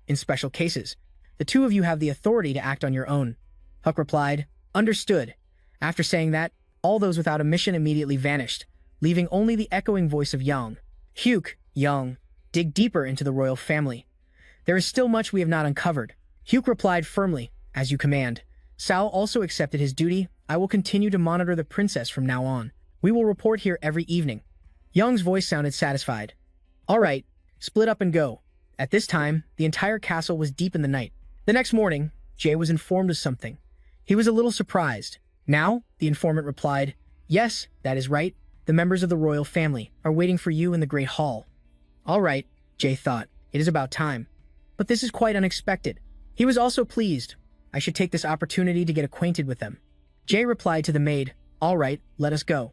In special cases, the two of you have the authority to act on your own. Huck replied, understood. After saying that, all those without a mission immediately vanished, leaving only the echoing voice of Yang. Hyuk, Yang, dig deeper into the royal family. There is still much we have not uncovered. Hyuk replied firmly, as you command. Sao also accepted his duty. I will continue to monitor the princess from now on. We will report here every evening. Yang's voice sounded satisfied. All right, split up and go. At this time, the entire castle was deep in the night. The next morning, Jay was informed of something. He was a little surprised. Now, the informant replied, yes, that is right. The members of the royal family are waiting for you in the Great Hall. All right, Jay thought, it is about time. But this is quite unexpected. He was also pleased. I should take this opportunity to get acquainted with them. Jay replied to the maid, all right, let us go.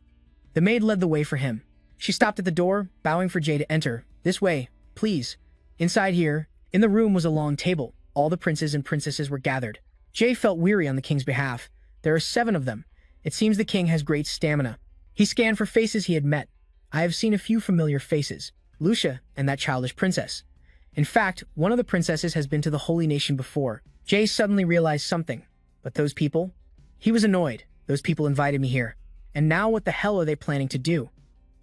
The maid led the way for him. She stopped at the door, bowing for Jay to enter. This way, please. Inside here, in the room was a long table. All the princes and princesses were gathered. Jay felt weary on the king's behalf. There are 7 of them. It seems the king has great stamina. He scanned for faces he had met. I have seen a few familiar faces. Lucia and that childish princess. In fact, one of the princesses has been to the Holy Nation before. Jay suddenly realized something. But those people? He was annoyed. Those people invited me here. And now what the hell are they planning to do?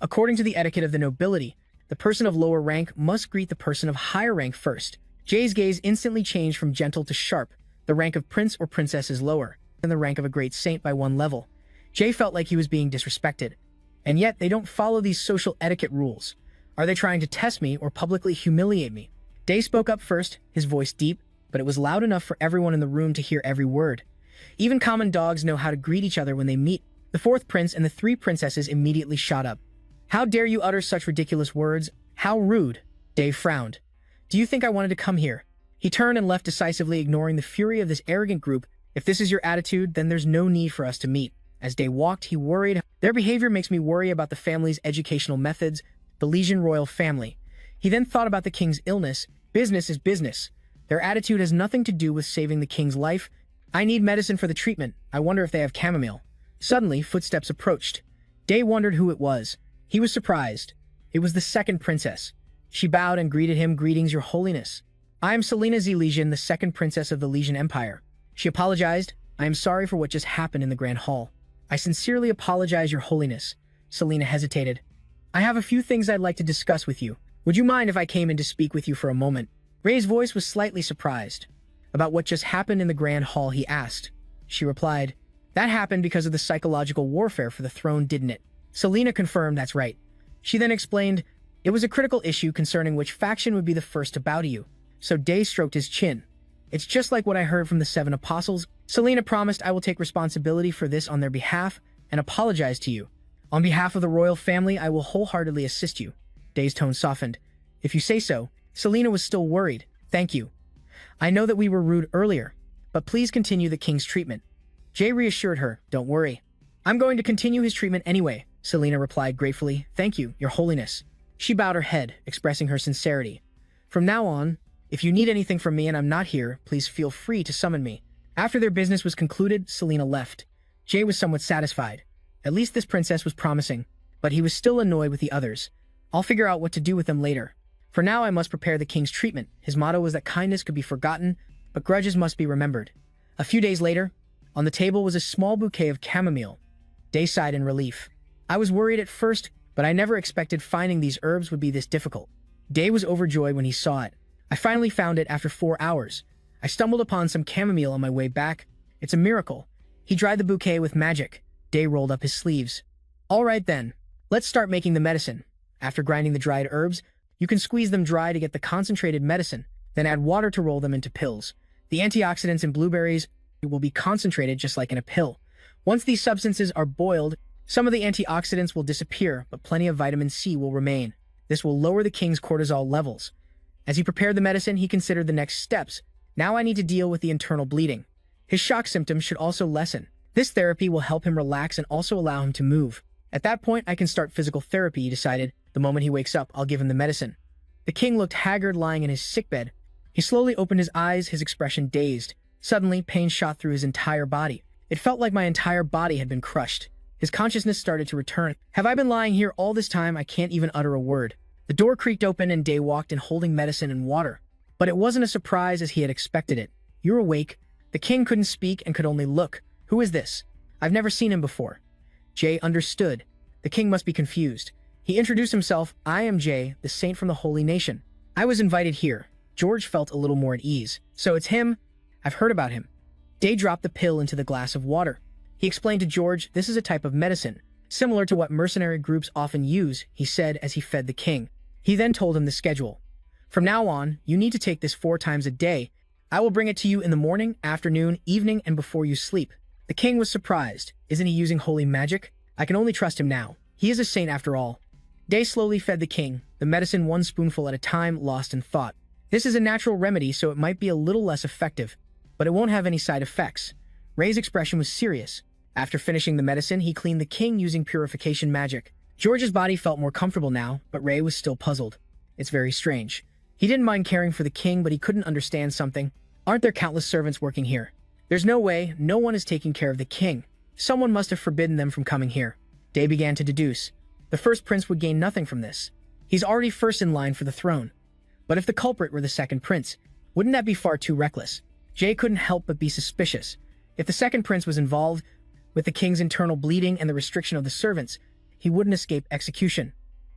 According to the etiquette of the nobility, the person of lower rank must greet the person of higher rank first. Jay's gaze instantly changed from gentle to sharp. The rank of prince or princess is lower than the rank of a great saint by 1 level. Jay felt like he was being disrespected. And yet they don't follow these social etiquette rules. Are they trying to test me or publicly humiliate me? Day spoke up first, his voice deep, but it was loud enough for everyone in the room to hear every word. Even common dogs know how to greet each other when they meet. The 4th prince and the 3 princesses immediately shot up. How dare you utter such ridiculous words? How rude. Dave frowned. Do you think I wanted to come here? He turned and left decisively, ignoring the fury of this arrogant group. If this is your attitude, then there's no need for us to meet. As Day walked, he worried. Their behavior makes me worry about the family's educational methods, the Lesian royal family. He then thought about the king's illness. Business is business. Their attitude has nothing to do with saving the king's life. I need medicine for the treatment. I wonder if they have chamomile. Suddenly, footsteps approached. Day wondered who it was. He was surprised. It was the 2nd princess. She bowed and greeted him. Greetings, your holiness. I am Selena Z. Lesian, the 2nd princess of the Lesian Empire. She apologized. I am sorry for what just happened in the Grand Hall. I sincerely apologize, your holiness. Selena hesitated. I have a few things I'd like to discuss with you. Would you mind if I came in to speak with you for a moment? Ray's voice was slightly surprised. About what just happened in the Grand Hall, he asked. She replied, that happened because of the psychological warfare for the throne, didn't it? Selena confirmed that's right. She then explained, it was a critical issue concerning which faction would be the first to bow to you. So Day stroked his chin. It's just like what I heard from the 7 apostles. Selena promised I will take responsibility for this on their behalf and apologize to you. On behalf of the royal family, I will wholeheartedly assist you. Day's tone softened. If you say so. Selena was still worried. Thank you. I know that we were rude earlier, but please continue the king's treatment. Jay reassured her. Don't worry. I'm going to continue his treatment anyway, Selena replied gratefully. Thank you, your holiness. She bowed her head, expressing her sincerity. From now on, if you need anything from me and I'm not here, please feel free to summon me. After their business was concluded, Selena left. Jay was somewhat satisfied. At least this princess was promising, but he was still annoyed with the others. I'll figure out what to do with them later. For now, I must prepare the king's treatment. His motto was that kindness could be forgotten, but grudges must be remembered. A few days later, on the table was a small bouquet of chamomile. Day sighed in relief. I was worried at first, but I never expected finding these herbs would be this difficult. Day was overjoyed when he saw it. I finally found it after 4 hours. I stumbled upon some chamomile on my way back. It's a miracle. He dried the bouquet with magic. Day rolled up his sleeves. All right then, let's start making the medicine. After grinding the dried herbs, you can squeeze them dry to get the concentrated medicine, then add water to roll them into pills. The antioxidants in blueberries will be concentrated just like in a pill. Once these substances are boiled, some of the antioxidants will disappear, but plenty of vitamin C will remain. This will lower the king's cortisol levels. As he prepared the medicine, he considered the next steps. Now I need to deal with the internal bleeding. His shock symptoms should also lessen. This therapy will help him relax and also allow him to move. At that point, I can start physical therapy, he decided. The moment he wakes up, I'll give him the medicine. The king looked haggard lying in his sickbed. He slowly opened his eyes, his expression dazed. Suddenly, pain shot through his entire body. It felt like my entire body had been crushed. His consciousness started to return. Have I been lying here all this time? I can't even utter a word. The door creaked open and Day walked in holding medicine and water. But it wasn't a surprise as he had expected it. You're awake. The king couldn't speak and could only look. Who is this? I've never seen him before. Jay understood. The king must be confused. He introduced himself. I am Jay, the saint from the holy nation. I was invited here. George felt a little more at ease. So it's him? I've heard about him. Day dropped the pill into the glass of water. He explained to George this is a type of medicine, similar to what mercenary groups often use, he said as he fed the king. He then told him the schedule. From now on, you need to take this 4 times a day. I will bring it to you in the morning, afternoon, evening, and before you sleep. The king was surprised. Isn't he using holy magic? I can only trust him now. He is a saint after all. Day slowly fed the king, the medicine 1 spoonful at a time, lost in thought. This is a natural remedy, so it might be a little less effective, but it won't have any side effects. Ray's expression was serious. After finishing the medicine, he cleaned the king using purification magic. George's body felt more comfortable now, but Ray was still puzzled. It's very strange. He didn't mind caring for the king, but he couldn't understand something. Aren't there countless servants working here? There's no way. No one is taking care of the king. Someone must have forbidden them from coming here. Day began to deduce. The first prince would gain nothing from this. He's already first in line for the throne. But if the culprit were the second prince, wouldn't that be far too reckless? Jay couldn't help but be suspicious. If the second prince was involved, with the king's internal bleeding and the restriction of the servants, he wouldn't escape execution.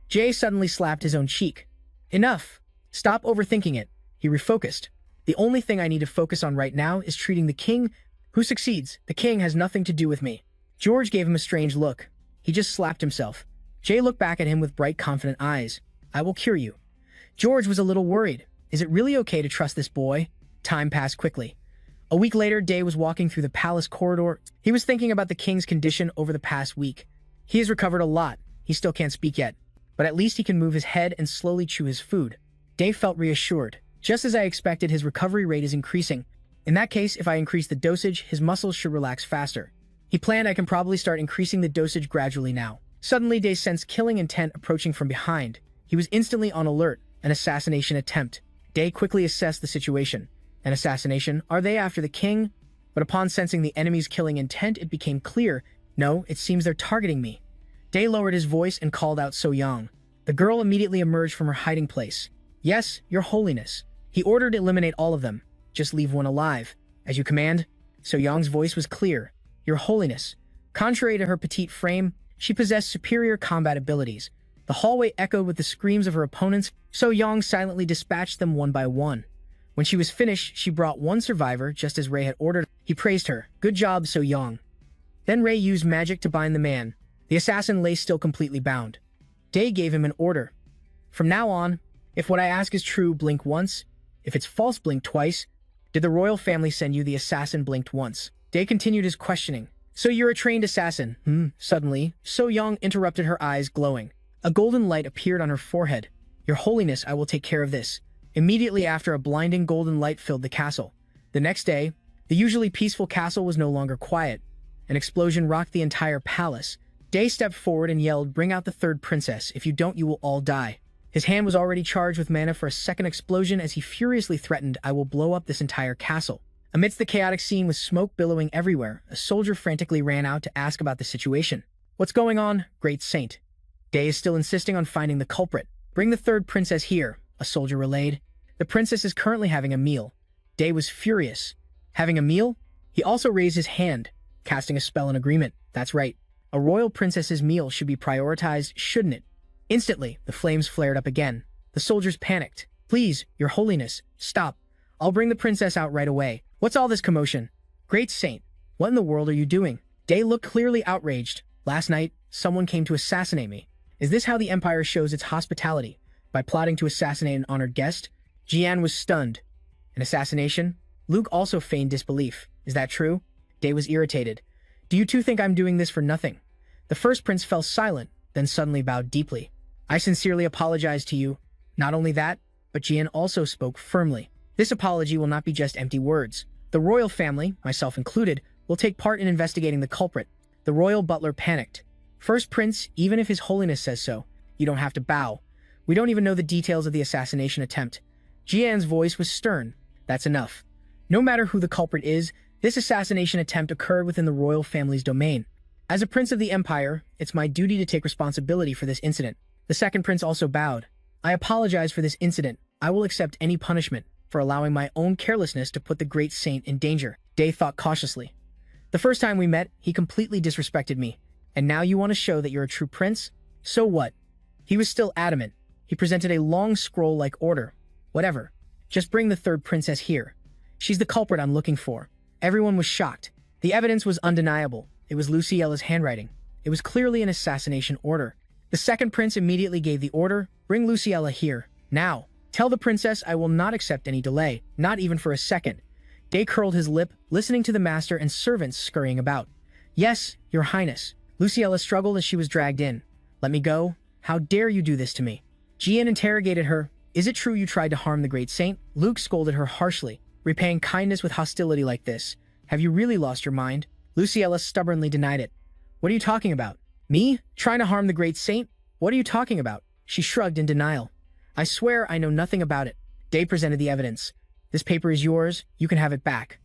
Jay suddenly slapped his own cheek. Enough! Stop overthinking it. He refocused. The only thing I need to focus on right now is treating the king. Who succeeds? The king has nothing to do with me. George gave him a strange look. He just slapped himself. Jay looked back at him with bright, confident eyes. I will cure you. George was a little worried. Is it really okay to trust this boy? Time passed quickly. A week later, Day was walking through the palace corridor. He was thinking about the king's condition over the past week. He has recovered a lot. He still can't speak yet, but at least he can move his head and slowly chew his food. Day felt reassured. Just as I expected, his recovery rate is increasing. In that case, if I increase the dosage, his muscles should relax faster. He planned I can probably start increasing the dosage gradually now. Suddenly, Day sensed killing intent approaching from behind. He was instantly on alert. An assassination attempt. Day quickly assessed the situation. An assassination? Are they after the king? But upon sensing the enemy's killing intent, it became clear. No, it seems they're targeting me. Day lowered his voice and called out So Young. The girl immediately emerged from her hiding place. Yes, your holiness. He ordered eliminate all of them. Just leave one alive. As you command. So Young's voice was clear. Your holiness. Contrary to her petite frame, she possessed superior combat abilities. The hallway echoed with the screams of her opponents. So Young silently dispatched them one by one. When she was finished, she brought one survivor, just as Ray had ordered. He praised her. Good job, So Young. Then Ray used magic to bind the man. The assassin lay still completely bound. Day gave him an order. From now on, if what I ask is true, blink once. If it's false, blink twice. Did the royal family send you? The assassin blinked once. Day continued his questioning. So you're a trained assassin? Suddenly, So Young interrupted, her eyes glowing. A golden light appeared on her forehead. Your Holiness, I will take care of this. Immediately after, a blinding golden light filled the castle. The next day, the usually peaceful castle was no longer quiet. An explosion rocked the entire palace. Day stepped forward and yelled, "Bring out the third princess. If you don't, you will all die." His hand was already charged with mana for a second explosion as he furiously threatened, "I will blow up this entire castle." Amidst the chaotic scene with smoke billowing everywhere, a soldier frantically ran out to ask about the situation. "What's going on, great saint?" Day is still insisting on finding the culprit. "Bring the third princess here," a soldier relayed. "The princess is currently having a meal." Day was furious. Having a meal? He also raised his hand, casting a spell in agreement. That's right. A royal princess's meal should be prioritized, shouldn't it? Instantly, the flames flared up again. The soldiers panicked. "Please, your holiness, stop. I'll bring the princess out right away. What's all this commotion?" "Great saint, what in the world are you doing?" Day looked clearly outraged. "Last night, someone came to assassinate me. Is this how the Empire shows its hospitality? By plotting to assassinate an honored guest?" Jian was stunned. "An assassination?" Luke also feigned disbelief. "Is that true?" Day was irritated. "Do you two think I'm doing this for nothing?" The first prince fell silent, then suddenly bowed deeply. "I sincerely apologize to you." Not only that, but Jian also spoke firmly. "This apology will not be just empty words. The royal family, myself included, will take part in investigating the culprit." The royal butler panicked. "First prince, even if his holiness says so, you don't have to bow. We don't even know the details of the assassination attempt." Jian's voice was stern. "That's enough. No matter who the culprit is, this assassination attempt occurred within the royal family's domain. As a prince of the empire, it's my duty to take responsibility for this incident." The second prince also bowed. "I apologize for this incident. I will accept any punishment for allowing my own carelessness to put the great saint in danger." Day thought cautiously. "The first time we met, he completely disrespected me. And now you want to show that you're a true prince? So what?" He was still adamant. He presented a long scroll-like order. "Whatever. Just bring the third princess here. She's the culprit I'm looking for." Everyone was shocked. The evidence was undeniable. It was Luciella's handwriting. It was clearly an assassination order. The second prince immediately gave the order, "Bring Luciella here. Now. Tell the princess I will not accept any delay, not even for a second." Day curled his lip, listening to the master and servants scurrying about. "Yes, your highness." Luciella struggled as she was dragged in. "Let me go. How dare you do this to me?" Jian interrogated her. "Is it true you tried to harm the great saint?" Luke scolded her harshly. "Repaying kindness with hostility like this. Have you really lost your mind?" Luciella stubbornly denied it. "What are you talking about? Me? Trying to harm the great saint? What are you talking about?" She shrugged in denial. "I swear I know nothing about it." Day presented the evidence. "This paper is yours. You can have it back."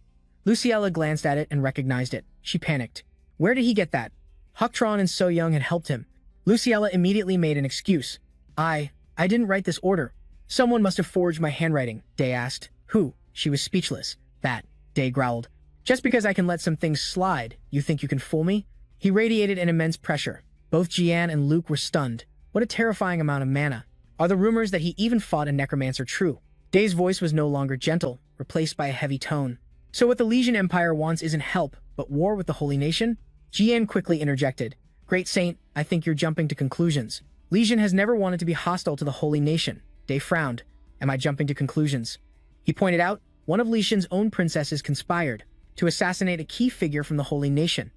Luciella glanced at it and recognized it. She panicked. Where did he get that? Huktron and So Young had helped him. Luciella immediately made an excuse. I didn't write this order. Someone must have forged my handwriting," Day asked. "Who?" She was speechless. "That," Day growled. "Just because I can let some things slide, you think you can fool me?" He radiated an immense pressure. Both Jian and Luke were stunned. What a terrifying amount of mana. Are the rumors that he even fought a necromancer true? Day's voice was no longer gentle, replaced by a heavy tone. "So what the Legion Empire wants isn't help, but war with the Holy Nation?" Jian quickly interjected. "Great Saint, I think you're jumping to conclusions. Legion has never wanted to be hostile to the Holy Nation." Day frowned. "Am I jumping to conclusions?" He pointed out, one of Legion's own princesses conspired to assassinate a key figure from the Holy Nation.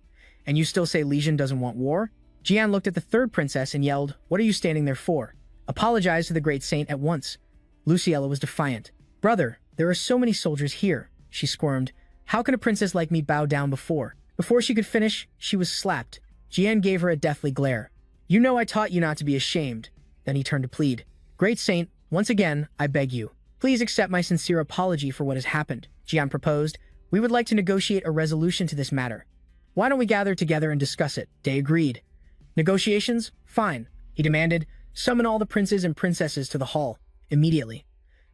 And you still say Legion doesn't want war? Jian looked at the third princess and yelled, "What are you standing there for? Apologize to the great saint at once." Luciella was defiant. "Brother, there are so many soldiers here," she squirmed. "How can a princess like me bow down before?" Before she could finish, she was slapped. Jian gave her a deathly glare. "You know I taught you not to be ashamed." Then he turned to plead. "Great saint, once again, I beg you. Please accept my sincere apology for what has happened," Jian proposed. "We would like to negotiate a resolution to this matter. Why don't we gather together and discuss it?" Day agreed. "Negotiations? Fine," he demanded. "Summon all the princes and princesses to the hall, immediately."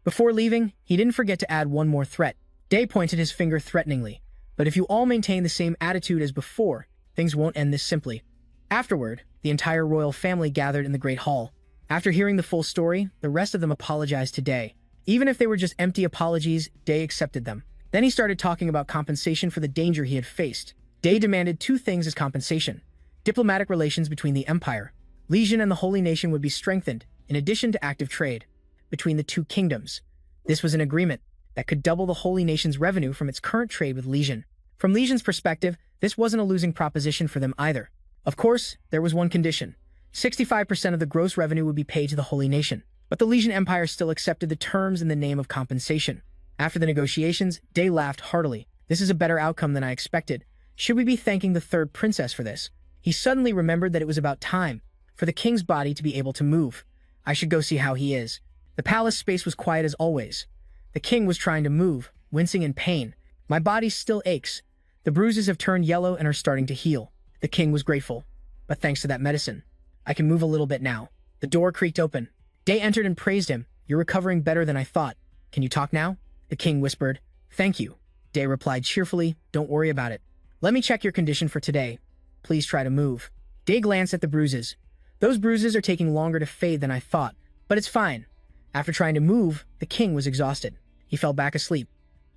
Before leaving, he didn't forget to add one more threat. Day pointed his finger threateningly. "But if you all maintain the same attitude as before, things won't end this simply." Afterward, the entire royal family gathered in the Great Hall. After hearing the full story, the rest of them apologized to Day. Even if they were just empty apologies, Day accepted them. Then he started talking about compensation for the danger he had faced. Day demanded two things as compensation. Diplomatic relations between the Empire, Legion, and the Holy Nation would be strengthened, in addition to active trade between the two kingdoms. This was an agreement that could double the Holy Nation's revenue from its current trade with Legion. From Legion's perspective, this wasn't a losing proposition for them either. Of course, there was one condition. 65% of the gross revenue would be paid to the Holy Nation. But the Legion Empire still accepted the terms in the name of compensation. After the negotiations, Day laughed heartily. This is a better outcome than I expected. Should we be thanking the third princess for this? He suddenly remembered that it was about time for the king's body to be able to move. I should go see how he is. The palace space was quiet as always. The king was trying to move, wincing in pain. My body still aches. The bruises have turned yellow and are starting to heal. The king was grateful. But thanks to that medicine, I can move a little bit now. The door creaked open. Day entered and praised him. You're recovering better than I thought. Can you talk now? The king whispered. Thank you. Day replied cheerfully. Don't worry about it. Let me check your condition for today. Please try to move. Day glanced at the bruises. Those bruises are taking longer to fade than I thought, but it's fine. After trying to move, the king was exhausted. He fell back asleep.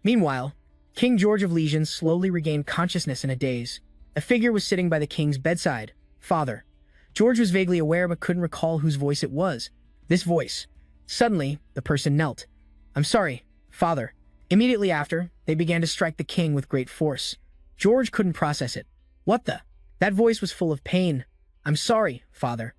Meanwhile, King George of Legion slowly regained consciousness in a daze. A figure was sitting by the king's bedside. Father. George was vaguely aware but couldn't recall whose voice it was. This voice. Suddenly, the person knelt. I'm sorry, father. Immediately after, they began to strike the king with great force. George couldn't process it. What the? That voice was full of pain. I'm sorry, father.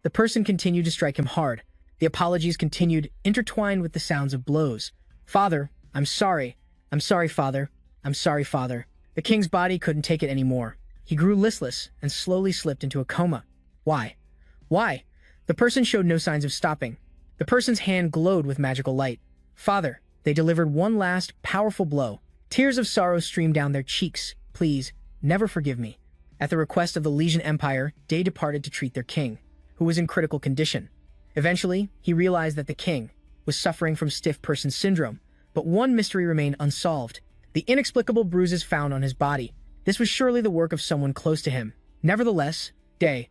The person continued to strike him hard. The apologies continued, intertwined with the sounds of blows. Father, I'm sorry. I'm sorry, father. I'm sorry, father. The king's body couldn't take it anymore. He grew listless and slowly slipped into a coma. Why? Why? The person showed no signs of stopping. The person's hand glowed with magical light. Father, they delivered one last, powerful blow. Tears of sorrow streamed down their cheeks. Please, never forgive me. At the request of the Legion Empire, Day departed to treat their king, who was in critical condition. Eventually, he realized that the king was suffering from stiff person syndrome, but one mystery remained unsolved. The inexplicable bruises found on his body. This was surely the work of someone close to him. Nevertheless, Day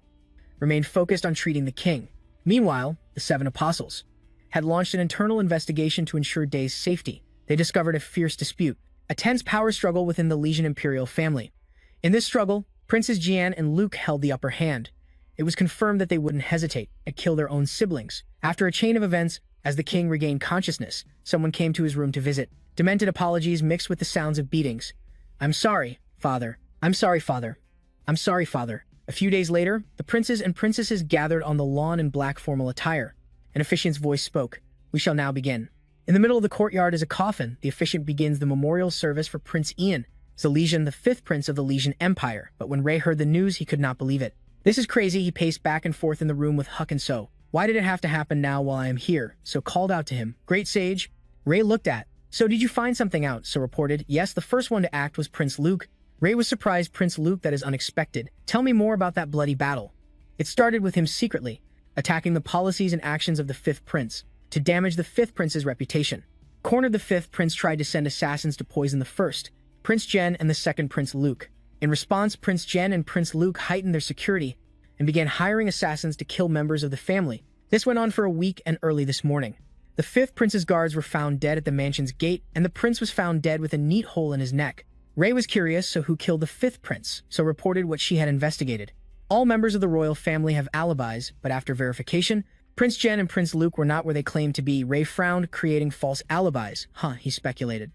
remained focused on treating the king. Meanwhile, the Seven Apostles had launched an internal investigation to ensure Day's safety. They discovered a fierce dispute, a tense power struggle within the Legion Imperial family. In this struggle, Princes Jian and Luke held the upper hand. It was confirmed that they wouldn't hesitate and kill their own siblings. After a chain of events, as the king regained consciousness, someone came to his room to visit. Demented apologies mixed with the sounds of beatings. I'm sorry, father. I'm sorry, father. I'm sorry, father. A few days later, the princes and princesses gathered on the lawn in black formal attire. An officiant's voice spoke. We shall now begin. In the middle of the courtyard is a coffin. The officiant begins the memorial service for Prince Ian, Zaleesian, the fifth prince of the Legion Empire. But when Ray heard the news, he could not believe it. This is crazy. He paced back and forth in the room with Huck and So. Why did it have to happen now while I am here? So called out to him. Great sage. Ray looked at. So did you find something out? So reported. Yes, the first one to act was Prince Luke. Ray was surprised. Prince Luke, that is unexpected. Tell me more about that bloody battle. It started with him secretly attacking the policies and actions of the fifth prince to damage the fifth prince's reputation. Cornered, the fifth prince tried to send assassins to poison the first, Prince Jen, and the second Prince Luke. In response, Prince Jen and Prince Luke heightened their security and began hiring assassins to kill members of the family. This went on for a week, and early this morning, the fifth prince's guards were found dead at the mansion's gate, and the prince was found dead with a neat hole in his neck. Ray was curious, so who killed the fifth prince? So reported what she had investigated. All members of the royal family have alibis, but after verification, Prince Jen and Prince Luke were not where they claimed to be. Ray frowned, creating false alibis. He speculated.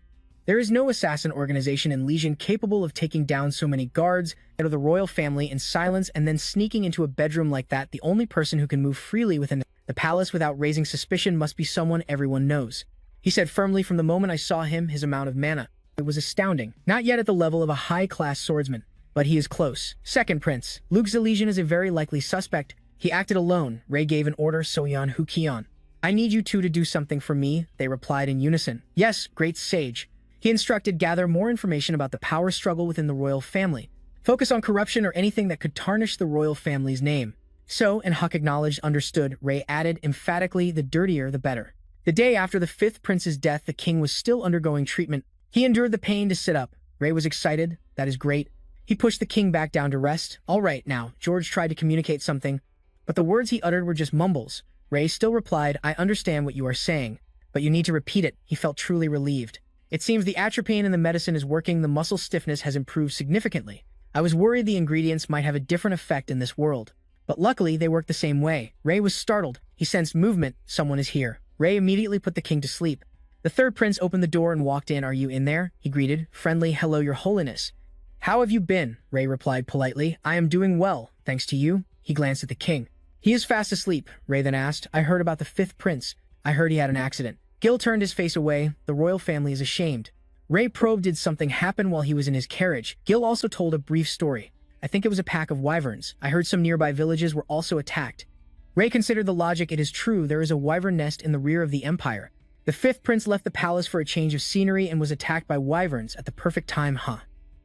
There is no assassin organization in Legion capable of taking down so many guards out of the royal family in silence and then sneaking into a bedroom like that. The only person who can move freely within the palace without raising suspicion must be someone everyone knows. He said firmly, from the moment I saw him, his amount of mana. It was astounding. Not yet at the level of a high-class swordsman, but he is close. Second Prince. Luke Zaleesian is a very likely suspect. He acted alone. Ray gave an order. Soyeon Hukion. I need you two to do something for me, they replied in unison. Yes, great sage. He instructed gather more information about the power struggle within the royal family. Focus on corruption or anything that could tarnish the royal family's name. So, and Huck acknowledged, understood. Ray added emphatically, the dirtier the better. The day after the fifth prince's death, the king was still undergoing treatment. He endured the pain to sit up. Ray was excited. That is great. He pushed the king back down to rest. All right, now, George tried to communicate something, but the words he uttered were just mumbles. Ray still replied, I understand what you are saying, but you need to repeat it. He felt truly relieved. It seems the atropine in the medicine is working. The muscle stiffness has improved significantly. I was worried the ingredients might have a different effect in this world, but luckily they work the same way. Ray was startled. He sensed movement. Someone is here. Ray immediately put the king to sleep. The third prince opened the door and walked in. "Are you in there?" he greeted. "Friendly hello, your holiness." "How have you been?" Ray replied politely. "I am doing well, thanks to you." He glanced at the king. "He is fast asleep," Ray then asked. "I heard about the fifth prince. I heard he had an accident." Gil turned his face away. The royal family is ashamed. Ray probed did something happen while he was in his carriage. Gil also told a brief story. "I think it was a pack of wyverns. I heard some nearby villages were also attacked." Ray considered the logic. It is true, there is a wyvern nest in the rear of the empire. The fifth prince left the palace for a change of scenery and was attacked by wyverns at the perfect time, huh?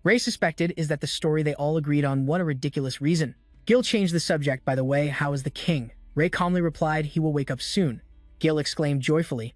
Ray suspected is that the story they all agreed on. What a ridiculous reason. Gil changed the subject. "By the way, how is the king?" Ray calmly replied, "He will wake up soon." Gil exclaimed joyfully,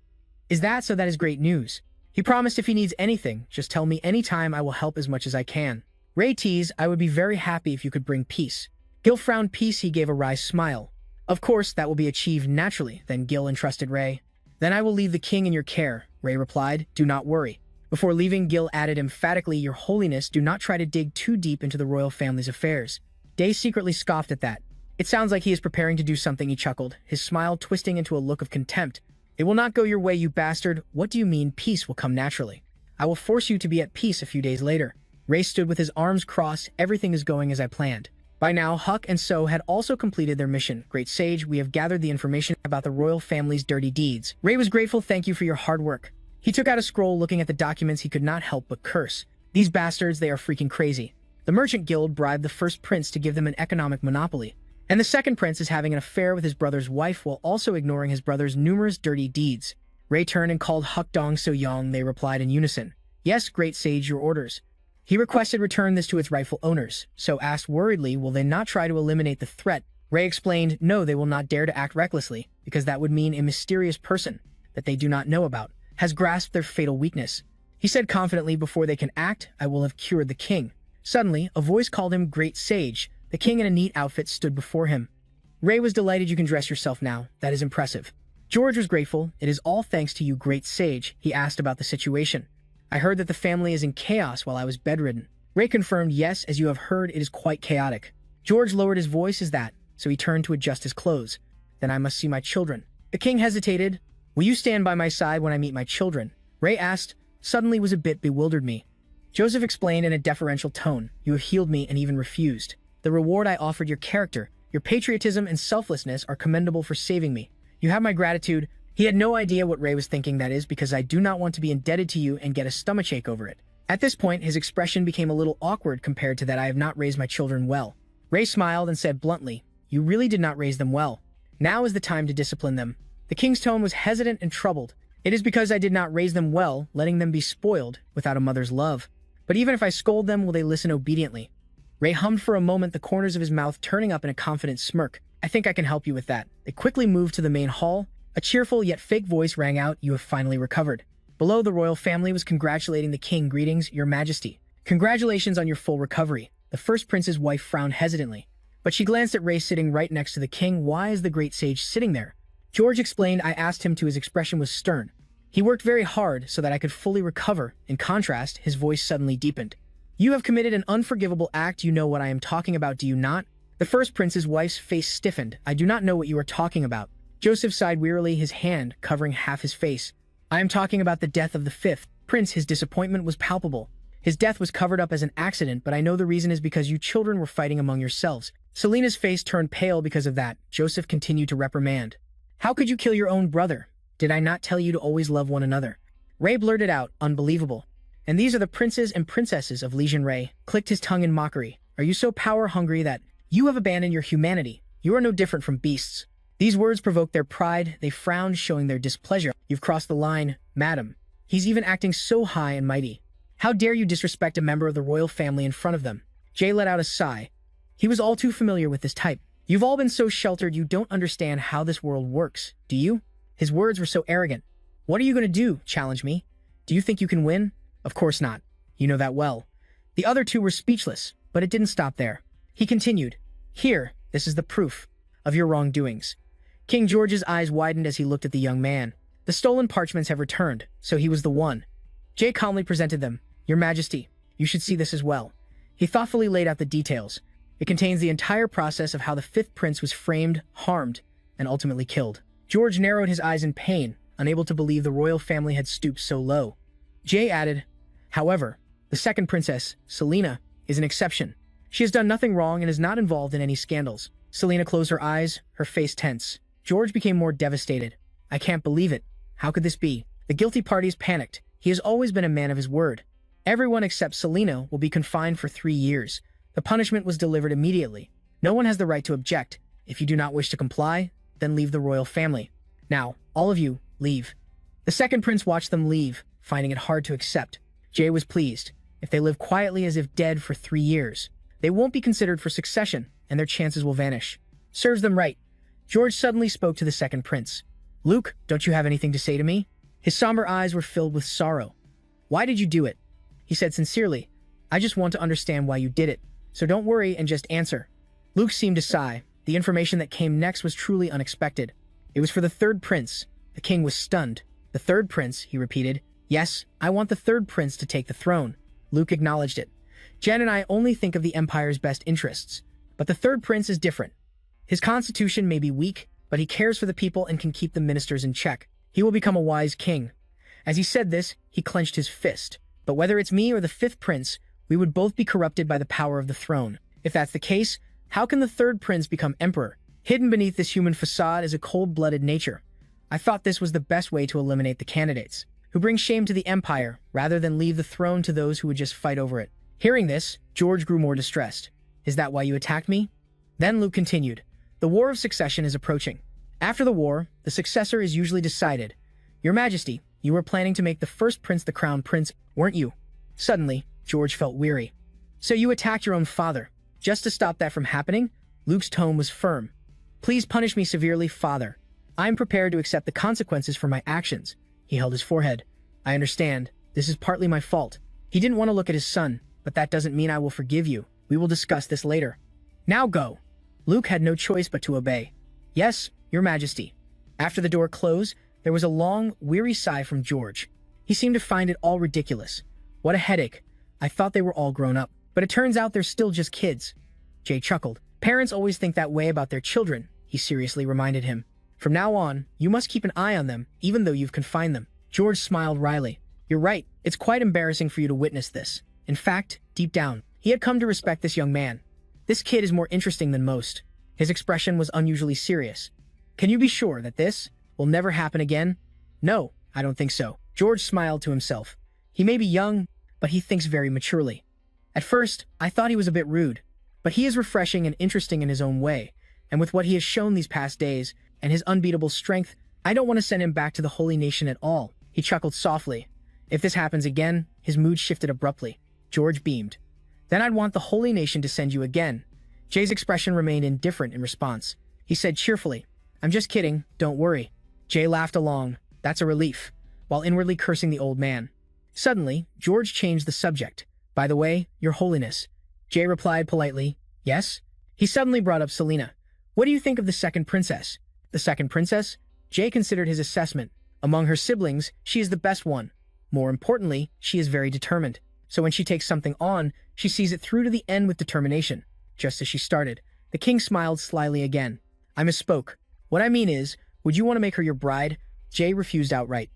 "Is that so? That is great news. He promised if he needs anything, just tell me anytime. I will help as much as I can." Ray teased, "I would be very happy if you could bring peace." Gil frowned. "Peace?" He gave a wry smile. "Of course, that will be achieved naturally." Then Gil entrusted Ray. "Then I will leave the king in your care," Ray replied. "Do not worry." Before leaving, Gil added emphatically, "Your holiness, do not try to dig too deep into the royal family's affairs." Day secretly scoffed at that. "It sounds like he is preparing to do something," he chuckled, his smile twisting into a look of contempt. "It will not go your way, you bastard." "What do you mean peace will come naturally? I will force you to be at peace." A few days later, Ray stood with his arms crossed. "Everything is going as I planned." By now, Huck and So had also completed their mission. "Great sage, we have gathered the information about the royal family's dirty deeds." Ray was grateful. "Thank you for your hard work." He took out a scroll. Looking at the documents, he could not help but curse. "These bastards, they are freaking crazy." The merchant guild bribed the first prince to give them an economic monopoly. And the second prince is having an affair with his brother's wife while also ignoring his brother's numerous dirty deeds. Ray turned and called Huck Dong So Young. They replied in unison, "Yes, great sage, your orders." He requested return this to its rightful owners. So asked worriedly, "Will they not try to eliminate the threat?" Ray explained, "No, they will not dare to act recklessly, because that would mean a mysterious person that they do not know about has grasped their fatal weakness." He said confidently, "Before they can act, I will have cured the king." Suddenly, a voice called him great sage. The king in a neat outfit stood before him. Ray was delighted. "You can dress yourself now. That is impressive." George was grateful. "It is all thanks to you, great sage." He asked about the situation. "I heard that the family is in chaos while I was bedridden." Ray confirmed, "Yes, as you have heard, it is quite chaotic." George lowered his voice. "Is that?" So he turned to adjust his clothes. "Then I must see my children." The king hesitated. "Will you stand by my side when I meet my children?" Ray asked. Suddenly was a bit bewildered. "Me." Joseph explained in a deferential tone, "You have healed me and even refused. The reward I offered your character, your patriotism and selflessness are commendable for saving me. You have my gratitude." He had no idea what Ray was thinking. "That is because I do not want to be indebted to you and get a stomachache over it." At this point, his expression became a little awkward compared to that. "I have not raised my children well." Ray smiled and said bluntly, "You really did not raise them well. Now is the time to discipline them." The king's tone was hesitant and troubled. "It is because I did not raise them well, letting them be spoiled without a mother's love. But even if I scold them, will they listen obediently?" Ray hummed for a moment, the corners of his mouth turning up in a confident smirk. "I think I can help you with that." They quickly moved to the main hall. A cheerful yet fake voice rang out, "You have finally recovered." Below, the royal family was congratulating the king. "Greetings, your majesty. Congratulations on your full recovery." The first prince's wife frowned hesitantly, but she glanced at Ray sitting right next to the king. "Why is the great sage sitting there?" George explained, "I asked him to." His expression was stern. "He worked very hard so that I could fully recover." In contrast, his voice suddenly deepened. "You have committed an unforgivable act. You know what I am talking about, do you not?" The first prince's wife's face stiffened. "I do not know what you are talking about." Joseph sighed wearily, his hand covering half his face. "I am talking about the death of the fifth prince." His disappointment was palpable. "His death was covered up as an accident, but I know the reason is because you children were fighting among yourselves." Selena's face turned pale because of that. Joseph continued to reprimand. "How could you kill your own brother? Did I not tell you to always love one another?" Ray blurted out, "Unbelievable. And these are the princes and princesses of Legion." Ray clicked his tongue in mockery. "Are you so power-hungry that you have abandoned your humanity? You are no different from beasts." These words provoked their pride. They frowned, showing their displeasure. "You've crossed the line, madam. He's even acting so high and mighty. How dare you disrespect a member of the royal family in front of them?" Jay let out a sigh. He was all too familiar with this type. "You've all been so sheltered, you don't understand how this world works, do you?" His words were so arrogant. "What are you going to do? Challenge me? Do you think you can win? Of course not. You know that well." The other two were speechless, but it didn't stop there. He continued, "Here, this is the proof of your wrongdoings." King George's eyes widened as he looked at the young man. "The stolen parchments have returned, so he was the one." Jay calmly presented them. "Your Majesty, you should see this as well." He thoughtfully laid out the details. It contains the entire process of how the fifth prince was framed, harmed, and ultimately killed. George narrowed his eyes in pain. unable to believe the royal family had stooped so low. Jay added, "However, the second princess, Selena, is an exception. She has done nothing wrong and is not involved in any scandals." Selena closed her eyes, her face tense. George became more devastated. "I can't believe it. How could this be?" The guilty parties panicked. He has always been a man of his word. "Everyone except Selena will be confined for 3 years. The punishment was delivered immediately. No one has the right to object. If you do not wish to comply, then leave the royal family. Now, all of you, leave." The second prince watched them leave, finding it hard to accept. Jay was pleased. If they live quietly as if dead for 3 years, they won't be considered for succession, and their chances will vanish. Serves them right. George suddenly spoke to the second prince. "Luke, don't you have anything to say to me?" His somber eyes were filled with sorrow. "Why did you do it?" He said sincerely, "I just want to understand why you did it. So don't worry and just answer." Luke seemed to sigh. The information that came next was truly unexpected. It was for the third prince. The king was stunned. "The third prince," he repeated. "Yes, I want the third prince to take the throne." Luke acknowledged it. "Jen and I only think of the Empire's best interests. But the third prince is different. His constitution may be weak, but he cares for the people and can keep the ministers in check. He will become a wise king." As he said this, he clenched his fist. "But whether it's me or the fifth prince, we would both be corrupted by the power of the throne. If that's the case, how can the third prince become emperor? Hidden beneath this human facade is a cold-blooded nature. I thought this was the best way to eliminate the candidates who bring shame to the empire rather than leave the throne to those who would just fight over it." Hearing this, George grew more distressed. "Is that why you attacked me?" Then Luke continued, "The war of succession is approaching. After the war, the successor is usually decided. Your Majesty, you were planning to make the first prince the crown prince, weren't you?" Suddenly, George felt weary. "So you attacked your own father. Just to stop that from happening?" Luke's tone was firm. "Please punish me severely, father. I am prepared to accept the consequences for my actions." He held his forehead. "I understand. This is partly my fault." He didn't want to look at his son, "But that doesn't mean I will forgive you. We will discuss this later. Now go." Luke had no choice but to obey. "Yes, Your Majesty." After the door closed, there was a long, weary sigh from George. He seemed to find it all ridiculous. "What a headache. I thought they were all grown up. But it turns out they're still just kids." Jay chuckled. "Parents always think that way about their children," he seriously reminded him. "From now on, you must keep an eye on them, even though you've confined them." George smiled wryly. "You're right. It's quite embarrassing for you to witness this." In fact, deep down, he had come to respect this young man. This kid is more interesting than most. His expression was unusually serious. "Can you be sure that this will never happen again?" "No, I don't think so." George smiled to himself. He may be young, but he thinks very maturely. "At first, I thought he was a bit rude, but he is refreshing and interesting in his own way, and with what he has shown these past days and his unbeatable strength, I don't want to send him back to the Holy Nation at all." He chuckled softly. If this happens again, his mood shifted abruptly. George beamed. "Then I'd want the Holy Nation to send you again." Jay's expression remained indifferent in response. He said cheerfully, "I'm just kidding, don't worry." Jay laughed along. "That's a relief," while inwardly cursing the old man. Suddenly, George changed the subject. "By the way, Your Holiness." Jay replied politely, "Yes?" He suddenly brought up Selena. "What do you think of the second princess?" "The second princess?" Jay considered his assessment. "Among her siblings, she is the best one. More importantly, she is very determined. So when she takes something on, she sees it through to the end with determination." Just as she started, the king smiled slyly again. "I misspoke. What I mean is, would you want to make her your bride?" Jay refused outright.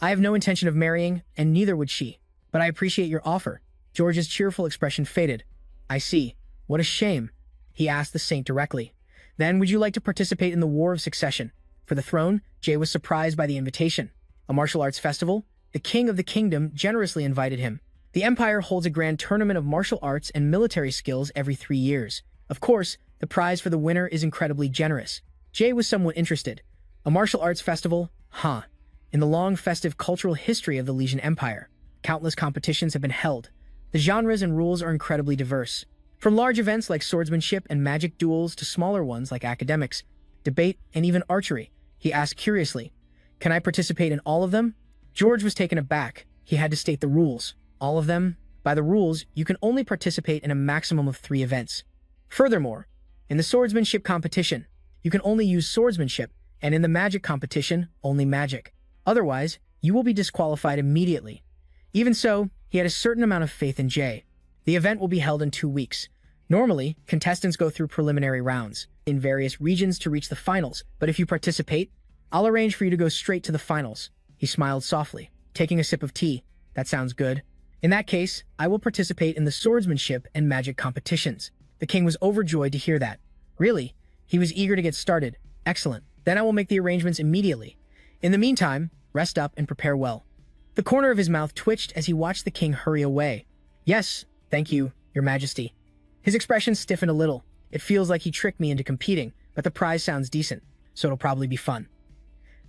"I have no intention of marrying, and neither would she. But I appreciate your offer." George's cheerful expression faded. "I see. What a shame." He asked the saint directly. "Then would you like to participate in the War of Succession?" For the throne, Jay was surprised by the invitation. A martial arts festival? The king of the kingdom generously invited him. The empire holds a grand tournament of martial arts and military skills every 3 years. Of course, the prize for the winner is incredibly generous. Jay was somewhat interested. A martial arts festival? Huh. In the long festive cultural history of the Legion Empire, countless competitions have been held. The genres and rules are incredibly diverse. From large events like swordsmanship and magic duels to smaller ones like academics, debate, and even archery. He asked curiously, "Can I participate in all of them?" George was taken aback. He had to state the rules. All of them? By the rules, you can only participate in a maximum of 3 events. Furthermore, in the swordsmanship competition, you can only use swordsmanship, and in the magic competition, only magic. Otherwise, you will be disqualified immediately. Even so, he had a certain amount of faith in Jay. The event will be held in 2 weeks. Normally, contestants go through preliminary rounds in various regions to reach the finals, but if you participate, I'll arrange for you to go straight to the finals. He smiled softly, taking a sip of tea. That sounds good. In that case, I will participate in the swordsmanship and magic competitions. The king was overjoyed to hear that. Really? He was eager to get started. Excellent. Then I will make the arrangements immediately. In the meantime, rest up and prepare well. The corner of his mouth twitched as he watched the king hurry away. Yes, thank you, your majesty. His expression stiffened a little. It feels like he tricked me into competing, but the prize sounds decent, so it'll probably be fun.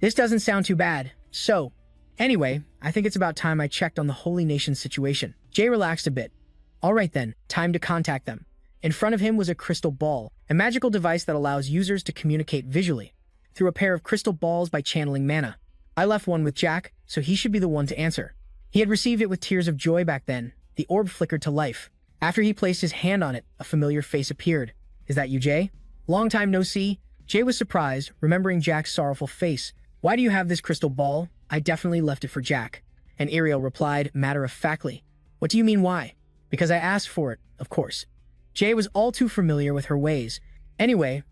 This doesn't sound too bad. So, anyway, I think it's about time I checked on the Holy Nation situation. Jay relaxed a bit. All right then, time to contact them. In front of him was a crystal ball, a magical device that allows users to communicate visually through a pair of crystal balls by channeling mana. I left one with Jack, so he should be the one to answer. He had received it with tears of joy back then. The orb flickered to life. After he placed his hand on it, a familiar face appeared. Is that you, Jay? Long time no see. Jay was surprised, remembering Jack's sorrowful face. Why do you have this crystal ball? I definitely left it for Jack. And Ariel replied matter-of-factly. What do you mean why? Because I asked for it, of course. Jay was all too familiar with her ways. Anyway,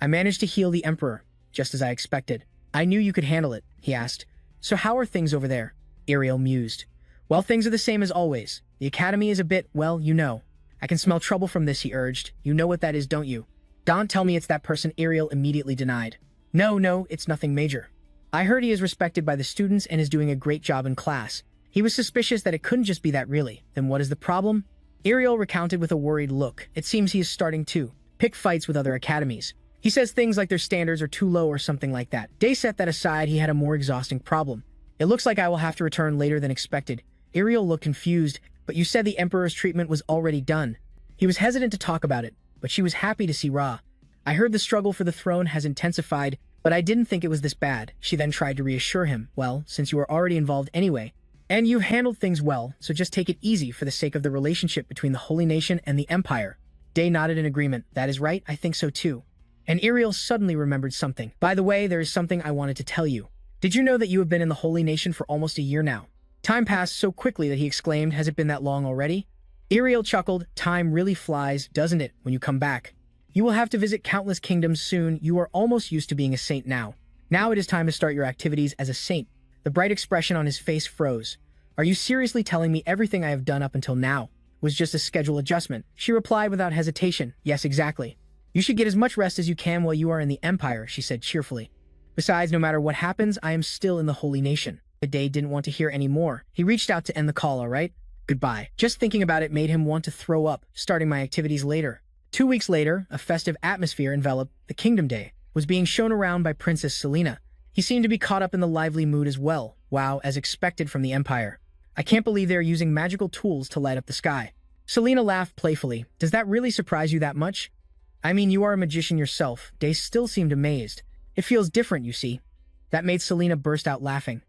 I managed to heal the Emperor, just as I expected. I knew you could handle it, he asked. So how are things over there? Ariel mused. Well, things are the same as always. The academy is a bit, well, you know. I can smell trouble from this, he urged. You know what that is, don't you? Don't tell me it's that person, Ariel immediately denied. No, it's nothing major. I heard he is respected by the students and is doing a great job in class. He was suspicious that it couldn't just be that really. Then what is the problem? Ariel recounted with a worried look. It seems he is starting to pick fights with other academies. He says things like their standards are too low or something like that. Day set that aside, he had a more exhausting problem. It looks like I will have to return later than expected. Ariel looked confused, but you said the Emperor's treatment was already done. He was hesitant to talk about it, but she was happy to see Ra. I heard the struggle for the throne has intensified, but I didn't think it was this bad. She then tried to reassure him. Well, since you were already involved anyway, and you've handled things well, so just take it easy for the sake of the relationship between the Holy Nation and the Empire. Day nodded in agreement. That is right, I think so too. And Ariel suddenly remembered something. By the way, there is something I wanted to tell you. Did you know that you have been in the Holy Nation for almost a year now? Time passed so quickly that he exclaimed, has it been that long already? Ariel chuckled, time really flies, doesn't it, when you come back? You will have to visit countless kingdoms soon. You are almost used to being a saint now. Now it is time to start your activities as a saint. The bright expression on his face froze. Are you seriously telling me everything I have done up until now was just a schedule adjustment? She replied without hesitation. Yes, exactly. You should get as much rest as you can while you are in the Empire, she said cheerfully. Besides, no matter what happens, I am still in the Holy Nation. Day didn't want to hear any more. He reached out to end the call, all right? Goodbye. Just thinking about it made him want to throw up, starting my activities later. 2 weeks later, a festive atmosphere enveloped the Kingdom Day, was being shown around by Princess Selena. He seemed to be caught up in the lively mood as well. Wow, as expected from the Empire. I can't believe they are using magical tools to light up the sky. Selena laughed playfully. Does that really surprise you that much? I mean, you are a magician yourself. Day still seemed amazed. It feels different, you see. That made Selena burst out laughing.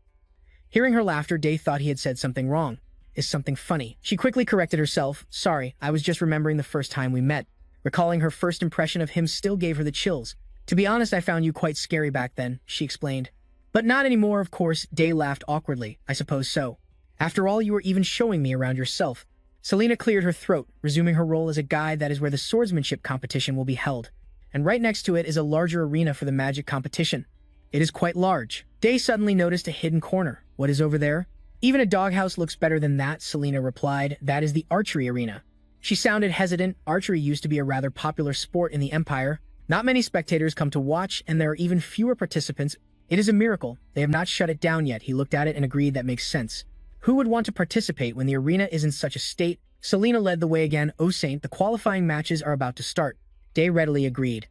Hearing her laughter, Day thought he had said something wrong. Is something funny? She quickly corrected herself. Sorry, I was just remembering the first time we met. Recalling her first impression of him still gave her the chills. To be honest, I found you quite scary back then, she explained. But not anymore, of course. Day laughed awkwardly. I suppose so. After all, you were even showing me around yourself. Selena cleared her throat, resuming her role as a guide. That is where the swordsmanship competition will be held. And right next to it is a larger arena for the magic competition. It is quite large. Day suddenly noticed a hidden corner. What is over there? Even a doghouse looks better than that, Selena replied. That is the archery arena. She sounded hesitant. Archery used to be a rather popular sport in the Empire. Not many spectators come to watch, and there are even fewer participants. It is a miracle. They have not shut it down yet. He looked at it and agreed that makes sense. Who would want to participate when the arena is in such a state? Selena led the way again. Oh Saint, the qualifying matches are about to start. Day readily agreed.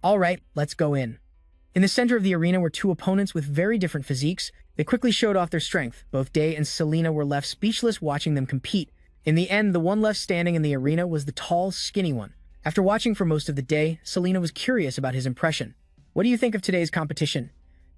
All right, let's go in. In the center of the arena were two opponents with very different physiques. They quickly showed off their strength. Both Day and Selena were left speechless watching them compete. In the end, the one left standing in the arena was the tall, skinny one. After watching for most of the day, Selena was curious about his impression. What do you think of today's competition?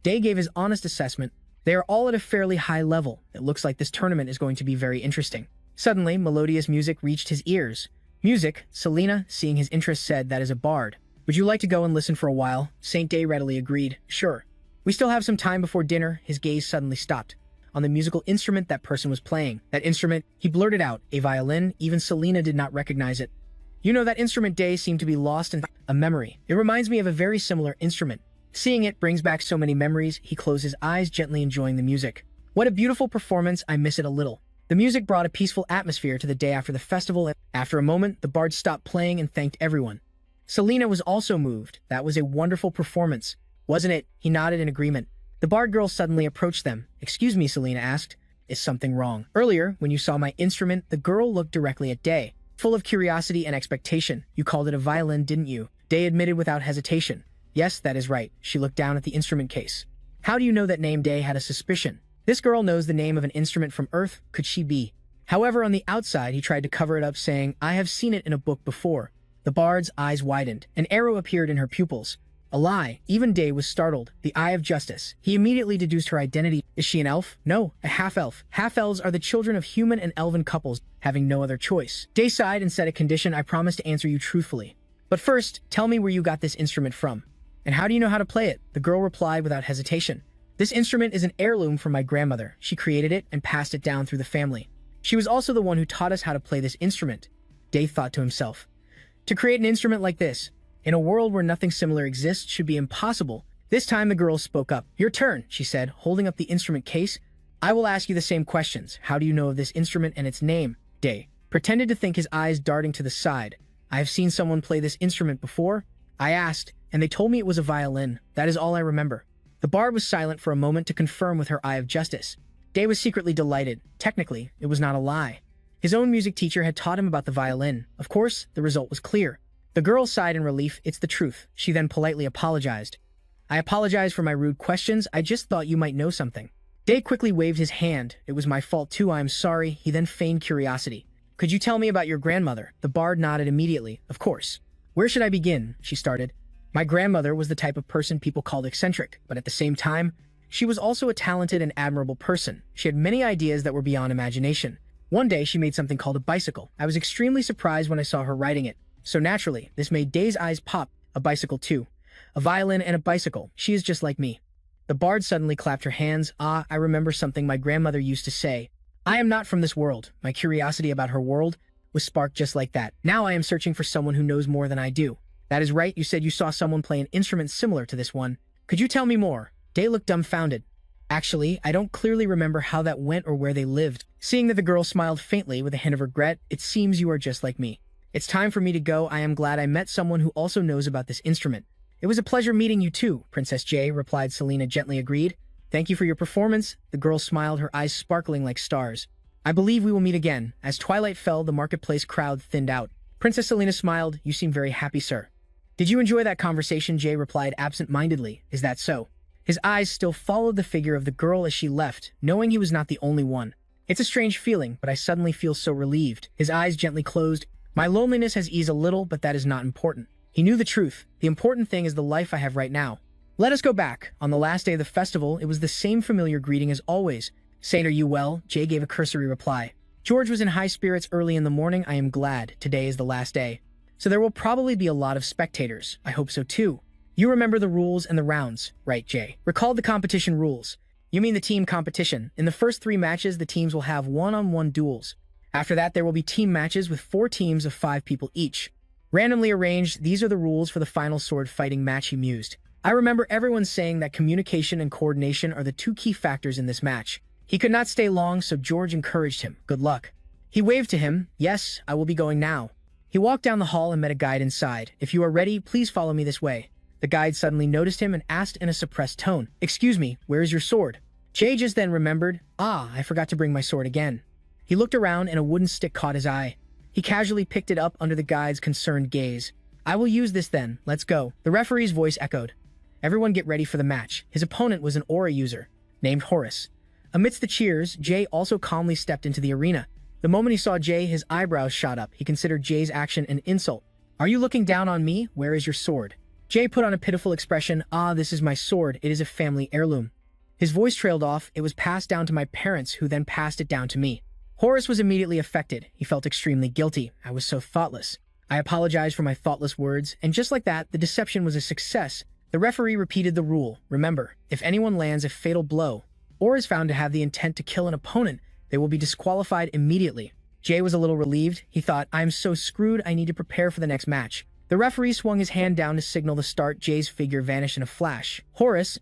Day gave his honest assessment. They are all at a fairly high level. It looks like this tournament is going to be very interesting. Suddenly, melodious music reached his ears. Music, Selena, seeing his interest, said, that is a bard. Would you like to go and listen for a while? Saint Day readily agreed. Sure. We still have some time before dinner. His gaze suddenly stopped on the musical instrument that person was playing. That instrument, he blurted out, a violin. Even Selena did not recognize it. You know, that instrument, Day seemed to be lost in a memory. It reminds me of a very similar instrument. Seeing it brings back so many memories. He closed his eyes, gently enjoying the music. What a beautiful performance. I miss it a little. The music brought a peaceful atmosphere to the day after the festival, and after a moment, the bard stopped playing and thanked everyone. Selena was also moved. That was a wonderful performance, wasn't it? He nodded in agreement. The bard girl suddenly approached them. Excuse me, Selena asked. Is something wrong? Earlier, when you saw my instrument, the girl looked directly at Day, full of curiosity and expectation. You called it a violin, didn't you? Day admitted without hesitation. Yes, that is right. She looked down at the instrument case. How do you know that name? Day had a suspicion. This girl knows the name of an instrument from Earth. Could she be? However, on the outside, he tried to cover it up, saying, I have seen it in a book before. The bard's eyes widened. An arrow appeared in her pupils. A lie. Even Day was startled. The eye of justice. He immediately deduced her identity. Is she an elf? No, a half-elf. Half-elves are the children of human and elven couples, having no other choice. Day sighed and said a condition. I promise to answer you truthfully. But first, tell me where you got this instrument from. And how do you know how to play it? The girl replied without hesitation. This instrument is an heirloom from my grandmother. She created it and passed it down through the family. She was also the one who taught us how to play this instrument. Day thought to himself. To create an instrument like this, in a world where nothing similar exists, should be impossible. This time the girl spoke up. Your turn, she said, holding up the instrument case. I will ask you the same questions. How do you know of this instrument and its name? Day pretended to think, his eyes darting to the side. I have seen someone play this instrument before. I asked, and they told me it was a violin. That is all I remember. The bard was silent for a moment to confirm with her eye of justice. Day was secretly delighted. Technically, it was not a lie. His own music teacher had taught him about the violin. Of course, the result was clear. The girl sighed in relief. It's the truth. She then politely apologized. I apologize for my rude questions. I just thought you might know something. Day quickly waved his hand. It was my fault too. I am sorry. He then feigned curiosity. Could you tell me about your grandmother? The bard nodded immediately. Of course. Where should I begin? She started. My grandmother was the type of person people called eccentric, but at the same time, she was also a talented and admirable person. She had many ideas that were beyond imagination. One day, she made something called a bicycle. I was extremely surprised when I saw her riding it. So naturally, this made Day's eyes pop. A bicycle too. A violin and a bicycle. She is just like me. The bard suddenly clapped her hands. Ah, I remember something my grandmother used to say. I am not from this world. My curiosity about her world was sparked just like that. Now I am searching for someone who knows more than I do. That is right, you said you saw someone play an instrument similar to this one. Could you tell me more? Day looked dumbfounded. Actually, I don't clearly remember how that went or where they lived. Seeing that the girl smiled faintly with a hint of regret, it seems you are just like me. It's time for me to go. I am glad I met someone who also knows about this instrument. It was a pleasure meeting you too, Princess Jay, replied Selena, gently agreed. Thank you for your performance. The girl smiled, her eyes sparkling like stars. I believe we will meet again. As twilight fell, the marketplace crowd thinned out. Princess Selena smiled. You seem very happy, sir. Did you enjoy that conversation? Jay replied absent-mindedly. Is that so? His eyes still followed the figure of the girl as she left, knowing he was not the only one. It's a strange feeling, but I suddenly feel so relieved. His eyes gently closed. My loneliness has eased a little, but that is not important. He knew the truth. The important thing is the life I have right now. Let us go back. On the last day of the festival, it was the same familiar greeting as always. Saint, are you well? Jay gave a cursory reply. George was in high spirits early in the morning. I am glad. Today is the last day. So there will probably be a lot of spectators. I hope so too. You remember the rules and the rounds, right, Jay? Recall the competition rules. You mean the team competition. In the first 3 matches, the teams will have one-on-one duels. After that, there will be team matches with 4 teams of 5 people each. Randomly arranged, these are the rules for the final sword fighting match, he mused. I remember everyone saying that communication and coordination are the 2 key factors in this match. He could not stay long, so George encouraged him. Good luck. He waved to him. Yes, I will be going now. He walked down the hall and met a guide inside. If you are ready, please follow me this way. The guide suddenly noticed him and asked in a suppressed tone, Excuse me, where is your sword? Jay just then remembered, I forgot to bring my sword again. He looked around and a wooden stick caught his eye. He casually picked it up under the guide's concerned gaze. I will use this then, let's go. The referee's voice echoed. Everyone get ready for the match. His opponent was an aura user, named Horus. Amidst the cheers, Jay also calmly stepped into the arena. The moment he saw Jay, his eyebrows shot up. He considered Jay's action an insult. Are you looking down on me? Where is your sword? Jay put on a pitiful expression. This is my sword. It is a family heirloom. His voice trailed off. It was passed down to my parents, who then passed it down to me. Horus was immediately affected. He felt extremely guilty. I was so thoughtless. I apologized for my thoughtless words, and just like that, the deception was a success. The referee repeated the rule. Remember, if anyone lands a fatal blow, or is found to have the intent to kill an opponent, they will be disqualified immediately. Jay was a little relieved. He thought, I am so screwed, I need to prepare for the next match. The referee swung his hand down to signal the start. Jay's figure vanished in a flash. Horace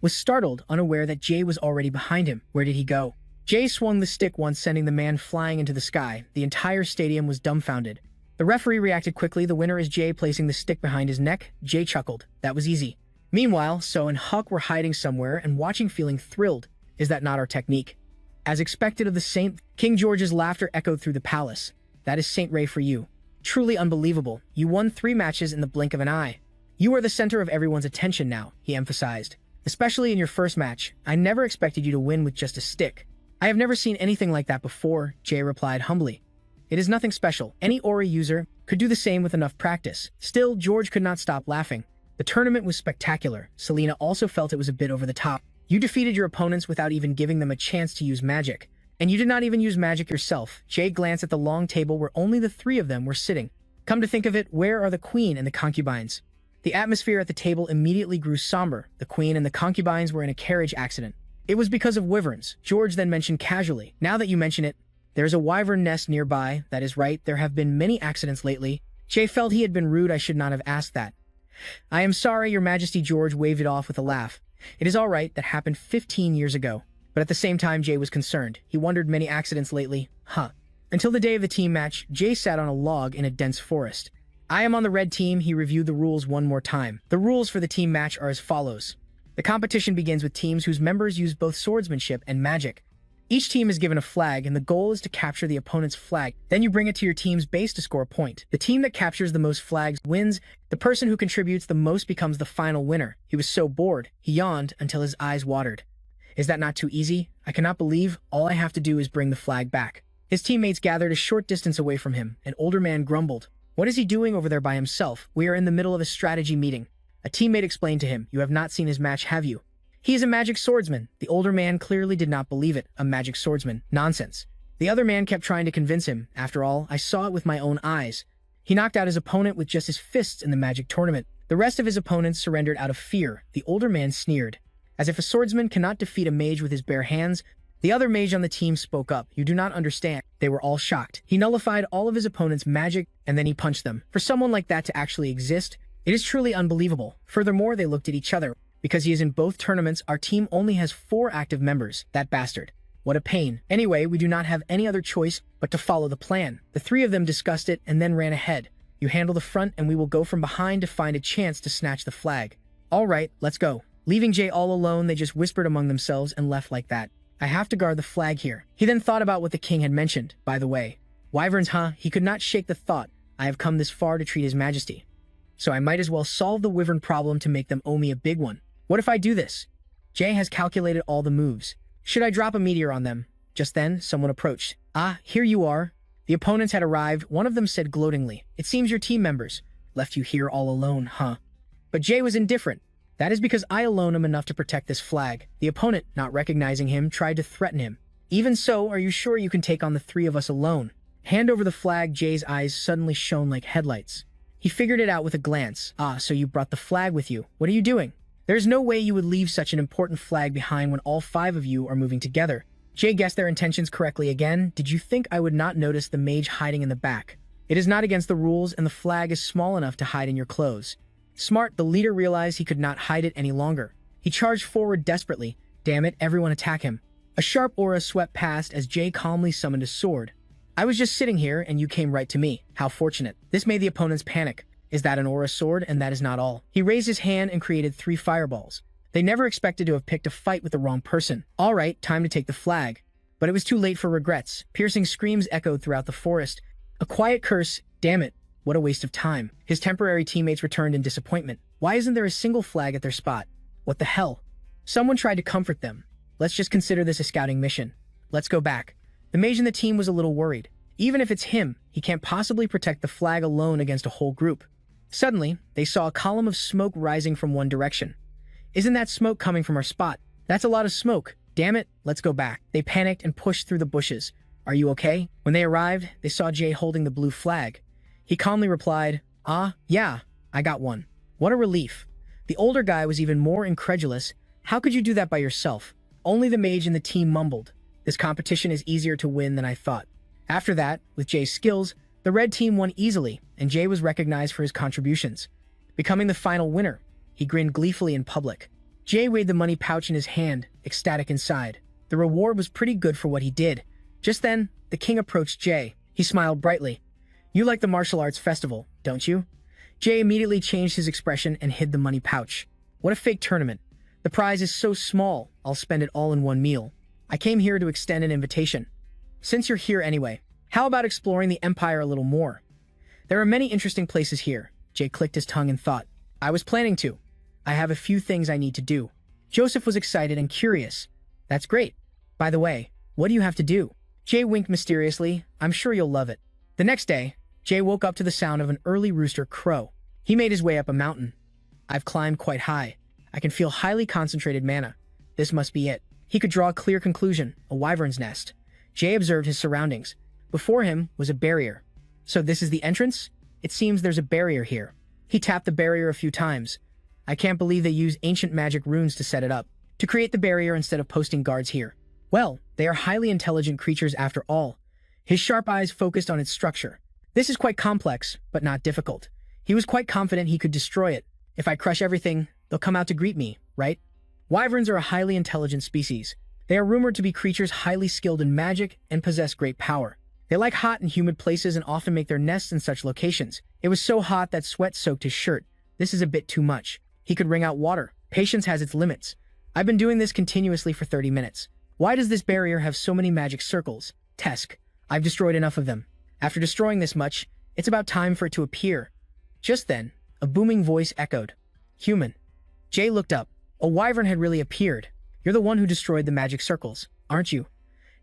was startled, unaware that Jay was already behind him. Where did he go? Jay swung the stick once, sending the man flying into the sky. The entire stadium was dumbfounded. The referee reacted quickly. The winner is Jay, placing the stick behind his neck. Jay chuckled. That was easy. Meanwhile, So and Huck were hiding somewhere and watching, feeling thrilled. Is that not our technique? As expected of the Saint, King George's laughter echoed through the palace. That is Saint Ray for you. Truly unbelievable. You won 3 matches in the blink of an eye. You are the center of everyone's attention now, he emphasized. Especially in your first match. I never expected you to win with just a stick. I have never seen anything like that before, Jay replied humbly. It is nothing special. Any Aura user could do the same with enough practice. Still, George could not stop laughing. The tournament was spectacular. Selena also felt it was a bit over the top. You defeated your opponents without even giving them a chance to use magic. And you did not even use magic yourself. Jay glanced at the long table where only the 3 of them were sitting. Come to think of it, where are the queen and the concubines? The atmosphere at the table immediately grew somber. The queen and the concubines were in a carriage accident. It was because of wyverns, George then mentioned casually. Now that you mention it, there's a wyvern nest nearby. That is right, there have been many accidents lately. Jay felt he had been rude. I should not have asked that. I am sorry, Your Majesty. George waved it off with a laugh. It is all right, that happened 15 years ago. But at the same time, Jay was concerned. He wondered, many accidents lately. Huh. Until the day of the team match, Jay sat on a log in a dense forest. I am on the red team. He reviewed the rules one more time. The rules for the team match are as follows. The competition begins with teams whose members use both swordsmanship and magic. Each team is given a flag, and the goal is to capture the opponent's flag. Then you bring it to your team's base to score a point. The team that captures the most flags wins. The person who contributes the most becomes the final winner. He was so bored, he yawned until his eyes watered. Is that not too easy? I cannot believe all I have to do is bring the flag back. His teammates gathered a short distance away from him. An older man grumbled. What is he doing over there by himself? We are in the middle of a strategy meeting. A teammate explained to him. You have not seen his match, have you? He is a magic swordsman. The older man clearly did not believe it. A magic swordsman. Nonsense. The other man kept trying to convince him. After all, I saw it with my own eyes. He knocked out his opponent with just his fists in the magic tournament. The rest of his opponents surrendered out of fear. The older man sneered. As if a swordsman cannot defeat a mage with his bare hands, the other mage on the team spoke up. You do not understand. They were all shocked. He nullified all of his opponent's magic, and then he punched them. For someone like that to actually exist, it is truly unbelievable. Furthermore, they looked at each other. Because he is in both tournaments, our team only has 4 active members. That bastard. What a pain. Anyway, we do not have any other choice but to follow the plan. The 3 of them discussed it and then ran ahead. You handle the front and we will go from behind to find a chance to snatch the flag. All right, let's go. Leaving Jay all alone, they just whispered among themselves and left like that. I have to guard the flag here. He then thought about what the king had mentioned, by the way. Wyverns, huh? He could not shake the thought. I have come this far to treat his majesty. So I might as well solve the wyvern problem to make them owe me a big one. What if I do this? Jay has calculated all the moves. Should I drop a meteor on them? Just then, someone approached. Ah, here you are. The opponents had arrived. One of them said gloatingly, it seems your team members left you here all alone, huh? But Jay was indifferent. That is because I alone am enough to protect this flag. The opponent, not recognizing him, tried to threaten him. Even so, are you sure you can take on the 3 of us alone? Hand over the flag. Jay's eyes suddenly shone like headlights. He figured it out with a glance. Ah, so you brought the flag with you. What are you doing? There's no way you would leave such an important flag behind when all 5 of you are moving together. Jay guessed their intentions correctly again. Did you think I would not notice the mage hiding in the back? It is not against the rules, and the flag is small enough to hide in your clothes. Smart, the leader realized he could not hide it any longer. He charged forward desperately. Damn it, everyone attack him. A sharp aura swept past as Jay calmly summoned his sword. I was just sitting here, and you came right to me. How fortunate. This made the opponents panic. Is that an aura sword? And that is not all. He raised his hand and created 3 fireballs. They never expected to have picked a fight with the wrong person. All right, time to take the flag. But it was too late for regrets. Piercing screams echoed throughout the forest. A quiet curse. Damn it. What a waste of time. His temporary teammates returned in disappointment. Why isn't there a single flag at their spot? What the hell? Someone tried to comfort them. Let's just consider this a scouting mission. Let's go back. The mage in the team was a little worried. Even if it's him, he can't possibly protect the flag alone against a whole group. Suddenly, they saw a column of smoke rising from one direction. Isn't that smoke coming from our spot? That's a lot of smoke. Damn it, let's go back. They panicked and pushed through the bushes. Are you okay? When they arrived, they saw Jay holding the blue flag. He calmly replied, yeah, I got one. What a relief. The older guy was even more incredulous. How could you do that by yourself? Only the mage in the team mumbled. This competition is easier to win than I thought. After that, with Jay's skills, The red team won easily, and Jay was recognized for his contributions. Becoming the final winner, he grinned gleefully in public. Jay weighed the money pouch in his hand, ecstatic inside. The reward was pretty good for what he did. Just then, the king approached Jay. He smiled brightly. "You like the martial arts festival, don't you?" Jay immediately changed his expression and hid the money pouch. "What a fake tournament. The prize is so small, I'll spend it all in one meal. I came here to extend an invitation. Since you're here anyway, how about exploring the Empire a little more? There are many interesting places here." Jay clicked his tongue in thought. "I was planning to. I have a few things I need to do." Joseph was excited and curious. "That's great. By the way, what do you have to do?" Jay winked mysteriously. "I'm sure you'll love it." The next day, Jay woke up to the sound of an early rooster crow. He made his way up a mountain. "I've climbed quite high. I can feel highly concentrated mana. This must be it." He could draw a clear conclusion, a wyvern's nest. Jay observed his surroundings. Before him was a barrier. "So this is the entrance? It seems there's a barrier here." He tapped the barrier a few times. "I can't believe they use ancient magic runes to set it up, to create the barrier instead of posting guards here. Well, they are highly intelligent creatures after all." His sharp eyes focused on its structure. "This is quite complex, but not difficult." He was quite confident he could destroy it. "If I crush everything, they'll come out to greet me, right?" Wyverns are a highly intelligent species. They are rumored to be creatures highly skilled in magic and possess great power. They like hot and humid places and often make their nests in such locations. It was so hot that sweat soaked his shirt. This is a bit too much. He could wring out water. Patience has its limits. "I've been doing this continuously for 30 minutes. Why does this barrier have so many magic circles? Tesk. I've destroyed enough of them. After destroying this much, it's about time for it to appear." Just then, a booming voice echoed. "Human." Jay looked up. A wyvern had really appeared. "You're the one who destroyed the magic circles, aren't you?"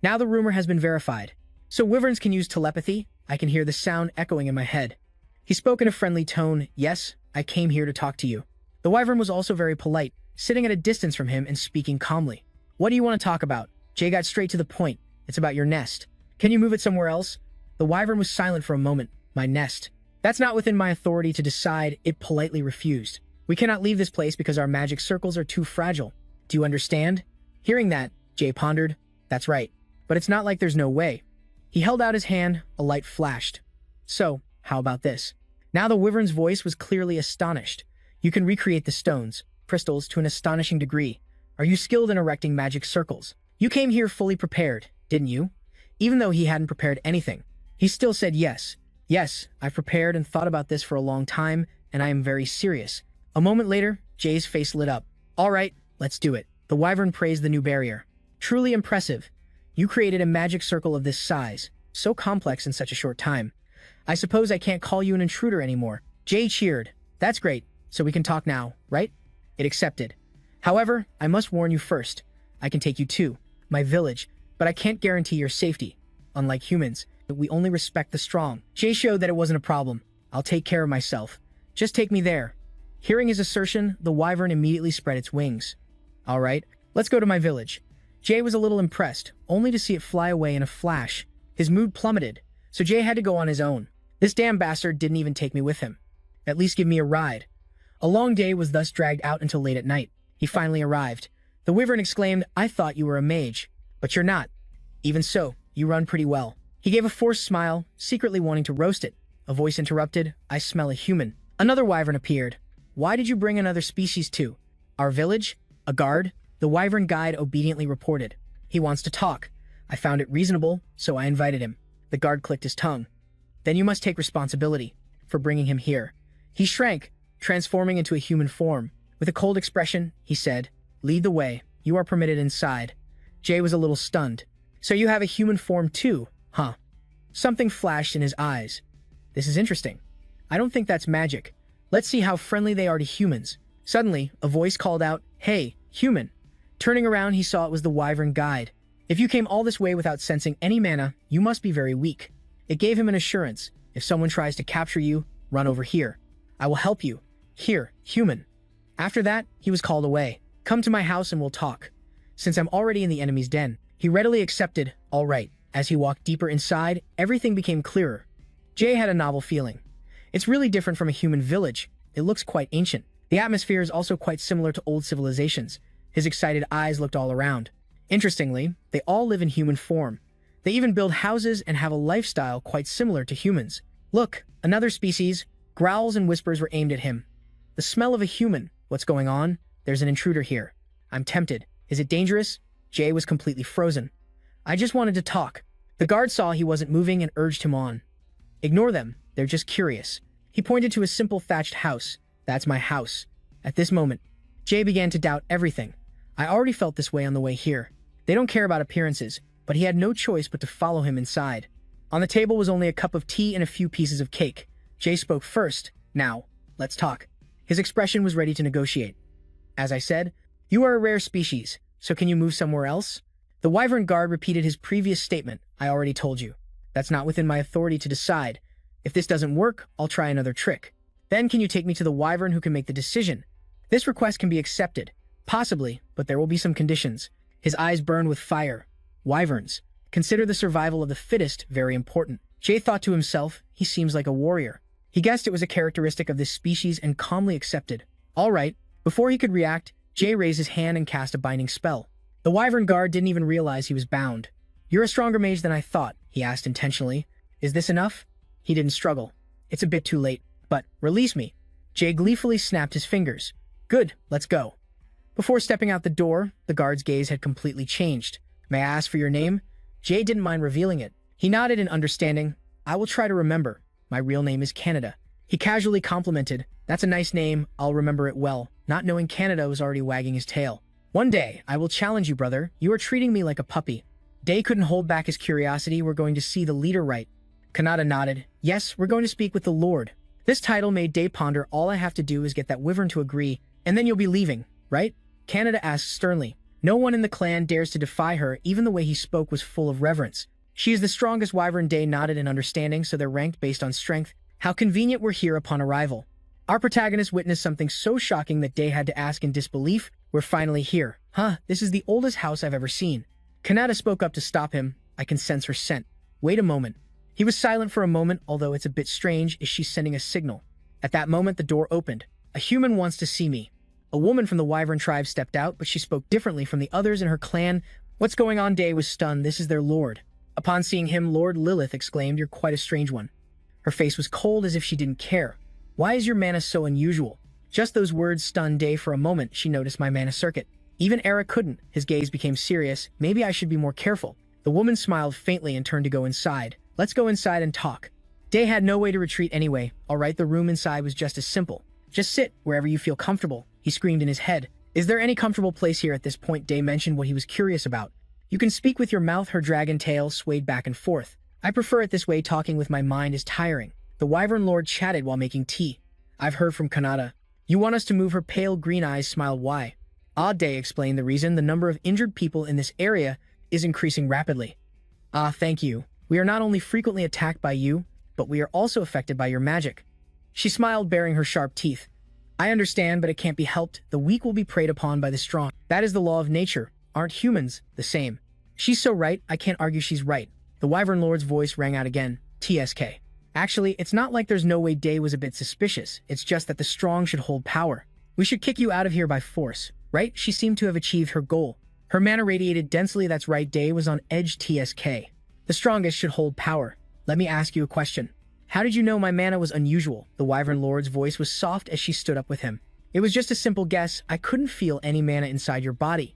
Now the rumor has been verified. "So wyverns can use telepathy?" I can hear the sound echoing in my head. He spoke in a friendly tone. "Yes, I came here to talk to you." The wyvern was also very polite, sitting at a distance from him and speaking calmly. "What do you want to talk about?" Jay got straight to the point. "It's about your nest. Can you move it somewhere else?" The wyvern was silent for a moment. "My nest. That's not within my authority to decide," it politely refused. "We cannot leave this place because our magic circles are too fragile. Do you understand?" Hearing that, Jay pondered. "That's right. But it's not like there's no way." He held out his hand. A light flashed. "So, how about this?" Now the wyvern's voice was clearly astonished. "You can recreate the stones, crystals, to an astonishing degree. Are you skilled in erecting magic circles? You came here fully prepared, didn't you?" Even though he hadn't prepared anything, he still said yes. "Yes, I've prepared and thought about this for a long time, and I am very serious." A moment later, Jay's face lit up. "All right, let's do it." The wyvern praised the new barrier. "Truly impressive. You created a magic circle of this size, so complex in such a short time. I suppose I can't call you an intruder anymore." Jay cheered. "That's great, so we can talk now, right?" It accepted. "However, I must warn you first. I can take you to my village, but I can't guarantee your safety. Unlike humans, we only respect the strong." Jay showed that it wasn't a problem. "I'll take care of myself. Just take me there." Hearing his assertion, the wyvern immediately spread its wings. "All right, let's go to my village." Jay was a little impressed, only to see it fly away in a flash. His mood plummeted, so Jay had to go on his own. This damn bastard didn't even take me with him. At least give me a ride. A long day was thus dragged out until late at night. He finally arrived. The wyvern exclaimed, "I thought you were a mage, but you're not. Even so, you run pretty well." He gave a forced smile, secretly wanting to roast it. A voice interrupted, "I smell a human." Another wyvern appeared. "Why did you bring another species to our village?" "A guard," the wyvern guide obediently reported. "He wants to talk. I found it reasonable, so I invited him." The guard clicked his tongue. "Then you must take responsibility for bringing him here." He shrank, transforming into a human form. With a cold expression, he said, "Lead the way. You are permitted inside." Jay was a little stunned. "So you have a human form too, huh?" Something flashed in his eyes. "This is interesting. I don't think that's magic. Let's see how friendly they are to humans." Suddenly, a voice called out, "Hey, human." Turning around, he saw it was the wyvern guide. "If you came all this way without sensing any mana, you must be very weak." It gave him an assurance. "If someone tries to capture you, run over here. I will help you. Here, human." After that, he was called away. "Come to my house and we'll talk." Since I'm already in the enemy's den, he readily accepted, "All right." As he walked deeper inside, everything became clearer. Jay had a novel feeling. It's really different from a human village. It looks quite ancient. The atmosphere is also quite similar to old civilizations. His excited eyes looked all around. Interestingly, they all live in human form. They even build houses and have a lifestyle quite similar to humans. Look, another species. Growls and whispers were aimed at him. The smell of a human. What's going on? There's an intruder here. I'm tempted. Is it dangerous? Jay was completely frozen. I just wanted to talk. The guard saw he wasn't moving and urged him on. Ignore them. They're just curious. He pointed to a simple thatched house. That's my house. At this moment, Jay began to doubt everything. I already felt this way on the way here. They don't care about appearances, but he had no choice but to follow him inside. On the table was only a cup of tea and a few pieces of cake. Jay spoke first. Now, let's talk. His expression was ready to negotiate. As I said, you are a rare species, so can you move somewhere else? The wyvern guard repeated his previous statement. I already told you. That's not within my authority to decide. If this doesn't work, I'll try another trick. Then can you take me to the wyvern who can make the decision? This request can be accepted. Possibly, but there will be some conditions. His eyes burned with fire. Wyverns. Consider the survival of the fittest very important. Jay thought to himself, he seems like a warrior. He guessed it was a characteristic of this species and calmly accepted. All right. Before he could react, Jay raised his hand and cast a binding spell. The wyvern guard didn't even realize he was bound. You're a stronger mage than I thought, he asked intentionally. Is this enough? He didn't struggle. It's a bit too late, but release me. Jay gleefully snapped his fingers. Good, let's go. Before stepping out the door, the guard's gaze had completely changed. May I ask for your name? Jay didn't mind revealing it. He nodded in understanding. I will try to remember. My real name is Canada. He casually complimented. That's a nice name. I'll remember it well. Not knowing Canada was already wagging his tail. One day, I will challenge you, brother. You are treating me like a puppy. Day couldn't hold back his curiosity. We're going to see the leader, right? Kanata nodded. Yes, we're going to speak with the Lord. This title made Day ponder. All I have to do is get that wyvern to agree, and then you'll be leaving, right? Canada asked sternly. No one in the clan dares to defy her. Even the way he spoke was full of reverence. She is the strongest wyvern. Day nodded in understanding, so they're ranked based on strength. How convenient we're here upon arrival. Our protagonist witnessed something so shocking that Day had to ask in disbelief. We're finally here. Huh, this is the oldest house I've ever seen. Kanata spoke up to stop him. I can sense her scent. Wait a moment. He was silent for a moment, although it's a bit strange. Is she sending a signal? At that moment, the door opened. A human wants to see me. A woman from the wyvern tribe stepped out, but she spoke differently from the others in her clan. What's going on? Day was stunned. This is their lord. Upon seeing him, Lord Lilith exclaimed, You're quite a strange one. Her face was cold as if she didn't care. Why is your mana so unusual? Just those words stunned Day for a moment. She noticed my mana circuit. Even Era couldn't. His gaze became serious. Maybe I should be more careful. The woman smiled faintly and turned to go inside. Let's go inside and talk. Day had no way to retreat anyway. All right, the room inside was just as simple. Just sit wherever you feel comfortable, he screamed in his head. Is there any comfortable place here? At this point, Day mentioned what he was curious about. You can speak with your mouth. Her dragon tail swayed back and forth. I prefer it this way. Talking with my mind is tiring. The wyvern lord chatted while making tea. I've heard from Kanata. You want us to move? Her pale green eyes smiled. Why? Odd. Day explained the reason. The number of injured people in this area is increasing rapidly. Ah, thank you. We are not only frequently attacked by you, but we are also affected by your magic. She smiled, baring her sharp teeth. I understand, but it can't be helped. The weak will be preyed upon by the strong. That is the law of nature. Aren't humans the same? She's so right, I can't argue she's right. The wyvern lord's voice rang out again. TSK. Actually, it's not like there's no way. Day was a bit suspicious. It's just that the strong should hold power. We should kick you out of here by force, right? She seemed to have achieved her goal. Her mana radiated densely. That's right, Day was on edge. TSK. The strongest should hold power. Let me ask you a question. How did you know my mana was unusual? The wyvern lord's voice was soft as she stood up with him. It was just a simple guess. I couldn't feel any mana inside your body,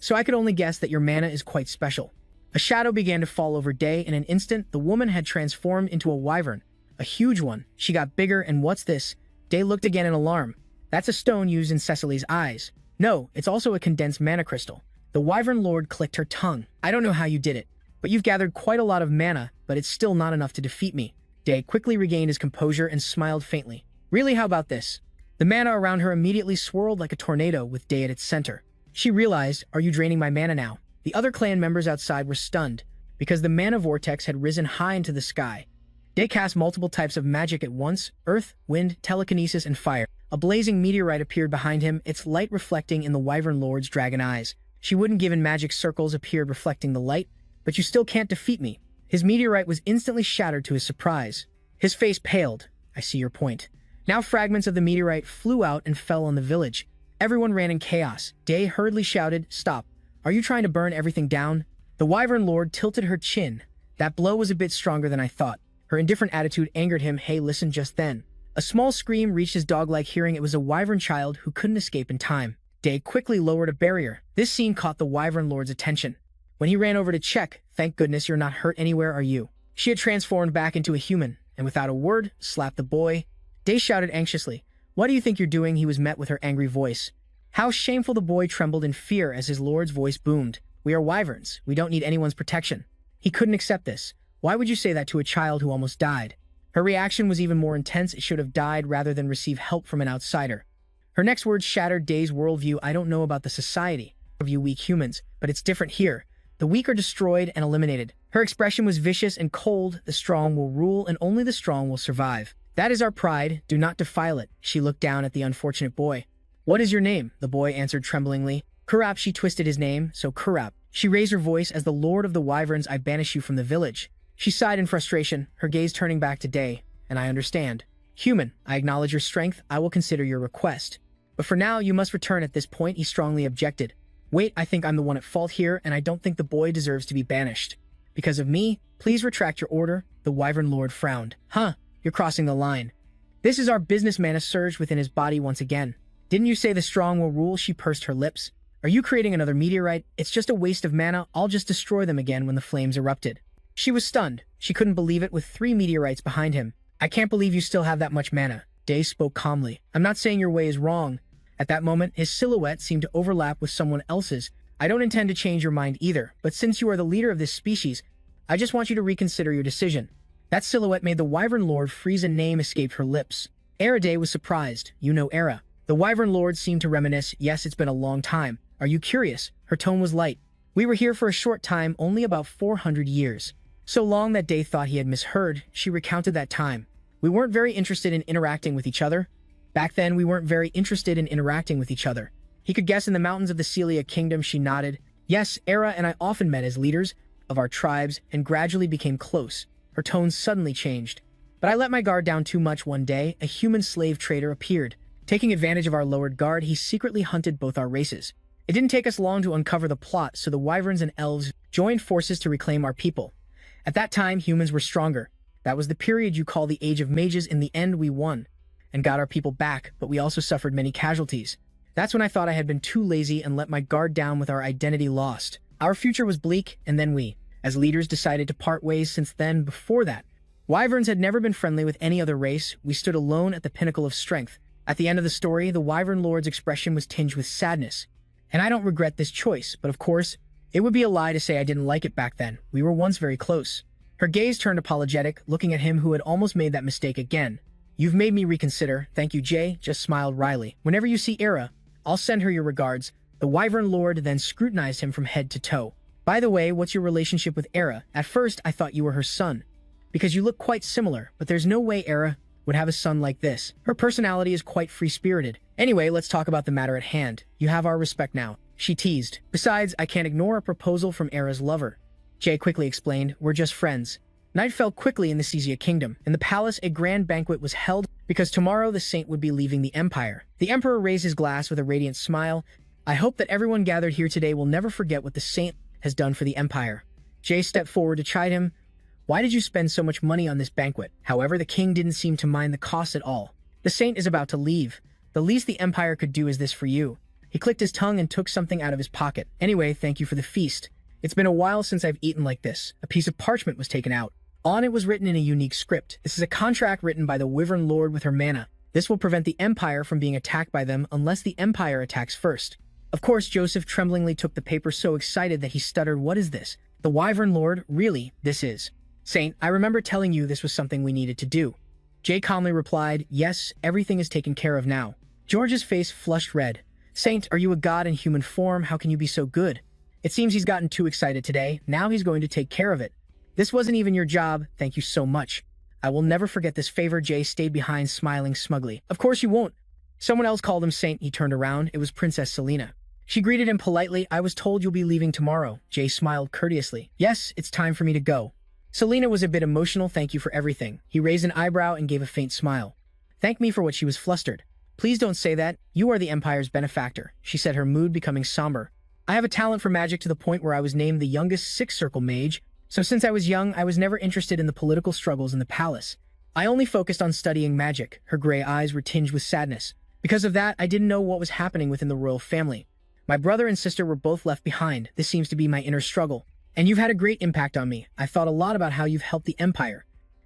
so I could only guess that your mana is quite special. A shadow began to fall over Day. In an instant, the woman had transformed into a wyvern. A huge one. She got bigger. And what's this? Day looked again in alarm. That's a stone used in Cecily's eyes. No, it's also a condensed mana crystal. The wyvern lord clicked her tongue. I don't know how you did it, but you've gathered quite a lot of mana, but it's still not enough to defeat me. Day quickly regained his composure and smiled faintly. Really, how about this? The mana around her immediately swirled like a tornado with Day at its center. She realized, are you draining my mana now? The other clan members outside were stunned, because the mana vortex had risen high into the sky. Day cast multiple types of magic at once: earth, wind, telekinesis, and fire. A blazing meteorite appeared behind him, its light reflecting in the wyvern lord's dragon eyes. She wouldn't give in. Magic circles appeared reflecting the light. But you still can't defeat me. His meteorite was instantly shattered to his surprise. His face paled. I see your point. Now fragments of the meteorite flew out and fell on the village. Everyone ran in chaos. Day hurriedly shouted, Stop. Are you trying to burn everything down? The wyvern lord tilted her chin. That blow was a bit stronger than I thought. Her indifferent attitude angered him. Hey, listen just then. A small scream reached his dog-like hearing. It was a wyvern child who couldn't escape in time. Day quickly lowered a barrier. This scene caught the wyvern lord's attention. When he ran over to check, thank goodness you're not hurt anywhere, are you? She had transformed back into a human, and without a word, slapped the boy. Day shouted anxiously, "What do you think you're doing?" He was met with her angry voice. How shameful! The boy trembled in fear as his lord's voice boomed. We are wyverns. We don't need anyone's protection. He couldn't accept this. Why would you say that to a child who almost died? Her reaction was even more intense. It should have died rather than receive help from an outsider. Her next words shattered Day's worldview. I don't know about the society of you weak humans, but it's different here. The weak are destroyed and eliminated. Her expression was vicious and cold. The strong will rule, and only the strong will survive. That is our pride. Do not defile it. She looked down at the unfortunate boy. What is your name? The boy answered tremblingly. Kurap. She twisted his name, so Kurap. She raised her voice, as the lord of the wyverns, I banish you from the village. She sighed in frustration, her gaze turning back to Day. And I understand. Human, I acknowledge your strength. I will consider your request. But for now, you must return. At this point, he strongly objected. Wait, I think I'm the one at fault here, and I don't think the boy deserves to be banished. Because of me, please retract your order. The wyvern lord frowned. Huh, you're crossing the line. This is our business. Mana surged within his body once again. Didn't you say the strong will rule? She pursed her lips. Are you creating another meteorite? It's just a waste of mana. I'll just destroy them again when the flames erupted. She was stunned. She couldn't believe it with 3 meteorites behind him. I can't believe you still have that much mana. Day spoke calmly. I'm not saying your way is wrong. At that moment, his silhouette seemed to overlap with someone else's. I don't intend to change your mind either, but since you are the leader of this species, I just want you to reconsider your decision. That silhouette made the wyvern lord freeze. A name escaped her lips. Day was surprised. You know Era. The wyvern lord seemed to reminisce. Yes, it's been a long time. Are you curious? Her tone was light. We were here for a short time, only about 400 years. So long that Day thought he had misheard. She recounted that time. We weren't very interested in interacting with each other. Back then, we weren't very interested in interacting with each other. He could guess in the mountains of the Celia kingdom. She nodded. Yes, Era and I often met as leaders of our tribes and gradually became close. Her tone suddenly changed. But I let my guard down too much. One day, a human slave trader appeared. Taking advantage of our lowered guard, he secretly hunted both our races. It didn't take us long to uncover the plot, so the wyverns and elves joined forces to reclaim our people. At that time, humans were stronger. That was the period you call the Age of Mages. In the end, we won and got our people back, but we also suffered many casualties. That's when I thought I had been too lazy and let my guard down with our identity lost. Our future was bleak, and then we, as leaders, decided to part ways. Since then, before that, wyverns had never been friendly with any other race. We stood alone at the pinnacle of strength. At the end of the story, the wyvern lord's expression was tinged with sadness. And I don't regret this choice, but of course, it would be a lie to say I didn't like it back then. We were once very close. Her gaze turned apologetic, looking at him who had almost made that mistake again. You've made me reconsider. Thank you, Jay. Just smiled wryly. Whenever you see Era, I'll send her your regards. The wyvern lord then scrutinized him from head to toe. By the way, what's your relationship with Era? At first, I thought you were her son, because you look quite similar, but there's no way Era would have a son like this. Her personality is quite free-spirited. Anyway, let's talk about the matter at hand. You have our respect now. She teased. Besides, I can't ignore a proposal from Era's lover. Jay quickly explained, we're just friends. Night fell quickly in the Cesia kingdom. In the palace, a grand banquet was held because tomorrow the saint would be leaving the empire. The emperor raised his glass with a radiant smile. I hope that everyone gathered here today will never forget what the saint has done for the empire. Jay stepped forward to chide him. Why did you spend so much money on this banquet? However, the king didn't seem to mind the cost at all. The saint is about to leave. The least the empire could do is this for you. He clicked his tongue and took something out of his pocket. Anyway, thank you for the feast. It's been a while since I've eaten like this. A piece of parchment was taken out. On it was written in a unique script. This is a contract written by the wyvern lord with her mana. This will prevent the empire from being attacked by them unless the empire attacks first. Of course, Joseph tremblingly took the paper, so excited that he stuttered, what is this? The wyvern lord? Really? This is? Saint, I remember telling you this was something we needed to do. Jay calmly replied, yes, everything is taken care of now. George's face flushed red. Saint, are you a god in human form? How can you be so good? It seems he's gotten too excited today. Now he's going to take care of it. This wasn't even your job. Thank you so much. I will never forget this favor. Jay stayed behind, smiling smugly. Of course you won't. Someone else called him Saint. He turned around. It was Princess Selena. She greeted him politely. I was told you'll be leaving tomorrow. Jay smiled courteously. Yes, it's time for me to go. Selena was a bit emotional. Thank you for everything. He raised an eyebrow and gave a faint smile. Thank me for what? She was flustered. Please don't say that. You are the Empire's benefactor, she said, her mood becoming somber. I have a talent for magic to the point where I was named the youngest six-circle mage So since I was young, I was never interested in the political struggles in the palace. I only focused on studying magic. Her gray eyes were tinged with sadness. Because of that, I didn't know what was happening within the royal family. My brother and sister were both left behind. This seems to be my inner struggle. And you've had a great impact on me. I thought a lot about how you've helped the empire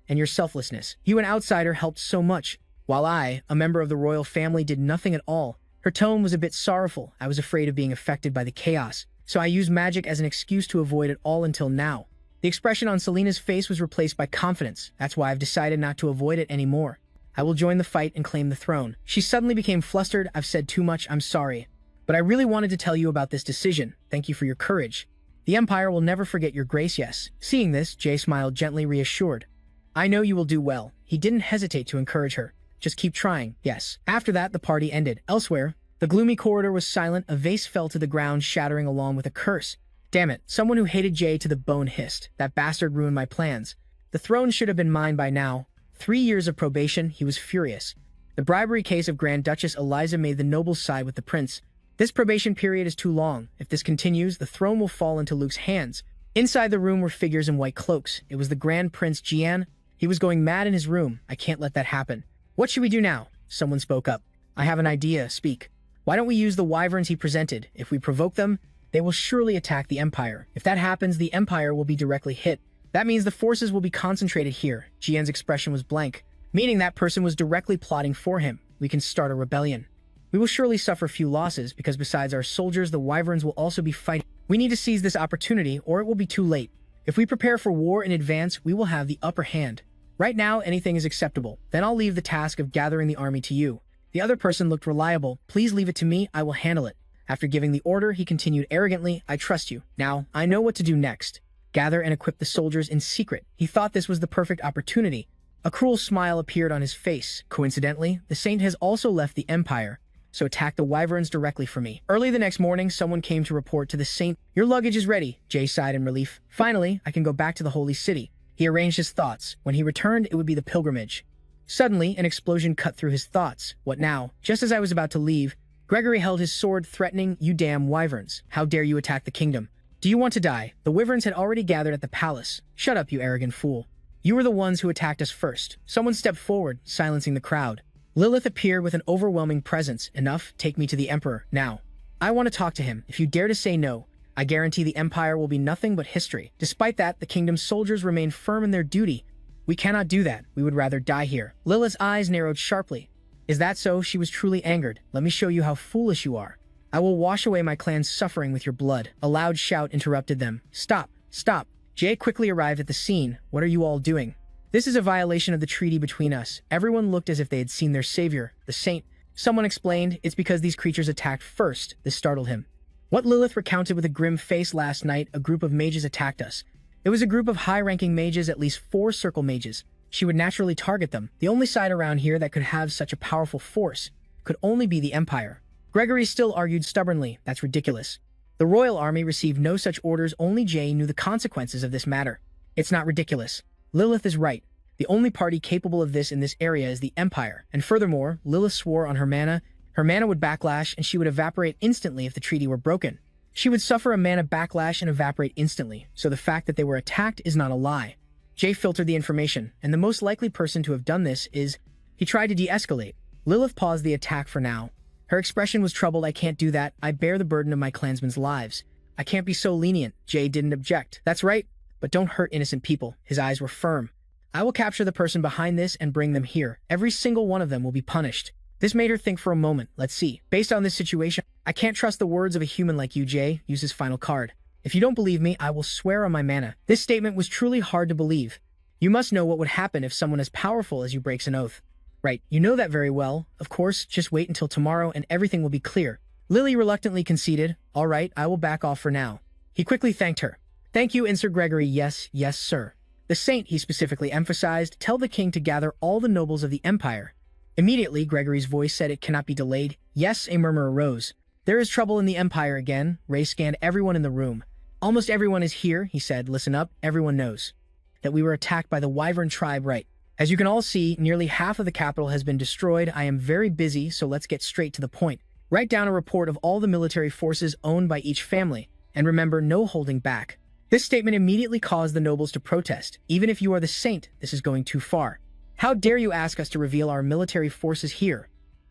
and your selflessness. You, an outsider, helped so much, while I, a member of the royal family, did nothing at all. Her tone was a bit sorrowful. I was afraid of being affected by the chaos, so I used magic as an excuse to avoid it all until now. The expression on Selena's face was replaced by confidence. That's why I've decided not to avoid it anymore. I will join the fight and claim the throne. She suddenly became flustered. I've said too much, I'm sorry. But I really wanted to tell you about this decision. Thank you for your courage. The Empire will never forget your grace, yes. Seeing this, Jay smiled gently, reassured. I know you will do well. He didn't hesitate to encourage her. Just keep trying, yes. After that, the party ended. Elsewhere, the gloomy corridor was silent. A vase fell to the ground, shattering along with a curse. Damn it, someone who hated Jay to the bone hissed. That bastard ruined my plans. The throne should have been mine by now. 3 years of probation, he was furious. The bribery case of Grand Duchess Eliza made the nobles side with the prince. This probation period is too long. If this continues, the throne will fall into Luke's hands. Inside the room were figures in white cloaks. It was the Grand Prince Jian. He was going mad in his room. I can't let that happen. What should we do now? Someone spoke up. I have an idea, speak. Why don't we use the wyverns he presented? If we provoke them, they will surely attack the Empire. If that happens, the Empire will be directly hit. That means the forces will be concentrated here. Jian's expression was blank, meaning that person was directly plotting for him. We can start a rebellion. We will surely suffer few losses, because besides our soldiers, the wyverns will also be fighting. We need to seize this opportunity, or it will be too late. If we prepare for war in advance, we will have the upper hand. Right now, anything is acceptable. Then I'll leave the task of gathering the army to you. The other person looked reliable. Please leave it to me, I will handle it. After giving the order, he continued arrogantly, I trust you. Now, I know what to do next. Gather and equip the soldiers in secret. He thought this was the perfect opportunity. A cruel smile appeared on his face. Coincidentally, the saint has also left the Empire, so attack the wyverns directly for me. Early the next morning, someone came to report to the saint. Your luggage is ready, Jay sighed in relief. Finally, I can go back to the holy city. He arranged his thoughts. When he returned, it would be the pilgrimage. Suddenly, an explosion cut through his thoughts. What now? Just as I was about to leave, Gregory held his sword, threatening, You damn wyverns. How dare you attack the kingdom? Do you want to die? The wyverns had already gathered at the palace. Shut up, you arrogant fool. You were the ones who attacked us first. Someone stepped forward, silencing the crowd. Lilith appeared with an overwhelming presence. Enough, take me to the Emperor, now. I want to talk to him. If you dare to say no, I guarantee the Empire will be nothing but history. Despite that, the kingdom's soldiers remain firm in their duty. We cannot do that. We would rather die here. Lilith's eyes narrowed sharply. Is that so? She was truly angered. Let me show you how foolish you are. I will wash away my clan's suffering with your blood. A loud shout interrupted them. Stop! Stop! Jay quickly arrived at the scene. What are you all doing? This is a violation of the treaty between us. Everyone looked as if they had seen their savior, the saint. Someone explained, it's because these creatures attacked first. This startled him. What Lilith recounted with a grim face last night, a group of mages attacked us. It was a group of high-ranking mages, at least 4 circle mages. She would naturally target them. The only side around here that could have such a powerful force could only be the Empire. Gregory still argued stubbornly. That's ridiculous. The royal army received no such orders. Only Jay knew the consequences of this matter. It's not ridiculous. Lilith is right. The only party capable of this in this area is the Empire. And furthermore, Lilith swore on her mana. Her mana would backlash and she would evaporate instantly if the treaty were broken. She would suffer a mana backlash and evaporate instantly. So the fact that they were attacked is not a lie. Jay filtered the information, and the most likely person to have done this is... He tried to de-escalate. Lilith paused the attack for now. Her expression was troubled. I can't do that. I bear the burden of my clansmen's lives. I can't be so lenient. Jay didn't object. That's right, but don't hurt innocent people. His eyes were firm. I will capture the person behind this and bring them here. Every single one of them will be punished. This made her think for a moment. Let's see. Based on this situation, I can't trust the words of a human like you, Jay. Use his final card. If you don't believe me, I will swear on my mana. This statement was truly hard to believe. You must know what would happen if someone as powerful as you breaks an oath. Right, you know that very well. Of course, just wait until tomorrow and everything will be clear. Lily reluctantly conceded. All right, I will back off for now. He quickly thanked her. Thank you, Sir Gregory. Yes, yes, sir. The saint, he specifically emphasized, tell the king to gather all the nobles of the Empire. Immediately, Gregory's voice said it cannot be delayed. Yes, a murmur arose. There is trouble in the Empire again. Ray scanned everyone in the room. Almost everyone is here, he said. Listen up, everyone knows that we were attacked by the Wyvern tribe, right? As you can all see, nearly half of the capital has been destroyed. I am very busy, so let's get straight to the point. Write down a report of all the military forces owned by each family, and remember, no holding back. This statement immediately caused the nobles to protest. Even if you are the saint, this is going too far. How dare you ask us to reveal our military forces here?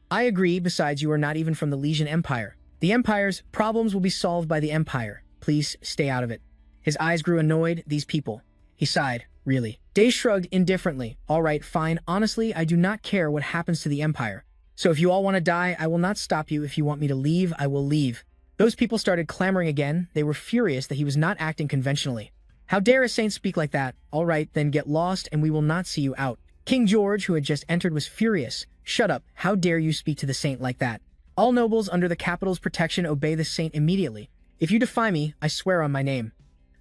I agree, besides you are not even from the Legion Empire. The Empire's problems will be solved by the Empire. Please stay out of it. His eyes grew annoyed. These people. He sighed. Really. Day shrugged indifferently. All right, fine. Honestly, I do not care what happens to the Empire. So if you all want to die, I will not stop you. If you want me to leave, I will leave. Those people started clamoring again. They were furious that he was not acting conventionally. How dare a saint speak like that? All right, then get lost and we will not see you out. King George, who had just entered, was furious. Shut up. How dare you speak to the saint like that? All nobles under the capital's protection obey the saint immediately. If you defy me, I swear on my name.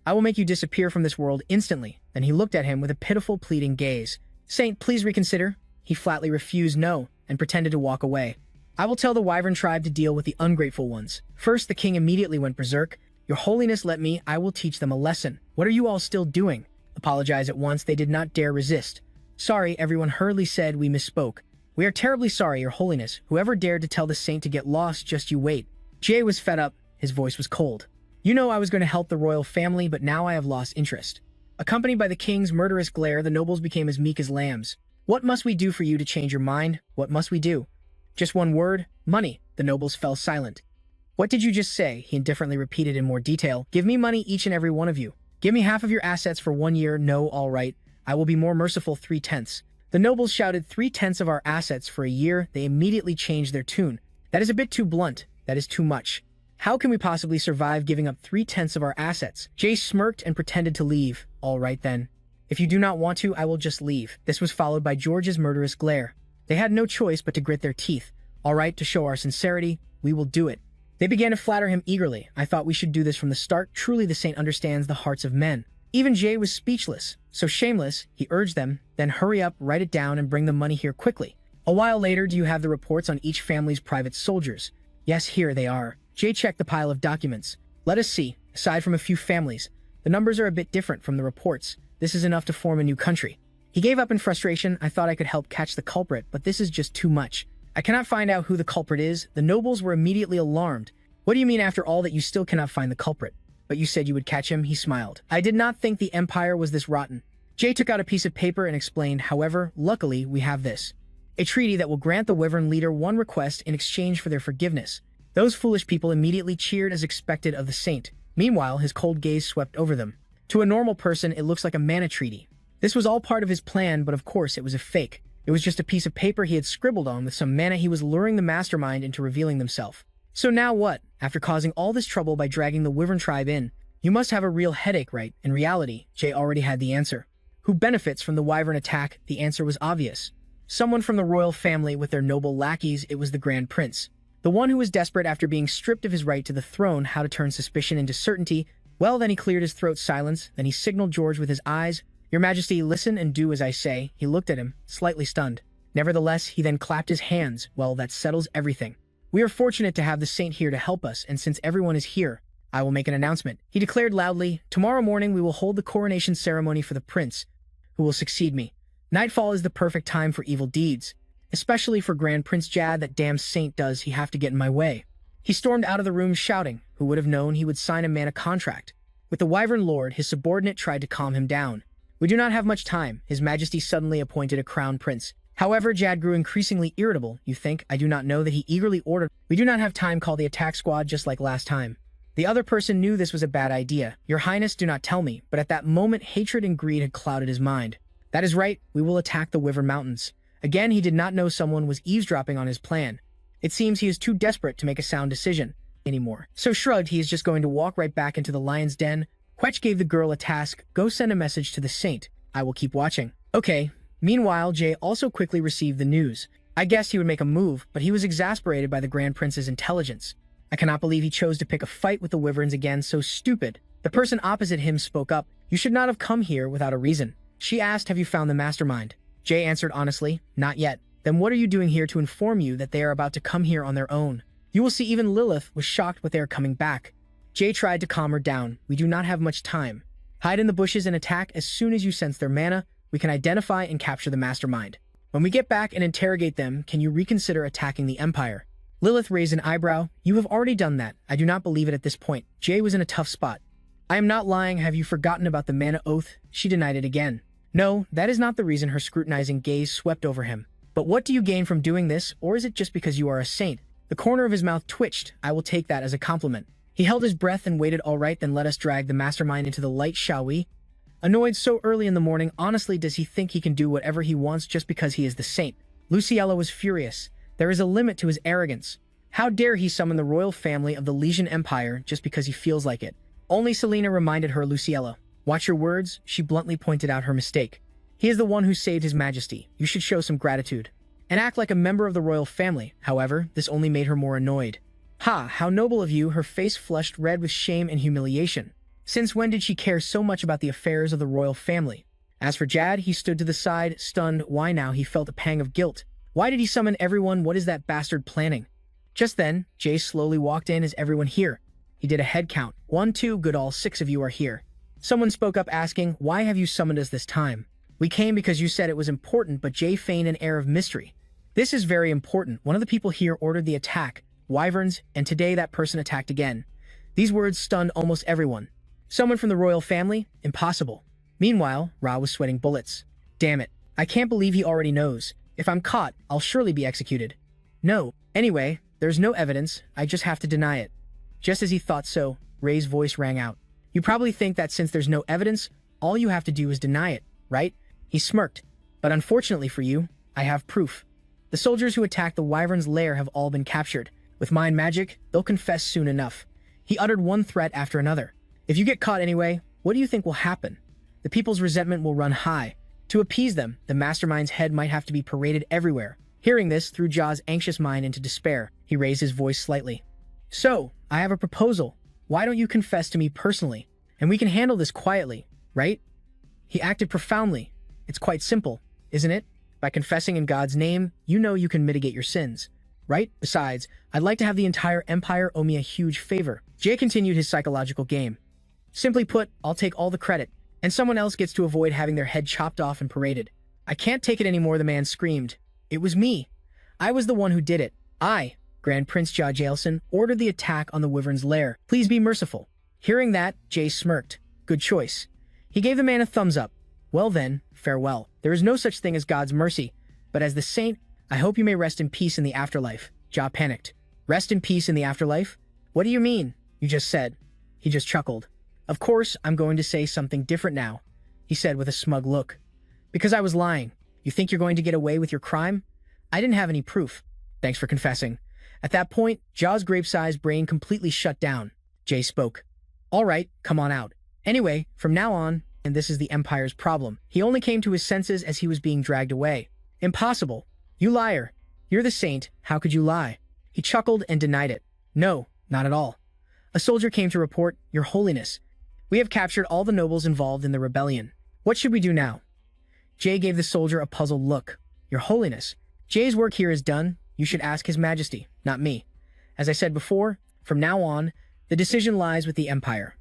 I will make you disappear from this world instantly. Then he looked at him with a pitiful, pleading gaze. Saint, please reconsider. He flatly refused no and pretended to walk away. I will tell the Wyvern tribe to deal with the ungrateful ones. First, the king immediately went berserk. Your holiness, let me. I will teach them a lesson. What are you all still doing? Apologize at once. They did not dare resist. Sorry, everyone hurriedly said. We misspoke. We are terribly sorry, your holiness. Whoever dared to tell the saint to get lost, just you wait. Jay was fed up. His voice was cold. You know I was going to help the royal family, but now I have lost interest. Accompanied by the king's murderous glare, the nobles became as meek as lambs. What must we do for you to change your mind? What must we do? Just one word, money. The nobles fell silent. What did you just say? He indifferently repeated in more detail. Give me money, each and every one of you. Give me half of your assets for 1 year. No, all right. I will be more merciful, 3/10. The nobles shouted 3/10 of our assets for a year. They immediately changed their tune. That is a bit too blunt. That is too much. How can we possibly survive giving up 3/10 of our assets? Jay smirked and pretended to leave. All right then. If you do not want to, I will just leave. This was followed by George's murderous glare. They had no choice but to grit their teeth. All right, to show our sincerity, we will do it. They began to flatter him eagerly. I thought we should do this from the start. Truly the saint understands the hearts of men. Even Jay was speechless. So shameless, he urged them, then hurry up, write it down, and bring the money here quickly. A while later, do you have the reports on each family's private soldiers? Yes, here they are. Jay checked the pile of documents. Let us see. Aside from a few families, the numbers are a bit different from the reports. This is enough to form a new country. He gave up in frustration. I thought I could help catch the culprit, but this is just too much. I cannot find out who the culprit is. The nobles were immediately alarmed. What do you mean after all that you still cannot find the culprit? But you said you would catch him, he smiled. I did not think the Empire was this rotten. Jay took out a piece of paper and explained, however, luckily we have this. A treaty that will grant the Wyvern leader one request in exchange for their forgiveness. Those foolish people immediately cheered as expected of the saint. Meanwhile, his cold gaze swept over them. To a normal person, it looks like a mana treaty. This was all part of his plan, but of course it was a fake. It was just a piece of paper he had scribbled on with some mana. He was luring the mastermind into revealing themselves. So now what? After causing all this trouble by dragging the Wyvern tribe in, you must have a real headache, right? In reality, Jay already had the answer. Who benefits from the Wyvern attack? The answer was obvious. Someone from the royal family with their noble lackeys. It was the Grand Prince. The one who was desperate after being stripped of his right to the throne, how to turn suspicion into certainty. Well, then he cleared his throat's silence. Then he signaled George with his eyes. Your Majesty, listen and do as I say. He looked at him, slightly stunned. Nevertheless, he then clapped his hands. Well, that settles everything. We are fortunate to have the saint here to help us, and since everyone is here, I will make an announcement. He declared loudly, tomorrow morning we will hold the coronation ceremony for the prince, who will succeed me. Nightfall is the perfect time for evil deeds, especially for Grand Prince Jad. That damn saint, does he have to get in my way? He stormed out of the room shouting. Who would have known he would sign a mana contract? With the Wyvern Lord, his subordinate tried to calm him down. We do not have much time. His Majesty suddenly appointed a crown prince. However, Jad grew increasingly irritable. You think I do not know that he eagerly ordered, we do not have time, call the attack squad just like last time. The other person knew this was a bad idea. Your Highness, do not tell me, but at that moment hatred and greed had clouded his mind. That is right, we will attack the Wyvern Mountains. Again, he did not know someone was eavesdropping on his plan. It seems he is too desperate to make a sound decision anymore. So shrugged, he is just going to walk right back into the lion's den. Quetch gave the girl a task. Go send a message to the saint. I will keep watching. Okay. Meanwhile, Jay also quickly received the news. I guessed he would make a move, but he was exasperated by the Grand Prince's intelligence. I cannot believe he chose to pick a fight with the Wyverns again, so stupid. The person opposite him spoke up. You should not have come here without a reason. She asked, have you found the mastermind? Jay answered honestly, not yet. Then what are you doing here? To inform you that they are about to come here on their own. You will see even Lilith was shocked when they are coming back. Jay tried to calm her down. We do not have much time. Hide in the bushes and attack as soon as you sense their mana. We can identify and capture the mastermind. When we get back and interrogate them, can you reconsider attacking the Empire? Lilith raised an eyebrow. You have already done that. I do not believe it at this point. Jay was in a tough spot. I am not lying. Have you forgotten about the mana oath? She denied it again. No, that is not the reason. Her scrutinizing gaze swept over him. But what do you gain from doing this, or is it just because you are a saint? The corner of his mouth twitched. I will take that as a compliment. He held his breath and waited. All right, then let us drag the mastermind into the light, shall we? Annoyed so early in the morning, honestly, does he think he can do whatever he wants just because he is the saint? Luciello was furious. There is a limit to his arrogance. How dare he summon the royal family of the Lysian Empire just because he feels like it? Only Selena reminded her. Luciello, watch your words. She bluntly pointed out her mistake. He is the one who saved his majesty. You should show some gratitude and act like a member of the royal family. However, this only made her more annoyed. Ha, how noble of you. Her face flushed red with shame and humiliation. Since when did she care so much about the affairs of the royal family? As for Jad, he stood to the side, stunned. Why now? He felt a pang of guilt. Why did he summon everyone? What is that bastard planning? Just then, Jay slowly walked in. Is everyone here? He did a head count. 1, 2, good, all 6 of you are here. Someone spoke up asking, why have you summoned us this time? We came because you said it was important, but Jay feigned an air of mystery. This is very important. One of the people here ordered the attack, wyverns, and today that person attacked again. These words stunned almost everyone. Someone from the royal family? Impossible. Meanwhile, Ra was sweating bullets. Damn it. I can't believe he already knows. If I'm caught, I'll surely be executed. No. Anyway, there's no evidence. I just have to deny it. Just as he thought so, Ray's voice rang out. You probably think that since there's no evidence, all you have to do is deny it, right? He smirked. But unfortunately for you, I have proof. The soldiers who attacked the wyvern's lair have all been captured. With mind magic, they'll confess soon enough. He uttered one threat after another. If you get caught anyway, what do you think will happen? The people's resentment will run high. To appease them, the mastermind's head might have to be paraded everywhere. Hearing this threw Ja's anxious mind into despair. He raised his voice slightly. So, I have a proposal. Why don't you confess to me personally? And we can handle this quietly, right? He acted profoundly. It's quite simple, isn't it? By confessing in God's name, you know you can mitigate your sins, right? Besides, I'd like to have the entire empire owe me a huge favor. Jay continued his psychological game. Simply put, I'll take all the credit, and someone else gets to avoid having their head chopped off and paraded. I can't take it anymore, the man screamed. It was me. I was the one who did it. I, Grand Prince Ja Jailson, ordered the attack on the wyvern's lair. Please be merciful. Hearing that, Jay smirked. Good choice. He gave the man a thumbs up. Well then, farewell. There is no such thing as God's mercy, but as the saint, I hope you may rest in peace in the afterlife. Ja panicked. Rest in peace in the afterlife? What do you mean? You just said. He just chuckled. Of course, I'm going to say something different now, he said with a smug look. Because I was lying. You think you're going to get away with your crime? I didn't have any proof. Thanks for confessing. At that point, Ja's grape-sized brain completely shut down. Jay spoke. All right, come on out. Anyway, from now on, and this is the Empire's problem, he only came to his senses as he was being dragged away. Impossible. You liar. You're the saint. How could you lie? He chuckled and denied it. No, not at all. A soldier came to report, Your Holiness. We have captured all the nobles involved in the rebellion. What should we do now? Jay gave the soldier a puzzled look. Your Holiness, Jay's work here is done. You should ask His Majesty, not me. As I said before, from now on, the decision lies with the Empire.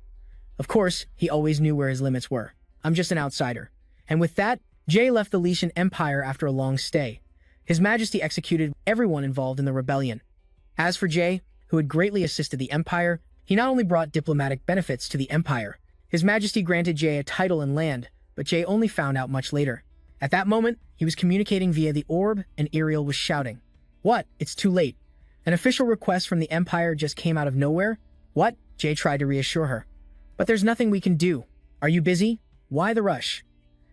Of course, he always knew where his limits were. I'm just an outsider. And with that, Jay left the Lysian Empire after a long stay. His Majesty executed everyone involved in the rebellion. As for Jay, who had greatly assisted the Empire, he not only brought diplomatic benefits to the Empire. His Majesty granted Jay a title and land, but Jay only found out much later. At that moment, he was communicating via the orb, and Ariel was shouting, What? It's too late. An official request from the Empire just came out of nowhere? What? Jay tried to reassure her. But there's nothing we can do. Are you busy? Why the rush?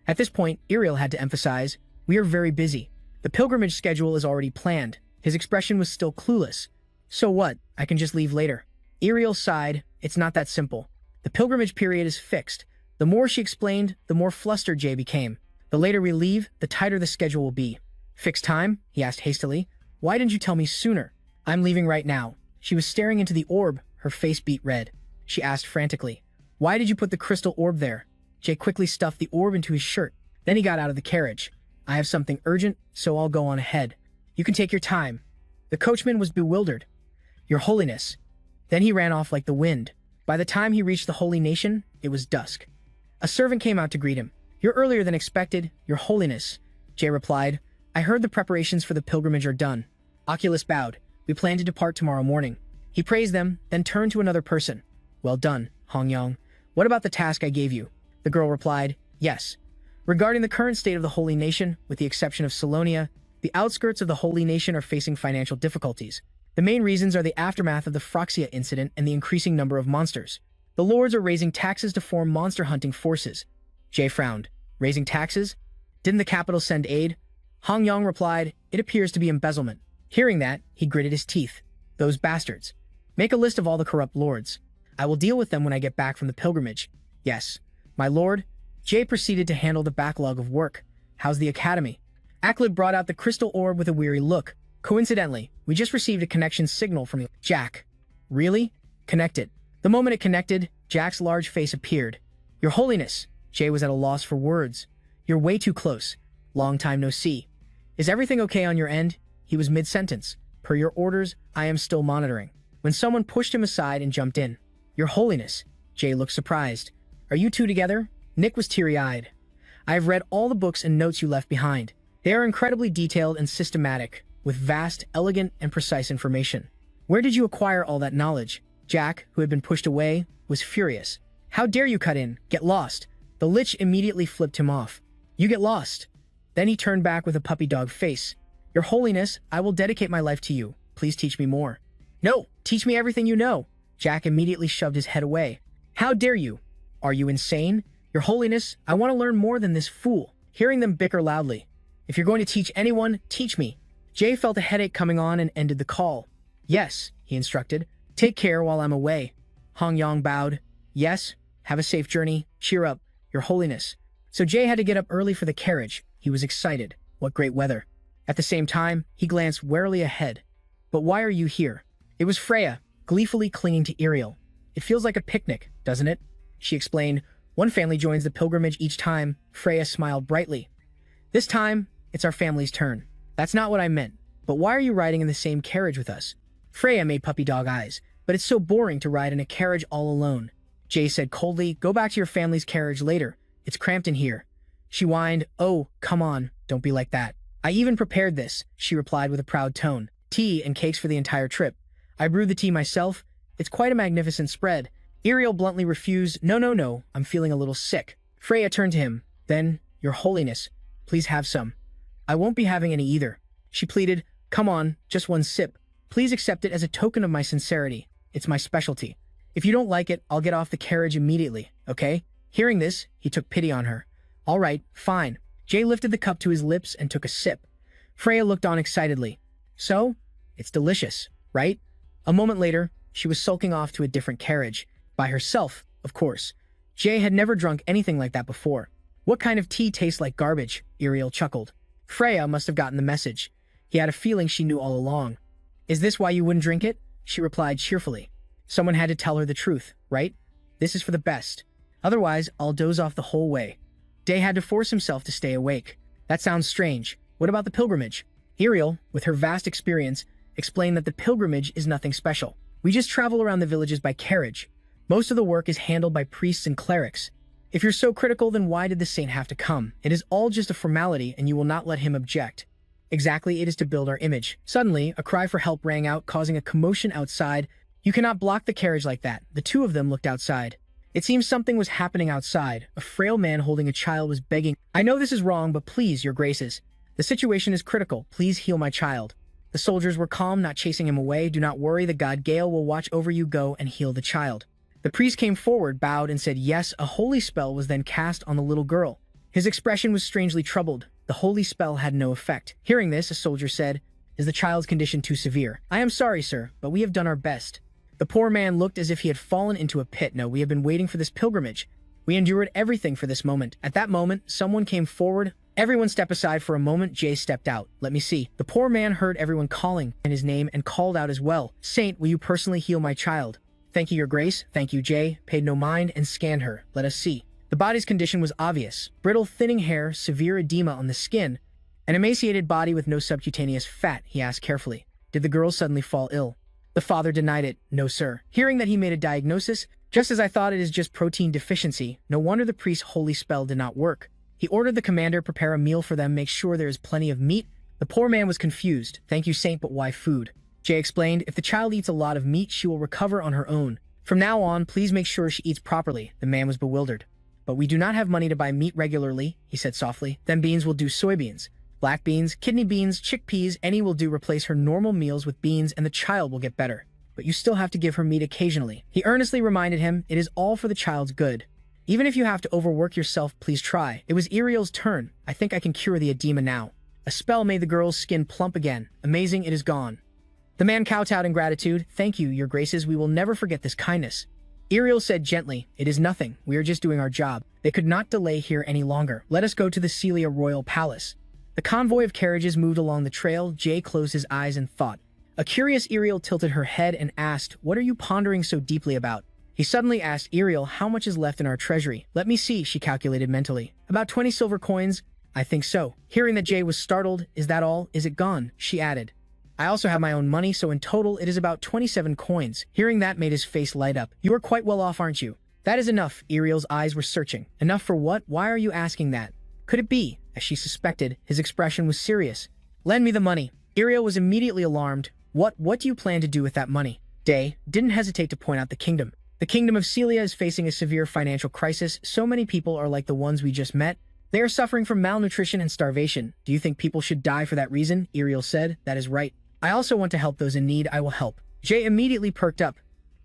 At this point, Ariel had to emphasize, We are very busy. The pilgrimage schedule is already planned. His expression was still clueless. So what? I can just leave later. Ariel sighed. It's not that simple. The pilgrimage period is fixed. The more she explained, the more flustered Jay became. The later we leave, the tighter the schedule will be. Fixed time? He asked hastily. Why didn't you tell me sooner? I'm leaving right now. She was staring into the orb. Her face beat red. She asked frantically, Why did you put the crystal orb there? Jay quickly stuffed the orb into his shirt. Then he got out of the carriage. I have something urgent, so I'll go on ahead. You can take your time. The coachman was bewildered. Your Holiness. Then he ran off like the wind. By the time he reached the Holy Nation, it was dusk. A servant came out to greet him. You're earlier than expected, Your Holiness. Jay replied, I heard the preparations for the pilgrimage are done. Oculus bowed. We plan to depart tomorrow morning. He praised them, then turned to another person. Well done, Hongyang. What about the task I gave you? The girl replied, yes. Regarding the current state of the Holy Nation, with the exception of Salonia, the outskirts of the Holy Nation are facing financial difficulties. The main reasons are the aftermath of the Phroxia incident and the increasing number of monsters. The lords are raising taxes to form monster hunting forces. Jay frowned. Raising taxes? Didn't the capital send aid? Hong Yong replied, it appears to be embezzlement. Hearing that, he gritted his teeth. Those bastards. Make a list of all the corrupt lords. I will deal with them when I get back from the pilgrimage. Yes. My lord. Jay proceeded to handle the backlog of work. How's the academy? Aklid brought out the crystal orb with a weary look. Coincidentally, we just received a connection signal from Jack. Really? Connect it. The moment it connected, Jack's large face appeared. Your Holiness. Jay was at a loss for words. You're way too close. Long time no see. Is everything okay on your end? He was mid-sentence. Per your orders, I am still monitoring. When someone pushed him aside and jumped in. Your Holiness. Jay looked surprised. Are you two together? Nick was teary-eyed. I have read all the books and notes you left behind. They are incredibly detailed and systematic, with vast, elegant, and precise information. Where did you acquire all that knowledge? Jack, who had been pushed away, was furious. How dare you cut in? Get lost. The Lich immediately flipped him off. You get lost. Then he turned back with a puppy dog face. Your Holiness, I will dedicate my life to you. Please teach me more. No, teach me everything you know. Jack immediately shoved his head away. How dare you? Are you insane? Your Holiness, I want to learn more than this fool. Hearing them bicker loudly. If you're going to teach anyone, teach me. Jay felt a headache coming on and ended the call. Yes, he instructed. Take care while I'm away. Hong Yong bowed. Yes, have a safe journey. Cheer up, Your Holiness. So Jay had to get up early for the carriage. He was excited. What great weather. At the same time, he glanced warily ahead. But why are you here? It was Freya, gleefully clinging to Ariel. It feels like a picnic, doesn't it? She explained. One family joins the pilgrimage each time. Freya smiled brightly. This time, it's our family's turn. That's not what I meant. But why are you riding in the same carriage with us? Freya made puppy dog eyes. But it's so boring to ride in a carriage all alone. Jay said coldly, go back to your family's carriage later. It's cramped in here. She whined, oh, come on, don't be like that. I even prepared this, she replied with a proud tone. Tea and cakes for the entire trip. I brewed the tea myself. It's quite a magnificent spread. Ariel bluntly refused, no, I'm feeling a little sick. Freya turned to him. Then, Your Holiness, please have some. I won't be having any either. She pleaded, come on, just one sip. Please accept it as a token of my sincerity. It's my specialty. If you don't like it, I'll get off the carriage immediately, okay? Hearing this, he took pity on her. All right, fine. Jay lifted the cup to his lips and took a sip. Freya looked on excitedly. So? It's delicious, right? A moment later, she was sulking off to a different carriage. By herself, of course. Jay had never drunk anything like that before. What kind of tea tastes like garbage? Ariel chuckled. Freya must have gotten the message. He had a feeling she knew all along. Is this why you wouldn't drink it? She replied cheerfully. Someone had to tell her the truth, right? This is for the best. Otherwise, I'll doze off the whole way. Jay had to force himself to stay awake. That sounds strange. What about the pilgrimage? Ariel, with her vast experience, explained that the pilgrimage is nothing special. We just travel around the villages by carriage. Most of the work is handled by priests and clerics. If you're so critical, then why did the saint have to come? It is all just a formality, and you will not let him object. Exactly, it is to build our image. Suddenly, a cry for help rang out, causing a commotion outside. You cannot block the carriage like that. The two of them looked outside. It seems something was happening outside. A frail man holding a child was begging, I know this is wrong, but please, your graces. The situation is critical. Please heal my child. The soldiers were calm, not chasing him away. Do not worry, the god Gale will watch over you. Go and heal the child. The priest came forward, bowed, and said yes. A holy spell was then cast on the little girl. His expression was strangely troubled. The holy spell had no effect. Hearing this, a soldier said, is the child's condition too severe? I am sorry, sir, but we have done our best. The poor man looked as if he had fallen into a pit. No, we have been waiting for this pilgrimage. We endured everything for this moment. At that moment, someone came forward. Everyone step aside for a moment. Jay stepped out. Let me see. The poor man heard everyone calling in his name and called out as well. Saint, will you personally heal my child? Thank you, your grace. Thank you, Jay. Paid no mind and scanned her. Let us see. The body's condition was obvious. Brittle, thinning hair, severe edema on the skin. An emaciated body with no subcutaneous fat, he asked carefully. Did the girl suddenly fall ill? The father denied it. No, sir. Hearing that he made a diagnosis, just as I thought, it is just protein deficiency. No wonder the priest's holy spell did not work. He ordered the commander prepare a meal for them, make sure there is plenty of meat. The poor man was confused. Thank you, Saint, but why food? Jay explained, if the child eats a lot of meat, she will recover on her own. From now on, please make sure she eats properly. The man was bewildered. But we do not have money to buy meat regularly, he said softly. Then beans will do. Soybeans, black beans, kidney beans, chickpeas, any will do. Replace her normal meals with beans and the child will get better. But you still have to give her meat occasionally. He earnestly reminded him, it is all for the child's good. Even if you have to overwork yourself, please try. It was Ariel's turn. I think I can cure the edema now. A spell made the girl's skin plump again. Amazing, it is gone. The man kowtowed in gratitude. Thank you, your graces. We will never forget this kindness. Ariel said gently, it is nothing. We are just doing our job. They could not delay here any longer. Let us go to the Celia Royal Palace. The convoy of carriages moved along the trail. Jay closed his eyes and thought. A curious Ariel tilted her head and asked, what are you pondering so deeply about? He suddenly asked Ariel, how much is left in our treasury? Let me see, she calculated mentally. About 20 silver coins? I think so. Hearing that Jay was startled, is that all? Is it gone? She added. I also have my own money, so in total it is about 27 coins. Hearing that made his face light up. You are quite well off, aren't you? That is enough. Ariel's eyes were searching. Enough for what? Why are you asking that? Could it be? As she suspected, his expression was serious. Lend me the money. Ariel was immediately alarmed. What do you plan to do with that money? Day didn't hesitate to point out the kingdom. The kingdom of Celia is facing a severe financial crisis. So many people are like the ones we just met. They are suffering from malnutrition and starvation. Do you think people should die for that reason? Ariel said. That is right. I also want to help those in need. I will help. Jay immediately perked up.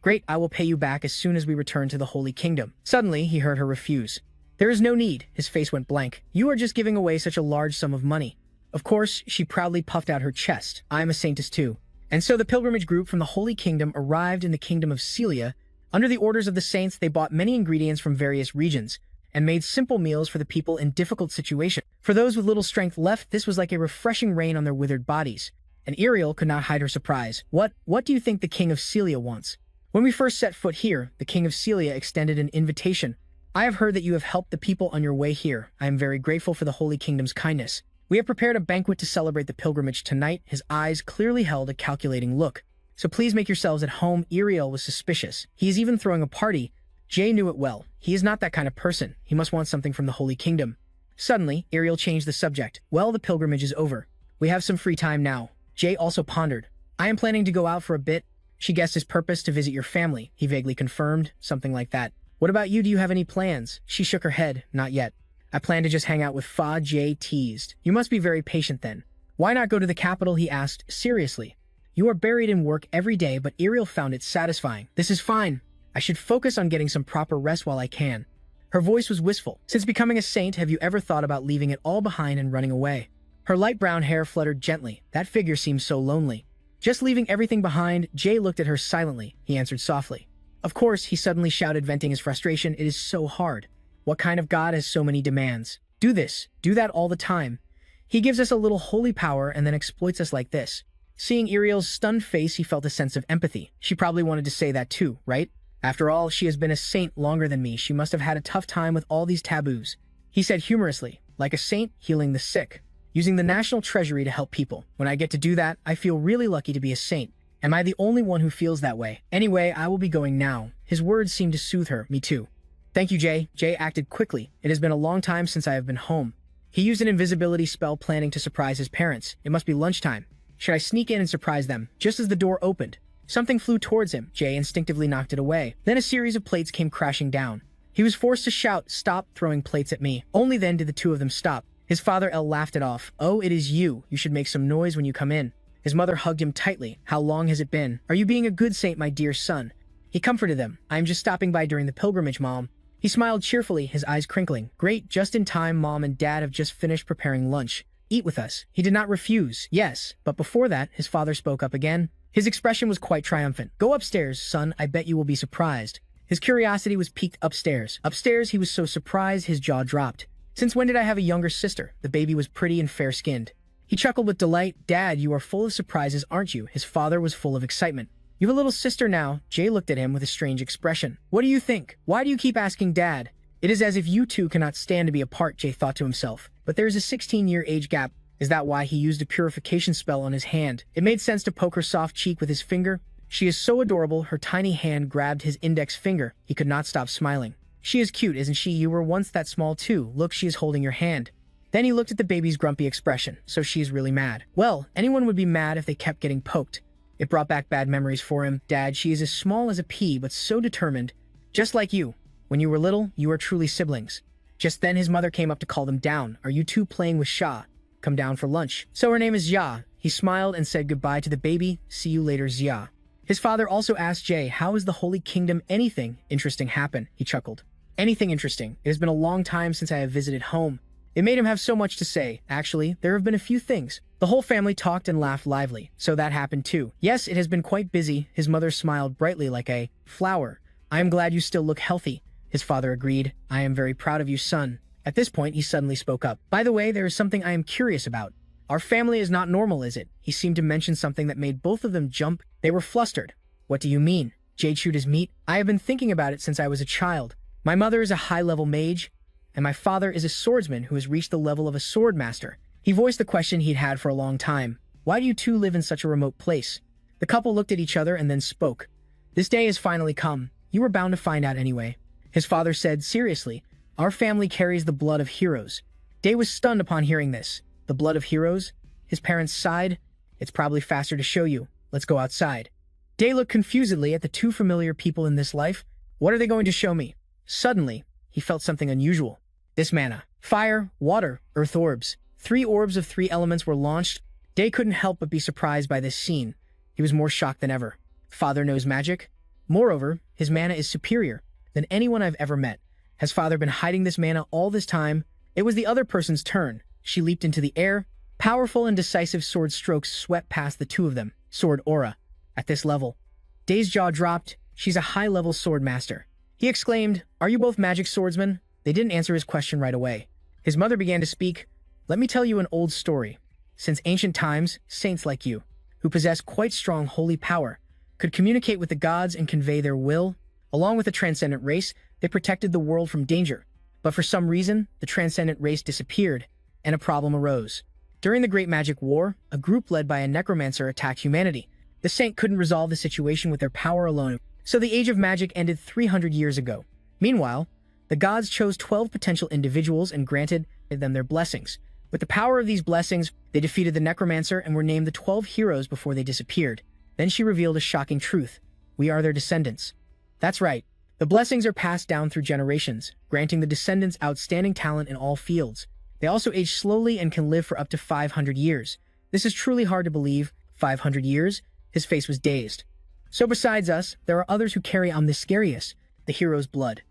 Great, I will pay you back as soon as we return to the Holy Kingdom. Suddenly, he heard her refuse. There is no need. His face went blank. You are just giving away such a large sum of money. Of course, she proudly puffed out her chest. I am a saintess too. And so the pilgrimage group from the Holy Kingdom arrived in the kingdom of Celia. Under the orders of the saints, they bought many ingredients from various regions and made simple meals for the people in difficult situations. For those with little strength left, this was like a refreshing rain on their withered bodies. And Ariel could not hide her surprise. What do you think the king of Celia wants? When we first set foot here, the king of Celia extended an invitation. I have heard that you have helped the people on your way here. I am very grateful for the Holy Kingdom's kindness. We have prepared a banquet to celebrate the pilgrimage tonight. His eyes clearly held a calculating look. So please make yourselves at home. Ariel was suspicious. He is even throwing a party. Jay knew it well. He is not that kind of person. He must want something from the Holy Kingdom. Suddenly, Ariel changed the subject. Well, the pilgrimage is over. We have some free time now. Jay also pondered. I am planning to go out for a bit. She guessed his purpose to visit your family. He vaguely confirmed, something like that. What about you? Do you have any plans? She shook her head. Not yet. I plan to just hang out with Fa. Jay teased. You must be very patient then. Why not go to the capital? He asked. Seriously. You are buried in work every day, but Ariel found it satisfying. This is fine. I should focus on getting some proper rest while I can. Her voice was wistful. Since becoming a saint, have you ever thought about leaving it all behind and running away? Her light brown hair fluttered gently. That figure seemed so lonely. Just leaving everything behind. Jay looked at her silently. He answered softly. Of course, he suddenly shouted, venting his frustration. It is so hard. What kind of god has so many demands? Do this, do that all the time. He gives us a little holy power and then exploits us like this. Seeing Ariel's stunned face, he felt a sense of empathy. She probably wanted to say that too, right? After all, she has been a saint longer than me. She must have had a tough time with all these taboos. He said humorously, like a saint healing the sick, using the national treasury to help people. When I get to do that, I feel really lucky to be a saint. Am I the only one who feels that way? Anyway, I will be going now. His words seemed to soothe her. Me too. Thank you, Jay. Jay acted quickly. It has been a long time since I have been home. He used an invisibility spell planning to surprise his parents. It must be lunchtime. Should I sneak in and surprise them? Just as the door opened, something flew towards him. Jay instinctively knocked it away. Then a series of plates came crashing down. He was forced to shout, "Stop throwing plates at me." Only then did the two of them stop. His father L laughed it off. Oh, it is you. You should make some noise when you come in. His mother hugged him tightly. How long has it been? Are you being a good saint, my dear son? He comforted them. I am just stopping by during the pilgrimage, Mom. He smiled cheerfully, his eyes crinkling. Great, just in time. Mom and Dad have just finished preparing lunch. Eat with us. He did not refuse. Yes, but before that, his father spoke up again. His expression was quite triumphant. Go upstairs, son. I bet you will be surprised. His curiosity was piqued upstairs. Upstairs, he was so surprised his jaw dropped. Since when did I have a younger sister? The baby was pretty and fair-skinned. He chuckled with delight. Dad, you are full of surprises, aren't you? His father was full of excitement. You have a little sister now. Jay looked at him with a strange expression. What do you think? Why do you keep asking Dad? It is as if you two cannot stand to be apart, Jay thought to himself. But there is a 16-year age gap. Is that why he used a purification spell on his hand? It made sense to poke her soft cheek with his finger. She is so adorable. Her tiny hand grabbed his index finger. He could not stop smiling. She is cute, isn't she? You were once that small too. Look, she is holding your hand. Then he looked at the baby's grumpy expression. So she is really mad. Well, anyone would be mad if they kept getting poked. It brought back bad memories for him. Dad, she is as small as a pea, but so determined. Just like you. When you were little, you are truly siblings. Just then his mother came up to call them down. Are you two playing with Sha? Come down for lunch. So her name is Ya. He smiled and said goodbye to the baby. See you later, Zia. His father also asked Jay, how is the Holy Kingdom? Anything interesting happen? He chuckled. Anything interesting? It has been a long time since I have visited home. It made him have so much to say. Actually, there have been a few things. The whole family talked and laughed lively, so that happened too. Yes, it has been quite busy. His mother smiled brightly like a flower. I am glad you still look healthy. His father agreed. I am very proud of you, son. At this point, he suddenly spoke up. By the way, there is something I am curious about. Our family is not normal, is it? He seemed to mention something that made both of them jump. They were flustered. What do you mean? Jay chewed his meat. I have been thinking about it since I was a child. My mother is a high-level mage, and my father is a swordsman who has reached the level of a sword master. He voiced the question he'd had for a long time. Why do you two live in such a remote place? The couple looked at each other and then spoke. This day has finally come. You were bound to find out anyway. His father said, seriously, our family carries the blood of heroes. Day was stunned upon hearing this. The blood of heroes? His parents sighed. It's probably faster to show you. Let's go outside. Day looked confusedly at the two familiar people in this life. What are they going to show me? Suddenly, he felt something unusual. This mana. Fire, water, earth orbs. 3 orbs of 3 elements were launched. Day couldn't help but be surprised by this scene. He was more shocked than ever. Father knows magic. Moreover, his mana is superior than anyone I've ever met. Has father been hiding this mana all this time? It was the other person's turn. She leaped into the air. Powerful and decisive sword strokes swept past the two of them. Sword aura. At this level, Day's jaw dropped. She's a high-level sword master. He exclaimed, are you both magic swordsmen? They didn't answer his question right away. His mother began to speak. Let me tell you an old story. Since ancient times, saints like you, who possess quite strong holy power, could communicate with the gods and convey their will. Along with the transcendent race, they protected the world from danger. But for some reason, the transcendent race disappeared, and a problem arose. During the Great Magic War, a group led by a necromancer attacked humanity. The saint couldn't resolve the situation with their power alone, so the Age of Magic ended 300 years ago. Meanwhile, the gods chose 12 potential individuals and granted them their blessings. With the power of these blessings, they defeated the necromancer and were named the 12 heroes before they disappeared. Then she revealed a shocking truth. We are their descendants. That's right. The blessings are passed down through generations, granting the descendants outstanding talent in all fields. They also age slowly and can live for up to 500 years. This is truly hard to believe. 500 years? His face was dazed. So besides us, there are others who carry on the scariest, the hero's blood.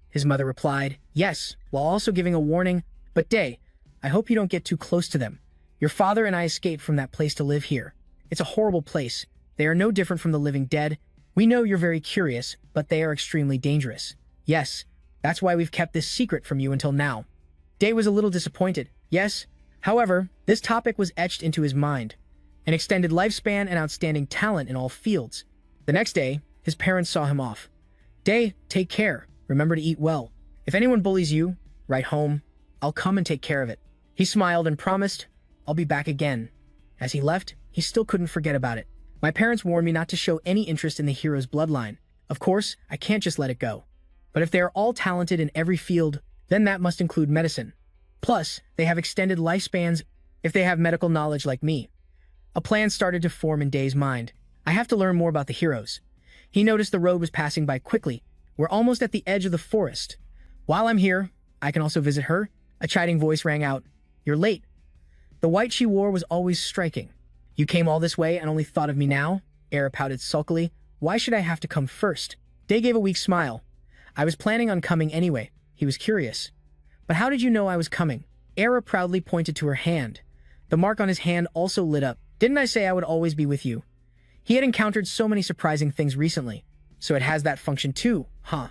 His mother replied, yes, while also giving a warning, but Day, I hope you don't get too close to them. Your father and I escaped from that place to live here. It's a horrible place. They are no different from the living dead. We know you're very curious, but they are extremely dangerous. Yes, that's why we've kept this secret from you until now. Day was a little disappointed. Yes, however, this topic was etched into his mind. An extended lifespan and outstanding talent in all fields. The next day, his parents saw him off. Day, take care. Remember to eat well. If anyone bullies you, write home. I'll come and take care of it. He smiled and promised, I'll be back again. As he left, he still couldn't forget about it. My parents warned me not to show any interest in the hero's bloodline. Of course, I can't just let it go. But if they are all talented in every field, then that must include medicine. Plus, they have extended lifespans if they have medical knowledge like me. A plan started to form in Day's mind. I have to learn more about the heroes. He noticed the road was passing by quickly. We're almost at the edge of the forest. While I'm here, I can also visit her. A chiding voice rang out. You're late. The white she wore was always striking. You came all this way and only thought of me now? Era pouted sulkily. Why should I have to come first? Day gave a weak smile. I was planning on coming anyway. He was curious. But how did you know I was coming? Era proudly pointed to her hand. The mark on his hand also lit up. Didn't I say I would always be with you? He had encountered so many surprising things recently. So it has that function too, huh?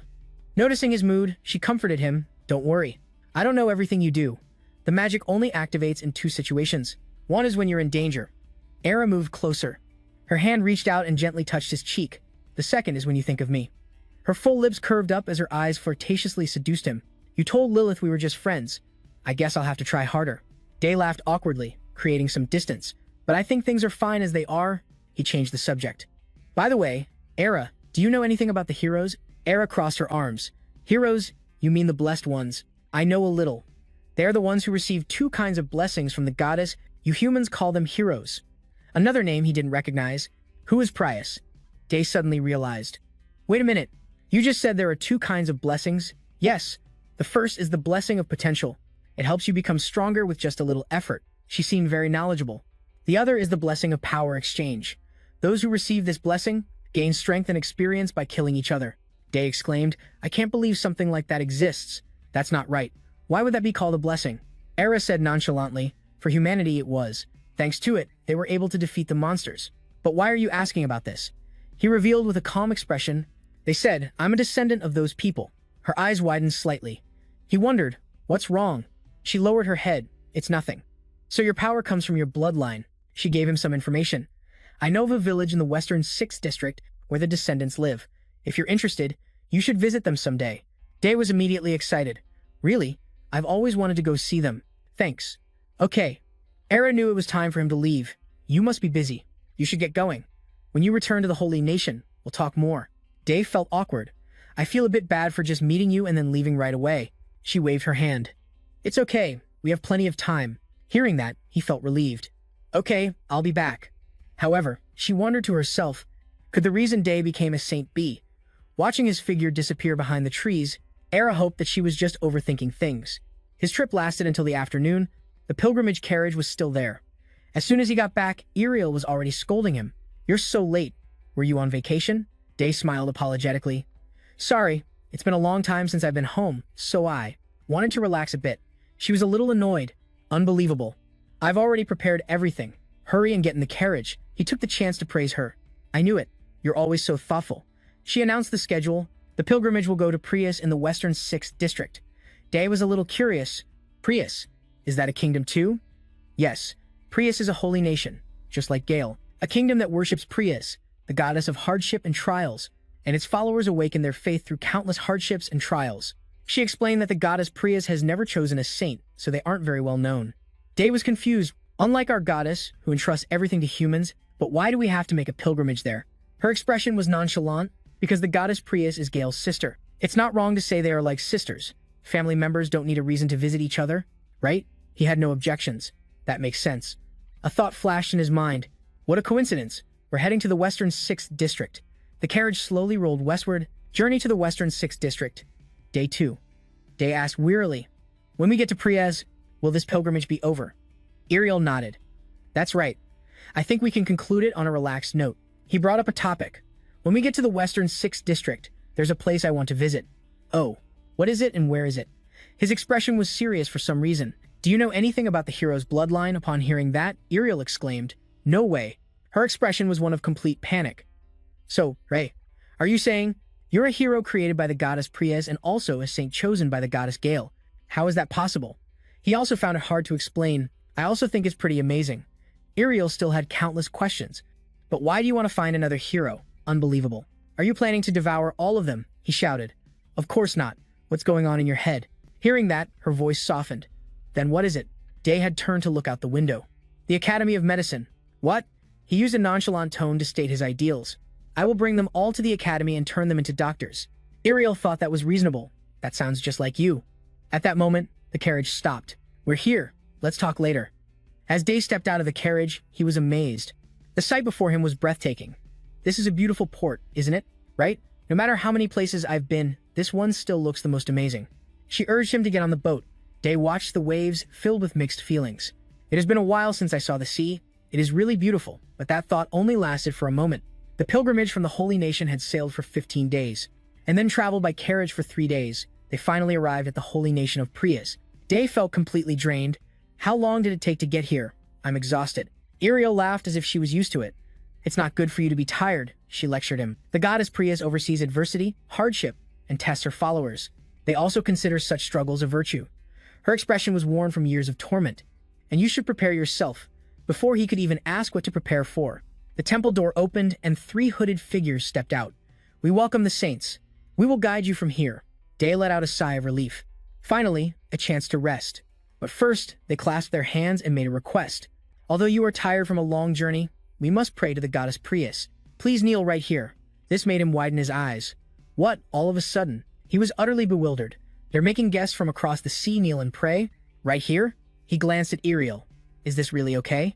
Noticing his mood, she comforted him. Don't worry. I don't know everything you do. The magic only activates in 2 situations. One is when you're in danger. Era moved closer. Her hand reached out and gently touched his cheek. The second is when you think of me. Her full lips curved up as her eyes flirtatiously seduced him. You told Lilith we were just friends. I guess I'll have to try harder. Day laughed awkwardly, creating some distance. But I think things are fine as they are. He changed the subject. By the way, Era, do you know anything about the heroes? Era crossed her arms. Heroes? You mean the blessed ones? I know a little. They are the ones who receive 2 kinds of blessings from the goddess. You humans call them heroes. Another name he didn't recognize. Who is Prius? Day suddenly realized. Wait a minute. You just said there are two kinds of blessings? Yes. The first is the blessing of potential. It helps you become stronger with just a little effort. She seemed very knowledgeable. The other is the blessing of power exchange. Those who receive this blessing gain strength and experience by killing each other. Day exclaimed, I can't believe something like that exists. That's not right. Why would that be called a blessing? Era said nonchalantly, for humanity it was. Thanks to it, they were able to defeat the monsters. But why are you asking about this? He revealed with a calm expression. They said, I'm a descendant of those people. Her eyes widened slightly. He wondered, what's wrong? She lowered her head. It's nothing. So your power comes from your bloodline. She gave him some information. I know of a village in the western 6th district where the descendants live. If you're interested, you should visit them someday. Day was immediately excited. Really? I've always wanted to go see them. Thanks. Okay. Era knew it was time for him to leave. You must be busy. You should get going. When you return to the Holy Nation, we'll talk more. Dave felt awkward. I feel a bit bad for just meeting you and then leaving right away. She waved her hand. It's okay. We have plenty of time. Hearing that, he felt relieved. Okay, I'll be back. However, she wondered to herself, could the reason Day became a saint be? Watching his figure disappear behind the trees, Era hoped that she was just overthinking things. His trip lasted until the afternoon. The pilgrimage carriage was still there. As soon as he got back, Ariel was already scolding him. You're so late. Were you on vacation? Day smiled apologetically. Sorry, it's been a long time since I've been home, so I wanted to relax a bit. She was a little annoyed. Unbelievable. I've already prepared everything. Hurry and get in the carriage. He took the chance to praise her. I knew it. You're always so thoughtful. She announced the schedule. The pilgrimage will go to Prius in the western 6th district. Day was a little curious. Prius? Is that a kingdom too? Yes. Prius is a holy nation, just like Gale. A kingdom that worships Prius, the goddess of hardship and trials, and its followers awaken their faith through countless hardships and trials. She explained that the goddess Prius has never chosen a saint, so they aren't very well known. Day was confused. Unlike our goddess, who entrusts everything to humans, but why do we have to make a pilgrimage there? Her expression was nonchalant, because the goddess Prius is Gale's sister. It's not wrong to say they are like sisters. Family members don't need a reason to visit each other, right? He had no objections. That makes sense. A thought flashed in his mind. What a coincidence. We're heading to the western 6th district. The carriage slowly rolled westward. Journey to the western 6th district. Day 2. Day asked wearily, when we get to Prius, will this pilgrimage be over? Ariel nodded. That's right. I think we can conclude it on a relaxed note. He brought up a topic. When we get to the western 6th district, there's a place I want to visit. Oh, what is it and where is it? His expression was serious for some reason. Do you know anything about the hero's bloodline? Upon hearing that, Ariel exclaimed, no way. Her expression was one of complete panic. So, Ray, are you saying you're a hero created by the goddess Prius and also a saint chosen by the goddess Gale? How is that possible? He also found it hard to explain. I also think it's pretty amazing. Ariel still had countless questions. But why do you want to find another hero? Unbelievable. Are you planning to devour all of them? He shouted. Of course not. What's going on in your head? Hearing that, her voice softened. Then what is it? Day had turned to look out the window. The Academy of Medicine. What? He used a nonchalant tone to state his ideals. I will bring them all to the academy and turn them into doctors. Ariel thought that was reasonable. That sounds just like you. At that moment, the carriage stopped. We're here. Let's talk later. As Day stepped out of the carriage, he was amazed. The sight before him was breathtaking. This is a beautiful port, isn't it? Right? No matter how many places I've been, this one still looks the most amazing. She urged him to get on the boat. Day watched the waves, filled with mixed feelings. It has been a while since I saw the sea. It is really beautiful, but that thought only lasted for a moment. The pilgrimage from the Holy Nation had sailed for 15 days, and then traveled by carriage for 3 days. They finally arrived at the Holy Nation of Prius. Day felt completely drained. How long did it take to get here? I'm exhausted. Ariel laughed as if she was used to it. It's not good for you to be tired, she lectured him. The goddess Prius oversees adversity, hardship, and tests her followers. They also consider such struggles a virtue. Her expression was worn from years of torment. And you should prepare yourself. Before he could even ask what to prepare for, the temple door opened and 3 hooded figures stepped out. We welcome the saints. We will guide you from here. Day let out a sigh of relief. Finally, a chance to rest. But first, they clasped their hands and made a request. Although you are tired from a long journey, we must pray to the goddess Prius. Please kneel right here. This made him widen his eyes. What, all of a sudden? He was utterly bewildered. They're making guests from across the sea kneel and pray? Right here? He glanced at Ariel. Is this really okay?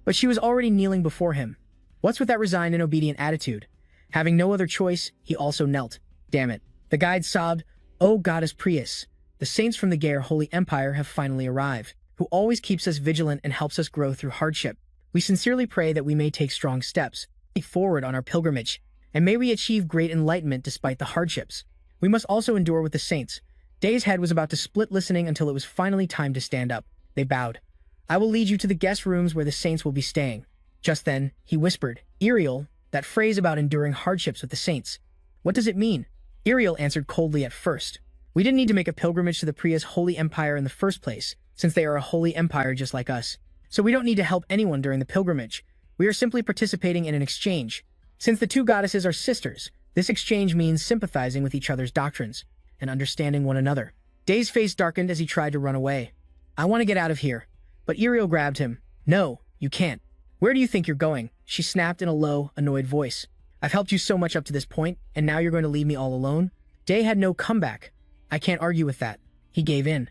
But she was already kneeling before him. What's with that resigned and obedient attitude? Having no other choice, he also knelt. Damn it. The guide sobbed, "Oh, Goddess Prius, the saints from the Gaia Holy Empire have finally arrived, who always keeps us vigilant and helps us grow through hardship. We sincerely pray that we may take strong steps forward on our pilgrimage, and may we achieve great enlightenment despite the hardships. We must also endure with the saints." Day's head was about to split listening until it was finally time to stand up. They bowed. "I will lead you to the guest rooms where the saints will be staying." Just then, he whispered, "Iriel, that phrase about enduring hardships with the saints. What does it mean?" Iriel answered coldly at first. "We didn't need to make a pilgrimage to the Priya's holy empire in the first place, since they are a holy empire just like us. So we don't need to help anyone during the pilgrimage. We are simply participating in an exchange. Since the two goddesses are sisters, this exchange means sympathizing with each other's doctrines and understanding one another." Day's face darkened as he tried to run away. "I want to get out of here." But Iriel grabbed him. "No, you can't. Where do you think you're going?" she snapped in a low, annoyed voice. "I've helped you so much up to this point, and now you're going to leave me all alone?" Day had no comeback. "I can't argue with that." He gave in.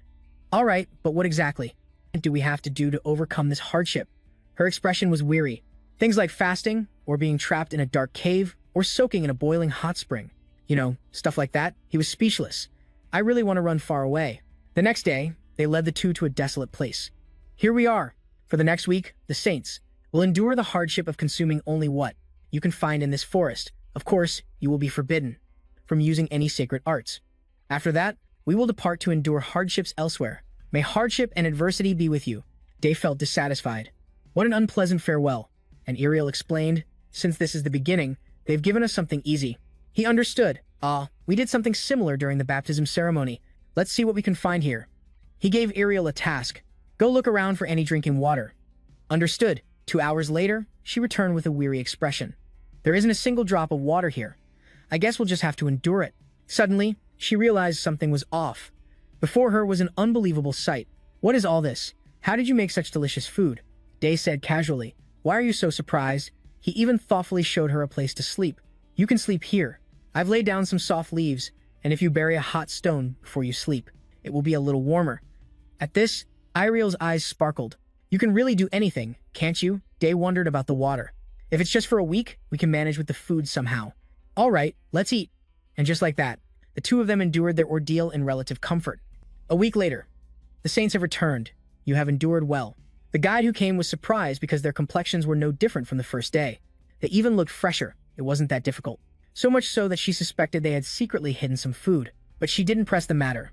"All right, but what exactly do we have to do to overcome this hardship?" Her expression was weary. Things like fasting, or being trapped in a dark cave, or soaking in a boiling hot spring. You know, stuff like that. He was speechless. "I really want to run far away." The next day, they led the two to a desolate place. "Here we are. For the next week, the saints will endure the hardship of consuming only what you can find in this forest. Of course, you will be forbidden from using any sacred arts. After that, we will depart to endure hardships elsewhere. May hardship and adversity be with you." Day felt dissatisfied. What an unpleasant farewell. And Iriel explained, "Since this is the beginning, they've given us something easy." He understood. We did something similar during the baptism ceremony. Let's see what we can find here." He gave Iriel a task. "Go look around for any drinking water." Understood. 2 hours later, she returned with a weary expression. "There isn't a single drop of water here. I guess we'll just have to endure it." Suddenly, she realized something was off. Before her was an unbelievable sight. "What is all this? How did you make such delicious food?" Day said casually. "Why are you so surprised?" He even thoughtfully showed her a place to sleep. "You can sleep here. I've laid down some soft leaves, and if you bury a hot stone before you sleep, it will be a little warmer." At this, Iriel's eyes sparkled. "You can really do anything, can't you?" Day wondered about the water. "If it's just for a week, we can manage with the food somehow." "All right, let's eat." And just like that, the two of them endured their ordeal in relative comfort. A week later, the saints have returned. "You have endured well." The guide who came was surprised because their complexions were no different from the first day. They even looked fresher. It wasn't that difficult. So much so that she suspected they had secretly hidden some food. But she didn't press the matter.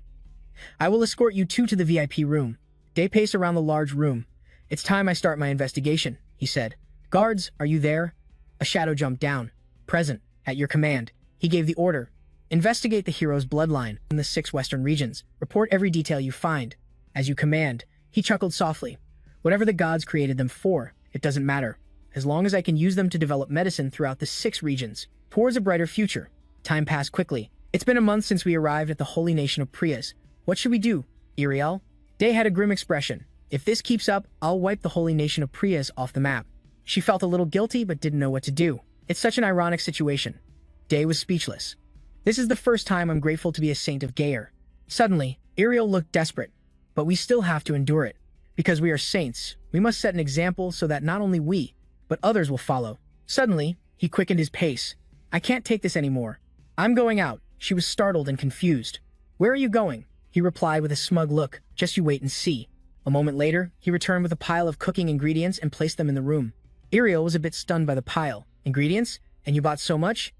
"I will escort you two to the VIP room." Day paced around the large room. "It's time I start my investigation," he said. "Guards, are you there?" A shadow jumped down. "Present, at your command." He gave the order. "Investigate the hero's bloodline in the 6 western regions. Report every detail you find." "As you command." He chuckled softly. "Whatever the gods created them for, it doesn't matter. As long as I can use them to develop medicine throughout the 6 regions, towards a brighter future." Time passed quickly. "It's been a month since we arrived at the holy nation of Priyas. What should we do, Iriel?" Day had a grim expression. "If this keeps up, I'll wipe the holy nation of Priyas off the map." She felt a little guilty but didn't know what to do. It's such an ironic situation. Day was speechless. "This is the first time I'm grateful to be a saint of Gaia." Suddenly, Iriel looked desperate. "But we still have to endure it. Because we are saints, we must set an example so that not only we, but others will follow." Suddenly, he quickened his pace. "I can't take this anymore. I'm going out." She was startled and confused. "Where are you going?" He replied with a smug look. "Just you wait and see." A moment later, he returned with a pile of cooking ingredients and placed them in the room. Iriel was a bit stunned by the pile. "Ingredients? And you bought so much?"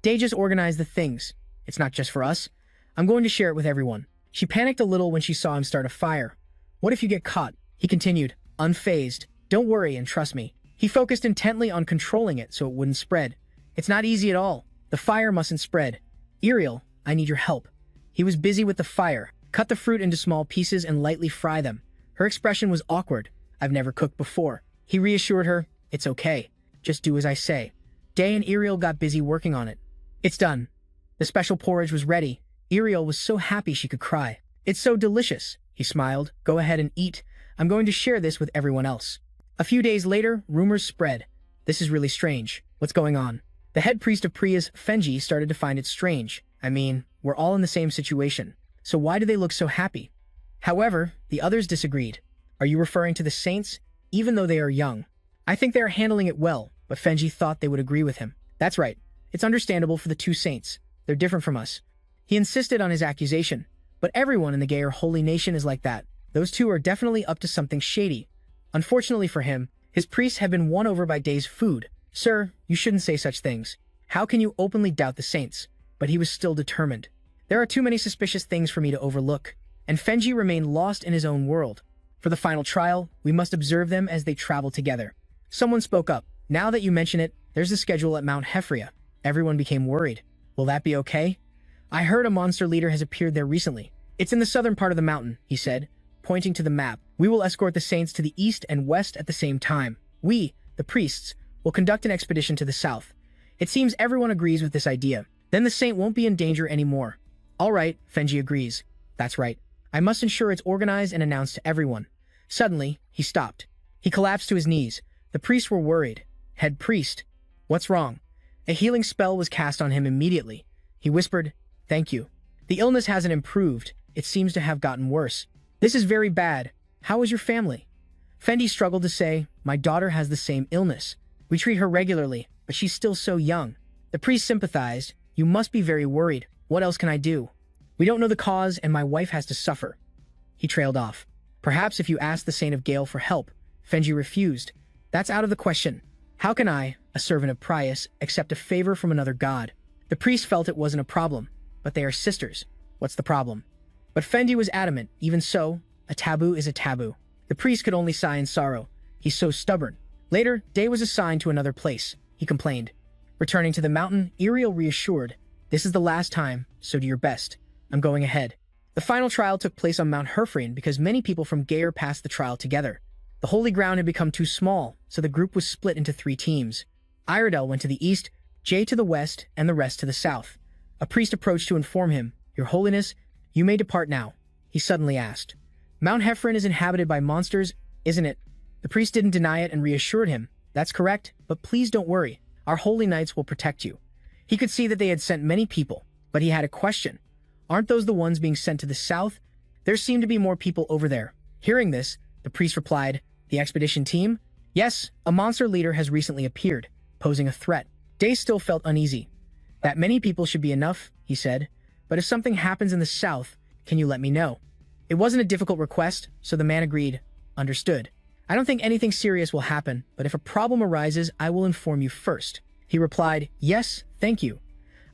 "Day just organized the things. It's not just for us. I'm going to share it with everyone." She panicked a little when she saw him start a fire. "What if you get caught?" He continued, unfazed. "Don't worry and trust me." He focused intently on controlling it so it wouldn't spread. "It's not easy at all. The fire mustn't spread. Iriel, I need your help." He was busy with the fire. "Cut the fruit into small pieces and lightly fry them." Her expression was awkward. "I've never cooked before." He reassured her, "It's okay. Just do as I say." Day and Iriel got busy working on it. "It's done." The special porridge was ready. Iriel was so happy she could cry. "It's so delicious." He smiled. "Go ahead and eat. I'm going to share this with everyone else." A few days later, rumors spread. "This is really strange. What's going on?" The head priest of Priya's, Fenji, started to find it strange. "I mean, we're all in the same situation. So why do they look so happy?" However, the others disagreed. "Are you referring to the saints? Even though they are young. I think they are handling it well, but Fenji thought they would agree with him. That's right. It's understandable for the two saints. They're different from us. He insisted on his accusation, but everyone in the Gayer holy nation is like that. Those two are definitely up to something shady. Unfortunately for him, his priests have been won over by Day's food. Sir, you shouldn't say such things. How can you openly doubt the saints? But he was still determined. There are too many suspicious things for me to overlook, and Fenji remained lost in his own world. For the final trial, we must observe them as they travel together. Someone spoke up. Now that you mention it, there's a schedule at Mount Hefria. Everyone became worried. Will that be okay? I heard a monster leader has appeared there recently. It's in the southern part of the mountain, he said, pointing to the map. We will escort the saints to the east and west at the same time. We, the priests, will conduct an expedition to the south. It seems everyone agrees with this idea. Then the saint won't be in danger anymore. All right, Fenji agrees. That's right. I must ensure it's organized and announced to everyone. Suddenly, he stopped. He collapsed to his knees. The priests were worried. Head priest. What's wrong? A healing spell was cast on him immediately. He whispered, "Thank you. The illness hasn't improved. It seems to have gotten worse. This is very bad. How is your family?" Fendi struggled to say, "My daughter has the same illness. We treat her regularly, but she's still so young." The priest sympathized. "You must be very worried. What else can I do? We don't know the cause, and my wife has to suffer." He trailed off. "Perhaps if you ask the Saint of Gale for help." Fenji refused. "That's out of the question. How can I, a servant of Prius, accept a favor from another god?" The priest felt it wasn't a problem, but they are sisters. What's the problem? But Fendi was adamant. Even so, a taboo is a taboo. The priest could only sigh in sorrow. He's so stubborn. Later, Day was assigned to another place. He complained. Returning to the mountain, Iriel reassured, "This is the last time, so do your best. I'm going ahead." The final trial took place on Mount Herfrian because many people from Gayer passed the trial together. The holy ground had become too small, so the group was split into 3 teams. Iredell went to the east, Jay to the west, and the rest to the south. A priest approached to inform him, "Your Holiness, you may depart now." He suddenly asked, "Mount Hefrin is inhabited by monsters, isn't it?" The priest didn't deny it and reassured him, "That's correct, but please don't worry. Our holy knights will protect you." He could see that they had sent many people, but he had a question. Aren't those the ones being sent to the south? There seemed to be more people over there. Hearing this, the priest replied, "The expedition team? Yes, a monster leader has recently appeared, posing a threat." Day still felt uneasy. "That many people should be enough," he said, "but if something happens in the south, can you let me know?" It wasn't a difficult request, so the man agreed. "Understood. I don't think anything serious will happen, but if a problem arises, I will inform you first." He replied, "Yes, thank you.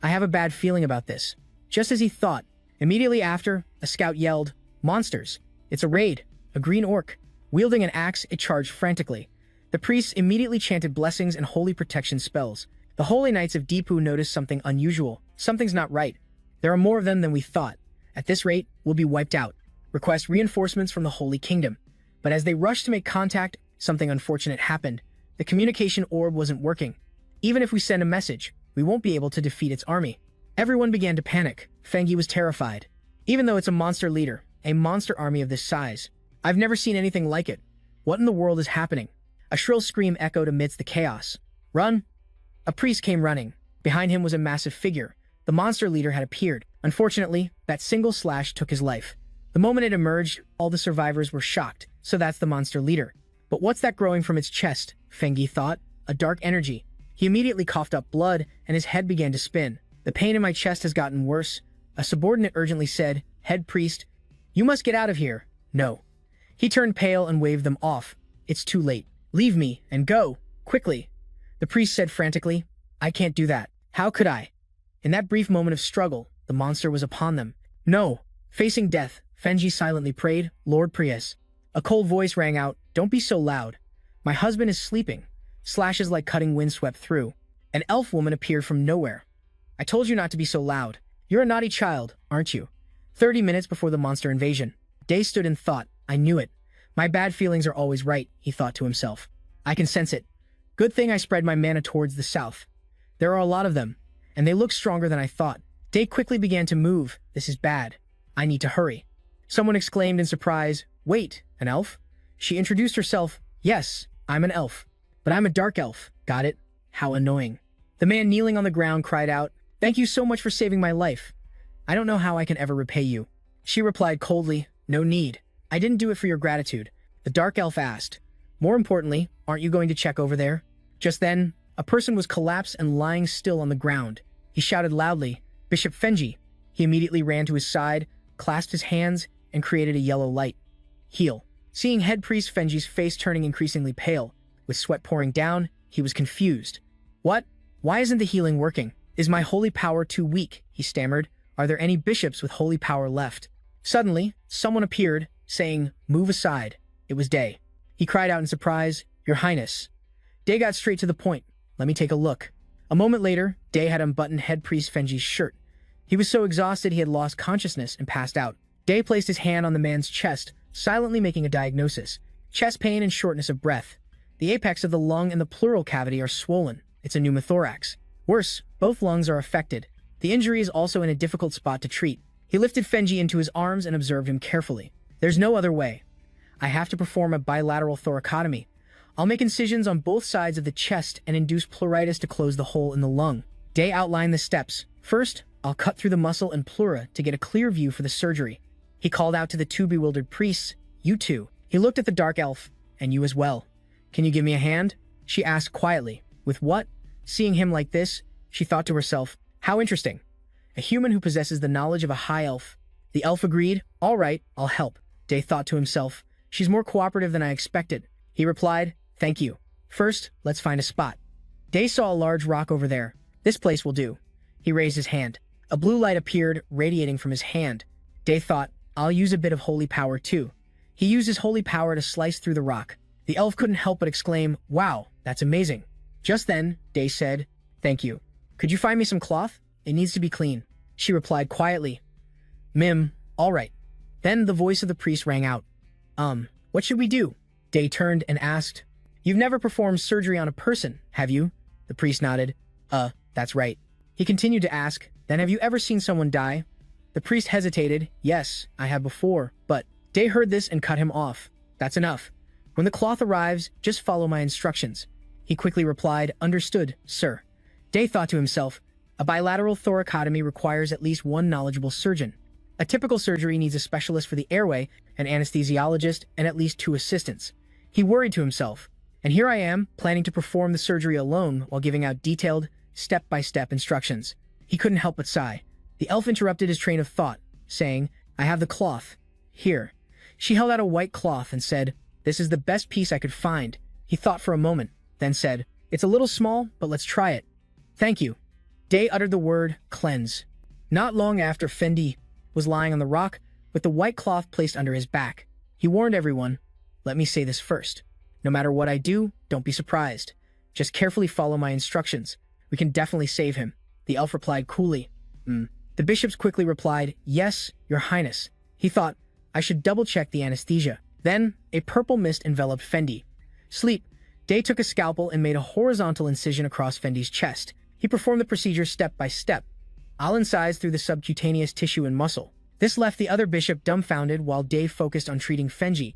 I have a bad feeling about this." Just as he thought, immediately after, a scout yelled, "Monsters! It's a raid! A green orc!" Wielding an axe, it charged frantically. The priests immediately chanted blessings and holy protection spells. The holy knights of Deepu noticed something unusual. Something's not right. There are more of them than we thought. At this rate, we'll be wiped out. Request reinforcements from the Holy Kingdom. But as they rushed to make contact, something unfortunate happened. The communication orb wasn't working. Even if we send a message, we won't be able to defeat its army. Everyone began to panic. Fengi was terrified. Even though it's a monster leader, a monster army of this size, I've never seen anything like it. What in the world is happening? A shrill scream echoed amidst the chaos. "Run!" A priest came running. Behind him was a massive figure. The monster leader had appeared. Unfortunately, that single slash took his life. The moment it emerged, all the survivors were shocked. So that's the monster leader. But what's that growing from its chest? Fengi thought. A dark energy. He immediately coughed up blood, and his head began to spin. "The pain in my chest has gotten worse." A subordinate urgently said, "Head priest, you must get out of here." "No." He turned pale and waved them off. "It's too late. Leave me and go, quickly." The priest said frantically, "I can't do that. How could I?" In that brief moment of struggle, the monster was upon them. "No." Facing death, Fenji silently prayed, "Lord Prius." A cold voice rang out, "Don't be so loud. My husband is sleeping." Slashes like cutting wind swept through. An elf woman appeared from nowhere. "I told you not to be so loud. You're a naughty child, aren't you?" 30 minutes before the monster invasion, Day stood in thought. "I knew it. My bad feelings are always right," he thought to himself. "I can sense it. Good thing I spread my mana towards the south. There are a lot of them, and they look stronger than I thought." Day quickly began to move. "This is bad. I need to hurry." Someone exclaimed in surprise, "Wait, an elf?" She introduced herself. "Yes, I'm an elf. But I'm a dark elf." "Got it? How annoying." The man kneeling on the ground cried out, "Thank you so much for saving my life. I don't know how I can ever repay you." She replied coldly, "No need. I didn't do it for your gratitude." The dark elf asked, "More importantly, aren't you going to check over there?" Just then, A person was collapsed and lying still on the ground. He shouted loudly, "Bishop Fenji!" He immediately ran to his side, clasped his hands, and created a yellow light. Heal. Seeing head priest Fenji's face turning increasingly pale, with sweat pouring down, he was confused. "What? Why isn't the healing working? Is my holy power too weak?" he stammered. "Are there any bishops with holy power left?" Suddenly, someone appeared, saying, "Move aside." It was Day. He cried out in surprise, "Your Highness." Day got straight to the point. "Let me take a look." A moment later, Day had unbuttoned head priest Fenji's shirt. He was so exhausted he had lost consciousness and passed out. Day placed his hand on the man's chest, silently making a diagnosis. Chest pain and shortness of breath. The apex of the lung and the pleural cavity are swollen. It's a pneumothorax. Worse, both lungs are affected. The injury is also in a difficult spot to treat. He lifted Fenji into his arms and observed him carefully. "There's no other way. I have to perform a bilateral thoracotomy. I'll make incisions on both sides of the chest and induce pleuritis to close the hole in the lung." Day outlined the steps. "First, I'll cut through the muscle and pleura to get a clear view for the surgery." He called out to the two bewildered priests, "You two." He looked at the dark elf, "And you as well. Can you give me a hand?" she asked quietly. "With what?" Seeing him like this, she thought to herself, "How interesting. A human who possesses the knowledge of a high elf." The elf agreed. "All right, I'll help." Day thought to himself, "She's more cooperative than I expected." He replied, "Thank you. First, let's find a spot." Day saw a large rock over there. "This place will do." He raised his hand. A blue light appeared, radiating from his hand. Day thought, "I'll use a bit of holy power too." He used his holy power to slice through the rock. The elf couldn't help but exclaim, "Wow, that's amazing." Just then, Day said, "Thank you. Could you find me some cloth? It needs to be clean." She replied quietly, All right." Then the voice of the priest rang out. What should we do?" Day turned and asked, "You've never performed surgery on a person, have you?" The priest nodded. That's right." He continued to ask, "Then have you ever seen someone die?" The priest hesitated. "Yes, I have before, but..." Day heard this and cut him off. "That's enough. When the cloth arrives, just follow my instructions." He quickly replied, "Understood, sir." Day thought to himself, a bilateral thoracotomy requires at least one knowledgeable surgeon. A typical surgery needs a specialist for the airway, an anesthesiologist, and at least 2 assistants. He worried to himself, and here I am, planning to perform the surgery alone while giving out detailed, step-by-step instructions. He couldn't help but sigh. The elf interrupted his train of thought, saying, "I have the cloth. Here." She held out a white cloth and said, "This is the best piece I could find." He thought for a moment, then said, "It's a little small, but let's try it." "Thank you." Day uttered the word, "Cleanse." Not long after, Fendi was lying on the rock with the white cloth placed under his back. He warned everyone, "Let me say this first. No matter what I do, don't be surprised. Just carefully follow my instructions. We can definitely save him." The elf replied coolly, The bishops quickly replied, "Yes, your highness." He thought, "I should double-check the anesthesia." Then, a purple mist enveloped Fendi. Sleep. Day took a scalpel and made a horizontal incision across Fendi's chest. He performed the procedure step by step. I'll incise through the subcutaneous tissue and muscle. This left the other bishop dumbfounded while Dave focused on treating Fenji.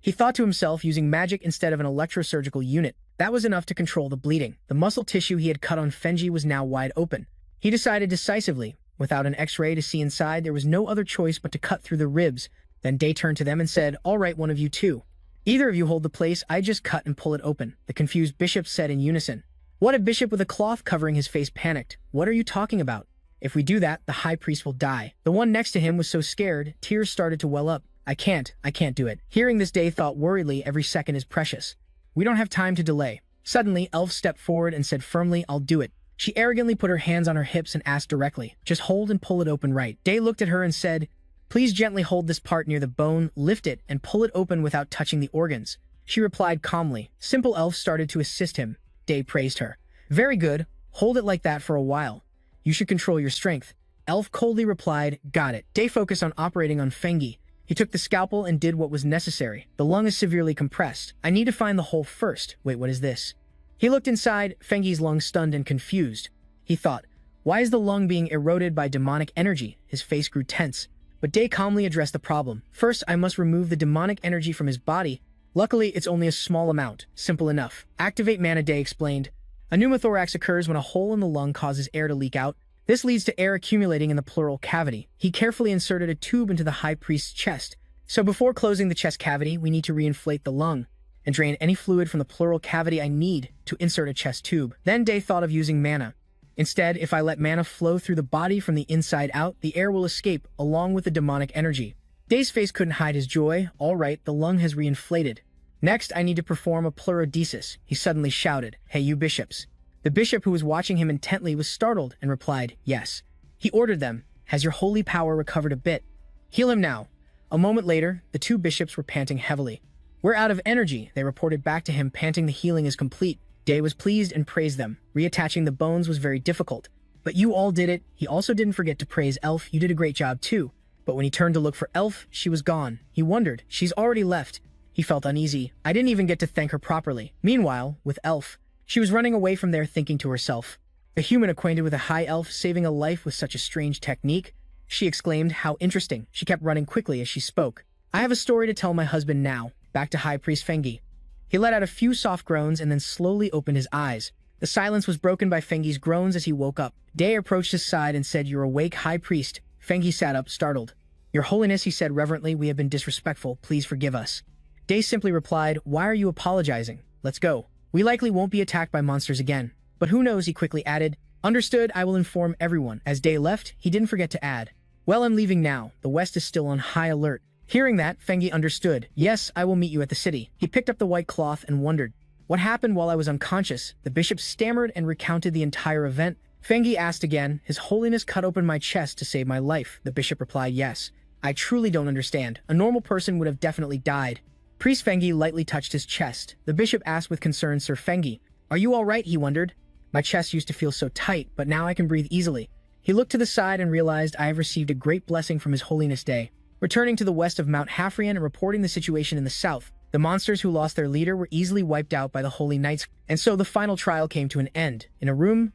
He thought to himself, using magic instead of an electrosurgical unit. That was enough to control the bleeding. The muscle tissue he had cut on Fenji was now wide open. He decided decisively. Without an x-ray to see inside, there was no other choice but to cut through the ribs. Then Day turned to them and said, "All right, one of you two. Either of you hold the place I just cut and pull it open." The confused bishops said in unison. What? A bishop with a cloth covering his face panicked. "What are you talking about? If we do that, the high priest will die." The one next to him was so scared, tears started to well up. I can't do it." Hearing this, Day thought worriedly, every second is precious. "We don't have time to delay." Suddenly, Elf stepped forward and said firmly, "I'll do it." She arrogantly put her hands on her hips and asked directly, "Just hold and pull it open right." Day looked at her and said, "Please gently hold this part near the bone, lift it, and pull it open without touching the organs." She replied calmly. Simple Elf started to assist him. Day praised her. "Very good. Hold it like that for a while. You should control your strength." Elf coldly replied, "Got it." Day focused on operating on Fengi. He took the scalpel and did what was necessary. The lung is severely compressed. I need to find the hole first. Wait, what is this? He looked inside, Fengi's lung stunned and confused. He thought, why is the lung being eroded by demonic energy? His face grew tense. But Day calmly addressed the problem. First, I must remove the demonic energy from his body. Luckily, it's only a small amount. Simple enough. Activate mana, Day explained. A pneumothorax occurs when a hole in the lung causes air to leak out. This leads to air accumulating in the pleural cavity. He carefully inserted a tube into the high priest's chest. So before closing the chest cavity, we need to reinflate the lung. and drain any fluid from the pleural cavity I need to insert a chest tube. Then Day thought of using mana. Instead, if I let mana flow through the body from the inside out, the air will escape, along with the demonic energy. Day's face couldn't hide his joy. All right, the lung has reinflated. Next, I need to perform a pleurodesis, he suddenly shouted. Hey, you bishops. The bishop, who was watching him intently, was startled and replied, yes. He ordered them. Has your holy power recovered a bit? Heal him now. A moment later, the two bishops were panting heavily. We're out of energy, they reported back to him, panting. The healing is complete. Day was pleased and praised them. Reattaching the bones was very difficult. But you all did it. He also didn't forget to praise Elf. You did a great job too. But when he turned to look for Elf, she was gone. He wondered, she's already left. He felt uneasy. I didn't even get to thank her properly. Meanwhile, with Elf, she was running away from there, thinking to herself, a human acquainted with a high elf saving a life with such a strange technique? She exclaimed, how interesting. She kept running quickly as she spoke. I have a story to tell my husband now. Back to High Priest Fengi. He let out a few soft groans and then slowly opened his eyes. The silence was broken by Fengi's groans as he woke up. Day approached his side and said, you're awake, High Priest. Fengi sat up, startled. Your Holiness, he said reverently, we have been disrespectful. Please forgive us. Day simply replied, why are you apologizing? Let's go. We likely won't be attacked by monsters again. But who knows, he quickly added. Understood, I will inform everyone. As Day left, he didn't forget to add, well, I'm leaving now. The West is still on high alert. Hearing that, Fengi understood. Yes, I will meet you at the city. He picked up the white cloth and wondered, what happened while I was unconscious? The bishop stammered and recounted the entire event. Fengi asked again, His Holiness cut open my chest to save my life. The bishop replied, yes. I truly don't understand. A normal person would have definitely died. Priest Fengi lightly touched his chest. The bishop asked with concern, Sir Fengi, are you all right? He wondered. My chest used to feel so tight, but now I can breathe easily. He looked to the side and realized I have received a great blessing from His Holiness Day. Returning to the west of Mount Hafrian and reporting the situation in the south, the monsters who lost their leader were easily wiped out by the Holy Knights, and so the final trial came to an end. In a room,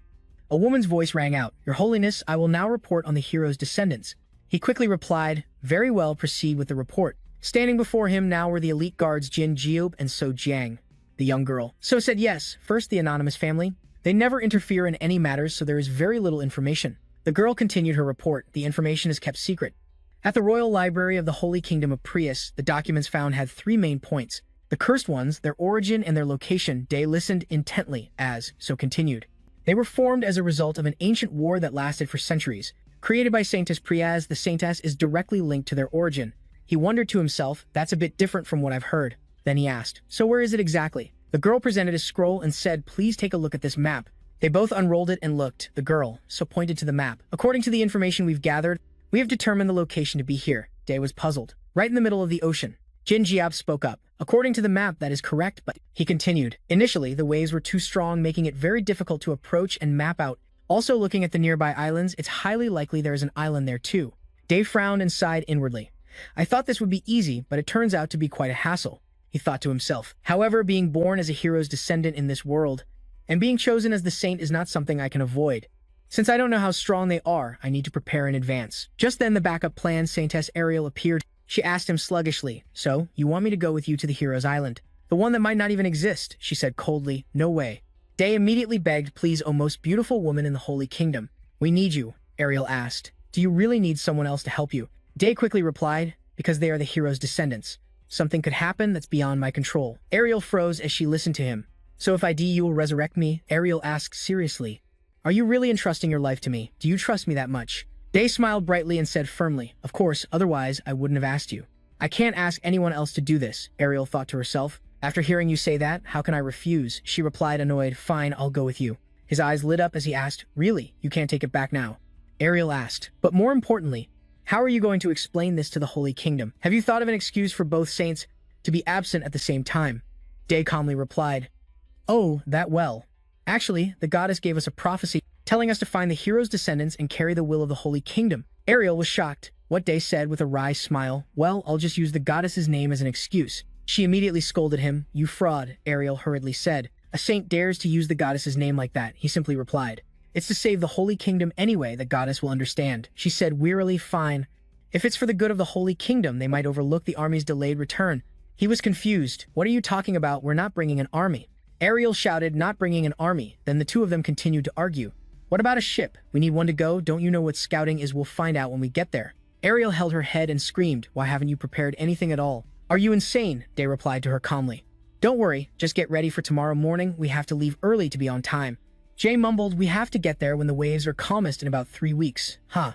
a woman's voice rang out, Your Holiness, I will now report on the hero's descendants. He quickly replied, very well, proceed with the report. Standing before him now were the elite guards Jin Jiob and So Jiang. The young girl. So said yes, first the anonymous family. They never interfere in any matters, so there is very little information. The girl continued her report. The information is kept secret. At the Royal Library of the Holy Kingdom of Prius, the documents found had three main points. The cursed ones, their origin and their location. Day listened intently as So continued. They were formed as a result of an ancient war that lasted for centuries. Created by Saintess Priaz, the Saintess is directly linked to their origin. He wondered to himself, that's a bit different from what I've heard. Then he asked, so where is it exactly? The girl presented a scroll and said, please take a look at this map. They both unrolled it and looked. The girl, So pointed to the map. According to the information we've gathered, we have determined the location to be here. Day was puzzled. Right in the middle of the ocean. Jin Jiab spoke up. According to the map, that is correct, but he continued. Initially, the waves were too strong, making it very difficult to approach and map out. Also, looking at the nearby islands, it's highly likely there is an island there too. Day frowned and sighed inwardly. I thought this would be easy, but it turns out to be quite a hassle, he thought to himself. However, being born as a hero's descendant in this world, and being chosen as the saint is not something I can avoid. Since I don't know how strong they are, I need to prepare in advance. Just then the backup plan, Saintess Ariel, appeared. She asked him sluggishly, so, you want me to go with you to the hero's island? The one that might not even exist, she said coldly. No way. Day immediately begged, please, O most beautiful woman in the Holy Kingdom. We need you, Ariel asked. Do you really need someone else to help you? Day quickly replied, because they are the hero's descendants. Something could happen that's beyond my control. Ariel froze as she listened to him. So if I die, you will resurrect me? Ariel asked seriously. Are you really entrusting your life to me? Do you trust me that much? Day smiled brightly and said firmly, of course, otherwise I wouldn't have asked you. I can't ask anyone else to do this, Ariel thought to herself. After hearing you say that, how can I refuse? She replied annoyed, fine, I'll go with you. His eyes lit up as he asked, really? You can't take it back now? Ariel asked, but more importantly, how are you going to explain this to the Holy Kingdom? Have you thought of an excuse for both saints to be absent at the same time? Day calmly replied, oh, that well. Actually, the goddess gave us a prophecy telling us to find the hero's descendants and carry the will of the Holy Kingdom. Ariel was shocked. What Day said with a wry smile, well, I'll just use the goddess's name as an excuse. She immediately scolded him. You fraud, Ariel hurriedly said. A saint dares to use the goddess's name like that, he simply replied. It's to save the Holy Kingdom anyway, the goddess will understand. She said wearily, fine. If it's for the good of the Holy Kingdom, they might overlook the army's delayed return. He was confused. What are you talking about? We're not bringing an army. Ariel shouted, not bringing an army. Then the two of them continued to argue. What about a ship? We need one to go. Don't you know what scouting is? We'll find out when we get there. Ariel held her head and screamed, why haven't you prepared anything at all? Are you insane? Day replied to her calmly. Don't worry, just get ready for tomorrow morning. We have to leave early to be on time. Jay mumbled, we have to get there when the waves are calmest in about 3 weeks. Huh.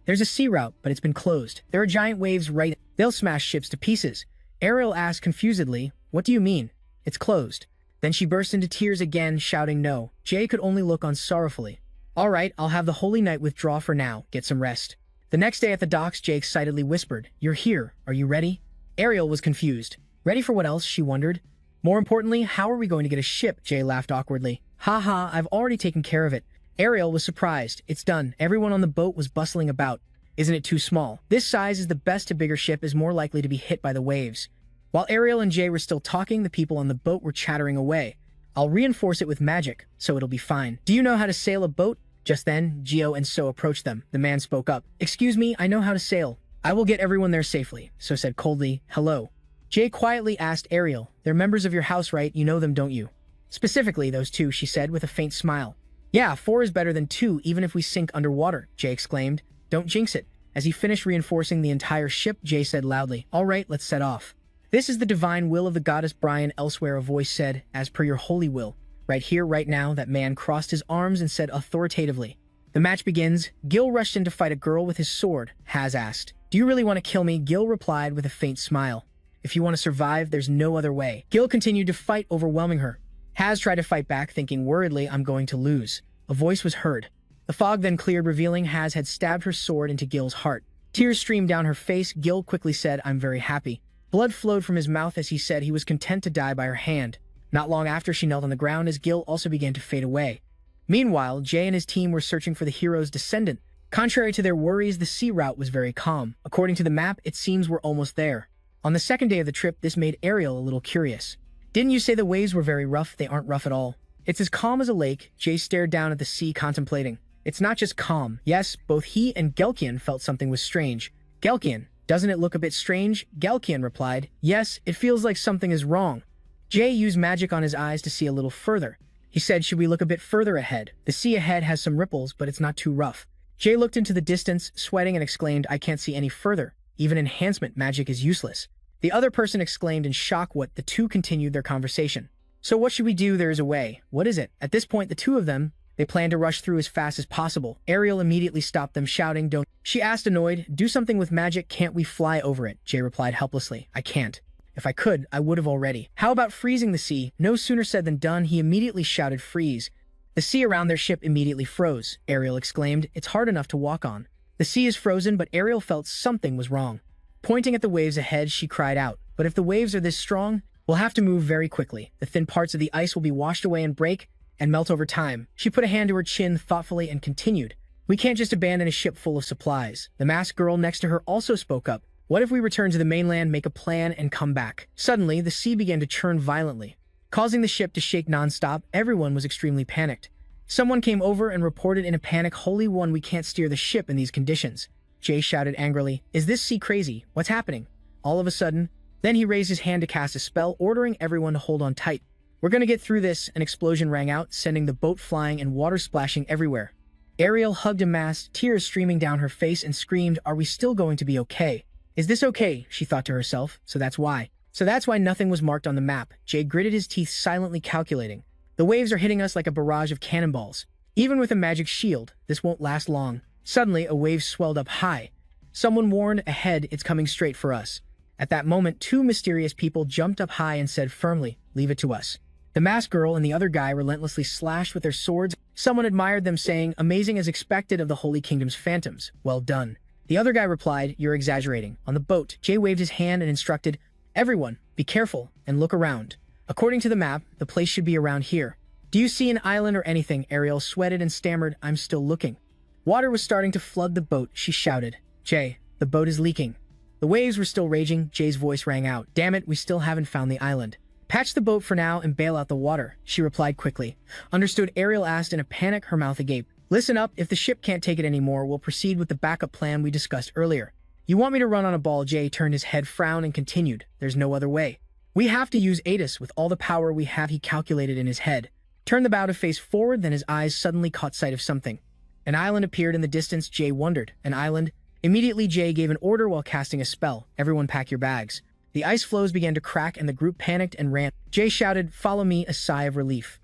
There's a sea route, but it's been closed. There are giant waves right. They'll smash ships to pieces. Ariel asked confusedly, what do you mean? It's closed. Then she burst into tears again, shouting no. Jay could only look on sorrowfully. All right, I'll have the Holy Night withdraw for now. Get some rest. The next day at the docks, Jay excitedly whispered, you're here. Are you ready? Ariel was confused. Ready for what else, she wondered. More importantly, how are we going to get a ship? Jay laughed awkwardly. Haha, I've already taken care of it. Ariel was surprised. It's done. Everyone on the boat was bustling about. Isn't it too small? This size is the best. A bigger ship is more likely to be hit by the waves. While Ariel and Jay were still talking, the people on the boat were chattering away. I'll reinforce it with magic, so it'll be fine. Do you know how to sail a boat? Just then, Gio and So approached them. The man spoke up. Excuse me, I know how to sail. I will get everyone there safely. So said coldly, hello. Jay quietly asked Ariel, they're members of your house, right? You know them, don't you? Specifically, those two, she said with a faint smile. Yeah, 4 is better than 2, even if we sink underwater, Jay exclaimed. Don't jinx it. As he finished reinforcing the entire ship, Jay said loudly, all right, let's set off. This is the divine will of the goddess Brian. Elsewhere, a voice said, as per your holy will. Right here, right now, that man crossed his arms and said authoritatively. The match begins. Gil rushed in to fight a girl with his sword. Haz asked, do you really want to kill me? Gil replied with a faint smile. If you want to survive, there's no other way. Gil continued to fight, overwhelming her. Haz tried to fight back, thinking worriedly, I'm going to lose. A voice was heard. The fog then cleared, revealing Haz had stabbed her sword into Gil's heart. Tears streamed down her face. Gil quickly said, I'm very happy. Blood flowed from his mouth as he said he was content to die by her hand. Not long after, she knelt on the ground as Gil also began to fade away. Meanwhile, Jay and his team were searching for the hero's descendant. Contrary to their worries, the sea route was very calm. According to the map, it seems we're almost there. On the second day of the trip, this made Ariel a little curious. Didn't you say the waves were very rough? They aren't rough at all. It's as calm as a lake. Jay stared down at the sea, contemplating. It's not just calm. Yes, both he and Gelkian felt something was strange. Gelkian, doesn't it look a bit strange? Gelkian replied, yes, it feels like something is wrong. Jay used magic on his eyes to see a little further. He said, should we look a bit further ahead? The sea ahead has some ripples, but it's not too rough. Jay looked into the distance, sweating, and exclaimed, I can't see any further. Even enhancement magic is useless. The other person exclaimed in shock. What? The two continued their conversation. So what should we do? There is a way. What is it? At this point, the two of them, they planned to rush through as fast as possible. Ariel immediately stopped them, shouting, don't. She asked, annoyed, do something with magic. Can't we fly over it? Jay replied helplessly, I can't. If I could, I would have already. How about freezing the sea? No sooner said than done. He immediately shouted, freeze. The sea around their ship immediately froze. Ariel exclaimed, it's hard enough to walk on. The sea is frozen, but Ariel felt something was wrong. Pointing at the waves ahead, she cried out, but if the waves are this strong, we'll have to move very quickly. The thin parts of the ice will be washed away and break and melt over time. She put a hand to her chin thoughtfully and continued, we can't just abandon a ship full of supplies. The masked girl next to her also spoke up. What if we return to the mainland, make a plan, and come back? Suddenly, the sea began to churn violently, causing the ship to shake nonstop. Everyone was extremely panicked. Someone came over and reported in a panic, Holy One, we can't steer the ship in these conditions. Jay shouted angrily, is this sea crazy? What's happening? All of a sudden, then he raised his hand to cast a spell, ordering everyone to hold on tight. We're gonna get through this. An explosion rang out, sending the boat flying and water splashing everywhere. Ariel hugged a mast, tears streaming down her face, and screamed, are we still going to be okay? Is this okay? She thought to herself. So that's why nothing was marked on the map. Jay gritted his teeth, silently calculating. The waves are hitting us like a barrage of cannonballs. Even with a magic shield, this won't last long. Suddenly, a wave swelled up high. Someone warned, ahead, it's coming straight for us. At that moment, 2 mysterious people jumped up high and said firmly, leave it to us. The masked girl and the other guy relentlessly slashed with their swords. Someone admired them, saying, amazing as expected of the Holy Kingdom's phantoms. Well done. The other guy replied, you're exaggerating. On the boat, Jay waved his hand and instructed, everyone, be careful and look around. According to the map, the place should be around here. Do you see an island or anything? Ariel sweated and stammered, I'm still looking. Water was starting to flood the boat. She shouted, Jay, the boat is leaking. The waves were still raging. Jay's voice rang out, damn it, we still haven't found the island. Patch the boat for now and bail out the water, she replied quickly. Understood, Ariel asked in a panic, her mouth agape. Listen up, if the ship can't take it anymore, we'll proceed with the backup plan we discussed earlier. You want me to run on a ball? Jay turned his head, frowned, and continued, there's no other way. We have to use Adis with all the power we have, he calculated in his head. Turned the bow to face forward, then his eyes suddenly caught sight of something. An island appeared in the distance. Jay wondered, an island? Immediately, Jay gave an order while casting a spell. Everyone pack your bags. The ice floes began to crack and the group panicked and ran. Jay shouted, "Follow me," a sigh of relief.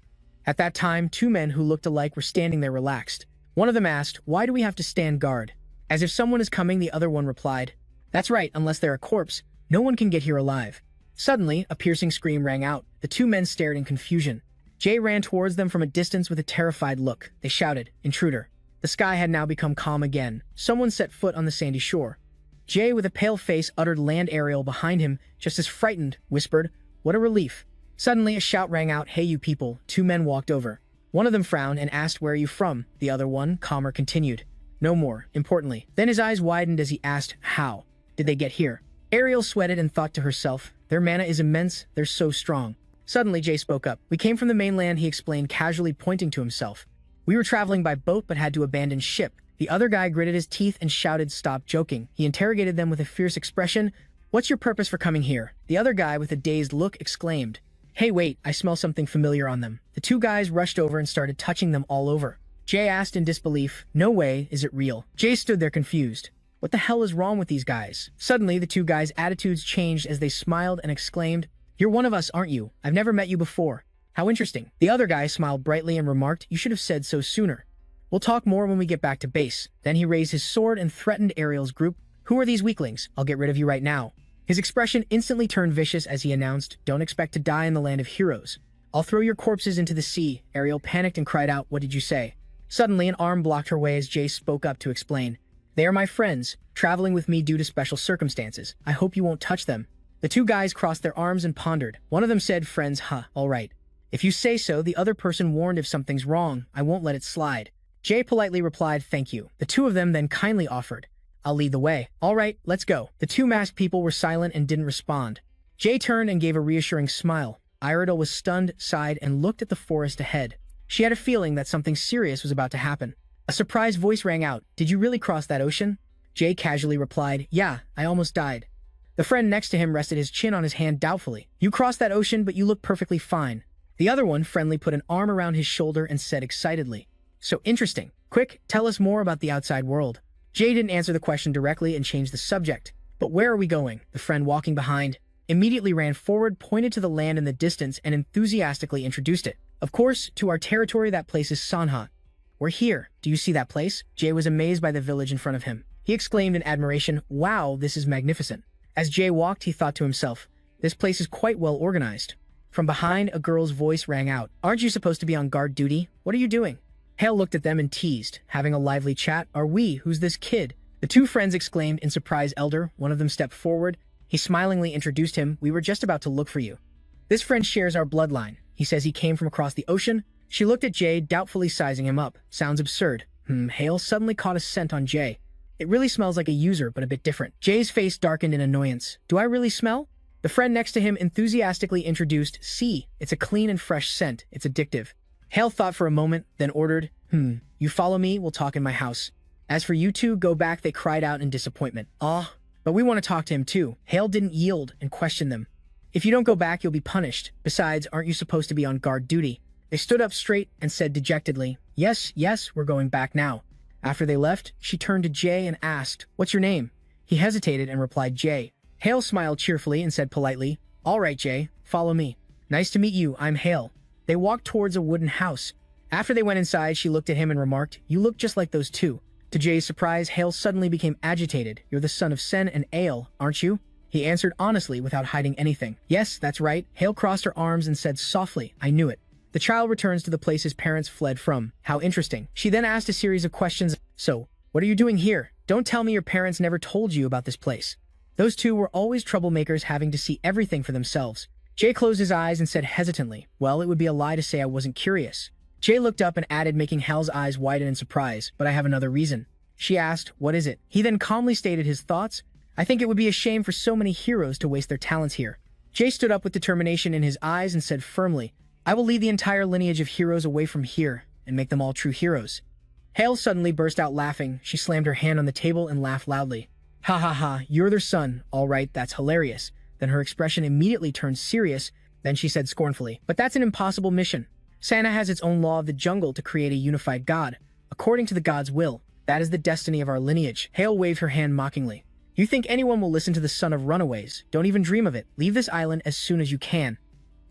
At that time, two men who looked alike were standing there relaxed. One of them asked, "Why do we have to stand guard?" As if someone is coming, the other one replied, "That's right, unless they're a corpse, no one can get here alive." Suddenly, a piercing scream rang out. The two men stared in confusion. Jay ran towards them from a distance with a terrified look. They shouted, "Intruder." The sky had now become calm again. Someone set foot on the sandy shore. Jay, with a pale face, uttered land aerial behind him, just as frightened, whispered, "What a relief." Suddenly, a shout rang out, "Hey, you people." Two men walked over. One of them frowned and asked, "Where are you from?" The other one, calmer, continued, "No more, importantly." Then his eyes widened as he asked, "How did they get here?" Ariel sweated and thought to herself, "Their mana is immense, they're so strong." Suddenly, Jay spoke up. "We came from the mainland," he explained, casually pointing to himself. "We were traveling by boat but had to abandon ship." The other guy gritted his teeth and shouted, "Stop joking." He interrogated them with a fierce expression. "What's your purpose for coming here?" The other guy, with a dazed look, exclaimed, "Hey, wait, I smell something familiar on them." The two guys rushed over and started touching them all over. Jay asked in disbelief, "No way, is it real?" Jay stood there confused. What the hell is wrong with these guys? Suddenly, the two guys' attitudes changed as they smiled and exclaimed, "You're one of us, aren't you? I've never met you before. How interesting." The other guy smiled brightly and remarked, "You should have said so sooner. We'll talk more when we get back to base." Then he raised his sword and threatened Ariel's group. "Who are these weaklings? I'll get rid of you right now." His expression instantly turned vicious as he announced, "Don't expect to die in the land of heroes. I'll throw your corpses into the sea." Ariel panicked and cried out, "What did you say?" Suddenly, an arm blocked her way as Jay spoke up to explain, "They are my friends, traveling with me due to special circumstances. I hope you won't touch them." The two guys crossed their arms and pondered. One of them said, "Friends, huh, all right. If you say so." The other person warned, "If something's wrong, I won't let it slide." Jay politely replied, "Thank you." The two of them then kindly offered, "I'll lead the way." "All right, let's go." The two masked people were silent and didn't respond. Jay turned and gave a reassuring smile. Iredell was stunned, sighed, and looked at the forest ahead. She had a feeling that something serious was about to happen. A surprised voice rang out, "Did you really cross that ocean?" Jay casually replied, "Yeah, I almost died." The friend next to him rested his chin on his hand doubtfully. "You crossed that ocean, but you look perfectly fine." The other one friendly put an arm around his shoulder and said excitedly, "So interesting. Quick, tell us more about the outside world." Jay didn't answer the question directly and changed the subject. "But where are we going?" The friend walking behind immediately ran forward, pointed to the land in the distance, and enthusiastically introduced it. "Of course, to our territory. That place is Sanha. We're here. Do you see that place?" Jay was amazed by the village in front of him. He exclaimed in admiration, "Wow, this is magnificent." As Jay walked, he thought to himself, "This place is quite well organized." From behind, a girl's voice rang out, "Aren't you supposed to be on guard duty? What are you doing?" Hale looked at them and teased, having a lively chat. "Are we? Who's this kid?" The two friends exclaimed in surprise. Elder, one of them stepped forward. He smilingly introduced him. "We were just about to look for you. This friend shares our bloodline. He says he came from across the ocean." She looked at Jay, doubtfully sizing him up. "Sounds absurd." Hale suddenly caught a scent on Jay. "It really smells like a user, but a bit different." Jay's face darkened in annoyance. "Do I really smell?" The friend next to him enthusiastically introduced, "See, it's a clean and fresh scent. It's addictive." Hale thought for a moment, then ordered, "You follow me, we'll talk in my house. As for you two, go back," they cried out in disappointment. But we want to talk to him too." Hale didn't yield and questioned them. "If you don't go back, you'll be punished. Besides, aren't you supposed to be on guard duty?" They stood up straight and said dejectedly, Yes, we're going back now." After they left, she turned to Jay and asked, "What's your name?" He hesitated and replied, "Jay." Hale smiled cheerfully and said politely, "All right, Jay, follow me." "Nice to meet you, I'm Hale." They walked towards a wooden house. After they went inside, she looked at him and remarked, "You look just like those two." To Jay's surprise, Hale suddenly became agitated. "You're the son of Sen and Ale, aren't you?" He answered honestly without hiding anything. "Yes, that's right." Hale crossed her arms and said softly, "I knew it." The child returns to the place his parents fled from. How interesting. She then asked a series of questions. "So, what are you doing here? Don't tell me your parents never told you about this place." Those two were always troublemakers, having to see everything for themselves. Jay closed his eyes and said hesitantly, "Well, it would be a lie to say I wasn't curious." Jay looked up and added, making Hal's eyes widen in surprise, "But I have another reason." She asked, "What is it?" He then calmly stated his thoughts. "I think it would be a shame for so many heroes to waste their talents here." Jay stood up with determination in his eyes and said firmly, "I will lead the entire lineage of heroes away from here and make them all true heroes." Hale suddenly burst out laughing. She slammed her hand on the table and laughed loudly. "Ha ha ha, you're their son. All right, that's hilarious." Then her expression immediately turned serious. Then she said scornfully, "But that's an impossible mission. Santa has its own law of the jungle to create a unified god, according to the god's will. That is the destiny of our lineage." Hale waved her hand mockingly. You think anyone will listen to the son of runaways? Don't even dream of it. Leave this island as soon as you can.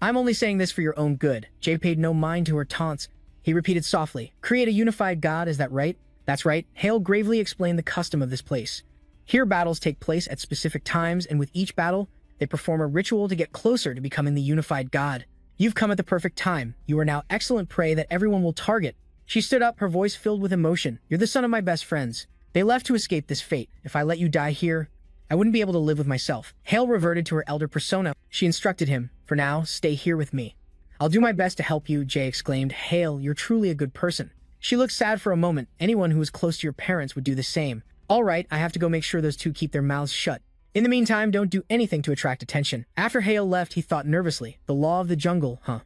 I'm only saying this for your own good. Jay paid no mind to her taunts. He repeated softly, create a unified god, is that right? That's right. Hale gravely explained the custom of this place. Here battles take place at specific times, and with each battle, they perform a ritual to get closer to becoming the unified god. You've come at the perfect time. You are now excellent prey that everyone will target. She stood up, her voice filled with emotion. You're the son of my best friends. They left to escape this fate. If I let you die here, I wouldn't be able to live with myself. Hale reverted to her elder persona. She instructed him, for now, stay here with me. I'll do my best to help you, Jay exclaimed. Hale, you're truly a good person. She looked sad for a moment. Anyone who was close to your parents would do the same. All right, I have to go make sure those two keep their mouths shut. In the meantime, don't do anything to attract attention. After Hale left, he thought nervously. The law of the jungle, huh?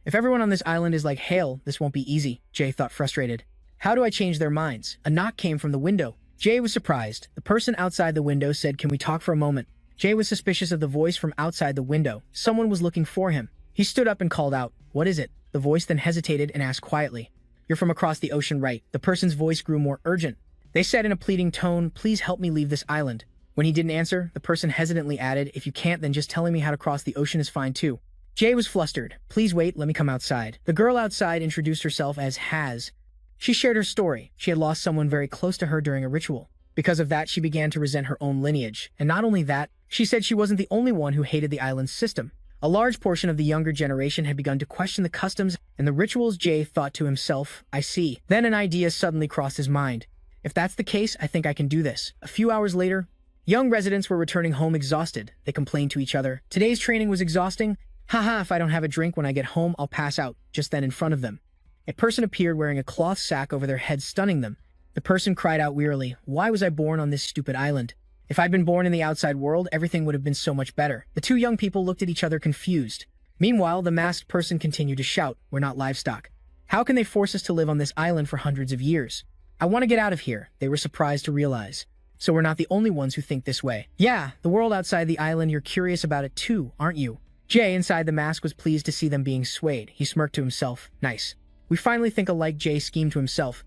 If everyone on this island is like Hale, this won't be easy, Jay thought frustrated. How do I change their minds? A knock came from the window. Jay was surprised. The person outside the window said, can we talk for a moment? Jay was suspicious of the voice from outside the window. Someone was looking for him. He stood up and called out, what is it? The voice then hesitated and asked quietly, you're from across the ocean, right? The person's voice grew more urgent. They said in a pleading tone, please help me leave this island. When he didn't answer, the person hesitantly added, if you can't, then just telling me how to cross the ocean is fine too. Jay was flustered. Please wait, let me come outside. The girl outside introduced herself as Haz. She shared her story. She had lost someone very close to her during a ritual. Because of that, she began to resent her own lineage. And not only that, she said she wasn't the only one who hated the island's system. A large portion of the younger generation had begun to question the customs and the rituals. Jay thought to himself, I see. Then an idea suddenly crossed his mind. If that's the case, I think I can do this. A few hours later, young residents were returning home exhausted. They complained to each other. Today's training was exhausting. Haha, if I don't have a drink when I get home, I'll pass out. Just then in front of them, a person appeared wearing a cloth sack over their head, stunning them. The person cried out wearily, why was I born on this stupid island? If I'd been born in the outside world, everything would have been so much better. The two young people looked at each other confused. Meanwhile, the masked person continued to shout, we're not livestock. How can they force us to live on this island for hundreds of years? I want to get out of here, they were surprised to realize. So we're not the only ones who think this way. Yeah, the world outside the island, you're curious about it too, aren't you? Jay, inside the mask, was pleased to see them being swayed. He smirked to himself. Nice. We finally think alike, Jay schemed to himself.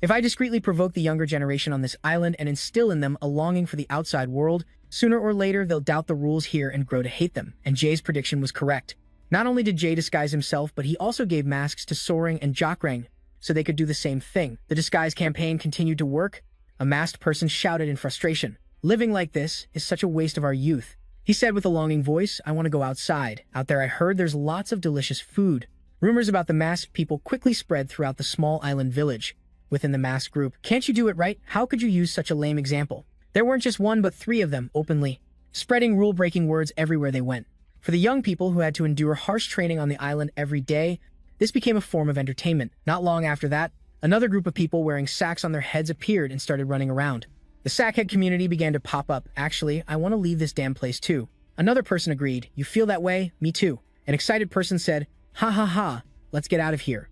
If I discreetly provoke the younger generation on this island and instill in them a longing for the outside world, sooner or later they'll doubt the rules here and grow to hate them. And Jay's prediction was correct. Not only did Jay disguise himself, but he also gave masks to Soaring and Jokrang so they could do the same thing. The disguise campaign continued to work. A masked person shouted in frustration. Living like this is such a waste of our youth. He said with a longing voice, I want to go outside. Out there I heard there's lots of delicious food. Rumors about the masked people quickly spread throughout the small island village. Within the masked group, can't you do it right? How could you use such a lame example? There weren't just one but three of them, openly, spreading rule-breaking words everywhere they went. For the young people who had to endure harsh training on the island every day, this became a form of entertainment. Not long after that, another group of people wearing sacks on their heads appeared and started running around. The sackhead community began to pop up. Actually, I want to leave this damn place too. Another person agreed. You feel that way? Me too. An excited person said, ha ha ha, let's get out of here.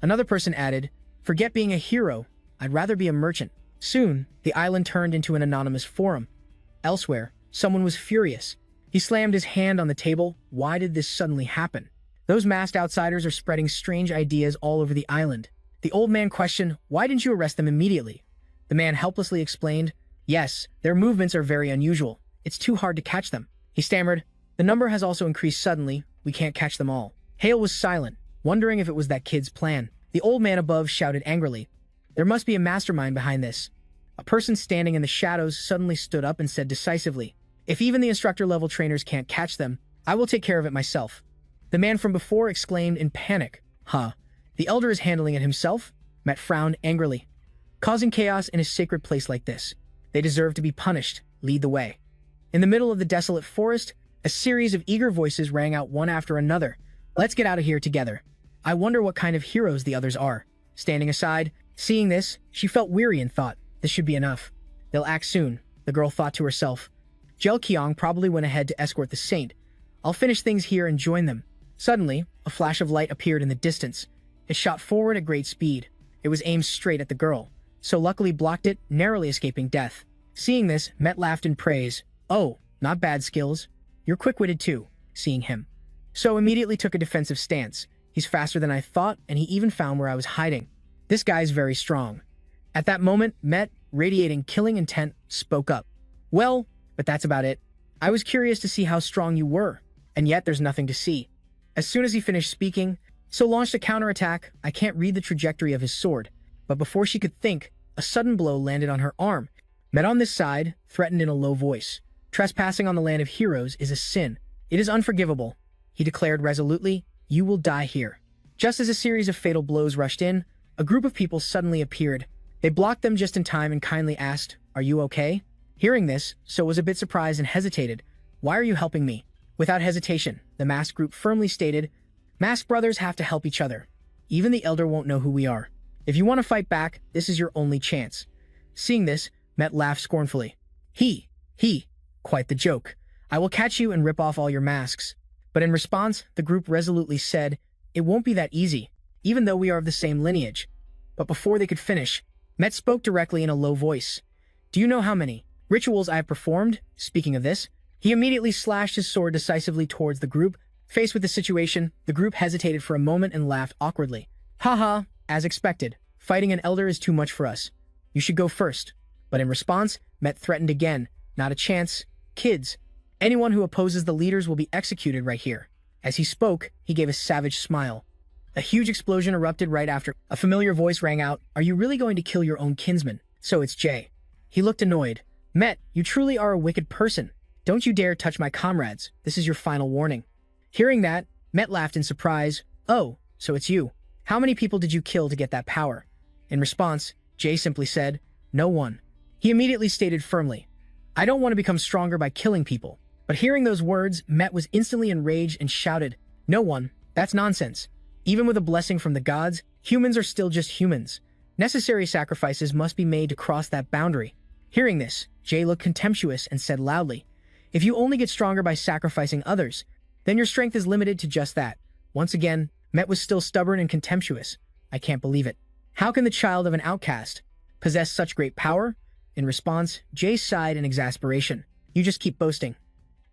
Another person added, forget being a hero. I'd rather be a merchant. Soon, the island turned into an anonymous forum. Elsewhere, someone was furious. He slammed his hand on the table. Why did this suddenly happen? Those masked outsiders are spreading strange ideas all over the island. The old man questioned, why didn't you arrest them immediately? The man helplessly explained, yes, their movements are very unusual. It's too hard to catch them. He stammered, the number has also increased suddenly. We can't catch them all. Hale was silent, wondering if it was that kid's plan. The old man above shouted angrily, there must be a mastermind behind this. A person standing in the shadows suddenly stood up and said decisively, if even the instructor-level trainers can't catch them, I will take care of it myself. The man from before exclaimed in panic, huh, the elder is handling it himself? Matt frowned angrily. Causing chaos in a sacred place like this. They deserve to be punished. Lead the way. In the middle of the desolate forest, a series of eager voices rang out one after another. Let's get out of here together. I wonder what kind of heroes the others are. Standing aside, seeing this, she felt weary and thought, this should be enough. They'll act soon, the girl thought to herself. Jel Kyong probably went ahead to escort the saint. I'll finish things here and join them. Suddenly, a flash of light appeared in the distance. It shot forward at great speed. It was aimed straight at the girl, so luckily blocked it, narrowly escaping death. Seeing this, Met laughed in praise. Oh, not bad skills. You're quick-witted too, seeing him. So immediately took a defensive stance. He's faster than I thought, and he even found where I was hiding. This guy's very strong. At that moment, Met, radiating killing intent, spoke up. Well, but that's about it. I was curious to see how strong you were, and yet there's nothing to see. As soon as he finished speaking, So launched a counterattack. I can't read the trajectory of his sword, but before she could think, a sudden blow landed on her arm. Met on this side, threatened in a low voice. Trespassing on the land of heroes is a sin. It is unforgivable. He declared resolutely, you will die here. Just as a series of fatal blows rushed in, a group of people suddenly appeared. They blocked them just in time and kindly asked, are you okay? Hearing this, So was a bit surprised and hesitated. Why are you helping me? Without hesitation, the masked group firmly stated, Masked brothers have to help each other. Even the elder won't know who we are. If you want to fight back, this is your only chance. Seeing this, Met laughed scornfully. He, quite the joke. I will catch you and rip off all your masks. But in response, the group resolutely said, it won't be that easy, even though we are of the same lineage. But before they could finish, Met spoke directly in a low voice. Do you know how many rituals I have performed? Speaking of this, he immediately slashed his sword decisively towards the group. Faced with the situation, the group hesitated for a moment and laughed awkwardly. Haha, as expected. Fighting an elder is too much for us. You should go first. But in response, Met threatened again. Not a chance. Kids. Anyone who opposes the leaders will be executed right here. As he spoke, he gave a savage smile. A huge explosion erupted right after. A familiar voice rang out. Are you really going to kill your own kinsman? So it's Jay. He looked annoyed. Met, you truly are a wicked person. Don't you dare touch my comrades. This is your final warning. Hearing that, Met laughed in surprise. Oh, so it's you. How many people did you kill to get that power? In response, Jay simply said, no one. He immediately stated firmly, I don't want to become stronger by killing people. But hearing those words, Met was instantly enraged and shouted, no one, that's nonsense. Even with a blessing from the gods, humans are still just humans. Necessary sacrifices must be made to cross that boundary. Hearing this, Jay looked contemptuous and said loudly, if you only get stronger by sacrificing others, then your strength is limited to just that. Once again, Met was still stubborn and contemptuous. I can't believe it. How can the child of an outcast possess such great power? In response, Jay sighed in exasperation. You just keep boasting.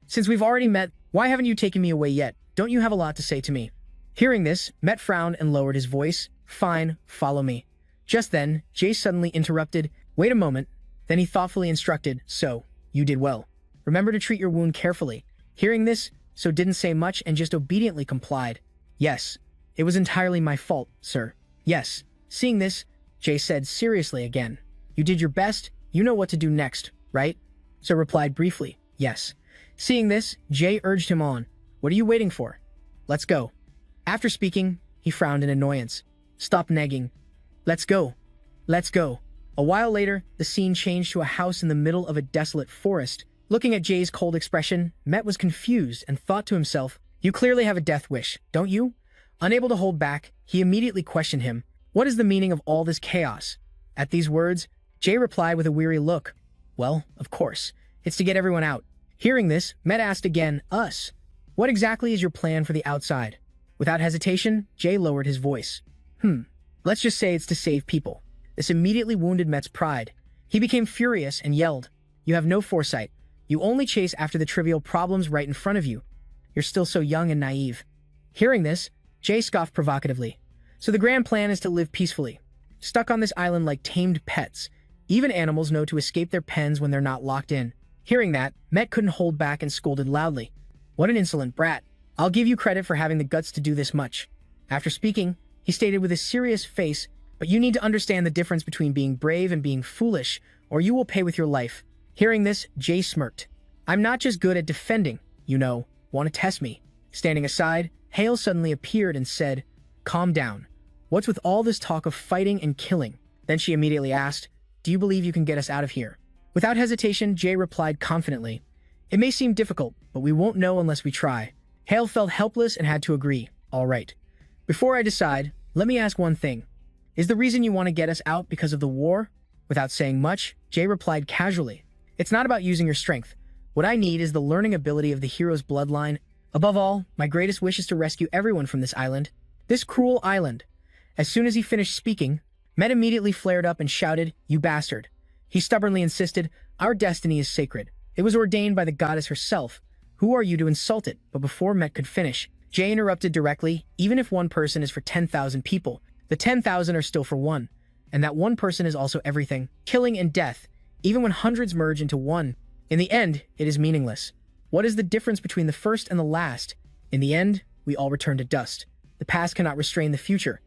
Since we've already met, why haven't you taken me away yet? Don't you have a lot to say to me? Hearing this, Met frowned and lowered his voice. Fine, follow me. Just then, Jay suddenly interrupted. Wait a moment. Then he thoughtfully instructed, So, you did well. Remember to treat your wound carefully. Hearing this, So didn't say much and just obediently complied. Yes, it was entirely my fault, sir. Yes. Seeing this, Jay said seriously again. You did your best. You know what to do next, right? So replied briefly, yes. Seeing this, Jay urged him on. What are you waiting for? Let's go. After speaking, he frowned in annoyance. Stop nagging. Let's go. Let's go. A while later, the scene changed to a house in the middle of a desolate forest. Looking at Jay's cold expression, Met was confused and thought to himself, you clearly have a death wish, don't you? Unable to hold back, he immediately questioned him. What is the meaning of all this chaos? At these words, Jay replied with a weary look. Well, of course. It's to get everyone out. Hearing this, Met asked again, us. What exactly is your plan for the outside? Without hesitation, Jay lowered his voice. Let's just say it's to save people. This immediately wounded Met's pride. He became furious and yelled, you have no foresight. You only chase after the trivial problems right in front of you. You're still so young and naive. Hearing this, Jay scoffed provocatively. So the grand plan is to live peacefully, stuck on this island like tamed pets. Even animals know to escape their pens when they're not locked in. Hearing that, Met couldn't hold back and scolded loudly. What an insolent brat. I'll give you credit for having the guts to do this much. After speaking, he stated with a serious face, but you need to understand the difference between being brave and being foolish, or you will pay with your life. Hearing this, Jay smirked. I'm not just good at defending, you know. Want to test me? Standing aside, Hale suddenly appeared and said, calm down. What's with all this talk of fighting and killing? Then she immediately asked, do you believe you can get us out of here? Without hesitation, Jay replied confidently, it may seem difficult, but we won't know unless we try. Hale felt helpless and had to agree. All right. Before I decide, let me ask one thing. Is the reason you want to get us out because of the war? Without saying much, Jay replied casually. It's not about using your strength. What I need is the learning ability of the hero's bloodline. Above all, my greatest wish is to rescue everyone from this island. This cruel island. As soon as he finished speaking, Met immediately flared up and shouted, you bastard. He stubbornly insisted, our destiny is sacred. It was ordained by the goddess herself. Who are you to insult it? But before Met could finish, Jay interrupted directly, even if one person is for 10,000 people, the 10,000 are still for one. And that one person is also everything. Killing and death. Even when hundreds merge into one, In the end, it is meaningless. What is the difference between the first and the last? In the end, we all return to dust. The past cannot restrain the future,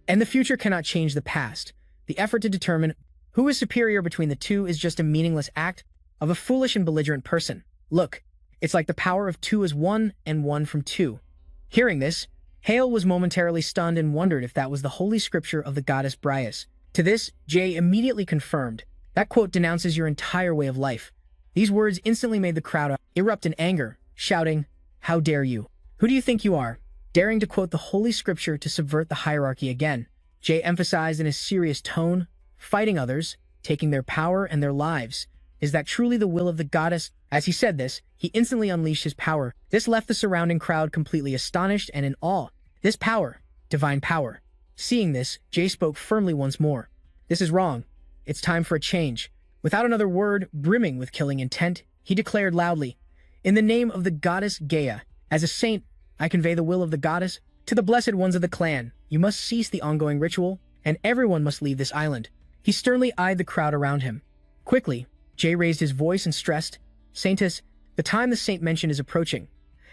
and the future cannot change the past. The effort to determine who is superior between the two is just a meaningless act of a foolish and belligerent person. Look, it's like the power of two is one and one from two. Hearing this, Hale was momentarily stunned and wondered if that was the holy scripture of the goddess Brias. To this, Jay immediately confirmed. That quote denounces your entire way of life. These words instantly made the crowd erupt in anger, shouting, "How dare you? Who do you think you are, daring to quote the holy scripture to subvert the hierarchy again?" Jay emphasized in a serious tone, "Fighting others, taking their power and their lives. Is that truly the will of the goddess?" As he said this, he instantly unleashed his power. This left the surrounding crowd completely astonished and in awe. This power, divine power. Seeing this, Jay spoke firmly once more. "This is wrong. It's time for a change." Without another word, brimming with killing intent, he declared loudly, "In the name of the goddess Gaia, as a saint, I convey the will of the goddess to the blessed ones of the clan. You must cease the ongoing ritual, and everyone must leave this island." He sternly eyed the crowd around him. Quickly, Jay raised his voice and stressed, "Saintess, the time the saint mentioned is approaching."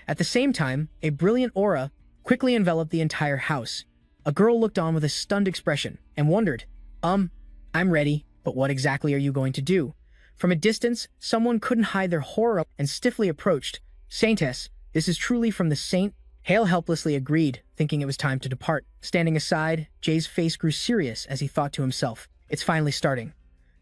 At the same time, a brilliant aura quickly enveloped the entire house. A girl looked on with a stunned expression and wondered, I'm ready, but what exactly are you going to do?" From a distance, someone couldn't hide their horror and stiffly approached. "Saintess, this is truly from the saint." Hale helplessly agreed, thinking it was time to depart. Standing aside, Jay's face grew serious as he thought to himself, "It's finally starting."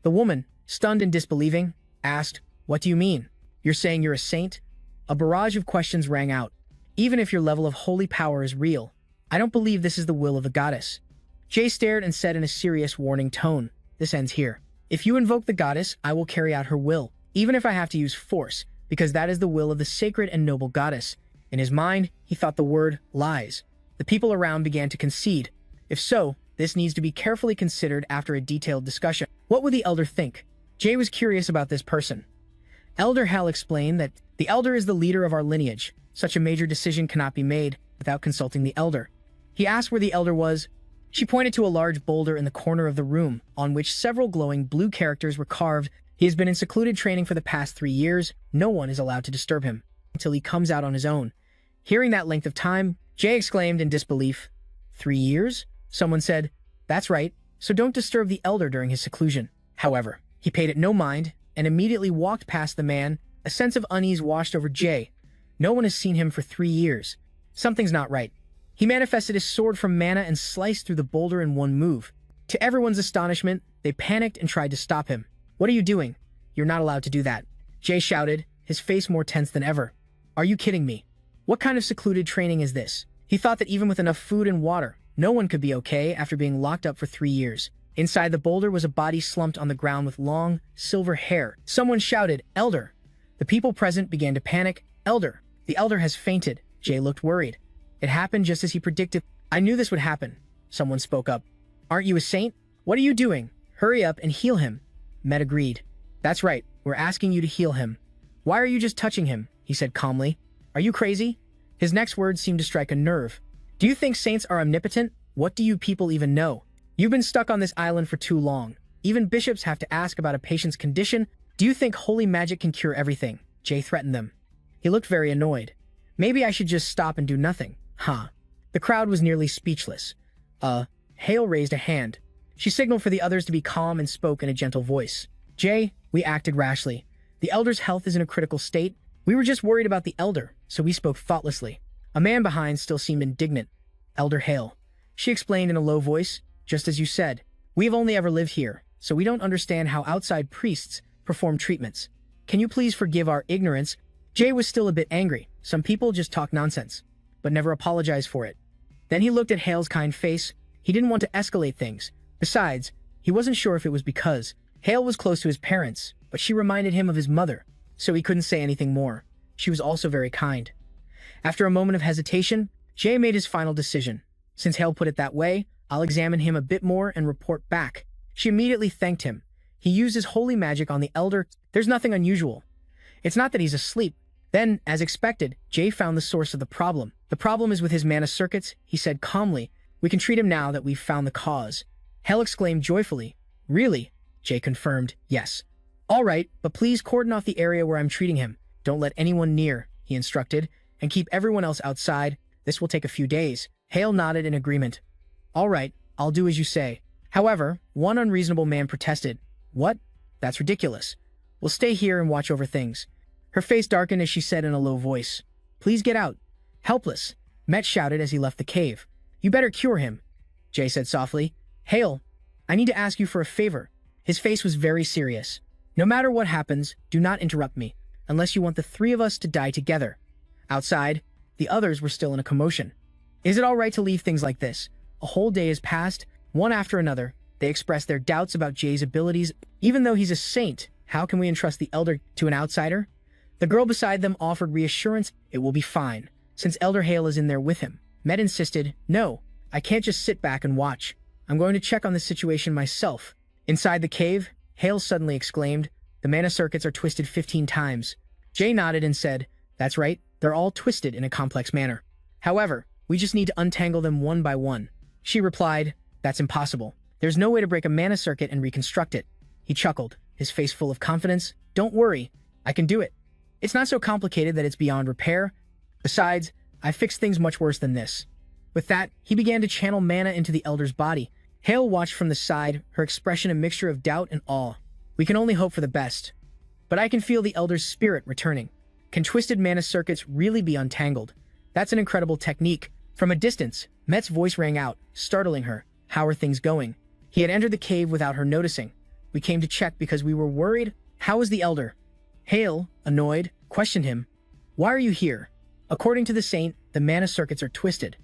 The woman, stunned and disbelieving, asked, "What do you mean? You're saying you're a saint?" A barrage of questions rang out. "Even if your level of holy power is real, I don't believe this is the will of the goddess." Jay stared and said in a serious, warning tone, "This ends here. If you invoke the goddess, I will carry out her will, even if I have to use force, because that is the will of the sacred and noble goddess." In his mind, he thought the word lies. The people around began to concede. If so, this needs to be carefully considered after a detailed discussion. What would the elder think? Jay was curious about this person. Elder Hal explained that the elder is the leader of our lineage. Such a major decision cannot be made without consulting the elder. He asked where the elder was. She pointed to a large boulder in the corner of the room, on which several glowing blue characters were carved. "He has been in secluded training for the past 3 years. No one is allowed to disturb him until he comes out on his own." Hearing that length of time, Jay exclaimed in disbelief. 3 years? Someone said, "That's right, so don't disturb the elder during his seclusion." However, he paid it no mind and immediately walked past the man. A sense of unease washed over Jay. No one has seen him for 3 years. Something's not right. He manifested his sword from mana and sliced through the boulder in one move. To everyone's astonishment, they panicked and tried to stop him. "What are you doing? You're not allowed to do that," Jay shouted, his face more tense than ever. "Are you kidding me? What kind of secluded training is this?" He thought that even with enough food and water, no one could be okay after being locked up for 3 years. Inside the boulder was a body slumped on the ground with long, silver hair. Someone shouted, "Elder!" The people present began to panic. "Elder! The elder has fainted." Jay looked worried. It happened just as he predicted. "I knew this would happen," someone spoke up. "Aren't you a saint? What are you doing? Hurry up and heal him." Med agreed. "That's right, we're asking you to heal him." "Why are you just touching him?" he said calmly. "Are you crazy?" His next words seemed to strike a nerve. "Do you think saints are omnipotent? What do you people even know? You've been stuck on this island for too long. Even bishops have to ask about a patient's condition. Do you think holy magic can cure everything?" Jay threatened them. He looked very annoyed. "Maybe I should just stop and do nothing, huh?" The crowd was nearly speechless. Hale raised a hand. She signaled for the others to be calm and spoke in a gentle voice. "Jay, we acted rashly. The elder's health is in a critical state. We were just worried about the elder, so we spoke thoughtlessly." A man behind still seemed indignant. "Elder Hale," she explained in a low voice, "just as you said, we have only ever lived here, so we don't understand how outside priests perform treatments. Can you please forgive our ignorance?" Jay was still a bit angry. Some people just talk nonsense, but never apologize for it. Then he looked at Hale's kind face. He didn't want to escalate things. Besides, he wasn't sure if it was because Hale was close to his parents, but she reminded him of his mother, so he couldn't say anything more. She was also very kind. After a moment of hesitation, Jay made his final decision. "Since Hale put it that way, I'll examine him a bit more and report back." She immediately thanked him. He used his holy magic on the elder. "There's nothing unusual. It's not that he's asleep." Then, as expected, Jay found the source of the problem. "The problem is with his mana circuits," he said calmly. "We can treat him now that we've found the cause." Hale exclaimed joyfully. "Really?" Jay confirmed, "Yes. All right, but please cordon off the area where I'm treating him. Don't let anyone near, he instructed, and keep everyone else outside. This will take a few days. Hale nodded in agreement. All right, I'll do as you say. However, one unreasonable man protested. What? That's ridiculous. We'll stay here and watch over things. Her face darkened as she said in a low voice, Please get out. Helpless, Met shouted as he left the cave. You better cure him, Jay said softly. Hale, I need to ask you for a favor. His face was very serious. No matter what happens, do not interrupt me, unless you want the three of us to die together. Outside, the others were still in a commotion. Is it all right to leave things like this? A whole day has passed, one after another. They expressed their doubts about Jay's abilities. Even though he's a saint, how can we entrust the elder to an outsider? The girl beside them offered reassurance. It will be fine, since Elder Hale is in there with him. Met insisted, No, I can't just sit back and watch. I'm going to check on the situation myself. Inside the cave, Hale suddenly exclaimed, The mana circuits are twisted 15 times. Jay nodded and said, That's right, they're all twisted in a complex manner. However, we just need to untangle them one by one. She replied, That's impossible. There's no way to break a mana circuit and reconstruct it. He chuckled, his face full of confidence. Don't worry, I can do it. It's not so complicated that it's beyond repair. Besides, I fixed things much worse than this. With that, he began to channel mana into the elder's body. Hale watched from the side, her expression a mixture of doubt and awe. We can only hope for the best. But I can feel the elder's spirit returning. Can twisted mana circuits really be untangled? That's an incredible technique. From a distance, Met's voice rang out, startling her. How are things going? He had entered the cave without her noticing. We came to check because we were worried. How is the elder? Hale, annoyed, questioned him. Why are you here? According to the saint, the mana circuits are twisted.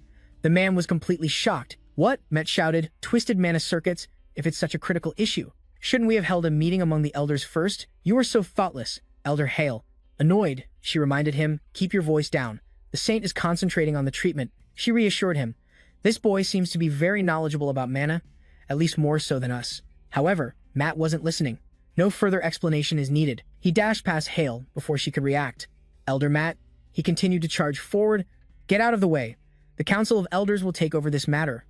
The man was completely shocked. What? Met shouted. Twisted mana circuits? If it's such a critical issue, shouldn't we have held a meeting among the elders first? You are so thoughtless, Elder Hale. Annoyed, she reminded him. Keep your voice down. The saint is concentrating on the treatment. She reassured him. This boy seems to be very knowledgeable about mana, at least more so than us. However, Matt wasn't listening. No further explanation is needed. He dashed past Hale before she could react. Elder Matt, he continued to charge forward. Get out of the way. The Council of Elders will take over this matter.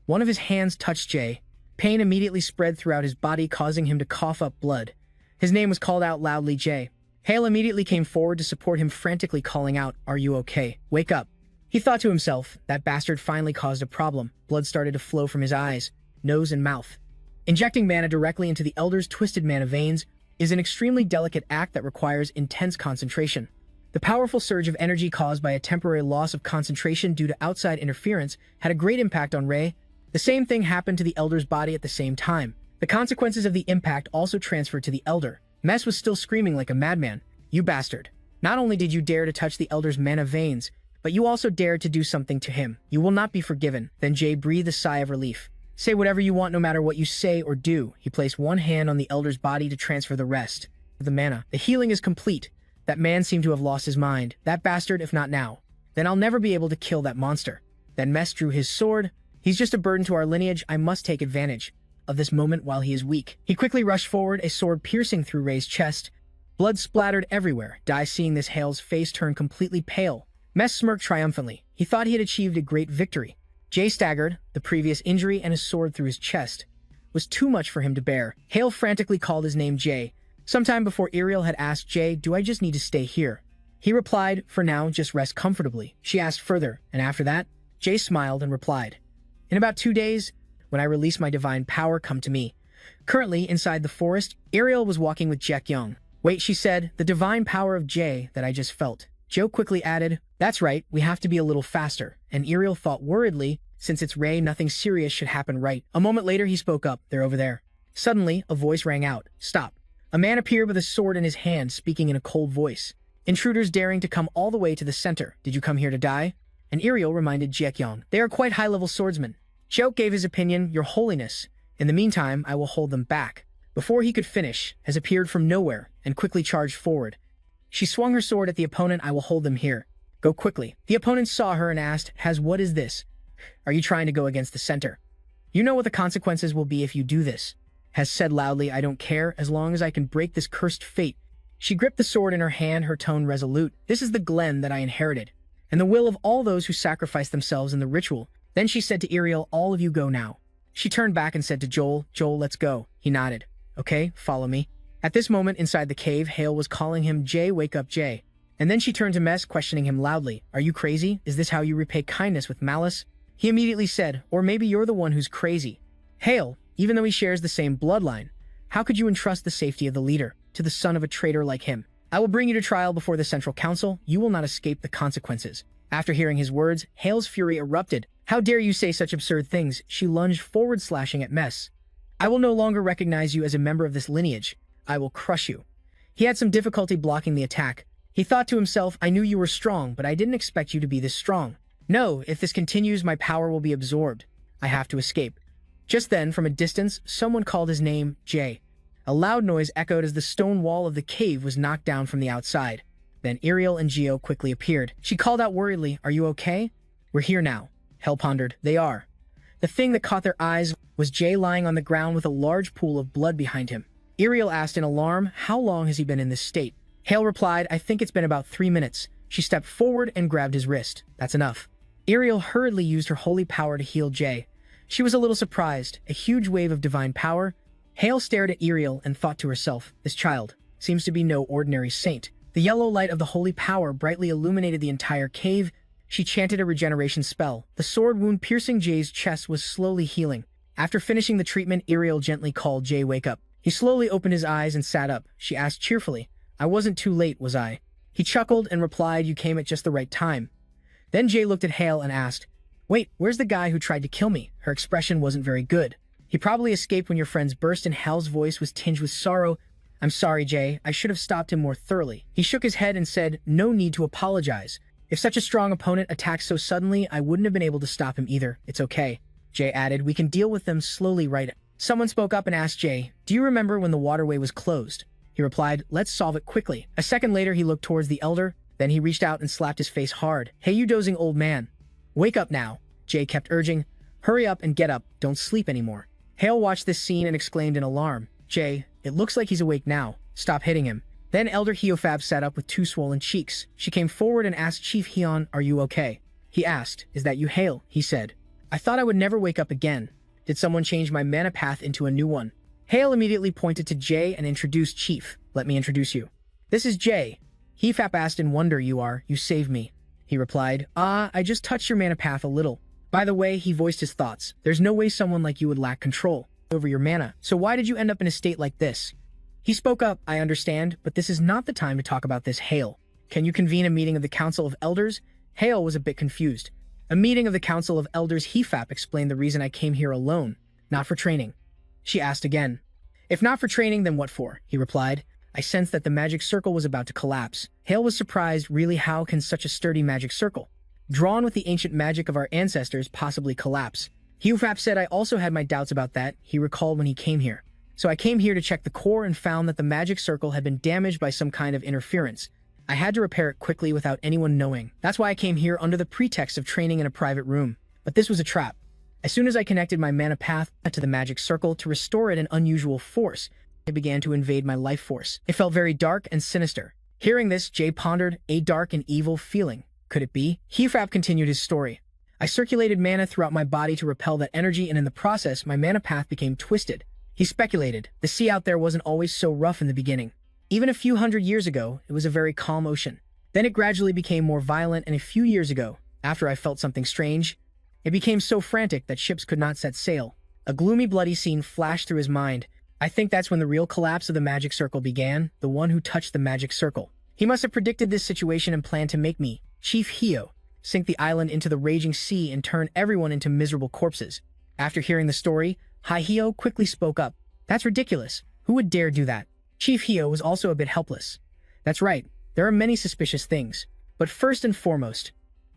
One of his hands touched Jay. Pain immediately spread throughout his body, causing him to cough up blood. His name was called out loudly, Jay. Hale immediately came forward to support him, frantically calling out, Are you okay? Wake up. He thought to himself, that bastard finally caused a problem. Blood started to flow from his eyes, nose, and mouth. Injecting mana directly into the Elder's twisted mana veins is an extremely delicate act that requires intense concentration. The powerful surge of energy caused by a temporary loss of concentration due to outside interference had a great impact on Ray. The same thing happened to the Elder's body at the same time. The consequences of the impact also transferred to the Elder. Mess was still screaming like a madman. You bastard. Not only did you dare to touch the Elder's mana veins, but you also dared to do something to him. You will not be forgiven. Then Jay breathed a sigh of relief. Say whatever you want no matter what you say or do. He placed one hand on the Elder's body to transfer the rest of the mana. The healing is complete. That man seemed to have lost his mind. That bastard, if not now. Then I'll never be able to kill that monster. Then Mess drew his sword. He's just a burden to our lineage. I must take advantage of this moment while he is weak. He quickly rushed forward, a sword piercing through Ray's chest. Blood splattered everywhere. Dai, seeing this, Hale's face turned completely pale. Mess smirked triumphantly. He thought he had achieved a great victory. Jay staggered. The previous injury and his sword through his chest was too much for him to bear. Hale frantically called his name Jay. Sometime before Ariel had asked Jay, Do I just need to stay here? He replied, For now, just rest comfortably. She asked further, and after that, Jay smiled and replied, In about 2 days, when I release my divine power, come to me. Currently, inside the forest, Ariel was walking with Jack Young. Wait, she said, the divine power of Jay that I just felt. Joe quickly added, That's right, we have to be a little faster. And Ariel thought worriedly, since it's Ray, nothing serious should happen, right? A moment later, he spoke up. They're over there. Suddenly, a voice rang out. Stop. A man appeared with a sword in his hand, speaking in a cold voice. Intruders daring to come all the way to the center. Did you come here to die? And Ariel reminded Jekyong. They are quite high-level swordsmen. Joke gave his opinion, Your Holiness. In the meantime, I will hold them back. Before he could finish, has appeared from nowhere and quickly charged forward. She swung her sword at the opponent. I will hold them here. Go quickly. The opponent saw her and asked, What is this? Are you trying to go against the center? You know what the consequences will be if you do this. Has said loudly, I don't care, as long as I can break this cursed fate. She gripped the sword in her hand, her tone resolute. This is the Glen that I inherited, and the will of all those who sacrifice themselves in the ritual. Then she said to Ariel, All of you go now. She turned back and said to Joel, Joel, let's go. He nodded. Okay, follow me. At this moment inside the cave, Hale was calling him Jay, wake up Jay. And then she turned to Mess, questioning him loudly. Are you crazy? Is this how you repay kindness with malice? He immediately said, or maybe you're the one who's crazy. Hale, even though he shares the same bloodline, how could you entrust the safety of the leader to the son of a traitor like him? I will bring you to trial before the Central Council. You will not escape the consequences. After hearing his words, Hale's fury erupted. How dare you say such absurd things? She lunged forward, slashing at Mess. I will no longer recognize you as a member of this lineage. I will crush you. He had some difficulty blocking the attack. He thought to himself, I knew you were strong, but I didn't expect you to be this strong. No, if this continues, my power will be absorbed. I have to escape. Just then, from a distance, someone called his name, Jay. A loud noise echoed as the stone wall of the cave was knocked down from the outside. Then Ariel and Geo quickly appeared. She called out worriedly, Are you okay? We're here now. Hel pondered. They are. The thing that caught their eyes was Jay lying on the ground with a large pool of blood behind him. Ariel asked in alarm, How long has he been in this state? Hale replied, I think it's been about 3 minutes. She stepped forward and grabbed his wrist. That's enough. Ariel hurriedly used her holy power to heal Jay. She was a little surprised. A huge wave of divine power. Hale stared at Ariel and thought to herself, This child seems to be no ordinary saint. The yellow light of the holy power brightly illuminated the entire cave. She chanted a regeneration spell. The sword wound piercing Jay's chest was slowly healing. After finishing the treatment, Ariel gently called Jay, wake up. He slowly opened his eyes and sat up. She asked cheerfully, I wasn't too late, was I? He chuckled and replied, You came at just the right time. Then Jay looked at Hale and asked, Wait, where's the guy who tried to kill me? Her expression wasn't very good. He probably escaped when your friends burst, and Hal's voice was tinged with sorrow. I'm sorry, Jay. I should have stopped him more thoroughly. He shook his head and said, No need to apologize. If such a strong opponent attacked so suddenly, I wouldn't have been able to stop him either. It's okay. Jay added, We can deal with them slowly, right? Someone spoke up and asked Jay, Do you remember when the waterway was closed? He replied, Let's solve it quickly. A second later, he looked towards the elder. Then he reached out and slapped his face hard. Hey, you dozing old man. Wake up now. Jay kept urging. Hurry up and get up. Don't sleep anymore. Hale watched this scene and exclaimed in alarm. Jay, it looks like he's awake now. Stop hitting him. Then Elder Heofab sat up with 2 swollen cheeks. She came forward and asked Chief Heon, Are you okay? He asked, Is that you, Hale? He said, I thought I would never wake up again. Did someone change my mana path into a new one? Hale immediately pointed to Jay and introduced Chief. Let me introduce you. This is Jay. Heofab asked in wonder, You saved me. He replied, I just touched your mana path a little. By the way, he voiced his thoughts. There's no way someone like you would lack control over your mana. So why did you end up in a state like this? He spoke up, I understand, but this is not the time to talk about this, Hale. Can you convene a meeting of the Council of Elders? Hale was a bit confused. A meeting of the Council of Elders. Heofab explained the reason I came here alone, not for training. She asked again. If not for training, then what for? He replied. I sensed that the magic circle was about to collapse. Hale was surprised. Really, how can such a sturdy magic circle, drawn with the ancient magic of our ancestors, possibly collapse? Heofab said I also had my doubts about that, he recalled when he came here. So I came here to check the core and found that the magic circle had been damaged by some kind of interference. I had to repair it quickly without anyone knowing. That's why I came here under the pretext of training in a private room. But this was a trap. As soon as I connected my mana path to the magic circle to restore it an unusual force, it began to invade my life force. It felt very dark and sinister. Hearing this, Jay pondered, a dark and evil feeling. Could it be? Heofab continued his story. I circulated mana throughout my body to repel that energy, and in the process, my mana path became twisted. He speculated. The sea out there wasn't always so rough in the beginning. Even a few hundred years ago, it was a very calm ocean. Then it gradually became more violent, and a few years ago, after I felt something strange, it became so frantic that ships could not set sail. A gloomy, bloody scene flashed through his mind. I think that's when the real collapse of the magic circle began, the one who touched the magic circle. He must have predicted this situation and planned to make me, Chief Hio, sink the island into the raging sea and turn everyone into miserable corpses. After hearing the story, Hio quickly spoke up. That's ridiculous. Who would dare do that? Chief Hio was also a bit helpless. That's right, there are many suspicious things. But first and foremost,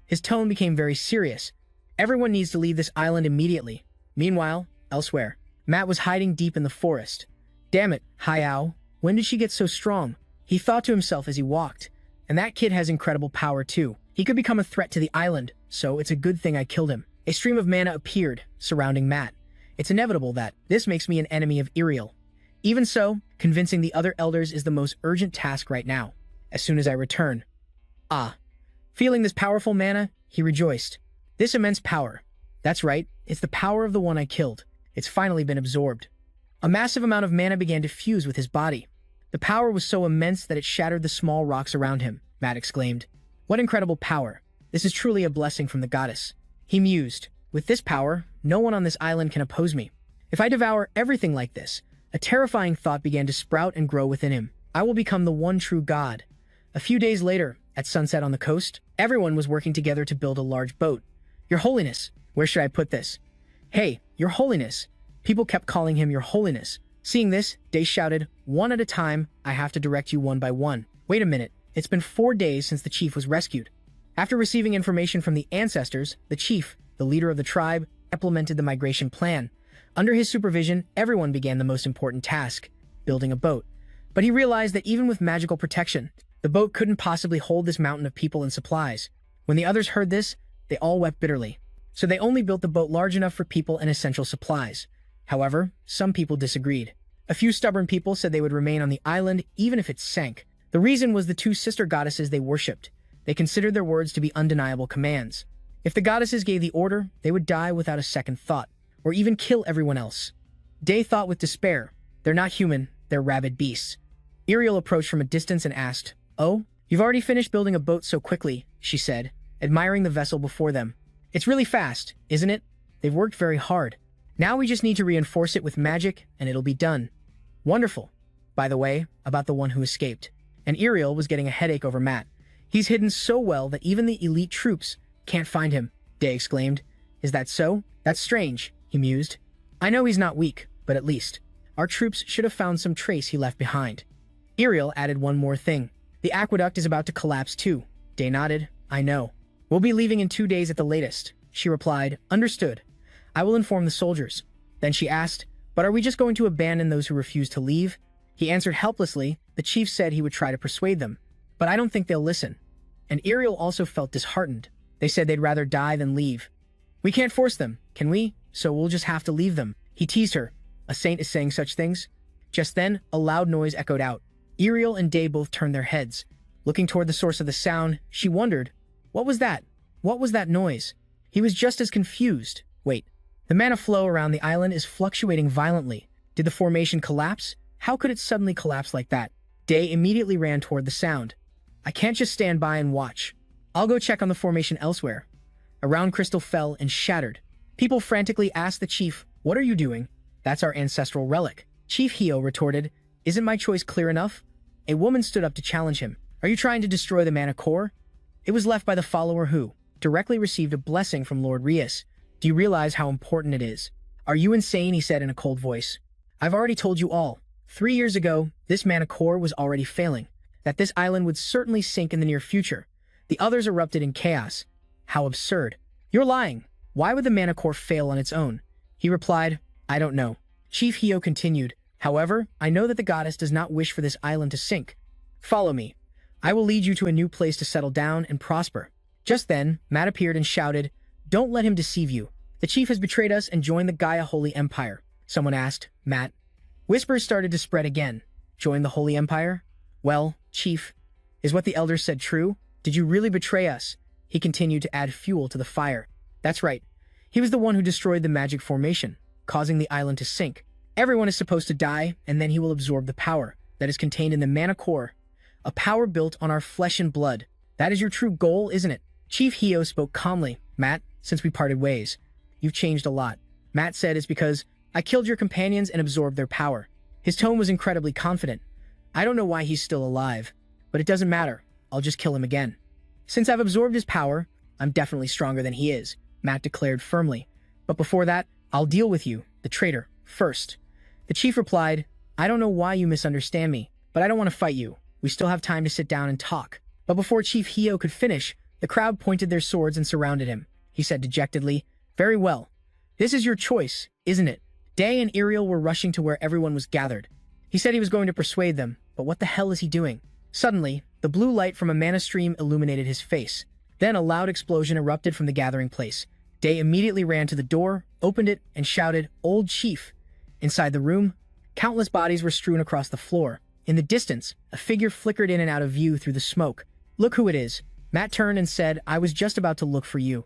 his tone became very serious. Everyone needs to leave this island immediately. Meanwhile, elsewhere, Matt was hiding deep in the forest. Damn it, Hio, when did she get so strong? He thought to himself as he walked. And that kid has incredible power too. He could become a threat to the island, so it's a good thing I killed him. A stream of mana appeared, surrounding Matt. It's inevitable that this makes me an enemy of Iriel. Even so, convincing the other elders is the most urgent task right now. As soon as I return. Feeling this powerful mana, he rejoiced. This immense power. That's right, it's the power of the one I killed. It's finally been absorbed. A massive amount of mana began to fuse with his body. The power was so immense that it shattered the small rocks around him, Matt exclaimed. What incredible power! This is truly a blessing from the goddess. He mused. With this power, no one on this island can oppose me. If I devour everything like this, a terrifying thought began to sprout and grow within him. I will become the one true god. A few days later, at sunset on the coast, everyone was working together to build a large boat. Your Holiness, where should I put this? Hey, Your Holiness. People kept calling him Your Holiness. Seeing this, Day shouted, one at a time, I have to direct you one by one. Wait a minute, it's been 4 days since the chief was rescued. After receiving information from the ancestors, the chief, the leader of the tribe, implemented the migration plan. Under his supervision, everyone began the most important task, building a boat. But he realized that even with magical protection, the boat couldn't possibly hold this mountain of people and supplies. When the others heard this, they all wept bitterly. So they only built the boat large enough for people and essential supplies. However, some people disagreed. A few stubborn people said they would remain on the island even if it sank. The reason was the two sister goddesses they worshipped. They considered their words to be undeniable commands. If the goddesses gave the order, they would die without a second thought, or even kill everyone else. Day thought with despair, they're not human, they're rabid beasts. Ariel approached from a distance and asked, Oh, you've already finished building a boat so quickly, she said, admiring the vessel before them. It's really fast, isn't it? They've worked very hard. Now we just need to reinforce it with magic, and it'll be done. Wonderful. By the way, about the one who escaped. And Ariel was getting a headache over Matt. He's hidden so well that even the elite troops can't find him, Day exclaimed. Is that so? That's strange, he mused. I know he's not weak, but at least our troops should have found some trace he left behind. Ariel added one more thing. The aqueduct is about to collapse too. Day nodded. I know. We'll be leaving in 2 days at the latest. She replied, Understood. I will inform the soldiers. Then she asked, But are we just going to abandon those who refuse to leave? He answered helplessly. The chief said he would try to persuade them, but I don't think they'll listen. And Ariel also felt disheartened. They said they'd rather die than leave. We can't force them, can we? So we'll just have to leave them. He teased her. A saint is saying such things? Just then, a loud noise echoed out. Ariel and Day both turned their heads. Looking toward the source of the sound, she wondered, What was that? What was that noise? He was just as confused. Wait. The mana flow around the island is fluctuating violently. Did the formation collapse? How could it suddenly collapse like that? Day immediately ran toward the sound. I can't just stand by and watch. I'll go check on the formation elsewhere. A round crystal fell and shattered. People frantically asked the chief, What are you doing? That's our ancestral relic. Chief Hio retorted, Isn't my choice clear enough? A woman stood up to challenge him. Are you trying to destroy the mana core? It was left by the follower who directly received a blessing from Lord Rias. Do you realize how important it is? Are you insane? He said in a cold voice. I've already told you all. 3 years ago, this mana core was already failing. That this island would certainly sink in the near future. The others erupted in chaos. How absurd. You're lying. Why would the mana core fail on its own? He replied, I don't know. Chief Hio continued, However, I know that the goddess does not wish for this island to sink. Follow me. I will lead you to a new place to settle down and prosper. Just then, Matt appeared and shouted, Don't let him deceive you. The chief has betrayed us and joined the Gaia Holy Empire. Someone asked, Matt. Whispers started to spread again. Join the Holy Empire? Well, Chief, is what the elders said true? Did you really betray us? He continued to add fuel to the fire. That's right. He was the one who destroyed the magic formation, causing the island to sink. Everyone is supposed to die, and then he will absorb the power that is contained in the mana core. A power built on our flesh and blood. That is your true goal, isn't it? Chief Hio spoke calmly. Matt, since we parted ways, you've changed a lot. Matt said it's because I killed your companions and absorbed their power. His tone was incredibly confident. I don't know why he's still alive, but it doesn't matter. I'll just kill him again. Since I've absorbed his power, I'm definitely stronger than he is, Matt declared firmly. But before that, I'll deal with you, the traitor, first. The chief replied, I don't know why you misunderstand me, but I don't want to fight you. We still have time to sit down and talk. But before Chief Hio could finish, the crowd pointed their swords and surrounded him. He said dejectedly, Very well. This is your choice, isn't it? Day and Ariel were rushing to where everyone was gathered. He said he was going to persuade them, but what the hell is he doing? Suddenly, the blue light from a mana stream illuminated his face. Then a loud explosion erupted from the gathering place. Day immediately ran to the door, opened it, and shouted, Old Chief. Inside the room, countless bodies were strewn across the floor. In the distance, a figure flickered in and out of view through the smoke. Look who it is. Matt turned and said, I was just about to look for you.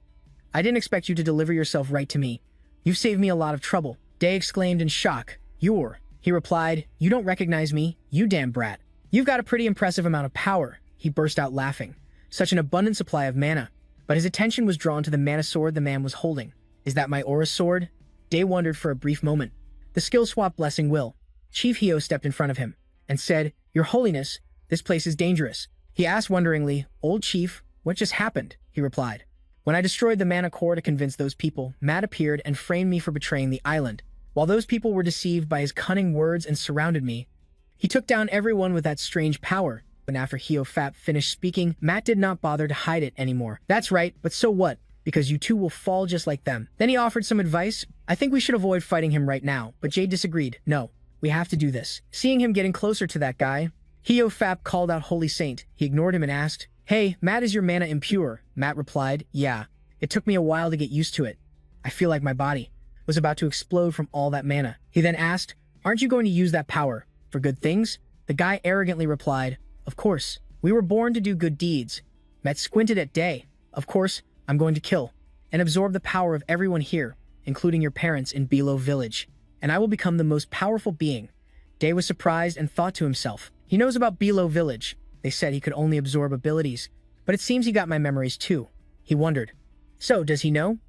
I didn't expect you to deliver yourself right to me. You've saved me a lot of trouble. Day exclaimed in shock. You're He replied, "You don't recognize me, you damn brat. You've got a pretty impressive amount of power." He burst out laughing. Such an abundant supply of mana. But his attention was drawn to the mana sword the man was holding. "Is that my aura sword?" Day wondered for a brief moment. The skill swap blessing will. Chief Hio stepped in front of him and said, "Your Holiness, this place is dangerous." He asked wonderingly, "Old Chief, what just happened?" He replied, "When I destroyed the mana core to convince those people, Matt appeared and framed me for betraying the island. While those people were deceived by his cunning words and surrounded me, he took down everyone with that strange power." And after Hiofap finished speaking, Matt did not bother to hide it anymore. "That's right, but so what? Because you two will fall just like them." Then he offered some advice. "I think we should avoid fighting him right now," but Jade disagreed. "No, we have to do this." Seeing him getting closer to that guy, Hiofap called out Holy Saint. He ignored him and asked, "Hey, Matt, is your mana impure?" Matt replied, "Yeah. It took me a while to get used to it. I feel like my body was about to explode from all that mana." He then asked, "Aren't you going to use that power for good things?" The guy arrogantly replied, "Of course. We were born to do good deeds." Matt squinted at Day. "Of course, I'm going to kill and absorb the power of everyone here, including your parents in Bilo Village, and I will become the most powerful being." Day was surprised and thought to himself, "He knows about Bilo Village. They said he could only absorb abilities, but it seems he got my memories too." He wondered, "So, does he know?"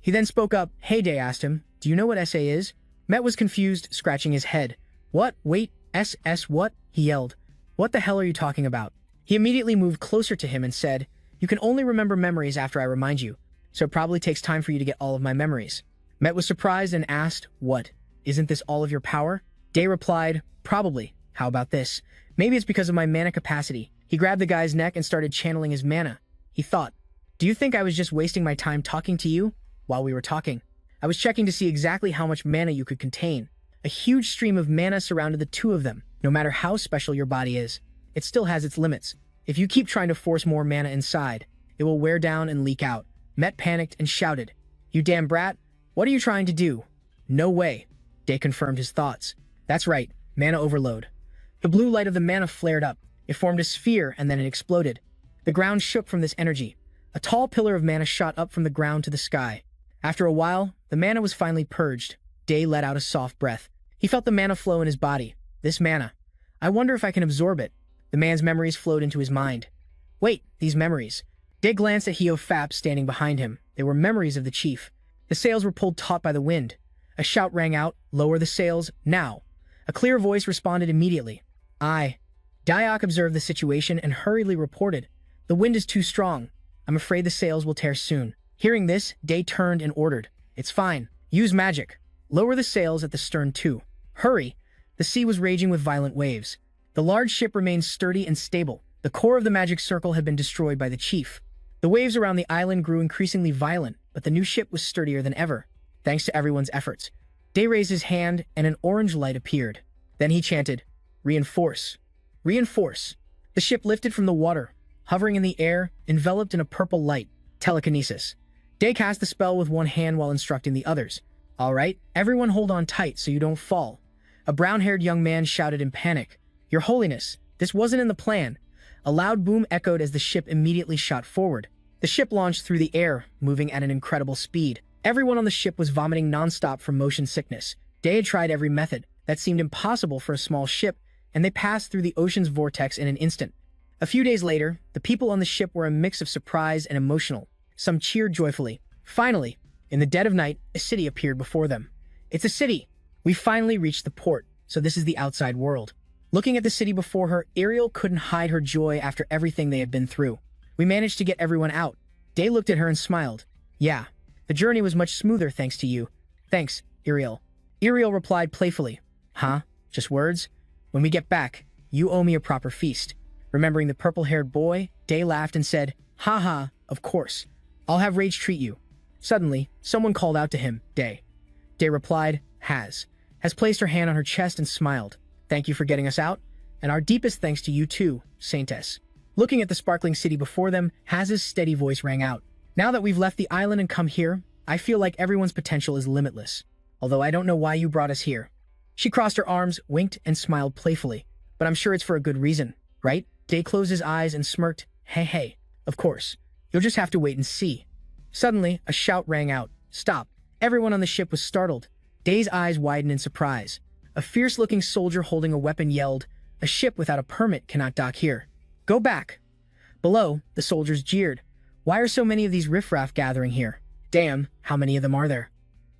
He then spoke up. "Hey," Day asked him, "do you know what SA is?" Matt was confused, scratching his head. "What? Wait, SS what?" he yelled. "What the hell are you talking about?" He immediately moved closer to him and said, "You can only remember memories after I remind you, so it probably takes time for you to get all of my memories." Met was surprised and asked, "What? Isn't this all of your power?" Day replied, "Probably. How about this? Maybe it's because of my mana capacity." He grabbed the guy's neck and started channeling his mana. He thought, "Do you think I was just wasting my time talking to you?" While we were talking, I was checking to see exactly how much mana you could contain. A huge stream of mana surrounded the two of them. No matter how special your body is, it still has its limits. If you keep trying to force more mana inside, it will wear down and leak out. Met panicked and shouted, "You damn brat, what are you trying to do?" "No way." Day confirmed his thoughts. "That's right, mana overload." The blue light of the mana flared up. It formed a sphere and then it exploded. The ground shook from this energy. A tall pillar of mana shot up from the ground to the sky. After a while, the mana was finally purged. Day let out a soft breath. He felt the mana flow in his body. This mana. I wonder if I can absorb it. The man's memories flowed into his mind. Wait, these memories. Day glanced at Hiofap standing behind him. They were memories of the chief. The sails were pulled taut by the wind. A shout rang out, "Lower the sails, now." A clear voice responded immediately. "Aye." Diok observed the situation and hurriedly reported, "The wind is too strong. I'm afraid the sails will tear soon." Hearing this, Day turned and ordered, "It's fine. Use magic. Lower the sails at the stern too. Hurry." The sea was raging with violent waves. The large ship remained sturdy and stable. The core of the magic circle had been destroyed by the chief. The waves around the island grew increasingly violent, but the new ship was sturdier than ever, thanks to everyone's efforts. Day raised his hand and an orange light appeared. Then he chanted, "Reinforce. Reinforce." The ship lifted from the water, hovering in the air, enveloped in a purple light. Telekinesis. Day cast the spell with one hand while instructing the others. "All right, everyone hold on tight so you don't fall." A brown-haired young man shouted in panic, "Your Holiness, this wasn't in the plan." A loud boom echoed as the ship immediately shot forward. The ship launched through the air, moving at an incredible speed. Everyone on the ship was vomiting nonstop from motion sickness. Day had tried every method that seemed impossible for a small ship, and they passed through the ocean's vortex in an instant. A few days later, the people on the ship were a mix of surprise and emotional. Some cheered joyfully. Finally, in the dead of night, a city appeared before them. "It's a city! We finally reached the port, so this is the outside world." Looking at the city before her, Ariel couldn't hide her joy after everything they had been through. "We managed to get everyone out." Day looked at her and smiled. "Yeah, the journey was much smoother thanks to you." "Thanks, Ariel." Ariel replied playfully. "Huh? Just words? When we get back, you owe me a proper feast." Remembering the purple-haired boy, Day laughed and said, "Ha ha, of course. I'll have Rage treat you." Suddenly, someone called out to him, "Day." Day replied, Has placed her hand on her chest and smiled. "Thank you for getting us out, and our deepest thanks to you too, Saintess." Looking at the sparkling city before them, Haz's steady voice rang out. "Now that we've left the island and come here, I feel like everyone's potential is limitless. Although I don't know why you brought us here." She crossed her arms, winked, and smiled playfully. "But I'm sure it's for a good reason, right?" Day closed his eyes and smirked. Hey, of course. You'll just have to wait and see." Suddenly, a shout rang out. "Stop." Everyone on the ship was startled. Day's eyes widened in surprise. A fierce-looking soldier holding a weapon yelled, "A ship without a permit cannot dock here. Go back!" Below, the soldiers jeered. "Why are so many of these riffraff gathering here? Damn, how many of them are there?"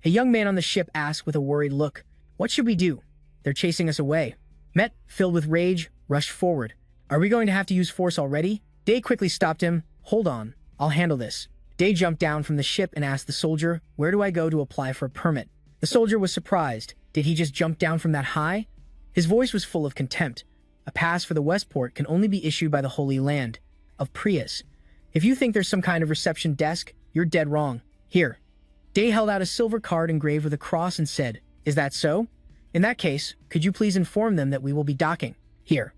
A young man on the ship asked with a worried look, "What should we do? They're chasing us away." Met, filled with rage, rushed forward. "Are we going to have to use force already?" Day quickly stopped him. "Hold on, I'll handle this." Day jumped down from the ship and asked the soldier, "Where do I go to apply for a permit?" The soldier was surprised. Did he just jump down from that high? His voice was full of contempt. "A pass for the Westport can only be issued by the Holy Land of Prius. If you think there's some kind of reception desk, you're dead wrong. Here." Day held out a silver card engraved with a cross and said, "Is that so? In that case, could you please inform them that we will be docking here?"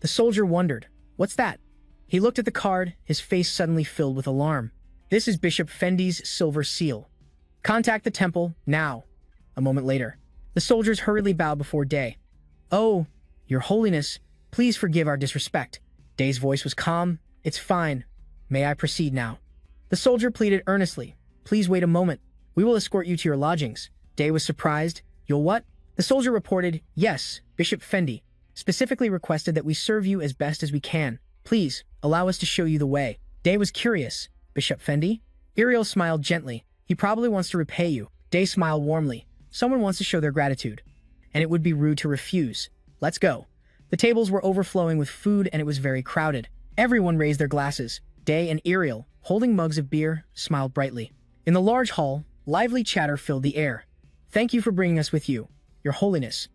The soldier wondered, "What's that?" He looked at the card, his face suddenly filled with alarm. "This is Bishop Fendi's silver seal. Contact the temple, now." A moment later, the soldiers hurriedly bowed before Day. "Oh, Your Holiness, please forgive our disrespect." Day's voice was calm. "It's fine. May I proceed now?" The soldier pleaded earnestly. "Please wait a moment. We will escort you to your lodgings." Day was surprised. "You'll what?" The soldier reported, "Yes, Bishop Fendi specifically requested that we serve you as best as we can. Please, allow us to show you the way." Day was curious. "Bishop Fendi?" Iriel smiled gently. "He probably wants to repay you." Day smiled warmly. "Someone wants to show their gratitude, and it would be rude to refuse. Let's go." The tables were overflowing with food and it was very crowded. Everyone raised their glasses. Day and Iriel, holding mugs of beer, smiled brightly. In the large hall, lively chatter filled the air. "Thank you for bringing us with you, Your Holiness.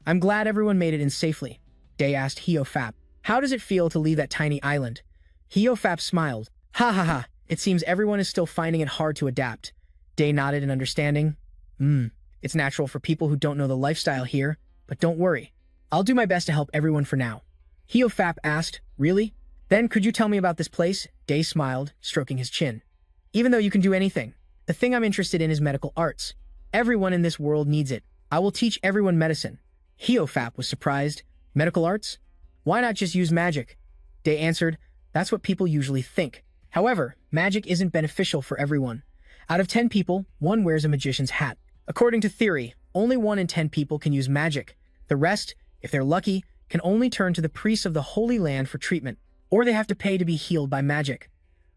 I'm glad everyone made it in safely." Day asked Heofap, "How does it feel to leave that tiny island?" Heofap smiled. "Ha ha ha, it seems everyone is still finding it hard to adapt." Day nodded in understanding. It's natural for people who don't know the lifestyle here, but don't worry. I'll do my best to help everyone for now." Heofap asked, "Really? Then could you tell me about this place?" Day smiled, stroking his chin. "Even though you can do anything, the thing I'm interested in is medical arts. Everyone in this world needs it. I will teach everyone medicine." Heofap was surprised. "Medical arts? Why not just use magic?" Day answered, "That's what people usually think. However, magic isn't beneficial for everyone. Out of 10 people, one wears a magician's hat. According to theory, only 1 in 10 people can use magic. The rest, if they're lucky, can only turn to the priests of the Holy Land for treatment, or they have to pay to be healed by magic."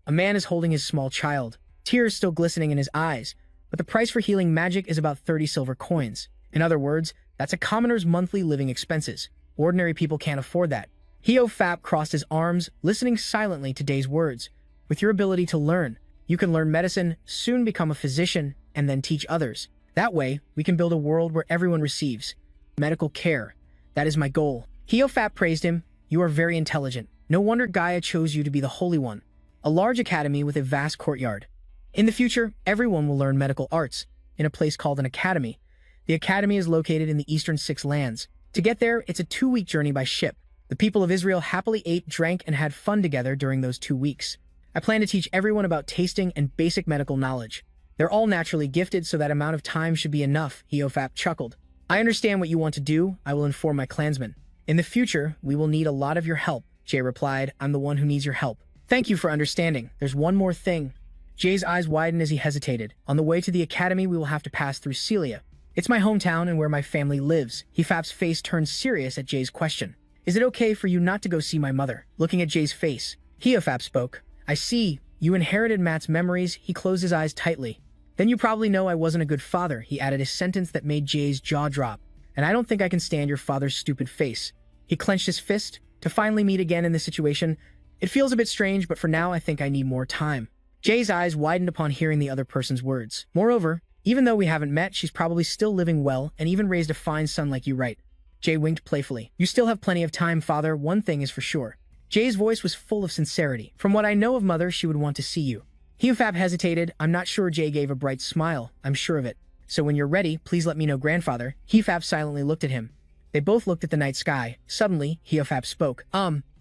A man is holding his small child, tears still glistening in his eyes, but the price for healing magic is about 30 silver coins. In other words, that's a commoner's monthly living expenses. Ordinary people can't afford that. Heofap crossed his arms, listening silently to Day's words. "With your ability to learn, you can learn medicine, soon become a physician, and then teach others. That way, we can build a world where everyone receives medical care. That is my goal." Heofap praised him. "You are very intelligent. No wonder Gaia chose you to be the Holy One." A large academy with a vast courtyard. In the future, everyone will learn medical arts in a place called an academy. The academy is located in the eastern 6 lands. To get there, it's a 2-week journey by ship. The people of Israel happily ate, drank, and had fun together during those 2 weeks. I plan to teach everyone about tasting and basic medical knowledge. They're all naturally gifted, so that amount of time should be enough." Heofap chuckled. "I understand what you want to do. I will inform my clansmen. In the future, we will need a lot of your help." Jay replied, "I'm the one who needs your help." "Thank you for understanding. There's one more thing." Jay's eyes widened as he hesitated. "On the way to the academy, we will have to pass through Celia. It's my hometown and where my family lives." Heofap's face turned serious at Jay's question. "Is it okay for you not to go see my mother?" Looking at Jay's face, Heofap spoke. "I see. You inherited Matt's memories." He closed his eyes tightly. "Then you probably know I wasn't a good father." He added a sentence that made Jay's jaw drop. "And I don't think I can stand your father's stupid face." He clenched his fist. "To finally meet again in this situation, it feels a bit strange, but for now I think I need more time." Jay's eyes widened upon hearing the other person's words. "Moreover, even though we haven't met, she's probably still living well and even raised a fine son like you, right?" Jay winked playfully. "You still have plenty of time, father. One thing is for sure." Jay's voice was full of sincerity. "From what I know of mother, she would want to see you." Heofap hesitated. "I'm not sure." Jay gave a bright smile. "I'm sure of it. So when you're ready, please let me know, grandfather." Heofap silently looked at him. They both looked at the night sky. Suddenly, Heofap spoke.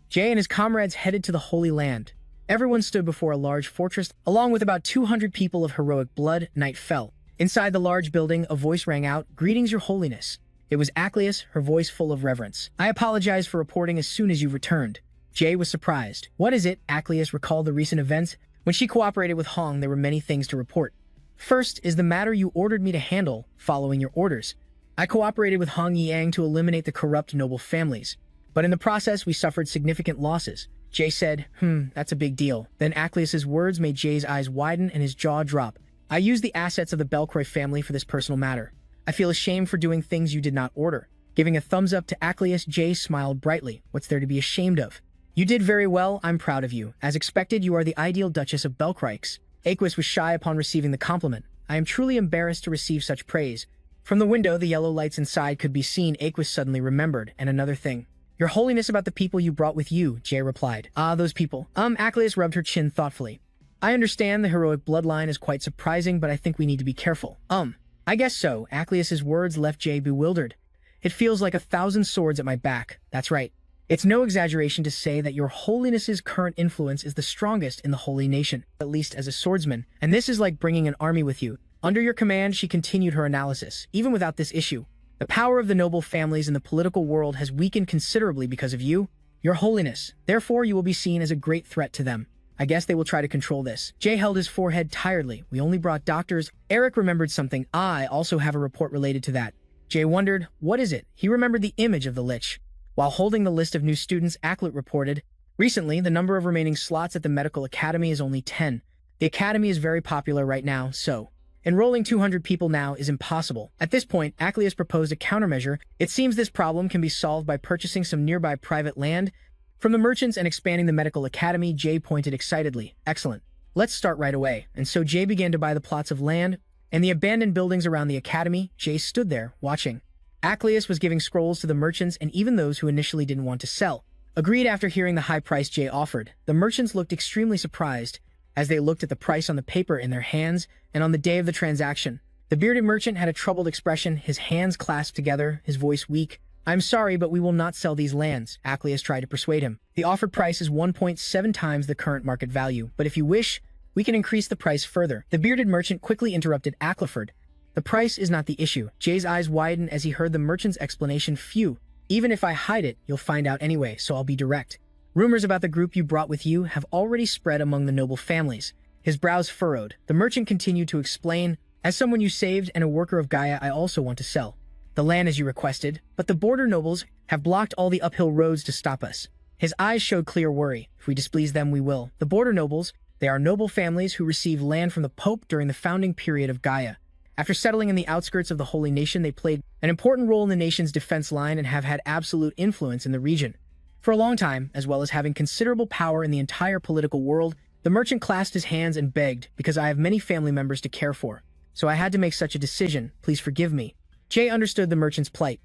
Jay and his comrades headed to the Holy Land. Everyone stood before a large fortress, along with about 200 people of heroic blood. Night fell. Inside the large building, a voice rang out, "Greetings, Your Holiness." It was Aclius, her voice full of reverence. "I apologize for reporting as soon as you returned." Jay was surprised. "What is it?" Aclius recalled the recent events. When she cooperated with Hong, there were many things to report. "First is the matter you ordered me to handle, following your orders." I cooperated with Hong Yang to eliminate the corrupt noble families, but in the process we suffered significant losses. Jay said, that's a big deal. Then Acleus's words made Jay's eyes widen and his jaw drop. I used the assets of the Belcroy family for this personal matter. I feel ashamed for doing things you did not order. Giving a thumbs up to Acleus, Jay smiled brightly. What's there to be ashamed of? You did very well, I'm proud of you. As expected, you are the ideal Duchess of Belcroix. Aquis was shy upon receiving the compliment. I am truly embarrassed to receive such praise. From the window, the yellow lights inside could be seen. Aquis suddenly remembered, and another thing. Your holiness about the people you brought with you, Jay replied. Ah, those people. Acleus rubbed her chin thoughtfully. I understand the heroic bloodline is quite surprising, but I think we need to be careful. I guess so. Acleus's words left Jay bewildered. It feels like 1,000 swords at my back. That's right. It's no exaggeration to say that your holiness's current influence is the strongest in the holy nation, at least as a swordsman, and this is like bringing an army with you. Under your command, she continued her analysis. Even without this issue, the power of the noble families in the political world has weakened considerably because of you, your holiness. Therefore, you will be seen as a great threat to them. I guess they will try to control this. Jay held his forehead tiredly. We only brought doctors. Eric remembered something. I also have a report related to that. Jay wondered, what is it? He remembered the image of the Lich. While holding the list of new students, Acklet reported, recently, the number of remaining slots at the medical academy is only 10. The academy is very popular right now, so enrolling 200 people now is impossible. At this point, Acleus proposed a countermeasure. It seems this problem can be solved by purchasing some nearby private land from the merchants and expanding the medical academy. Jay pointed excitedly. Excellent. Let's start right away. And so Jay began to buy the plots of land and the abandoned buildings around the academy. Jay stood there, watching. Acleus was giving scrolls to the merchants and even those who initially didn't want to sell. Agreed after hearing the high price Jay offered. The merchants looked extremely surprised as they looked at the price on the paper in their hands, and on the day of the transaction, the bearded merchant had a troubled expression, his hands clasped together, his voice weak. I'm sorry, but we will not sell these lands, Acleus tried to persuade him. The offered price is 1.7 times the current market value, but if you wish, we can increase the price further. The bearded merchant quickly interrupted Acleford. The price is not the issue. Jay's eyes widened as he heard the merchant's explanation. Phew. Even if I hide it, you'll find out anyway, so I'll be direct. Rumors about the group you brought with you have already spread among the noble families. His brows furrowed. The merchant continued to explain, as someone you saved and a worker of Gaia, I also want to sell the land as you requested, but the border nobles have blocked all the uphill roads to stop us. His eyes showed clear worry. If we displease them, we will. The border nobles, they are noble families who received land from the Pope during the founding period of Gaia. After settling in the outskirts of the Holy Nation, they played an important role in the nation's defense line and have had absolute influence in the region. For a long time, as well as having considerable power in the entire political world, the merchant clasped his hands and begged, because I have many family members to care for. So I had to make such a decision. Please forgive me. Jay understood the merchant's plight.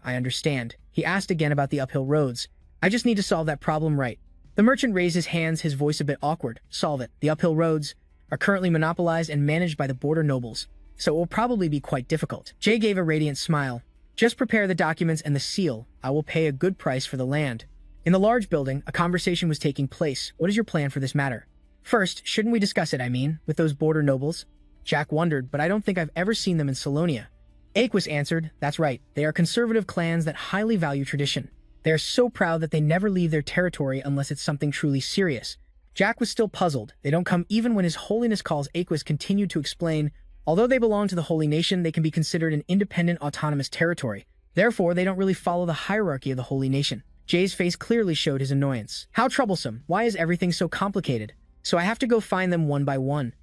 I understand. He asked again about the uphill roads. I just need to solve that problem right. The merchant raised his hands, his voice a bit awkward. Solve it. The uphill roads are currently monopolized and managed by the border nobles, so it will probably be quite difficult. Jay gave a radiant smile. Just prepare the documents and the seal. I will pay a good price for the land. In the large building, a conversation was taking place. What is your plan for this matter? First, shouldn't we discuss it, with those border nobles? Jack wondered, but I don't think I've ever seen them in Salonia. Aquis answered, that's right. They are conservative clans that highly value tradition. They are so proud that they never leave their territory unless it's something truly serious. Jack was still puzzled. They don't come even when His Holiness calls. Aquis continued to explain, although they belong to the Holy Nation, they can be considered an independent autonomous territory. Therefore, they don't really follow the hierarchy of the Holy Nation. Jay's face clearly showed his annoyance. How troublesome. Why is everything so complicated? So I have to go find them one by one.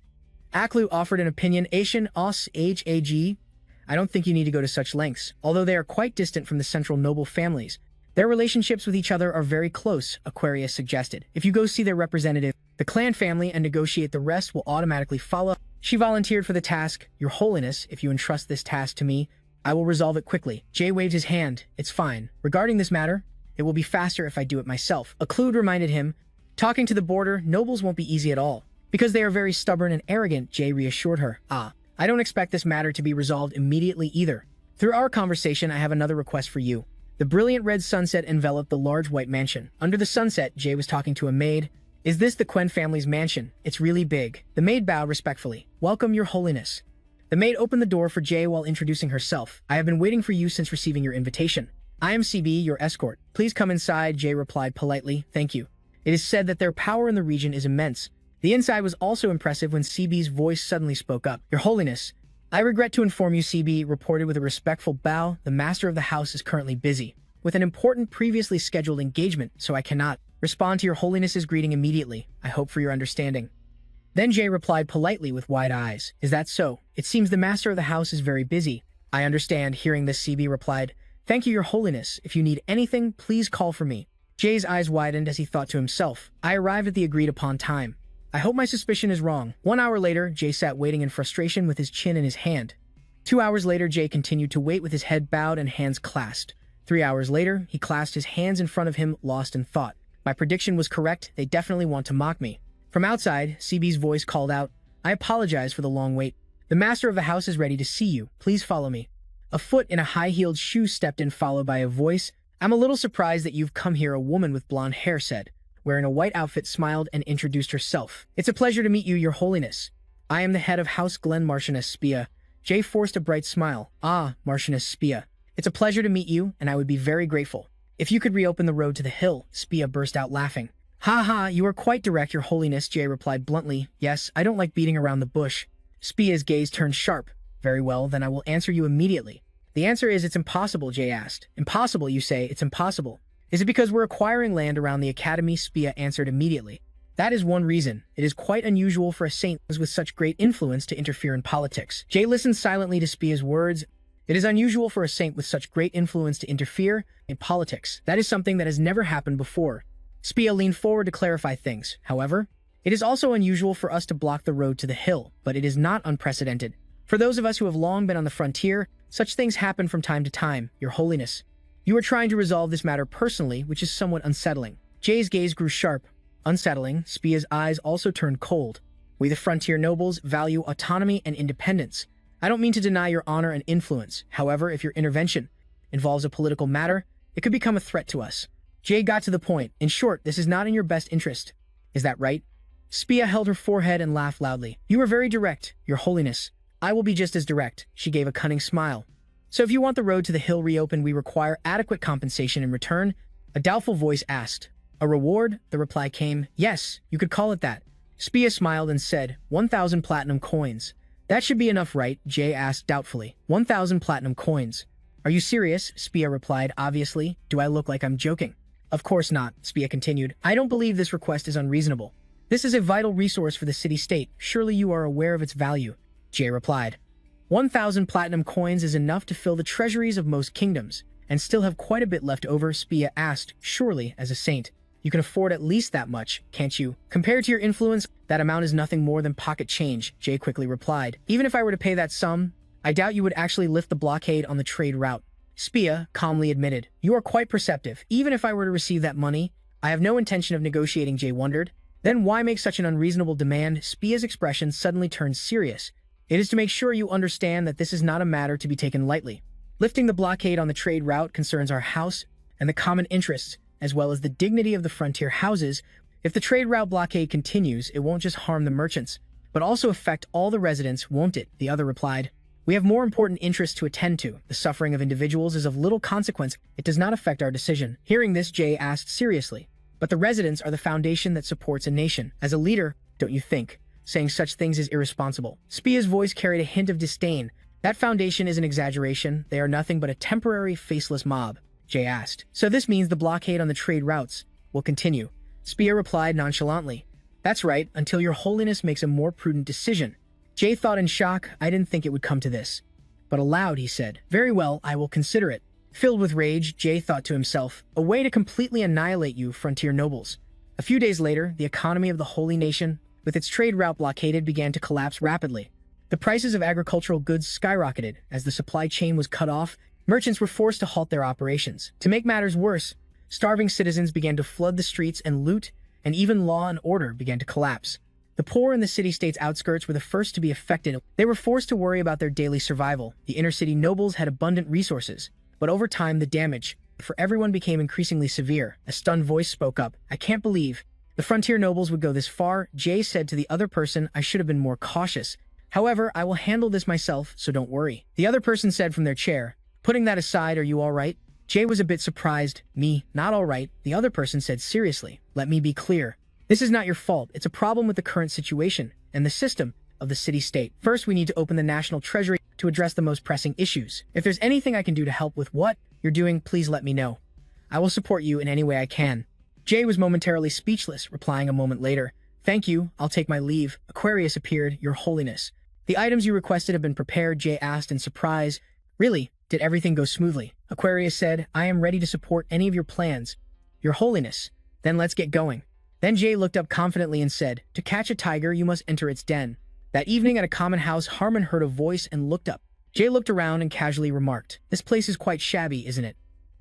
Aklu offered an opinion. Asian Os Hag. I don't think you need to go to such lengths. Although they are quite distant from the central noble families, their relationships with each other are very close, Aquarius suggested. If you go see their representative, the clan family, and negotiate, the rest will automatically follow. She volunteered for the task. Your Holiness, if you entrust this task to me, I will resolve it quickly. Jay waved his hand. It's fine. Regarding this matter, it will be faster if I do it myself. Aklude reminded him, talking to the border nobles won't be easy at all, because they are very stubborn and arrogant. Jay reassured her. I don't expect this matter to be resolved immediately either. Through our conversation, I have another request for you. The brilliant red sunset enveloped the large white mansion. Under the sunset, Jay was talking to a maid. Is this the Quen family's mansion? It's really big. The maid bowed respectfully. Welcome, Your Holiness. The maid opened the door for Jay while introducing herself. I have been waiting for you since receiving your invitation. I am CB, your escort. Please come inside, Jay replied politely. Thank you. It is said that their power in the region is immense. The inside was also impressive when CB's voice suddenly spoke up. Your Holiness, I regret to inform you, CB reported with a respectful bow, the master of the house is currently busy with an important previously scheduled engagement, so I cannot respond to your holiness's greeting immediately. I hope for your understanding. Then Jay replied politely with wide eyes. Is that so? It seems the master of the house is very busy. I understand. Hearing this, CB replied, Thank you, your holiness. If you need anything, please call for me. Jay's eyes widened as he thought to himself, I arrived at the agreed upon time. I hope my suspicion is wrong. 1 hour later, Jay sat waiting in frustration with his chin in his hand. 2 hours later, Jay continued to wait with his head bowed and hands clasped. 3 hours later, he clasped his hands in front of him, lost in thought. My prediction was correct. They definitely want to mock me. From outside, CB's voice called out, I apologize for the long wait. The master of the house is ready to see you. Please follow me. A foot in a high-heeled shoe stepped in, followed by a voice. I'm a little surprised that you've come here, a woman with blonde hair said, wearing a white outfit, smiled and introduced herself. It's a pleasure to meet you, your holiness. I am the head of House Glen, Marchioness Spia. Jay forced a bright smile. Ah, Marchioness Spia. It's a pleasure to meet you, and I would be very grateful if you could reopen the road to the hill. Spia burst out laughing. Ha ha, you are quite direct, your holiness, Jay replied bluntly. Yes, I don't like beating around the bush. Spia's gaze turned sharp. Very well, then I will answer you immediately. The answer is it's impossible, Jay asked. Impossible, you say? It's impossible. Is it because we're acquiring land around the academy? Spia answered immediately. That is one reason. It is quite unusual for a saint with such great influence to interfere in politics. Jay listened silently to Spia's words. It is unusual for a saint with such great influence to interfere in politics. That is something that has never happened before. Spia leaned forward to clarify things. However, it is also unusual for us to block the road to the hill, but it is not unprecedented. For those of us who have long been on the frontier, such things happen from time to time, your holiness. You are trying to resolve this matter personally, which is somewhat unsettling. Jay's gaze grew sharp. Unsettling, Spia's eyes also turned cold. We the frontier nobles value autonomy and independence. I don't mean to deny your honor and influence. However, if your intervention involves a political matter, it could become a threat to us. Jay got to the point. In short, this is not in your best interest. Is that right? Spia held her forehead and laughed loudly. You are very direct, your holiness. I will be just as direct. She gave a cunning smile. So if you want the road to the hill reopened, we require adequate compensation in return? A doubtful voice asked. A reward? The reply came. Yes, you could call it that. Spia smiled and said, 1,000 platinum coins. That should be enough, right? Jay asked doubtfully. 1,000 platinum coins. Are you serious? Spia replied, obviously. Do I look like I'm joking? Of course not, Spia continued. I don't believe this request is unreasonable. This is a vital resource for the city-state. Surely you are aware of its value. Jay replied. 1,000 platinum coins is enough to fill the treasuries of most kingdoms, and still have quite a bit left over, Spia asked. Surely, as a saint, you can afford at least that much, can't you? Compared to your influence, that amount is nothing more than pocket change, Jay quickly replied. Even if I were to pay that sum, I doubt you would actually lift the blockade on the trade route. Spia calmly admitted. You are quite perceptive. Even if I were to receive that money, I have no intention of negotiating, Jay wondered. Then why make such an unreasonable demand? Spia's expression suddenly turned serious. It is to make sure you understand that this is not a matter to be taken lightly. Lifting the blockade on the trade route concerns our house and the common interests, as well as the dignity of the frontier houses. If the trade route blockade continues, it won't just harm the merchants, but also affect all the residents, won't it? The other replied. We have more important interests to attend to. The suffering of individuals is of little consequence. It does not affect our decision. Hearing this, Jay asked seriously. But the residents are the foundation that supports a nation. As a leader, don't you think saying such things is irresponsible? Spia's voice carried a hint of disdain. That foundation is an exaggeration. They are nothing but a temporary, faceless mob, Jay asked. So this means the blockade on the trade routes will continue. Spia replied nonchalantly. That's right, until your holiness makes a more prudent decision. Jay thought in shock. I didn't think it would come to this. But aloud, he said, very well, I will consider it. Filled with rage, Jay thought to himself, a way to completely annihilate you, frontier nobles. A few days later, the economy of the holy nation, with its trade route blockaded, began to collapse rapidly. The prices of agricultural goods skyrocketed. As the supply chain was cut off, merchants were forced to halt their operations. To make matters worse, starving citizens began to flood the streets and loot, and even law and order began to collapse. The poor in the city-state's outskirts were the first to be affected. They were forced to worry about their daily survival. The inner-city nobles had abundant resources, but over time the damage for everyone became increasingly severe. A stunned voice spoke up. I can't believe the frontier nobles would go this far. Jay said to the other person, I should have been more cautious. However, I will handle this myself, so don't worry. The other person said from their chair, putting that aside, are you all right? Jay was a bit surprised. Me, not all right. The other person said seriously, let me be clear. This is not your fault. It's a problem with the current situation and the system of the city-state. First, we need to open the national treasury. to address the most pressing issues. If there's anything I can do to help with what you're doing, please let me know. I will support you in any way I can. Jay was momentarily speechless, replying a moment later, "Thank you, I'll take my leave." Aquarius appeared, "Your Holiness. The items you requested have been prepared," Jay asked in surprise. "Really? Did everything go smoothly?" Aquarius said, "I am ready to support any of your plans, Your Holiness. Then let's get going." Then Jay looked up confidently and said, "To catch a tiger, you must enter its den." That evening at a common house, Harmon heard a voice and looked up. Jay looked around and casually remarked, "This place is quite shabby, isn't it?"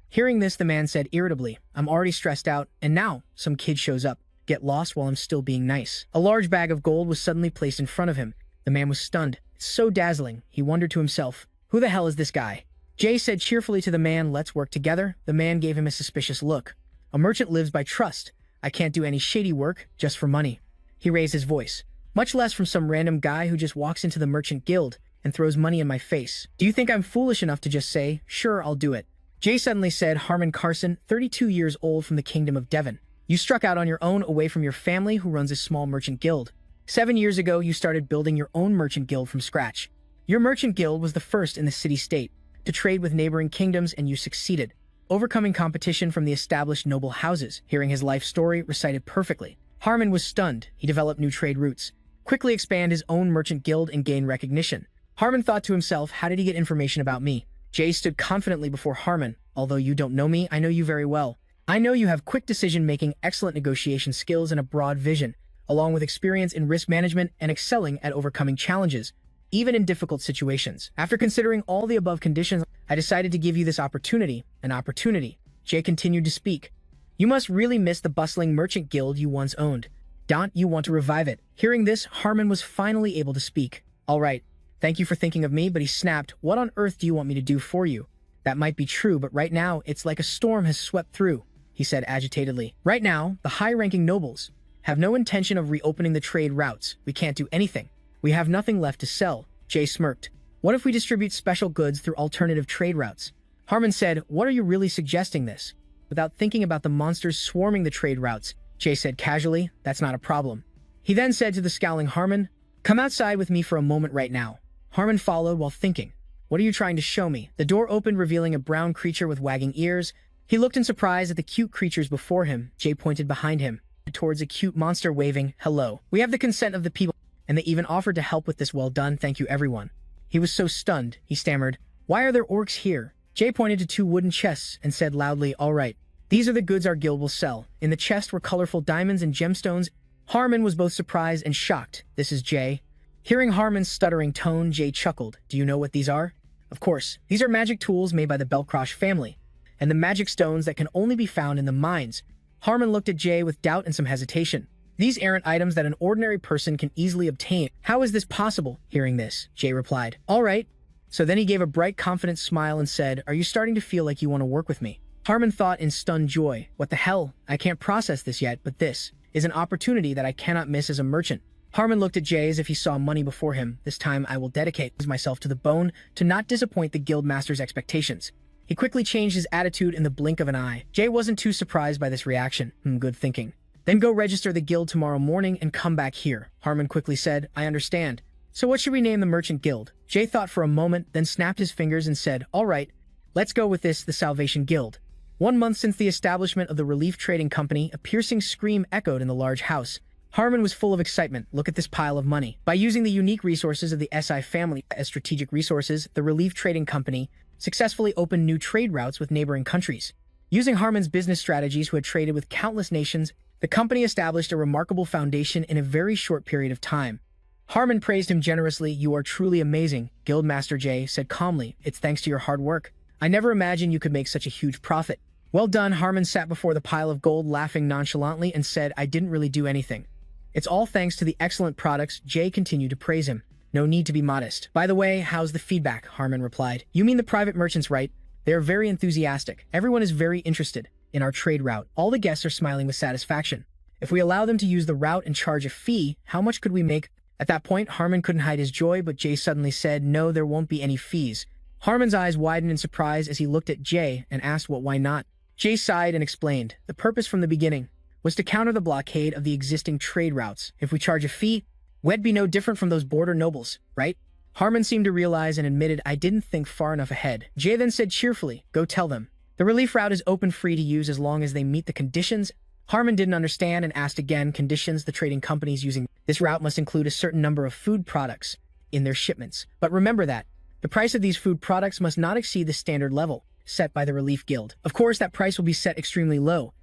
Hearing this, the man said irritably, "I'm already stressed out, and now some kid shows up. Get lost while I'm still being nice." A large bag of gold was suddenly placed in front of him. The man was stunned. It's so dazzling, he wondered to himself. Who the hell is this guy? Jay said cheerfully to the man, "Let's work together." The man gave him a suspicious look. "A merchant lives by trust. I can't do any shady work just for money." He raised his voice. "Much less from some random guy who just walks into the merchant guild and throws money in my face. Do you think I'm foolish enough to just say, 'Sure, I'll do it'?" Jay suddenly said, "Harmon Carson, 32 years old, from the Kingdom of Devon. You struck out on your own away from your family who runs a small merchant guild. 7 years ago, you started building your own merchant guild from scratch. Your merchant guild was the first in the city-state to trade with neighboring kingdoms, and you succeeded, overcoming competition from the established noble houses." Hearing his life story recited perfectly, Harmon was stunned. He developed new trade routes, quickly expand his own merchant guild, and gain recognition. Harmon thought to himself, "How did he get information about me?" Jay stood confidently before Harmon. "Although you don't know me, I know you very well. I know you have quick decision-making, excellent negotiation skills, and a broad vision, along with experience in risk management and excelling at overcoming challenges, even in difficult situations. After considering all the above conditions, I decided to give you this opportunity." An opportunity. Jay continued to speak. "You must really miss the bustling merchant guild you once owned. Don't you want to revive it?" Hearing this, Harmon was finally able to speak. "All right. Thank you for thinking of me," but he snapped, "What on earth do you want me to do for you?" "That might be true, but right now, it's like a storm has swept through," he said agitatedly. "Right now, the high-ranking nobles have no intention of reopening the trade routes. We can't do anything. We have nothing left to sell." Jay smirked. "What if we distribute special goods through alternative trade routes?" Harmon said, "What are you really suggesting this?" Without thinking about the monsters swarming the trade routes, Jay said casually, "That's not a problem." He then said to the scowling Harmon, "Come outside with me for a moment right now." Harmon followed while thinking, "What are you trying to show me?" The door opened, revealing a brown creature with wagging ears. He looked in surprise at the cute creatures before him. Jay pointed behind him towards a cute monster waving, "Hello. We have the consent of the people," and they even offered to help with this. "Well done, thank you everyone." He was so stunned, he stammered, "Why are there orcs here?" Jay pointed to 2 wooden chests and said loudly, "All right. These are the goods our guild will sell." In the chest were colorful diamonds and gemstones. Harmon was both surprised and shocked. "This is Jay." Hearing Harmon's stuttering tone, Jay chuckled. "Do you know what these are?" "Of course. These are magic tools made by the Belcrosh family, and the magic stones that can only be found in the mines." Harmon looked at Jay with doubt and some hesitation. "These aren't items that an ordinary person can easily obtain. How is this possible?" Hearing this, Jay replied, "All right." So then he gave a bright, confident smile and said, "Are you starting to feel like you want to work with me?" Harmon thought in stunned joy, "What the hell? I can't process this yet, but this is an opportunity that I cannot miss as a merchant." Harmon looked at Jay as if he saw money before him. "This time I will dedicate myself to the bone to not disappoint the guild master's expectations." He quickly changed his attitude in the blink of an eye. Jay wasn't too surprised by this reaction. Good thinking. "Then go register the guild tomorrow morning and come back here." Harmon quickly said, "I understand. So what should we name the merchant guild?" Jay thought for a moment, then snapped his fingers and said, "All right, let's go with this, the Salvation Guild." 1 month since the establishment of the Relief Trading Company, a piercing scream echoed in the large house. Harmon was full of excitement. "Look at this pile of money." By using the unique resources of the SI family as strategic resources, the Relief Trading Company successfully opened new trade routes with neighboring countries. Using Harmon's business strategies, who had traded with countless nations, the company established a remarkable foundation in a very short period of time. Harmon praised him generously. "You are truly amazing," Guildmaster Jay said calmly. "It's thanks to your hard work. I never imagined you could make such a huge profit." "Well done." Harmon sat before the pile of gold, laughing nonchalantly, and said, "I didn't really do anything. It's all thanks to the excellent products." Jay continued to praise him. "No need to be modest. By the way, how's the feedback?" Harmon replied. "You mean the private merchants, right? They are very enthusiastic. Everyone is very interested in our trade route. All the guests are smiling with satisfaction. If we allow them to use the route and charge a fee, how much could we make?" At that point, Harmon couldn't hide his joy, but Jay suddenly said, "No, there won't be any fees." Harmon's eyes widened in surprise as he looked at Jay and asked why not. Jay sighed and explained, "The purpose from the beginning was to counter the blockade of the existing trade routes. If we charge a fee, we'd be no different from those border nobles, right? Harmon seemed to realize and admitted, I didn't think far enough ahead. Jay then said cheerfully, go tell them. The relief route is open free to use as long as they meet the conditions. Harmon didn't understand and asked again, conditions the trading companies using this route must include a certain number of food products in their shipments. But remember that the price of these food products must not exceed the standard level set by the Relief Guild. Of course, that price will be set extremely low.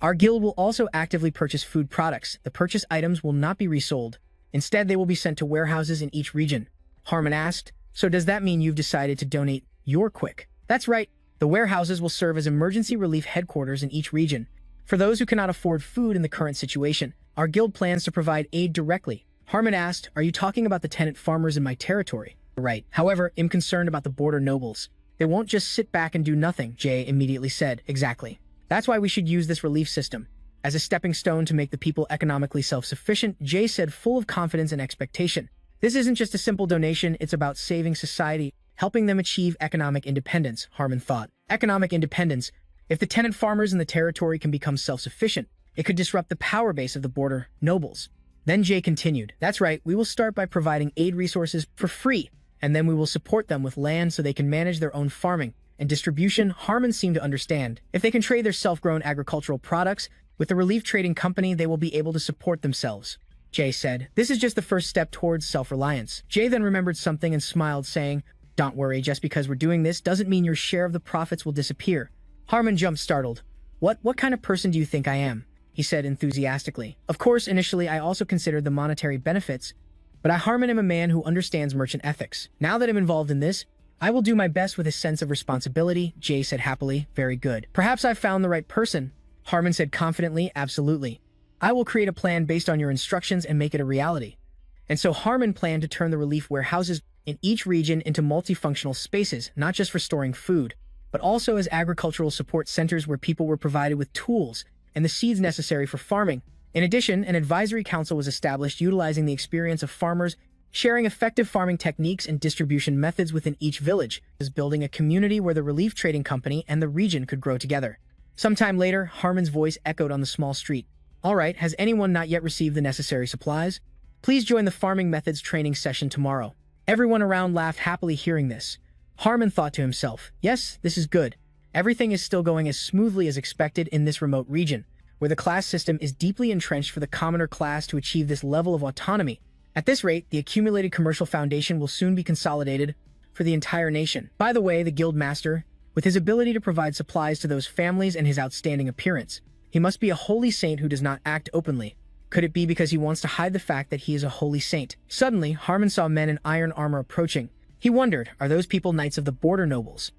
Our guild will also actively purchase food products. The purchased items will not be resold. Instead, they will be sent to warehouses in each region. Harmon asked, so does that mean you've decided to donate your quick? That's right. The warehouses will serve as emergency relief headquarters in each region. For those who cannot afford food in the current situation, our guild plans to provide aid directly. Harmon asked, are you talking about the tenant farmers in my territory? Right. However, I'm concerned about the border nobles. They won't just sit back and do nothing, Jay immediately said. Exactly. That's why we should use this relief system as a stepping stone to make the people economically self-sufficient, Jay said, full of confidence and expectation. This isn't just a simple donation, it's about saving society, helping them achieve economic independence, Harmon thought. Economic independence. If the tenant farmers in the territory can become self-sufficient, it could disrupt the power base of the border nobles. Then Jay continued, that's right, we will start by providing aid resources for free, and then we will support them with land so they can manage their own farming and distribution. Harmon seemed to understand. If they can trade their self-grown agricultural products with the relief trading company, they will be able to support themselves. Jay said, this is just the first step towards self-reliance. Jay then remembered something and smiled, saying, don't worry, just because we're doing this doesn't mean your share of the profits will disappear. Harmon jumped startled. What kind of person do you think I am? He said enthusiastically. Of course, initially I also considered the monetary benefits, but Harmon am a man who understands merchant ethics. Now that I'm involved in this, I will do my best with a sense of responsibility, Jay said happily. Very good. Perhaps I've found the right person, Harmon said confidently. Absolutely. I will create a plan based on your instructions and make it a reality. And so Harmon planned to turn the relief warehouses in each region into multifunctional spaces, not just for storing food, but also as agricultural support centers where people were provided with tools and the seeds necessary for farming. In addition, an advisory council was established utilizing the experience of farmers, sharing effective farming techniques and distribution methods within each village, as building a community where the relief trading company and the region could grow together. Sometime later, Harmon's voice echoed on the small street. All right, has anyone not yet received the necessary supplies? Please join the farming methods training session tomorrow. Everyone around laughed happily hearing this. Harmon thought to himself, yes, this is good. Everything is still going as smoothly as expected in this remote region, where the class system is deeply entrenched for the commoner class to achieve this level of autonomy. At this rate, the accumulated commercial foundation will soon be consolidated for the entire nation. By the way, the guild master, with his ability to provide supplies to those families and his outstanding appearance, he must be a holy saint who does not act openly. Could it be because he wants to hide the fact that he is a holy saint? Suddenly, Harmon saw men in iron armor approaching. He wondered, are those people knights of the border nobles?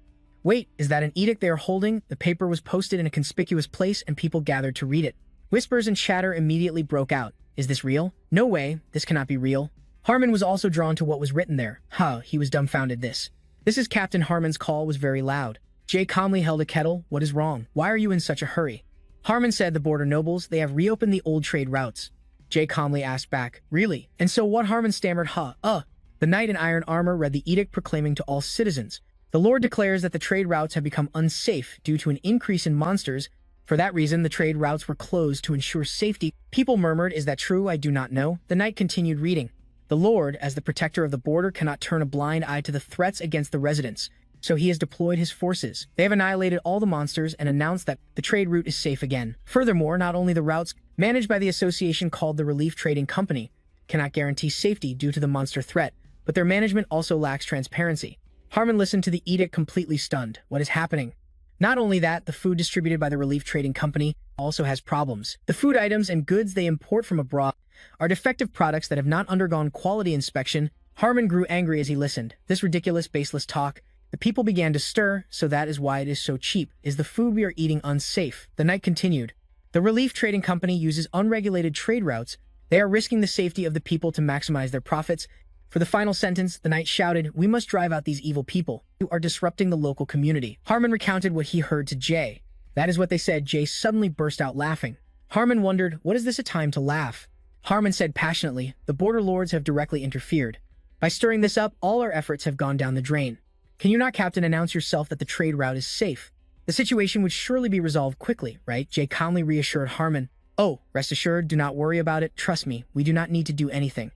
Wait, is that an edict they are holding? The paper was posted in a conspicuous place and people gathered to read it. Whispers and chatter immediately broke out. Is this real? No way, this cannot be real. Harmon was also drawn to what was written there. He was dumbfounded. This is Captain Harmon's call was very loud. Jay calmly held a kettle. What is wrong? Why are you in such a hurry? Harmon said, the border nobles, they have reopened the old trade routes. Jay calmly asked back, really? And so what? Harmon stammered, The knight in iron armor read the edict proclaiming to all citizens, the Lord declares that the trade routes have become unsafe due to an increase in monsters. For that reason, the trade routes were closed to ensure safety. People murmured, is that true? I do not know. The knight continued reading. The Lord, as the protector of the border, cannot turn a blind eye to the threats against the residents. So he has deployed his forces. They have annihilated all the monsters and announced that the trade route is safe again. Furthermore, not only the routes managed by the association called the Relief Trading Company cannot guarantee safety due to the monster threat, but their management also lacks transparency. Harmon listened to the edict completely stunned. What is happening? Not only that, the food distributed by the Relief Trading Company also has problems. The food items and goods they import from abroad are defective products that have not undergone quality inspection. Harmon grew angry as he listened. This ridiculous, baseless talk. The people began to stir, so that is why it is so cheap. Is the food we are eating unsafe? The knight continued. The Relief Trading Company uses unregulated trade routes. They are risking the safety of the people to maximize their profits. For the final sentence, the knight shouted, we must drive out these evil people who are disrupting the local community. Harmon recounted what he heard to Jay. That is what they said. Jay suddenly burst out laughing. Harmon wondered, what is this a time to laugh? Harmon said passionately, the border lords have directly interfered. By stirring this up, all our efforts have gone down the drain. Can you not, Captain, announce yourself that the trade route is safe? The situation would surely be resolved quickly, right? Jay calmly reassured Harmon. Oh, rest assured, do not worry about it. Trust me, we do not need to do anything.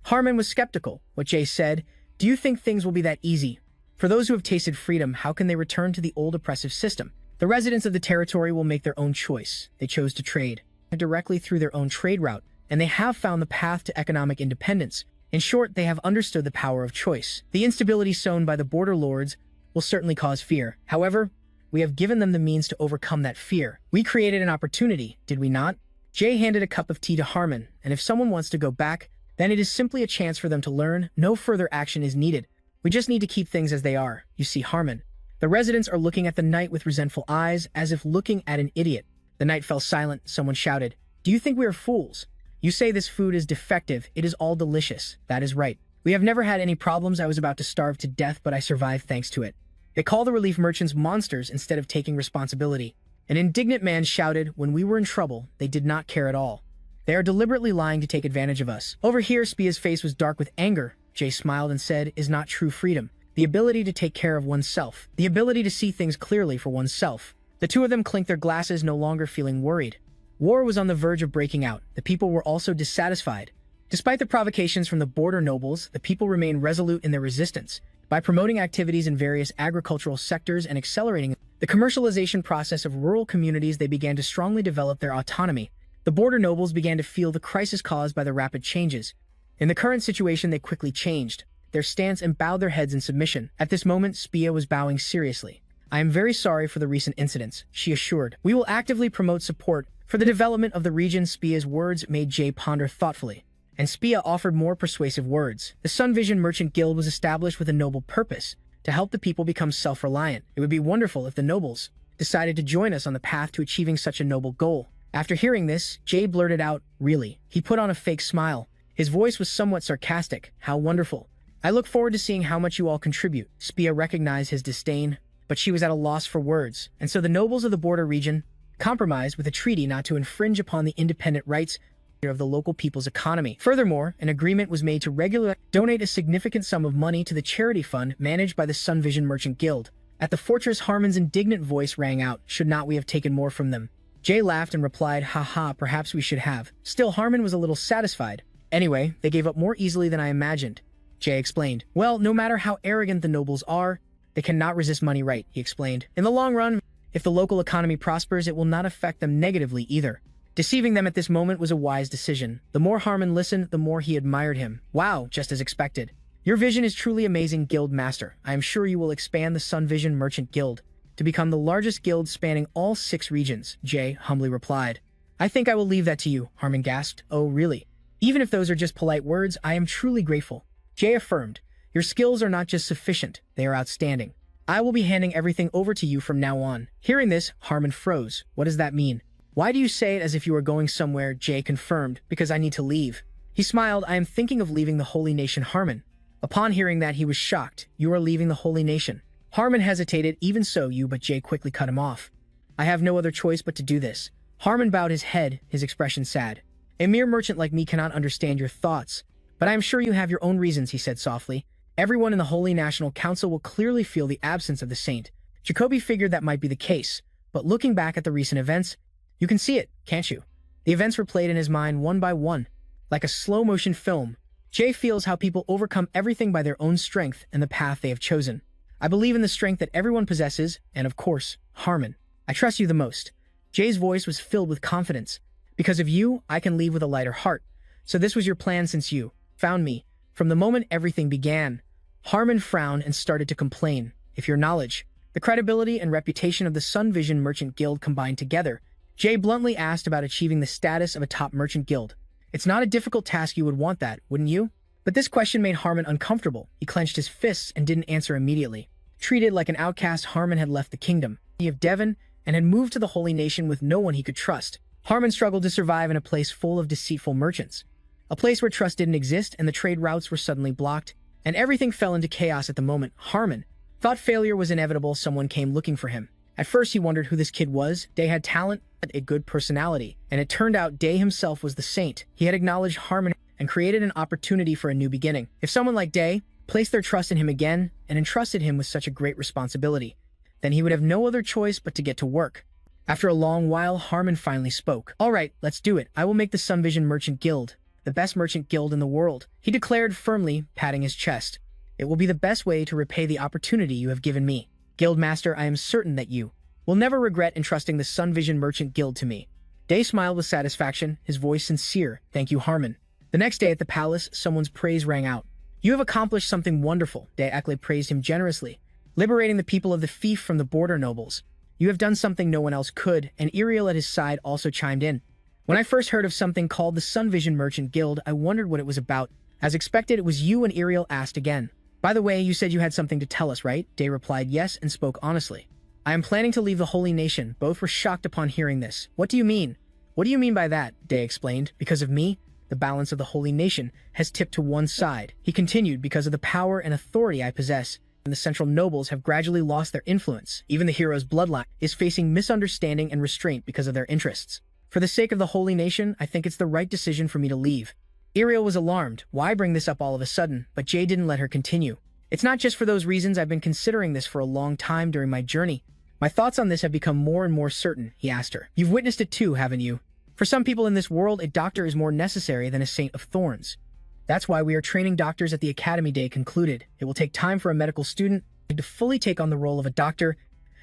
Harmon was skeptical. What Jay said, Do you think things will be that easy? For those who have tasted freedom, how can they return to the old oppressive system? The residents of the territory will make their own choice. They chose to trade directly through their own trade route, and they have found the path to economic independence. In short, they have understood the power of choice. The instability sown by the border lords will certainly cause fear. However, we have given them the means to overcome that fear. We created an opportunity, did we not? Jay handed a cup of tea to Harmon, and if someone wants to go back, then it is simply a chance for them to learn. No further action is needed. We just need to keep things as they are. You see, Harmon. The residents are looking at the knight with resentful eyes, as if looking at an idiot. The knight fell silent. Someone shouted, "Do you think we are fools? You say this food is defective. It is all delicious." That is right. We have never had any problems. I was about to starve to death, but I survived thanks to it. They call the relief merchants monsters instead of taking responsibility. An indignant man shouted, "When we were in trouble, they did not care at all. They are deliberately lying to take advantage of us." Over here, Spia's face was dark with anger. Jay smiled and said, "Is not true freedom. The ability to take care of oneself. The ability to see things clearly for oneself." The two of them clinked their glasses, no longer feeling worried. War was on the verge of breaking out. The people were also dissatisfied. Despite the provocations from the border nobles, the people remained resolute in their resistance. By promoting activities in various agricultural sectors and accelerating the commercialization process of rural communities, they began to strongly develop their autonomy. The border nobles began to feel the crisis caused by the rapid changes. In the current situation, they quickly changed their stance and bowed their heads in submission. At this moment, Spia was bowing seriously. "I am very sorry for the recent incidents," she assured. "We will actively promote support for the development of the region." Spia's words made Jay ponder thoughtfully, and Spia offered more persuasive words. The Sun Vision Merchant Guild was established with a noble purpose, to help the people become self-reliant. It would be wonderful if the nobles decided to join us on the path to achieving such a noble goal. After hearing this, Jay blurted out, "Really?" He put on a fake smile. His voice was somewhat sarcastic. "How wonderful. I look forward to seeing how much you all contribute." Spia recognized his disdain, but she was at a loss for words, and so the nobles of the border region compromised with a treaty not to infringe upon the independent rights of the local people's economy. Furthermore, an agreement was made to regularly donate a significant sum of money to the charity fund managed by the Sun Vision Merchant Guild. At the fortress, Harmon's indignant voice rang out, "Should not we have taken more from them?" Jay laughed and replied, "Ha, perhaps we should have." Still, Harmon was a little satisfied. "Anyway, they gave up more easily than I imagined," Jay explained. "Well, no matter how arrogant the nobles are, they cannot resist money, right?" he explained. "In the long run, if the local economy prospers, it will not affect them negatively either." Deceiving them at this moment was a wise decision. The more Harmon listened, the more he admired him. "Wow, just as expected. Your vision is truly amazing, Guild Master. I am sure you will expand the Sun Vision Merchant Guild to become the largest guild spanning all 6 regions," Jay humbly replied. "I think I will leave that to you," Harmon gasped. "Oh, really? Even if those are just polite words, I am truly grateful." Jay affirmed, "Your skills are not just sufficient, they are outstanding. I will be handing everything over to you from now on." Hearing this, Harmon froze. "What does that mean?" "Why do you say it as if you were going somewhere?" Jay confirmed. "Because I need to leave." He smiled. "I am thinking of leaving the Holy Nation." Harmon. Upon hearing that, he was shocked. "You are leaving the Holy Nation?" Harmon hesitated. "Even so, but Jay quickly cut him off. "I have no other choice but to do this." Harmon bowed his head, his expression sad. "A mere merchant like me cannot understand your thoughts, but I am sure you have your own reasons," he said softly. "Everyone in the Holy National Council will clearly feel the absence of the saint." Jacoby figured that might be the case, but looking back at the recent events, you can see it, can't you? The events were played in his mind one by one, like a slow-motion film. Jay feels how people overcome everything by their own strength and the path they have chosen. "I believe in the strength that everyone possesses, and of course, Harmon. I trust you the most." Jay's voice was filled with confidence. "Because of you, I can leave with a lighter heart. So this was your plan since you found me, from the moment everything began." Harmon frowned and started to complain. "If your knowledge, the credibility and reputation of the Sun Vision Merchant Guild combined together," Jay bluntly asked about achieving the status of a top merchant guild. "It's not a difficult task. You would want that, wouldn't you?" But this question made Harmon uncomfortable. He clenched his fists and didn't answer immediately. Treated like an outcast, Harmon had left the kingdom of Devon and had moved to the Holy Nation with no one he could trust. Harmon struggled to survive in a place full of deceitful merchants, a place where trust didn't exist and the trade routes were suddenly blocked, and everything fell into chaos at the moment. Harmon thought failure was inevitable. Someone came looking for him. At first, he wondered who this kid was. Day had talent, a good personality, and it turned out Day himself was the saint. He had acknowledged Harmon and created an opportunity for a new beginning. If someone like Day placed their trust in him again and entrusted him with such a great responsibility, then he would have no other choice but to get to work. After a long while, Harmon finally spoke. "All right, let's do it. I will make the Sun Vision Merchant Guild the best merchant guild in the world," he declared firmly, patting his chest. It will be the best way to repay the opportunity you have given me. Guildmaster, I am certain that you will never regret entrusting the Sun Vision Merchant Guild to me. Day smiled with satisfaction, his voice sincere. Thank you, Harmon. The next day at the palace, someone's praise rang out. You have accomplished something wonderful, Day Ekle praised him generously, liberating the people of the fief from the border nobles. You have done something no one else could, and Iriel at his side also chimed in. When I first heard of something called the Sun Vision Merchant Guild, I wondered what it was about. As expected, it was you, and Iriel asked again. By the way, you said you had something to tell us, right? Day replied yes and spoke honestly. I am planning to leave the Holy Nation. Both were shocked upon hearing this. What do you mean? What do you mean by that? Day explained. Because of me, the balance of the Holy Nation has tipped to one side. He continued, because of the power and authority I possess, and the central nobles have gradually lost their influence. Even the hero's bloodline is facing misunderstanding and restraint because of their interests. For the sake of the Holy Nation, I think it's the right decision for me to leave. Iriel was alarmed. Why bring this up all of a sudden? But Jay didn't let her continue. It's not just for those reasons. I've been considering this for a long time during my journey. My thoughts on this have become more and more certain, he asked her. You've witnessed it too, haven't you? For some people in this world, a doctor is more necessary than a saint of thorns. That's why we are training doctors at the Academy. Day concluded. It will take time for a medical student to fully take on the role of a doctor,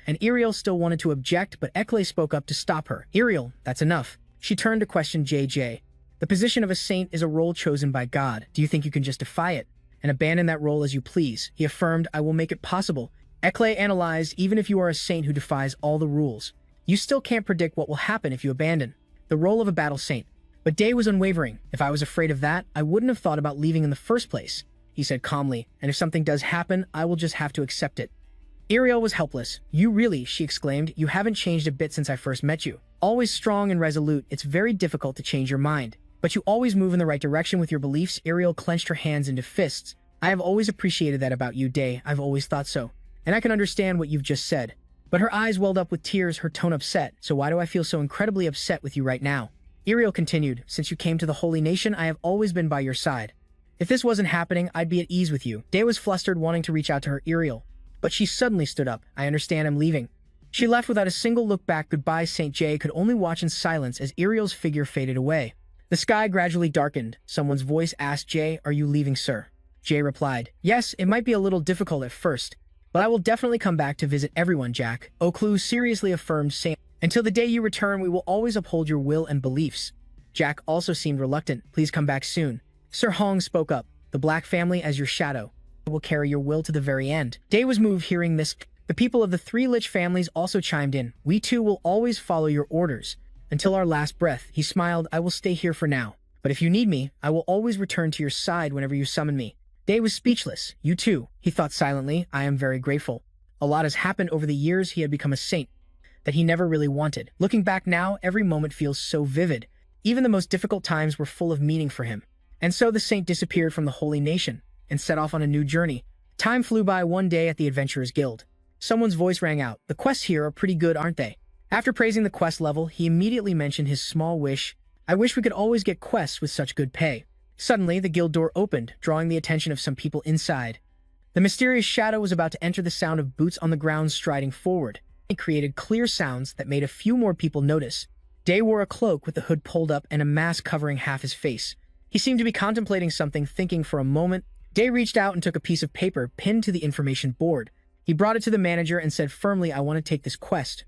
and Iriel still wanted to object, but Ekle spoke up to stop her. Iriel, that's enough. She turned to question JJ. The position of a saint is a role chosen by God. Do you think you can just defy it and abandon that role as you please? He affirmed, I will make it possible. Ekle analyzed, even if you are a saint who defies all the rules, you still can't predict what will happen if you abandon the role of a battle saint. But Day was unwavering. If I was afraid of that, I wouldn't have thought about leaving in the first place, he said calmly, and if something does happen, I will just have to accept it. Iriel was helpless. You really, she exclaimed, you haven't changed a bit since I first met you. Always strong and resolute, it's very difficult to change your mind. But you always move in the right direction with your beliefs. Iriel clenched her hands into fists. I have always appreciated that about you, Day. I've always thought so. And I can understand what you've just said. But her eyes welled up with tears, her tone upset. So why do I feel so incredibly upset with you right now? Iriel continued, since you came to the Holy Nation, I have always been by your side. If this wasn't happening, I'd be at ease with you. Day was flustered, wanting to reach out to her Iriel. But she suddenly stood up. I understand, I'm leaving. She left without a single look back. Goodbye, St. Jay could only watch in silence as Iriel's figure faded away. The sky gradually darkened. Someone's voice asked Jay, are you leaving, sir? Jay replied, yes, it might be a little difficult at first, but I will definitely come back to visit everyone, Jack. Oklu seriously affirmed, saying, until the day you return, we will always uphold your will and beliefs. Jack also seemed reluctant. Please come back soon. Sir Hong spoke up. The Black family as your shadow will carry your will to the very end. Day was moved hearing this. The people of the three Lich families also chimed in. We too will always follow your orders. Until our last breath, he smiled. I will stay here for now. But if you need me, I will always return to your side whenever you summon me. Day was speechless. You too, he thought silently. I am very grateful. A lot has happened over the years. He had become a saint that he never really wanted. Looking back now, every moment feels so vivid. Even the most difficult times were full of meaning for him. And so the saint disappeared from the Holy Nation and set off on a new journey. Time flew by. One day at the Adventurers Guild, someone's voice rang out. The quests here are pretty good, aren't they? After praising the quest level, he immediately mentioned his small wish. I wish we could always get quests with such good pay. Suddenly, the guild door opened, drawing the attention of some people inside. The mysterious shadow was about to enter. The sound of boots on the ground striding forward. It created clear sounds that made a few more people notice. Day wore a cloak with the hood pulled up and a mask covering half his face. He seemed to be contemplating something, thinking for a moment. Day reached out and took a piece of paper pinned to the information board. He brought it to the manager and said firmly, I want to take this quest.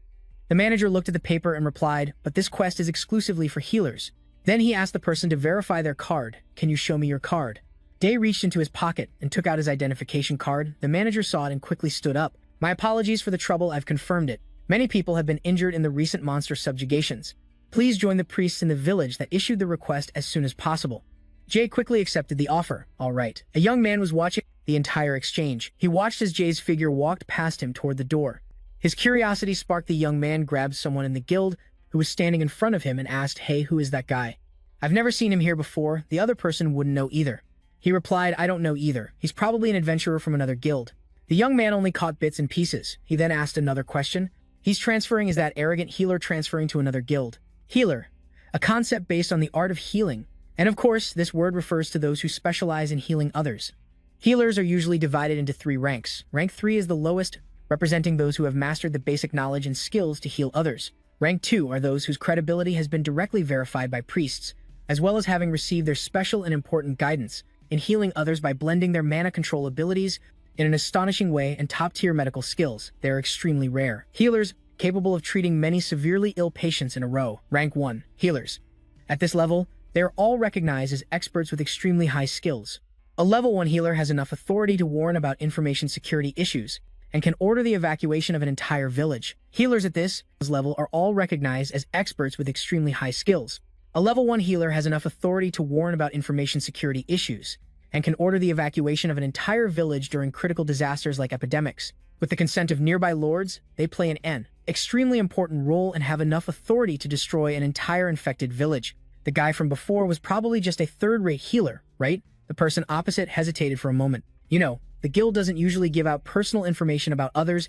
The manager looked at the paper and replied, but this quest is exclusively for healers. Then he asked the person to verify their card. Can you show me your card? Day reached into his pocket and took out his identification card. The manager saw it and quickly stood up. My apologies for the trouble, I've confirmed it. Many people have been injured in the recent monster subjugations. Please join the priests in the village that issued the request as soon as possible. Jay quickly accepted the offer. All right. A young man was watching the entire exchange. He watched as Jay's figure walked past him toward the door. His curiosity sparked. The young man grabbed someone in the guild who was standing in front of him and asked, hey, who is that guy? I've never seen him here before. The other person wouldn't know either. He replied, I don't know either. He's probably an adventurer from another guild. The young man only caught bits and pieces. He then asked another question. He's transferring. Is that arrogant healer transferring to another guild? Healer, a concept based on the art of healing. And of course, this word refers to those who specialize in healing others. Healers are usually divided into 3 ranks. Rank 3 is the lowest, representing those who have mastered the basic knowledge and skills to heal others. Rank 2 are those whose credibility has been directly verified by priests, as well as having received their special and important guidance. in healing others by blending their mana control abilities in an astonishing way and top-tier medical skills. They are extremely rare. Healers capable of treating many severely ill patients in a row. Rank 1. Healers. At this level, they are all recognized as experts with extremely high skills. A level 1 healer has enough authority to warn about information security issues and can order the evacuation of an entire village. Healers at this level are all recognized as experts with extremely high skills. A level 1 healer has enough authority to warn about information security issues and can order the evacuation of an entire village during critical disasters like epidemics. With the consent of nearby lords, they play an extremely important role and have enough authority to destroy an entire infected village. The guy from before was probably just a third-rate healer, right? The person opposite hesitated for a moment. You know, the guild doesn't usually give out personal information about others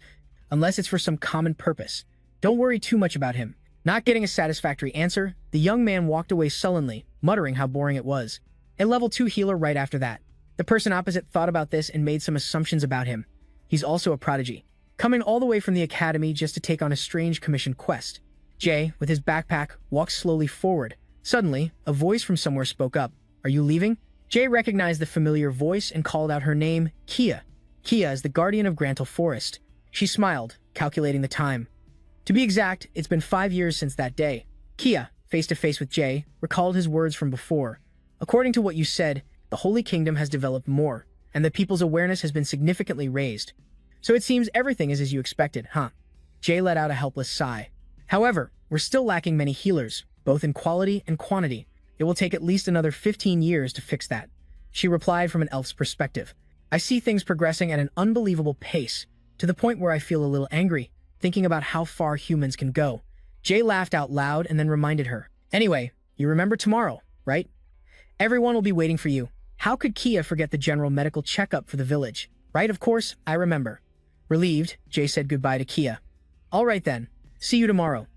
unless it's for some common purpose. Don't worry too much about him. Not getting a satisfactory answer, the young man walked away sullenly, muttering how boring it was. A level 2 healer right after that. The person opposite thought about this and made some assumptions about him. He's also a prodigy, coming all the way from the academy just to take on a strange commissioned quest. Jay, with his backpack, walked slowly forward. Suddenly, a voice from somewhere spoke up. Are you leaving? Jay recognized the familiar voice and called out her name, Kia. Kia is the guardian of Grantal Forest. She smiled, calculating the time. To be exact, it's been 5 years since that day. Kia, face to face with Jay, recalled his words from before. According to what you said, the Holy Kingdom has developed more, and the people's awareness has been significantly raised. So it seems everything is as you expected, huh? Jay let out a helpless sigh. However, we're still lacking many healers, both in quality and quantity. It will take at least another 15 years to fix that. She replied from an elf's perspective. I see things progressing at an unbelievable pace, to the point where I feel a little angry, thinking about how far humans can go. Jay laughed out loud and then reminded her. Anyway, you remember tomorrow, right? Everyone will be waiting for you. How could Kia forget the general medical checkup for the village? Right, of course, I remember. Relieved, Jay said goodbye to Kia. All right then, see you tomorrow.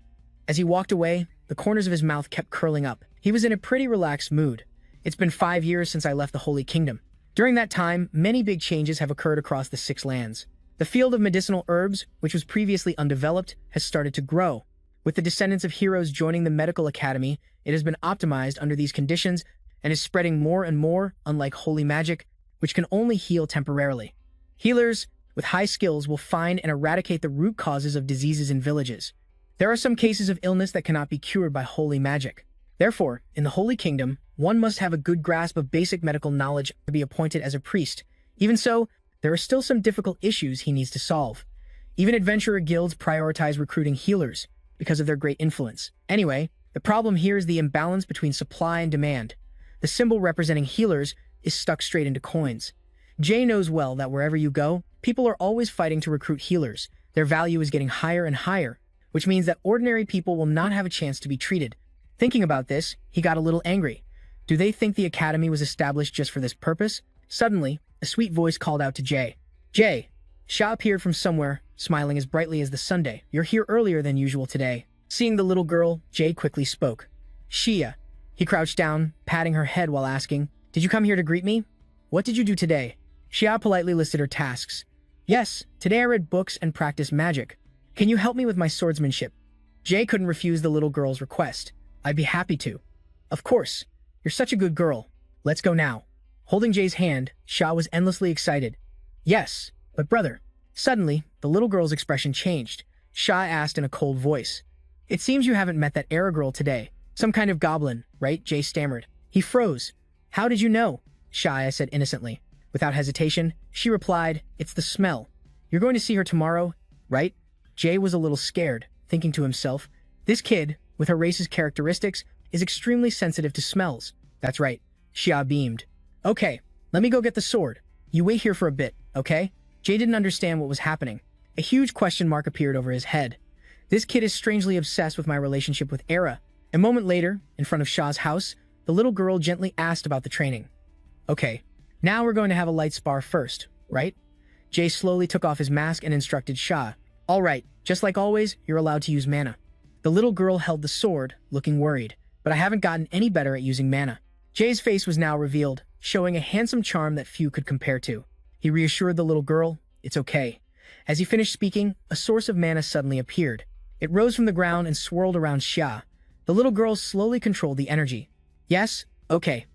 As he walked away, the corners of his mouth kept curling up. He was in a pretty relaxed mood. It's been 5 years since I left the Holy Kingdom. During that time, many big changes have occurred across the 6 lands. The field of medicinal herbs, which was previously undeveloped, has started to grow. With the descendants of heroes joining the medical academy, it has been optimized under these conditions and is spreading more and more, unlike holy magic, which can only heal temporarily. Healers with high skills will find and eradicate the root causes of diseases in villages. There are some cases of illness that cannot be cured by holy magic. Therefore, in the Holy Kingdom, one must have a good grasp of basic medical knowledge to be appointed as a priest. Even so, there are still some difficult issues he needs to solve. Even adventurer guilds prioritize recruiting healers because of their great influence. Anyway, the problem here is the imbalance between supply and demand. The symbol representing healers is stuck straight into coins. Jay knows well that wherever you go, people are always fighting to recruit healers. Their value is getting higher and higher, which means that ordinary people will not have a chance to be treated. Thinking about this, he got a little angry. Do they think the academy was established just for this purpose? Suddenly, a sweet voice called out to Jay. Jay! Sha appeared from somewhere, smiling as brightly as the Sunday. You're here earlier than usual today. Seeing the little girl, Jay quickly spoke. Shia. He crouched down, patting her head while asking, Did you come here to greet me? What did you do today? Shia politely listed her tasks. Yes, today I read books and practiced magic. Can you help me with my swordsmanship? Jay couldn't refuse the little girl's request. I'd be happy to. Of course. You're such a good girl. Let's go now. Holding Jay's hand, Sha was endlessly excited. Yes, but brother. Suddenly, the little girl's expression changed. Sha asked in a cold voice. It seems you haven't met that Era girl today. Some kind of goblin, right? Jay stammered. He froze. How did you know? Sha said innocently. Without hesitation, she replied, It's the smell. You're going to see her tomorrow, right? Jay was a little scared, thinking to himself, This kid, with her race's characteristics, is extremely sensitive to smells. That's right. Xia beamed. Okay, let me go get the sword. You wait here for a bit, okay? Jay didn't understand what was happening. A huge question mark appeared over his head. This kid is strangely obsessed with my relationship with Era. A moment later, in front of Sha's house, the little girl gently asked about the training. Okay, now we're going to have a light spar first, right? Jay slowly took off his mask and instructed Sha. All right, just like always, you're allowed to use mana. The little girl held the sword, looking worried, but I haven't gotten any better at using mana. Jay's face was now revealed, showing a handsome charm that few could compare to. He reassured the little girl, it's okay. As he finished speaking, a source of mana suddenly appeared. It rose from the ground and swirled around Xia. The little girl slowly controlled the energy. Yes, okay.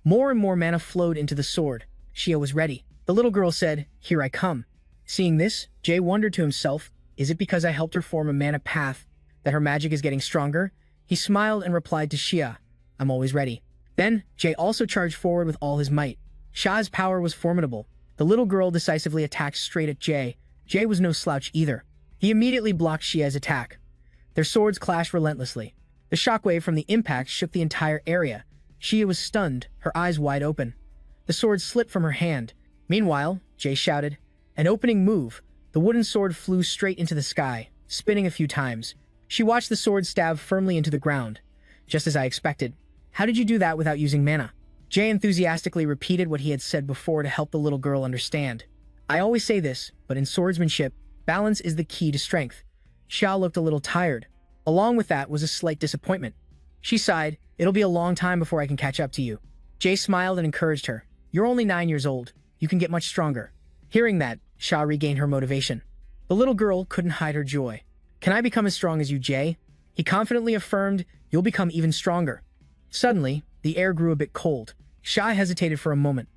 More and more mana flowed into the sword. Xia was ready. The little girl said, "Here I come." Seeing this, Jay wondered to himself, is it because I helped her form a mana path that her magic is getting stronger? He smiled and replied to Xia, "I'm always ready." Then, Jay also charged forward with all his might. Xia's power was formidable. The little girl decisively attacked straight at Jay. Jay was no slouch either. He immediately blocked Xia's attack. Their swords clashed relentlessly. The shockwave from the impact shook the entire area. Xia was stunned, her eyes wide open. The sword slipped from her hand. Meanwhile, Jay shouted, "An opening move!" The wooden sword flew straight into the sky, spinning a few times. She watched the sword stab firmly into the ground. Just as I expected. How did you do that without using mana? Jay enthusiastically repeated what he had said before to help the little girl understand. I always say this, but in swordsmanship, balance is the key to strength. Xia looked a little tired. Along with that was a slight disappointment. She sighed, "It'll be a long time before I can catch up to you." Jay smiled and encouraged her. "You're only 9 years old. You can get much stronger." Hearing that, Xia regained her motivation. The little girl couldn't hide her joy. "Can I become as strong as you, Jay?" He confidently affirmed, "You'll become even stronger." Suddenly, the air grew a bit cold. Xia hesitated for a moment.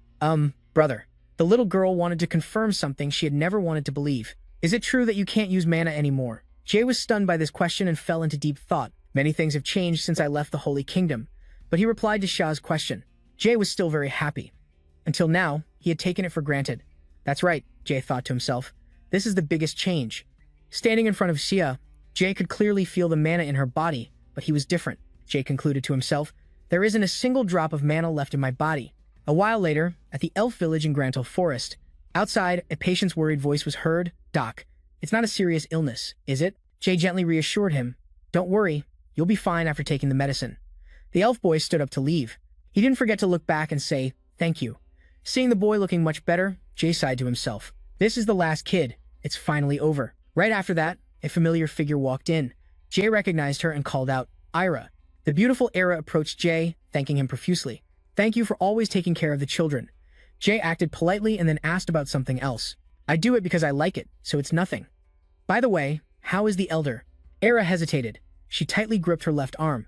Brother." The little girl wanted to confirm something she had never wanted to believe. "Is it true that you can't use mana anymore?" Jay was stunned by this question and fell into deep thought. Many things have changed since I left the Holy Kingdom. But he replied to Xia's question. Jay was still very happy. Until now, he had taken it for granted. That's right, Jay thought to himself. This is the biggest change. Standing in front of Xia, Jay could clearly feel the mana in her body, but he was different. Jay concluded to himself, there isn't a single drop of mana left in my body. A while later, at the elf village in Grantal Forest, outside, a patient's worried voice was heard. "Doc, it's not a serious illness, is it?" Jay gently reassured him. "Don't worry, you'll be fine after taking the medicine." The elf boy stood up to leave. He didn't forget to look back and say, "Thank you." Seeing the boy looking much better, Jay sighed to himself. This is the last kid. It's finally over. Right after that, a familiar figure walked in. Jay recognized her and called out, "Ira." The beautiful Ira approached Jay, thanking him profusely. "Thank you for always taking care of the children." Jay acted politely and then asked about something else. "I do it because I like it, so it's nothing. By the way, how is the elder?" Ira hesitated. She tightly gripped her left arm,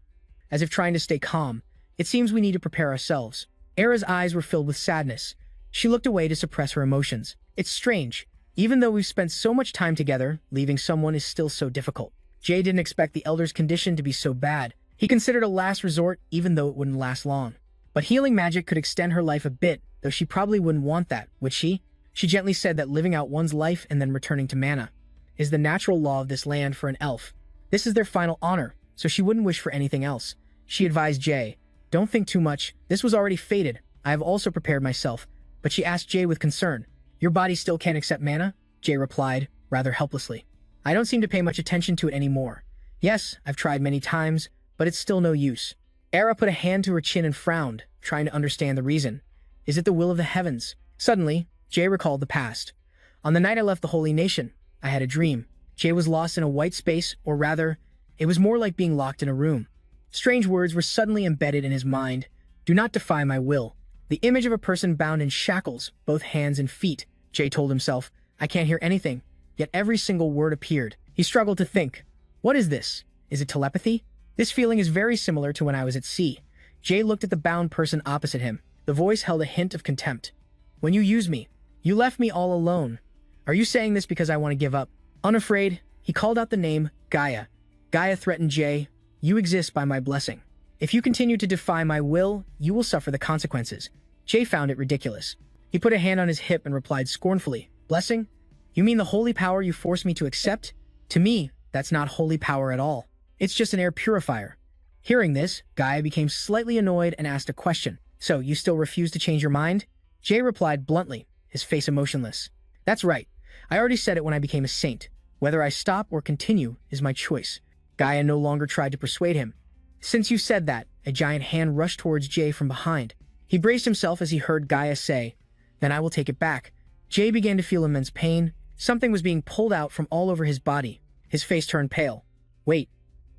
as if trying to stay calm. "It seems we need to prepare ourselves." Era's eyes were filled with sadness. She looked away to suppress her emotions. It's strange. Even though we've spent so much time together, leaving someone is still so difficult. Jay didn't expect the elder's condition to be so bad. He considered a last resort, even though it wouldn't last long. But healing magic could extend her life a bit, though she probably wouldn't want that, would she? She gently said that living out one's life and then returning to mana is the natural law of this land for an elf. This is their final honor, so she wouldn't wish for anything else. She advised Jay, "Don't think too much. This was already fated. I have also prepared myself." But she asked Jay with concern, "Your body still can't accept mana?" Jay replied, rather helplessly, "I don't seem to pay much attention to it anymore. Yes, I've tried many times, but it's still no use." Era put a hand to her chin and frowned, trying to understand the reason. Is it the will of the heavens? Suddenly, Jay recalled the past. On the night I left the Holy Nation, I had a dream. Jay was lost in a white space, or rather, it was more like being locked in a room. Strange words were suddenly embedded in his mind. "Do not defy my will." The image of a person bound in shackles, both hands and feet. Jay told himself, "I can't hear anything." Yet every single word appeared. He struggled to think. What is this? Is it telepathy? This feeling is very similar to when I was at sea. Jay looked at the bound person opposite him. The voice held a hint of contempt. "When you used me, you left me all alone. Are you saying this because I want to give up?" Unafraid, he called out the name Gaia. Gaia threatened Jay, "You exist by my blessing. If you continue to defy my will, you will suffer the consequences." Jay found it ridiculous. He put a hand on his hip and replied scornfully, "Blessing? You mean the holy power you forced me to accept? To me, that's not holy power at all. It's just an air purifier." Hearing this, Gaia became slightly annoyed and asked a question. "So, you still refuse to change your mind?" Jay replied bluntly, his face emotionless. "That's right. I already said it when I became a saint. Whether I stop or continue is my choice." Gaia no longer tried to persuade him. "Since you said that," a giant hand rushed towards Jay from behind. He braced himself as he heard Gaia say, "Then I will take it back." Jay began to feel immense pain. Something was being pulled out from all over his body. His face turned pale. Wait.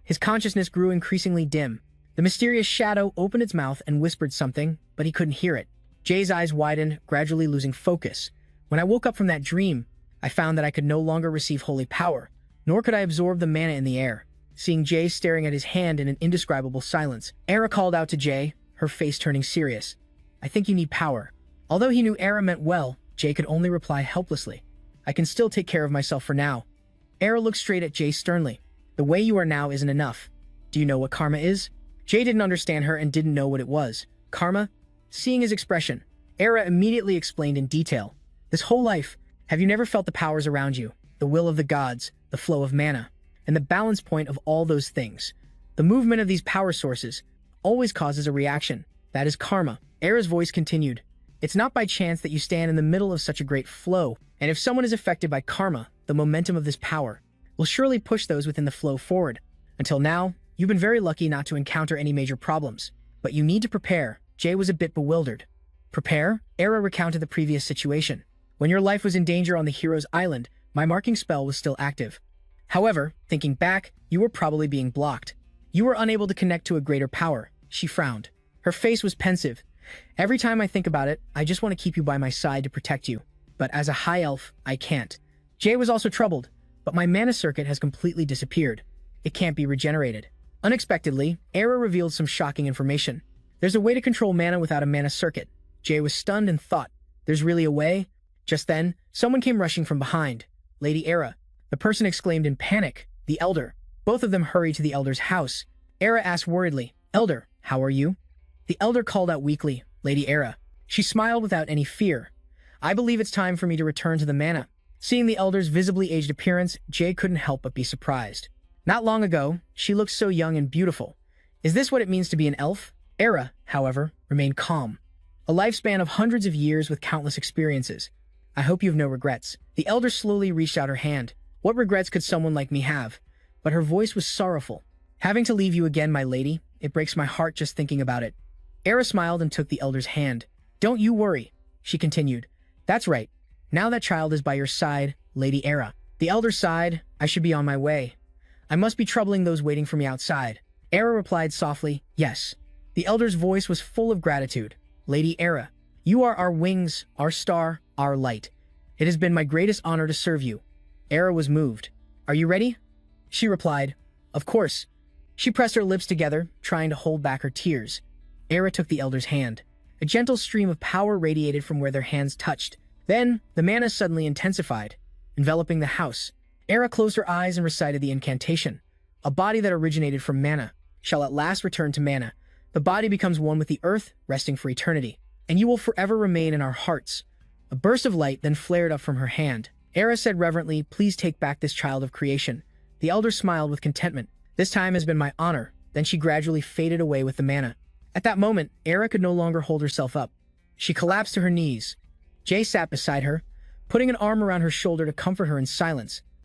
His consciousness grew increasingly dim. The mysterious shadow opened its mouth and whispered something, but he couldn't hear it. Jay's eyes widened, gradually losing focus. When I woke up from that dream, I found that I could no longer receive holy power, nor could I absorb the mana in the air. Seeing Jay staring at his hand in an indescribable silence, Era called out to Jay, her face turning serious. I think you need power. Although he knew Era meant well, Jay could only reply helplessly. I can still take care of myself for now. Era looked straight at Jay sternly. The way you are now isn't enough. Do you know what karma is? Jay didn't understand her and didn't know what it was. Karma? Seeing his expression, Era immediately explained in detail. This whole life, have you never felt the powers around you? The will of the gods, the flow of mana, and the balance point of all those things. The movement of these power sources always causes a reaction. That is karma. Era's voice continued. It's not by chance that you stand in the middle of such a great flow, and if someone is affected by karma, the momentum of this power will surely push those within the flow forward. Until now, you've been very lucky not to encounter any major problems, but you need to prepare. Jay was a bit bewildered. Prepare? Era recounted the previous situation. When your life was in danger on the hero's island, my marking spell was still active. However, thinking back, you were probably being blocked. You were unable to connect to a greater power. She frowned. Her face was pensive. Every time I think about it, I just want to keep you by my side to protect you. But as a high elf, I can't. Jay was also troubled, but my mana circuit has completely disappeared. It can't be regenerated. Unexpectedly, Era revealed some shocking information. There's a way to control mana without a mana circuit. Jay was stunned and thought, there's really a way? Just then, someone came rushing from behind. Lady Era. The person exclaimed in panic, the Elder. Both of them hurried to the Elder's house. Era asked worriedly, Elder, how are you? The Elder called out weakly, Lady Era. She smiled without any fear. I believe it's time for me to return to the mana. Seeing the Elder's visibly aged appearance, Jay couldn't help but be surprised. Not long ago, she looked so young and beautiful. Is this what it means to be an elf? Era, however, remained calm. A lifespan of hundreds of years with countless experiences. I hope you have no regrets. The Elder slowly reached out her hand. What regrets could someone like me have? But her voice was sorrowful. Having to leave you again, my lady. It breaks my heart just thinking about it. Era smiled and took the Elder's hand. Don't you worry, she continued. That's right. Now that child is by your side, Lady Era. The Elder sighed. I should be on my way. I must be troubling those waiting for me outside. Era replied softly, yes. The Elder's voice was full of gratitude. Lady Era, you are our wings, our star, our light. It has been my greatest honor to serve you. Era was moved. Are you ready? She replied, of course. She pressed her lips together, trying to hold back her tears. Era took the Elder's hand. A gentle stream of power radiated from where their hands touched. Then, the mana suddenly intensified, enveloping the house. Era closed her eyes and recited the incantation. A body that originated from mana shall at last return to mana. The body becomes one with the earth, resting for eternity. And you will forever remain in our hearts. A burst of light then flared up from her hand. Era said reverently, please take back this child of creation. The Elder smiled with contentment. This time has been my honor. Then she gradually faded away with the mana. At that moment, Era could no longer hold herself up. She collapsed to her knees. Jay sat beside her, putting an arm around her shoulder to comfort her in silence.